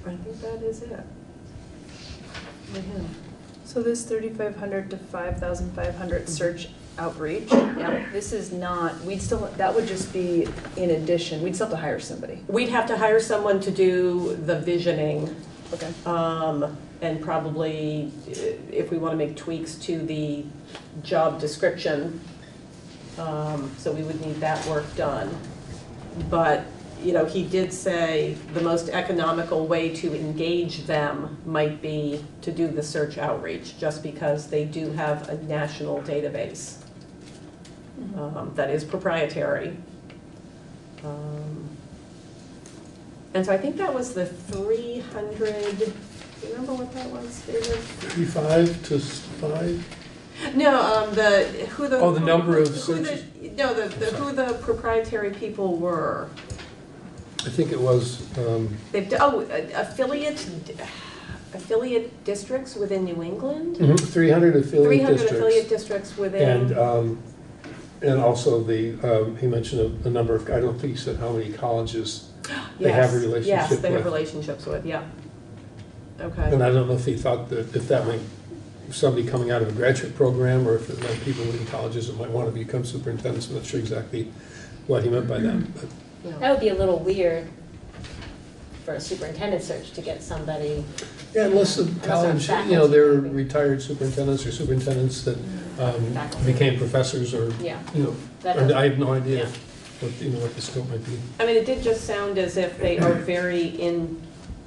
I think that is it. For him. So this 3,500 to 5,500 search outreach, this is not, that would just be in addition, we'd still have to hire somebody. We'd have to hire someone to do the visioning. Okay. And probably, if we want to make tweaks to the job description, so we would need that work done. But, he did say the most economical way to engage them might be to do the search outreach, just because they do have a national database that is proprietary. And so I think that was the 300, do you remember what that was, David? 35 to 5? No, the number of who searches? who the proprietary people were. I think it was, affiliate districts within New England? 300 affiliate 300 districts. affiliate districts within. And also he mentioned a number of, I don't think he said how many colleges they have a relationship with. Yes, they have relationships with, yeah. Okay. And I don't know if he thought if that meant somebody coming out of a graduate program, or if it meant people in colleges that might want to become superintendents. I'm not sure exactly what he meant by that. But. That would be a little weird for a superintendent search to get somebody. Yeah, unless the college, they're retired superintendents or superintendents that became professors, or I have no idea what the scope might be. I mean, it did just sound as if they are very in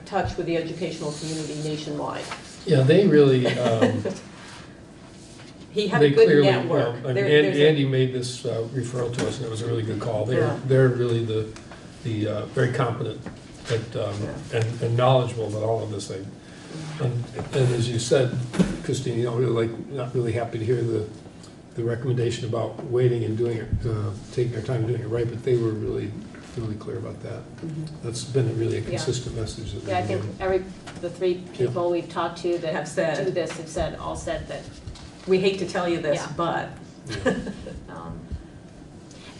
touch with the educational community nationwide. Yeah, they really. He had a good network. Andy made this referral to us, and it was a really good call. They're really the very competent and knowledgeable about all of this thing. And as you said, Christine, not really happy to hear the recommendation about waiting and doing it, taking our time doing it right, but they were really clear about that. That's been really a consistent message that I think the three people we've talked to that have said do this have all said that. We hate to tell you this, but.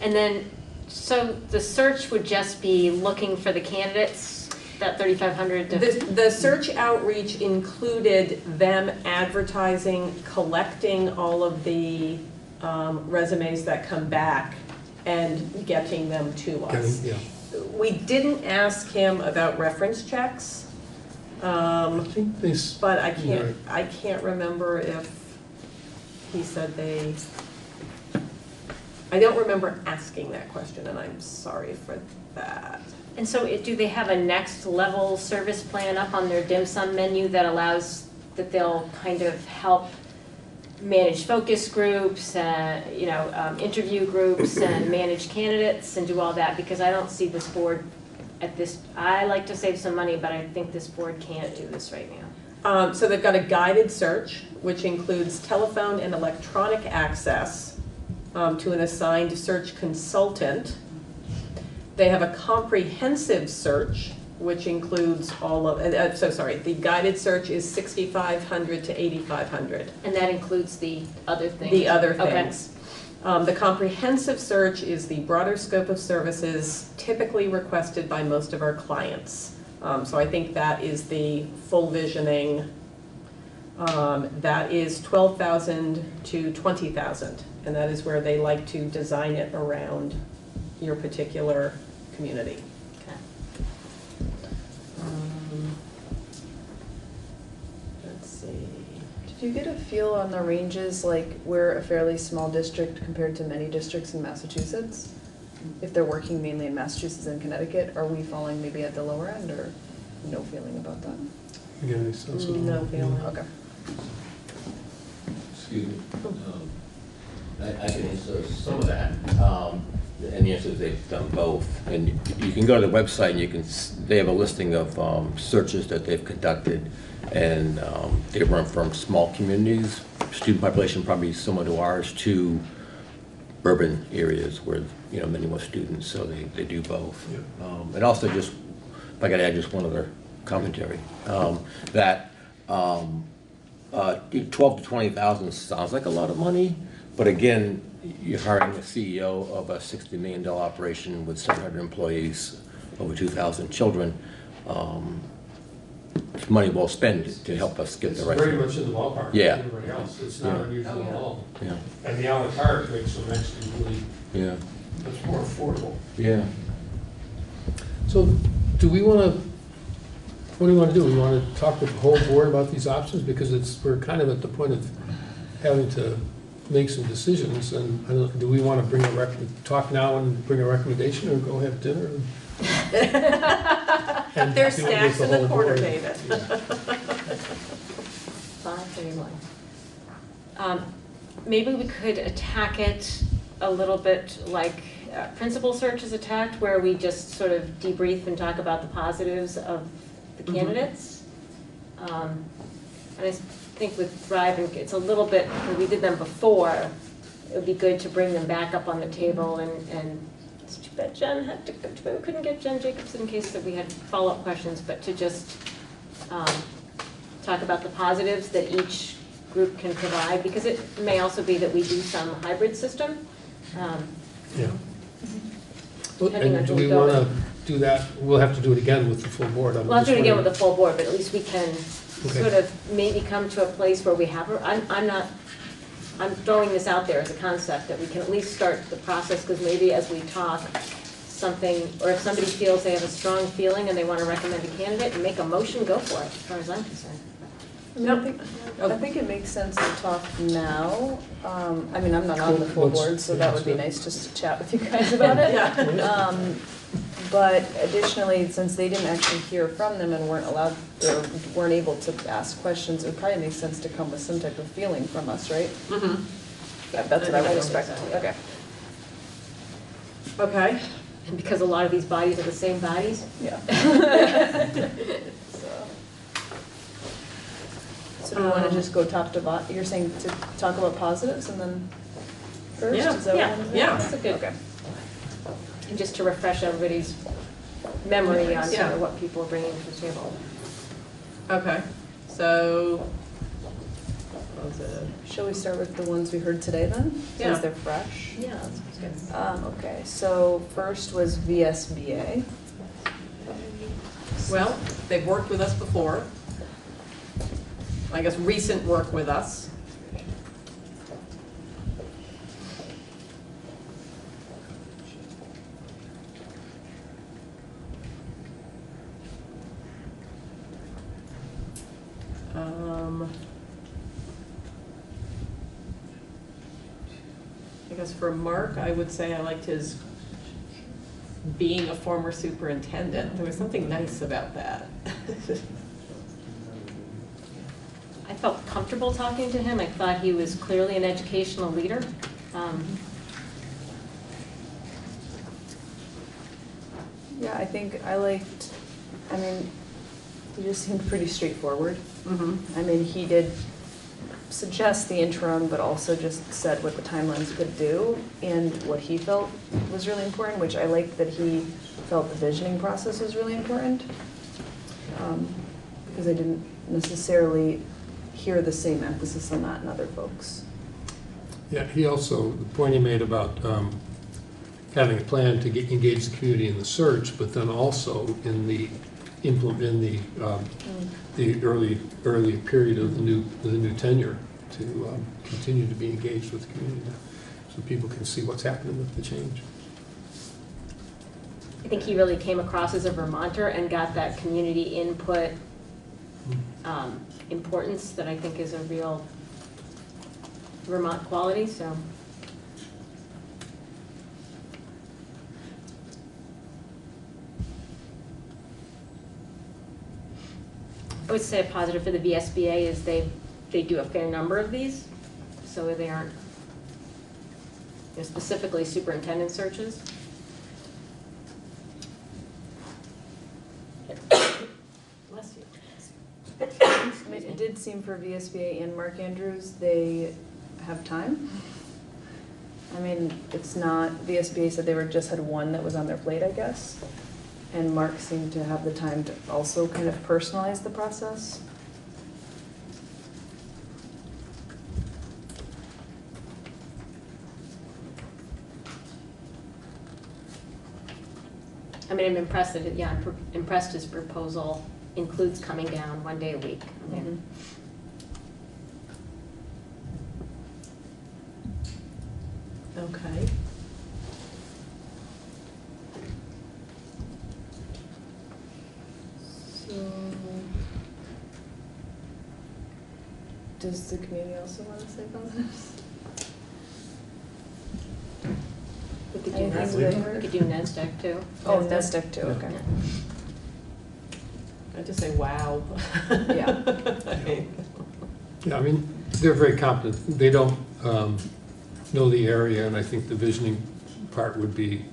And then, so the search would just be looking for the candidates, that 3,500 to. The search outreach included them advertising, collecting all of the resumes that come back and getting them to us. we didn't ask him about reference checks. I think they, But I can't remember if he said they, I don't remember asking that question, and I'm sorry for that. And so do they have a next level service plan up on their dim sum menu that allows, that they'll kind of help manage focus groups, interview groups and manage candidates and do all that? Because I don't see this board at this, I like to save some money, but I think this board can't do this right now. So they've got a guided search, which includes telephone and electronic access to an assigned search consultant. They have a comprehensive search, which includes all of, the guided search is 6,500 to 8,500. And that includes the other things? The other Okay. things. The comprehensive search is the broader scope of services typically requested by most of our clients. So I think that is the full visioning. That is 12,000 to 20,000, and that is where they like to design it around your particular community. Let's see. Did you get a feel on the ranges, like we're a fairly small district compared to many districts in Massachusetts? If they're working mainly in Massachusetts and Connecticut, are we falling maybe at the lower end, or no feeling about that? again, it sounds like. No feeling. Okay. Excuse me. I can answer some of that. And the answer is they've done both. And you can go to the website and you can, they have a listing of searches that they've conducted. And they run from small communities, student population probably similar to ours, to urban areas where, many more students, so they do both. Yeah. And also just, if I could add just one other commentary, that 12 to 20,000 sounds like a lot of money, but again, you're hiring a CEO of a $60 million operation with 700 employees, over 2,000 children. It's money well spent to help us get the right. It's very much in the ballpark. Yeah. Like everybody else. It's not unusual at all. Yeah. And the a la carte makes them actually really much more affordable. Yeah. So do we want to, what do we want to do? We want to talk to the whole board about these options, because we're kind of at the point of having to make some decisions, and I don't know, do we want to talk now and bring a recommendation, or go have dinner? And There's do it with snacks in the whole corner, board? David. Maybe we could attack it a little bit like principal search is attacked, where we just sort of debrief and talk about the positives of the candidates. And I think with Thrive, it's a little bit, we did them before, it would be good to bring them back up on the table, and it's too bad Jen had to go, we couldn't get Jen Jacobson in case that we had follow-up questions, but to just talk about the positives that each group can provide, because it may also be that we do some hybrid system. Yeah. Depending on And do who we we go want to with. do that? We'll have to do it again with the full board. We'll have to do it again with the full board, but at least we can Okay. sort of maybe come to a place where we have, I'm throwing this out there as a concept, that we can at least start the process, because maybe as we talk, something, or if somebody feels they have a strong feeling and they want to recommend a candidate and make a motion, go for it, as far as I'm concerned. I think it makes sense to talk now. I mean, I'm not on the full board, so that would be nice just to chat with you guys about it. But additionally, since they didn't actually hear from them and weren't allowed, or weren't able to ask questions, it would probably make sense to come with some type of feeling from us, right? Mm-hmm. That's what I would expect. Okay. Okay. And because a lot of these bodies are the same bodies? Yeah. So do we want to just go top to bottom? You're saying to talk about positives and then first? Yeah, Is that what yeah, I'm saying? yeah. That's a good. Okay. And just to refresh everybody's memory on sort Yeah. of what people are bringing to the table. Okay, so, what was it? Shall we start with the ones we heard today then? Yeah. Since they're fresh? Yeah, that's good. Okay, so first was VSBA. Well, they've worked with us before. I guess recent work with us. I guess for Mark, I would say I liked his being a former superintendent. There was something nice about that. I felt comfortable talking to him. I thought he was clearly an educational leader. Yeah, I think I liked, I mean, he just seemed pretty straightforward. I mean, he did suggest the interim, but also just said what the timelines could do and what he felt was really important, which I liked that he felt the visioning process was really important. Because I didn't necessarily hear the same emphasis on that in other folks. Yeah, he also, the point he made about having a plan to engage the community in the search, but then also in the early period of the new tenure to continue to be engaged with the community, so people can see what's happening with the change. I think he really came across as a Vermonter and got that community input importance that I think is a real Vermont quality, so. I would say a positive for the VSBA is they do a fair number of these, so they aren't, you know, specifically superintendent searches. Bless you. I mean, it did seem for VSBA and Mark Andrews, they have time. I mean, it's not, VSBA said they just had one that was on their plate, I guess. And Mark seemed to have the time to also kind of personalize the process. I mean, I'm impressed that, I'm impressed his proposal includes coming down 1 day a week. I mean, Okay. So, does the community also want to say positives? We could do Anything they NESDEC, heard? we could do NESDEC too. Oh, NESDEC too, okay. I'd just say wow. Yeah. Yeah, I mean, they're very competent. They don't know the area, and I think the visioning part would be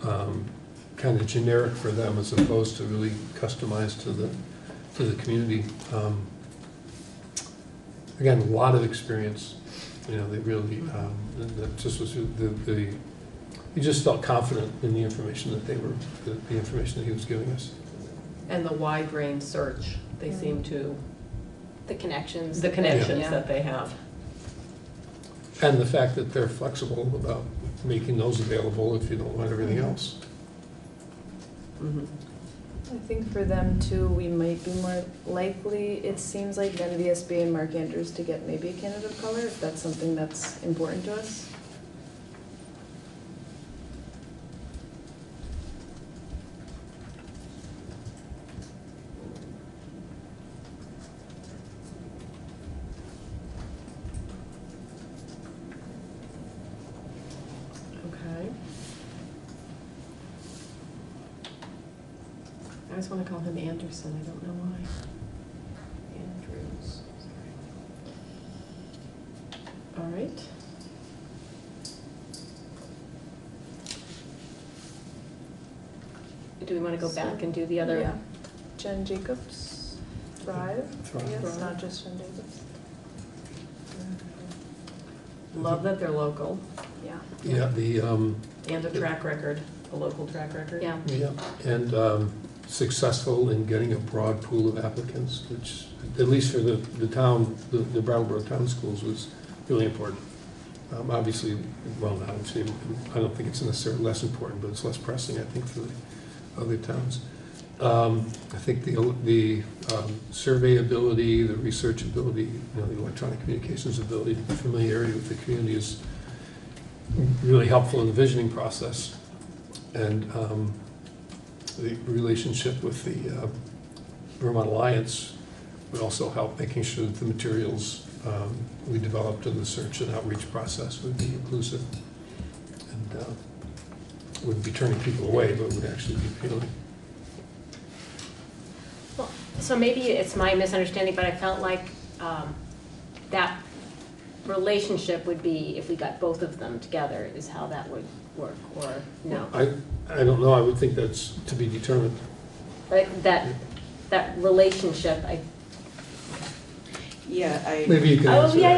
kind of generic for them as opposed to really customized to the community. Again, a lot of experience. You know, they really, that just was he just felt confident in the information that the information that he was giving us. And the wide range search, they seem to, The connections. the connections Yeah. that they have. And the fact that they're flexible about making those available if you don't want everything else. I think for them too, we might be more likely, it seems like, than VSB and Mark Andrews to get maybe a candidate of color, if that's something that's important to us. Okay. I just want to call him Anderson, I don't know why. Andrews, sorry. All right. Do we want to go back and do the other? Yeah. Jen Jacobs, Thrive, Thrive. yes, not just Jen Jacobs. Love that they're local Yeah. Yeah, and a track record, a local track record. Yeah. yeah, and successful in getting a broad pool of applicants, which, at least for the town, the Brattleboro Town Schools, was really important. Obviously, well, not obviously, I don't think it's necessarily less important, but it's less pressing, I think, for the other towns. I think the survey ability, the research ability, you know, the electronic communications ability, the familiarity with the community is really helpful in the visioning process. And the relationship with the Vermont Alliance would also help making sure that the materials we developed in the search and outreach process would be inclusive. And wouldn't be turning people away, but would actually be appealing. Well, so maybe it's my misunderstanding, but I felt like that relationship would be, if we got both of them together, is how that would work, or no? I don't know, I would think that's to be determined. But that relationship, Maybe you can oh, answer yeah,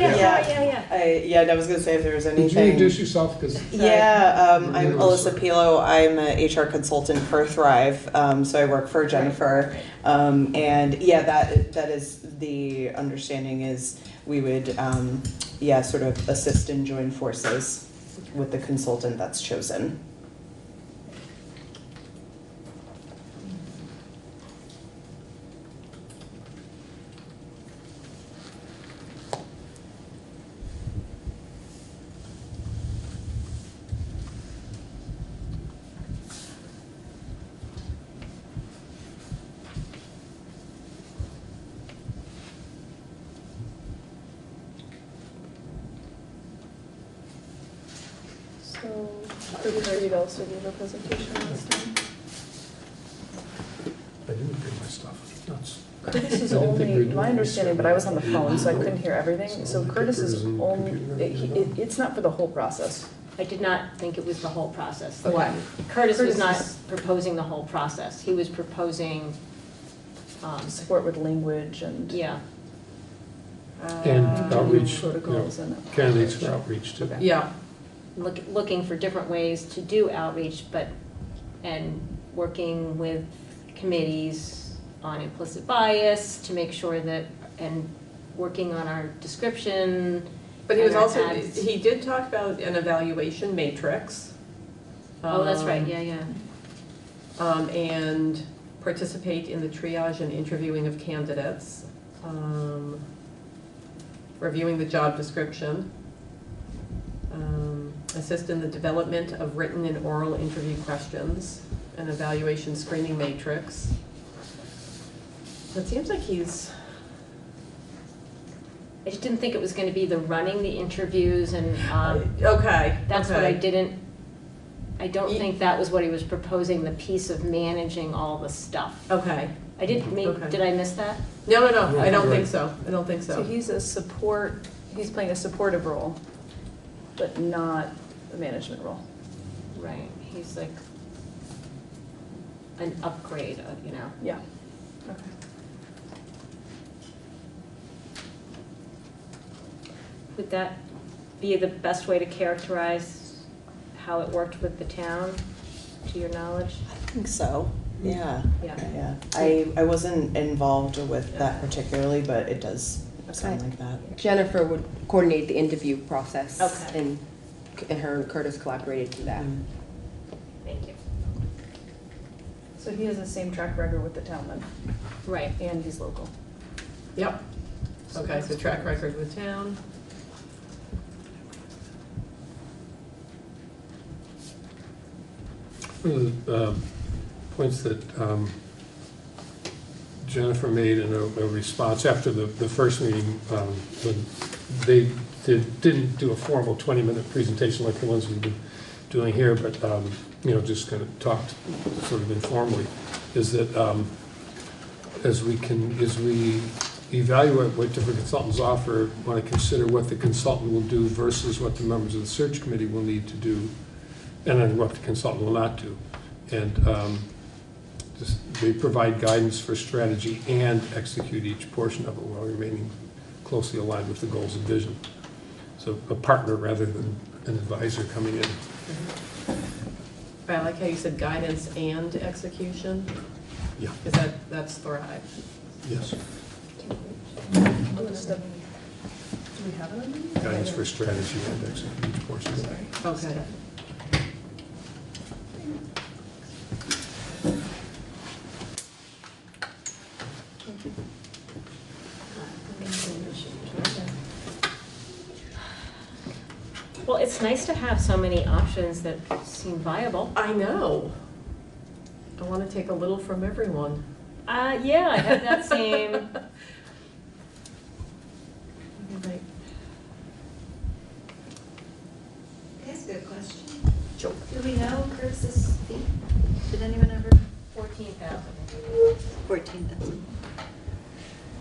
that. yeah. I was gonna say if there was Could you anything. introduce yourself? 'Cause I'm Alyssa Pilo. I'm a HR consultant for Thrive. So I work for Jennifer. And yeah, that is the understanding is we would, sort of assist and join forces with the consultant that's chosen. So, Curtis also gave a presentation last time. I didn't bring my stuff. Nuts. Curtis is I didn't think we were only, doing my understanding, but I was on the phone, so I research. couldn't hear everything. So Curtis is only, it's not for the whole process. I did not think it was the whole process. Okay. Curtis was Curtis not is- proposing the whole process. He was proposing, Support with language and. yeah. And outreach, Protocols and. candidates for outreach too. Okay. Yeah. Looking for different ways to do outreach, and working with committees on implicit bias to make sure that, and working on our description. But he was and our also, ads. he did talk about an evaluation matrix. Oh, that's right, yeah. And participate in the triage and interviewing of candidates. Reviewing the job description. Assist in the development of written and oral interview questions, an evaluation screening matrix. So it seems like he's. I just didn't think it was gonna be the running the interviews and, Okay. that's what I okay. don't think that was what he was proposing, the piece of managing all the stuff. Okay. I did, Okay. did I miss that? No, I don't Right. think so. I don't think So so. he's he's playing a supportive role, but not a management role. Right, he's like an upgrade, you know? Yeah. Okay. Would that be the best way to characterize how it worked with the town, to your knowledge? I think so. Yeah. Yeah. I wasn't involved with that particularly, but it does sound like that. Jennifer would coordinate the interview process. Okay. And her and Curtis collaborated through that. Thank you. So he has the same track record with the town then? Right. And he's local. Yep. Okay, so track record with town. One of the points that Jennifer made in a response after the first meeting, when they didn't do a formal 20-minute presentation like the ones we've been doing here, but just kind of talked sort of informally, is that as we evaluate what different consultants offer, want to consider what the consultant will do versus what the members of the search committee will need to do, and then what the consultant will not do. And they provide guidance for strategy and execute each portion of it while remaining closely aligned with the goals and vision. So a partner rather than an advisor coming in. I like how you said guidance and execution. Yeah. Because that's Thrive. Yes. Do we have it? Guidance for strategy and execute each portion of it. Okay. Well, it's nice to have so many options that seem viable. I know. I want to take a little from everyone. Yeah, I had that same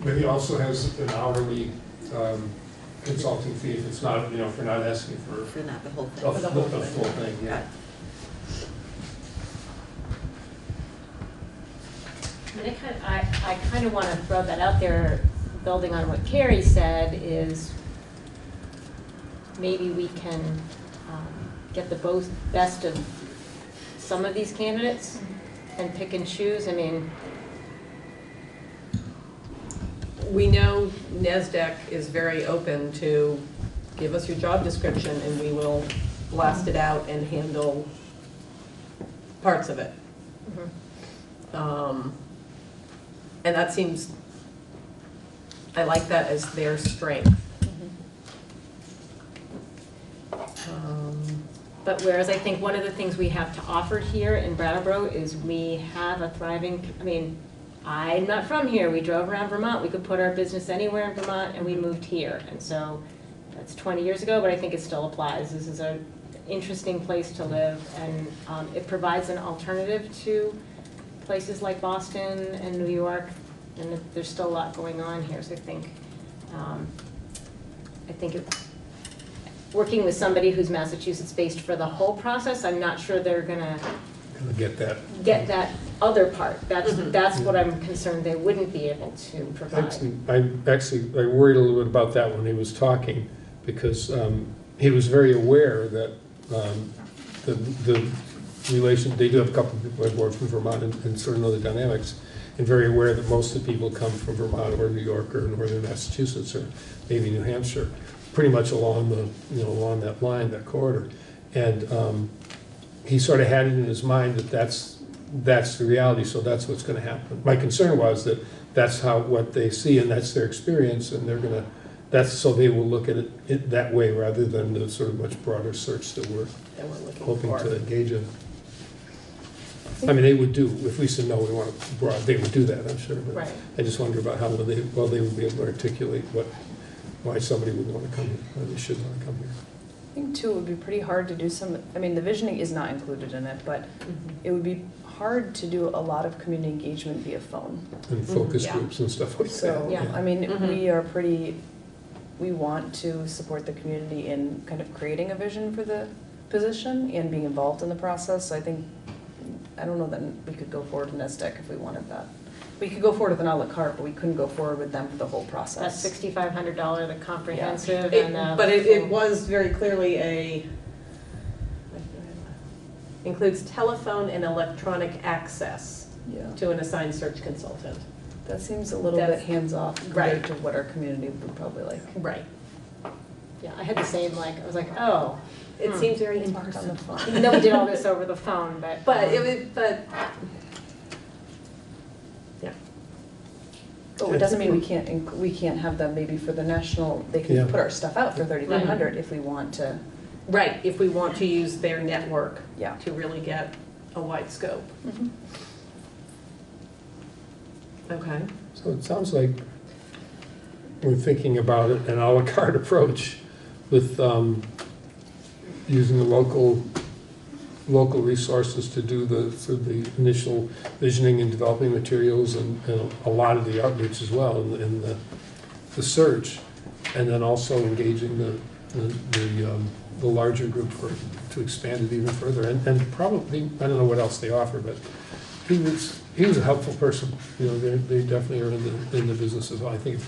But he also has an hourly consulting fee if it's not, if we're not asking for not the whole a full thing, yeah. I kind of want to throw that out there, building on what Carrie said, is maybe we can get the best of some of these candidates and pick and choose. I mean, We know NASDAQ is very open to give us your job description and we will blast it out and handle parts of it. And that seems, I like that as their strength. but whereas I think one of the things we have to offer here in Brattleboro is we have a thriving, I mean, I'm not from here, we drove around Vermont, we could put our business anywhere in Vermont, and we moved here. And so that's 20 years ago, but I think it still applies. This is an interesting place to live, and it provides an alternative to places like Boston and New York, and there's still a lot going on here. So I think working with somebody who's Massachusetts-based for the whole process, I'm not sure they're gonna Get that. get that other part. That's what I'm concerned they wouldn't be able to provide. I worried a little bit about that when he was talking, because he was very aware that the relation, they do have a couple of people on board from Vermont and sort of know the dynamics, and very aware that most of the people come from Vermont or New York or northern Massachusetts or maybe New Hampshire, pretty much along along that line, that corridor. And he sort of had it in his mind that that's the reality, so that's what's going to happen. My concern was that that's what they see and that's their experience, and so they will look at it that way rather than the sort of much broader search that we're hoping to engage in. I mean, they would do, if we said, no, we want it broad, they would do that, I'm sure. But Right. I just wonder about how they would be able to articulate why somebody would want to come here, or they should want to come here. I think too, it would be pretty hard to do I mean, the visioning is not included in it, but it would be hard to do a lot of community engagement via phone. And focus groups and stuff like that. So, I mean, we want to support the community in kind of creating a vision for the position and being involved in the process. So I don't know that we could go forward in NESDEC if we wanted that. We could go forward with an a la carte, but we couldn't go forward with them for the whole process. That's $6,500, the comprehensive, But it was very clearly includes telephone and electronic access to an assigned search consultant. That seems a little bit hands-off compared to what our community would probably like. Right. Yeah, I had the same, I was like, oh. It seems very in On the phone. Even though we did all this over the phone, but. But it doesn't mean we can't have them maybe for the national, they can put our stuff out for 3,500 if we want to. Right, if we want to use their network to really get a wide scope. Okay. So it sounds like we're thinking about it, an a la carte approach with using the local resources to do the initial visioning and developing materials and a lot of the outreach as well in the search, and then also engaging the larger group to expand it even further, and probably, I don't know what else they offer, but he was a helpful person. They definitely are in the business as well. I think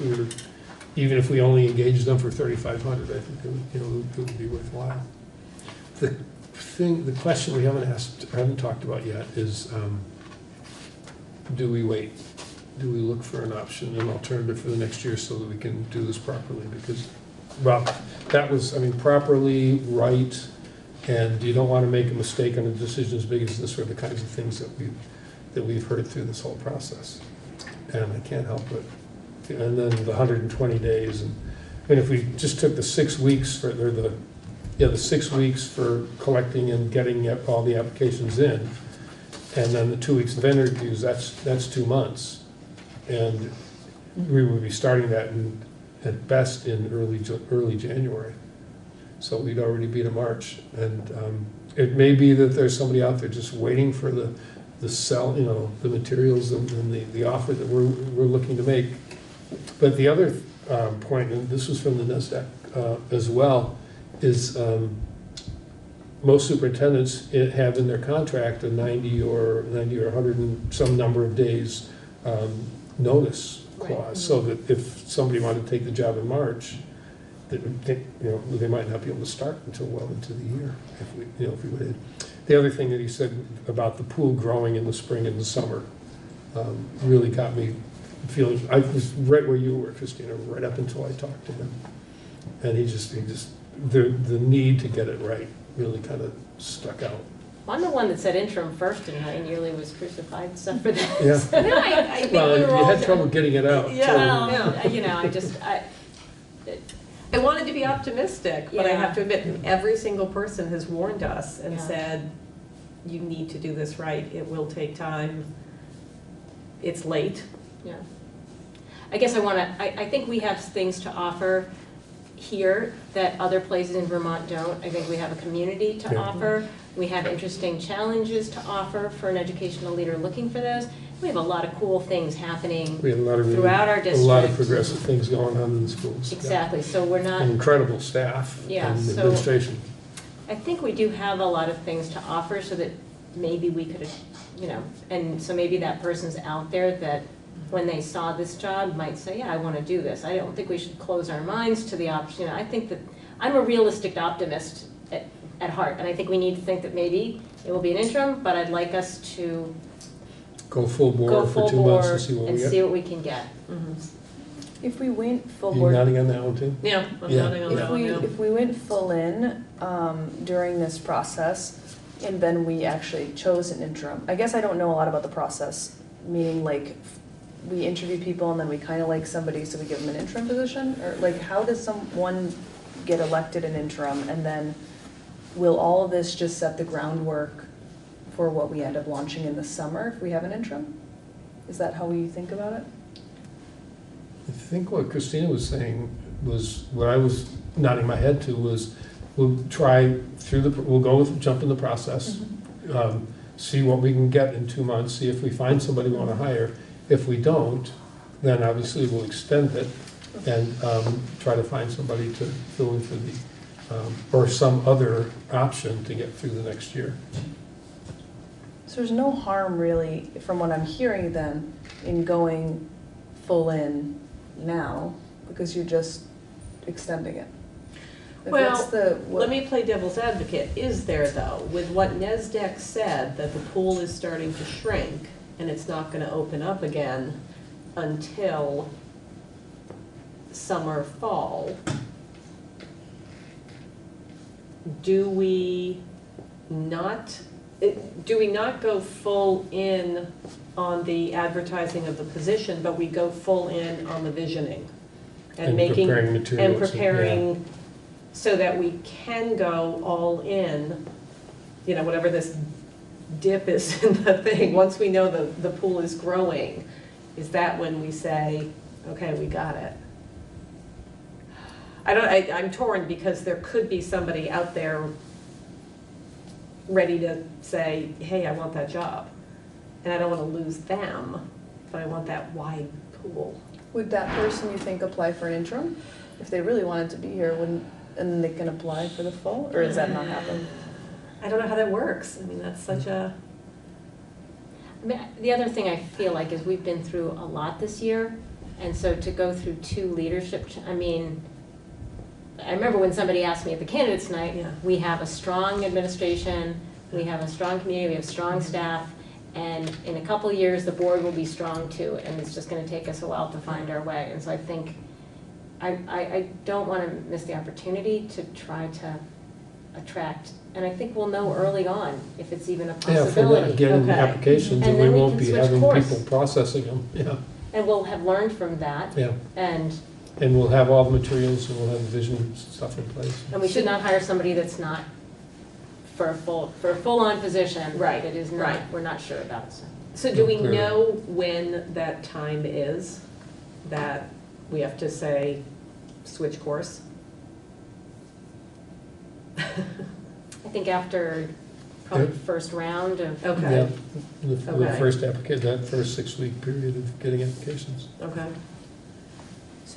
even if we only engaged them for $3,500, I think it would be worthwhile. The question we haven't talked about yet is, do we wait? Do we look for an alternative for the next year so that we can do this properly? Because, that was, properly, right, and you don't want to make a mistake on a decision as big as this, or the kinds of things that we've heard through this whole process. And I can't help it. And then the 120 days, and if we just took the 6 weeks the 6 weeks for collecting and getting all the applications in, and then the 2 weeks of interviews, that's 2 months. And we would be starting that at best in early January. So we'd already be to March. And it may be that there's somebody out there just waiting for the materials and the offer that we're looking to make, But the other point, and this was from the NESDAQ as well, is most superintendents have in their contract a 90 or 100 and some number of days notice clause, so that if somebody wanted to take the job in March, they might not be able to start until well into the year if we waited. The other thing that he said about the pool growing in the spring and the summer really got me feeling. I was right where you were, Christina, right up until I talked to him, and he just the need to get it right really kind of stuck out. Well, I'm the one that said interim first, and I nearly was crucified and stuff for that. Yeah. No, I think Well, we were you all had trouble getting it out. Yeah. Well, I wanted to be optimistic, but I Yeah. have to admit, every single person has warned us and Yeah. said, you need to do this right, it will take time, it's late. Yeah. I guess I think we have things to offer here that other places in Vermont don't. I think we have a community to offer. We have interesting challenges to offer for an educational leader looking for those. We have a lot of cool things happening We have a lot of throughout our district. A lot of progressive things going on in the schools. Exactly, so we're not. Incredible staff and so administration. I think we do have a lot of things to offer so that maybe we could, and so maybe that person's out there that when they saw this job might say, yeah, I want to do this. I don't think we should close our minds to the option. I think that I'm a realistic optimist at heart, and I think we need to think that maybe it will be an interim, but I'd like us to Go full bore go for full 2 months bore and see what we and get. see what we can get. If we went full You board. nodding on that one too? Yeah, I'm Yeah. nodding on that one, yeah. If we went full in during this process, and then we actually chose an interim, I guess I don't know a lot about the process, meaning like we interview people and then we kind of like somebody, so we give them an interim position? Or like how does someone get elected an interim, and then will all of this just set the groundwork for what we end up launching in the summer if we have an interim? Is that how we think about it? I think what Christina was saying was, what I was nodding my head to was, we'll jump in the process, see what we can get in 2 months, see if we find somebody we want to hire. If we don't, then obviously we'll extend it and try to find somebody to fill in for or some other option to get through the next year. So there's no harm really, from what I'm hearing then, in going full in now, because you're just extending it. Like, what's Well, what- let me play devil's advocate. Is there though, with what NESDEC said, that the pool is starting to shrink and it's not gonna open up again until summer, fall? Do we not go full in on the advertising of the position, but we go full in on the visioning? And making, preparing materials. and preparing so that we can go all in, whatever this dip is in the thing, once we know the pool is growing, is that when we say, okay, we got it? I'm torn because there could be somebody out there ready to say, hey, I want that job. And I don't want to lose them, but I want that wide pool. Would that person, you think, apply for an interim? If they really wanted to be here, and then they can apply for the full, or does that not happen? I don't know how that works. I mean, that's such a... The other thing I feel like is we've been through a lot this year, and so to go through 2 leadership, I remember when somebody asked me at the candidates night, we have a strong administration, we have a strong community, we have strong staff, and in a couple of years, the board will be strong too, and it's just gonna take us a while to find our way. And so I think, I don't wanna miss the opportunity to try to attract, and I think we'll know early on if it's even a Yeah, if we're possibility. not getting applications, and we then won't can be switch having course. people processing them, yeah. And we'll have learned from that. Yeah. And we'll have all the materials, and we'll have the vision stuff in place. we should not hire somebody that's not for a full-on position. Right, That is not, right. we're not sure about, so. So do we Clearly. know when that time is that we have to say, switch course? I think after probably the first round of. Okay. Yeah, the Okay. first that first 6-week period of getting applications. Okay.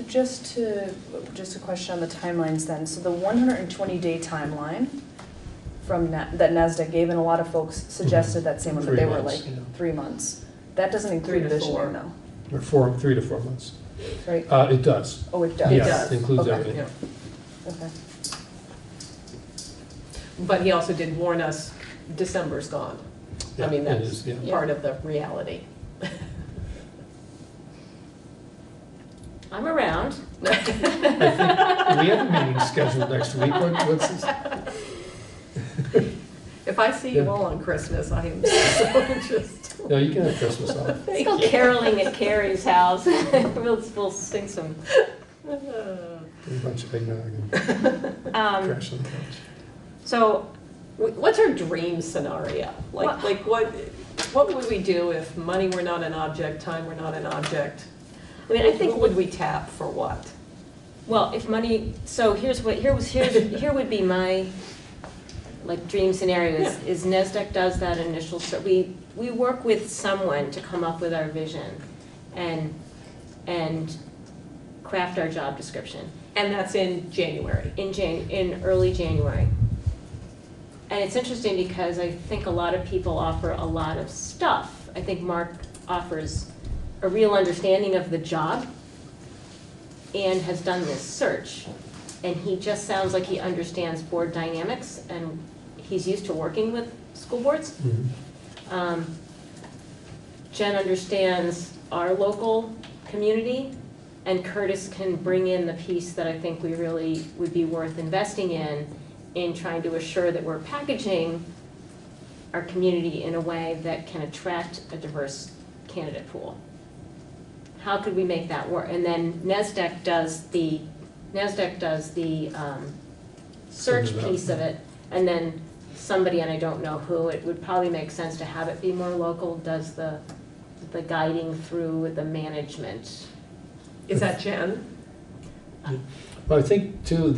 So just a question on the timelines then. So the 120-day timeline from that NASDAQ gave, and a lot of folks suggested that same one, but 3 they were months, like yeah. 3 months. That doesn't include 3 to visioning 4. though, Or 3 to 4 months. right? It does. Oh, it does? It Yes, does. it includes Okay. everything. Yeah. Okay. But he also did warn us, December's gone. Yeah, I mean, it that's is, yeah. part of the reality. I'm around. I think we have a meeting scheduled next week. What's this? If I see you Yeah. all on Christmas, I am so interested. No, you can have Christmas off. Let's go caroling at Carrie's house. We'll sing some. A bunch of eggnog and crash on the couch. So, What's our dream scenario? Like what would we do if money were not an object, time were not an object? I mean, I think Who would we tap for what? well, if money, so here would be my like dream scenario is NASDAQ does that initial, we work with someone to come up with our vision and craft our job description. And that's in January. In early January. And it's interesting because I think a lot of people offer a lot of stuff. I think Mark offers a real understanding of the job and has done this search. And he just sounds like he understands board dynamics and he's used to working with school boards. Mhm. Jen understands our local community, and Curtis can bring in the piece that I think we really would be worth investing in trying to assure that we're packaging our community in a way that can attract a diverse candidate pool. How could we make that work? And then NASDAQ does the search Send it out. piece of it, and then somebody, and I don't know who, it would probably make sense to have it be more local, does the guiding through the management. Is that Jen? Well, I think too,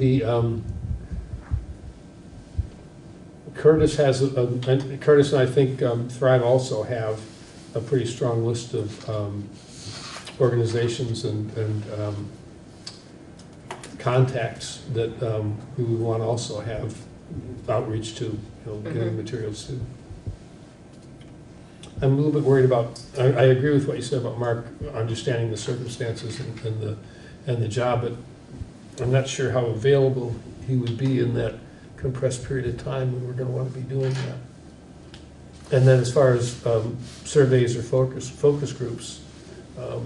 Curtis has, Curtis and I think Thrive also have a pretty strong list of organizations and contacts that we would want to also have outreach to, getting materials to. I'm a little bit worried about, I agree with what you said about Mark understanding the circumstances and the job, but I'm not sure how available he would be in that compressed period of time when we're going to want to be doing that. And then as far as surveys or focus groups, I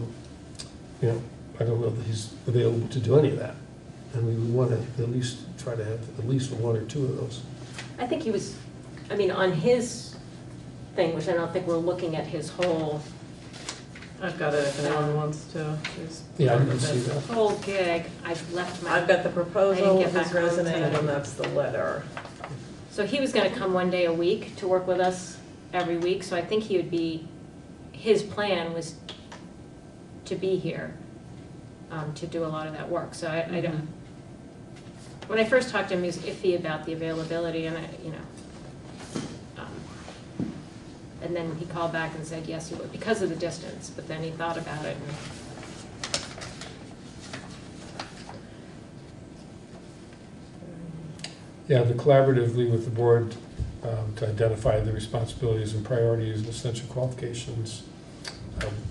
don't know that he's available to do any of that. And we would want to at least try to have at least 1 or 2 of those. I think he was, on his thing, which I don't think we're looking at his whole I've got it if anyone wants to. Yeah, I didn't see that. whole gig. I've left my. I've got the I proposal, didn't get his back home resume, today. and that's the letter. So he was gonna come 1 day a week to work with us every week, so I think he would be, his plan was to be here, to do a lot of that work, so I don't. When I first talked to him, he was iffy about the availability, and and then he called back and said, yes, he would, because of the distance, but then he thought about it and. Yeah, the collaboratively with the board to identify the responsibilities and priorities and essential qualifications,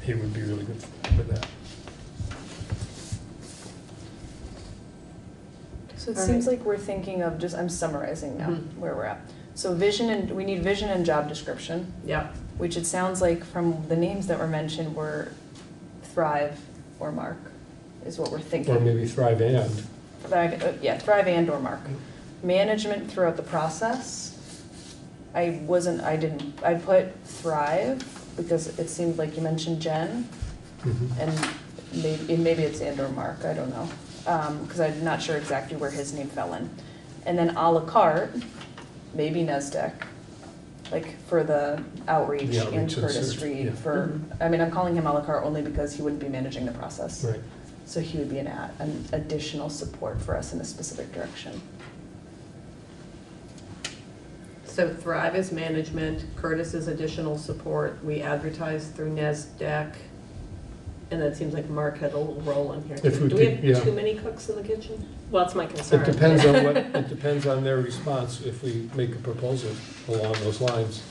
he would be really good for that. So it seems like we're thinking of I'm summarizing now where we're at. So we need vision and job description. Yeah. Which it sounds like from the names that were mentioned were Thrive or Mark, is what we're thinking. Or maybe Thrive and. Thrive and or Mark. Management throughout the process. I put Thrive because it seemed like you mentioned Jen, and maybe it's and or Mark, I don't know. Because I'm not sure exactly where his name fell in. And then a la carte, maybe NASDAQ, like for the outreach The and outreach and Curtis search, Reed yeah. for, I'm calling him a la carte only because he wouldn't be managing the process. Right. So he would be an additional support for us in a specific direction. So Thrive is management, Curtis is additional support, we advertise through NASDAQ. And it seems like Mark had a little role in here. If we Do we could- have yeah. too many cooks in the kitchen? Well, it's my concern. It depends on what, it depends on their response if we make a proposal along those lines.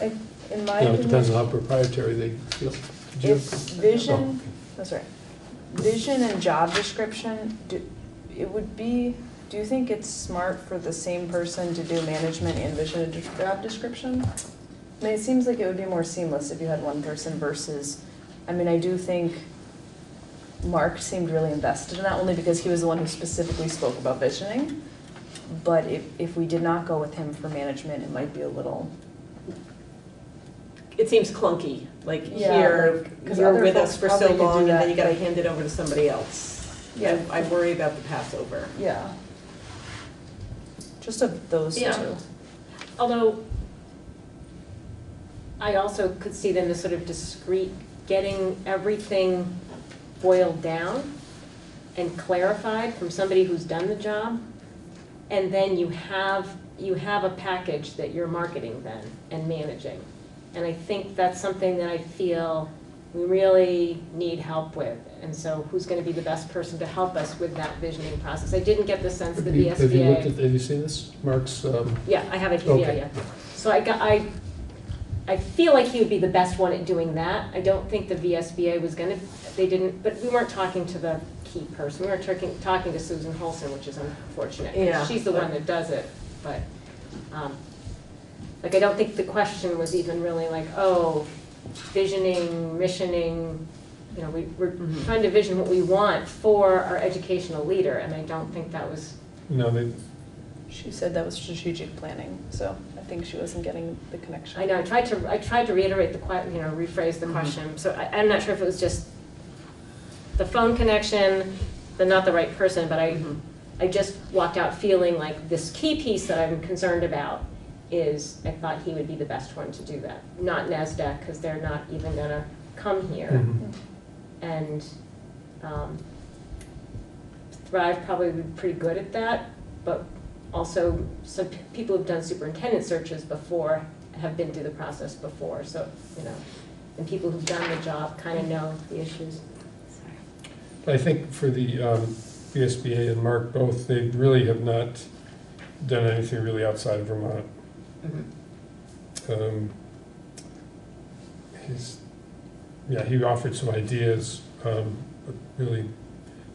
In my You know, it depends on opinion, how proprietary they feel. Did you if have- vision, that's right, vision and job description, do you think it's smart for the same person to do management and vision and job description? I mean, it seems like it would be more seamless if you had one person versus, I mean, I do think Mark seemed really invested in that, only because he was the one who specifically spoke about visioning. But if we did not go with him for management, it might be a little. It seems clunky, like Yeah, here, like, 'cause you're other with folks us for probably so could do long and that, then you gotta like- hand it over to somebody else. Yeah. I worry about the Passover. Yeah. Just of those Yeah. two. Although, I also could see them as sort of discrete, getting everything boiled down and clarified from somebody who's done the job. And then you have a package that you're marketing then and managing. And I think that's something that I feel we really need help with. And so who's going to be the best person to help us with that visioning process? I didn't get the sense the Have you looked at, VSBA. have you seen this, Mark's? Yeah, I have it here, yeah, Okay. yeah. So I feel like he would be the best one at doing that. I don't think the VSBA was gonna, they didn't, but we weren't talking to the key person. We were talking to Susan Holson, which is unfortunate. Yeah. She's the one that does it, but, like, I don't think the question was even really like, oh, visioning, missioning, you know, we're trying to vision what we want for our educational leader, and I don't think that was. No, She said that was strategic planning, so I think she wasn't getting the connection. I know, I tried to reiterate the rephrase the question, so I'm not sure if it was just the phone connection, not the right person, but I just walked out feeling like this key piece that I'm concerned about is, I thought he would be the best one to do that. Not NASDAQ, because they're not even gonna come here. Mhm. And Thrive probably would be pretty good at that, but also some people who've done superintendent searches before have been through the process before, so, you know, and people who've done the job kind of know the issues. I think for the VSBA and Mark both, they really have not done anything really outside of Vermont. He offered some ideas, but really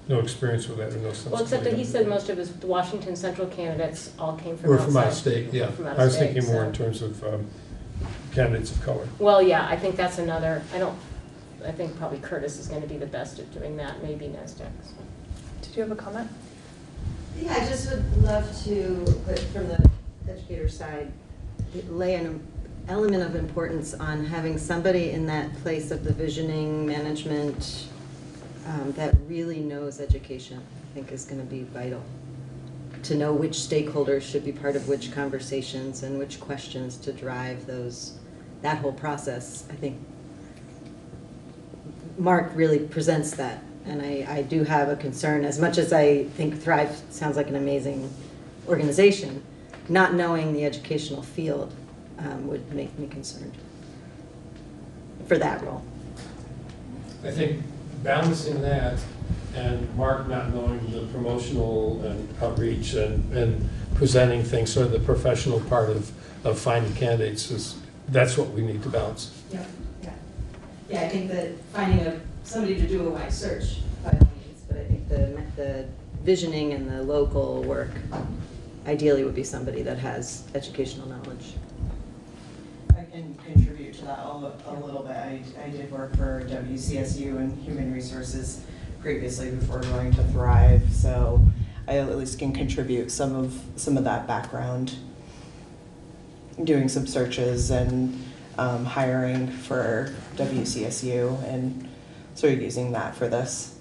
no experience with that or no sense. Well, except that he said most of his Washington Central candidates all came from We're outside. from out of state, yeah. From out of I was state, thinking more so- in terms of candidates of color. Well, yeah, I think that's another, I think probably Curtis is going to be the best at doing that, maybe NASDAQ. Did you have a comment? Yeah, I just would love to put from the educator side, lay an element of importance on having somebody in that place of the visioning management that really knows education. I think is going to be vital to know which stakeholders should be part of which conversations and which questions to drive that whole process. I think Mark really presents that, and I do have a concern. As much as I think Thrive sounds like an amazing organization, not knowing the educational field would make me concerned for that role. I think balancing that and Mark not knowing the promotional and outreach and presenting things, sort of the professional part of finding candidates, that's what we need to balance. Yeah, yeah. Yeah, I think that finding somebody to do a wide search by all means, but I think the visioning and the local work ideally would be somebody that has educational knowledge. I can contribute to that a little bit. I did work for WCSU and Human Resources previously before going to Thrive, so I at least can contribute some of that background, doing some searches and hiring for WCSU, and sort of using that for this.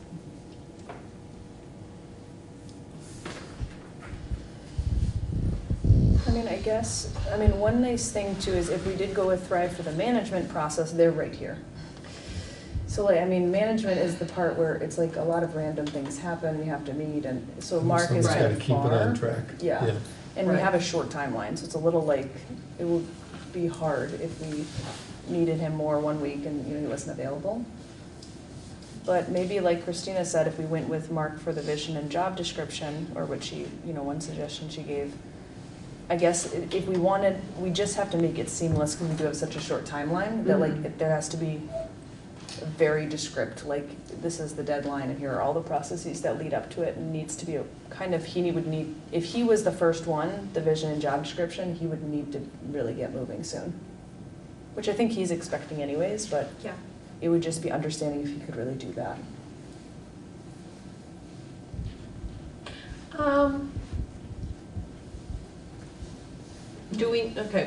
I mean, one nice thing too is if we did go with Thrive for the management process, they're right here. So like, I mean, management is the part where it's like a lot of random things happen, we have to meet, and so Mark is Someone's kind gotta of keep it far. on track. Yeah, and we Right. have a short timeline, so it's a little like, it would be hard if we needed him more one week and, he wasn't available. But maybe like Christina said, if we went with Mark for the vision and job description, or what she, one suggestion she gave, I guess if we wanted, we just have to make it seamless because we do have such a short timeline that there has to be very descript, like this is the deadline and here are all the processes that lead up to it, and needs to be a kind of, he would need, if he was the first one, the vision and job description, he would need to really get moving soon. Which I think he's expecting anyways, but Yeah. it would just be understanding if he could really do that.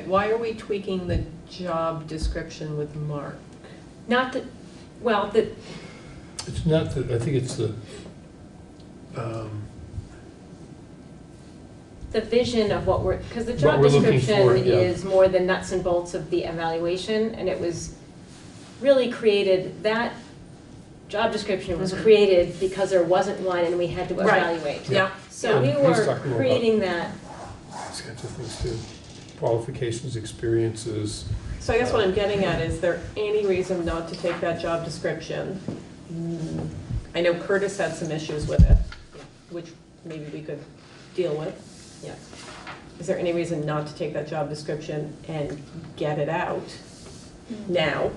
Why are we tweaking the job description with Mark? Not that, well, the, It's not that, I think it's the vision of what we're, because the What job we're looking description for, yeah. is more the nuts and bolts of the evaluation, and it was really created, that job description was created because there wasn't one and we had to Right. evaluate. Yeah. So we He's were talking more creating that, these kinds of things too. Qualifications, experiences. So I guess what I'm getting at, is there any reason not to take that job description? I know Curtis had some issues with it, which maybe we could deal with. yeah. Is there any reason not to take that job description and get it out now?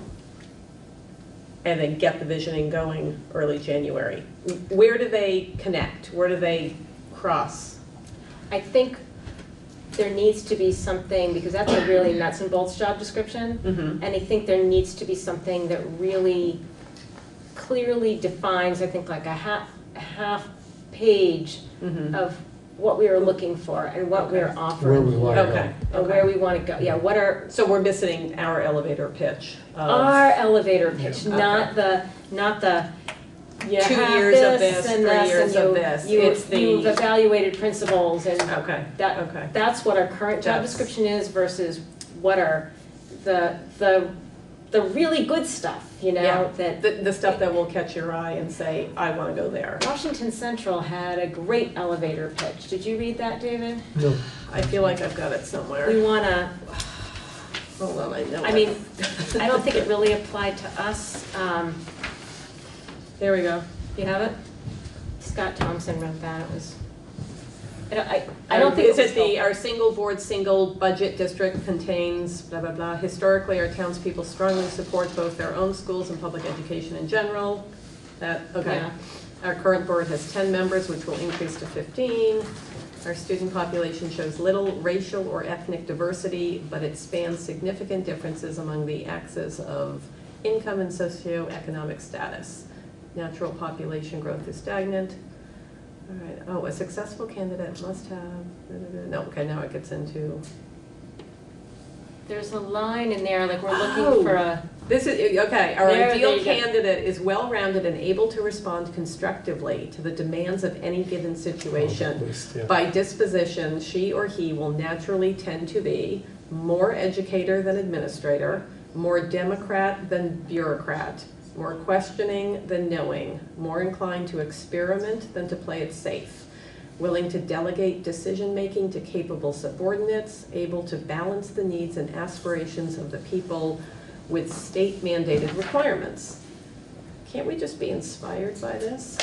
And then get the visioning going early January? Where do they connect? Where do they cross? I think there needs to be something, because that's a really nuts and bolts job description, Mm-hmm. and I think there needs to be something that really clearly defines, I think like a half page Mm-hmm. of what we are looking for and what we're Where offering. we want to Okay. go. And where we want to go, yeah, what are So we're missing our elevator pitch of our elevator pitch, Yeah. not the, you 2 have years of this this, and 3 this, years and of this. you, It's the- you've evaluated principles, and Okay, okay. that's what our current job That's- description is versus what are the really good stuff, Yeah. that The stuff that will catch your eye and say, I want to go there. Washington Central had a great elevator pitch. Did you read that, David? No. I feel like I've got it somewhere. We want to, Hold on, I know. I mean, I don't think it really applied to us. There we go. You have it? Scott Thompson wrote that. It was, I don't think Is it was it our single board, single budget district contains blah, blah, blah. Historically, our townspeople strongly support both their own schools and public education in general. Okay. Yeah. Our current board has 10 members, which will increase to 15. Our student population shows little racial or ethnic diversity, but it spans significant differences among the axes of income and socioeconomic status. Natural population growth is stagnant. All right, oh, a successful candidate must have, no, okay, now it gets into. There's a line in there, like we're Oh. looking for a, This is, okay, our There ideal you go. candidate is well-rounded and able to respond constructively to the demands of any given situation. List, yeah. By disposition, she or he will naturally tend to be more educator than administrator, more Democrat than bureaucrat, more questioning than knowing, more inclined to experiment than to play it safe, willing to delegate decision-making to capable subordinates, able to balance the needs and aspirations of the people with state-mandated requirements. Can't we just be inspired by this?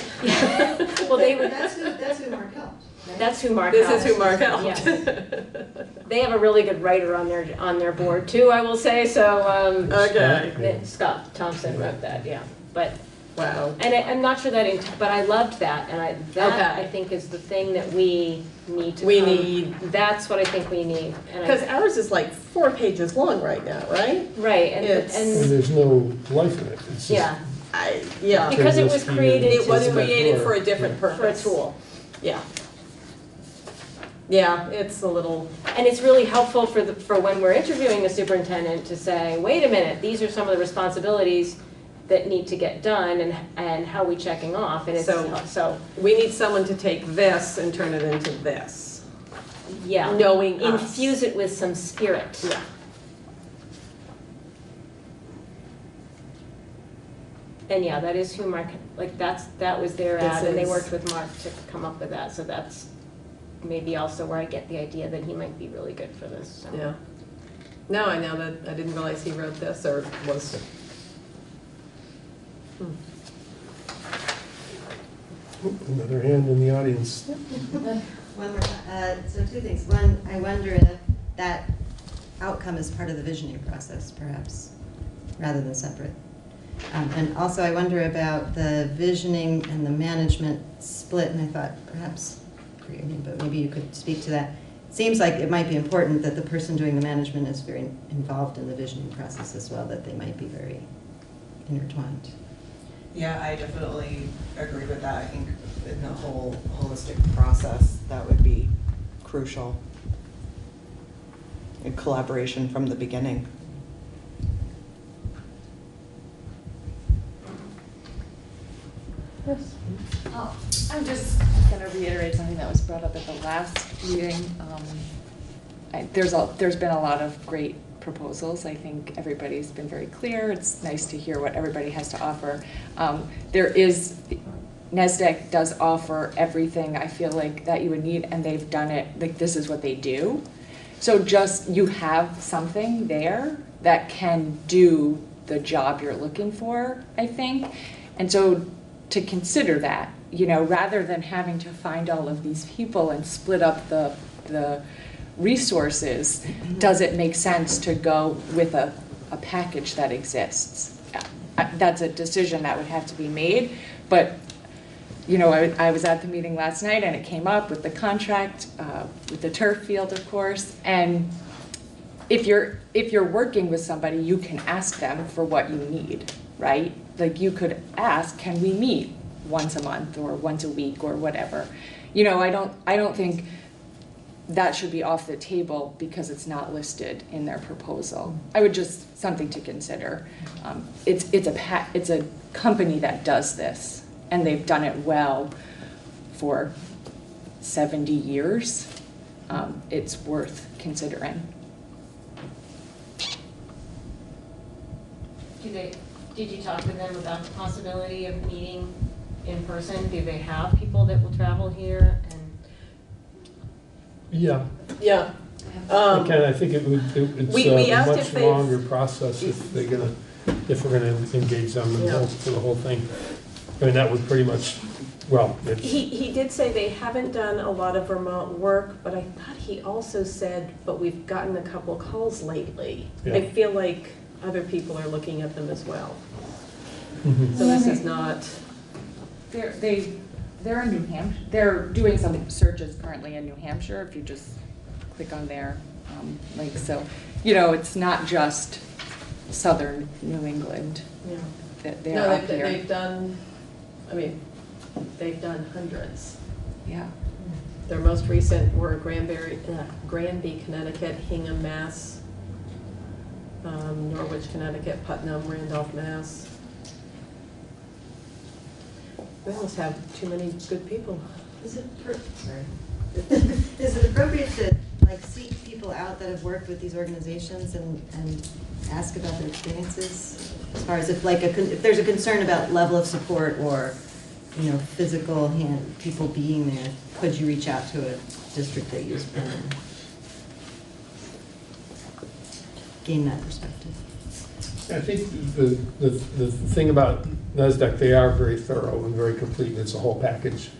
well, they would, That's who Mark helped. that's who Mark This helped. is who Mark helped. Yes. They have a really good writer on their board too, I will say, so, Okay. Scott Thompson wrote that, yeah, but, Wow. and I'm not sure that, but I loved that, and that Okay. I think is the thing that we need to. We need- That's what I think we need. And I- Because ours is like 4 pages long right now, right? Right, and, It's- And and, there's no life in it. It's just- yeah, Yeah. because it was Just be created. It was to- created for a different For a purpose. tool. Yeah. Yeah, it's a little, And it's really helpful for when we're interviewing a superintendent to say, wait a minute, these are some of the responsibilities that need to get done, and how are we checking off, and it's, so, we need someone to take this and turn it into this, yeah. knowing us. Infuse it with some spirit. Yeah. And yeah, that is who Mark, like, that was their This ad, and they is- worked with Mark to come up with that, so that's maybe also where I get the idea that he might be really good for this, so. Yeah. No, I know that, I didn't realize he wrote this or was. Another hand in the audience. One more, so two things. One, I wonder if that outcome is part of the visioning process, perhaps, rather than separate. And also, I wonder about the visioning and the management split, and I thought perhaps, forgive me, but maybe you could speak to that. It seems like it might be important that the person doing the management is very involved in the visioning process as well, that they might be very intertwined. Yeah, I definitely agree with that. I think in the whole holistic process, that would be crucial. In collaboration from the beginning. Yes. Oh, I'm just going to reiterate something that was brought up at the last meeting. There's been a lot of great proposals. I think everybody's been very clear. It's nice to hear what everybody has to offer. NASDAQ does offer everything I feel like that you would need, and they've done it, like this is what they do. So just, you have something there that can do the job you're looking for, I think. And so to consider that, you know, rather than having to find all of these people and split up the resources, does it make sense to go with a package that exists? That's a decision that would have to be made, but you know, I was at the meeting last night and it came up with the contract, with the turf field, of course, and if you're working with somebody, you can ask them for what you need, right? Like you could ask, can we meet once a month or once a week or whatever? You know, I don't think that should be off the table because it's not listed in their proposal. I would just, something to consider. It's a company that does this, and they've done it well for 70 years. It's worth considering. Did you talk with them about the possibility of meeting in person? Do they have people that will travel here? And Yeah. Yeah. Again, I think it's we a asked much if they've- longer process if we're gonna engage them for the whole thing. I mean, that would pretty much, well, it's. He did say they haven't done a lot of remote work, but I thought he also said, but we've gotten a couple calls lately. Yeah. I feel like other people are looking at them as well. Mhm. So this is not. They're in New Hampshire. They're doing some searches currently in New Hampshire. If you just click on their link, so you know it's not just southern New England. Yeah. That they're No, up here. they've done. I mean, they've done hundreds. Yeah. Their most recent were Granby, Connecticut, Hingham, Mass, Norwich, Connecticut, Putnam, Randolph, Mass. We almost have too many good people. Is it appropriate to like seek people out that have worked with these organizations and ask about their experiences? As far as if like if there's a concern about level of support or, you know, physical people being there, could you reach out to a district that uses them and gain that perspective? I think the thing about NASDAQ, they are very thorough and very complete, and it's a whole package.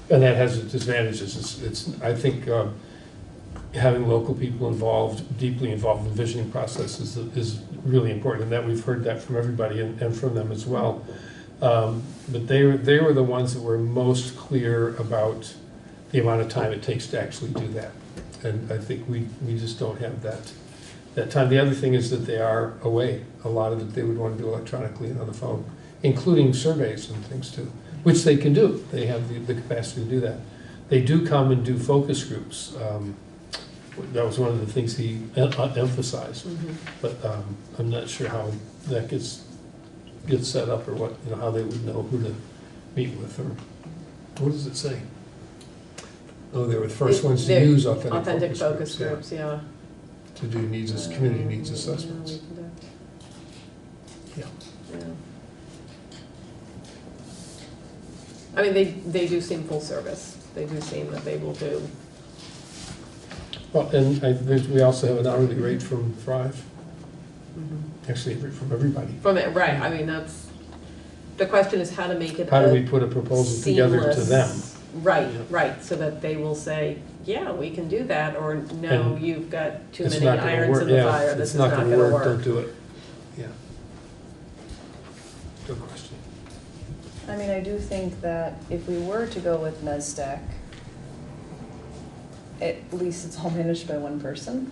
And that has its advantages. I think having local people involved, deeply involved in the visioning process is really important, and that we've heard that from everybody and from them as well. But they were the ones that were most clear about the amount of time it takes to actually do that. And I think we just don't have that time. The other thing is that they are away. A lot of it they would want to do electronically and on the phone, including surveys and things too, which they can do. They have the capacity to do that. They do come and do focus groups. That was one of the things he emphasized. Mm-hmm. But I'm not sure how that gets set up or what, you know, how they would know who to meet with, or what does it say? Oh, they were the first ones to use authentic focus groups, yeah. To do community needs assessments. Yeah. I mean, they do seem full service. They do seem that they will do. Well, and we also have an hourly rate from Thrive. Actually, from everybody. From it, right? I mean, that's the question is how to make it How do a we put a proposal together to them? seamless- Right, Yeah. right, so that they will say, yeah, we can do that, or no, And you've got too It's many not gonna irons work. in the Yeah, fire, it's this is not gonna gonna work, don't work. do it. Yeah. Good question. I mean, I do think that if we were to go with NESDEC, at least it's all managed by one person,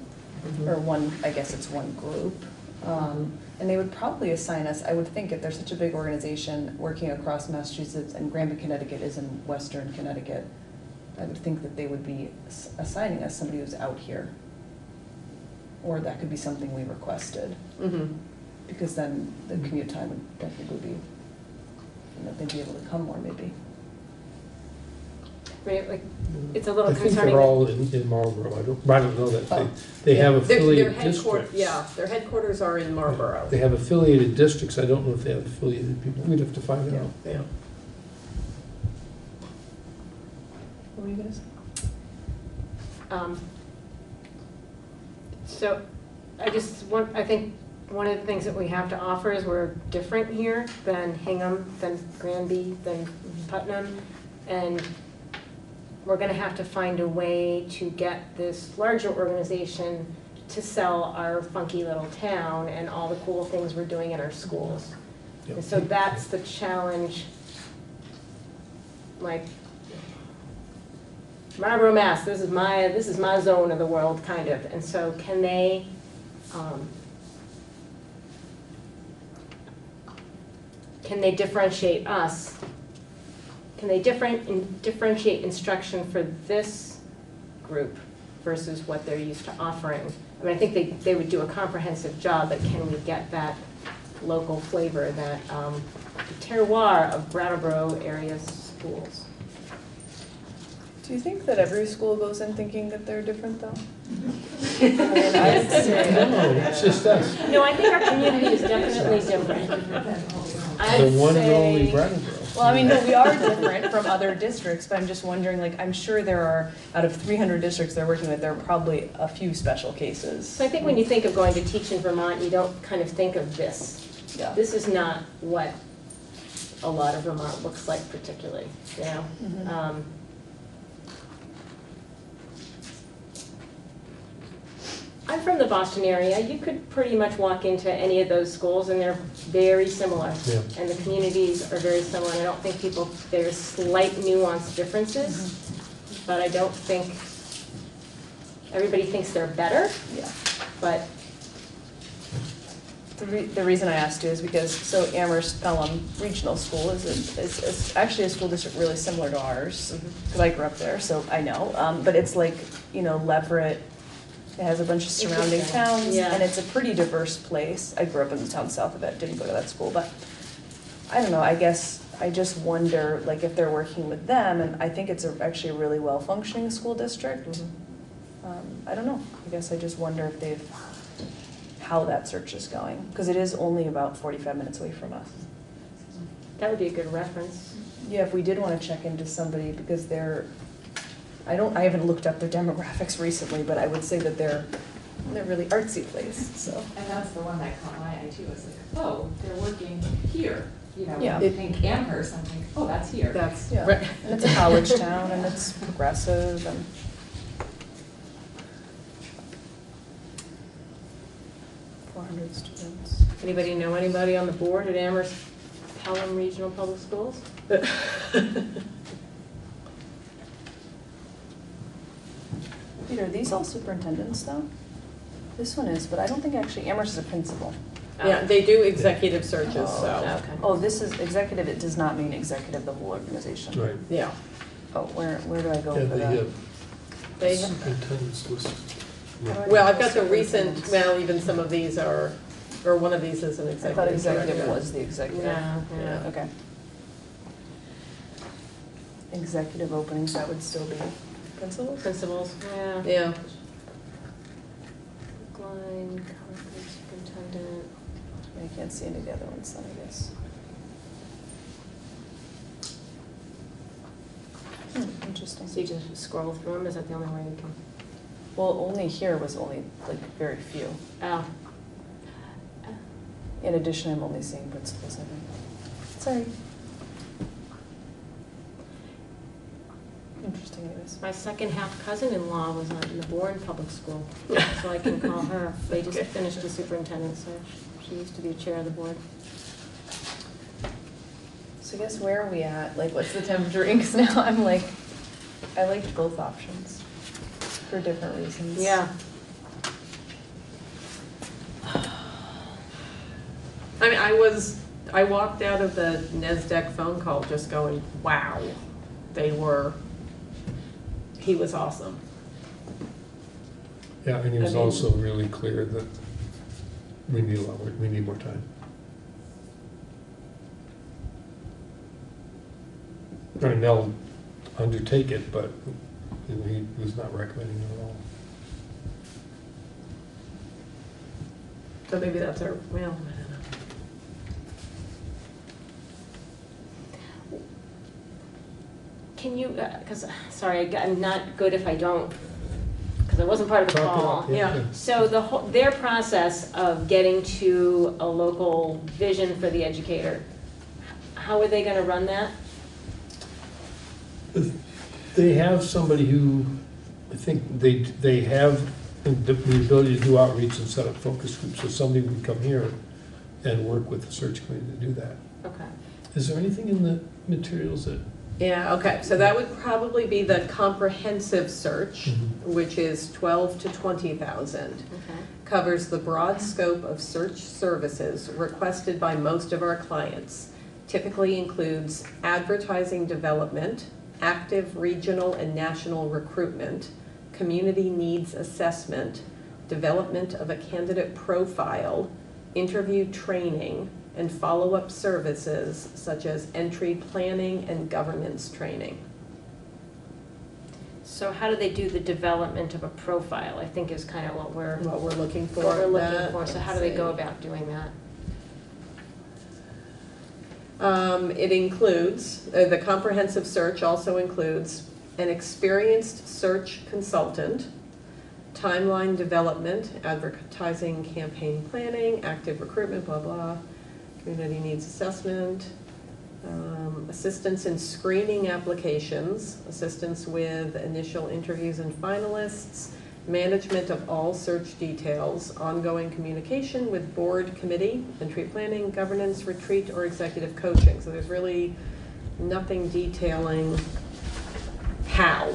or one, I guess it's one group. And they would probably assign us, I would think if they're such a big organization working across Massachusetts and Granby, Connecticut is in Western Connecticut, I would think that they would be assigning us somebody who's out here. Or that could be something we requested. Because then the commute time would definitely be, they'd be able to come more maybe. Right, like, it's a little I think concerning. they're all in Marlboro. I don't know that. They have Their affiliated headquarters, districts. yeah, their headquarters are in Marlboro. They have affiliated districts. I don't know if they have affiliated people. We'd have to find out. Yeah. What were you gonna say? So I think one of the things that we have to offer is we're different here than Hingham, than Granby, than Putnam. And we're gonna have to find a way to get this larger organization to sell our funky little town and all the cool things we're doing in our schools. And so that's the challenge. Like, Marlboro, Mass, this is my zone of the world, kind of. And so can they, differentiate us? Can they differentiate instruction for this group versus what they're used to offering? I mean, I think they would do a comprehensive job, but can we get that local flavor, that the terroir of Brattleboro area schools? Do you think that every school goes in thinking that they're different though? I mean, I would say. No, it's just us. No, I think our community is definitely different. The one and only Brattleboro. Well, I mean, no, we are different from other districts, but I'm just wondering, like, I'm sure there are, out of 300 districts they're working with, there are probably a few special cases. So I think when you think of going to teach in Vermont, you don't kind of think of this. Yeah. This is not what a lot of Vermont looks like particularly, you know? I'm from the Boston area. You could pretty much walk into any of those schools and they're very similar. Yeah. And the communities are very similar. And I don't think there's slight nuanced differences, but I don't think, everybody thinks they're better. Yeah. But The reason I asked you is because, so Amherst Pelham Regional School is actually a school district really similar to ours, because I grew up there, so I know. But it's like, Leverett, it has a bunch of surrounding towns, Yeah. and it's a pretty diverse place. I grew up in the town south of it, didn't go to that school, but I don't know, I guess I just wonder, like, if they're working with them, and I think it's actually a really well-functioning school district. I don't know, I guess I just wonder if how that search is going, because it is only about 45 minutes away from us. that would be a good reference. Yeah, if we did want to check into somebody, because I haven't looked up their demographics recently, but I would say that they're a really artsy place, so. And that's the one that caught my eye too, was like, oh, they're working here, Yeah. when you think Amherst, I'm like, oh, that's here. That's, Yeah, right. and it's a college town, and it's progressive, and. 400 students. Anybody know anybody on the board at Amherst Pelham Regional Public Schools? Peter, are these all superintendents though? This one is, but I don't think actually Amherst is a principal. Yeah, they do executive searches, so, Okay. Oh, this is executive, it does not mean executive, the whole organization. Right. yeah. Oh, where do I go Yeah, for they that? have They, superintendent's list. Yeah. well, I've got the recent, well, even some of these are, or one of these is an I executive. thought executive director. was the executive. Yeah, yeah. Okay. Executive openings, that would still be principals? Principals, yeah. Yeah. Line, conference superintendent. I can't see any of the other ones then, I guess. Interesting. So you just scroll through them, is that the only way you can? Well, only here was only like very few. Oh. In addition, I'm only seeing principals, I think. Sorry. Interesting news. My second half cousin-in-law was on the Bourne Public School, so I can call her. They just finished the superintendent search. She used to be chair of the board. So I guess where are we at? Like, what's the temperature? Because now I'm like, I liked both options for different reasons. Yeah. I mean, I walked out of the NESDEC phone call just going, wow, he was awesome. Yeah, and he was I mean- also really clear that we need more time. I mean, they'll undertake it, but he was not recommending it at all. So maybe that's our, well, I don't know. Can you, because, sorry, I'm not good if I don't, because I wasn't part of the Talk it call. up, yeah. So their process of getting to a local vision for the educator, how are they going to run that? They have somebody who, I think they have the ability to do outreach and set up focus groups, so somebody would come here and work with the search committee to do that. Okay. Is there anything in the materials that? Yeah, okay, so that would probably be the comprehensive search, which is 12 to 20,000. Okay. Covers the broad scope of search services requested by most of our clients. Typically includes advertising development, active regional and national recruitment, community needs assessment, development of a candidate profile, interview training, and follow-up services such as entry planning and governance training. So how do they do the development of a profile, I think is kind of what we're looking for. What we're looking That, for, so how do they go about doing that? It includes, the comprehensive search also includes an experienced search consultant, timeline development, advertising campaign planning, active recruitment, blah, blah, community needs assessment, assistance in screening applications, assistance with initial interviews and finalists, management of all search details, ongoing communication with board committee, entry planning, governance, retreat, or executive coaching. So there's really nothing detailing how.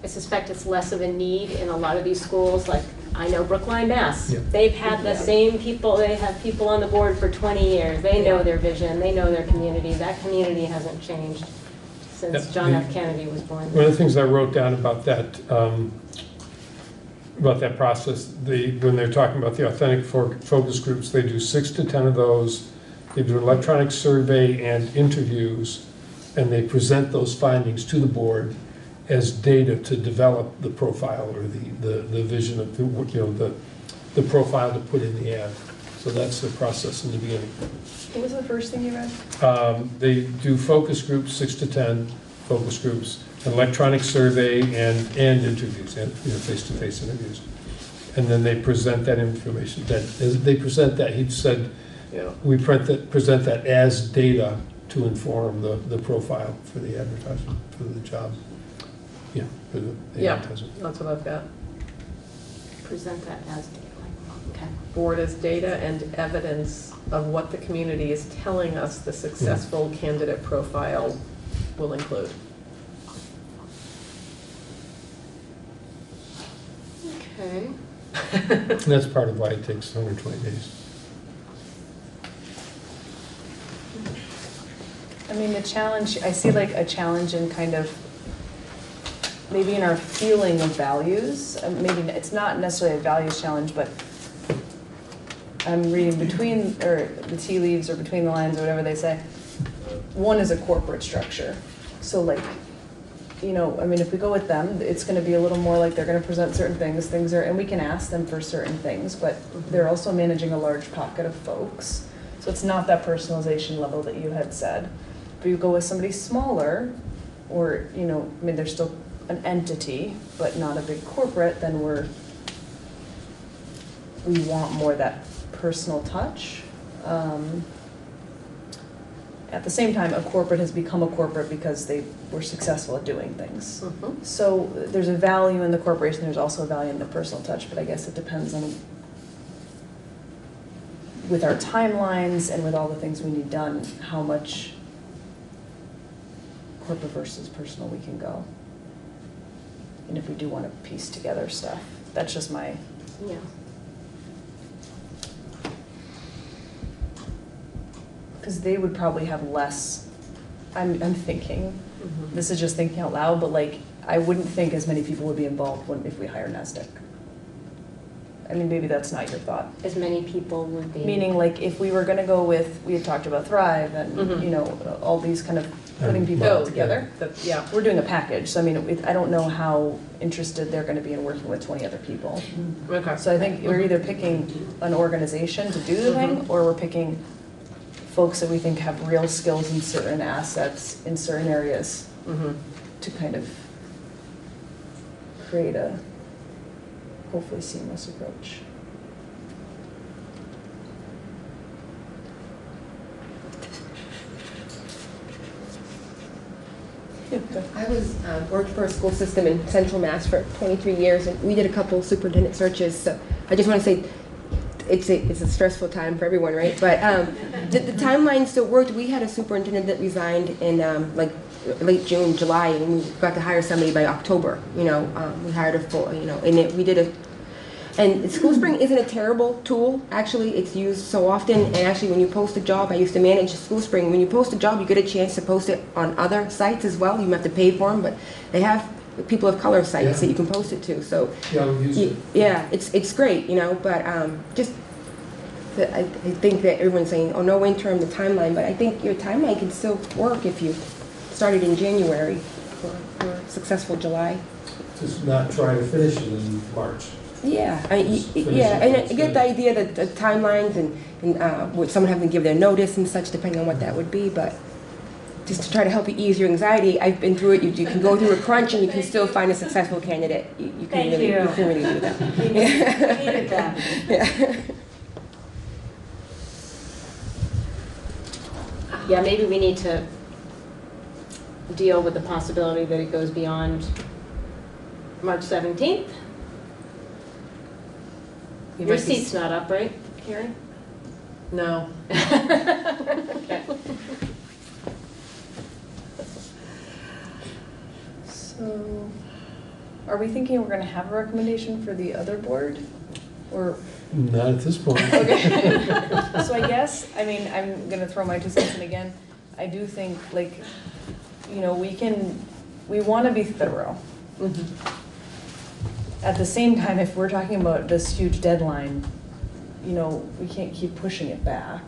I suspect it's less of a need in a lot of these schools, like I know Brookline, Mass. Yeah. They've had the same people, they have people on the board for 20 years. They know their vision, they know their community. That community hasn't changed since Yeah, John F. Kennedy was born. One of the things I wrote down about that process, when they're talking about the authentic focus groups, they do 6 to 10 of those. They do an electronic survey and interviews, and they present those findings to the board as data to develop the profile or the vision of the profile to put in the ad. So that's the process in the beginning. What was the first thing you read? They do focus groups, 6 to 10 focus groups, an electronic survey and interviews, and face-to-face interviews. And then they present that information. He said, we present that as data to inform the profile for the advertisement, for the job. Yeah, for the advertisement. That's what I've got. Present that as, okay. Board as data and evidence of what the community is telling us the successful candidate profile will include. Okay. And that's part of why it takes 120 days. I mean, the challenge, I see like a challenge in kind of, maybe in our feeling of values. Maybe it's not necessarily a values challenge, but I'm reading between, or the tea leaves or between the lines or whatever they say. One is a corporate structure. So like, I mean, if we go with them, it's going to be a little more like they're going to present certain things. And we can ask them for certain things, but they're also managing a large pocket of folks. So it's not that personalization level that you had said. If you go with somebody smaller, or, I mean, they're still an entity, but not a big corporate, then we're we want more of that personal touch. At the same time, a corporate has become a corporate because they were successful at doing things. So there's a value in the corporation, there's also a value in the personal touch, but I guess it depends on, with our timelines and with all the things we need done, how much corporate versus personal we can go. And if we do want to piece together stuff. That's just my... Yeah. Because they would probably have less, I'm thinking, this is just thinking out loud, but like, I wouldn't think as many people would be involved if we hire NASDAQ. I mean, maybe that's not your thought. As many people would be. Meaning like, if we were gonna go with, we had talked about Thrive and, you know, all these kind of putting people together. Yeah. We're doing a package, so I mean, I don't know how interested they're gonna be in working with 20 other people. Okay. So I think we're either picking an organization to do the thing, or we're picking folks that we think have real skills in certain assets in certain areas to kind of create a hopefully seamless approach. I was worked for a school system in Central Mass for 23 years, and we did a couple superintendent searches. So I just want to say, it's a stressful time for everyone, right? But the timeline still worked. We had a superintendent that resigned in like late June, July, and we got to hire somebody by October. You know, we hired a full, you know, and we did a. And School Spring isn't a terrible tool. Actually, it's used so often. And actually, when you post a job, I used to manage School Spring. When you post a job, you get a chance to post it on other sites as well. You have to pay for them, but they have people of color sites that you can post it to. So yeah, it's great, you know. But just I think that everyone's saying, oh, no interim, the timeline. But I think your timeline can still work if you started in January for successful July. Just not try to finish it in March. Yeah, and I get the idea that the timelines and would someone having to give their notice and such, depending on what that would be, but just to try to help you ease your anxiety, I've been through it. You can go through a crunch and you can still find a successful candidate. You can really do that. We needed that. Yeah. Yeah, maybe we need to deal with the possibility that it goes beyond March 17th. Your seat's not up, right, Karen? No. Okay. So, are we thinking we're gonna have a recommendation for the other board? Or? Not at this point. Okay. So I guess, I mean, I'm gonna throw my 2 cents in again. I do think, like, you know, we wanna be thorough. At the same time, if we're talking about this huge deadline, you know, we can't keep pushing it back.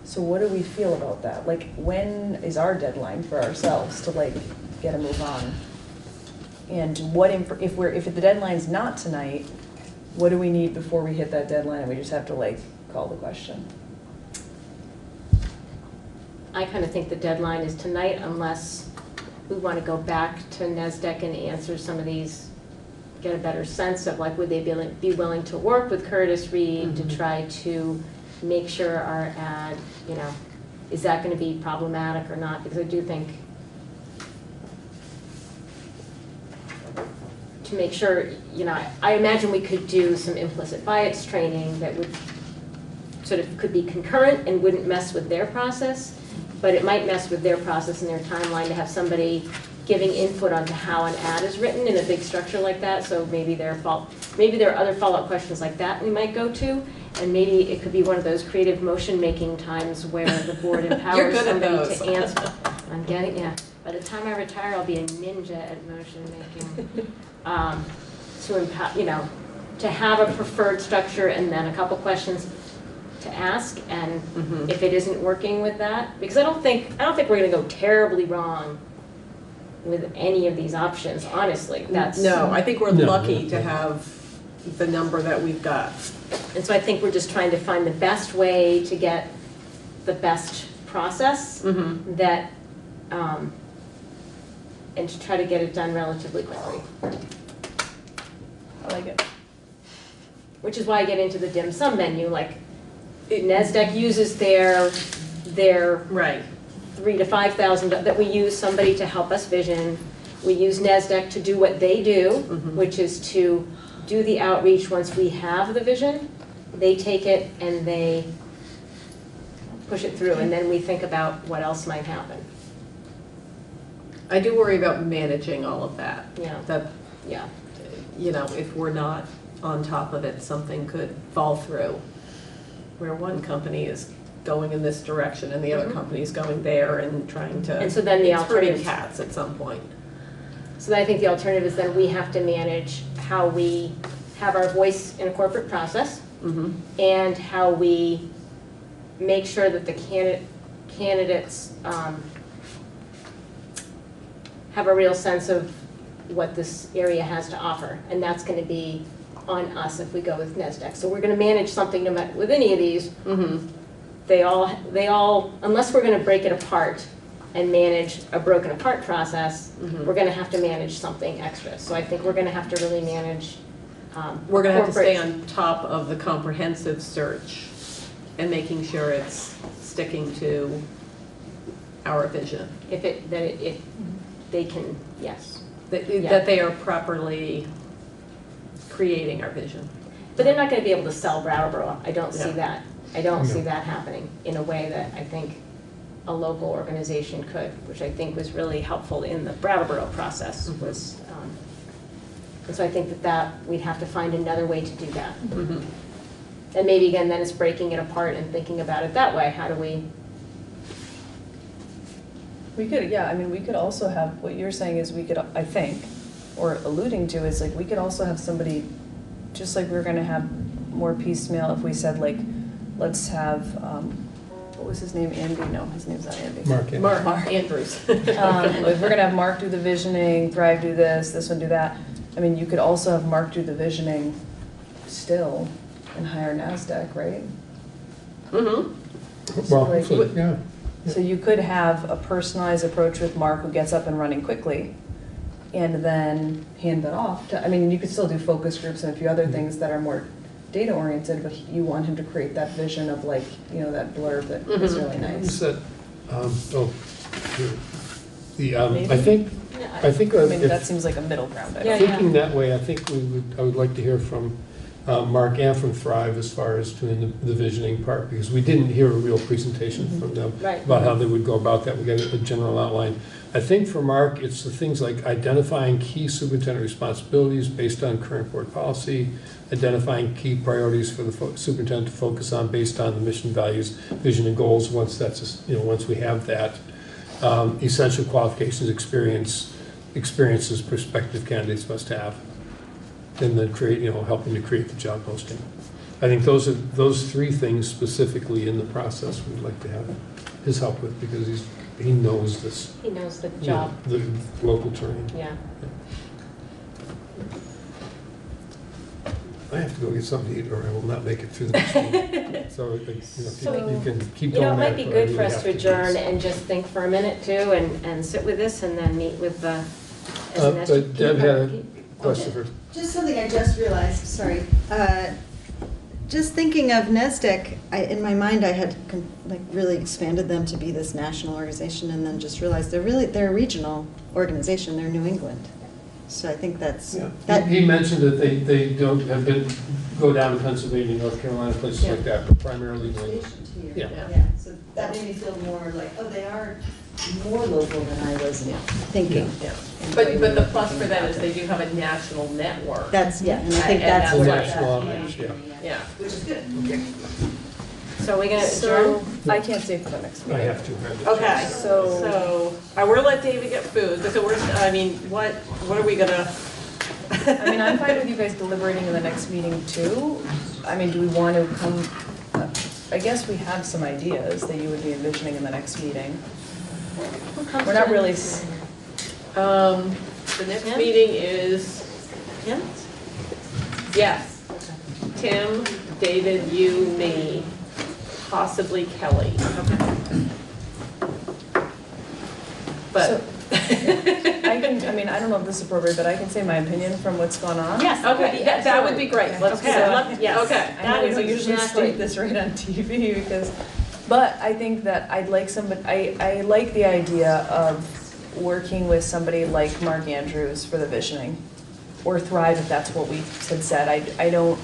So what do we feel about that? Like, when is our deadline for ourselves to like get a move on? And what if the deadline's not tonight, what do we need before we hit that deadline and we just have to like call the question? I kind of think the deadline is tonight unless we want to go back to NASDAQ and answer some of these, get a better sense of like, would they be willing to work with Curtis Reed to try to make sure our ad, you know, is that going to be problematic or not? Because I do think to make sure, you know, I imagine we could do some implicit bias training that would sort of could be concurrent and wouldn't mess with their process, but it might mess with their process and their timeline to have somebody giving input onto how an ad is written in a big structure like that. So maybe there are other follow-up questions like that we might go to, and maybe it could be one of those creative motion-making times where the board empowers somebody to answer. I'm getting, yeah. By the time I retire, I'll be a ninja at motion-making. To empower, you know, to have a preferred structure and then a couple questions to ask, and if it isn't working with that, because I don't think we're going to go terribly wrong with any of these options, honestly. No, I think we're lucky to have the number that we've got. And so I think we're just trying to find the best way to get the best process that, and to try to get it done relatively quickly. I like it. which is why I get into the dim sum menu, like, NASDAQ uses their Right. 3,000 to 5,000, that we use somebody to help us vision. We use NASDAQ to do what they do, which is to do the outreach once we have the vision. They take it and they push it through, and then we think about what else might happen. I do worry about managing all of that. Yeah. That, Yeah. you know, if we're not on top of it, something could fall through. Where one company is going in this direction and the other company is going there and trying to. And so then the it's hurting alternative- cats at some point. So I think the alternative is then we have to manage how we have our voice in a corporate process, and how we make sure that the candidates have a real sense of what this area has to offer. And that's going to be on us if we go with NASDAQ. So we're going to manage something with any of these. They all, unless we're going to break it apart and manage a broken apart process, we're going to have to manage something extra. So I think we're going to have to really manage We're going to have to stay corporate- on top of the comprehensive search and making sure it's sticking to our vision. If they can, yes. That they are properly creating our vision. But they're not going to be able to sell Brattleboro. I don't see Yeah. that. I don't see No. that happening in a way that I think a local organization could, which I think was really helpful in the Brattleboro process. Was, and so I think that we'd have to find another way to do that. And maybe again, then it's breaking it apart and thinking about it that way. How do we? We could, yeah, I mean, we could also have, what you're saying is we could, I think, or alluding to is like, we could also have somebody, just like we're gonna have more piecemeal if we said like, let's have, what was his name, Andy? No, his name's not Andy. Mark Andrews. If we're gonna have Mark do the visioning, Thrive do this one do that. I mean, you could also have Mark do the visioning still and hire NASDAQ, right? Well, like, hopefully, yeah. So you could have a personalized approach with Mark who gets up and running quickly and then hand that off to, I mean, you could still do focus groups and a few other things that are more data oriented, but you want him to create that vision of like, you know, that blurb that was really nice. Is that, I Maybe? think I mean, if- that seems like a middle ground. Thinking that way, I think I would like to hear from Mark and from Thrive as far as doing the visioning part, because we didn't hear a real presentation from them Right. about how they would go about that. We got a general outline. I think for Mark, it's the things like identifying key superintendent responsibilities based on current board policy, identifying key priorities for the superintendent to focus on based on the mission, values, vision, and goals. Once once we have that, essential qualifications, experiences prospective candidates must have, and then helping to create the job posting. I think those three things specifically in the process we'd like to have his help with, because he knows this. He knows the job. The local terrain. Yeah. I have to go get something to eat, or I will not make it through the next meeting. So, you can keep going. It might be but I good really for us have to do adjourn this. and just think for a minute too, and sit with this, and then meet with the. as an But Deb had a SGP. question first. Just something I just realized, sorry. Just thinking of NASDAQ, in my mind I had really expanded them to be this national organization, and then just realized they're a regional organization, they're New England. So I think that's. Yeah. He mentioned that they don't go down to Pennsylvania, North Carolina, places like that, but primarily New England. Yeah. So that made me feel more like, oh, they are more local than I was thinking. Yeah. But the plus for that is they do have a national network. That's, and I think that's what. National outreach, Yeah. Which is good. So are we gonna So, adjourn? I can't stay for the next I meeting. have to. Okay, so we're gonna let David get food, so what are we gonna? I mean, I'm fine with you guys deliberating in the next meeting too. I mean, do we want to come, I guess we have some ideas that you would be envisioning in the next meeting. We're not really, The next meeting is Tim? Yes. Tim, David, you, me, possibly Kelly. but I can I mean, I don't know if this is appropriate, but I can say my opinion from what's gone on. Yes. Okay, that would be great. Let's do Okay, that. yes. Okay. I know we That don't is usually exactly- state this right on TV because, but I think that I'd like somebody, I like the idea of working with somebody like Mark Andrews for the visioning, or Thrive if that's what we had said. I don't,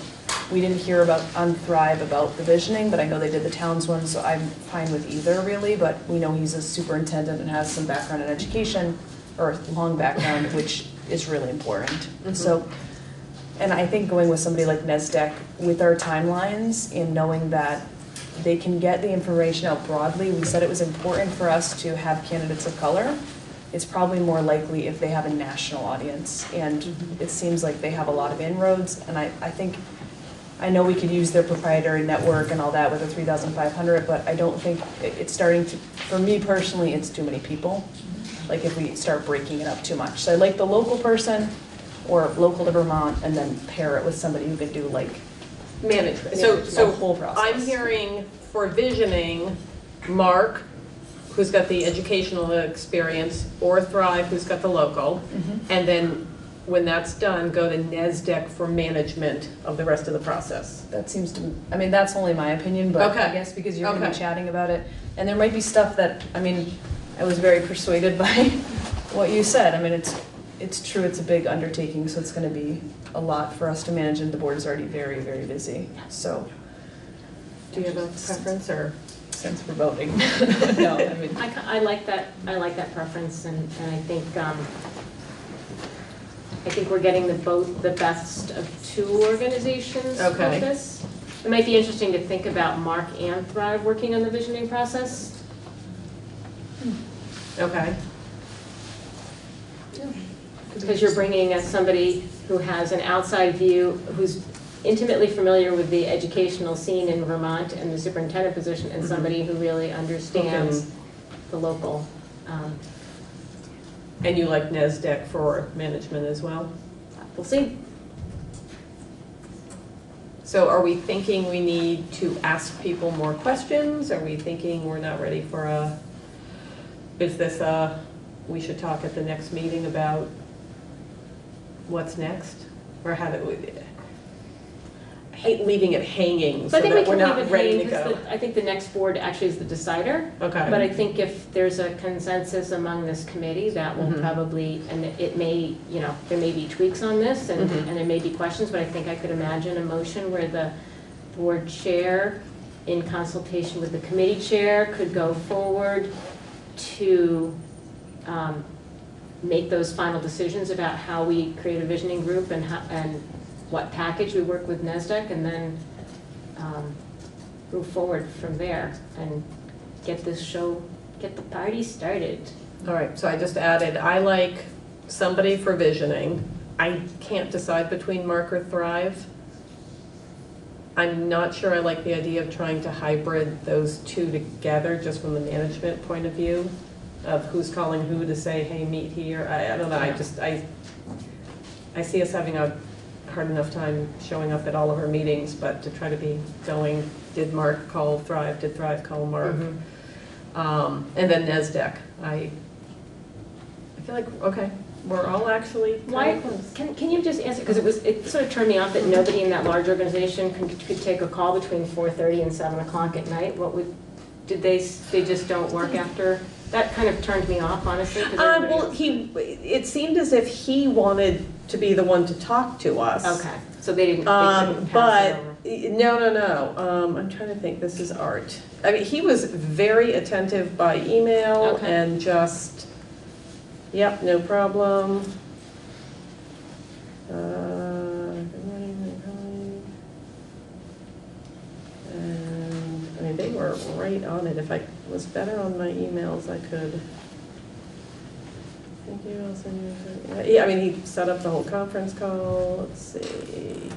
we didn't hear about, on Thrive about the visioning, but I know they did the towns one, so I'm fine with either really, but we know he's a superintendent and has some background in education, or long background, which is really important. So, and I think going with somebody like NESDEC with our timelines and knowing that they can get the information out broadly. We said it was important for us to have candidates of color. It's probably more likely if they have a national audience. And it seems like they have a lot of inroads. And I think, I know we could use their proprietary network and all that with the 3,500, but I don't think it's starting to, for me personally, it's too many people. Like if we start breaking it up too much. So I like the local person or local to Vermont and then pair it with somebody who could do like Management. the So whole process. I'm hearing for visioning, Mark, who's got the educational experience, or Thrive, who's got the local. And then when that's done, go to NESDEC for management of the rest of the process. That seems to, I mean, that's only my opinion, but Okay. I guess because you're gonna be Okay. chatting about it. And there might be stuff that, I mean, I was very persuaded by what you said. I mean, it's true, it's a big undertaking, so it's gonna be a lot for us to manage, and the board is already very, very busy, so. Do you have a preference, or? Since we're voting. No, I mean. I like that preference, and I think we're getting the best of two organizations with Okay. this. It might be interesting to think about Mark and Thrive working on the visioning process. Okay. Because you're bringing us somebody who has an outside view, who's intimately familiar with the educational scene in Vermont and the superintendent position, and somebody who really understands the local. And you like NESDEC for management as well? We'll see. So are we thinking we need to ask people more questions? Are we thinking we're not ready for a, is this a, we should talk at the next meeting about what's next? Or how do we, I hate leaving it hanging so So I think we that we're can not leave it ready hanging, to because go. I think the next board actually is the decider. Okay. But I think if there's a consensus among this committee, that will probably, and it may, you know, there may be tweaks on this, and there may be questions, but I think I could imagine a motion where the board chair, in consultation with the committee chair, could go forward to make those final decisions about how we create a visioning group and what package we work with NESDEC, and then move forward from there and get the party started. All right, so I just added, I like somebody for visioning. I can't decide between Mark or Thrive. I'm not sure I like the idea of trying to hybrid those two together, just from the management point of view, of who's calling who to say, hey, meet here. I don't know, I see us having a hard enough time showing up at all of our meetings, but to try to be going, did Mark call Thrive, did Thrive call Mark? And then NESDEC, I feel like, okay, we're all actually Why, kind of close. can you just answer, because it sort of turned me off that nobody in that large organization could take a call between 4:30 and 7 o'clock at night. Did they just don't work after? That kind of turned me off, honestly. 'Cause everybody Well, else- it seemed as if he wanted to be the one to talk to us. Okay, so they couldn't pass it But, over. no. I'm trying to think, this is Art. I mean, he was very attentive by email Okay. and just, yep, no problem. Good morning, my colleague. And, I mean, they were right on it. If I was better on my emails, I could. Thank you, I'll send you. Yeah, I mean, he set up the whole conference call. Let's see.